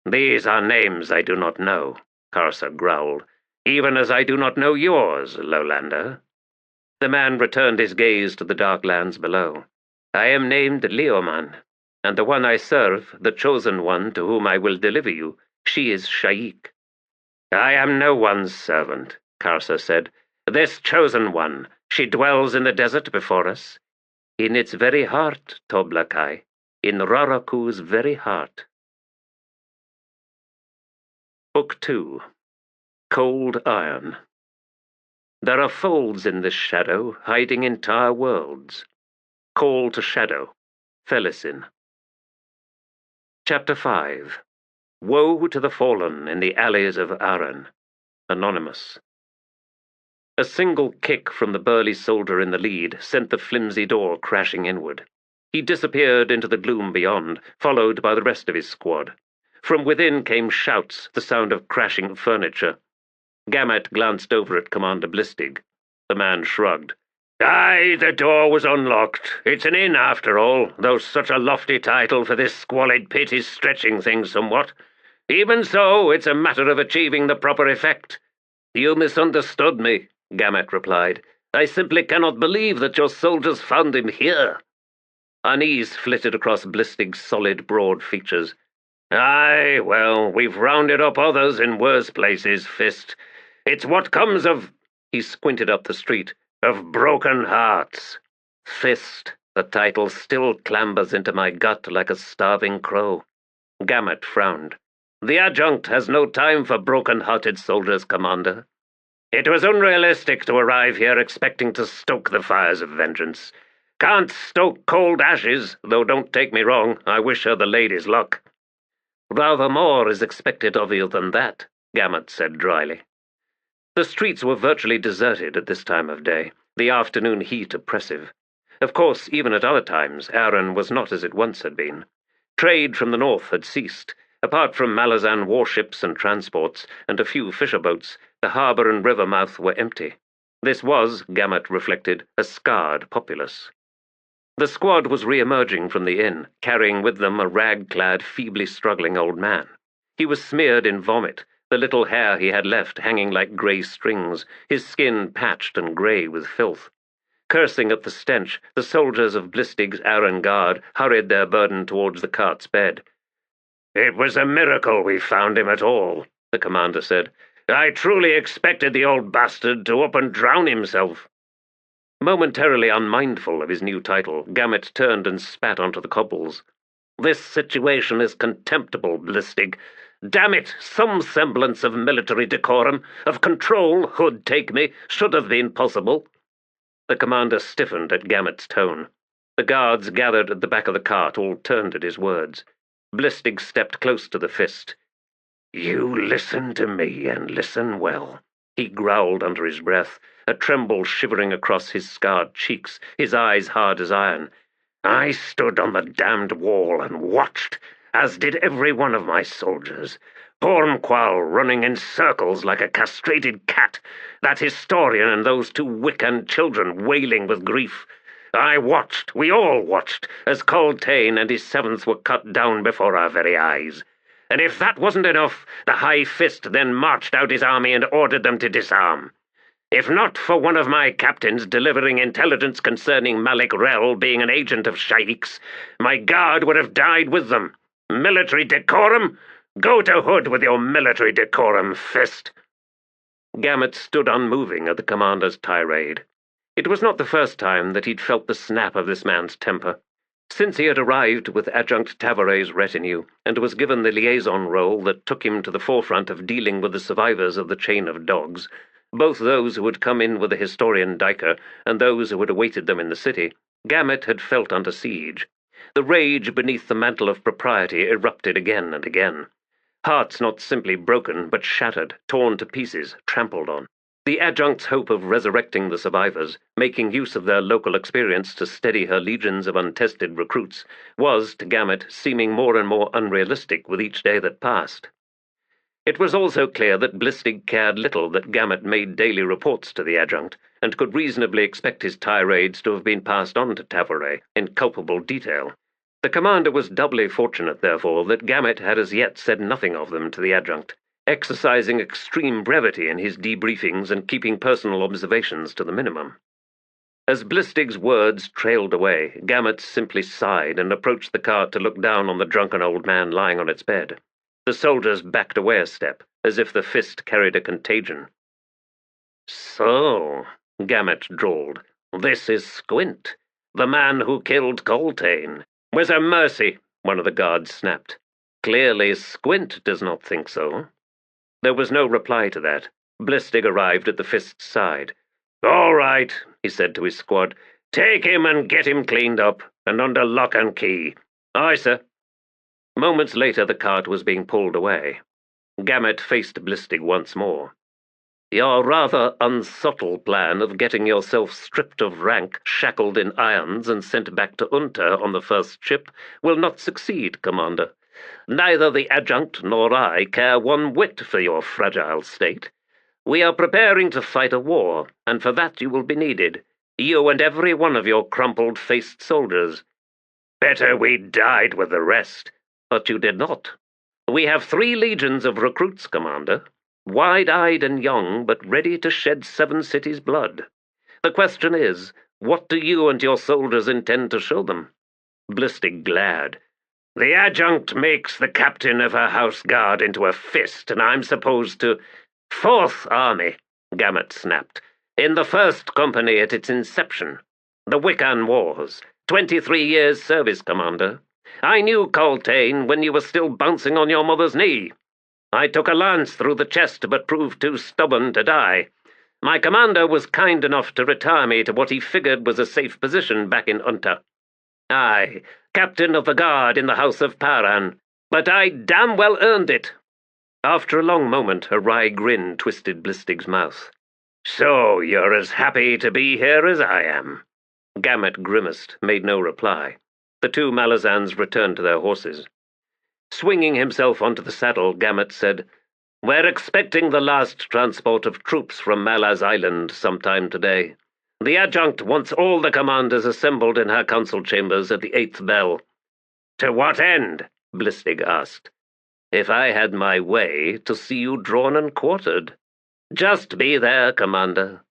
"These are names I do not know," Karsa growled, "even as I do not know yours, lowlander." The man returned his gaze to the dark lands below. "I am named Leoman, and the one I serve, the chosen one to whom I will deliver you, she is Sha'ik." "I am no one's servant," Karsa said. "This chosen one, she dwells in the desert before us. In its very heart, Toblakai, in Raraku's very heart." Book 2. Cold Iron. There are folds in this shadow, hiding entire worlds. Call to Shadow. Felisin. Chapter 5. Woe to the fallen in the alleys of Aren. Anonymous. A single kick from the burly soldier in the lead sent the flimsy door crashing inward. He disappeared into the gloom beyond, followed by the rest of his squad. From within came shouts, the sound of crashing furniture. Gamut glanced over at Commander Blistig. The man shrugged. "Aye, the door was unlocked. It's an inn, after all, though such a lofty title for this squalid pit is stretching things somewhat. Even so, it's a matter of achieving the proper effect." "You misunderstood me," Gamut replied. "I simply cannot believe that your soldiers found him here." Unease flitted across Blistig's solid, broad features. "Aye, well, we've rounded up others in worse places, Fist. It's what comes of—" he squinted up the street, "of broken hearts. Fist, the title still clambers into my gut like a starving crow." Gamut frowned. "The Adjunct has no time for broken-hearted soldiers, Commander. It was unrealistic to arrive here expecting to stoke the fires of vengeance. Can't stoke cold ashes, though don't take me wrong, I wish her the lady's luck." "Rather more is expected of you than that," Gamut said dryly. The streets were virtually deserted at this time of day, the afternoon heat oppressive. Of course, even at other times, Aren was not as it once had been. Trade from the north had ceased. Apart from Malazan warships and transports, and a few fisher boats, the harbour and river mouth were empty. This was, Gamut reflected, a scarred populace. The squad was re-emerging from the inn, carrying with them a rag-clad, feebly struggling old man. He was smeared in vomit, the little hair he had left hanging like grey strings, his skin patched and grey with filth. Cursing at the stench, the soldiers of Blistig's Aren Guard hurried their burden towards the cart's bed. "It was a miracle we found him at all," the commander said. "I truly expected the old bastard to up and drown himself." Momentarily unmindful of his new title, Gamut turned and spat onto the cobbles. "This situation is contemptible, Blistig. Damn it, some semblance of military decorum, of control, hood take me, should have been possible." The commander stiffened at Gamut's tone. The guards gathered at the back of the cart all turned at his words. Blistig stepped close to the Fist. "You listen to me, and listen well," he growled under his breath, a tremble shivering across his scarred cheeks, his eyes hard as iron. "I stood on the damned wall and watched, as did every one of my soldiers. Pormqual running in circles like a castrated cat, that historian and those two Wiccan children wailing with grief. I watched, we all watched, as Coltaine and his seventh were cut down before our very eyes. And if that wasn't enough, the High Fist then marched out his army and ordered them to disarm. If not for one of my captains delivering intelligence concerning Malik Rel being an agent of Sha'ik's, my guard would have died with them. Military decorum? Go to hood with your military decorum, Fist." Gamut stood unmoving at the commander's tirade. It was not the first time that he'd felt the snap of this man's temper. Since he had arrived with Adjunct Tavore's retinue, and was given the liaison role that took him to the forefront of dealing with the survivors of the chain of dogs, both those who had come in with the historian Diker and those who had awaited them in the city, Gamut had felt under siege. The rage beneath the mantle of propriety erupted again and again. Hearts not simply broken, but shattered, torn to pieces, trampled on. The Adjunct's hope of resurrecting the survivors, making use of their local experience to steady her legions of untested recruits, was, to Gamut, seeming more and more unrealistic with each day that passed. It was also clear that Blistig cared little that Gamut made daily reports to the Adjunct, and could reasonably expect his tirades to have been passed on to Tavore in culpable detail. The commander was doubly fortunate, therefore, that Gamut had as yet said nothing of them to the Adjunct, exercising extreme brevity in his debriefings and keeping personal observations to the minimum. As Blistig's words trailed away, Gamut simply sighed and approached the cart to look down on the drunken old man lying on its bed. The soldiers backed away a step, as if the fist carried a contagion. "So," Gamut drawled, "this is Squint, the man who killed Coltaine." "Was a mercy," one of the guards snapped. "Clearly Squint does not think so." There was no reply to that. Blistig arrived at the fist's side. "All right," he said to his squad. "Take him and get him cleaned up, and under lock and key." "Aye, sir." Moments later the cart was being pulled away. Gamut faced Blistig once more. "Your rather unsubtle plan of getting yourself stripped of rank, shackled in irons, and sent back to Unter on the first ship will not succeed, Commander. Neither the Adjunct nor I care one whit for your fragile state. We are preparing to fight a war, and for that you will be needed, you and every one of your crumpled-faced soldiers. Better we died with the rest. But you did not. We have 3 legions of recruits, Commander, wide-eyed and young, but ready to shed 7 cities' blood. The question is, what do you and your soldiers intend to show them?" Blistig glared. "The Adjunct makes the captain of her house guard into a fist, and I'm supposed to—" "4th Army," Gamut snapped. "In the 1st Company at its inception. The Wiccan Wars. 23 years' service, Commander. I knew Coltaine when you were still bouncing on your mother's knee. I took a lance through the chest but proved too stubborn to die. My commander was kind enough to retire me to what he figured was a safe position back in Unter. Aye, captain of the guard in the House of Paran, but I damn well earned it." After a long moment, a wry grin twisted Blistig's mouth. "So you're as happy to be here as I am." Gamut grimaced, made no reply. The 2 Malazans returned to their horses. Swinging himself onto the saddle, Gamut said, "We're expecting the last transport of troops from Malaz Island sometime today. The Adjunct wants all the commanders assembled in her council chambers at the 8th bell." "To what end?" Blistig asked. "If I had my way, to see you drawn and quartered. Just be there, Commander."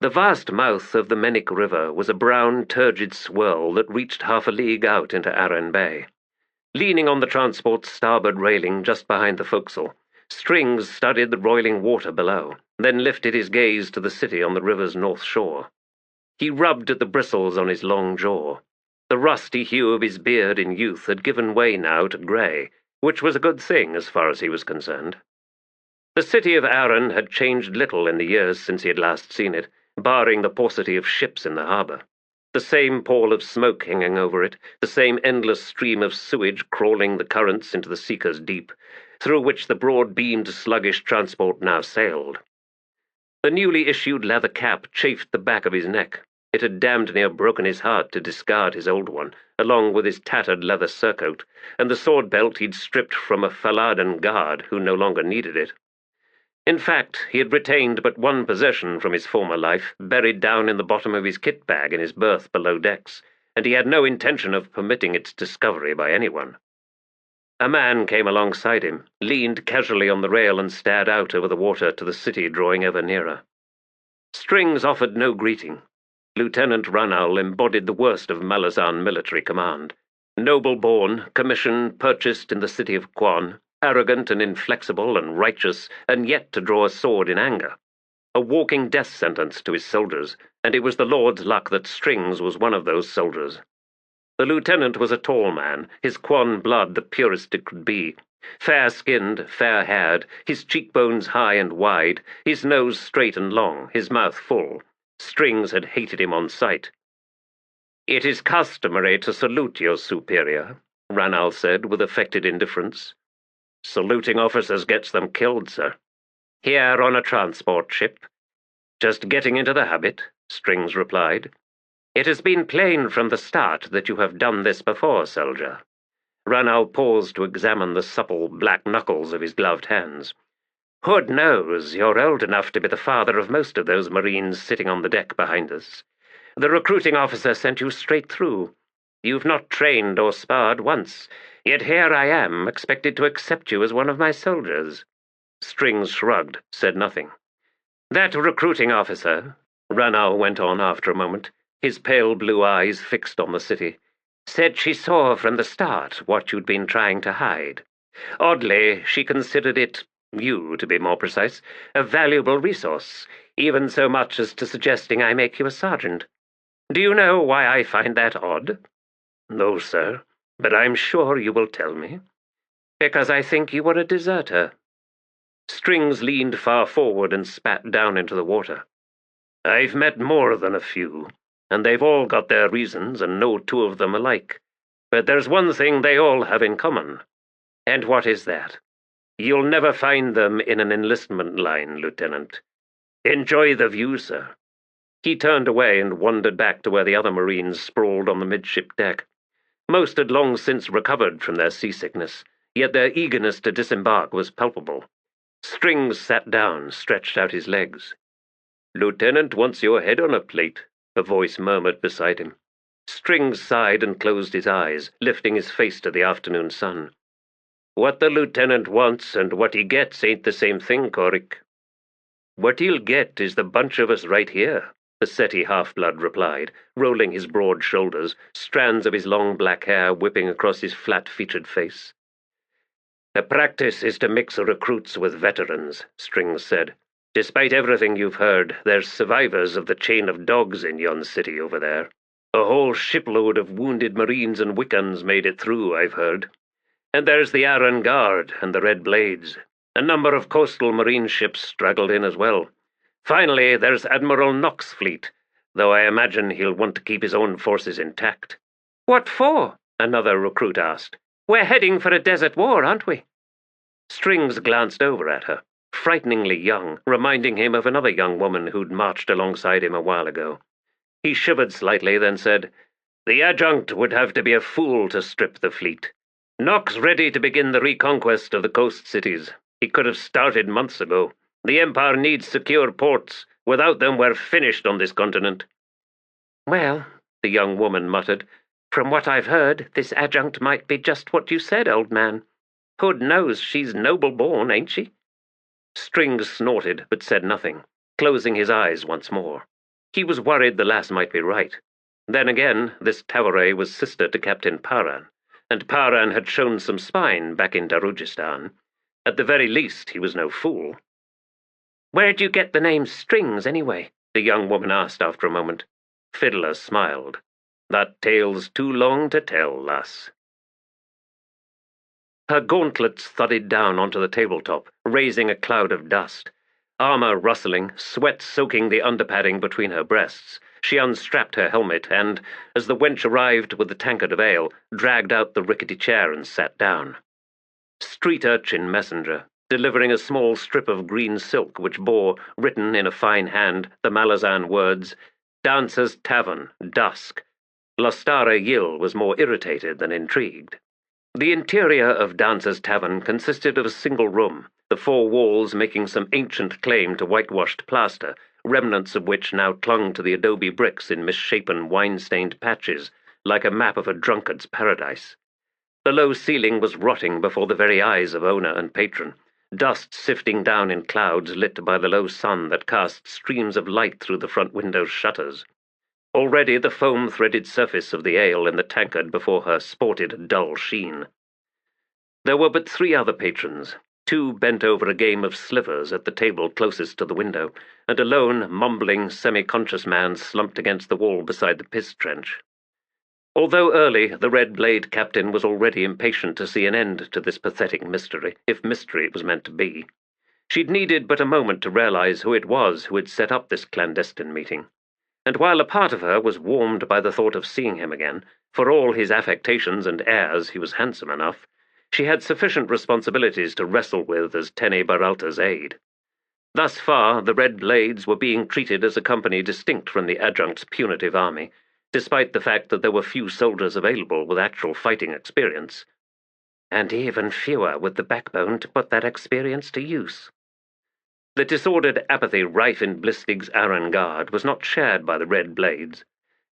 The vast mouth of the Menik River was a brown, turgid swirl that reached half a league out into Aren Bay. Leaning on the transport's starboard railing just behind the forecastle, Strings studied the roiling water below, then lifted his gaze to the city on the river's north shore. He rubbed at the bristles on his long jaw. The rusty hue of his beard in youth had given way now to grey, which was a good thing as far as he was concerned. The city of Aren had changed little in the years since he had last seen it, barring the paucity of ships in the harbour. The same pall of smoke hanging over it, the same endless stream of sewage crawling the currents into the seeker's deep, through which the broad-beamed, sluggish transport now sailed. The newly issued leather cap chafed the back of his neck. It had damned near broken his heart to discard his old one, along with his tattered leather surcoat, and the sword belt he'd stripped from a Faladan guard who no longer needed it. In fact, he had retained but one possession from his former life, buried down in the bottom of his kit bag in his berth below decks, and he had no intention of permitting its discovery by anyone. A man came alongside him, leaned casually on the rail and stared out over the water to the city drawing ever nearer. Strings offered no greeting. Lieutenant Ranal embodied the worst of Malazan military command. Noble-born, commission purchased in the city of Quan, arrogant and inflexible and righteous, and yet to draw a sword in anger. A walking death sentence to his soldiers, and it was the Lord's luck that Strings was one of those soldiers. The lieutenant was a tall man, his Quan blood the purest it could be, fair-skinned, fair-haired, his cheekbones high and wide, his nose straight and long, his mouth full. Strings had hated him on sight. "It is customary to salute your superior," Ranal said with affected indifference. "Saluting officers gets them killed, sir." "Here on a transport ship?" "Just getting into the habit," Strings replied. "It has been plain from the start that you have done this before, soldier. Ranal paused to examine the supple black knuckles of his gloved hands. "Hood knows you're old enough to be the father of most of those Marines sitting on the deck behind us. The recruiting officer sent you straight through. You've not trained or sparred once, yet here I am, expected to accept you as one of my soldiers." Strings shrugged, said nothing. "That recruiting officer," Ranal went on after a moment, his pale blue eyes fixed on the city, "said she saw from the start what you'd been trying to hide. Oddly, she considered it, you to be more precise, a valuable resource, even so much as to suggesting I make you a sergeant. Do you know why I find that odd?" "No, sir, but I'm sure you will tell me." "Because I think you were a deserter." Strings leaned far forward and spat down into the water. "I've met more than a few, and they've all got their reasons, and no two of them alike. But there's one thing they all have in common." "And what is that?" "You'll never find them in an enlistment line, Lieutenant. Enjoy the view, sir." He turned away and wandered back to where the other Marines sprawled on the midship deck. Most had long since recovered from their seasickness, yet their eagerness to disembark was palpable. Strings sat down, stretched out his legs. "Lieutenant wants your head on a plate," a voice murmured beside him. Strings sighed and closed his eyes, lifting his face to the afternoon sun. "What the lieutenant wants and what he gets ain't the same thing, Korik." "What he'll get is the bunch of us right here," the Seti half-blood replied, rolling his broad shoulders, strands of his long black hair whipping across his flat-featured face. "The practice is to mix recruits with veterans," Strings said. "Despite everything you've heard, there's survivors of the chain of dogs in yon city over there. A whole shipload of wounded Marines and Wiccans made it through, I've heard. And there's the Aren Guard and the Red Blades. A number of coastal Marine ships straggled in as well. Finally, there's Admiral Knox's fleet, though I imagine he'll want to keep his own forces intact." "What for?" another recruit asked. "We're heading for a desert war, aren't we?" Strings glanced over at her, frighteningly young, reminding him of another young woman who'd marched alongside him a while ago. He shivered slightly, then said, "The Adjunct would have to be a fool to strip the fleet. Knox ready to begin the reconquest of the coast cities. He could have started months ago. The Empire needs secure ports. Without them, we're finished on this continent." "Well," the young woman muttered, "from what I've heard, this Adjunct might be just what you said, old man. Hood knows she's noble-born, ain't she?" Strings snorted, but said nothing, closing his eyes once more. He was worried the lass might be right. Then again, this Tavore was sister to Captain Paran, and Paran had shown some spine back in Darujistan. At the very least, he was no fool. "Where'd you get the name Strings, anyway?" the young woman asked after a moment. Fiddler smiled. "That tale's too long to tell, lass." Her gauntlets thudded down onto the tabletop, raising a cloud of dust. Armor rustling, sweat soaking the underpadding between her breasts, she unstrapped her helmet and, as the wench arrived with the tankard of ale, dragged out the rickety chair and sat down. Street urchin messenger, delivering a small strip of green silk which bore, written in a fine hand, the Malazan words, "Dancer's Tavern, Dusk." Lastara Yil was more irritated than intrigued. The interior of Dancer's Tavern consisted of a single room, the four walls making some ancient claim to whitewashed plaster, remnants of which now clung to the adobe bricks in misshapen, wine-stained patches, like a map of a drunkard's paradise. The low ceiling was rotting before the very eyes of owner and patron, dust sifting down in clouds lit by the low sun that cast streams of light through the front window's shutters. Already the foam-threaded surface of the ale in the tankard before her sported a dull sheen. There were but 3 other patrons, 2 bent over a game of slivers at the table closest to the window, and a lone, mumbling, semi-conscious man slumped against the wall beside the piss trench. Although early, the Red Blade captain was already impatient to see an end to this pathetic mystery, if mystery it was meant to be. She'd needed but a moment to realize who it was who had set up this clandestine meeting. And while a part of her was warmed by the thought of seeing him again, for all his affectations and airs he was handsome enough, she had sufficient responsibilities to wrestle with as Tene Baralta's aide. Thus far, the Red Blades were being treated as a company distinct from the Adjunct's punitive army, despite the fact that there were few soldiers available with actual fighting experience. and even fewer with the backbone to put that experience to use. The disordered apathy rife in Blistig's Aren guard was not shared by the Red Blades.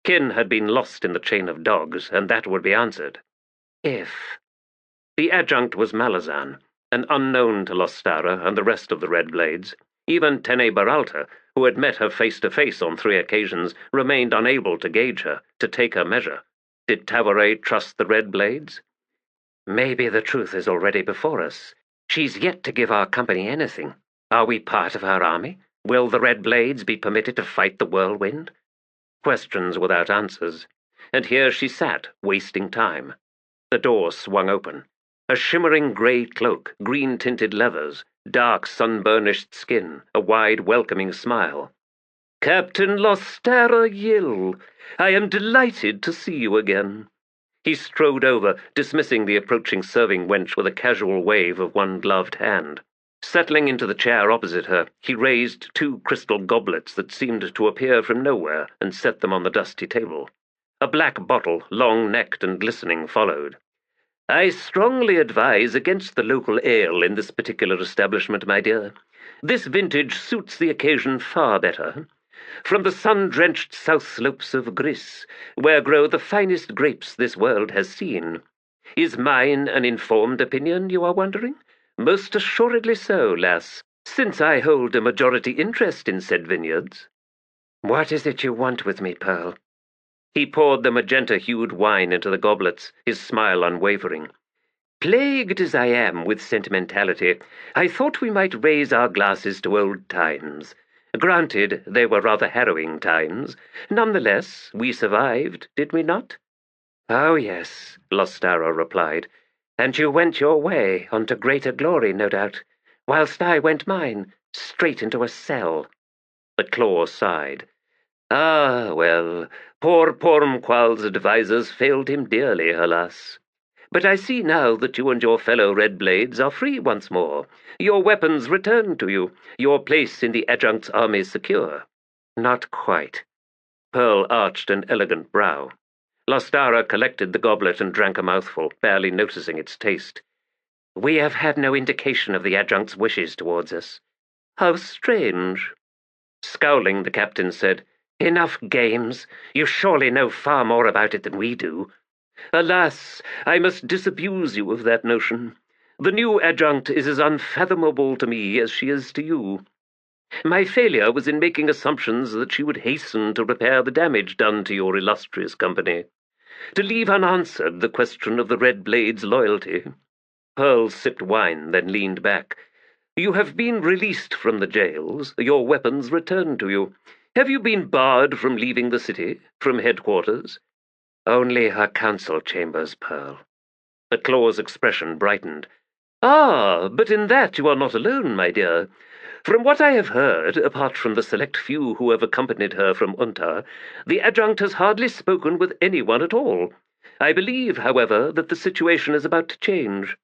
Kin had been lost in the chain of dogs, and that would be answered. If. The Adjunct was Malazan, an unknown to Lostara and the rest of the Red Blades. Even Tene Baralta, who had met her face-to-face on 3 occasions, remained unable to gauge her, to take her measure. Did Tavore trust the Red Blades? Maybe the truth is already before us. She's yet to give our company anything. Are we part of her army? Will the Red Blades be permitted to fight the whirlwind? Questions without answers. And here she sat, wasting time. The door swung open. A shimmering grey cloak, green-tinted leathers, dark sun-burnished skin, a wide, welcoming smile. "Captain Lostara Yill, I am delighted to see you again." He strode over, dismissing the approaching serving wench with a casual wave of one gloved hand. Settling into the chair opposite her, he raised 2 crystal goblets that seemed to appear from nowhere and set them on the dusty table. A black bottle, long-necked and glistening, followed. "I strongly advise against the local ale in this particular establishment, my dear. This vintage suits the occasion far better. From the sun-drenched south slopes of Gris, where grow the finest grapes this world has seen. Is mine an informed opinion, you are wondering? Most assuredly so, lass, since I hold a majority interest in said vineyards." "What is it you want with me, Pearl?" He poured the magenta-hued wine into the goblets, his smile unwavering. "Plagued as I am with sentimentality, I thought we might raise our glasses to old times. Granted, they were rather harrowing times. Nonetheless, we survived, did we not?" "Oh, yes," Lostara replied. "And you went your way, unto greater glory, no doubt, whilst I went mine, straight into a cell." The claw sighed. "Ah, well, poor Pormqual's advisers failed him dearly, alas. But I see now that you and your fellow Red Blades are free once more, your weapons returned to you, your place in the Adjunct's army secure." "Not quite." Pearl arched an elegant brow. Lostara collected the goblet and drank a mouthful, barely noticing its taste. "We have had no indication of the Adjunct's wishes towards us." "How strange." Scowling, the captain said, "Enough games. You surely know far more about it than we do." "Alas, I must disabuse you of that notion. The new Adjunct is as unfathomable to me as she is to you. My failure was in making assumptions that she would hasten to repair the damage done to your illustrious company, to leave unanswered the question of the Red Blade's loyalty." Pearl sipped wine, then leaned back. "You have been released from the jails, your weapons returned to you. Have you been barred from leaving the city, from headquarters?" "Only her council chambers, Pearl." The claw's expression brightened. "Ah, but in that you are not alone, my dear. From what I have heard, apart from the select few who have accompanied her from Untar, the Adjunct has hardly spoken with anyone at all. I believe, however, that the situation is about to change."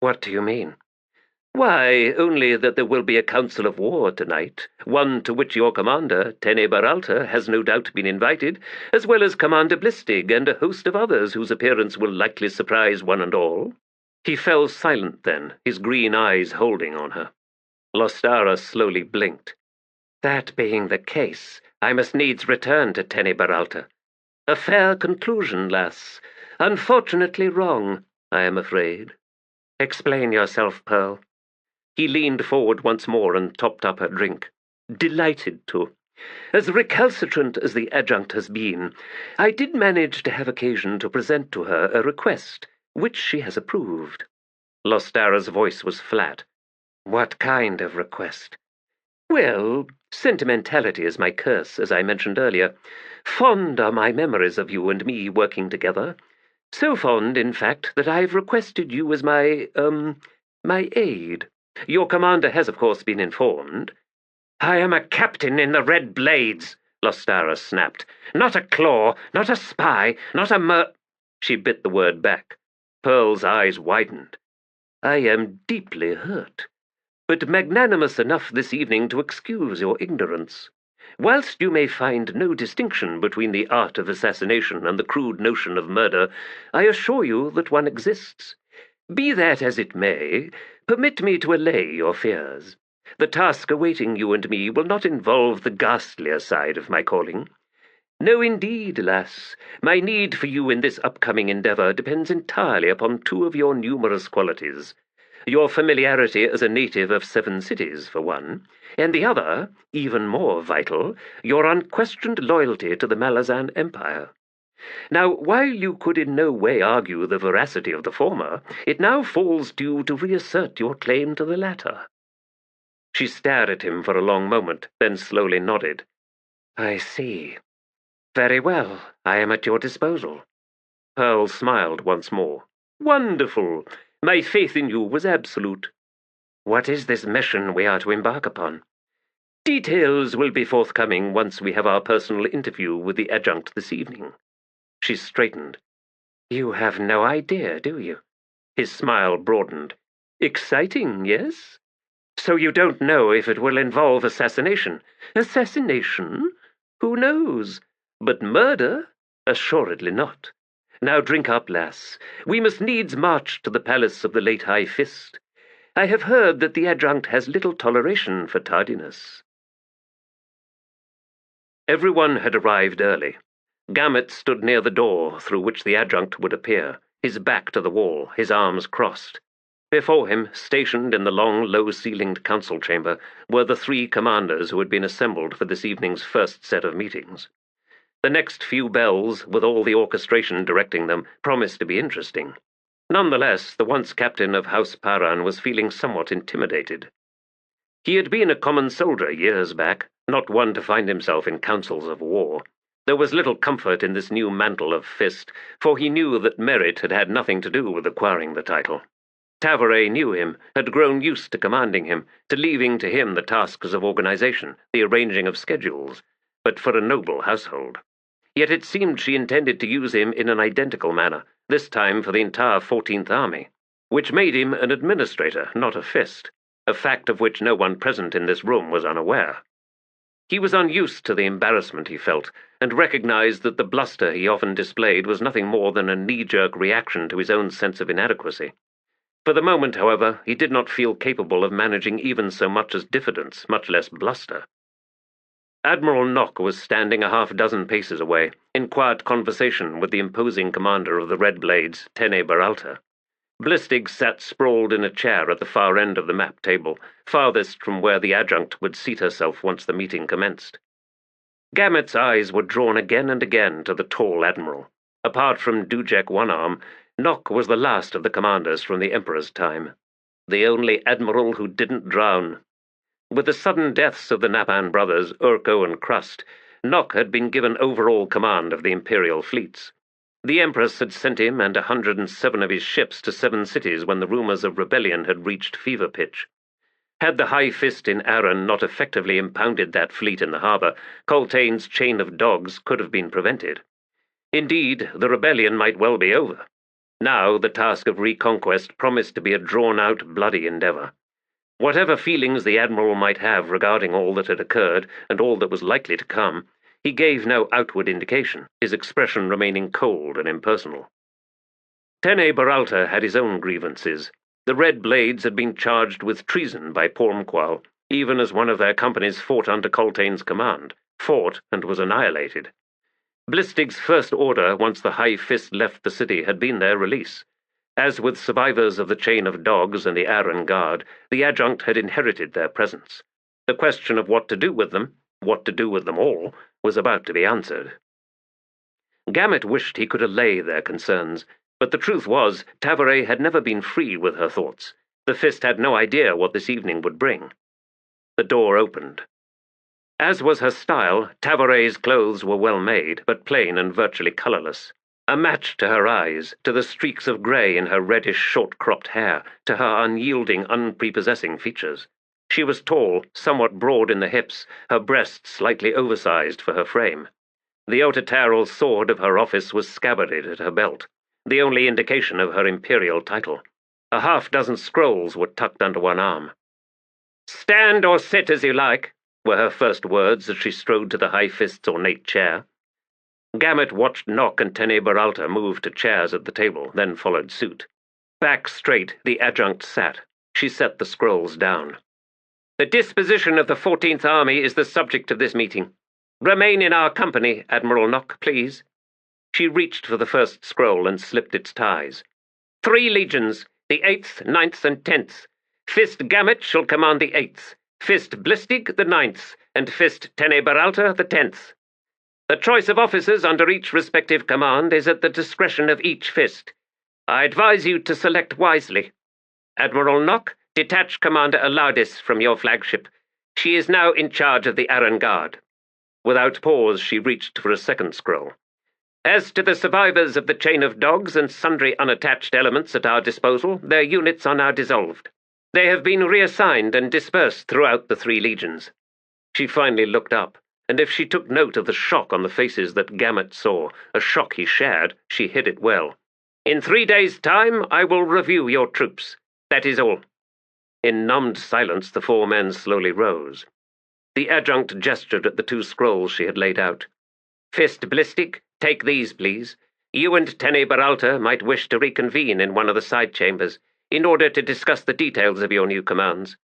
"What do you mean?" "Why, only that there will be a council of war tonight, one to which your commander, Tene Baralta, has no doubt been invited, as well as Commander Blistig and a host of others whose appearance will likely surprise one and all." He fell silent then, his green eyes holding on her. Lostara slowly blinked. "That being the case, I must needs return to Tene Baralta." "A fair conclusion, lass. Unfortunately wrong, I am afraid." "Explain yourself, Pearl." He leaned forward once more and topped up her drink. "Delighted to. As recalcitrant as the Adjunct has been, I did manage to have occasion to present to her a request, which she has approved." Lostara's voice was flat. "What kind of request?" "Well, sentimentality is my curse, as I mentioned earlier. Fond are my memories of you and me working together. So fond, in fact, that I've requested you as my aide. Your commander has, of course, been informed." "I am a captain in the Red Blades," Lostara snapped. "Not a claw, not a spy, not a She bit the word back. Pearl's eyes widened. "I am deeply hurt, but magnanimous enough this evening to excuse your ignorance. Whilst you may find no distinction between the art of assassination and the crude notion of murder, I assure you that one exists. Be that as it may, permit me to allay your fears. The task awaiting you and me will not involve the ghastlier side of my calling. No, indeed, lass. My need for you in this upcoming endeavour depends entirely upon two of your numerous qualities. Your familiarity as a native of 7 cities, for one, and the other, even more vital, your unquestioned loyalty to the Malazan Empire. Now, while you could in no way argue the veracity of the former, it now falls to you to reassert your claim to the latter. She stared at him for a long moment, then slowly nodded. I see. Very well, I am at your disposal. Pearl smiled once more. Wonderful! My faith in you was absolute. What is this mission we are to embark upon? Details will be forthcoming once we have our personal interview with the Adjunct this evening. She straightened. You have no idea, do you? His smile broadened. Exciting, yes? So you don't know if it will involve assassination. Assassination? Who knows? But murder? Assuredly not. Now drink up, lass. We must needs march to the palace of the late High Fist. I have heard that the Adjunct has little toleration for tardiness. Everyone had arrived early. Gamut stood near the door through which the Adjunct would appear, his back to the wall, his arms crossed. Before him, stationed in the long, low-ceilinged council chamber, were the 3 commanders who had been assembled for this evening's first set of meetings. The next few bells, with all the orchestration directing them, promised to be interesting. Nonetheless, the once captain of House Paran was feeling somewhat intimidated. He had been a common soldier years back, not one to find himself in councils of war. There was little comfort in this new mantle of fist, for he knew that merit had had nothing to do with acquiring the title. Tavore knew him, had grown used to commanding him, to leaving to him the tasks of organization, the arranging of schedules, but for a noble household. Yet it seemed she intended to use him in an identical manner, this time for the entire 14th Army, which made him an administrator, not a fist, a fact of which no one present in this room was unaware. He was unused to the embarrassment he felt, and recognized that the bluster he often displayed was nothing more than a knee-jerk reaction to his own sense of inadequacy. For the moment, however, he did not feel capable of managing even so much as diffidence, much less bluster. Admiral Nock was standing a half-dozen paces away, in quiet conversation with the imposing commander of the Red Blades, Tene Baralta. Blistig sat sprawled in a chair at the far end of the map table, farthest from where the Adjunct would seat herself once the meeting commenced. Gamut's eyes were drawn again and again to the tall admiral. Apart from Dujek One-Arm, Nock was the last of the commanders from the Emperor's time, the only admiral who didn't drown. With the sudden deaths of the Napan brothers, Urko and Crust, Nock had been given overall command of the Imperial fleets. The Empress had sent him and 107 of his ships to 7 cities when the rumors of rebellion had reached fever pitch. Had the High Fist in Aren not effectively impounded that fleet in the harbour, Coltaine's chain of dogs could have been prevented. Indeed, the rebellion might well be over. Now the task of reconquest promised to be a drawn-out, bloody endeavour. Whatever feelings the Admiral might have regarding all that had occurred and all that was likely to come, he gave no outward indication, his expression remaining cold and impersonal. Tene Baralta had his own grievances. The Red Blades had been charged with treason by Pormqual, even as one of their companies fought under Coltaine's command, fought and was annihilated. Blistig's first order once the High Fist left the city had been their release. As with survivors of the Chain of Dogs and the Aren Guard, the Adjunct had inherited their presence. The question of what to do with them all, was about to be answered. Gamut wished he could allay their concerns, but the truth was Tavore had never been free with her thoughts. The Fist had no idea what this evening would bring. The door opened. As was her style, Tavore's clothes were well made, but plain and virtually colourless. A match to her eyes, to the streaks of grey in her reddish short-cropped hair, to her unyielding, unprepossessing features. She was tall, somewhat broad in the hips, her breasts slightly oversized for her frame. The Otatarral sword of her office was scabbarded at her belt, the only indication of her imperial title. A half-dozen scrolls were tucked under one arm. "Stand or sit as you like," were her first words as she strode to the High Fist's ornate chair. Gamut watched Nock and Tene Baralta move to chairs at the table, then followed suit. Back straight, the Adjunct sat. She set the scrolls down. "The disposition of the 14th Army is the subject of this meeting. Remain in our company, Admiral Nock, please." She reached for the first scroll and slipped its ties. "3 legions, the 8th, 9th, and 10th. Fist Gamut shall command the 8th, Fist Blistig the 9th, and Fist Tenebaralta the 10th. The choice of officers under each respective command is at the discretion of each Fist. I advise you to select wisely. Admiral Nock, detach Commander Alaudis from your flagship. She is now in charge of the Aren Guard." Without pause, she reached for a second scroll. "As to the survivors of the chain of dogs and sundry unattached elements at our disposal, their units are now dissolved. They have been reassigned and dispersed throughout the 3 legions." She finally looked up, and if she took note of the shock on the faces that Gamut saw, a shock he shared, she hid it well. "In 3 days' time, I will review your troops. That is all." In numbed silence, the 4 men slowly rose. The Adjunct gestured at the 2 scrolls she had laid out. "Fist Blistig, take these, please. You and Tenebaralta might wish to reconvene in one of the side chambers in order to discuss the details of your new commands.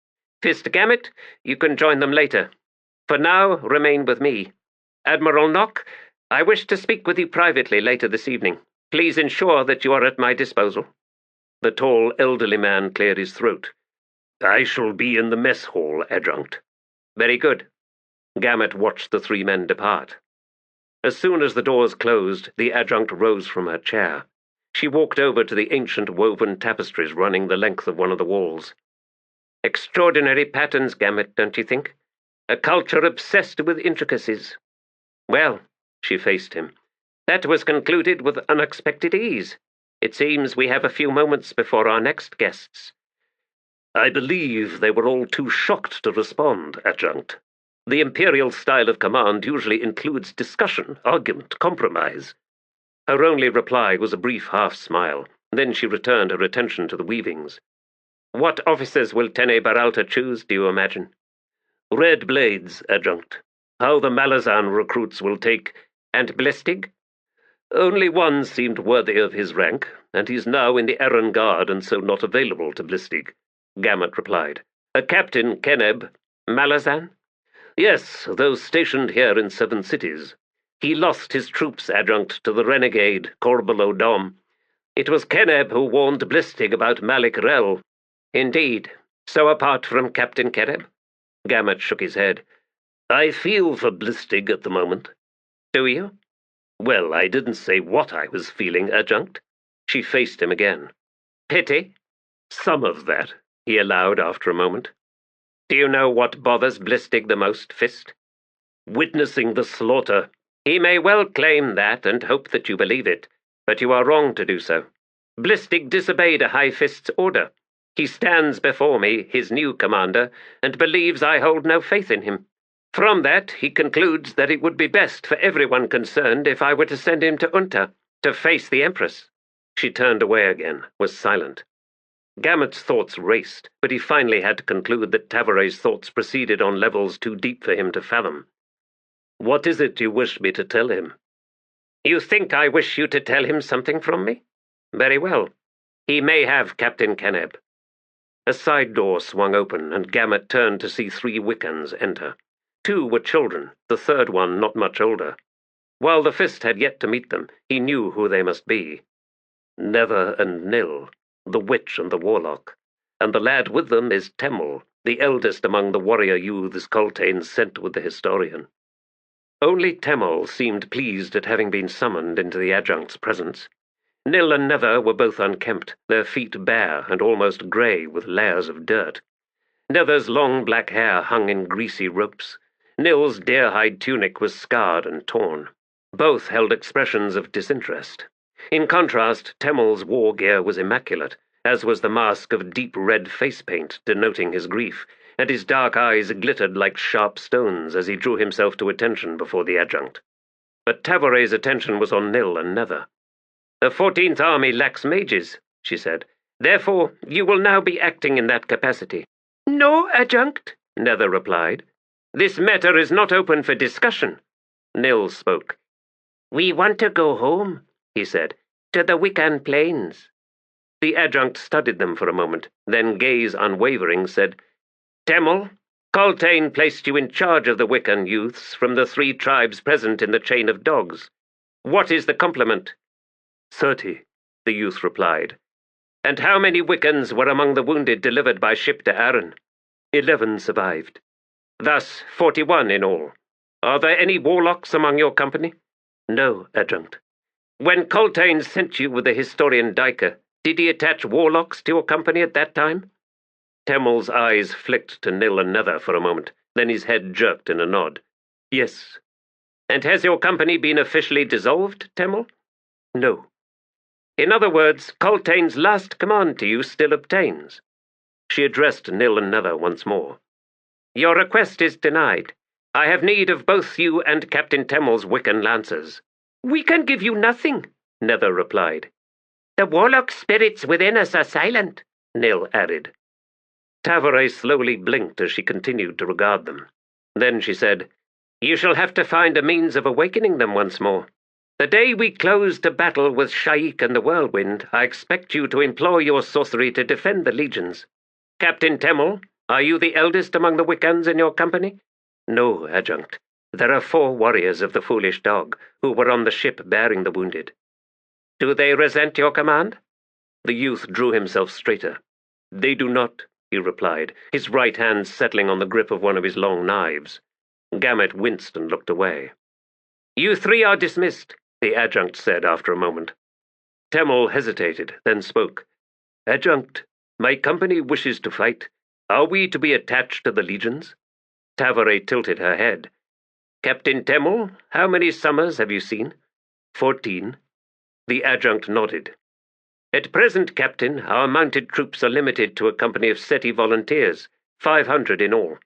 Fist Gamut, you can join them later. For now, remain with me. Admiral Nock, I wish to speak with you privately later this evening. Please ensure that you are at my disposal." The tall, elderly man cleared his throat. "I shall be in the mess hall, Adjunct." "Very good." Gamut watched the 3 men depart. As soon as the doors closed, the Adjunct rose from her chair. She walked over to the ancient woven tapestries running the length of one of the walls. "Extraordinary patterns, Gamut, don't you think? A culture obsessed with intricacies." "Well," she faced him, "that was concluded with unexpected ease. It seems we have a few moments before our next guests." "I believe they were all too shocked to respond, Adjunct. The Imperial style of command usually includes discussion, argument, compromise." Her only reply was a brief half-smile. Then she returned her attention to the weavings. "What officers will Tenebaralta choose, do you imagine?" "Red blades, Adjunct. How the Malazan recruits will take—" "And Blistig?" "Only one seemed worthy of his rank, and he's now in the Aren Guard and so not available to Blistig," Gamut replied. "A Captain Keneb." "Malazan?" "Yes, those stationed here in 7 cities. He lost his troops, Adjunct, to the renegade Corbelo Dom. It was Keneb who warned Blistig about Malik Rel." "Indeed. So apart from Captain Keneb?" Gamut shook his head. "I feel for Blistig at the moment." "Do you?" "Well, I didn't say what I was feeling, Adjunct." She faced him again. "Pity?" "Some of that," he allowed after a moment. "Do you know what bothers Blistig the most, Fist?" "Witnessing the slaughter." "He may well claim that and hope that you believe it, but you are wrong to do so. Blistig disobeyed a High Fist's order. He stands before me, his new commander, and believes I hold no faith in him. From that, he concludes that it would be best for everyone concerned if I were to send him to Unta, to face the Empress." She turned away again, was silent. Gamut's thoughts raced, but he finally had to conclude that Tavore's thoughts proceeded on levels too deep for him to fathom. "What is it you wish me to tell him?" "You think I wish you to tell him something from me? Very well. He may have Captain Keneb." A side door swung open, and Gamut turned to see 3 Wiccans enter. 2 were children, the 3rd one not much older. While the Fist had yet to meet them, he knew who they must be. Nether and Nil, the witch and the warlock, and the lad with them is Temel, the eldest among the warrior youths Coltaine sent with the historian. Only Temel seemed pleased at having been summoned into the Adjunct's presence. Nil and Nether were both unkempt, their feet bare and almost grey with layers of dirt. Nether's long black hair hung in greasy ropes. Nil's deer-hide tunic was scarred and torn. Both held expressions of disinterest. In contrast, Temel's war gear was immaculate, as was the mask of deep red face paint denoting his grief, and his dark eyes glittered like sharp stones as he drew himself to attention before the Adjunct. But Tavore's attention was on Nil and Nether. "The 14th Army lacks mages," she said. "Therefore, you will now be acting in that capacity." "No, Adjunct," Nether replied. "This matter is not open for discussion." Nil spoke. "We want to go home," he said, "to the Wiccan Plains." The adjunct studied them for a moment, then, gaze unwavering, said, "Temel, Coltaine placed you in charge of the Wiccan youths from the 3 tribes present in the chain of dogs. What is the complement?" 30, the youth replied. "And how many Wiccans were among the wounded delivered by ship to Aren?" 11 survived. "Thus 41 in all. Are there any warlocks among your company?" "No, Adjunct." "When Coltaine sent you with the historian Dyker, did he attach warlocks to your company at that time?" Temel's eyes flicked to Nil and Nether for a moment, then his head jerked in a nod. "Yes." "And has your company been officially dissolved, Temel?" "No." "In other words, Coltaine's last command to you still obtains." She addressed Nil and Nether once more. "Your request is denied. I have need of both you and Captain Temel's Wiccan lancers." "We can give you nothing," Nether replied. "The warlock spirits within us are silent," Nil added. Tavore slowly blinked as she continued to regard them. Then she said, "You shall have to find a means of awakening them once more. The day we close to battle with Sha'ik and the Whirlwind, I expect you to employ your sorcery to defend the legions. Captain Temel, are you the eldest among the Wiccans in your company?" "No, Adjunct. There are 4 warriors of the Foolish Dog, who were on the ship bearing the wounded." "Do they resent your command?" The youth drew himself straighter. "They do not," he replied, his right hand settling on the grip of one of his long knives. Gamut winced and looked away. "You 3 are dismissed," the adjunct said after a moment. Temel hesitated, then spoke. "Adjunct, my company wishes to fight. Are we to be attached to the legions?" Tavore tilted her head. "Captain Temel, how many summers have you seen?" 14. The adjunct nodded. "At present, Captain, our mounted troops are limited to a company of City volunteers, 500 in all.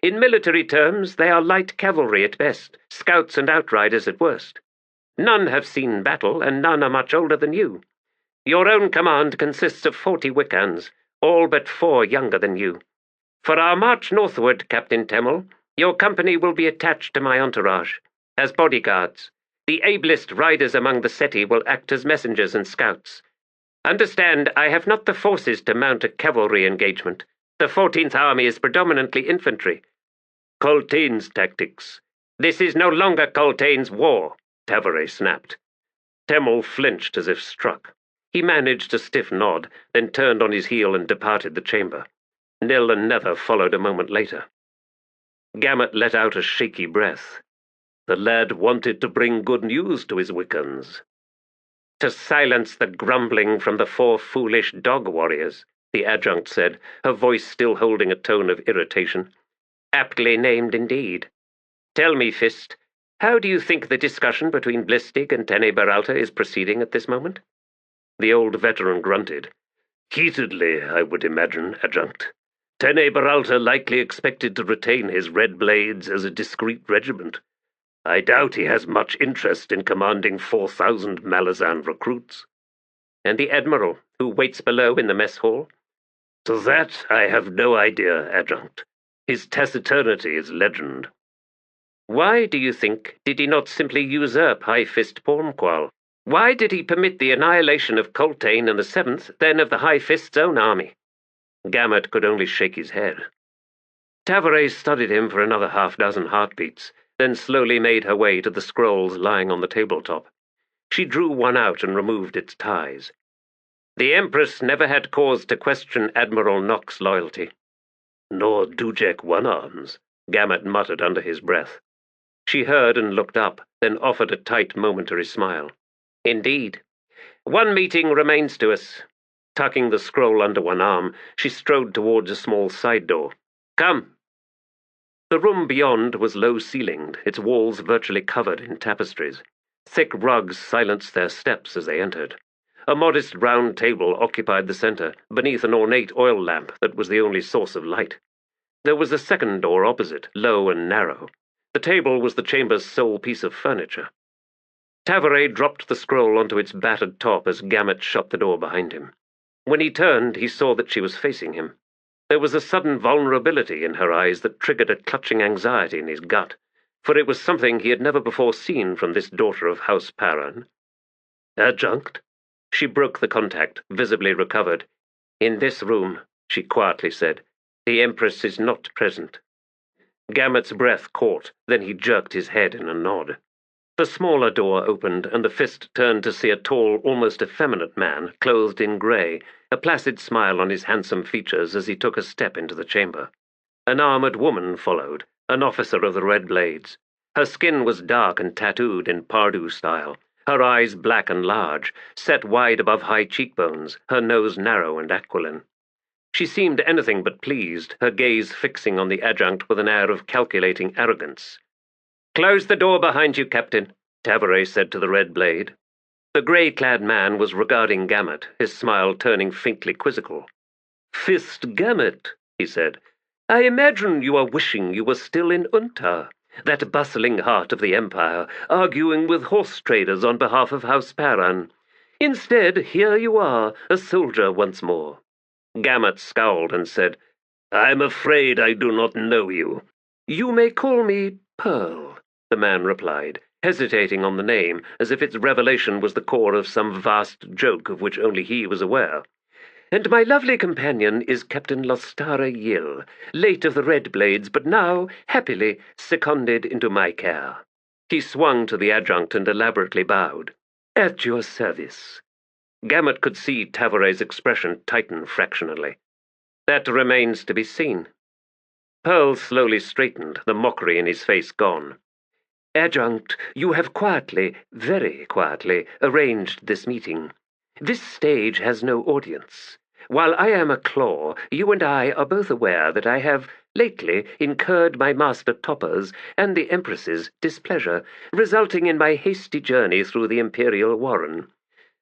In military terms, they are light cavalry at best, scouts and outriders at worst. None have seen battle, and none are much older than you. Your own command consists of 40 Wiccans, all but 4 younger than you. For our march northward, Captain Temel, your company will be attached to my entourage, as bodyguards. The ablest riders among the Ceti will act as messengers and scouts. Understand, I have not the forces to mount a cavalry engagement. The 14th Army is predominantly infantry." "Coltaine's tactics." "This is no longer Coltaine's war," Tavore snapped. Temel flinched as if struck. He managed a stiff nod, then turned on his heel and departed the chamber. Nil and Nether followed a moment later. Gamut let out a shaky breath. The lad wanted to bring good news to his Wiccans. "To silence the grumbling from the 4 foolish dog warriors," the adjunct said, her voice still holding a tone of irritation. "Aptly named indeed. Tell me, Fist, how do you think the discussion between Blistig and Tene Beralta is proceeding at this moment?" The old veteran grunted. "Heatedly, I would imagine, Adjunct. Tene Beralta likely expected to retain his Red Blades as a discreet regiment. I doubt he has much interest in commanding 4,000 Malazan recruits." "And the Admiral, who waits below in the mess hall?" "To that I have no idea, Adjunct. His taciturnity is legend." "Why, do you think, did he not simply usurp High Fist Pormqual? Why did he permit the annihilation of Coltaine and the 7th, then of the High Fist's own army?" Gamut could only shake his head. Tavore studied him for another 6 heartbeats, then slowly made her way to the scrolls lying on the tabletop. She drew one out and removed its ties. "The Empress never had cause to question Admiral Nock's loyalty." "Nor Dujek One-Arms," Gamut muttered under his breath. She heard and looked up, then offered a tight momentary smile. "Indeed. One meeting remains to us." Tucking the scroll under one arm, she strode towards a small side door. "Come." The room beyond was low-ceilinged, its walls virtually covered in tapestries. Thick rugs silenced their steps as they entered. A modest round table occupied the center, beneath an ornate oil lamp that was the only source of light. There was a second door opposite, low and narrow. The table was the chamber's sole piece of furniture. Tavore dropped the scroll onto its battered top as Gamut shut the door behind him. When he turned, he saw that she was facing him. There was a sudden vulnerability in her eyes that triggered a clutching anxiety in his gut, for it was something he had never before seen from this daughter of House Paran. "Adjunct?" She broke the contact, visibly recovered. "In this room," she quietly said. "The Empress is not present." Gamut's breath caught, then he jerked his head in a nod. The smaller door opened, and the fist turned to see a tall, almost effeminate man, clothed in grey, a placid smile on his handsome features as he took a step into the chamber. An armoured woman followed, an officer of the Red Blades. Her skin was dark and tattooed in Pardu style, her eyes black and large, set wide above high cheekbones, her nose narrow and aquiline. She seemed anything but pleased, her gaze fixing on the adjunct with an air of calculating arrogance. "Close the door behind you, Captain," Tavore said to the Red Blade. The grey-clad man was regarding Gamut, his smile turning faintly quizzical. "Fist Gamut," he said, "I imagine you are wishing you were still in Unta, that bustling heart of the Empire, arguing with horse traders on behalf of House Paran. Instead, here you are, a soldier once more." Gamut scowled and said, "I'm afraid I do not know you." "You may call me Pearl," the man replied, hesitating on the name, as if its revelation was the core of some vast joke of which only he was aware. "And my lovely companion is Captain Lostara Yill, late of the Red Blades, but now, happily, seconded into my care." He swung to the adjunct and elaborately bowed. "At your service." Gamut could see Tavore's expression tighten fractionally. "That remains to be seen." Pearl slowly straightened, the mockery in his face gone. "Adjunct, you have quietly, very quietly, arranged this meeting. This stage has no audience. While I am a claw, you and I are both aware that I have, lately, incurred my master Topper's and the Empress's displeasure, resulting in my hasty journey through the Imperial Warren.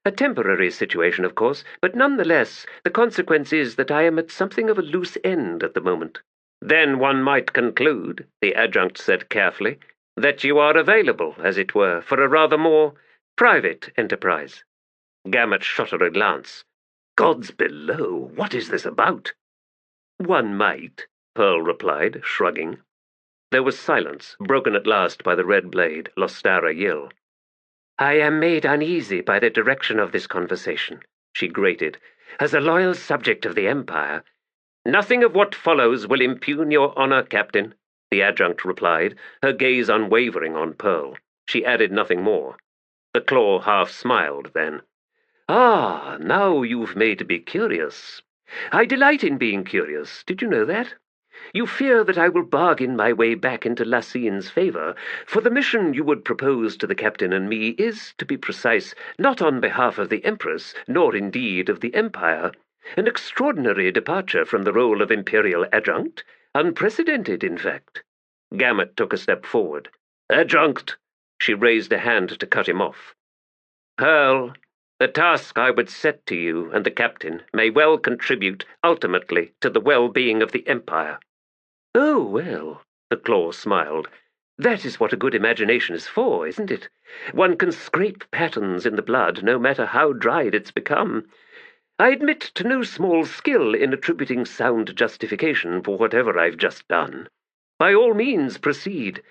A temporary situation, of course, but nonetheless, the consequence is that I am at something of a loose end at the moment." "Then one might conclude," the adjunct said carefully, "that you are available, as it were, for a rather more private enterprise." Gamut shot her a glance. "Gods below, what is this about?" "One might," Pearl replied, shrugging. There was silence, broken at last by the Red Blade, Lostara Yill. "I am made uneasy by the direction of this conversation," she grated. "As a loyal subject of the Empire—" "Nothing of what follows will impugn your honor, Captain," the adjunct replied, her gaze unwavering on Pearl. She added nothing more. The claw half smiled then. "Ah, now you've made me curious. I delight in being curious. Did you know that? You fear that I will bargain my way back into Lassine's favor, for the mission you would propose to the captain and me is, to be precise, not on behalf of the Empress, nor indeed of the Empire. An extraordinary departure from the role of Imperial Adjunct, unprecedented, in fact." Gamut took a step forward. "Adjunct!" She raised a hand to cut him off. "Pearl, the task I would set to you and the captain may well contribute, ultimately, to the well-being of the Empire." "Oh, well," the claw smiled. "That is what a good imagination is for, isn't it? One can scrape patterns in the blood, no matter how dried it's become. I admit to no small skill in attributing sound justification for whatever I've just done. By all means, proceed."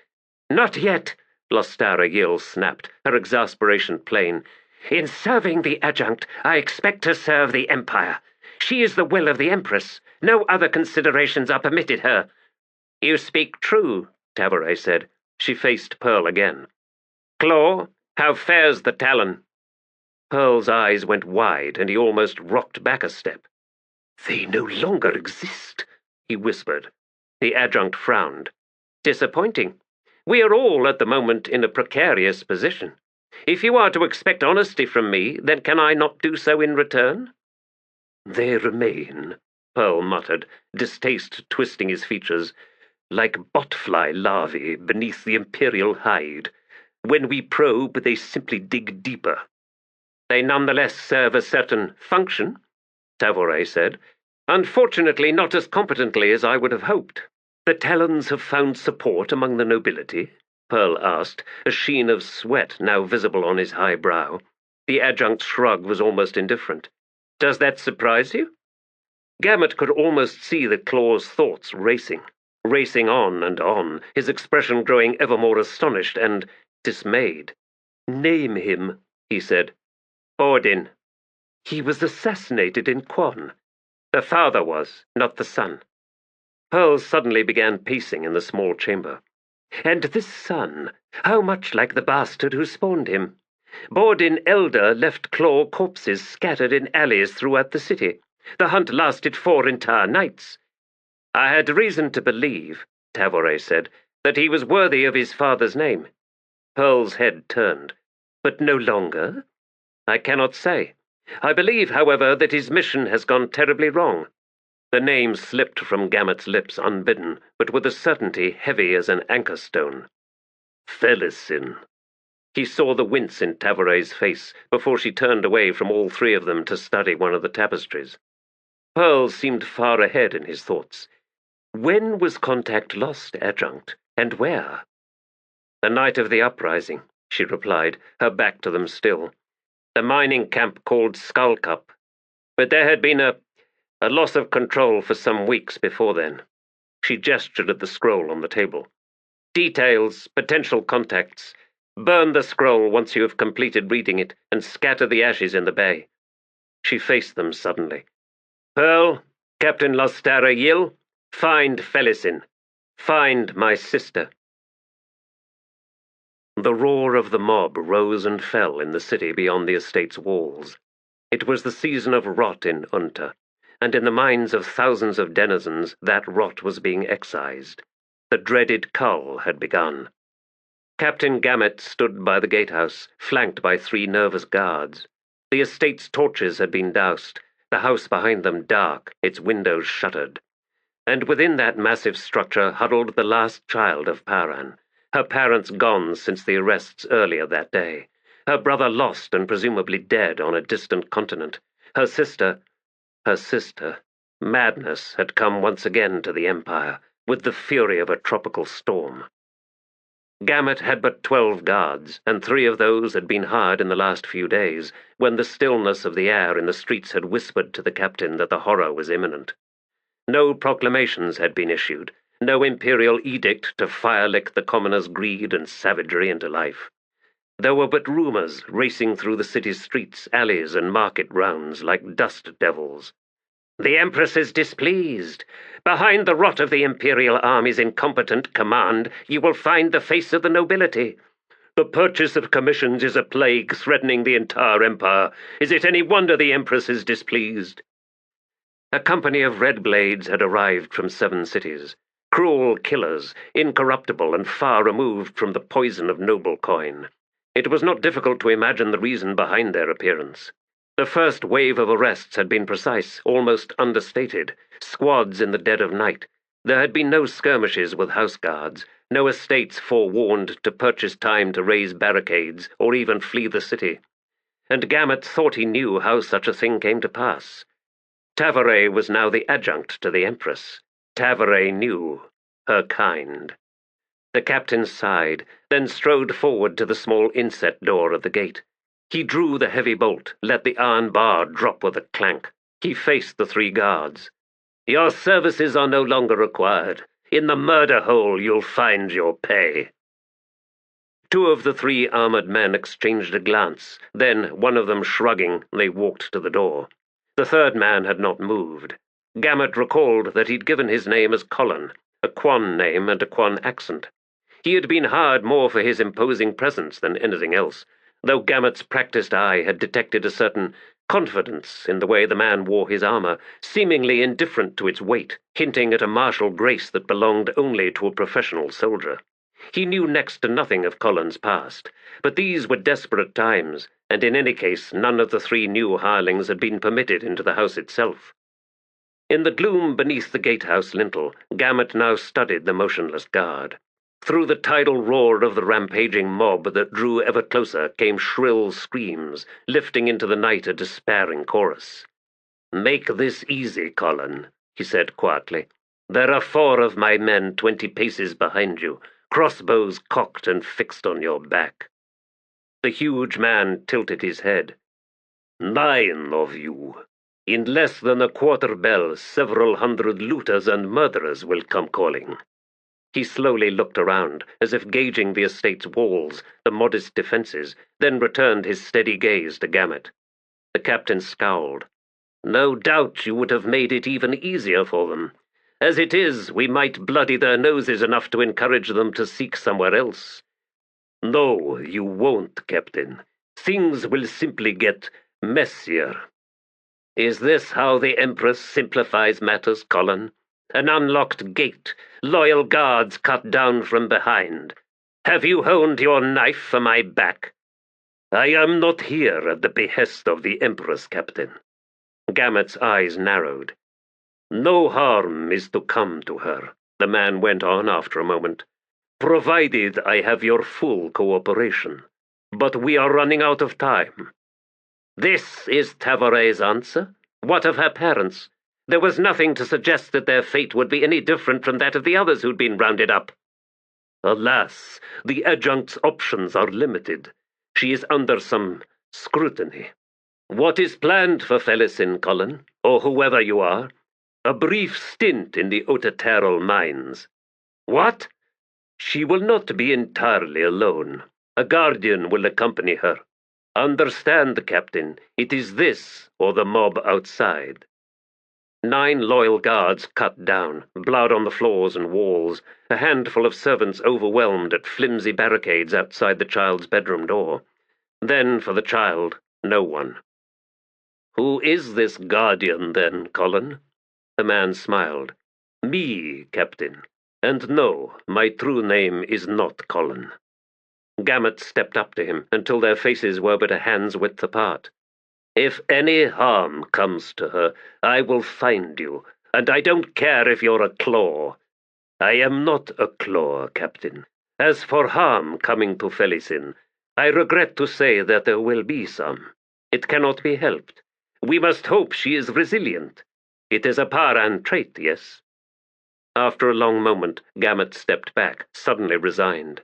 "Not yet," Lostara Yill snapped, her exasperation plain. "In serving the adjunct, I expect to serve the Empire. She is the will of the Empress. No other considerations are permitted her." "You speak true," Tavore said. She faced Pearl again. "Claw, how fares the Talon?" Pearl's eyes went wide, and he almost rocked back a step. "They no longer exist," he whispered. The adjunct frowned. "Disappointing. We are all, at the moment, in a precarious position. If you are to expect honesty from me, then can I not do so in return?" "They remain," Pearl muttered, distaste twisting his features, "like botfly larvae beneath the Imperial hide. When we probe, they simply dig deeper." "They nonetheless serve a certain function," Tavore said. "Unfortunately not as competently as I would have hoped." "The Talons have found support among the nobility?" Pearl asked, a sheen of sweat now visible on his high brow. The adjunct's shrug was almost indifferent. "Does that surprise you?" Gamut could almost see the claw's thoughts racing on, his expression growing ever more astonished and dismayed. "Name him," he said. "Odin." He was assassinated in Quan. The father was, not the son. Pearl suddenly began pacing in the small chamber. And this son, how much like the bastard who spawned him. Bordin Elder left claw corpses scattered in alleys throughout the city. The hunt lasted 4 entire nights. I had reason to believe, Tavore said, that he was worthy of his father's name. Pearl's head turned. But no longer? I cannot say. I believe, however, that his mission has gone terribly wrong. The name slipped from Gamut's lips unbidden, but with a certainty heavy as an anchor stone. Felicin. He saw the wince in Tavore's face before she turned away from all 3 of them to study one of the tapestries. Pearl seemed far ahead in his thoughts. When was contact lost, Adjunct, and where? The night of the uprising, she replied, her back to them still. The mining camp called Skull Cup. But there had been a loss of control for some weeks before then. She gestured at the scroll on the table. Details, potential contacts. Burn the scroll once you have completed reading it, and scatter the ashes in the bay. She faced them suddenly. Pearl, Captain Lostara Yill, find Felicin. Find my sister. The roar of the mob rose and fell in the city beyond the estate's walls. It was the season of rot in Unta, and in the minds of thousands of denizens that rot was being excised. The dreaded cull had begun. Captain Gamut stood by the gatehouse, flanked by 3 nervous guards. The estate's torches had been doused, the house behind them dark, its windows shuttered. And within that massive structure huddled the last child of Paran, her parents gone since the arrests earlier that day, her brother lost and presumably dead on a distant continent, her sister, madness had come once again to the Empire, with the fury of a tropical storm. Gamut had but 12 guards, and 3 of those had been hired in the last few days, when the stillness of the air in the streets had whispered to the captain that the horror was imminent. No proclamations had been issued, no imperial edict to fire-lick the commoners' greed and savagery into life. There were but rumors racing through the city's streets, alleys, and market rounds like dust devils. The Empress is displeased. Behind the rot of the Imperial Army's incompetent command, you will find the face of the nobility. The purchase of commissions is a plague threatening the entire Empire. Is it any wonder the Empress is displeased? A company of red blades had arrived from 7 cities, cruel killers, incorruptible and far removed from the poison of noble coin. It was not difficult to imagine the reason behind their appearance. The first wave of arrests had been precise, almost understated, squads in the dead of night. There had been no skirmishes with house guards, no estates forewarned to purchase time to raise barricades or even flee the city. And Gamut thought he knew how such a thing came to pass. Tavore was now the adjunct to the Empress. Tavore knew her kind. The captain sighed, then strode forward to the small inset door of the gate. He drew the heavy bolt, let the iron bar drop with a clank. He faced the 3 guards. Your services are no longer required. In the murder hole you'll find your pay. 2 of the 3 armored men exchanged a glance. Then, one of them shrugging, they walked to the door. The 3rd man had not moved. Gamut recalled that he'd given his name as Colin, a Quan name and a Quan accent. He had been hired more for his imposing presence than anything else, though Gamut's practiced eye had detected a certain confidence in the way the man wore his armor, seemingly indifferent to its weight, hinting at a martial grace that belonged only to a professional soldier. He knew next to nothing of Colin's past, but these were desperate times, and in any case none of the 3 new hirelings had been permitted into the house itself. In the gloom beneath the gatehouse lintel, Gamut now studied the motionless guard. Through the tidal roar of the rampaging mob that drew ever closer came shrill screams, lifting into the night a despairing chorus. "Make this easy, Colin," he said quietly. "There are 4 of my men 20 paces behind you, crossbows cocked and fixed on your back." The huge man tilted his head. 9 of you. In less than a quarter bell, several hundred looters and murderers will come calling." He slowly looked around, as if gauging the estate's walls, the modest defenses, then returned his steady gaze to Gamut. The captain scowled. No doubt you would have made it even easier for them. As it is, we might bloody their noses enough to encourage them to seek somewhere else. No, you won't, Captain. Things will simply get messier. Is this how the Empress simplifies matters, Colin? An unlocked gate, loyal guards cut down from behind. Have you honed your knife for my back? I am not here at the behest of the Empress, Captain. Gamut's eyes narrowed. No harm is to come to her, the man went on after a moment, provided I have your full cooperation. But we are running out of time. This is Tavore's answer? What of her parents? There was nothing to suggest that their fate would be any different from that of the others who'd been rounded up. Alas, the Adjunct's options are limited. She is under some scrutiny. What is planned for Felicin, Colin, or whoever you are? A brief stint in the Otateral mines. What? She will not be entirely alone. A guardian will accompany her. Understand, Captain, it is this or the mob outside. 9 loyal guards cut down, blood on the floors and walls, a handful of servants overwhelmed at flimsy barricades outside the child's bedroom door. Then, for the child, no one. Who is this guardian, then, Colin? The man smiled. Me, Captain. And no, my true name is not Colin. Gamut stepped up to him until their faces were but a hand's width apart. If any harm comes to her, I will find you, and I don't care if you're a claw. I am not a claw, Captain. As for harm coming to Felicin, I regret to say that there will be some. It cannot be helped. We must hope she is resilient. It is a Paran trait, yes? After a long moment, Gamut stepped back, suddenly resigned.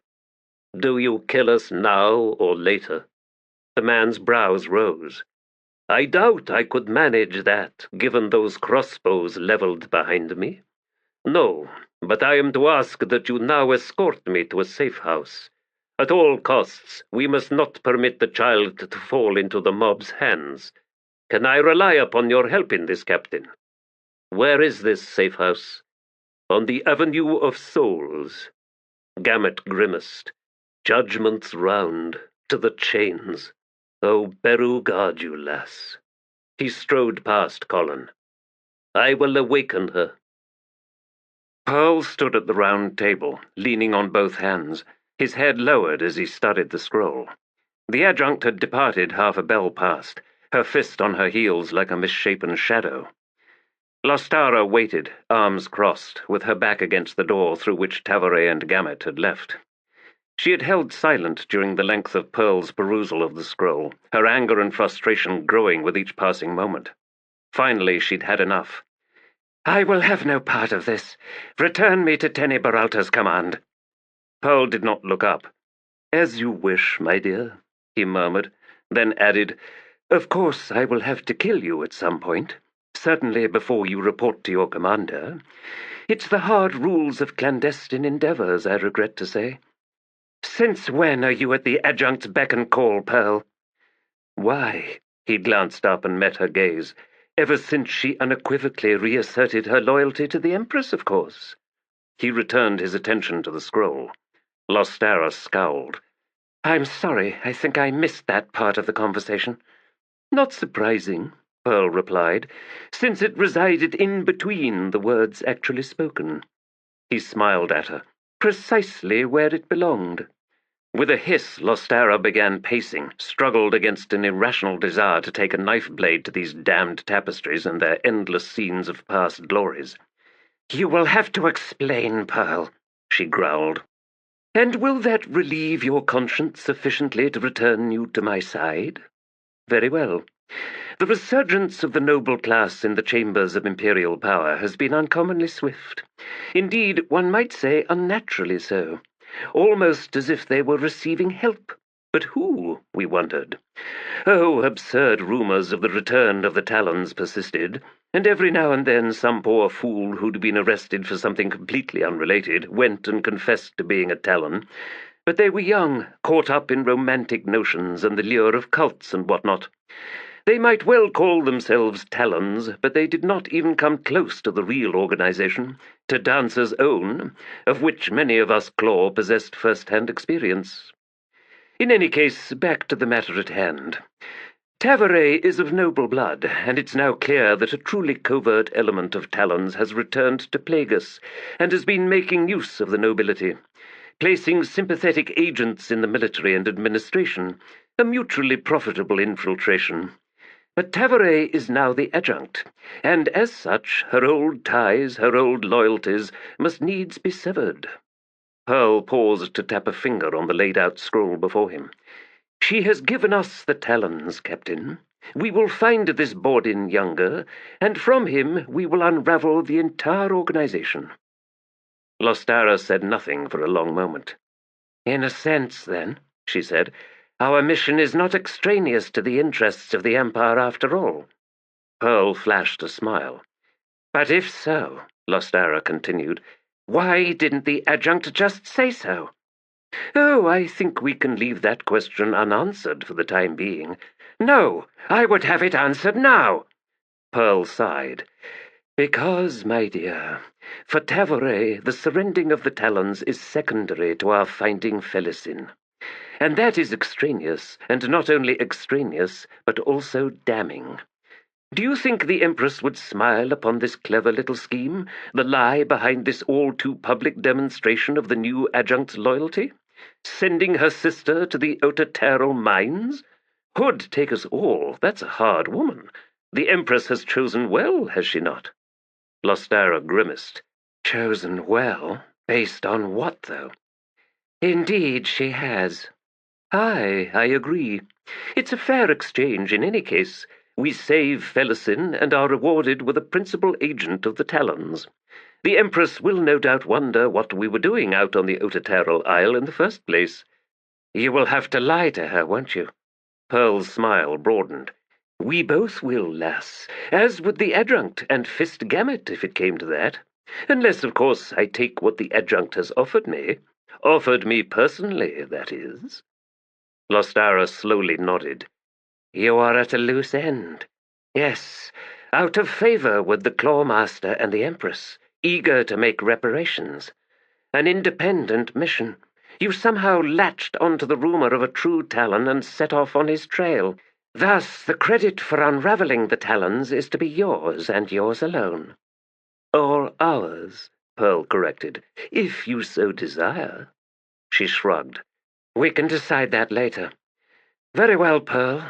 Do you kill us now or later? The man's brows rose. I doubt I could manage that, given those crossbows leveled behind me. No, but I am to ask that you now escort me to a safe house. At all costs, we must not permit the child to fall into the mob's hands. Can I rely upon your help in this, Captain? Where is this safe house? On the Avenue of Souls. Gamut grimaced. Judgment's round, to the chains. Oh, Beru guard you, lass. He strode past Colin. I will awaken her. Pearl stood at the round table, leaning on both hands, his head lowered as he studied the scroll. The adjunct had departed half a bell past, her fist on her heels like a misshapen shadow. Lostara waited, arms crossed, with her back against the door through which Tavore and Gamut had left. She had held silent during the length of Pearl's perusal of the scroll, her anger and frustration growing with each passing moment. Finally, she'd had enough. I will have no part of this. Return me to Tene Baralta's command. Pearl did not look up. As you wish, my dear, he murmured, then added, Of course I will have to kill you at some point. Certainly before you report to your commander. It's the hard rules of clandestine endeavors, I regret to say. Since when are you at the Adjunct's beck and call, Pearl? Why, he glanced up and met her gaze. Ever since she unequivocally reasserted her loyalty to the Empress, of course. He returned his attention to the scroll. Lostara scowled. I'm sorry, I think I missed that part of the conversation. Not surprising, Pearl replied, since it resided in between the words actually spoken. He smiled at her, precisely where it belonged. With a hiss, Lostara began pacing, struggled against an irrational desire to take a knife blade to these damned tapestries and their endless scenes of past glories. You will have to explain, Pearl, she growled. And will that relieve your conscience sufficiently to return you to my side? Very well. The resurgence of the noble class in the chambers of imperial power has been uncommonly swift. Indeed, one might say unnaturally so. Almost as if they were receiving help. But who, we wondered. Oh, absurd rumors of the return of the Talons persisted, and every now and then some poor fool who'd been arrested for something completely unrelated went and confessed to being a Talon. But they were young, caught up in romantic notions and the lure of cults and whatnot. They might well call themselves Talons, but they did not even come close to the real organization, to Dancer's own, of which many of us Claw possessed first-hand experience. In any case, back to the matter at hand. Tavore is of noble blood, and it's now clear that a truly covert element of Talons has returned to plague us, and has been making use of the nobility, placing sympathetic agents in the military and administration, a mutually profitable infiltration. But Tavore is now the Adjunct, and as such, her old ties, her old loyalties, must needs be severed. Pearl paused to tap a finger on the laid-out scroll before him. She has given us the Talons, Captain. We will find this Bordin younger, and from him we will unravel the entire organization. Lostara said nothing for a long moment. In a sense, then, she said, our mission is not extraneous to the interests of the Empire after all. Pearl flashed a smile. But if so, Lostara continued, why didn't the Adjunct just say so? Oh, I think we can leave that question unanswered for the time being. No, I would have it answered now. Pearl sighed. Because, my dear, for Tavore, the surrendering of the Talons is secondary to our finding Felisin. And that is extraneous, and not only extraneous, but also damning. Do you think the Empress would smile upon this clever little scheme, the lie behind this all-too-public demonstration of the new Adjunct's loyalty? Sending her sister to the Otaterral mines? Hood take us all, that's a hard woman. The Empress has chosen well, has she not? Lostara grimaced. Chosen well? Based on what, though? Indeed she has. Aye, I agree. It's a fair exchange in any case. We save Felisin and are rewarded with a principal agent of the Talons. The Empress will no doubt wonder what we were doing out on the Otaterral Isle in the first place. You will have to lie to her, won't you? Pearl's smile broadened. We both will, lass, as would the Adjunct and Fist Gamut if it came to that. Unless, of course, I take what the Adjunct has offered me. Offered me personally, that is. Lostara slowly nodded. You are at a loose end. Yes, out of favor with the Clawmaster and the Empress, eager to make reparations. An independent mission. You somehow latched onto the rumor of a true Talon and set off on his trail. Thus, the credit for unraveling the Talons is to be yours and yours alone. Or ours, Pearl corrected, if you so desire. She shrugged. We can decide that later. Very well, Pearl.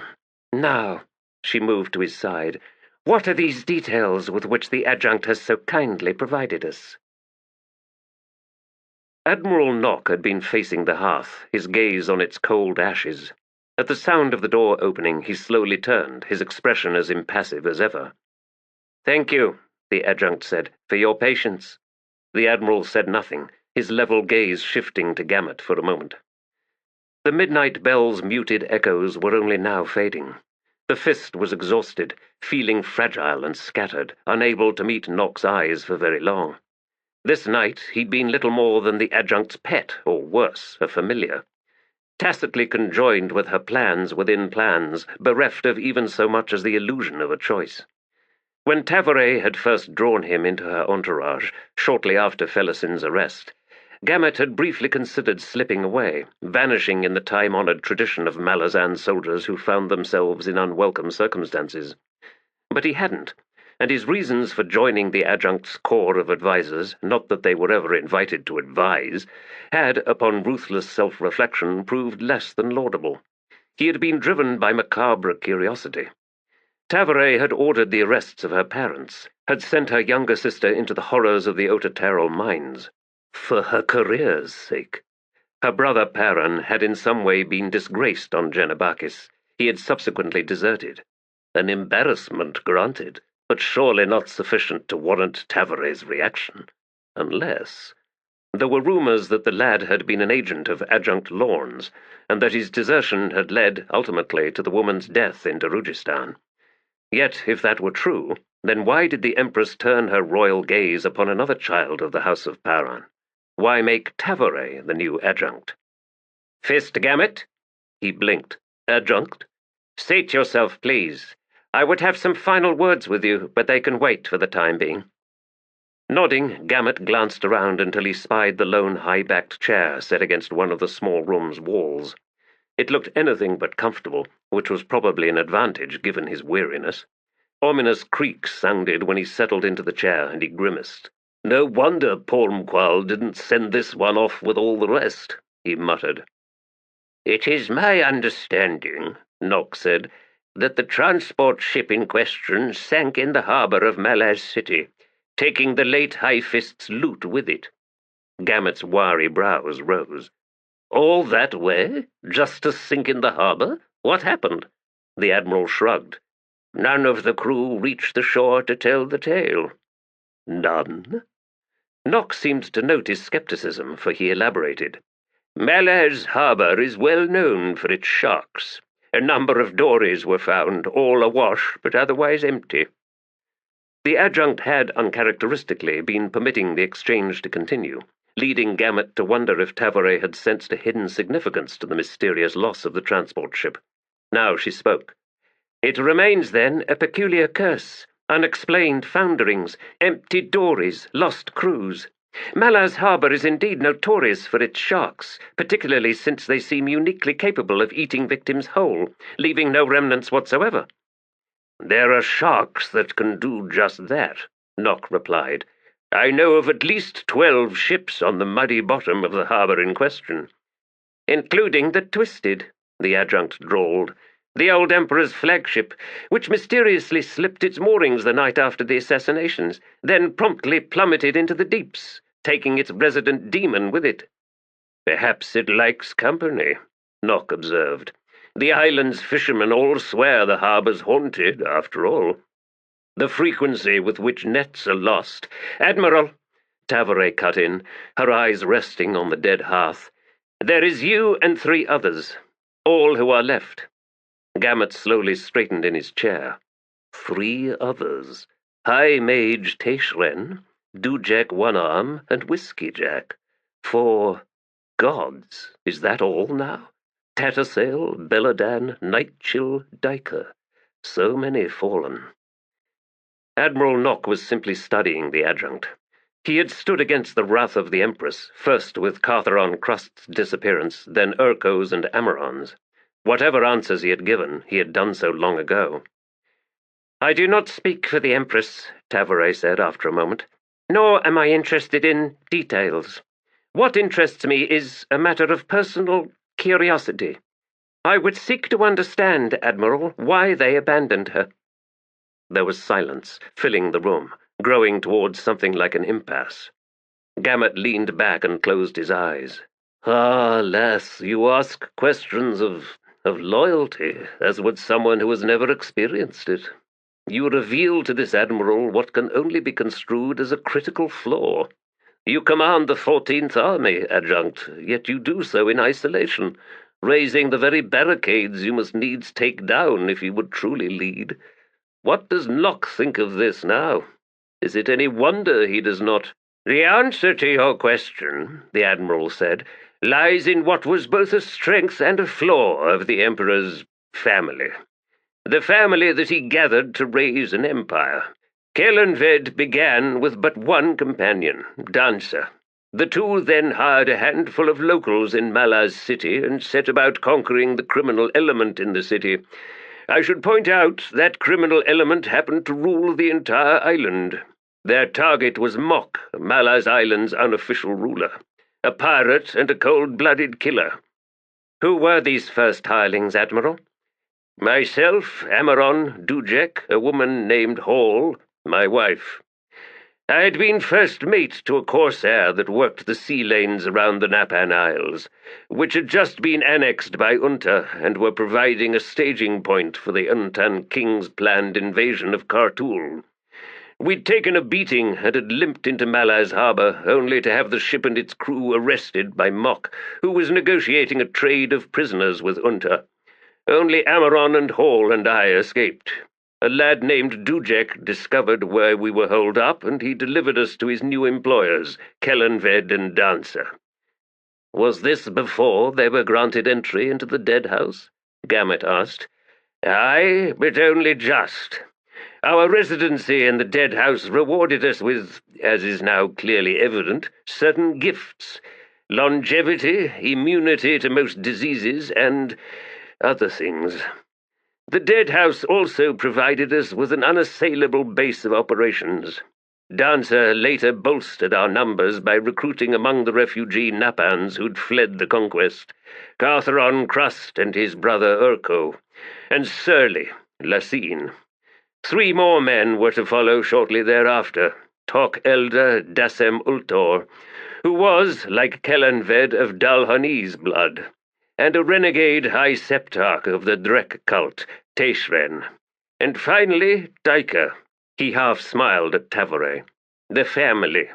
Now, she moved to his side, what are these details with which the Adjunct has so kindly provided us? Admiral Nock had been facing the hearth, his gaze on its cold ashes. At the sound of the door opening, he slowly turned, his expression as impassive as ever. Thank you, the Adjunct said, for your patience. The Admiral said nothing, his level gaze shifting to Gamut for a moment. The midnight bell's muted echoes were only now fading. The Fist was exhausted, feeling fragile and scattered, unable to meet Nock's eyes for very long. This night he'd been little more than the Adjunct's pet, or worse, a familiar. Tacitly conjoined with her plans within plans, bereft of even so much as the illusion of a choice. When Tavore had first drawn him into her entourage, shortly after Felisin's arrest, Gamut had briefly considered slipping away, vanishing in the time-honored tradition of Malazan soldiers who found themselves in unwelcome circumstances. But he hadn't, and his reasons for joining the Adjunct's corps of advisers, not that they were ever invited to advise, had, upon ruthless self-reflection, proved less than laudable. He had been driven by macabre curiosity. Tavore had ordered the arrests of her parents, had sent her younger sister into the horrors of the Otaterral mines, for her career's sake. Her brother Paran had in some way been disgraced on Genebakis. He had subsequently deserted. An embarrassment, granted, but surely not sufficient to warrant Tavore's reaction. Unless... There were rumors that the lad had been an agent of Adjunct Lorne's, and that his desertion had led, ultimately, to the woman's death in Darujistan. Yet, if that were true, then why did the Empress turn her royal gaze upon another child of the House of Paran? Why make Tavore the new Adjunct? Fist Gamut? He blinked. Adjunct? State yourself, please. I would have some final words with you, but they can wait for the time being." Nodding, Gamut glanced around until he spied the lone high-backed chair set against one of the small room's walls. It looked anything but comfortable, which was probably an advantage given his weariness. Ominous creaks sounded when he settled into the chair, and he grimaced. "No wonder Pormqual didn't send this one off with all the rest," he muttered. "It is my understanding," Nock said, "that the transport ship in question sank in the harbour of Malaz City, taking the late High Fist's loot with it." Gamut's wiry brows rose. "All that way? Just to sink in the harbour? What happened?" The Admiral shrugged. "None of the crew reached the shore to tell the tale." "None?" Nock seemed to note his skepticism, for he elaborated. "Malaz harbour is well known for its sharks. A number of dories were found, all awash but otherwise empty." The Adjunct had, uncharacteristically, been permitting the exchange to continue, leading Gamut to wonder if Tavore had sensed a hidden significance to the mysterious loss of the transport ship. Now she spoke. "It remains, then, a peculiar curse. Unexplained founderings, empty dories, lost crews. Malaz harbour is indeed notorious for its sharks, particularly since they seem uniquely capable of eating victims whole, leaving no remnants whatsoever." "There are sharks that can do just that," Nock replied. "I know of at least 12 ships on the muddy bottom of the harbour in question." "Including the Twisted," the Adjunct drawled. "The old Emperor's flagship, which mysteriously slipped its moorings the night after the assassinations, then promptly plummeted into the deeps, taking its resident demon with it." "Perhaps it likes company," Nock observed. "The island's fishermen all swear the harbour's haunted, after all. The frequency with which nets are lost—" "Admiral," Tavore cut in, her eyes resting on the dead hearth, "there is you and 3 others, all who are left." Gamut slowly straightened in his chair. 3 others. High Mage Teishren, Dujek One-Arm, and Whiskey Jack. 4 gods. Is that all now? Tattersail, Beladan, Nightchill, Diker. So many fallen. Admiral Nock was simply studying the Adjunct. He had stood against the wrath of the Empress, first with Cartharon Crust's disappearance, then Urko's and Amaron's. Whatever answers he had given, he had done so long ago. "I do not speak for the Empress," Tavore said after a moment, "nor am I interested in details. What interests me is a matter of personal curiosity. I would seek to understand, Admiral, why they abandoned her." There was silence, filling the room, growing towards something like an impasse. Gamut leaned back and closed his eyes. "Ah, lass, you ask questions of loyalty, as would someone who has never experienced it. You reveal to this Admiral what can only be construed as a critical flaw. You command the 14th Army, Adjunct, yet you do so in isolation, raising the very barricades you must needs take down if you would truly lead. What does Nock think of this now? Is it any wonder he does not—" "The answer to your question," the Admiral said, "lies in what was both a strength and a flaw of the Emperor's family. The family that he gathered to raise an empire. Kellanved began with but one companion, Dancer. The two then hired a handful of locals in Malaz City and set about conquering the criminal element in the city. I should point out that criminal element happened to rule the entire island. Their target was Mok, Malaz Island's unofficial ruler, a pirate and a cold-blooded killer." "Who were these first hirelings, Admiral?" "Myself, Amaron, Dujek, a woman named Hall, my wife. I had been first mate to a corsair that worked the sea lanes around the Napan Isles, which had just been annexed by Unta and were providing a staging point for the Untan king's planned invasion of Khartoul. We'd taken a beating and had limped into Malaz harbour, only to have the ship and its crew arrested by Mok, who was negotiating a trade of prisoners with Unta. Only Amaron and Hall and I escaped. A lad named Dujek discovered where we were holed up, and he delivered us to his new employers, Kellanved and Dancer." "Was this before they were granted entry into the dead house?" Gamut asked. Aye, but only just. Our residency in the dead house rewarded us with, as is now clearly evident, certain gifts. Longevity, immunity to most diseases, and other things. The dead house also provided us with an unassailable base of operations. Dancer later bolstered our numbers by recruiting among the refugee Napans who'd fled the conquest, Cartharon Crust and his brother Urko, and Surly, Lassine. 3 more men were to follow shortly thereafter, Tok Elder Dasem Ultor, who was, like Kellanved, of Dalhani's blood, and a renegade High Septarch of the Drek cult, Teishren, and finally Daika. He half smiled at Tavore. The family,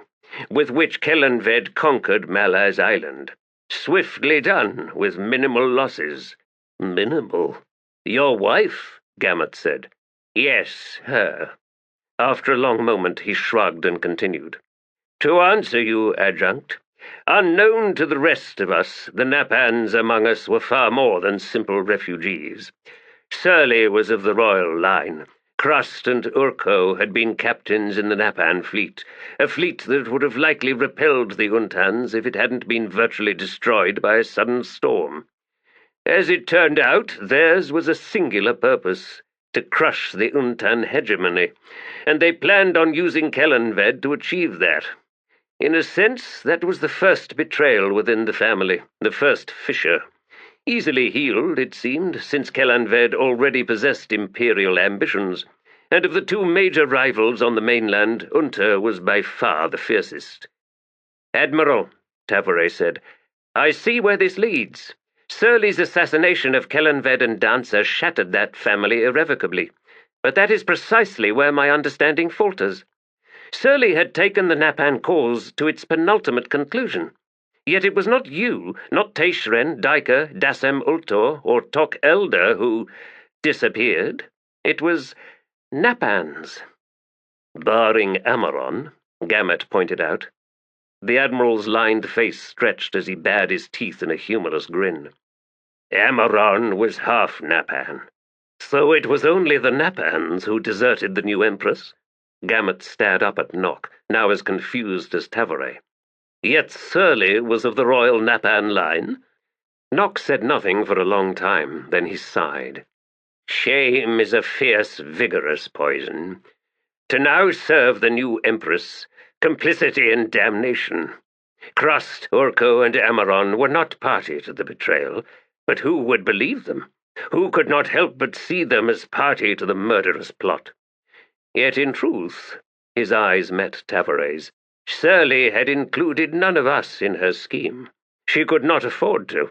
with which Kellanved conquered Malaz Island. Swiftly done, with minimal losses. Minimal? Your wife? Gamut said. Yes, her. After a long moment he shrugged and continued. To answer you, Adjunct, unknown to the rest of us, the Napans among us were far more than simple refugees. Surly was of the royal line. Crust and Urko had been captains in the Napan fleet, a fleet that would have likely repelled the Untans if it hadn't been virtually destroyed by a sudden storm. As it turned out, theirs was a singular purpose, to crush the Untan hegemony, and they planned on using Kellanved to achieve that. In a sense, that was the first betrayal within the family, the first fissure. Easily healed, it seemed, since Kellanved already possessed imperial ambitions, and of the 2 major rivals on the mainland, Unter was by far the fiercest. Admiral, Tavore said, I see where this leads. Surly's assassination of Kellanved and Dancer shattered that family irrevocably, but that is precisely where my understanding falters. Surly had taken the Napan cause to its penultimate conclusion. Yet it was not you, not Teishren, Daika, Dasem Ultor, or Tok Elder who disappeared. It was Napans. Barring Amaron, Gamut pointed out. The Admiral's lined face stretched as he bared his teeth in a humorous grin. Amaron was half Napan. So it was only the Napans who deserted the new Empress? Gamut stared up at Nock, now as confused as Tavore. Yet Surly was of the royal Napan line? Nock said nothing for a long time, then he sighed. Shame is a fierce, vigorous poison. To now serve the new Empress, complicity and damnation. Crust, Urko, and Amaron were not party to the betrayal, but who would believe them? Who could not help but see them as party to the murderous plot? Yet in truth, his eyes met Tavore's. Surly had included none of us in her scheme. She could not afford to.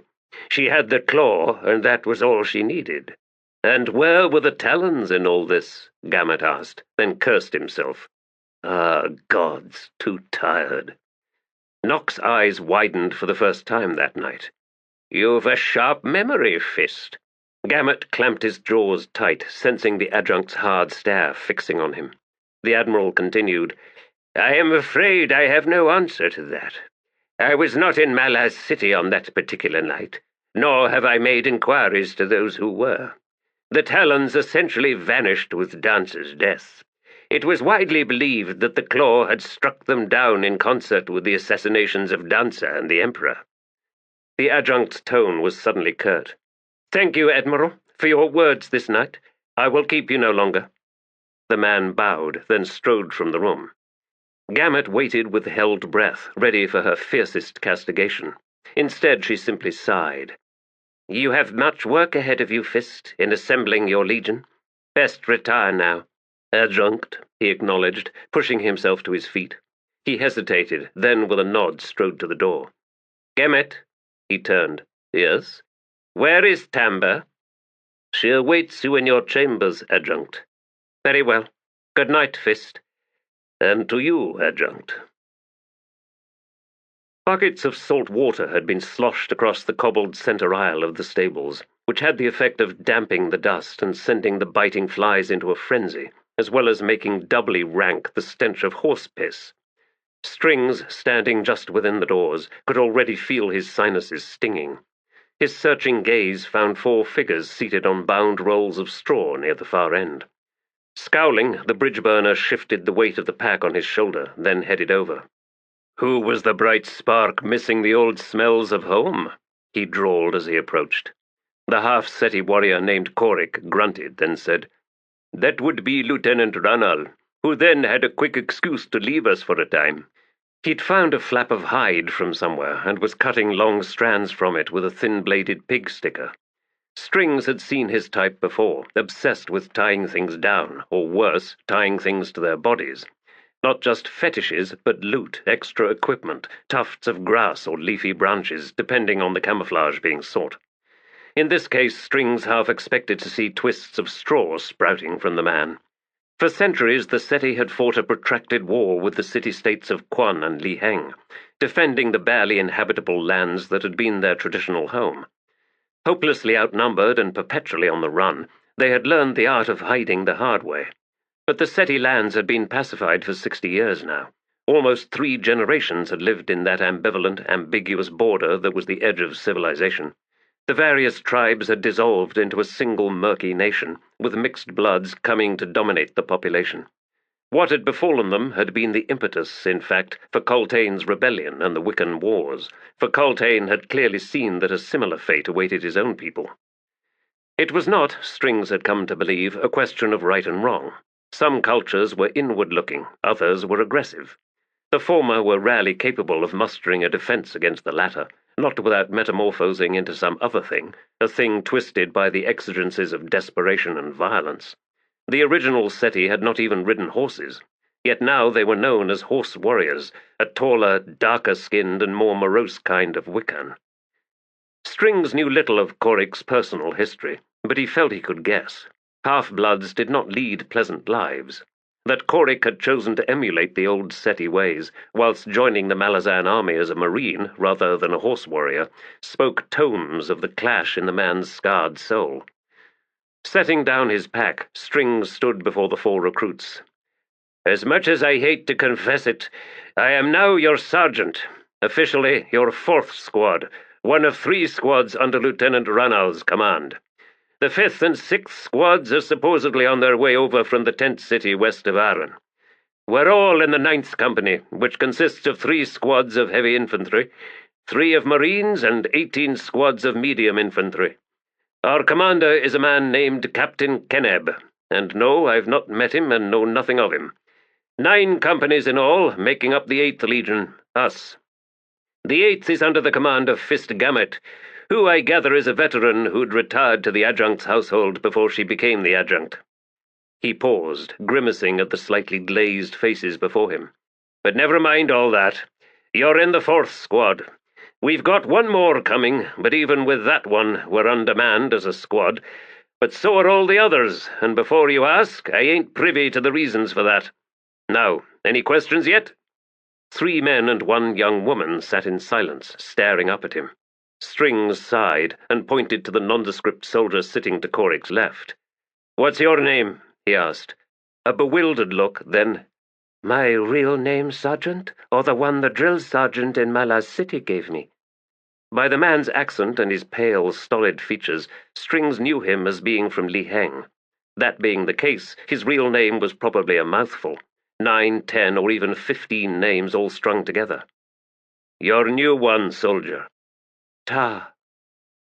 She had the claw, and that was all she needed. And where were the talons in all this? Gamut asked, then cursed himself. Ah, gods, too tired. Nock's eyes widened for the first time that night. You've a sharp memory, Fist. Gamut clamped his jaws tight, sensing the Adjunct's hard stare fixing on him. The Admiral continued, I am afraid I have no answer to that. I was not in Malaz City on that particular night, nor have I made inquiries to those who were. The talons essentially vanished with Dancer's death. It was widely believed that the claw had struck them down in concert with the assassinations of Dancer and the Emperor. The Adjunct's tone was suddenly curt. Thank you, Admiral, for your words this night. I will keep you no longer. The man bowed, then strode from the room. Gamut waited with held breath, ready for her fiercest castigation. Instead, she simply sighed. You have much work ahead of you, Fist, in assembling your legion. Best retire now. Adjunct, he acknowledged, pushing himself to his feet. He hesitated, then with a nod strode to the door. Gamut, he turned. Yes? Where is Tamba? She awaits you in your chambers, Adjunct. Very well. Good night, Fist. And to you, Adjunct. Buckets of salt water had been sloshed across the cobbled centre aisle of the stables, which had the effect of damping the dust and sending the biting flies into a frenzy, as well as making doubly rank the stench of horse piss. Strings, standing just within the doors, could already feel his sinuses stinging. His searching gaze found 4 figures seated on bound rolls of straw near the far end. Scowling, the bridge burner shifted the weight of the pack on his shoulder, then headed over. "Who was the bright spark missing the old smells of home?" he drawled as he approached. The half-Seti warrior named Korik grunted, then said, "That would be Lieutenant Ranal, who then had a quick excuse to leave us for a time." He'd found a flap of hide from somewhere and was cutting long strands from it with a thin-bladed pig sticker. Strings had seen his type before, obsessed with tying things down, or worse, tying things to their bodies. Not just fetishes, but loot, extra equipment, tufts of grass or leafy branches, depending on the camouflage being sought. In this case, Strings half expected to see twists of straw sprouting from the man. For centuries, the Seti had fought a protracted war with the city-states of Quan and Liheng, defending the barely inhabitable lands that had been their traditional home. Hopelessly outnumbered and perpetually on the run, they had learned the art of hiding the hard way. But the Seti lands had been pacified for 60 years now. Almost 3 generations had lived in that ambivalent, ambiguous border that was the edge of civilization. The various tribes had dissolved into a single murky nation, with mixed bloods coming to dominate the population. What had befallen them had been the impetus, in fact, for Coltaine's rebellion and the Wiccan Wars, for Coltaine had clearly seen that a similar fate awaited his own people. It was not, Strings had come to believe, a question of right and wrong. Some cultures were inward-looking, others were aggressive. The former were rarely capable of mustering a defense against the latter, not without metamorphosing into some other thing, a thing twisted by the exigencies of desperation and violence. The original Seti had not even ridden horses, yet now they were known as horse warriors, a taller, darker-skinned and more morose kind of Wiccan. Strings knew little of Korik's personal history, but he felt he could guess. Half-bloods did not lead pleasant lives. That Korik had chosen to emulate the old Seti ways, whilst joining the Malazan army as a marine rather than a horse warrior, spoke tomes of the clash in the man's scarred soul. Setting down his pack, Strings stood before the 4 recruits. "As much as I hate to confess it, I am now your sergeant, officially your 4th squad, one of 3 squads under Lieutenant Ranal's command. The 5th and 6th squads are supposedly on their way over from the tent city west of Aren. We're all in the 9th Company, which consists of 3 squads of heavy infantry, 3 of marines, and 18 squads of medium infantry. Our commander is a man named Captain Keneb, and no, I've not met him and know nothing of him. 9 companies in all, making up the 8th Legion, us. The 8th is under the command of Fist Gamut, who I gather is a veteran who'd retired to the Adjunct's household before she became the Adjunct." He paused, grimacing at the slightly glazed faces before him. "But never mind all that. You're in the 4th squad. We've got 1 more coming, but even with that one, we're undermanned as a squad. But so are all the others, and before you ask, I ain't privy to the reasons for that. Now, any questions yet?" 3 men and 1 young woman sat in silence, staring up at him. Strings sighed and pointed to the nondescript soldier sitting to Korik's left. "What's your name?" he asked. A bewildered look, then, "My real name, Sergeant, or the one the drill sergeant in Malaz City gave me?" By the man's accent and his pale, stolid features, Strings knew him as being from Liheng. That being the case, his real name was probably a mouthful. 9, 10, or even 15 names all strung together. "Your new one, soldier." "Ta."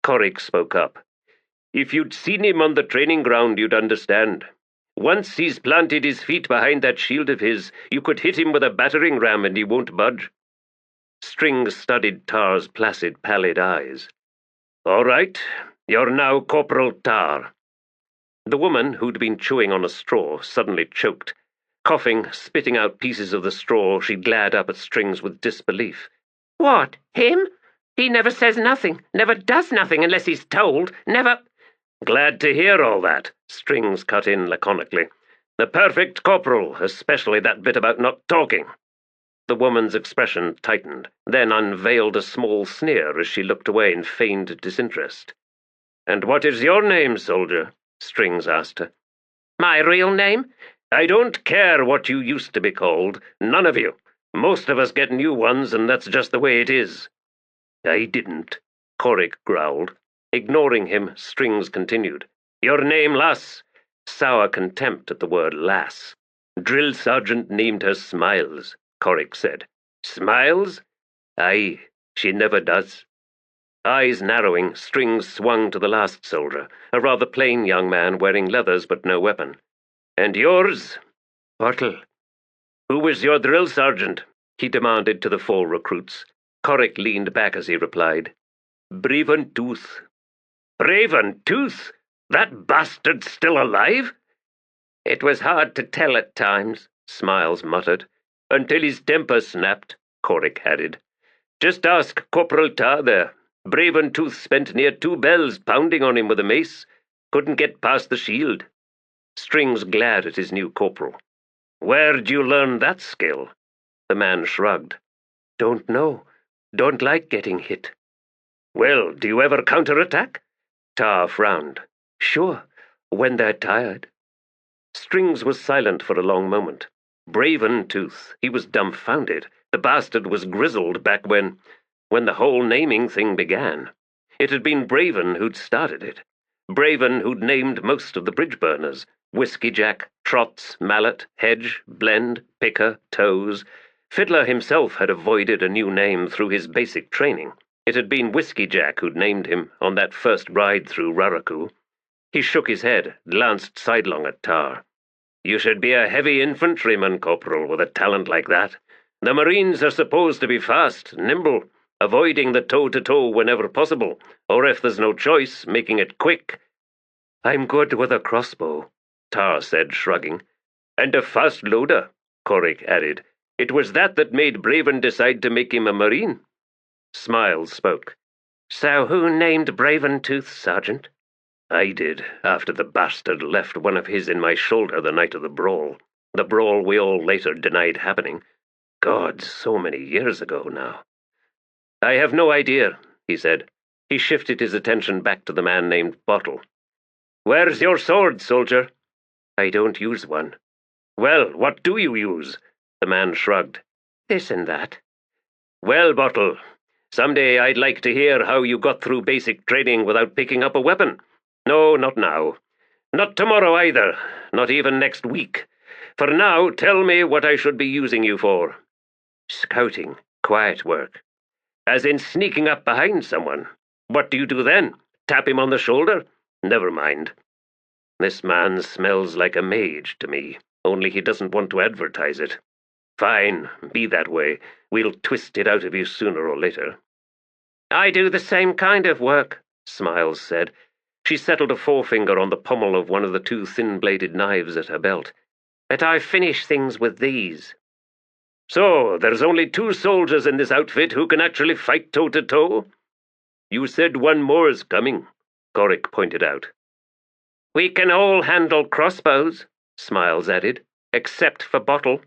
Korik spoke up. "If you'd seen him on the training ground, you'd understand. Once he's planted his feet behind that shield of his, you could hit him with a battering ram and he won't budge." Strings studied Tar's placid, pallid eyes. "All right, you're now Corporal Tar." The woman, who'd been chewing on a straw, suddenly choked. Coughing, spitting out pieces of the straw, she glared up at Strings with disbelief. "What, him? He never says nothing, never does nothing unless he's told, never—" "Glad to hear all that," Strings cut in laconically. "The perfect corporal, especially that bit about not talking." The woman's expression tightened, then unveiled a small sneer as she looked away in feigned disinterest. "And what is your name, soldier?" Strings asked her. "My real name? "I don't care what you used to be called, none of you. Most of us get new ones, and that's just the way it is." "I didn't," Korik growled. Ignoring him, Strings continued. Your name, lass? Sour contempt at the word lass. Drill sergeant named her Smiles, Corrick said. Smiles? Aye, she never does. Eyes narrowing, Strings swung to the last soldier, a rather plain young man wearing leathers but no weapon. And yours? Bottle. Who was your drill sergeant? He demanded to the 4 recruits. Corrick leaned back as he replied. Tooth. Tooth? That bastard's still alive? It was hard to tell at times, Smiles muttered. Until his temper snapped, Corrick added. Just ask Corporal Tar there. Tooth spent near 2 bells pounding on him with a mace. Couldn't get past the shield. Strings glared at his new corporal. Where'd you learn that skill? The man shrugged. Don't know. Don't like getting hit. Well, do you ever counterattack? Tar frowned. Sure, when they're tired. Strings was silent for a long moment. Tooth, he was dumbfounded. The bastard was grizzled back when the whole naming thing began. It had been Braven who'd started it. Braven who'd named most of the bridge burners. Whiskey Jack, Trots, Mallet, Hedge, Blend, Picker, Toes. Fiddler himself had avoided a new name through his basic training. It had been Whiskey Jack who'd named him on that first ride through Raraku. He shook his head, glanced sidelong at Tar. You should be a heavy infantryman, Corporal, with a talent like that. The Marines are supposed to be fast, nimble, avoiding the toe-to-toe whenever possible, or if there's no choice, making it quick. I'm good with a crossbow, Tar said, shrugging. And a fast loader, Corrick added. It was that made Braven decide to make him a Marine. Smiles spoke. So who named Tooth, Sergeant? I did, after the bastard left one of his in my shoulder the night of the brawl. The brawl we all later denied happening. God, so many years ago now. I have no idea, he said. He shifted his attention back to the man named Bottle. Where's your sword, soldier? I don't use one. Well, what do you use? The man shrugged. This and that. Well, Bottle, someday I'd like to hear how you got through basic training without picking up a weapon. No, not now. Not tomorrow either. Not even next week. For now, tell me what I should be using you for. Scouting. Quiet work. As in sneaking up behind someone. What do you do then? Tap him on the shoulder? Never mind. This man smells like a mage to me, only he doesn't want to advertise it. Fine, be that way. We'll twist it out of you sooner or later. I do the same kind of work, Smiles said. She settled a forefinger on the pommel of one of the 2 thin-bladed knives at her belt. But I finish things with these. So, there's only 2 soldiers in this outfit who can actually fight toe-to-toe? You said one more is coming, Corrick pointed out. We can all handle crossbows, Smiles added, except for Bottle.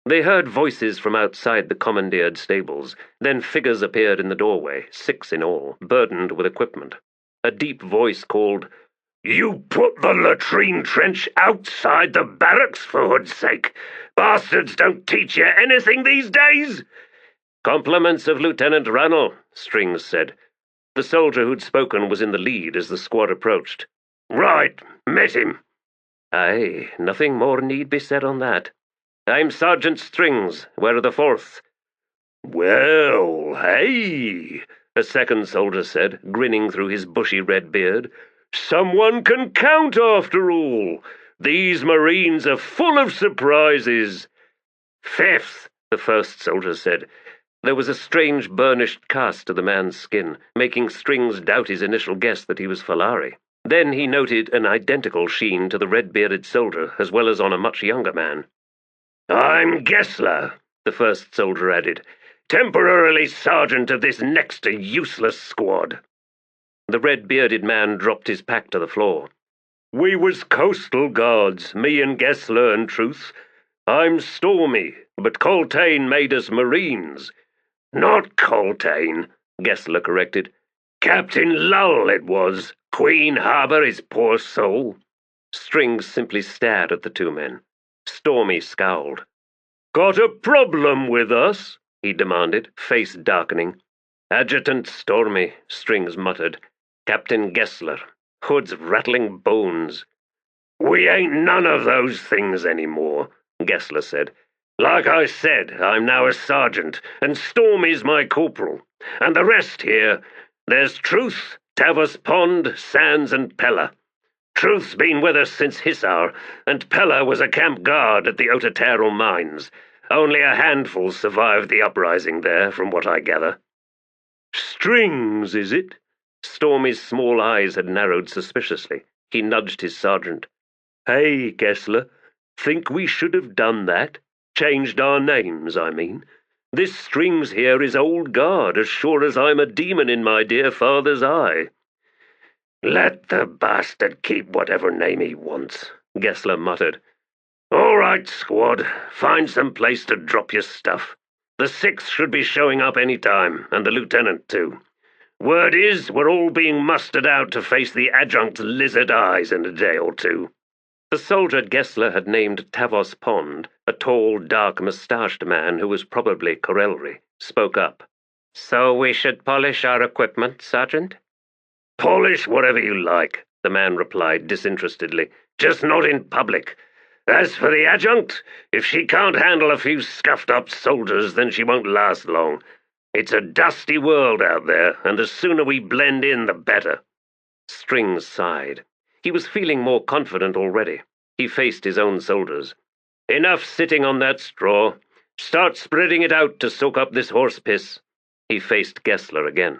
They heard voices from outside the commandeered stables. Then figures appeared in the doorway, 6 in all, burdened with equipment. A deep voice called, You put the latrine trench outside the barracks, for hood's sake! Bastards don't teach you anything these days! Compliments of Lieutenant Ranel, Strings said. The soldier who'd spoken was in the lead as the squad approached. Right, met him. Aye, nothing more need be said on that. I'm Sergeant Strings. We're the 4th. Well, hey, a second soldier said, grinning through his bushy red beard. Someone can count after all. These Marines are full of surprises. 5th, the first soldier said. There was a strange burnished cast to the man's skin, making Strings doubt his initial guess that he was Falari. Then he noted an identical sheen to the red-bearded soldier, as well as on a much younger man. I'm Gessler, the first soldier added, temporarily sergeant of this next to useless squad. The red-bearded man dropped his pack to the floor. We was coastal guards, me and Gessler and Truth. I'm Stormy, but Coltaine made us Marines. Not Coltaine, Gessler corrected. Captain Lull it was. Queen Harbour, his poor soul. Strings simply stared at the 2 men. Stormy scowled. Got a problem with us? He demanded, face darkening. Adjutant Stormy, Strings muttered. Captain Gessler, Hood's rattling bones. We ain't none of those things anymore, Gessler said. Like I said, I'm now a sergeant, and Stormy's my corporal. And the rest here, there's Truth, Tavos Pond, Sands, and Pella. Truth's been with us since Hissar, and Pella was a camp guard at the Otatero mines. Only a handful survived the uprising there, from what I gather. Strings, is it? Stormy's small eyes had narrowed suspiciously. He nudged his sergeant. Hey, Gessler, think we should have done that? Changed our names, I mean. This Strings here is old guard, as sure as I'm a demon in my dear father's eye. Let the bastard keep whatever name he wants, Gessler muttered. All right, squad, find some place to drop your stuff. The 6th should be showing up any time, and the lieutenant too. Word is, we're all being mustered out to face the Adjunct's lizard eyes in a day or two. The soldier Gessler had named Tavos Pond, a tall, dark-moustached man who was probably Corelry, spoke up. So we should polish our equipment, Sergeant? Polish whatever you like, the man replied disinterestedly, just not in public. As for the Adjunct, if she can't handle a few scuffed-up soldiers, then she won't last long. It's a dusty world out there, and the sooner we blend in, the better. Strings sighed. He was feeling more confident already. He faced his own soldiers. Enough sitting on that straw. Start spreading it out to soak up this horse piss. He faced Gessler again.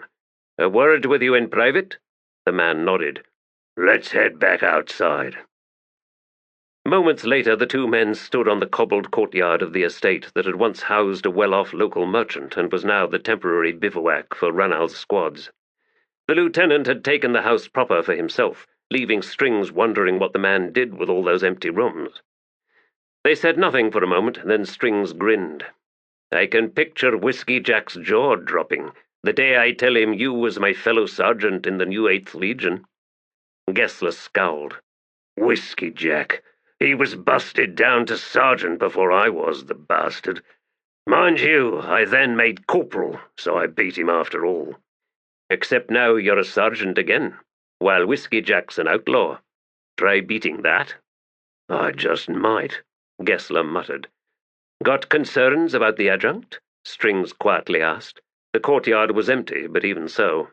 A word with you in private? The man nodded. Let's head back outside. Moments later, the two men stood on the cobbled courtyard of the estate that had once housed a well-off local merchant and was now the temporary bivouac for Ranal's squads. The lieutenant had taken the house proper for himself, leaving Strings wondering what the man did with all those empty rooms. They said nothing for a moment, then Strings grinned. I can picture Whiskey Jack's jaw dropping the day I tell him you was my fellow sergeant in the new 8th Legion. Gessler scowled. Whiskey Jack. He was busted down to sergeant before I was, the bastard. Mind you, I then made corporal, so I beat him after all. Except now you're a sergeant again, while Whiskey Jack's an outlaw. Try beating that. I just might, Gessler muttered. Got concerns about the Adjunct? Strings quietly asked. The courtyard was empty, but even so.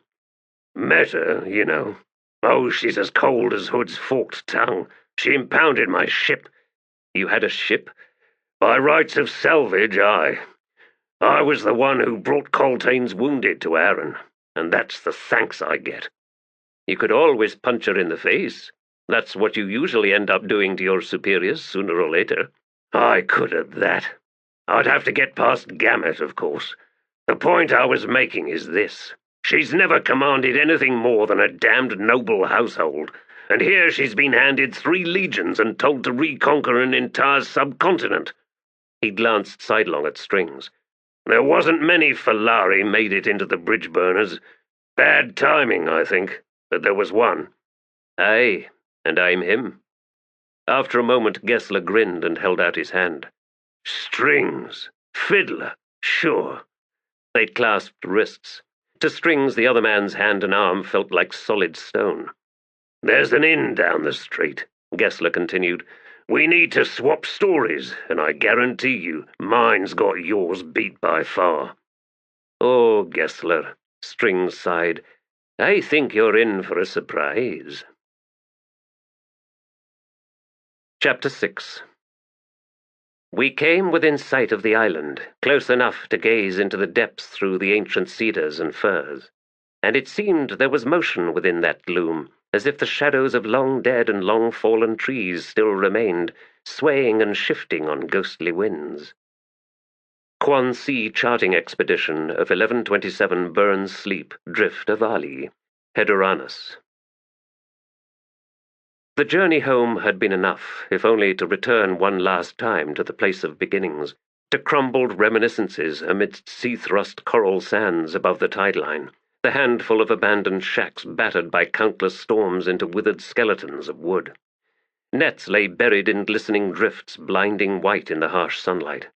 Met her, you know. Oh, she's as cold as Hood's forked tongue. She impounded my ship. You had a ship? By rights of salvage, aye. I was the one who brought Coltaine's wounded to Aren, and that's the thanks I get. You could always punch her in the face. That's what you usually end up doing to your superiors sooner or later. I could at that. I'd have to get past Gamut, of course. The point I was making is this. She's never commanded anything more than a damned noble household, and here she's been handed 3 legions and told to reconquer an entire subcontinent. He glanced sidelong at Strings. There wasn't many Falari made it into the bridge burners. Bad timing, I think, but there was one. Aye, and I'm him. After a moment, Gessler grinned and held out his hand. Strings. Fiddler. Sure. They clasped wrists. To Strings, the other man's hand and arm felt like solid stone. There's an inn down the street, Gessler continued. We need to swap stories, and I guarantee you, mine's got yours beat by far. Oh, Gessler, Strings sighed. I think you're in for a surprise. Chapter 6. We came within sight of the island, close enough to gaze into the depths through the ancient cedars and firs, and it seemed there was motion within that gloom, as if the shadows of long-dead and long-fallen trees still remained, swaying and shifting on ghostly winds. Quan Sea Charting Expedition of 1127 Burns Sleep, Drift of Ali, Hedoranus. The journey home had been enough, if only to return one last time to the place of beginnings, to crumbled reminiscences amidst sea-thrust coral sands above the tide-line, the handful of abandoned shacks battered by countless storms into withered skeletons of wood. Nets lay buried in glistening drifts, blinding white in the harsh sunlight.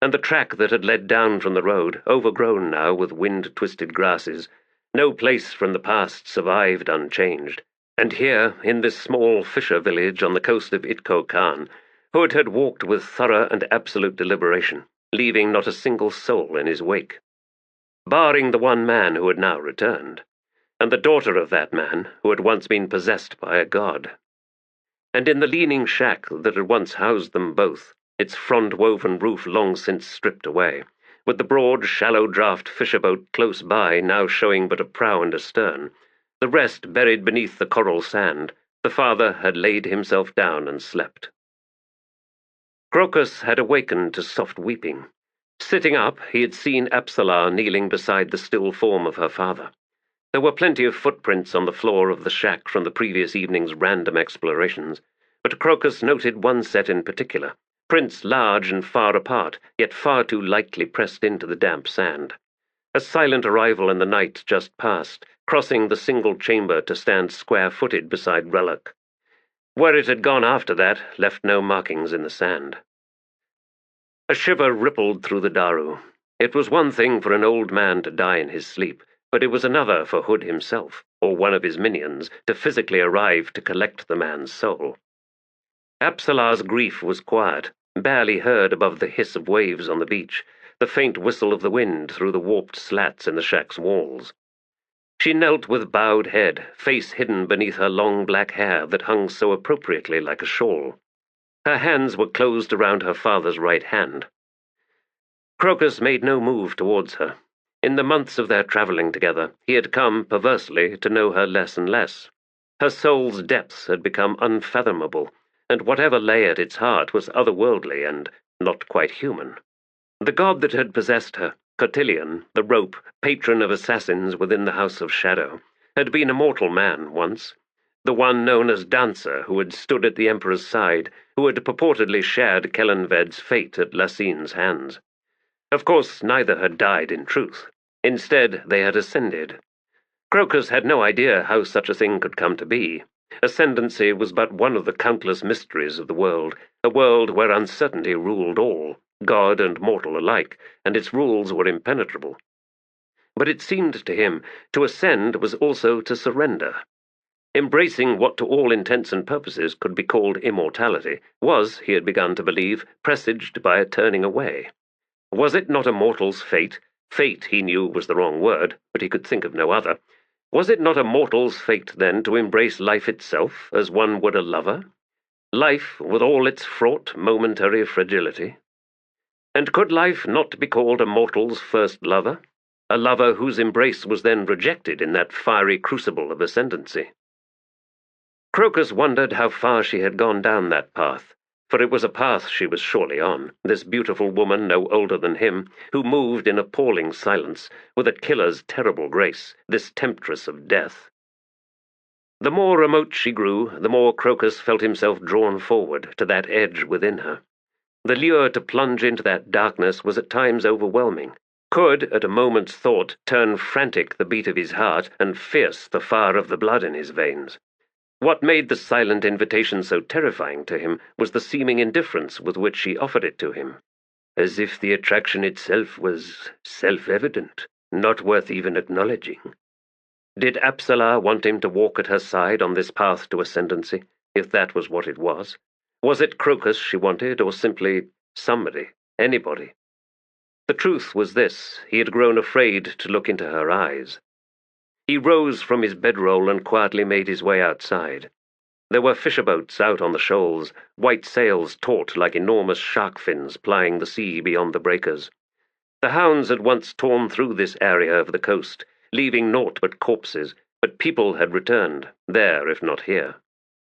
and the track that had led down from the road, overgrown now with wind-twisted grasses, no place from the past survived unchanged. And here, in this small fisher village on the coast of Itko-Khan, Hood had walked with thorough and absolute deliberation, leaving not a single soul in his wake. Barring the one man who had now returned, and the daughter of that man who had once been possessed by a god. And in the leaning shack that had once housed them both, its front-woven roof long since stripped away, with the broad, shallow-draught fisher-boat close by now showing but a prow and a stern, the rest buried beneath the coral sand, the father had laid himself down and slept. Crocus had awakened to soft weeping. Sitting up, he had seen Apsalar kneeling beside the still form of her father. There were plenty of footprints on the floor of the shack from the previous evening's random explorations, but Crocus noted one set in particular, prints large and far apart, yet far too lightly pressed into the damp sand. A silent arrival in the night just past, crossing the single chamber to stand square-footed beside Raraku. Where it had gone after that left no markings in the sand. A shiver rippled through the Daru. It was one thing for an old man to die in his sleep, but it was another for Hood himself, or one of his minions, to physically arrive to collect the man's soul. Apsalar's grief was quiet, barely heard above the hiss of waves on the beach, the faint whistle of the wind through the warped slats in the shack's walls. She knelt with bowed head, face hidden beneath her long black hair that hung so appropriately like a shawl. Her hands were closed around her father's right hand. Crocus made no move towards her. In the months of their travelling together, he had come, perversely, to know her less and less. Her soul's depths had become unfathomable, and whatever lay at its heart was otherworldly and not quite human. The god that had possessed her, Cotillion, the rope, patron of assassins within the House of Shadow, had been a mortal man once, the one known as Dancer who had stood at the Emperor's side, who had purportedly shared Kellanved's fate at Lassine's hands. Of course, neither had died in truth. Instead, they had ascended. Crocus had no idea how such a thing could come to be. Ascendancy was but one of the countless mysteries of the world, a world where uncertainty ruled all, god and mortal alike, and its rules were impenetrable. But it seemed to him to ascend was also to surrender. Embracing what to all intents and purposes could be called immortality was, he had begun to believe, presaged by a turning away. Was it not a mortal's fate? Fate, he knew, was the wrong word, but he could think of no other. Was it not a mortal's fate, then, to embrace life itself, as one would a lover? Life, with all its fraught, momentary fragility? And could life not be called a mortal's first lover? A lover whose embrace was then rejected in that fiery crucible of ascendancy? Crocus wondered how far she had gone down that path, for it was a path she was surely on, this beautiful woman no older than him, who moved in appalling silence, with a killer's terrible grace, this temptress of death. The more remote she grew, the more Crocus felt himself drawn forward to that edge within her. The lure to plunge into that darkness was at times overwhelming, could, at a moment's thought, turn frantic the beat of his heart and fierce the fire of the blood in his veins. What made the silent invitation so terrifying to him was the seeming indifference with which she offered it to him, as if the attraction itself was self-evident, not worth even acknowledging. Did Apsalar want him to walk at her side on this path to ascendancy, if that was what it was? Was it Crocus she wanted, or simply somebody, anybody? The truth was this: he had grown afraid to look into her eyes. He rose from his bedroll and quietly made his way outside. There were fisher-boats out on the shoals, white sails taut like enormous shark fins plying the sea beyond the breakers. The hounds had once torn through this area of the coast, leaving naught but corpses, but people had returned, there if not here.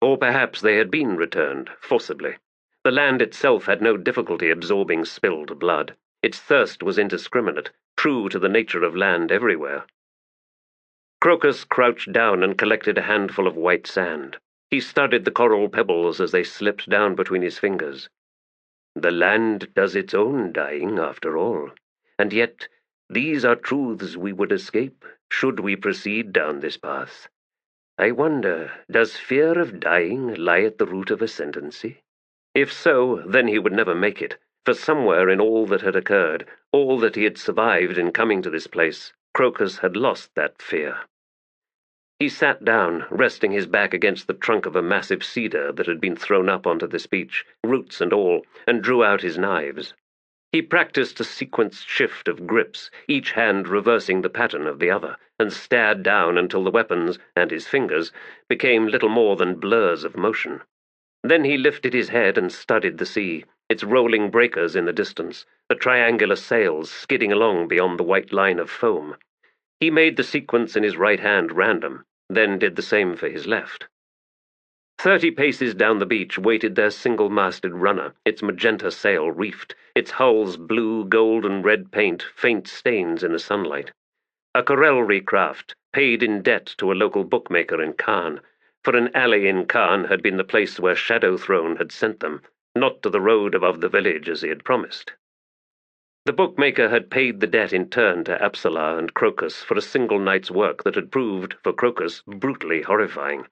Or perhaps they had been returned, forcibly. The land itself had no difficulty absorbing spilled blood. Its thirst was indiscriminate, true to the nature of land everywhere. Crocus crouched down and collected a handful of white sand. He studied the coral pebbles as they slipped down between his fingers. The land does its own dying, after all, and yet these are truths we would escape, should we proceed down this path. I wonder, does fear of dying lie at the root of ascendancy? If so, then he would never make it, for somewhere in all that had occurred, all that he had survived in coming to this place, Crocus had lost that fear. He sat down, resting his back against the trunk of a massive cedar that had been thrown up onto this beach, roots and all, and drew out his knives. He practiced a sequenced shift of grips, each hand reversing the pattern of the other, and stared down until the weapons, and his fingers, became little more than blurs of motion. Then he lifted his head and studied the sea, its rolling breakers in the distance, the triangular sails skidding along beyond the white line of foam. He made the sequence in his right hand random, then did the same for his left. 30 paces down the beach waited their single-masted runner, its magenta sail reefed, its hull's blue, gold, and red paint faint stains in the sunlight. A corelry craft, paid in debt to a local bookmaker in Khan, for an alley in Khan had been the place where Shadow Throne had sent them, not to the road above the village as he had promised. The bookmaker had paid the debt in turn to Apsala and Crocus for a single night's work that had proved, for Crocus, brutally horrifying.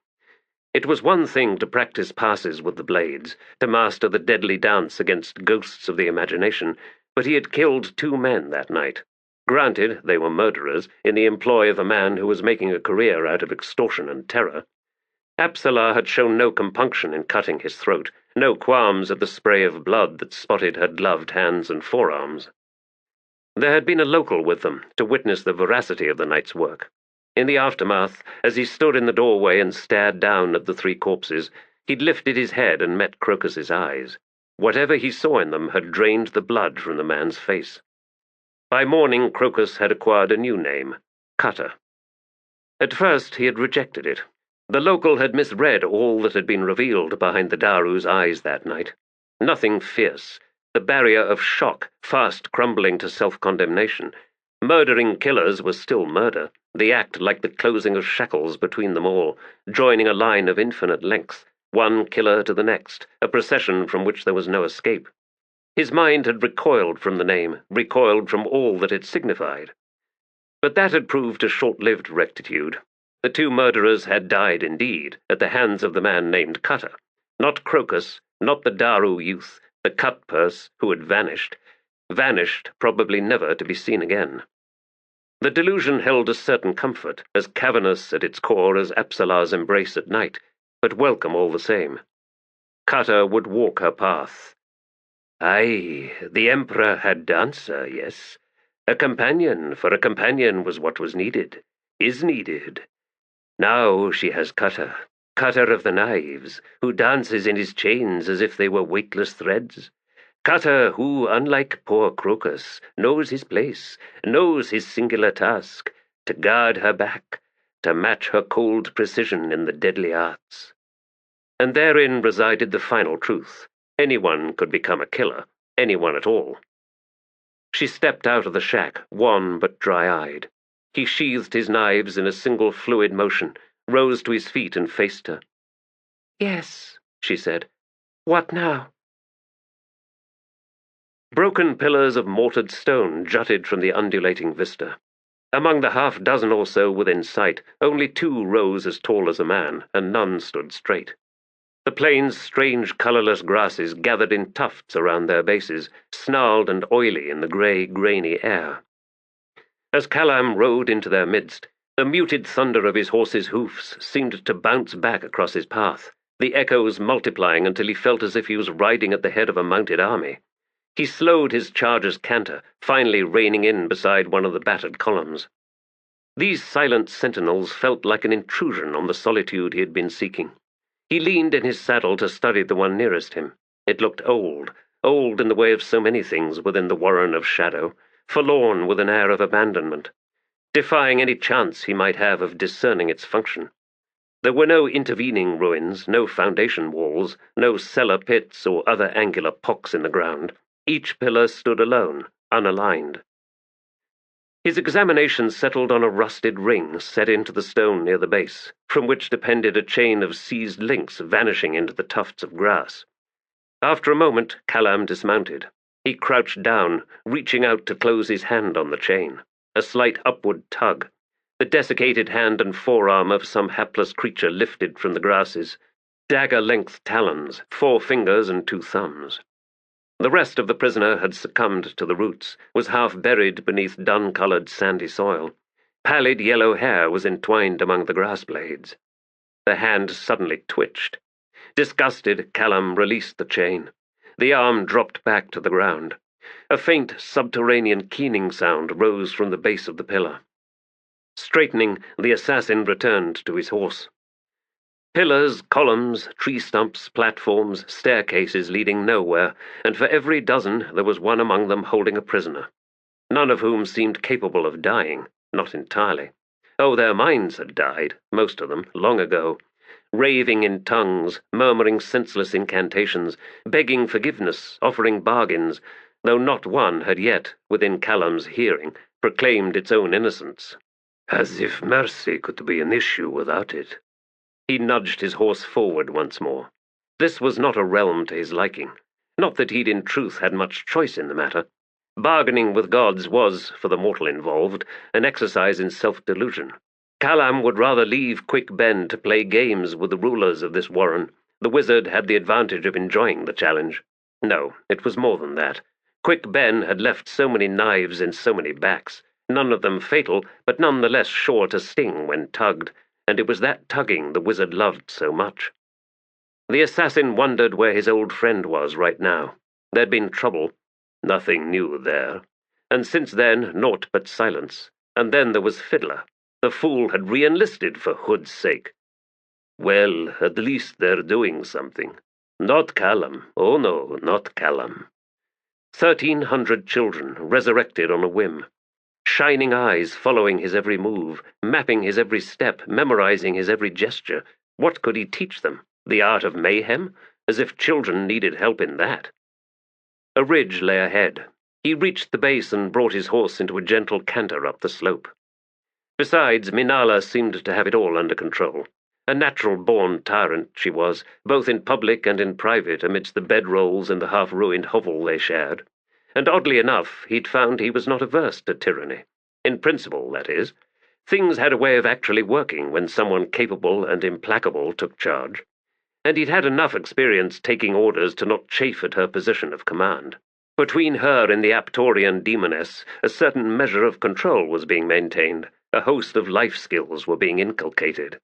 It was one thing to practice passes with the blades, to master the deadly dance against ghosts of the imagination, but he had killed 2 men that night. Granted, they were murderers, in the employ of a man who was making a career out of extortion and terror. Apsala had shown no compunction in cutting his throat, no qualms at the spray of blood that spotted her gloved hands and forearms. There had been a local with them to witness the veracity of the night's work. In the aftermath, as he stood in the doorway and stared down at the 3 corpses, he'd lifted his head and met Crocus's eyes. Whatever he saw in them had drained the blood from the man's face. By morning, Crocus had acquired a new name, Cutter. At first, he had rejected it. The local had misread all that had been revealed behind the Daru's eyes that night. Nothing fierce. The barrier of shock fast crumbling to self-condemnation. Murdering killers was still murder, the act like the closing of shackles between them all, joining a line of infinite length, one killer to the next, a procession from which there was no escape. His mind had recoiled from the name, recoiled from all that it signified. But that had proved a short-lived rectitude. The 2 murderers had died indeed, at the hands of the man named Cutter. Not Crocus, not the Daru youth, the cut purse who had vanished, probably never to be seen again. The delusion held a certain comfort, as cavernous at its core as Apsala's embrace at night, but welcome all the same. Cutter would walk her path. Aye, the Emperor had dancer, yes. A companion, for a companion was what was needed, is needed. Now she has Cutter, Cutter of the Knives, who dances in his chains as if they were weightless threads. Cutter who, unlike poor Crocus, knows his place, knows his singular task, to guard her back, to match her cold precision in the deadly arts. And therein resided the final truth. Anyone could become a killer, anyone at all. She stepped out of the shack, wan but dry-eyed. He sheathed his knives in a single fluid motion, rose to his feet and faced her. "Yes," she said. "What now?" Broken pillars of mortared stone jutted from the undulating vista. Among the 6 or so within sight, only 2 rose as tall as a man, and none stood straight. The plain's strange colourless grasses gathered in tufts around their bases, snarled and oily in the grey, grainy air. As Kalam rode into their midst, the muted thunder of his horse's hoofs seemed to bounce back across his path, the echoes multiplying until he felt as if he was riding at the head of a mounted army. He slowed his charger's canter, finally reining in beside one of the battered columns. These silent sentinels felt like an intrusion on the solitude he had been seeking. He leaned in his saddle to study the one nearest him. It looked old in the way of so many things within the warren of shadow, forlorn with an air of abandonment, defying any chance he might have of discerning its function. There were no intervening ruins, no foundation walls, no cellar pits or other angular pocks in the ground. Each pillar stood alone, unaligned. His examination settled on a rusted ring set into the stone near the base, from which depended a chain of seized links vanishing into the tufts of grass. After a moment, Kalam dismounted. He crouched down, reaching out to close his hand on the chain. A slight upward tug. The desiccated hand and forearm of some hapless creature lifted from the grasses. Dagger-length talons, 4 fingers and 2 thumbs. The rest of the prisoner had succumbed to the roots, was half buried beneath dun-coloured sandy soil. Pallid yellow hair was entwined among the grass blades. The hand suddenly twitched. Disgusted, Callum released the chain. The arm dropped back to the ground. A faint subterranean keening sound rose from the base of the pillar. Straightening, the assassin returned to his horse. Pillars, columns, tree stumps, platforms, staircases leading nowhere, and for every dozen there was one among them holding a prisoner, none of whom seemed capable of dying, not entirely. Oh, their minds had died, most of them, long ago, raving in tongues, murmuring senseless incantations, begging forgiveness, offering bargains, though not one had yet, within Callum's hearing, proclaimed its own innocence. As if mercy could be an issue without it. He nudged his horse forward once more. This was not a realm to his liking. Not that he'd in truth had much choice in the matter. Bargaining with gods was, for the mortal involved, an exercise in self-delusion. Callum would rather leave Quick Ben to play games with the rulers of this warren. The wizard had the advantage of enjoying the challenge. No, it was more than that. Quick Ben had left so many knives in so many backs, none of them fatal, but none the less sure to sting when tugged, and it was that tugging the wizard loved so much. The assassin wondered where his old friend was right now. There'd been trouble. Nothing new there. And since then, naught but silence. And then there was Fiddler. The fool had re-enlisted for Hood's sake. Well, at least they're doing something. Not Callum. Oh no, not Callum. 1,300 children resurrected on a whim. Shining eyes following his every move, mapping his every step, memorizing his every gesture. What could he teach them? The art of mayhem? As if children needed help in that. A ridge lay ahead. He reached the base and brought his horse into a gentle canter up the slope. Besides, Minala seemed to have it all under control. A natural-born tyrant she was, both in public and in private amidst the bedrolls and the half-ruined hovel they shared. And oddly enough, he'd found he was not averse to tyranny. In principle, that is. Things had a way of actually working when someone capable and implacable took charge. And he'd had enough experience taking orders to not chafe at her position of command. Between her and the Aptorian demoness, a certain measure of control was being maintained. A host of life skills were being inculcated.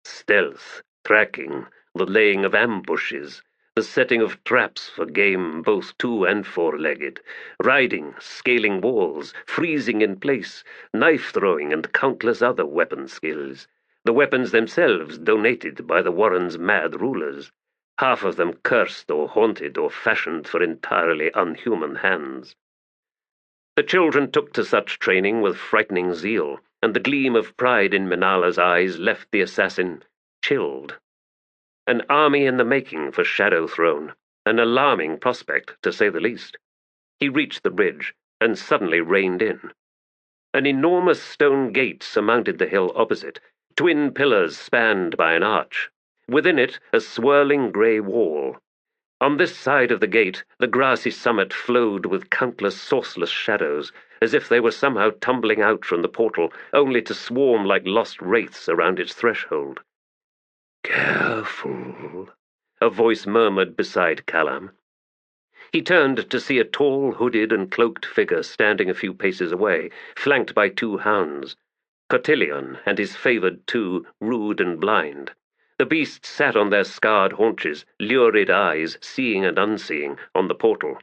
Stealth, tracking, the laying of ambushes, the setting of traps for game both two- and four-legged, riding, scaling walls, freezing in place, knife-throwing, and countless other weapon skills. The weapons themselves donated by the warren's mad rulers, half of them cursed or haunted or fashioned for entirely unhuman hands. The children took to such training with frightening zeal, and the gleam of pride in Minala's eyes left the assassin chilled. An army in the making for Shadow Throne, an alarming prospect, to say the least. He reached the ridge, and suddenly reined in. An enormous stone gate surmounted the hill opposite, twin pillars spanned by an arch. Within it, a swirling grey wall. On this side of the gate, the grassy summit flowed with countless sourceless shadows, as if they were somehow tumbling out from the portal, only to swarm like lost wraiths around its threshold. Careful, a voice murmured beside Callum. He turned to see a tall, hooded and cloaked figure standing a few paces away, flanked by two hounds. Cotillion and his favoured two, Rude and Blind. The beasts sat on their scarred haunches, lurid eyes, seeing and unseeing, on the portal.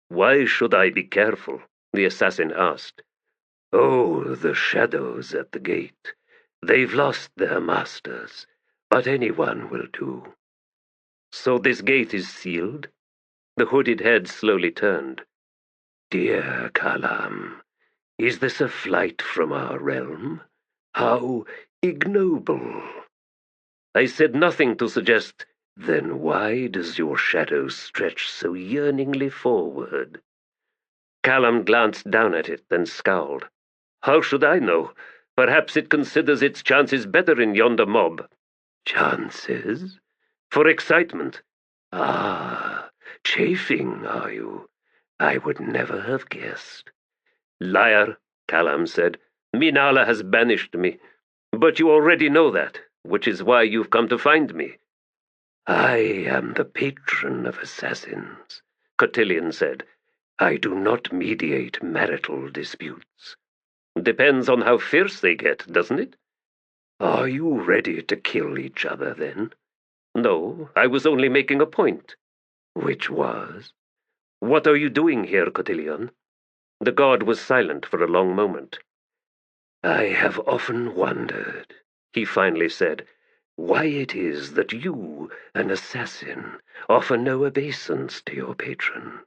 Why should I be careful? The assassin asked. Oh, the shadows at the gate. They've lost their masters, but anyone will do. So this gate is sealed? The hooded head slowly turned. Dear Callum, is this a flight from our realm? How ignoble. I said nothing to suggest. Then why does your shadow stretch so yearningly forward? Callum glanced down at it, then scowled. How should I know? Perhaps it considers its chances better in yonder mob. Chances? For excitement. Ah, chafing, are you? I would never have guessed. Liar, Callum said. Minala has banished me. But you already know that, which is why you've come to find me. I am the patron of assassins, Cotillion said. "I do not mediate marital disputes." "Depends on how fierce they get, doesn't it?" "Are you ready to kill each other, then?" "No, I was only making a point." "Which was?" "What are you doing here, Cotillion?" The god was silent for a long moment. "I have often wondered," he finally said, "why it is that you, an assassin, offer no obeisance to your patron."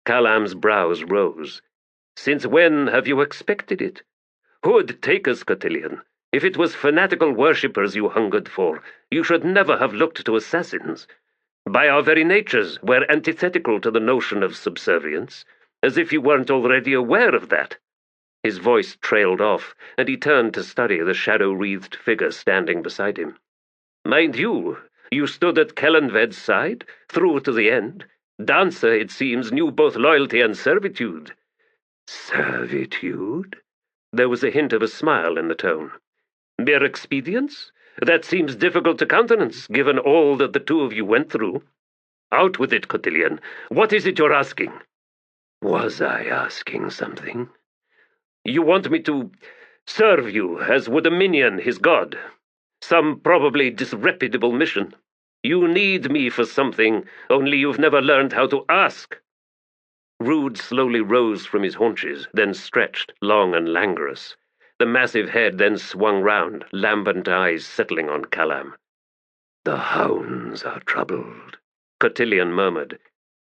Kalam's brows rose. "Since when have you expected it? Who'd take us, Cotillion? If it was fanatical worshippers you hungered for, you should never have looked to assassins. By our very natures, we're antithetical to the notion of subservience, as if you weren't already aware of that." His voice trailed off, and he turned to study the shadow-wreathed figure standing beside him. "Mind you, you stood at Kellanved's side, through to the end. Dancer, it seems, knew both loyalty and servitude." "Servitude?" There was a hint of a smile in the tone. "Mere expedience? That seems difficult to countenance, given all that the two of you went through. Out with it, Cotillion. What is it you're asking?" "Was I asking something?" "You want me to serve you, as would a minion his god. Some probably disreputable mission. You need me for something, only you've never learned how to ask." Rude slowly rose from his haunches, then stretched, long and languorous. The massive head then swung round, lambent eyes settling on Kalam. "The hounds are troubled," Cotillion murmured.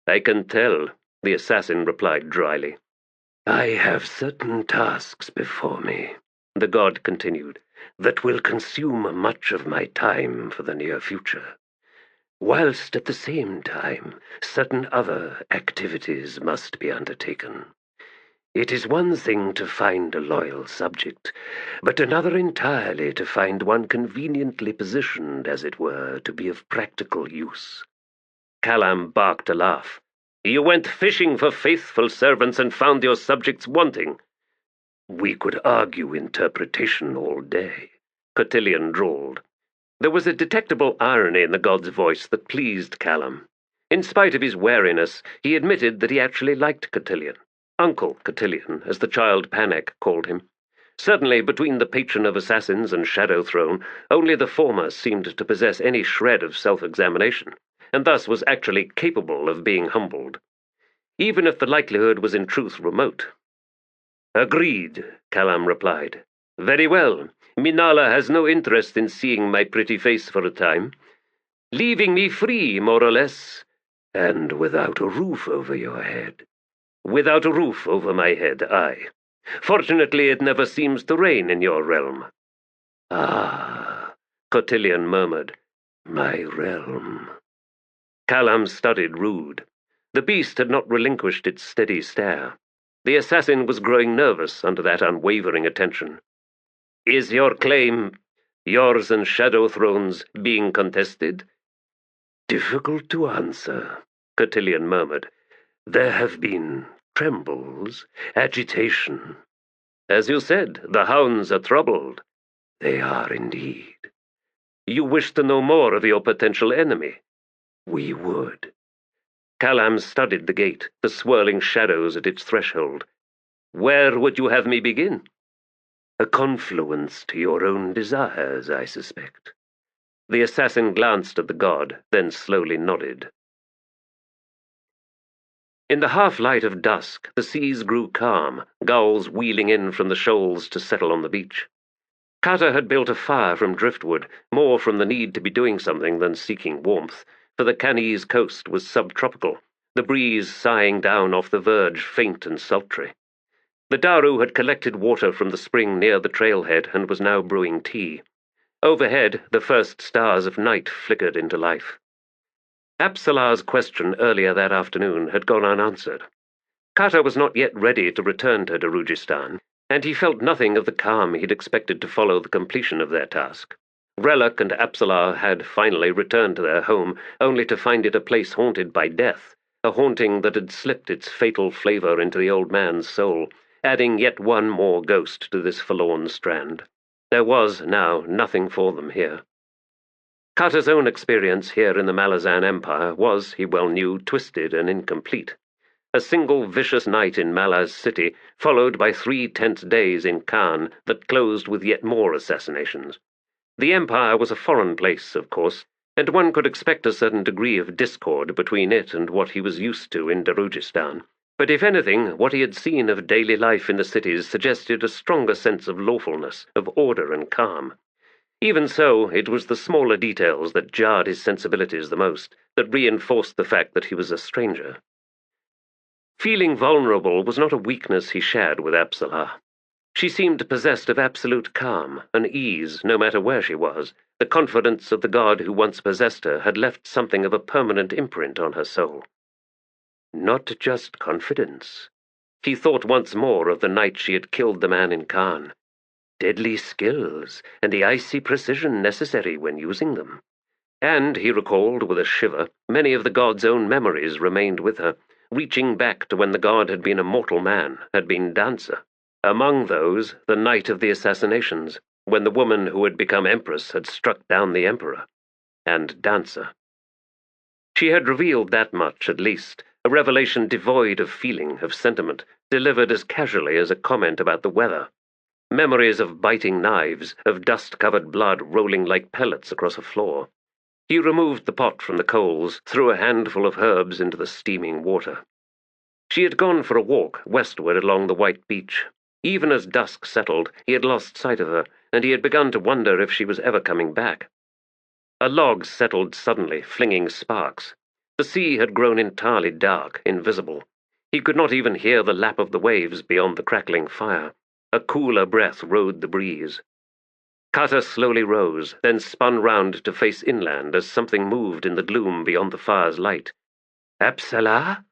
"I can tell," the assassin replied dryly. "I have certain tasks before me," the god continued, "that will consume much of my time for the near future, whilst at the same time certain other activities must be undertaken. It is one thing to find a loyal subject, but another entirely to find one conveniently positioned, as it were, to be of practical use." Kalam barked a laugh. "You went fishing for faithful servants and found your subjects wanting." "We could argue interpretation all day," Cotillion drawled. There was a detectable irony in the god's voice that pleased Kalam. In spite of his wariness, he admitted that he actually liked Cotillion. Uncle Cotillion, as the child Pahlk called him. Certainly, between the patron of assassins and Shadow Throne, only the former seemed to possess any shred of self-examination, and thus was actually capable of being humbled, even if the likelihood was in truth remote. "Agreed," Kalam replied. "Very well. Minala has no interest in seeing my pretty face for a time. Leaving me free, more or less. And without a roof over your head." "Without a roof over my head, aye. Fortunately, it never seems to rain in your realm." "Ah," Cotillion murmured. "My realm." Kalam studied Rude. The beast had not relinquished its steady stare. The assassin was growing nervous under that unwavering attention. "Is your claim, yours and Shadow Throne's, being contested?" "Difficult to answer," Cotillion murmured. "There have been trembles, agitation." "As you said, the hounds are troubled." "They are indeed." "You wish to know more of your potential enemy?" "We would." Kalam studied the gate, the swirling shadows at its threshold. "Where would you have me begin?" "A confluence to your own desires, I suspect." The assassin glanced at the god, then slowly nodded. In the half-light of dusk, the seas grew calm, gulls wheeling in from the shoals to settle on the beach. Carter had built a fire from driftwood, more from the need to be doing something than seeking warmth, for the Canese coast was subtropical, the breeze sighing down off the verge faint and sultry. The Daru had collected water from the spring near the trailhead and was now brewing tea. Overhead, the first stars of night flickered into life. Apsalar's question earlier that afternoon had gone unanswered. Carter was not yet ready to return to Darujistan, and he felt nothing of the calm he'd expected to follow the completion of their task. Relak and Apsalar had finally returned to their home, only to find it a place haunted by death, a haunting that had slipped its fatal flavor into the old man's soul, adding yet one more ghost to this forlorn strand. There was, now, nothing for them here. Carter's own experience here in the Malazan Empire was, he well knew, twisted and incomplete. A single vicious night in Malaz City, followed by 3 tense days in Khan that closed with yet more assassinations. The Empire was a foreign place, of course, and one could expect a certain degree of discord between it and what he was used to in Darujistan. But if anything, what he had seen of daily life in the cities suggested a stronger sense of lawfulness, of order and calm. Even so, it was the smaller details that jarred his sensibilities the most, that reinforced the fact that he was a stranger. Feeling vulnerable was not a weakness he shared with Apsalah. She seemed possessed of absolute calm, an ease, no matter where she was. The confidence of the god who once possessed her had left something of a permanent imprint on her soul. Not just confidence. He thought once more of the night she had killed the man in Khan. Deadly skills, and the icy precision necessary when using them. And, he recalled with a shiver, many of the god's own memories remained with her, reaching back to when the god had been a mortal man, had been dancer. Among those, the night of the assassinations, when the woman who had become empress had struck down the emperor. And dancer. She had revealed that much, at least, a revelation devoid of feeling, of sentiment, delivered as casually as a comment about the weather. Memories of biting knives, of dust-covered blood rolling like pellets across a floor. He removed the pot from the coals, threw a handful of herbs into the steaming water. She had gone for a walk westward along the white beach. Even as dusk settled, he had lost sight of her, and he had begun to wonder if she was ever coming back. A log settled suddenly, flinging sparks. The sea had grown entirely dark, invisible. He could not even hear the lap of the waves beyond the crackling fire. A cooler breath rode the breeze. Carter slowly rose, then spun round to face inland as something moved in the gloom beyond the fire's light. Apsalah?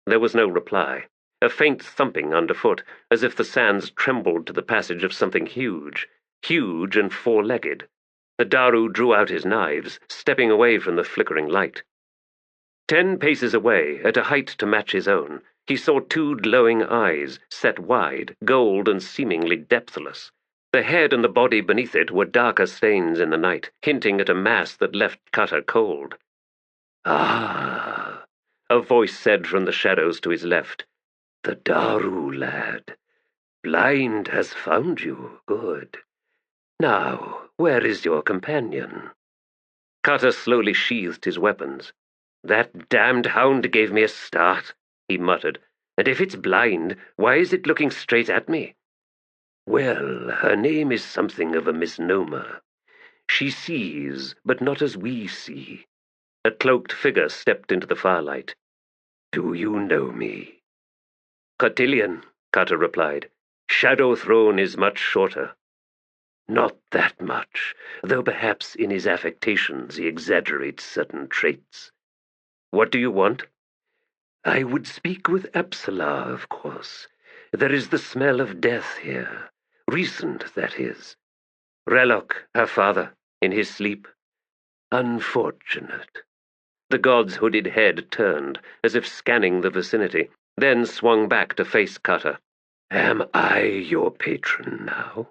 There was no reply. A faint thumping underfoot, as if the sands trembled to the passage of something huge and 4-legged. The Daru drew out his knives, stepping away from the flickering light. 10 paces away, at a height to match his own, he saw 2 glowing eyes, set wide, gold and seemingly depthless. The head and the body beneath it were darker stains in the night, hinting at a mass that left Carter cold. "Ah," a voice said from the shadows to his left. "The Daru lad. Blind has found you. Good. Now, where is your companion?" Carter slowly sheathed his weapons. "That damned hound gave me a start," he muttered. "And if it's blind, why is it looking straight at me?" "Well, her name is something of a misnomer. She sees, but not as we see." A cloaked figure stepped into the firelight. "Do you know me?" "Cotillion," Carter replied. "Shadow Throne is much shorter." "Not that much, though perhaps in his affectations he exaggerates certain traits." "What do you want?" "I would speak with Apsalah, of course. There is the smell of death here. Recent, that is." "Relok, her father, in his sleep." "Unfortunate." The god's hooded head turned, as if scanning the vicinity, then swung back to face Carter. "Am I your patron now?"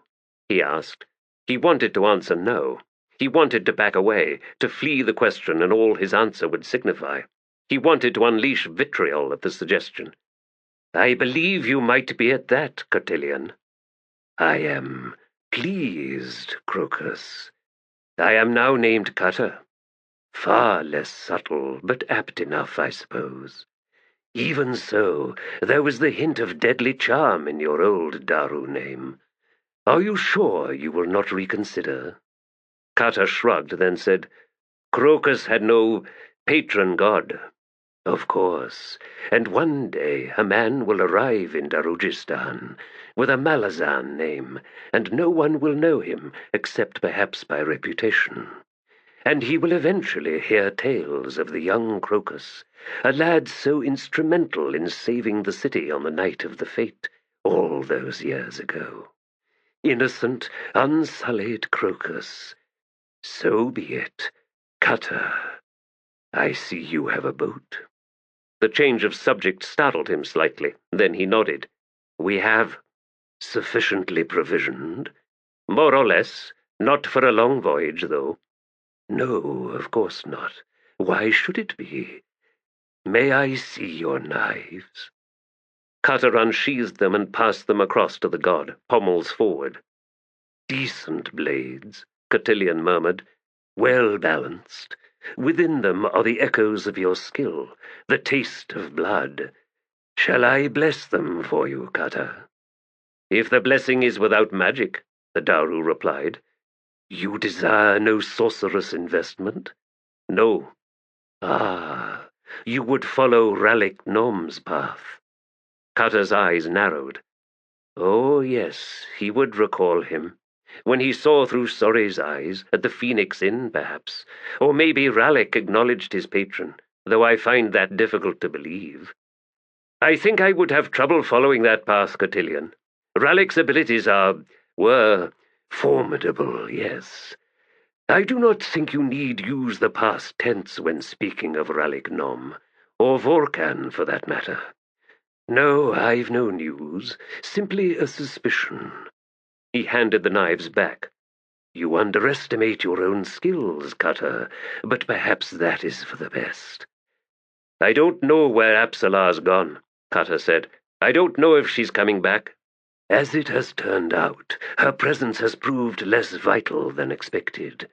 he asked. He wanted to answer no. He wanted to back away, to flee the question and all his answer would signify. He wanted to unleash vitriol at the suggestion. "I believe you might be at that, Cotillion." "I am pleased, Crocus. I am now named Carter. Far less subtle, but apt enough, I suppose. Even so, there was the hint of deadly charm in your old Daru name. Are you sure you will not reconsider?" Carter shrugged, then said, "Crocus had no patron god." "Of course, and one day a man will arrive in Darujistan with a Malazan name, and no one will know him except perhaps by reputation. And he will eventually hear tales of the young Crocus, a lad so instrumental in saving the city on the night of the fete all those years ago. Innocent, unsullied Crocus. So be it. Cutter, I see you have a boat." The change of subject startled him slightly. Then he nodded. "We have." "Sufficiently provisioned?" "More or less. Not for a long voyage, though." No, of course not. Why should it be? May I see your knives? Clutter unsheathed them and passed them across to the god, pommels forward. Decent blades, Cotillion murmured. Well balanced. Within them are the echoes of your skill, the taste of blood. Shall I bless them for you, Clutter? If the blessing is without magic, the Daru replied. You desire no sorcerous investment? No. Ah, you would follow Ralik Nom's path. Clutter's eyes narrowed. Oh, yes, he would recall him. When he saw through Sorry's eyes, at the Phoenix Inn, perhaps. Or maybe Ralik acknowledged his patron, though I find that difficult to believe. I think I would have trouble following that path, Cotillion. Ralik's abilities were formidable, yes. I do not think you need use the past tense when speaking of Ralik Nom, or Vorkan for that matter. No, I've no news, simply a suspicion. He handed the knives back. You underestimate your own skills, Clutter, but perhaps that is for the best. I don't know where Apsala's gone, Clutter said. I don't know if she's coming back. As it has turned out, her presence has proved less vital than expected.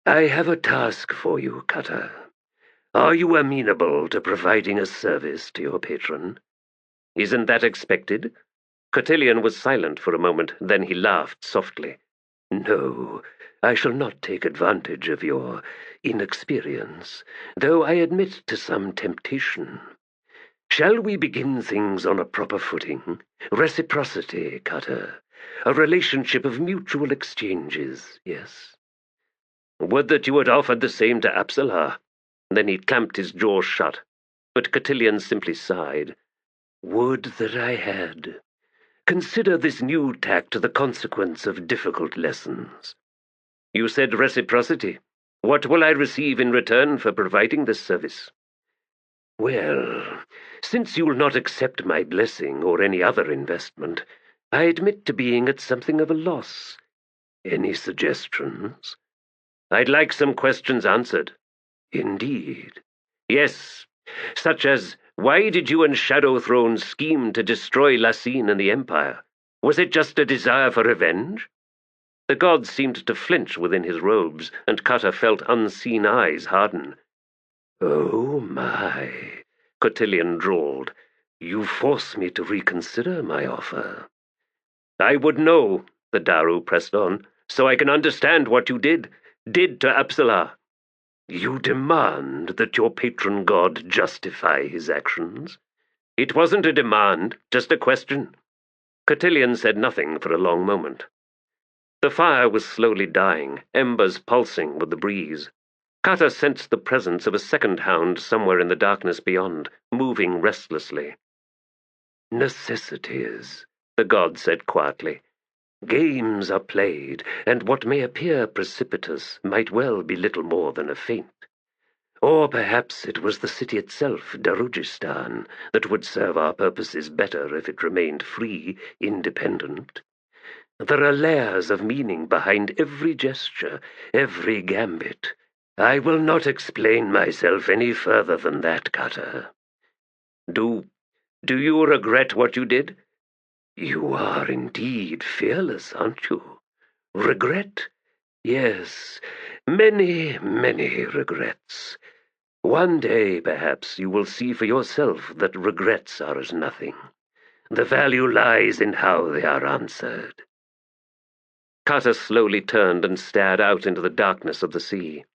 I have a task for you, Clutter. Are you amenable to providing a service to your patron? Isn't that expected? Cotillion was silent for a moment, then he laughed softly. No, I shall not take advantage of your inexperience, though I admit to some temptation. Shall we begin things on a proper footing? Reciprocity, Clutter. A relationship of mutual exchanges, yes? Would that you had offered the same to Apsala. Then he clamped his jaws shut. But Cotillion simply sighed. Would that I had. Consider this new tact the consequence of difficult lessons. You said reciprocity. What will I receive in return for providing this service? Well, since you'll not accept my blessing or any other investment, I admit to being at something of a loss. Any suggestions? I'd like some questions answered. Indeed. Yes, such as, why did you and Shadow Throne scheme to destroy Lassine and the Empire? Was it just a desire for revenge? The god seemed to flinch within his robes, and Clutter felt unseen eyes harden. Oh, my, Cotillion drawled. You force me to reconsider my offer. I would know, the Daru pressed on, so I can understand what you did to Apsala. You demand that your patron god justify his actions? It wasn't a demand, just a question. Cotillion said nothing for a long moment. The fire was slowly dying, embers pulsing with the breeze. Clutter sensed the presence of a second hound somewhere in the darkness beyond, moving restlessly. Necessities, the god said quietly. Games are played, and what may appear precipitous might well be little more than a feint. Or perhaps it was the city itself, Darujistan, that would serve our purposes better if it remained free, independent. There are layers of meaning behind every gesture, every gambit. I will not explain myself any further than that, Clutter. Do you regret what you did? You are indeed fearless, aren't you? Regret? Yes, many, many regrets. One day, perhaps, you will see for yourself that regrets are as nothing. The value lies in how they are answered. Clutter slowly turned and stared out into the darkness of the sea.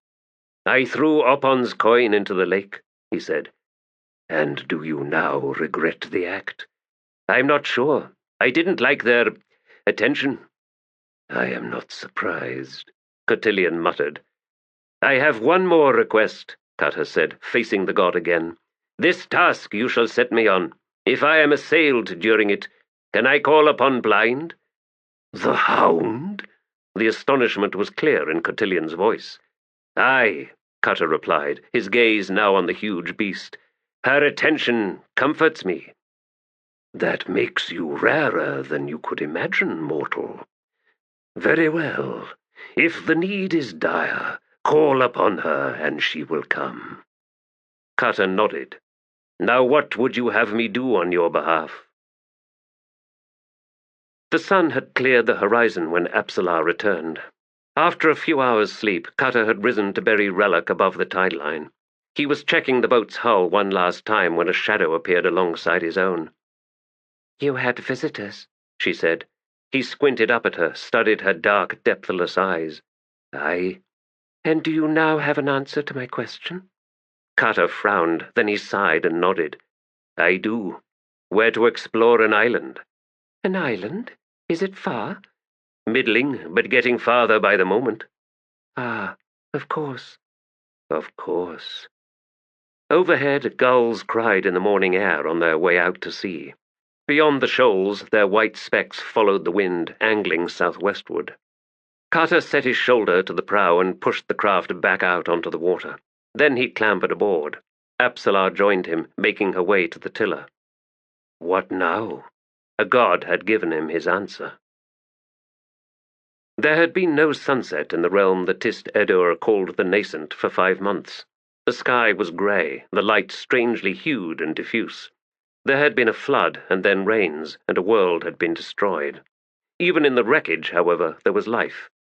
I threw Opon's coin into the lake, he said. And do you now regret the act? I'm not sure. I didn't like their attention. I am not surprised, Cotillion muttered. I have one more request, Clutter said, facing the god again. This task you shall set me on. If I am assailed during it, can I call upon Blind? The Hound? The astonishment was clear in Cotillion's voice. Aye, Clutter replied, his gaze now on the huge beast. Her attention comforts me. That makes you rarer than you could imagine, mortal. Very well. If the need is dire, Call upon her, and she will come." Cutter nodded. "Now what would you have me do on your behalf?" The sun had cleared the horizon when Apsalar returned. After a few hours' sleep, Cutter had risen to bury Relic above the tide line. He was checking the boat's hull one last time when a shadow appeared alongside his own. "You had visitors," she said. He squinted up at her, studied her dark, depthless eyes. "Aye." "And do you now have an answer to my question?" Cutter frowned, then he sighed and nodded. "I do. Where to explore an island." "An island? Is it far?" "Middling, but getting farther by the moment." "Ah, of course." "Of course." Overhead, gulls cried in the morning air on their way out to sea. Beyond the shoals, their white specks followed the wind, angling southwestward. Cutter set his shoulder to the prow and pushed the craft back out onto the water. Then he clambered aboard. Apsalar joined him, making her way to the tiller. What now? A god had given him his answer. There had been no sunset in the realm that Tist Edur called the Nascent for 5 months. The sky was grey, the light strangely hued and diffuse. There had been a flood, and then rains, and a world had been destroyed. Even in the wreckage, however, there was life.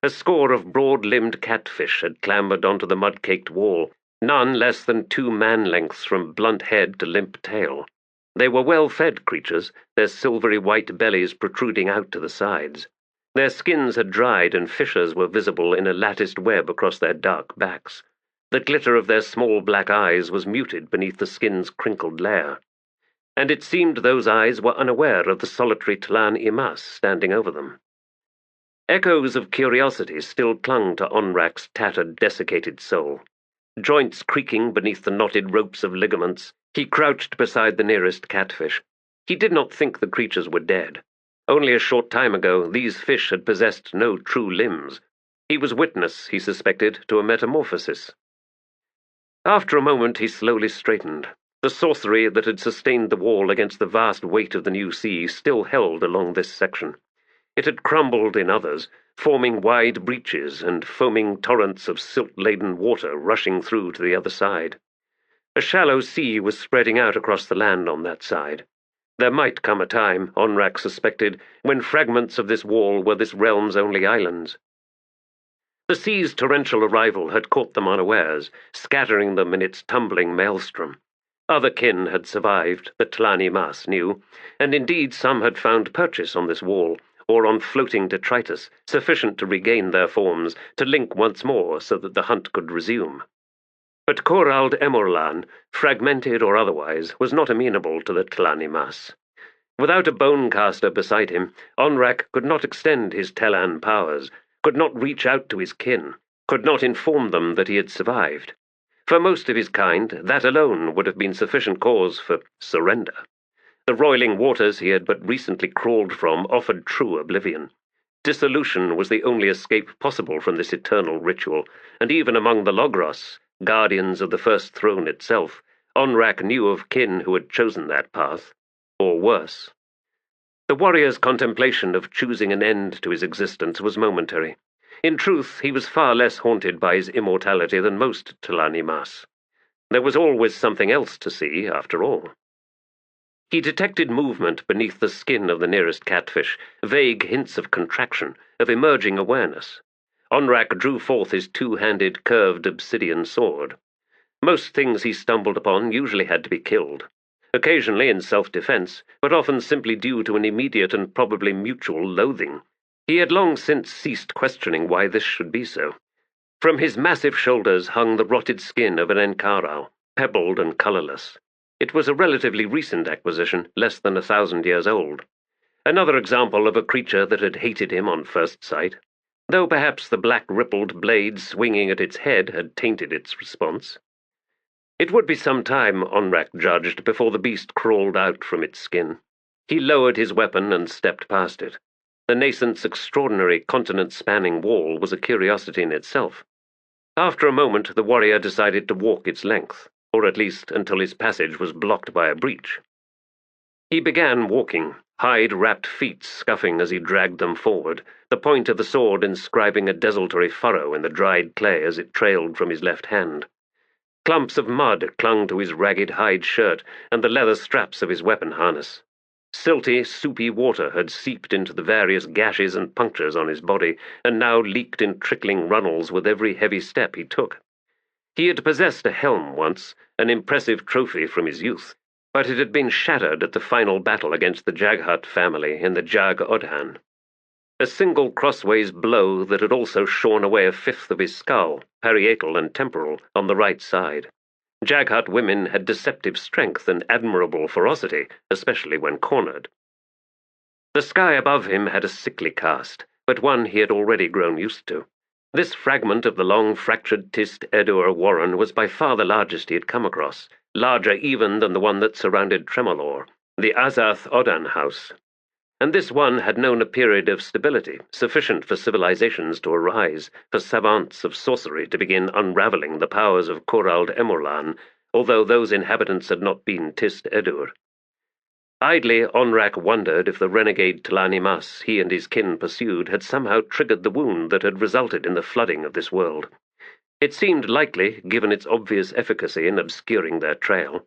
A score of broad-limbed catfish had clambered onto the mud-caked wall, none less than 2 man-lengths from blunt head to limp tail. They were well-fed creatures, their silvery white bellies protruding out to the sides. Their skins had dried and fissures were visible in a latticed web across their dark backs. The glitter of their small black eyes was muted beneath the skin's crinkled layer. And it seemed those eyes were unaware of the solitary Tlan Imas standing over them. Echoes of curiosity still clung to Onrak's tattered, desiccated soul. Joints creaking beneath the knotted ropes of ligaments, he crouched beside the nearest catfish. He did not think the creatures were dead. Only a short time ago, these fish had possessed no true limbs. He was witness, he suspected, to a metamorphosis. After a moment, he slowly straightened. The sorcery that had sustained the wall against the vast weight of the new sea still held along this section. It had crumbled in others, forming wide breaches and foaming torrents of silt-laden water rushing through to the other side. A shallow sea was spreading out across the land on that side. There might come a time, Onrak suspected, when fragments of this wall were this realm's only islands. The sea's torrential arrival had caught them unawares, scattering them in its tumbling maelstrom. Other kin had survived, the Tlan Imas knew, and indeed some had found purchase on this wall, or on floating detritus, sufficient to regain their forms, to link once more so that the hunt could resume. But Korald Emorlan, fragmented or otherwise, was not amenable to the Tlan Imas. Without a bone-caster beside him, Onrak could not extend his Telan powers, could not reach out to his kin, could not inform them that he had survived. For most of his kind, that alone would have been sufficient cause for surrender. The roiling waters he had but recently crawled from offered true oblivion. Dissolution was the only escape possible from this eternal ritual, and even among the Logros, guardians of the First Throne itself, Onrak knew of kin who had chosen that path, or worse. The warrior's contemplation of choosing an end to his existence was momentary. In truth, he was far less haunted by his immortality than most Tlan Imas. There was always something else to see, after all. He detected movement beneath the skin of the nearest catfish, vague hints of contraction, of emerging awareness. Onrak drew forth his 2-handed, curved obsidian sword. Most things he stumbled upon usually had to be killed. Occasionally in self-defense, but often simply due to an immediate and probably mutual loathing. He had long since ceased questioning why this should be so. From his massive shoulders hung the rotted skin of an Enkaral, pebbled and colourless. It was a relatively recent acquisition, less than 1,000 years old. Another example of a creature that had hated him on first sight, though perhaps the black rippled blade swinging at its head had tainted its response. It would be some time, Onrak judged, before the beast crawled out from its skin. He lowered his weapon and stepped past it. The nascent's extraordinary continent-spanning wall was a curiosity in itself. After a moment, the warrior decided to walk its length, or at least until his passage was blocked by a breach. He began walking, hide-wrapped feet scuffing as he dragged them forward, the point of the sword inscribing a desultory furrow in the dried clay as it trailed from his left hand. Clumps of mud clung to his ragged hide shirt and the leather straps of his weapon harness. Silty, soupy water had seeped into the various gashes and punctures on his body, and now leaked in trickling runnels with every heavy step he took. He had possessed a helm once, an impressive trophy from his youth, but it had been shattered at the final battle against the Jaghut family in the Jag Odhan. A single crossways blow that had also shorn away a fifth of his skull, parietal and temporal, on the right side. Jaghut women had deceptive strength and admirable ferocity, especially when cornered. The sky above him had a sickly cast, but one he had already grown used to. This fragment of the long fractured Tist Edur warren was by far the largest he had come across, larger even than the one that surrounded Tremolor, the Azath Odan house. And this one had known a period of stability, sufficient for civilizations to arise, for savants of sorcery to begin unravelling the powers of Korald Emorlan, although those inhabitants had not been Tist Edur. Idly, Onrak wondered if the renegade Tlani Mas he and his kin pursued had somehow triggered the wound that had resulted in the flooding of this world. It seemed likely, given its obvious efficacy in obscuring their trail.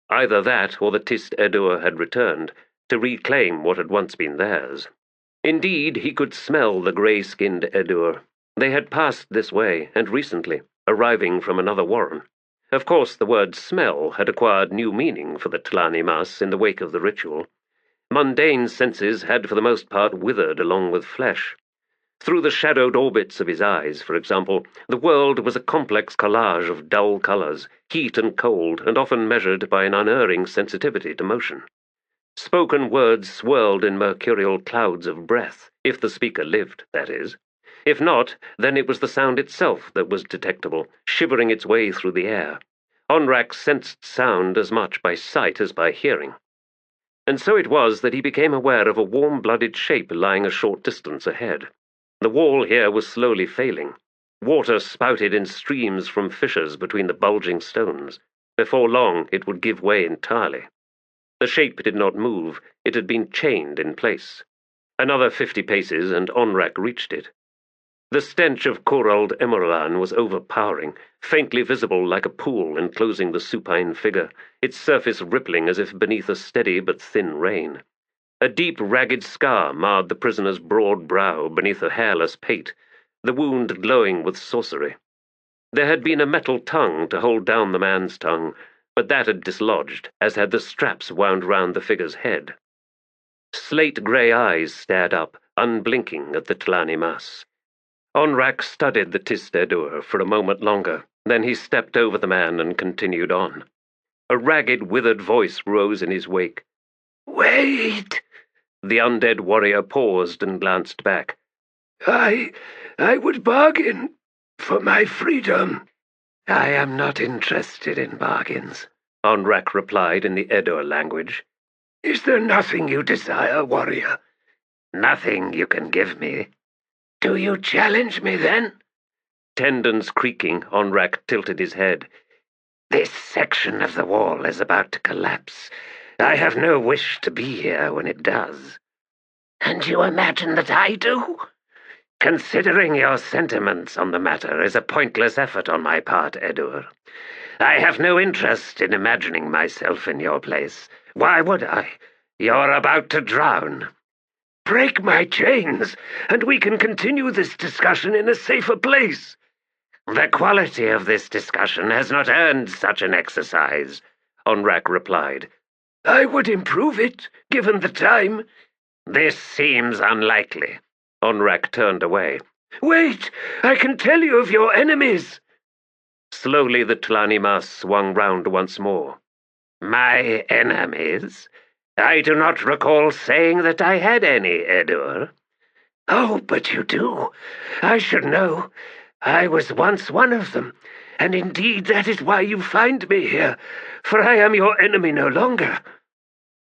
Either that or the Tist Edur had returned, to reclaim what had once been theirs. Indeed, he could smell the grey-skinned Edur. They had passed this way, and recently, arriving from another warren. Of course, the word smell had acquired new meaning for the Tlani Mas in the wake of the ritual. Mundane senses had for the most part withered along with flesh. Through the shadowed orbits of his eyes, for example, the world was a complex collage of dull colours, heat and cold, and often measured by an unerring sensitivity to motion. Spoken words swirled in mercurial clouds of breath, if the speaker lived, that is. If not, then it was the sound itself that was detectable, shivering its way through the air. Onrak sensed sound as much by sight as by hearing. And so it was that he became aware of a warm-blooded shape lying a short distance ahead. The wall here was slowly failing. Water spouted in streams from fissures between the bulging stones. Before long, it would give way entirely. The shape did not move. It had been chained in place. Another 50 paces, and Onrak reached it. The stench of Korald Emorlan was overpowering, faintly visible like a pool enclosing the supine figure, its surface rippling as if beneath a steady but thin rain. A deep, ragged scar marred the prisoner's broad brow beneath a hairless pate, the wound glowing with sorcery. There had been a metal tongue to hold down the man's tongue, but that had dislodged, as had the straps wound round the figure's head. Slate-grey eyes stared up, unblinking, at the Tlani Mas. Onrak studied the Tist Edur for a moment longer, then he stepped over the man and continued on. A ragged, withered voice rose in his wake. "Wait!" The undead warrior paused and glanced back. I would bargain for my freedom." "I am not interested in bargains," Onrak replied in the Edur language. "Is there nothing you desire, warrior? Nothing you can give me? Do you challenge me, then?" Tendons creaking, Onrak tilted his head. "This section of the wall is about to collapse. I have no wish to be here when it does." "And you imagine that I do?" "Considering your sentiments on the matter is a pointless effort on my part, Edur. I have no interest in imagining myself in your place. Why would I? You're about to drown. Break my chains, and we can continue this discussion in a safer place." "The quality of this discussion has not earned such an exercise," Onrak replied. "I would improve it, given the time." "This seems unlikely." Onrak turned away. "Wait! I can tell you of your enemies." Slowly the Tlani Mas swung round once more. "My enemies? I do not recall saying that I had any, Edur." "Oh, but you do. I should know. I was once one of them, and indeed that is why you find me here, for I am your enemy no longer."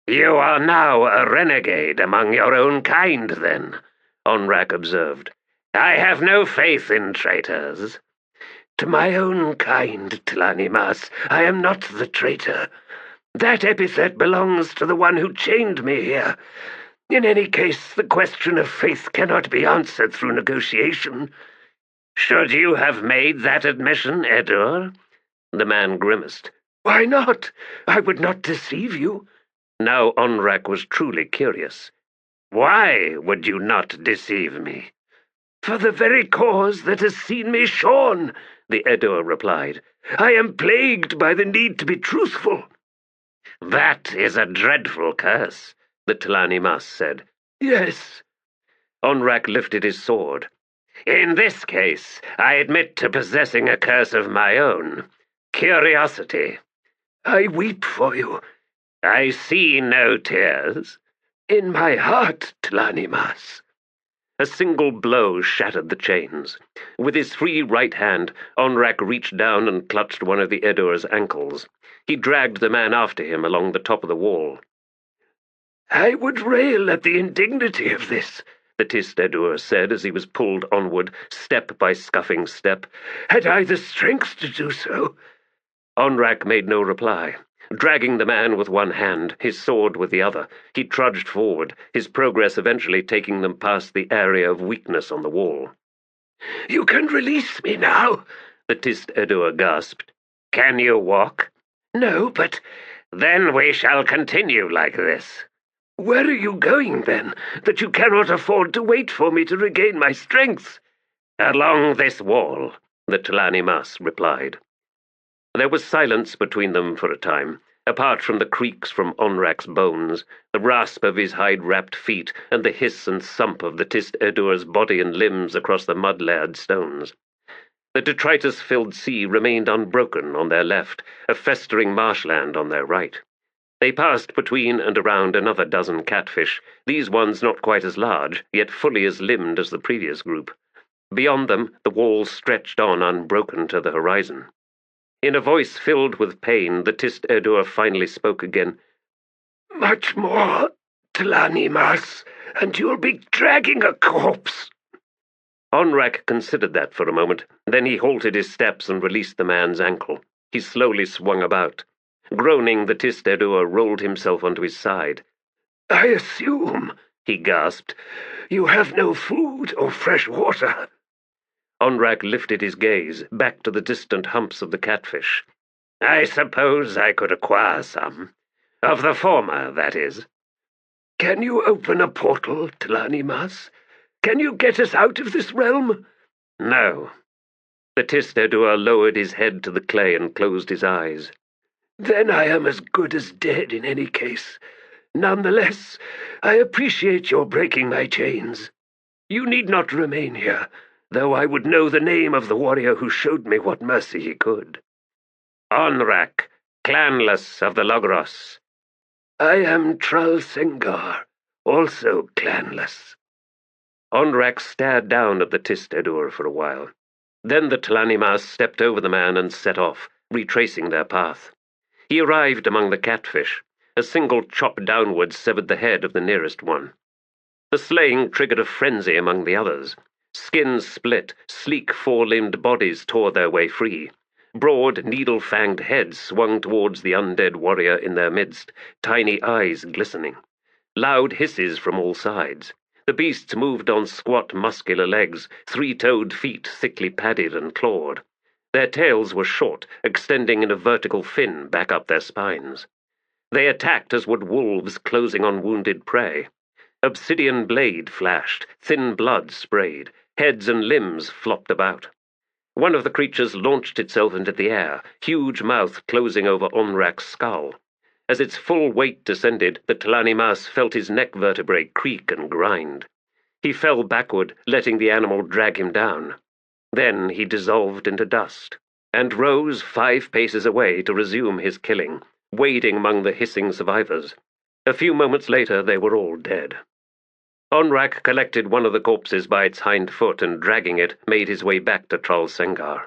"You are now a renegade among your own kind, then," Onrak observed. "I have no faith in traitors." "To my own kind, Tlani Mas, I am not the traitor. That epithet belongs to the one who chained me here. In any case, the question of faith cannot be answered through negotiation. Should you have made that admission, Edur? The man grimaced. Why not? I would not deceive you. Now Onrak was truly curious. Why would you not deceive me? For the very cause that has seen me shorn, the Edur replied. I am plagued by the need to be truthful. That is a dreadful curse, the Tlani Mas said. Yes. Onrak lifted his sword. In this case, I admit to possessing a curse of my own. Curiosity. I weep for you. I see no tears. In my heart, Tlani Mas. A single blow shattered the chains. With his free right hand, Onrak reached down and clutched one of the Edur's ankles. He dragged the man after him along the top of the wall. I would rail at the indignity of this, the Tist Edur said as he was pulled onward, step by scuffing step. Had I the strength to do so? Onrak made no reply. Dragging the man with one hand, his sword with the other, he trudged forward, his progress eventually taking them past the area of weakness on the wall. You can release me now, the Tist Edur gasped. Can you walk? No, but then we shall continue like this. Where are you going, then, that you cannot afford to wait for me to regain my strength? Along this wall, the Tlani Mas replied. There was silence between them for a time, apart from the creaks from Onrak's bones, the rasp of his hide-wrapped feet, and the hiss and thump of the Tist Edur's body and limbs across the mud-layered stones. The detritus-filled sea remained unbroken on their left, a festering marshland on their right. They passed between and around another dozen catfish, these ones not quite as large, yet fully as limbed as the previous group. Beyond them, the walls stretched on unbroken to the horizon. In a voice filled with pain, the Tist Edur finally spoke again. Much more, Tlani Mas, and you'll be dragging a corpse. Onrak considered that for a moment. Then he halted his steps and released the man's ankle. He slowly swung about. Groaning, the Tist Edur rolled himself onto his side. I assume, he gasped, you have no food or fresh water. Onrak lifted his gaze, back to the distant humps of the catfish. I suppose I could acquire some. Of the former, that is. Can you open a portal, Tlani Mas? Can you get us out of this realm? No. The Tist Edur lowered his head to the clay and closed his eyes. Then I am as good as dead in any case. Nonetheless, I appreciate your breaking my chains. You need not remain here, though I would know the name of the warrior who showed me what mercy he could. Onrak, clanless of the Logros. I am Tral Sengar, also clanless. Onrak stared down at the Tist Edur for a while. Then the Tlani Mas stepped over the man and set off, retracing their path. He arrived among the catfish. A single chop downwards severed the head of the nearest one. The slaying triggered a frenzy among the others. Skins split, sleek four-limbed bodies tore their way free. Broad, needle-fanged heads swung towards the undead warrior in their midst, tiny eyes glistening. Loud hisses from all sides. The beasts moved on squat, muscular legs, three-toed feet thickly padded and clawed. Their tails were short, extending in a vertical fin back up their spines. They attacked as would wolves closing on wounded prey. Obsidian blade flashed, thin blood sprayed, heads and limbs flopped about. One of the creatures launched itself into the air, huge mouth closing over Onrak's skull. As its full weight descended, the Tlani Mas felt his neck vertebrae creak and grind. He fell backward, letting the animal drag him down. Then he dissolved into dust, and rose 5 paces away to resume his killing, wading among the hissing survivors. A few moments later they were all dead. Onrak collected one of the corpses by its hind foot and, dragging it, made his way back to Tral Sengar.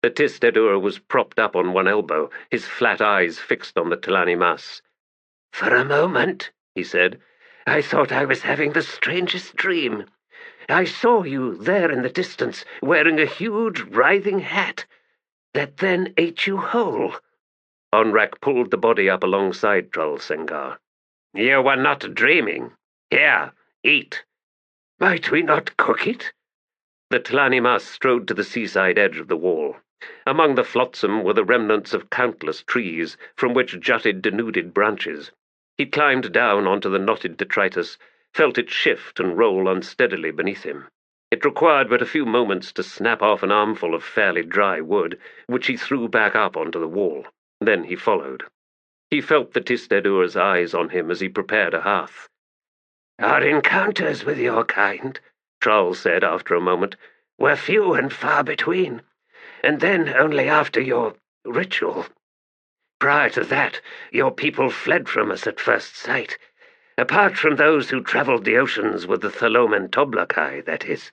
The Tist Edur was propped up on one elbow, his flat eyes fixed on the Tlani Mas. For a moment, he said, I thought I was having the strangest dream. I saw you there in the distance, wearing a huge, writhing hat, that then ate you whole. Onrak pulled the body up alongside Trull Sengar. "You were not dreaming. Here, eat." "Might we not cook it?" The Tlanimas strode to the seaside edge of the wall. Among the flotsam were the remnants of countless trees, from which jutted denuded branches. He climbed down onto the knotted detritus, felt it shift and roll unsteadily beneath him. It required but a few moments to snap off an armful of fairly dry wood, which he threw back up onto the wall. Then he followed. He felt the Tistedur's eyes on him as he prepared a hearth. "Our encounters with your kind," Trull said after a moment, "were few and far between, and then only after your ritual. Prior to that, your people fled from us at first sight, apart from those who travelled the oceans with the Thelom and Toblakai, that is.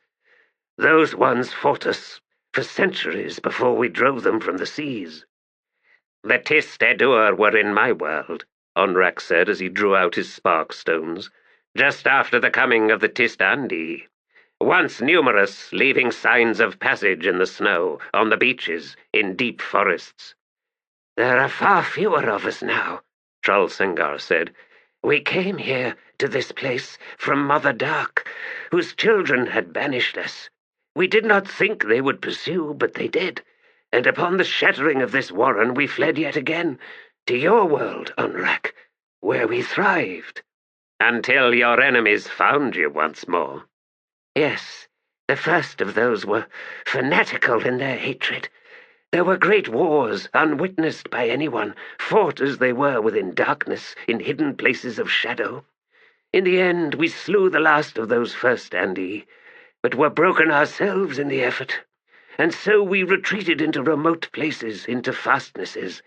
Those ones fought us for centuries before we drove them from the seas." "The Tistedur were in my world," Onrak said as he drew out his spark stones, "just after the coming of the Tistandi. Once numerous, leaving signs of passage in the snow, on the beaches, in deep forests." "There are far fewer of us now," Trull Sengar said. "We came here, to this place, from Mother Dark, whose children had banished us. We did not think they would pursue, but they did, and upon the shattering of this warren we fled yet again, to your world, Onrak, where we thrived." "Until your enemies found you once more." "Yes, the first of those were fanatical in their hatred. There were great wars, unwitnessed by anyone, fought as they were within darkness, in hidden places of shadow. In the end, we slew the last of those first Andi, but were broken ourselves in the effort, and so we retreated into remote places, into fastnesses.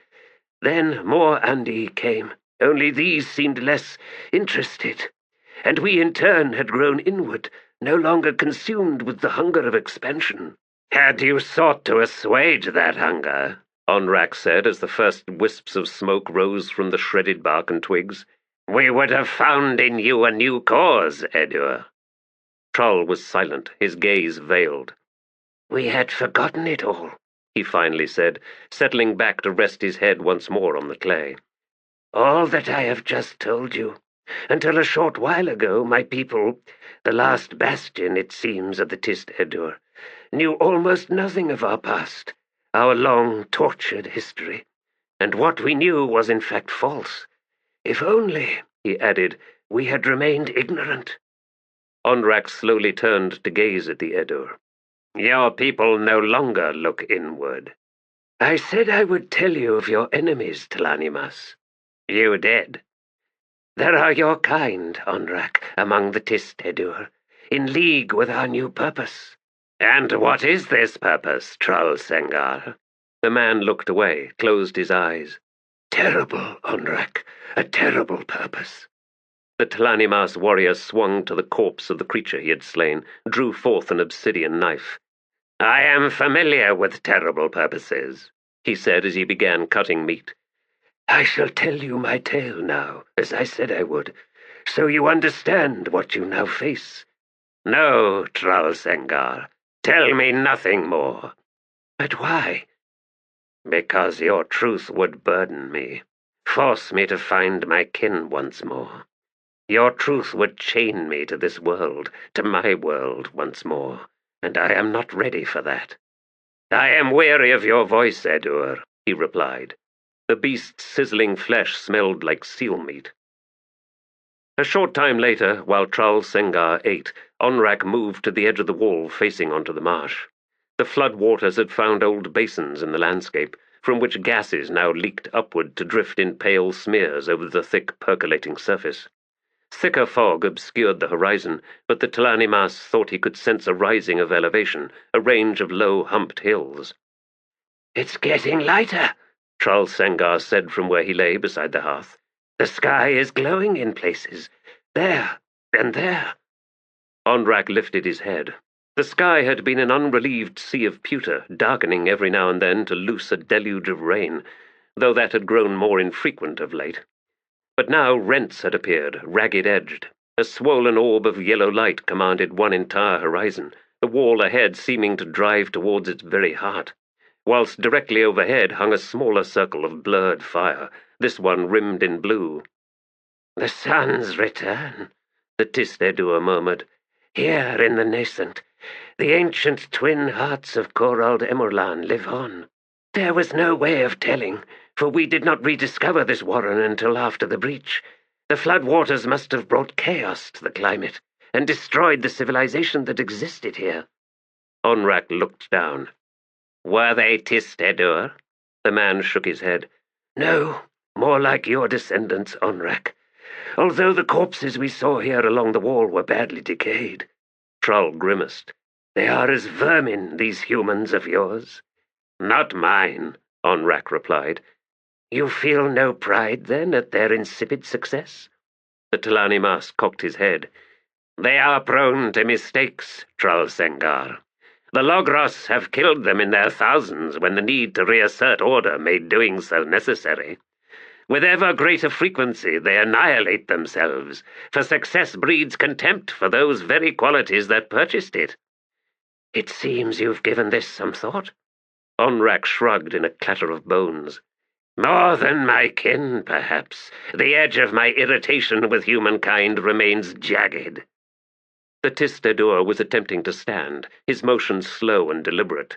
Then more Andi came, only these seemed less interested, and we in turn had grown inward, no longer consumed with the hunger of expansion." "Had you sought to assuage that hunger," Onrak said as the first wisps of smoke rose from the shredded bark and twigs, "we would have found in you a new cause, Edur." Trull was silent, his gaze veiled. "We had forgotten it all," he finally said, settling back to rest his head once more on the clay. "All that I have just told you. Until a short while ago, my people, the last bastion, it seems, of the Tistedur, knew almost nothing of our past, our long, tortured history. And what we knew was in fact false. If only," he added, "we had remained ignorant." Onrak slowly turned to gaze at the Edur. "Your people no longer look inward." "I said I would tell you of your enemies, Tlanimas." "You did." "There are your kind, Onrak, among the Tistedur, in league with our new purpose." "And what is this purpose, Trull Sengar?" The man looked away, closed his eyes. "Terrible, Onrak, a terrible purpose." The Tlanimas warrior swung to the corpse of the creature he had slain, drew forth an obsidian knife. "I am familiar with terrible purposes," he said as he began cutting meat. "I shall tell you my tale now, as I said I would, so you understand what you now face." "No, Trull Sengar. Tell me nothing more." "But why?" "Because your truth would burden me, force me to find my kin once more. Your truth would chain me to this world, to my world once more, and I am not ready for that." "I am weary of your voice, Edur," he replied. The beast's sizzling flesh smelled like seal meat. A short time later, while Trull Sengar ate, Onrak moved to the edge of the wall facing onto the marsh. The flood waters had found old basins in the landscape, from which gases now leaked upward to drift in pale smears over the thick, percolating surface. Thicker fog obscured the horizon, but the Tlanimas thought he could sense a rising of elevation, a range of low, humped hills. "It's getting lighter," Trull Sengar said from where he lay beside the hearth. "The sky is glowing in places. There, and there." Onrak lifted his head. The sky had been an unrelieved sea of pewter, darkening every now and then to loose a deluge of rain, though that had grown more infrequent of late. But now rents had appeared, ragged-edged. A swollen orb of yellow light commanded one entire horizon, the wall ahead seeming to drive towards its very heart. whilst directly overhead hung a smaller circle of blurred fire, this one rimmed in blue. "The sun's return," the Tistedor murmured. "Here in the nascent, the ancient twin hearts of Corald Emorlan live on. There was no way of telling, for we did not rediscover this warren until after the breach. The flood waters must have brought chaos to the climate, and destroyed the civilization that existed here." Onrak looked down. "Were they Tistedor?" The man shook his head. "No, more like your descendants, Onrak. Although the corpses we saw here along the wall were badly decayed." Trull grimaced. "They are as vermin, these humans of yours." "Not mine," Onrak replied. "You feel no pride, then, at their insipid success?" The Telani Mas cocked his head. "They are prone to mistakes, Trull Sengar. The Logros have killed them in their thousands when the need to reassert order made doing so necessary. With ever greater frequency they annihilate themselves, for success breeds contempt for those very qualities that purchased it." "It seems you've given this some thought." Onrak shrugged in a clatter of bones. "More than my kin, perhaps. The edge of my irritation with humankind remains jagged." The Tistedor was attempting to stand, his motion slow and deliberate.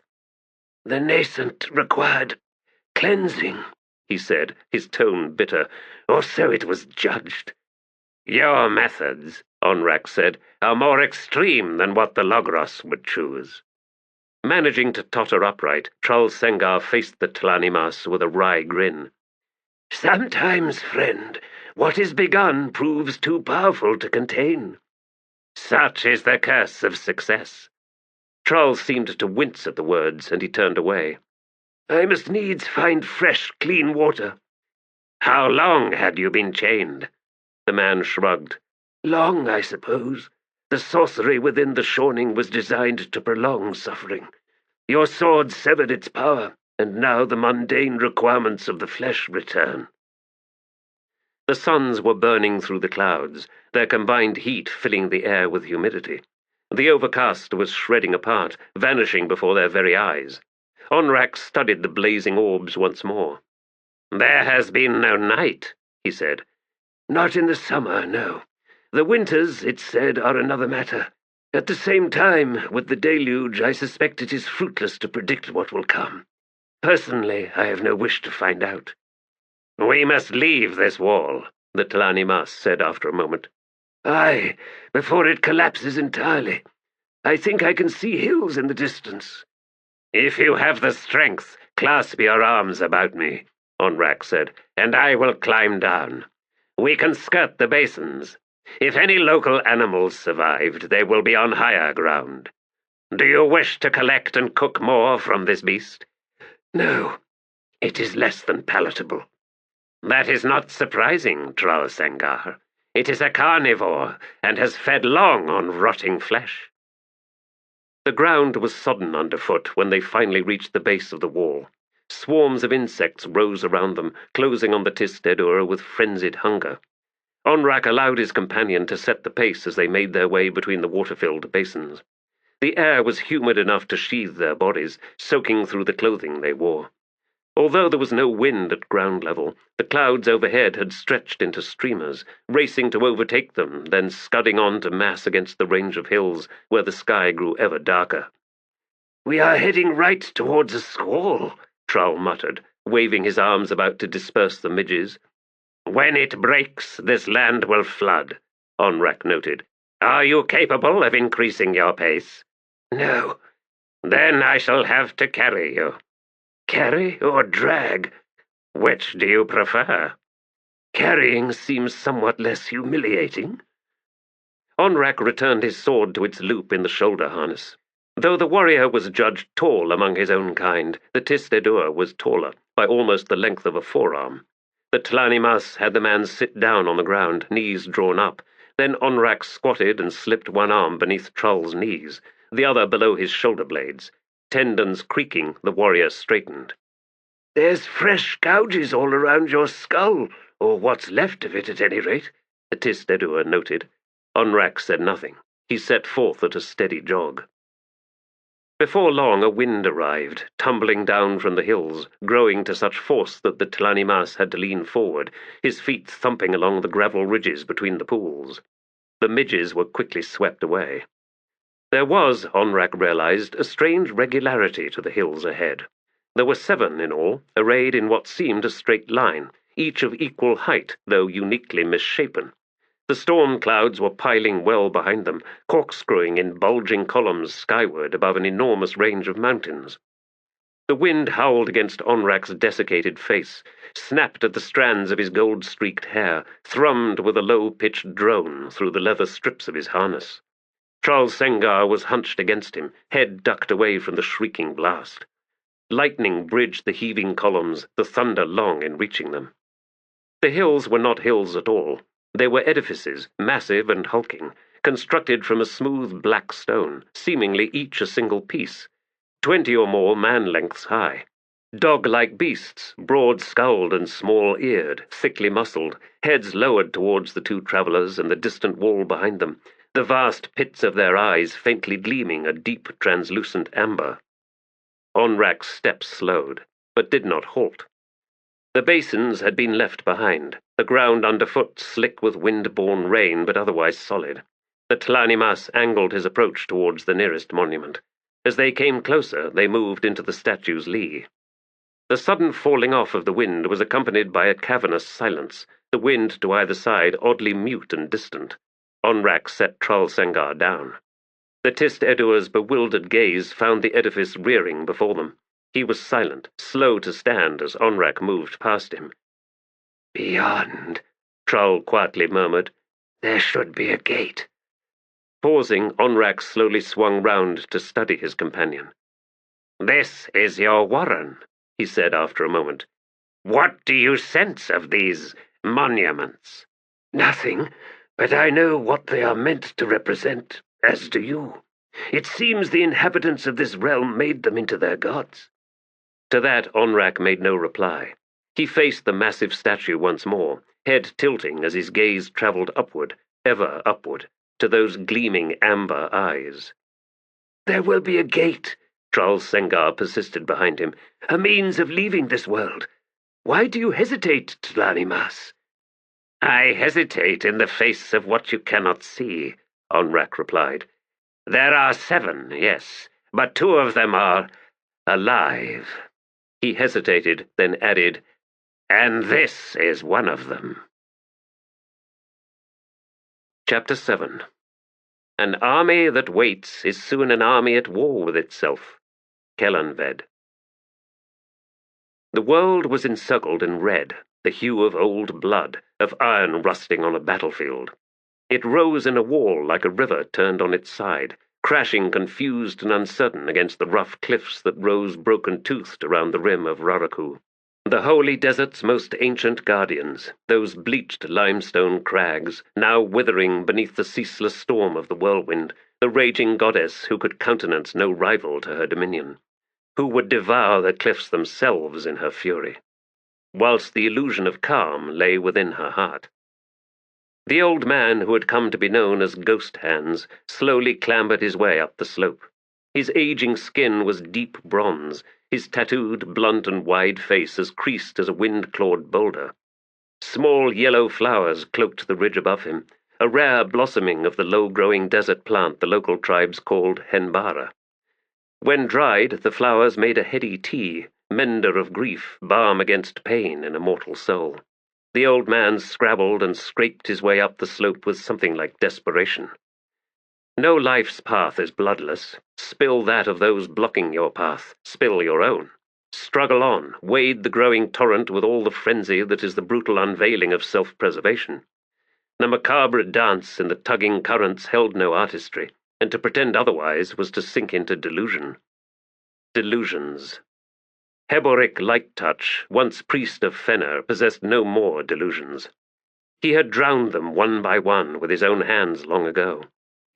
"The nascent required cleansing," he said, his tone bitter, "or so it was judged." "Your methods," Onrak said, "are more extreme than what the Logros would choose." Managing to totter upright, Trull Sengar faced the Telani Mas with a wry grin. "Sometimes, friend, what is begun proves too powerful to contain. Such is the curse of success." Trull seemed to wince at the words, and he turned away. "I must needs find fresh, clean water." "How long had you been chained?" The man shrugged. "Long, I suppose. The sorcery within the shorning was designed to prolong suffering. Your sword severed its power, and now the mundane requirements of the flesh return." The suns were burning through the clouds, their combined heat filling the air with humidity. The overcast was shredding apart, vanishing before their very eyes. Onrak studied the blazing orbs once more. "There has been no night," he said. "Not in the summer, no. The winters, it's said, are another matter. At the same time, with the deluge, I suspect it is fruitless to predict what will come. Personally, I have no wish to find out." "We must leave this wall," the Telani Mas said after a moment. "Aye, before it collapses entirely. I think I can see hills in the distance." "If you have the strength, clasp your arms about me," Onrak said, "and I will climb down. We can skirt the basins. If any local animals survived, they will be on higher ground. Do you wish to collect and cook more from this beast?" "No, it is less than palatable." "That is not surprising, Trull Sengar. It is a carnivore, and has fed long on rotting flesh." The ground was sodden underfoot when they finally reached the base of the wall. Swarms of insects rose around them, closing on the Tistedor with frenzied hunger. Onrak allowed his companion to set the pace as they made their way between the water-filled basins. The air was humid enough to sheathe their bodies, soaking through the clothing they wore. Although there was no wind at ground level, the clouds overhead had stretched into streamers, racing to overtake them, then scudding on to mass against the range of hills where the sky grew ever darker. "We are heading right towards a squall," Trull muttered, waving his arms about to disperse the midges. "When it breaks, this land will flood," Onrak noted. "Are you capable of increasing your pace?" "No." "Then I shall have to carry you." "Carry or drag? Which do you prefer?" "Carrying seems somewhat less humiliating." Onrak returned his sword to its loop in the shoulder harness. Though the warrior was judged tall among his own kind, the Tistedor was taller, by almost the length of a forearm. The Telani Mas had the man sit down on the ground, knees drawn up. Then Onrak squatted and slipped one arm beneath Trull's knees, the other below his shoulder blades. Tendons creaking, the warrior straightened. "There's fresh gouges all around your skull, or what's left of it at any rate," the Tistedor noted. Onrak said nothing. He set forth at a steady jog. Before long a wind arrived, tumbling down from the hills, growing to such force that the Tlanimas had to lean forward, his feet thumping along the gravel ridges between the pools. The midges were quickly swept away. There was, Onrak realized, a strange regularity to the hills ahead. There were 7 in all, arrayed in what seemed a straight line, each of equal height, though uniquely misshapen. The storm clouds were piling well behind them, corkscrewing in bulging columns skyward above an enormous range of mountains. The wind howled against Onrak's desiccated face, snapped at the strands of his gold-streaked hair, thrummed with a low-pitched drone through the leather strips of his harness. Charles Sengar was hunched against him, head ducked away from the shrieking blast. Lightning bridged the heaving columns, the thunder long in reaching them. The hills were not hills at all. They were edifices, massive and hulking, constructed from a smooth black stone, seemingly each a single piece, 20 or more man-lengths high. Dog-like beasts, broad-skulled and small-eared, thickly muscled, heads lowered towards the 2 travellers and the distant wall behind them, the vast pits of their eyes faintly gleaming a deep, translucent amber. Onrak's steps slowed, but did not halt. The basins had been left behind, the ground underfoot slick with wind-borne rain but otherwise solid. The Tlanimas angled his approach towards the nearest monument. As they came closer, they moved into the statue's lee. The sudden falling off of the wind was accompanied by a cavernous silence, the wind to either side oddly mute and distant. Onrak set Trull Sengar down. The Tist Edua's bewildered gaze found the edifice rearing before them. He was silent, slow to stand as Onrak moved past him. "Beyond," Trull quietly murmured, "there should be a gate." Pausing, Onrak slowly swung round to study his companion. "This is your warren," he said after a moment. "What do you sense of these monuments?" "Nothing, but I know what they are meant to represent, as do you. It seems the inhabitants of this realm made them into their gods." To that Onrak made no reply. He faced the massive statue once more, head tilting as his gaze travelled upward, ever upward, to those gleaming amber eyes. "There will be a gate," Trull Sengar persisted behind him, "a means of leaving this world. Why do you hesitate, Tlanimas?" "I hesitate in the face of what you cannot see," Onrak replied. "There are 7, yes, but 2 of them are alive." He hesitated, then added, "And this is one of them." Chapter 7. An army that waits is soon an army at war with itself. Kellanved. The world was encircled in red, the hue of old blood, of iron rusting on a battlefield. It rose in a wall like a river turned on its side, crashing confused and uncertain against the rough cliffs that rose broken-toothed around the rim of Raraku. The holy desert's most ancient guardians, those bleached limestone crags, now withering beneath the ceaseless storm of the whirlwind, the raging goddess who could countenance no rival to her dominion, who would devour the cliffs themselves in her fury, whilst the illusion of calm lay within her heart. The old man, who had come to be known as Ghost Hands, slowly clambered his way up the slope. His aging skin was deep bronze, his tattooed, blunt and wide face as creased as a wind-clawed boulder. Small yellow flowers cloaked the ridge above him, a rare blossoming of the low-growing desert plant the local tribes called henbara. When dried, the flowers made a heady tea, mender of grief, balm against pain in a mortal soul. The old man scrabbled and scraped his way up the slope with something like desperation. No life's path is bloodless. Spill that of those blocking your path. Spill your own. Struggle on. Wade the growing torrent with all the frenzy that is the brutal unveiling of self-preservation. The macabre dance in the tugging currents held no artistry, and to pretend otherwise was to sink into delusion. Delusions. Heboric Light-Touch, once priest of Fenner, possessed no more delusions. He had drowned them one by one with his own hands long ago.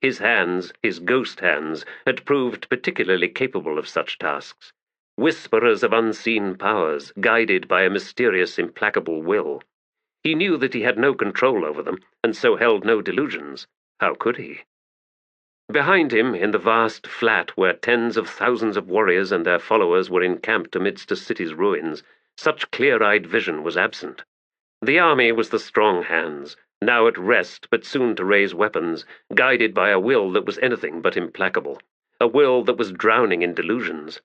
His hands, his ghost hands, had proved particularly capable of such tasks. Whisperers of unseen powers, guided by a mysterious, implacable will. He knew that he had no control over them, and so held no delusions. How could he? Behind him, in the vast flat where tens of thousands of warriors and their followers were encamped amidst a city's ruins, such clear-eyed vision was absent. The army was the strong hands, now at rest but soon to raise weapons, guided by a will that was anything but implacable, a will that was drowning in delusions.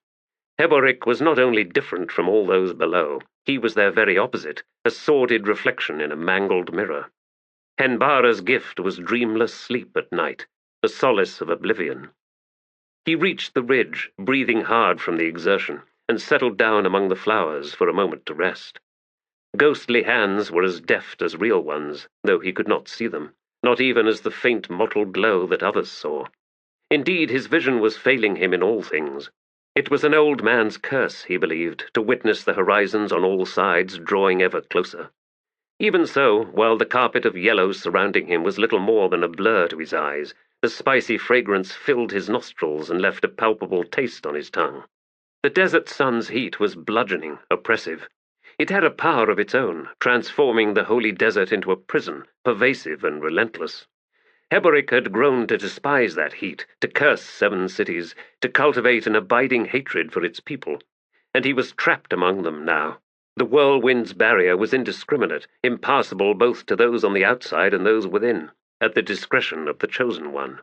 Heboric was not only different from all those below, he was their very opposite, a sordid reflection in a mangled mirror. Henbara's gift was dreamless sleep at night, the solace of oblivion. He reached the ridge, breathing hard from the exertion, and settled down among the flowers for a moment to rest. Ghostly hands were as deft as real ones, though he could not see them, not even as the faint mottled glow that others saw. Indeed, his vision was failing him in all things. It was an old man's curse, he believed, to witness the horizons on all sides drawing ever closer. Even so, while the carpet of yellow surrounding him was little more than a blur to his eyes, the spicy fragrance filled his nostrils and left a palpable taste on his tongue. The desert sun's heat was bludgeoning, oppressive. It had a power of its own, transforming the holy desert into a prison, pervasive and relentless. Heboric had grown to despise that heat, to curse 7 cities, to cultivate an abiding hatred for its people. And he was trapped among them now. The whirlwind's barrier was indiscriminate, impassable both to those on the outside and those within, at the discretion of the chosen one.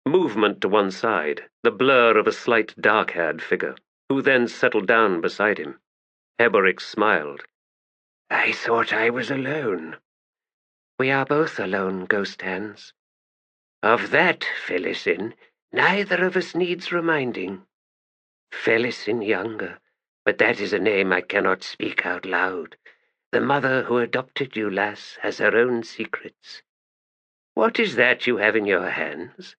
Movement to one side, the blur of a slight dark-haired figure, who then settled down beside him. Heboric smiled. I thought I was alone. We are both alone, ghost hands. Of that, Felicin, neither of us needs reminding. Felicin younger, but that is a name I cannot speak out loud. The mother who adopted you, lass, has her own secrets. What is that you have in your hands?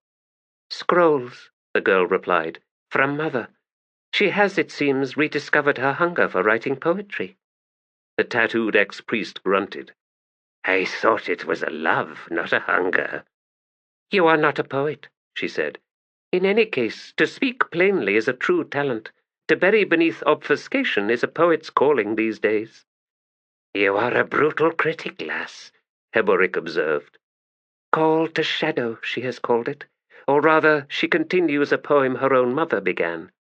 Scrolls, the girl replied, from mother. She has, it seems, rediscovered her hunger for writing poetry. The tattooed ex-priest grunted. I thought it was a love, not a hunger. You are not a poet, she said. In any case, to speak plainly is a true talent. To bury beneath obfuscation is a poet's calling these days. You are a brutal critic, lass, Heboric observed. Call to shadow, she has called it. Or rather, she continues a poem her own mother began.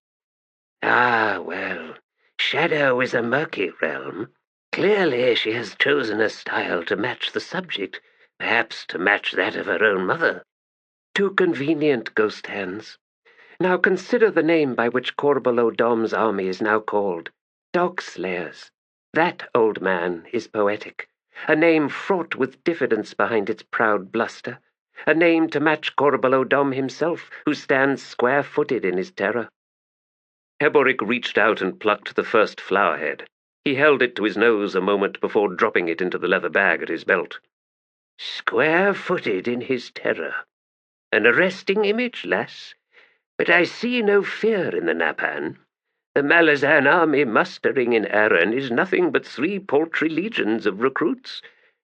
Ah, well, shadow is a murky realm. Clearly she has chosen a style to match the subject, perhaps to match that of her own mother. Too convenient, ghost hands. Now consider the name by which Corbelow Dom's army is now called. Dog Slayers. That, old man, is poetic. A name fraught with diffidence behind its proud bluster. A name to match Corbelow Dom himself, who stands square-footed in his terror. Heboric reached out and plucked the first flowerhead. He held it to his nose a moment before dropping it into the leather bag at his belt. Square-footed in his terror. An arresting image, lass. But I see no fear in the Napan. The Malazan army mustering in Aren is nothing but 3 paltry legions of recruits,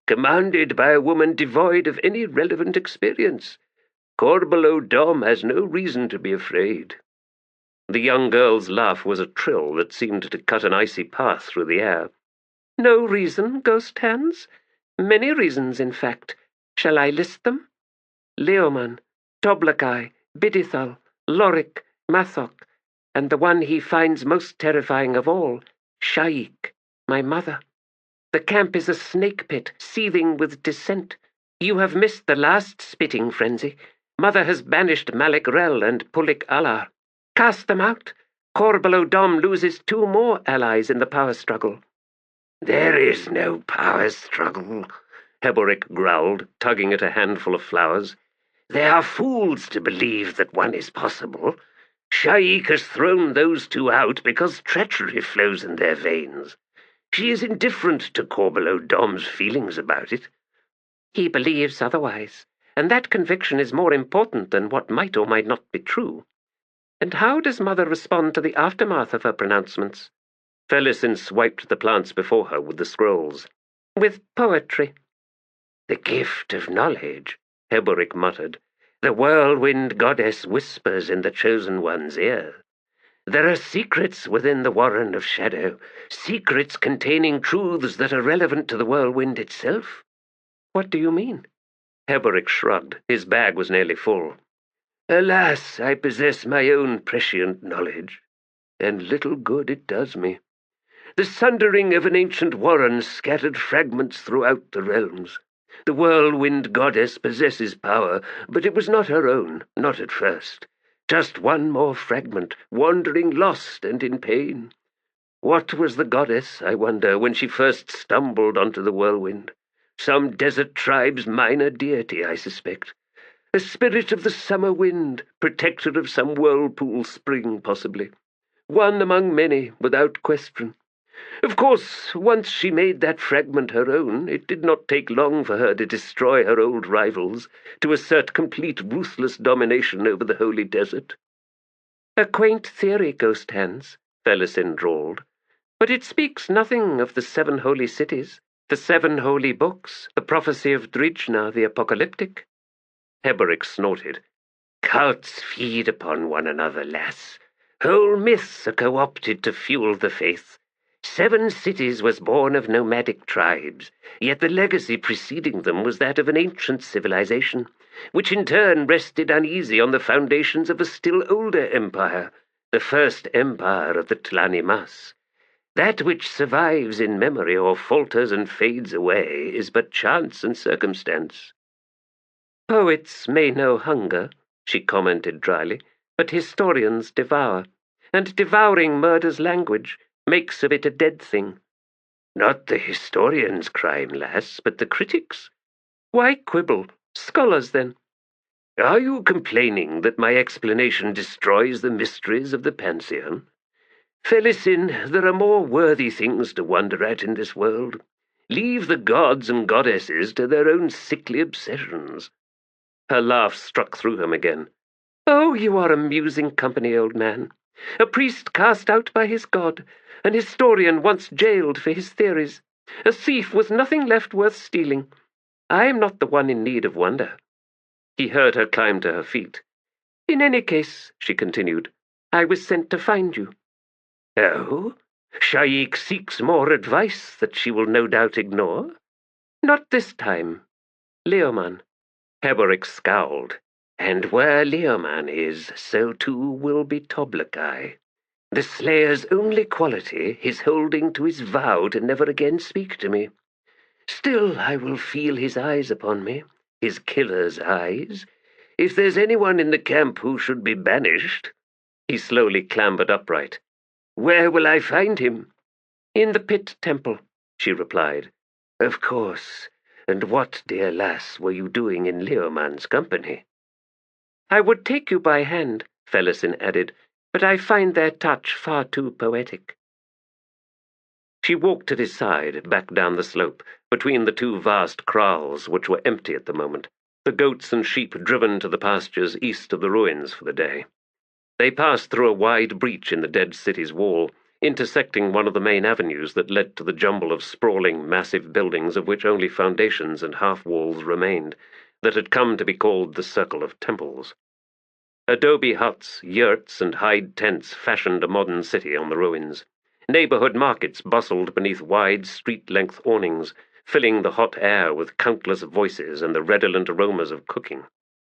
commanded by a woman devoid of any relevant experience. Corbelow Dom has no reason to be afraid. The young girl's laugh was a trill that seemed to cut an icy path through the air. No reason, ghost hands? Many reasons, in fact. Shall I list them? Leoman, Toblakai, Bidithal, Lorik, Mathok, and the one he finds most terrifying of all, Sha'ik, my mother. The camp is a snake pit, seething with dissent. You have missed the last spitting frenzy. Mother has banished Malik Rel and Pulik Alar. Cast them out. Corbelow Dom loses 2 more allies in the power struggle. There is no power struggle, Heboric growled, tugging at a handful of flowers. They are fools to believe that one is possible. Sha'ik has thrown those 2 out because treachery flows in their veins. She is indifferent to Corbelow Dom's feelings about it. He believes otherwise, and that conviction is more important than what might or might not be true. And how does Mother respond to the aftermath of her pronouncements? Felicin swiped the plants before her with the scrolls. With poetry. The gift of knowledge, Heboric muttered. The whirlwind goddess whispers in the chosen one's ear. There are secrets within the warren of shadow, secrets containing truths that are relevant to the whirlwind itself. What do you mean? Heboric shrugged. His bag was nearly full. Alas, I possess my own prescient knowledge, and little good it does me. The sundering of an ancient warren scattered fragments throughout the realms. The whirlwind goddess possesses power, but it was not her own, not at first. Just one more fragment, wandering lost and in pain. What was the goddess, I wonder, when she first stumbled onto the whirlwind? Some desert tribe's minor deity, I suspect. A spirit of the summer wind, protector of some whirlpool spring, possibly. One among many, without question. Of course, once she made that fragment her own, it did not take long for her to destroy her old rivals, to assert complete ruthless domination over the holy desert. A quaint theory, Ghost Hands, Felisin drawled, but it speaks nothing of the 7 holy cities, the 7 holy books, the prophecy of Drijna the apocalyptic. Heboric snorted. Cults feed upon one another, lass. Whole myths are co-opted to fuel the faith. 7 cities was born of nomadic tribes, yet the legacy preceding them was that of an ancient civilization, which in turn rested uneasy on the foundations of a still older empire, the first empire of the Tlanimas. That which survives in memory or falters and fades away is but chance and circumstance. Poets may know hunger, she commented dryly, but historians devour, and devouring murders language, makes of it a dead thing. Not the historian's crime, lass, but the critic's. Why quibble? Scholars, then. Are you complaining that my explanation destroys the mysteries of the Pantheon? Felisin, there are more worthy things to wonder at in this world. Leave the gods and goddesses to their own sickly obsessions. Her laugh struck through him again. Oh, you are amusing company, old man. A priest cast out by his god, an historian once jailed for his theories, a thief with nothing left worth stealing. I am not the one in need of wonder. He heard her climb to her feet. In any case, she continued, I was sent to find you. Oh? Sha'ik seeks more advice that she will no doubt ignore? Not this time. Leoman. Heboric scowled. And where Leoman is, so too will be Toblakai. The Slayer's only quality, his holding to his vow to never again speak to me. Still, I will feel his eyes upon me, his killer's eyes. If there's anyone in the camp who should be banished— He slowly clambered upright. Where will I find him? In the pit temple, she replied. Of course. And what, dear lass, were you doing in Leoman's company? I would take you by hand, Felisin added, but I find their touch far too poetic. She walked at his side, back down the slope, between the 2 vast kraals which were empty at the moment, the goats and sheep driven to the pastures east of the ruins for the day. They passed through a wide breach in the dead city's wall, intersecting one of the main avenues that led to the jumble of sprawling, massive buildings of which only foundations and half-walls remained, that had come to be called the Circle of Temples. Adobe huts, yurts, and hide tents fashioned a modern city on the ruins. Neighborhood markets bustled beneath wide, street-length awnings, filling the hot air with countless voices and the redolent aromas of cooking.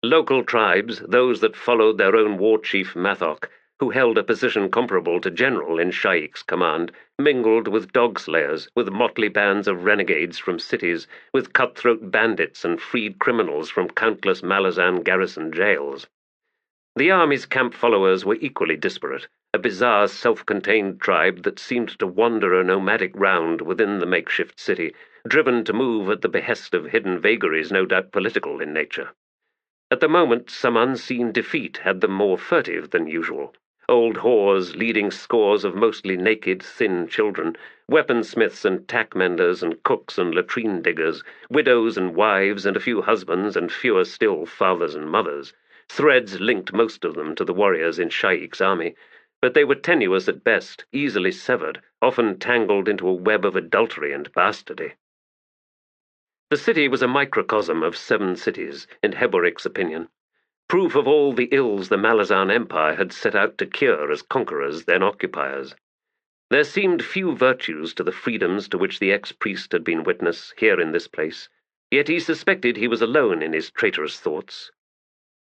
Local tribes, those that followed their own war chief Pahlk, who held a position comparable to general in Sha'ik's command, mingled with dog slayers, with motley bands of renegades from cities, with cutthroat bandits and freed criminals from countless Malazan garrison jails. The army's camp followers were equally disparate, a bizarre self-contained tribe that seemed to wander a nomadic round within the makeshift city, driven to move at the behest of hidden vagaries no doubt political in nature. At the moment, some unseen defeat had them more furtive than usual. Old whores leading scores of mostly naked, thin children, weaponsmiths and tack-menders and cooks and latrine diggers, widows and wives and a few husbands and fewer still fathers and mothers. Threads linked most of them to the warriors in Sha'ik's army, but they were tenuous at best, easily severed, often tangled into a web of adultery and bastardy. The city was a microcosm of 7 cities, in Heboric's opinion, proof of all the ills the Malazan Empire had set out to cure as conquerors, then occupiers. There seemed few virtues to the freedoms to which the ex-priest had been witness here in this place, yet he suspected he was alone in his traitorous thoughts.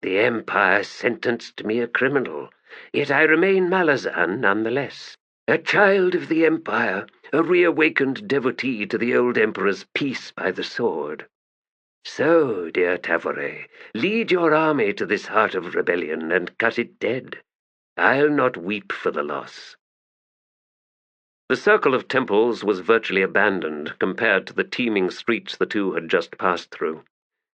The Empire sentenced me a criminal, yet I remain Malazan nonetheless. A child of the Empire, a reawakened devotee to the old Emperor's peace by the sword. So, dear Tavore, lead your army to this heart of rebellion and cut it dead. I'll not weep for the loss. The circle of temples was virtually abandoned compared to the teeming streets the two had just passed through.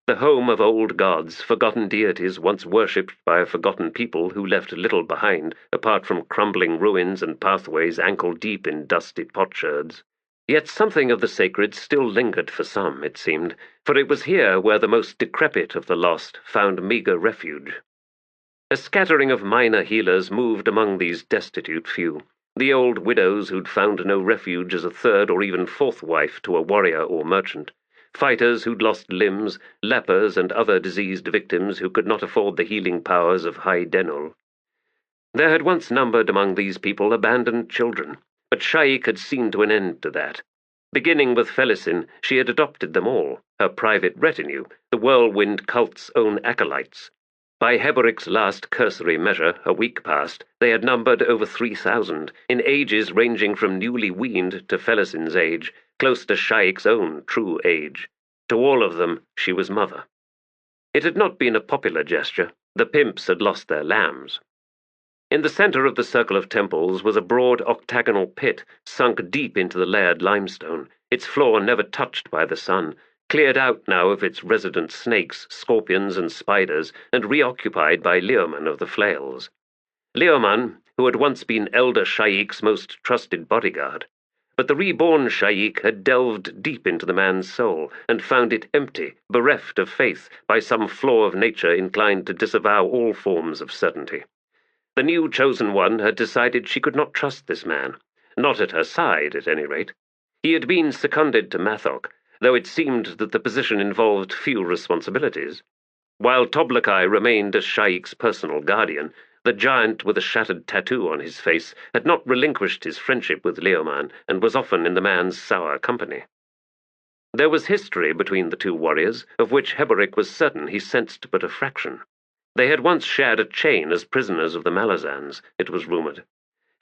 The home of old gods, forgotten deities once worshipped by a forgotten people who left little behind apart from crumbling ruins and pathways ankle-deep in dusty potsherds. Yet something of the sacred still lingered for some, it seemed, for it was here where the most decrepit of the lost found meagre refuge. A scattering of minor healers moved among these destitute few, the old widows who'd found no refuge as a third or even fourth wife to a warrior or merchant, fighters who'd lost limbs, lepers and other diseased victims who could not afford the healing powers of High Denol. There had once numbered among these people abandoned children, but Sha'ik had seen to an end to that. Beginning with Felisin, she had adopted them all, her private retinue, the whirlwind cult's own acolytes. By Heberic's last cursory measure, a week past, they had numbered over 3,000, in ages ranging from newly weaned to Felisin's age, close to Sha'ik's own true age. To all of them, she was mother. It had not been a popular gesture. The pimps had lost their lambs. In the center of the circle of temples was a broad octagonal pit sunk deep into the layered limestone, its floor never touched by the sun, cleared out now of its resident snakes, scorpions, and spiders, and reoccupied by Leoman of the Flails. Leoman, who had once been Elder Sha'ik's most trusted bodyguard. But the reborn Sha'ik had delved deep into the man's soul and found it empty, bereft of faith by some flaw of nature inclined to disavow all forms of certainty. The new chosen one had decided she could not trust this man, not at her side, at any rate. He had been seconded to Pahlk, though it seemed that the position involved few responsibilities. While Toblakai remained as Sha'ik's personal guardian, the giant with a shattered tattoo on his face had not relinquished his friendship with Leoman and was often in the man's sour company. There was history between the two warriors, of which Heberic was certain he sensed but a fraction. They had once shared a chain as prisoners of the Malazans, it was rumored.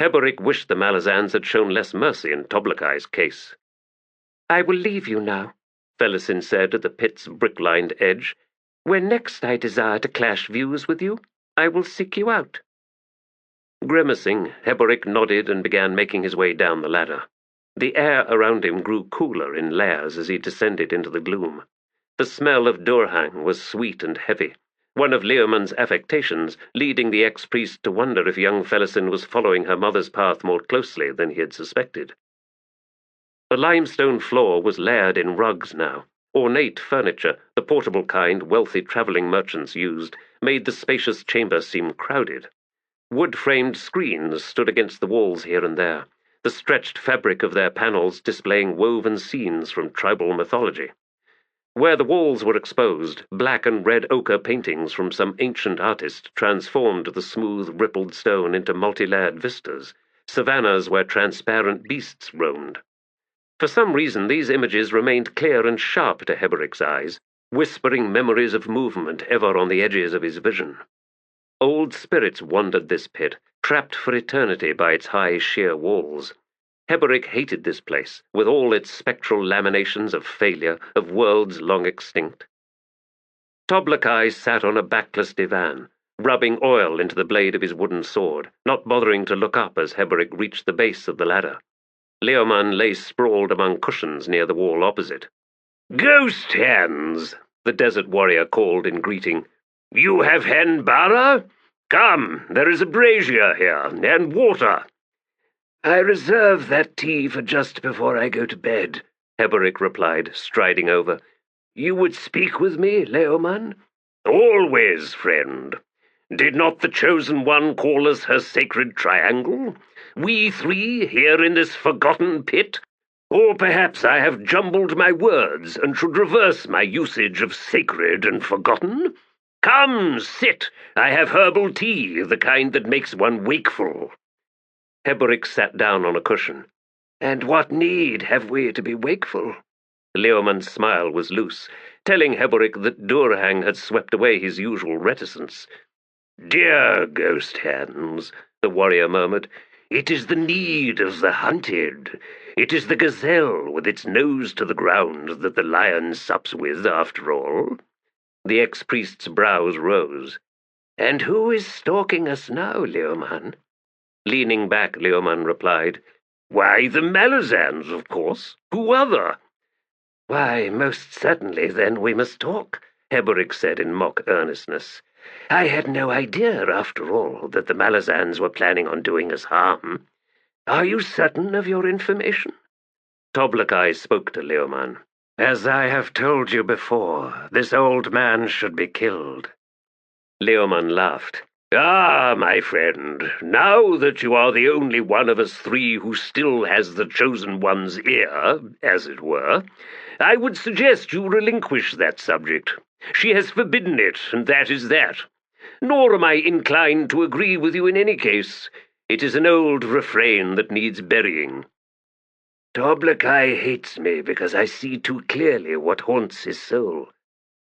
Heberic wished the Malazans had shown less mercy in Toblakai's case. "I will leave you now," Felisin said at the pit's brick-lined edge. "When next I desire to clash views with you, I will seek you out." Grimacing, Heberic nodded and began making his way down the ladder. The air around him grew cooler in layers as he descended into the gloom. The smell of Durhang was sweet and heavy, one of Leoman's affectations, leading the ex-priest to wonder if young Felisin was following her mother's path more closely than he had suspected. The limestone floor was layered in rugs now. Ornate furniture, the portable kind wealthy travelling merchants used, made the spacious chamber seem crowded. Wood-framed screens stood against the walls here and there, the stretched fabric of their panels displaying woven scenes from tribal mythology. Where the walls were exposed, black and red ochre paintings from some ancient artist transformed the smooth, rippled stone into multi-layered vistas, savannas where transparent beasts roamed. For some reason these images remained clear and sharp to Heberic's eyes, whispering memories of movement ever on the edges of his vision. Old spirits wandered this pit, trapped for eternity by its high, sheer walls. Heberic hated this place, with all its spectral laminations of failure, of worlds long extinct. Toblakai sat on a backless divan, rubbing oil into the blade of his wooden sword, not bothering to look up as Heberic reached the base of the ladder. Leoman lay sprawled among cushions near the wall opposite. "Ghost hands," the desert warrior called in greeting. "You have hen bara? Come, there is a brazier here, and water." "I reserve that tea for just before I go to bed," Heberic replied, striding over. "You would speak with me, Leoman?" "Always, friend. Did not the Chosen One call us her sacred triangle? We three here in this forgotten pit? Or perhaps I have jumbled my words and should reverse my usage of sacred and forgotten? Come, sit. I have herbal tea, the kind that makes one wakeful." Heberic sat down on a cushion. "And what need have we to be wakeful?" Leoman's smile was loose, telling Heboric that Durhang had swept away his usual reticence. "Dear ghost hands," the warrior murmured, "it is the need of the hunted. It is the gazelle with its nose to the ground that the lion sups with, after all." The ex-priest's brows rose. "And who is stalking us now, Leoman?" Leaning back, Leoman replied, "Why, the Malazans, of course. Who other?" "Why, most certainly, then, we must talk," Heboric said in mock earnestness. "I had no idea, after all, that the Malazans were planning on doing us harm. Are you certain of your information?" Toblakai spoke to Leoman. "As I have told you before, this old man should be killed." Leoman laughed. "Ah, my friend, now that you are the only one of us three who still has the Chosen One's ear, as it were, I would suggest you relinquish that subject. She has forbidden it, and that is that. Nor am I inclined to agree with you in any case. It is an old refrain that needs burying." "Toblakai hates me because I see too clearly what haunts his soul,"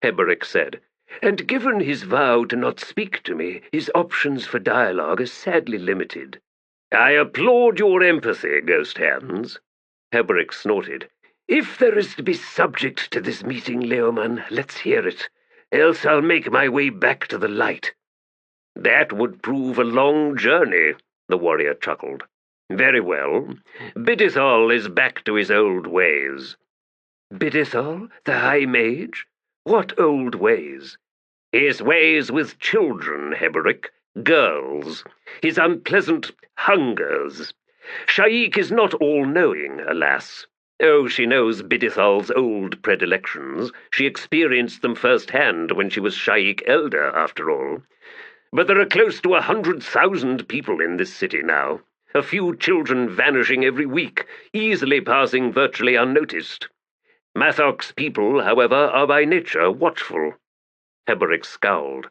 Heboric said. "And given his vow to not speak to me, his options for dialogue are sadly limited." "I applaud your empathy, Ghost Hands." Heboric snorted. "If there is to be subject to this meeting, Leoman, let's hear it. Else I'll make my way back to the light." "That would prove a long journey," the warrior chuckled. "Very well. Bidithal is back to his old ways." "Bidithal, the High Mage? What old ways?" "His ways with children, Heboric, girls, his unpleasant hungers. Sha'ik is not all-knowing, alas. Oh, she knows Bidithal's old predilections. She experienced them first-hand when she was Sha'ik Elder, after all. But there are close to 100,000 people in this city now. A few children vanishing every week, easily passing virtually unnoticed. Mathok's people, however, are by nature watchful." Heboric scowled.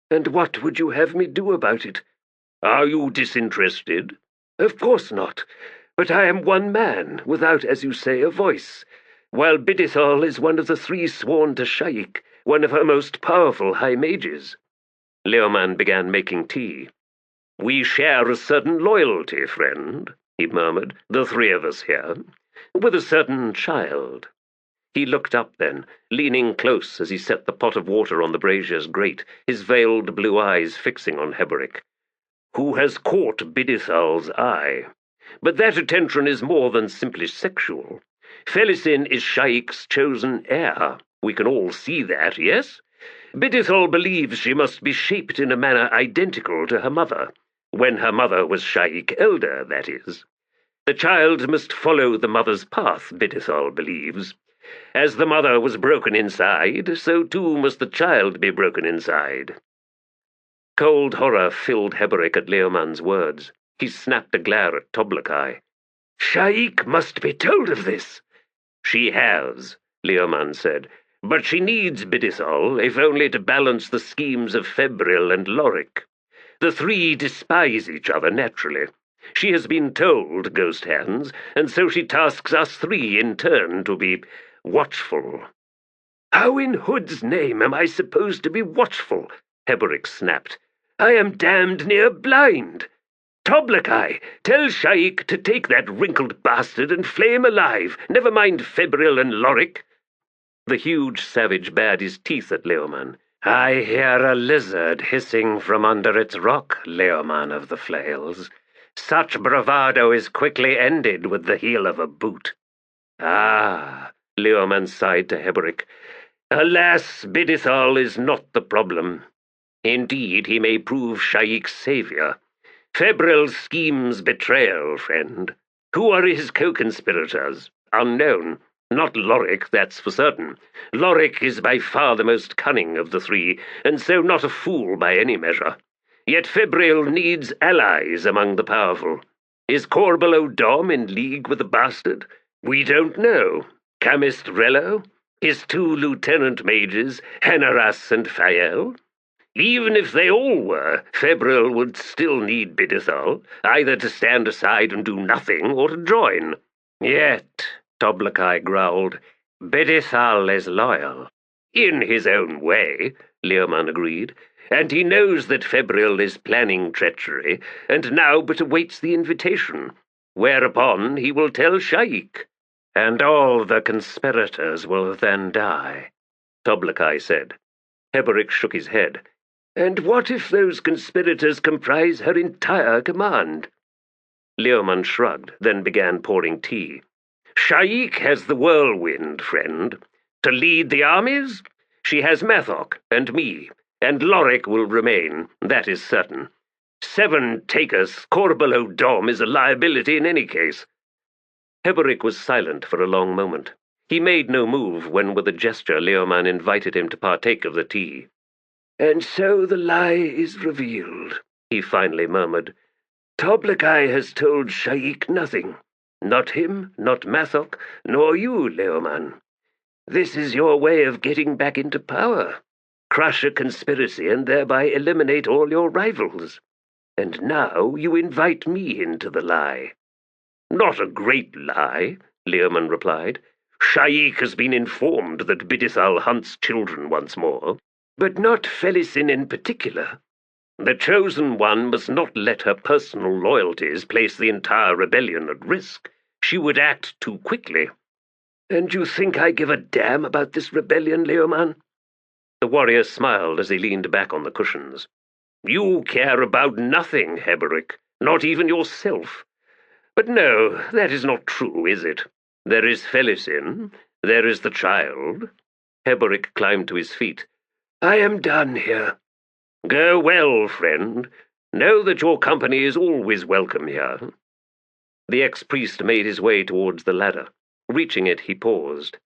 "And what would you have me do about it?" "Are you disinterested?" "Of course not. But I am one man, without, as you say, a voice, while Bidithal is one of the three sworn to Sha'ik, one of her most powerful high mages." Leoman began making tea. "We share a certain loyalty, friend," he murmured, "the three of us here, with a certain child." He looked up then, leaning close as he set the pot of water on the brazier's grate, his veiled blue eyes fixing on Heboric. "Who has caught Bidithal's eye. But that attention is more than simply sexual. Felicin is Sha'ik's chosen heir. We can all see that, yes? Bidithal believes she must be shaped in a manner identical to her mother, when her mother was Sha'ik Elder, that is. The child must follow the mother's path, Bidithal believes. As the mother was broken inside, so too must the child be broken inside." Cold horror filled Heboric at Leoman's words. He snapped a glare at Toblakai. "Sha'ik must be told of this." "She has," Leoman said, "but she needs Bidithal, if only to balance the schemes of Febril and Loric. The three despise each other naturally. She has been told, Ghost Hands, and so she tasks us three in turn to be watchful." "How in Hood's name am I supposed to be watchful?" Heboric snapped. "I am damned near blind. Toblakai, tell Sha'ik to take that wrinkled bastard and flay him alive, never mind Febril and Loric." The huge savage bared his teeth at Leoman. "I hear a lizard hissing from under its rock, Leoman of the Flails. Such bravado is quickly ended with the heel of a boot." "Ah," Leoman sighed to Heboric. "Alas, Bidithal is not the problem. Indeed, he may prove Sha'ik's savior. Febril's schemes betrayal, friend. Who are his co-conspirators? Unknown. Not Loric, that's for certain. Loric is by far the most cunning of the three, and so not a fool by any measure. Yet Febril needs allies among the powerful. Is Corbel O'Dom in league with the bastard? We don't know. Chemist Rello? His two lieutenant mages, Henaras and Fael? Even if they all were, Febril would still need Bidithal, either to stand aside and do nothing or to join." "Yet," Toblakai growled, "Bidithal is loyal." "In his own way," Leoman agreed, "and he knows that Febril is planning treachery, and now but awaits the invitation, whereupon he will tell Sha'ik." "And all the conspirators will then die," Toblakai said. Heberick shook his head. "And what if those conspirators comprise her entire command?" Leoman shrugged, then began pouring tea. "Sha'ik has the whirlwind, friend. To lead the armies? She has Mathok and me, and Lorik will remain, that is certain. 7 Takus Corbelow Dom is a liability in any case." Heberick was silent for a long moment. He made no move when with a gesture Leoman invited him to partake of the tea. "And so the lie is revealed," he finally murmured. "Toblakai has told Sha'ik nothing. Not him, not Mathok, nor you, Leoman. This is your way of getting back into power. Crush a conspiracy and thereby eliminate all your rivals. And now you invite me into the lie." "Not a great lie," Leoman replied. "Sha'ik has been informed that Bidithal hunts children once more, but not Felisin in particular. The Chosen One must not let her personal loyalties place the entire rebellion at risk. She would act too quickly." "And you think I give a damn about this rebellion, Leoman?" The warrior smiled as he leaned back on the cushions. "You care about nothing, Heberick, not even yourself. But no, that is not true, is it? There is Felisin, there is the child." Heberick climbed to his feet. "I am done here." "Go well, friend. Know that your company is always welcome here." The ex-priest made his way towards the ladder. Reaching it, he paused.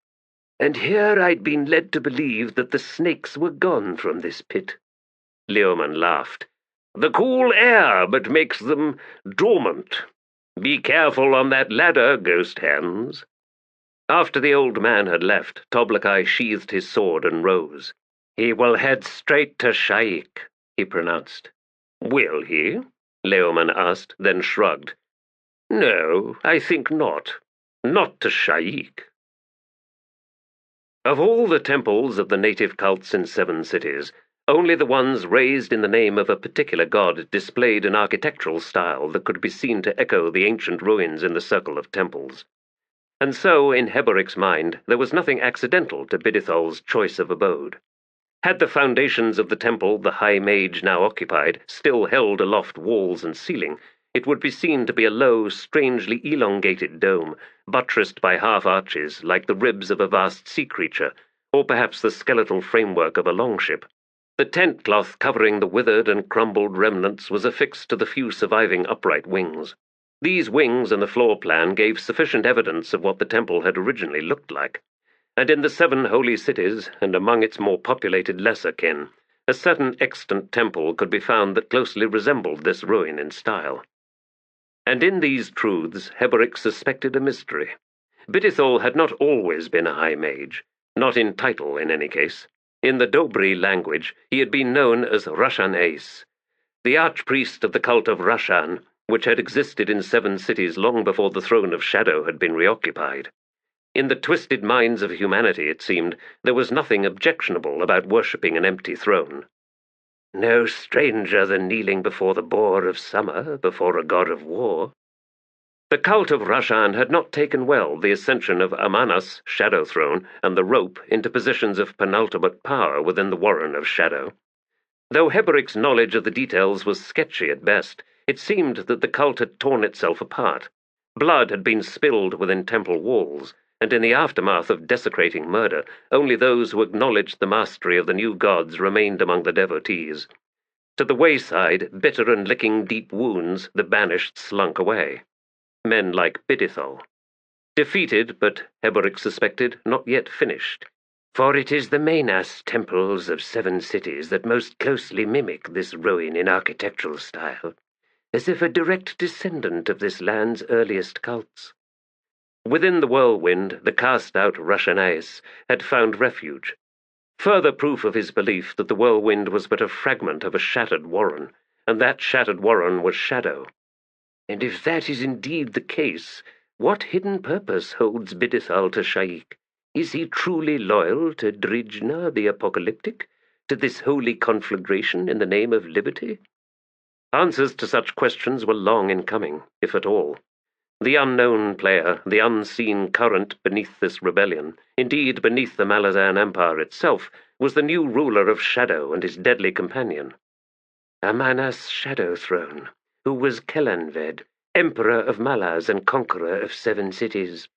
"And here I'd been led to believe that the snakes were gone from this pit." Leoman laughed. "The cool air but makes them dormant. Be careful on that ladder, ghost hands." After the old man had left, Toblakai sheathed his sword and rose. "He will head straight to Sha'ik," he pronounced. "Will he?" Leoman asked, then shrugged. "No, I think not. Not to Sha'ik." Of all the temples of the native cults in 7 cities, only the ones raised in the name of a particular god displayed an architectural style that could be seen to echo the ancient ruins in the circle of temples. And so, in Heberick's mind, there was nothing accidental to Bidithal's choice of abode. Had the foundations of the temple the High Mage now occupied still held aloft walls and ceiling, it would be seen to be a low, strangely elongated dome, buttressed by half-arches like the ribs of a vast sea creature, or perhaps the skeletal framework of a longship. The tent cloth covering the withered and crumbled remnants was affixed to the few surviving upright wings. These wings and the floor plan gave sufficient evidence of what the temple had originally looked like. And in the 7 holy cities, and among its more populated lesser kin, a certain extant temple could be found that closely resembled this ruin in style. And in these truths Heberick suspected a mystery. Bidithal had not always been a high mage, not in title in any case. In the Dobri language he had been known as Rashan Ace, the archpriest of the cult of Rashan, which had existed in 7 cities long before the throne of Shadow had been reoccupied. In the twisted minds of humanity, it seemed, there was nothing objectionable about worshipping an empty throne. No stranger than kneeling before the boar of summer, before a god of war. The cult of Rashan had not taken well the ascension of Amanas, Shadow Throne, and the rope into positions of penultimate power within the Warren of Shadow. Though Heberick's knowledge of the details was sketchy at best, it seemed that the cult had torn itself apart. Blood had been spilled within temple walls, and in the aftermath of desecrating murder, only those who acknowledged the mastery of the new gods remained among the devotees. To the wayside, bitter and licking deep wounds, the banished slunk away. Men like Bidithal. Defeated, but, Heberick suspected, not yet finished. For it is the Manas temples of 7 cities that most closely mimic this ruin in architectural style, as if a direct descendant of this land's earliest cults. Within the whirlwind, the cast-out Rashanais had found refuge. Further proof of his belief that the whirlwind was but a fragment of a shattered warren, and that shattered warren was Shadow. And if that is indeed the case, what hidden purpose holds Bidithal to Sha'ik? Is he truly loyal to Drijna the Apocalyptic, to this holy conflagration in the name of liberty? Answers to such questions were long in coming, if at all. The unknown player, the unseen current beneath this rebellion, indeed beneath the Malazan Empire itself, was the new ruler of Shadow and his deadly companion. Amanas Shadow Throne, who was Kelanved, Emperor of Malaz and Conqueror of 7 cities.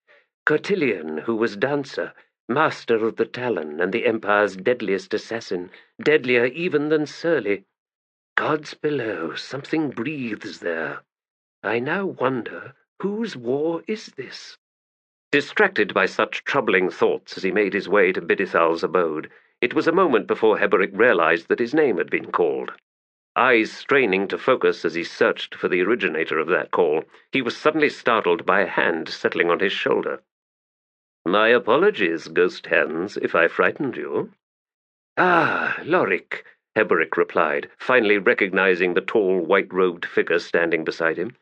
Cotillion, who was Dancer, Master of the Talon and the Empire's deadliest assassin, deadlier even than Surly. Gods below, something breathes there. I now wonder, whose war is this? Distracted by such troubling thoughts as he made his way to Bidithal's abode, it was a moment before Heberic realized that his name had been called. Eyes straining to focus as he searched for the originator of that call, he was suddenly startled by a hand settling on his shoulder. "My apologies, ghost hands, if I frightened you." "Ah, Lorik," Heberic replied, finally recognizing the tall, white-robed figure standing beside him.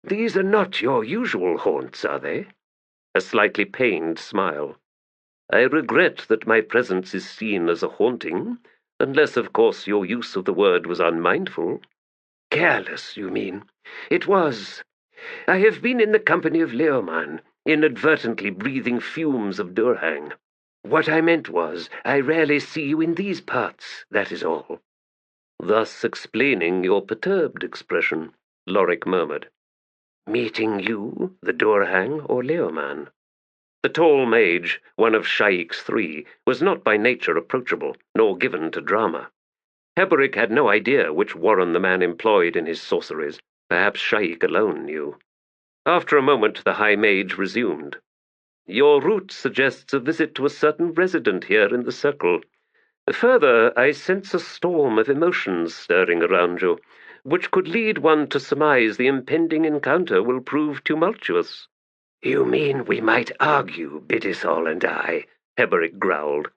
"These are not your usual haunts, are they?" A slightly pained smile. "I regret that my presence is seen as a haunting, unless, of course, your use of the word was unmindful." "Careless, you mean? It was. I have been in the company of Leoman, inadvertently breathing fumes of Durhang. What I meant was, I rarely see you in these parts, that is all." "Thus explaining your perturbed expression," Lorik murmured. "Meeting you, the Durhang, or Leoman?" The tall mage, one of Sha'ik's 3, was not by nature approachable, nor given to drama. Heberic had no idea which warren the man employed in his sorceries. Perhaps Sha'ik alone knew. After a moment the high mage resumed. "Your route suggests a visit to a certain resident here in the circle. Further, I sense a storm of emotions stirring around you, which could lead one to surmise the impending encounter will prove tumultuous." "You mean we might argue, Bidithal and I?" Heberic growled.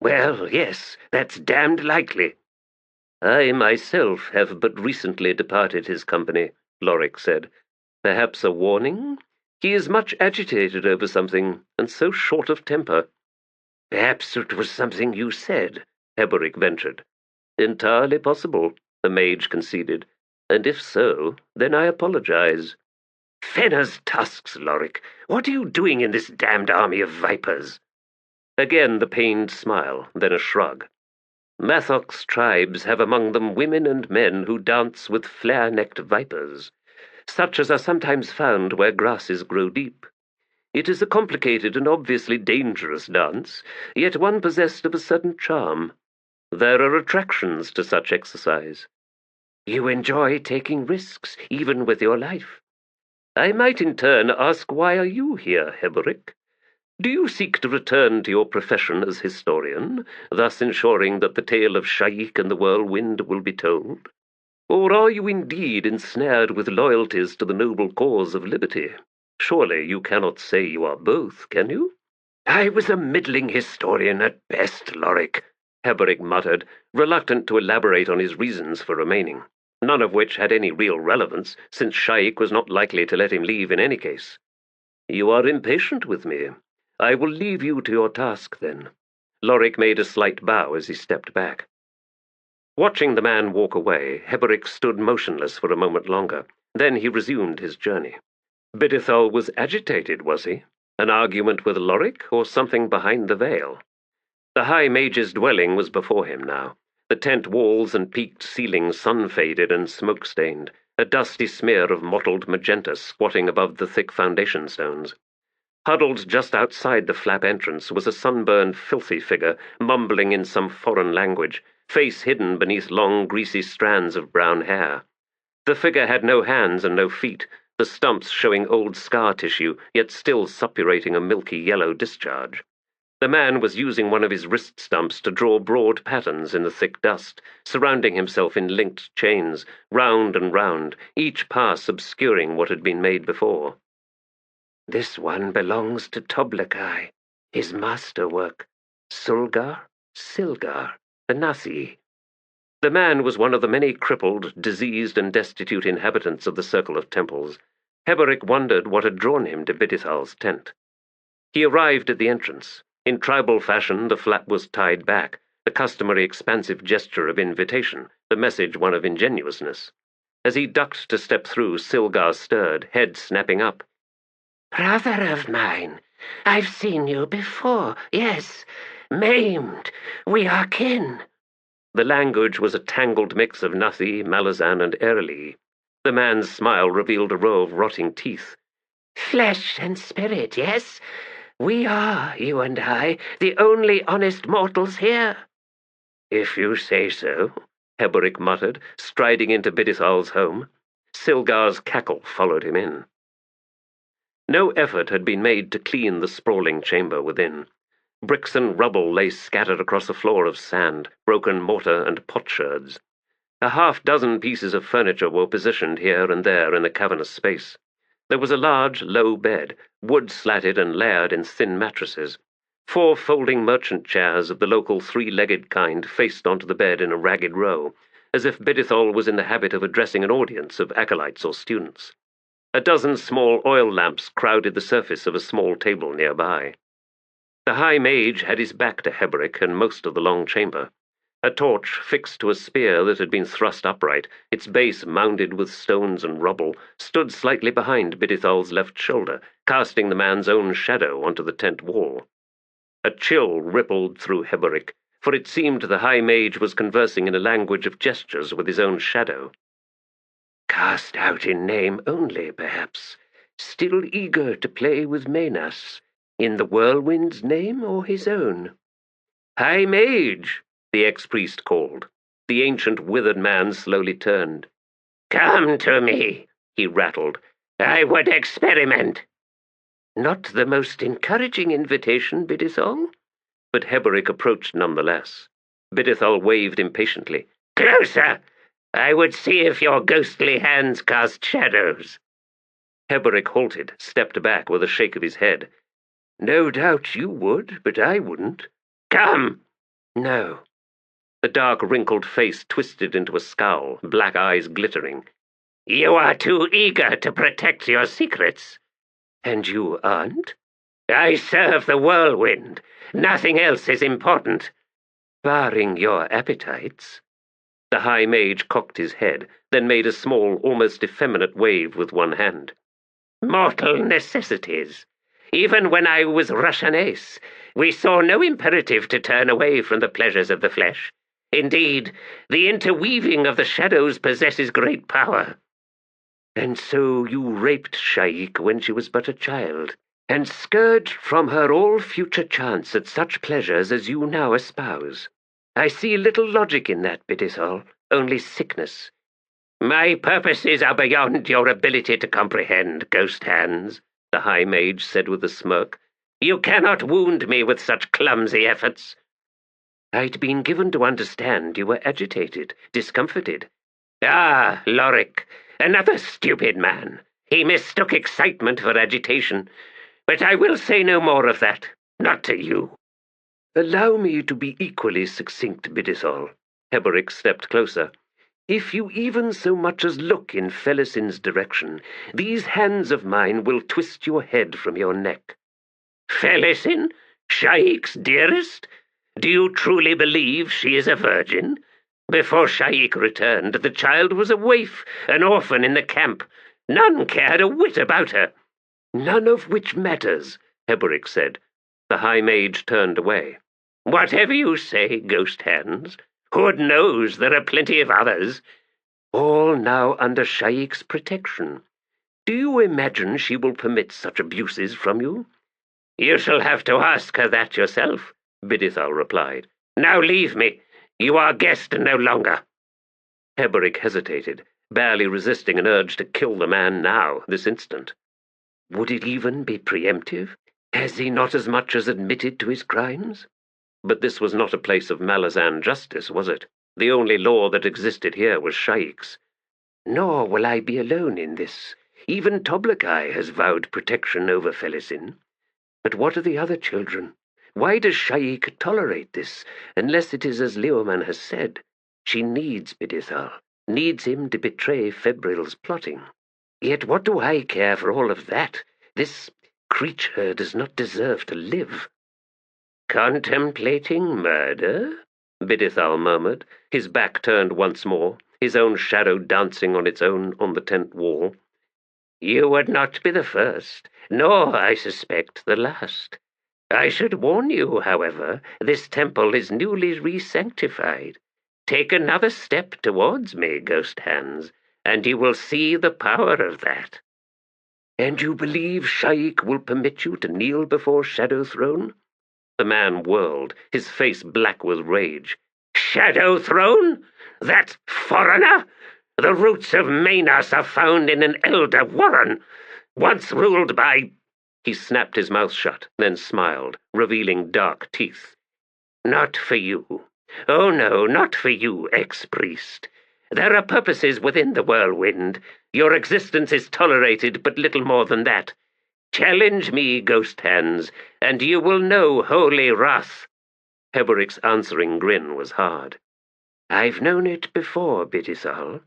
"Well, yes, that's damned likely." "I myself have but recently departed his company," Lorik said. "Perhaps a warning? He is much agitated over something, and so short of temper." "Perhaps it was something you said," Heberic ventured. "Entirely possible," the mage conceded. "And if so, then I apologize." "Fenner's tusks, Lorik. What are you doing in this damned army of vipers?" Again the pained smile, then a shrug. "Mathok's tribes have among them women and men who dance with flare-necked vipers, such as are sometimes found where grasses grow deep. It is a complicated and obviously dangerous dance, yet one possessed of a certain charm. There are attractions to such exercise." "You enjoy taking risks, even with your life?" "I might in turn ask, why are you here, Heberic? Do you seek to return to your profession as historian, thus ensuring that the tale of Sha'ik and the whirlwind will be told? Or are you indeed ensnared with loyalties to the noble cause of liberty? Surely you cannot say you are both, can you?" "I was a middling historian at best, Lorik," Heberic muttered, reluctant to elaborate on his reasons for remaining, none of which had any real relevance, since Sha'ik was not likely to let him leave in any case. "You are impatient with me. I will leave you to your task, then." Lorik made a slight bow as he stepped back. Watching the man walk away, Heberic stood motionless for a moment longer. Then he resumed his journey. Bidithal was agitated, was he? An argument with Lorik, or something behind the veil? The High Mage's dwelling was before him now, the tent walls and peaked ceiling sun-faded and smoke-stained, a dusty smear of mottled magenta squatting above the thick foundation stones. Huddled just outside the flap entrance was a sunburned, filthy figure, mumbling in some foreign language, face hidden beneath long, greasy strands of brown hair. The figure had no hands and no feet, the stumps showing old scar tissue, yet still suppurating a milky yellow discharge. The man was using one of his wrist stumps to draw broad patterns in the thick dust, surrounding himself in linked chains, round and round, each pass obscuring what had been made before. "This one belongs to Toblakai, his masterwork. Sulgar, Silgar, the Nasi." The man was one of the many crippled, diseased, and destitute inhabitants of the Circle of Temples. Heberic wondered what had drawn him to Bidithal's tent. He arrived at the entrance. In tribal fashion, the flap was tied back, the customary expansive gesture of invitation, the message one of ingenuousness. As he ducked to step through, Silgar stirred, head snapping up. Brother of mine, I've seen you before, yes. Maimed, we are kin. The language was a tangled mix of Nathi, Malazan, and Erli. The man's smile revealed a row of rotting teeth. Flesh and spirit, yes? We are, you and I, the only honest mortals here. If you say so, Heboric muttered, striding into Bidithal's home. Silgar's cackle followed him in. No effort had been made to clean the sprawling chamber within. Bricks and rubble lay scattered across a floor of sand, broken mortar and potsherds. A half-dozen pieces of furniture were positioned here and there in the cavernous space. There was a large, low bed, wood-slatted and layered in thin mattresses. 4 folding merchant chairs of the local 3-legged kind faced onto the bed in a ragged row, as if Bidithol was in the habit of addressing an audience of acolytes or students. A dozen small oil lamps crowded the surface of a small table nearby. The High Mage had his back to Heboric and most of the long chamber. A torch fixed to a spear that had been thrust upright, its base mounded with stones and rubble, stood slightly behind Bidithal's left shoulder, casting the man's own shadow onto the tent wall. A chill rippled through Heboric, for it seemed the High Mage was conversing in a language of gestures with his own shadow. Cast out in name only, perhaps, still eager to play with Menas, in the whirlwind's name or his own. High Mage, the ex-priest called. The ancient withered man slowly turned. Come to me, he rattled. I would experiment. Not the most encouraging invitation, Bidithol? But Heboric approached nonetheless. Bidithol waved impatiently. Closer! I would see if your ghostly hands cast shadows. Heboric halted, stepped back with a shake of his head. No doubt you would, but I wouldn't. Come! No. The dark, wrinkled face twisted into a scowl, black eyes glittering. You are too eager to protect your secrets. And you aren't? I serve the whirlwind. Nothing else is important. Barring your appetites. The High Mage cocked his head, then made a small, almost effeminate wave with one hand. Mortal necessities. Even when I was Russian ace, we saw no imperative to turn away from the pleasures of the flesh. Indeed, the interweaving of the shadows possesses great power. And so you raped Sha'ik when she was but a child, and scourged from her all future chance at such pleasures as you now espouse. I see little logic in that, Bidithol, only sickness. My purposes are beyond your ability to comprehend, Ghost Hands, the High Mage said with a smirk. You cannot wound me with such clumsy efforts. I'd been given to understand you were agitated, discomfited. Ah, Lorik, another stupid man. He mistook excitement for agitation. But I will say no more of that, not to you. Allow me to be equally succinct, Bidithol. Heboric stepped closer. If you even so much as look in Felisin's direction, these hands of mine will twist your head from your neck. Felisin? Sha'ik's dearest? Do you truly believe she is a virgin? Before Sha'ik returned, the child was a waif, an orphan in the camp. None cared a whit about her. None of which matters, Heboric said. The High Mage turned away. Whatever you say, Ghost Hands. Hood knows there are plenty of others. All now under Sha'ik's protection. Do you imagine she will permit such abuses from you? You shall have to ask her that yourself, Bidithol replied. Now leave me. You are guest no longer. Heboric hesitated, barely resisting an urge to kill the man now, this instant. Would it even be preemptive? Has he not as much as admitted to his crimes? But this was not a place of Malazan justice, was it? The only law that existed here was Sha'ik's. Nor will I be alone in this. Even Toblakai has vowed protection over Felisin. But what of the other children? Why does Sha'ik tolerate this, unless it is as Leoman has said? She needs Bidithal, needs him to betray Febril's plotting. Yet what do I care for all of that? This creature does not deserve to live. Contemplating murder? Bidithal murmured, his back turned once more, his own shadow dancing on its own on the tent wall. You would not be the first, nor, I suspect, the last. I should warn you, however, this temple is newly re-sanctified. Take another step towards me, ghost hands, and you will see the power of that. And you believe Sha'ik will permit you to kneel before Shadow Throne? The man whirled, his face black with rage. Shadow Throne? That foreigner? The roots of Manas are found in an elder warren, once ruled by... He snapped his mouth shut, then smiled, revealing dark teeth. Not for you. Oh no, not for you, ex-priest. There are purposes within the whirlwind. Your existence is tolerated, but little more than that. Challenge me, ghost hands, and you will know holy wrath. Heberic's answering grin was hard. I've known it before, Bidithal,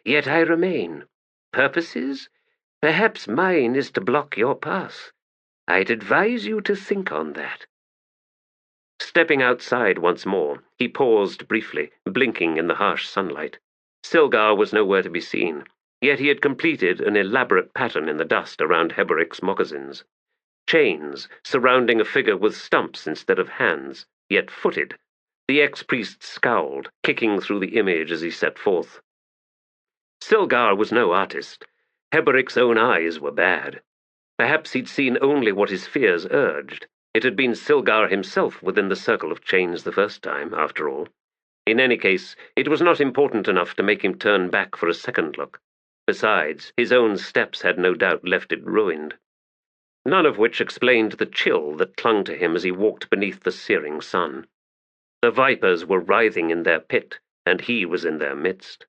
yet I remain. Purposes? Perhaps mine is to block your path. I'd advise you to think on that. Stepping outside once more, he paused briefly, blinking in the harsh sunlight. Silgar was nowhere to be seen, yet he had completed an elaborate pattern in the dust around Heberic's moccasins. Chains surrounding a figure with stumps instead of hands, yet footed. The ex-priest scowled, kicking through the image as he set forth. Silgar was no artist. Heberic's own eyes were bad. Perhaps he'd seen only what his fears urged. It had been Silgar himself within the circle of chains the first time, after all. In any case, it was not important enough to make him turn back for a second look. Besides, his own steps had no doubt left it ruined. None of which explained the chill that clung to him as he walked beneath the searing sun. The vipers were writhing in their pit, and he was in their midst.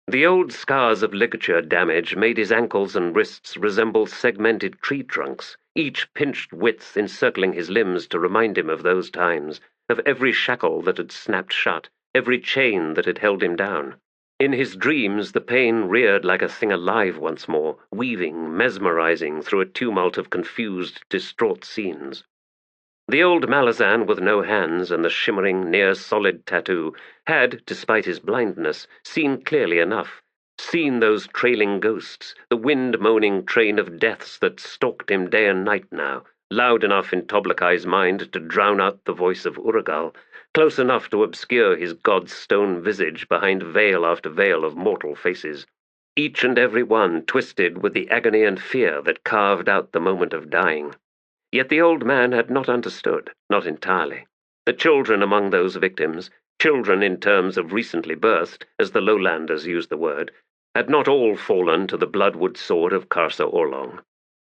The old scars of ligature damage made his ankles and wrists resemble segmented tree trunks, each pinched width encircling his limbs to remind him of those times, of every shackle that had snapped shut, every chain that had held him down. In his dreams the pain reared like a thing alive once more, weaving, mesmerizing through a tumult of confused, distraught scenes. The old Malazan with no hands and the shimmering, near-solid tattoo had, despite his blindness, seen clearly enough, seen those trailing ghosts, the wind-moaning train of deaths that stalked him day and night now, loud enough in Toblakai's mind to drown out the voice of Uragal, close enough to obscure his god's stone visage behind veil after veil of mortal faces, each and every one twisted with the agony and fear that carved out the moment of dying. Yet the old man had not understood, not entirely. The children among those victims, children in terms of recently birthed, as the lowlanders used the word, had not all fallen to the bloodwood sword of Karsa Orlong.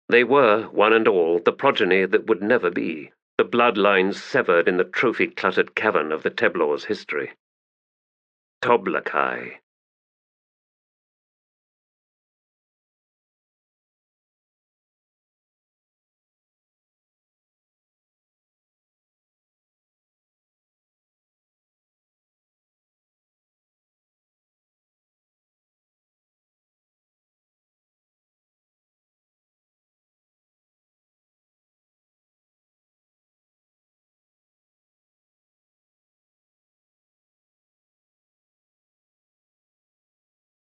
They were, one and all, the progeny that would never be, the bloodlines severed in the trophy-cluttered cavern of the Teblor's history. Toblakai,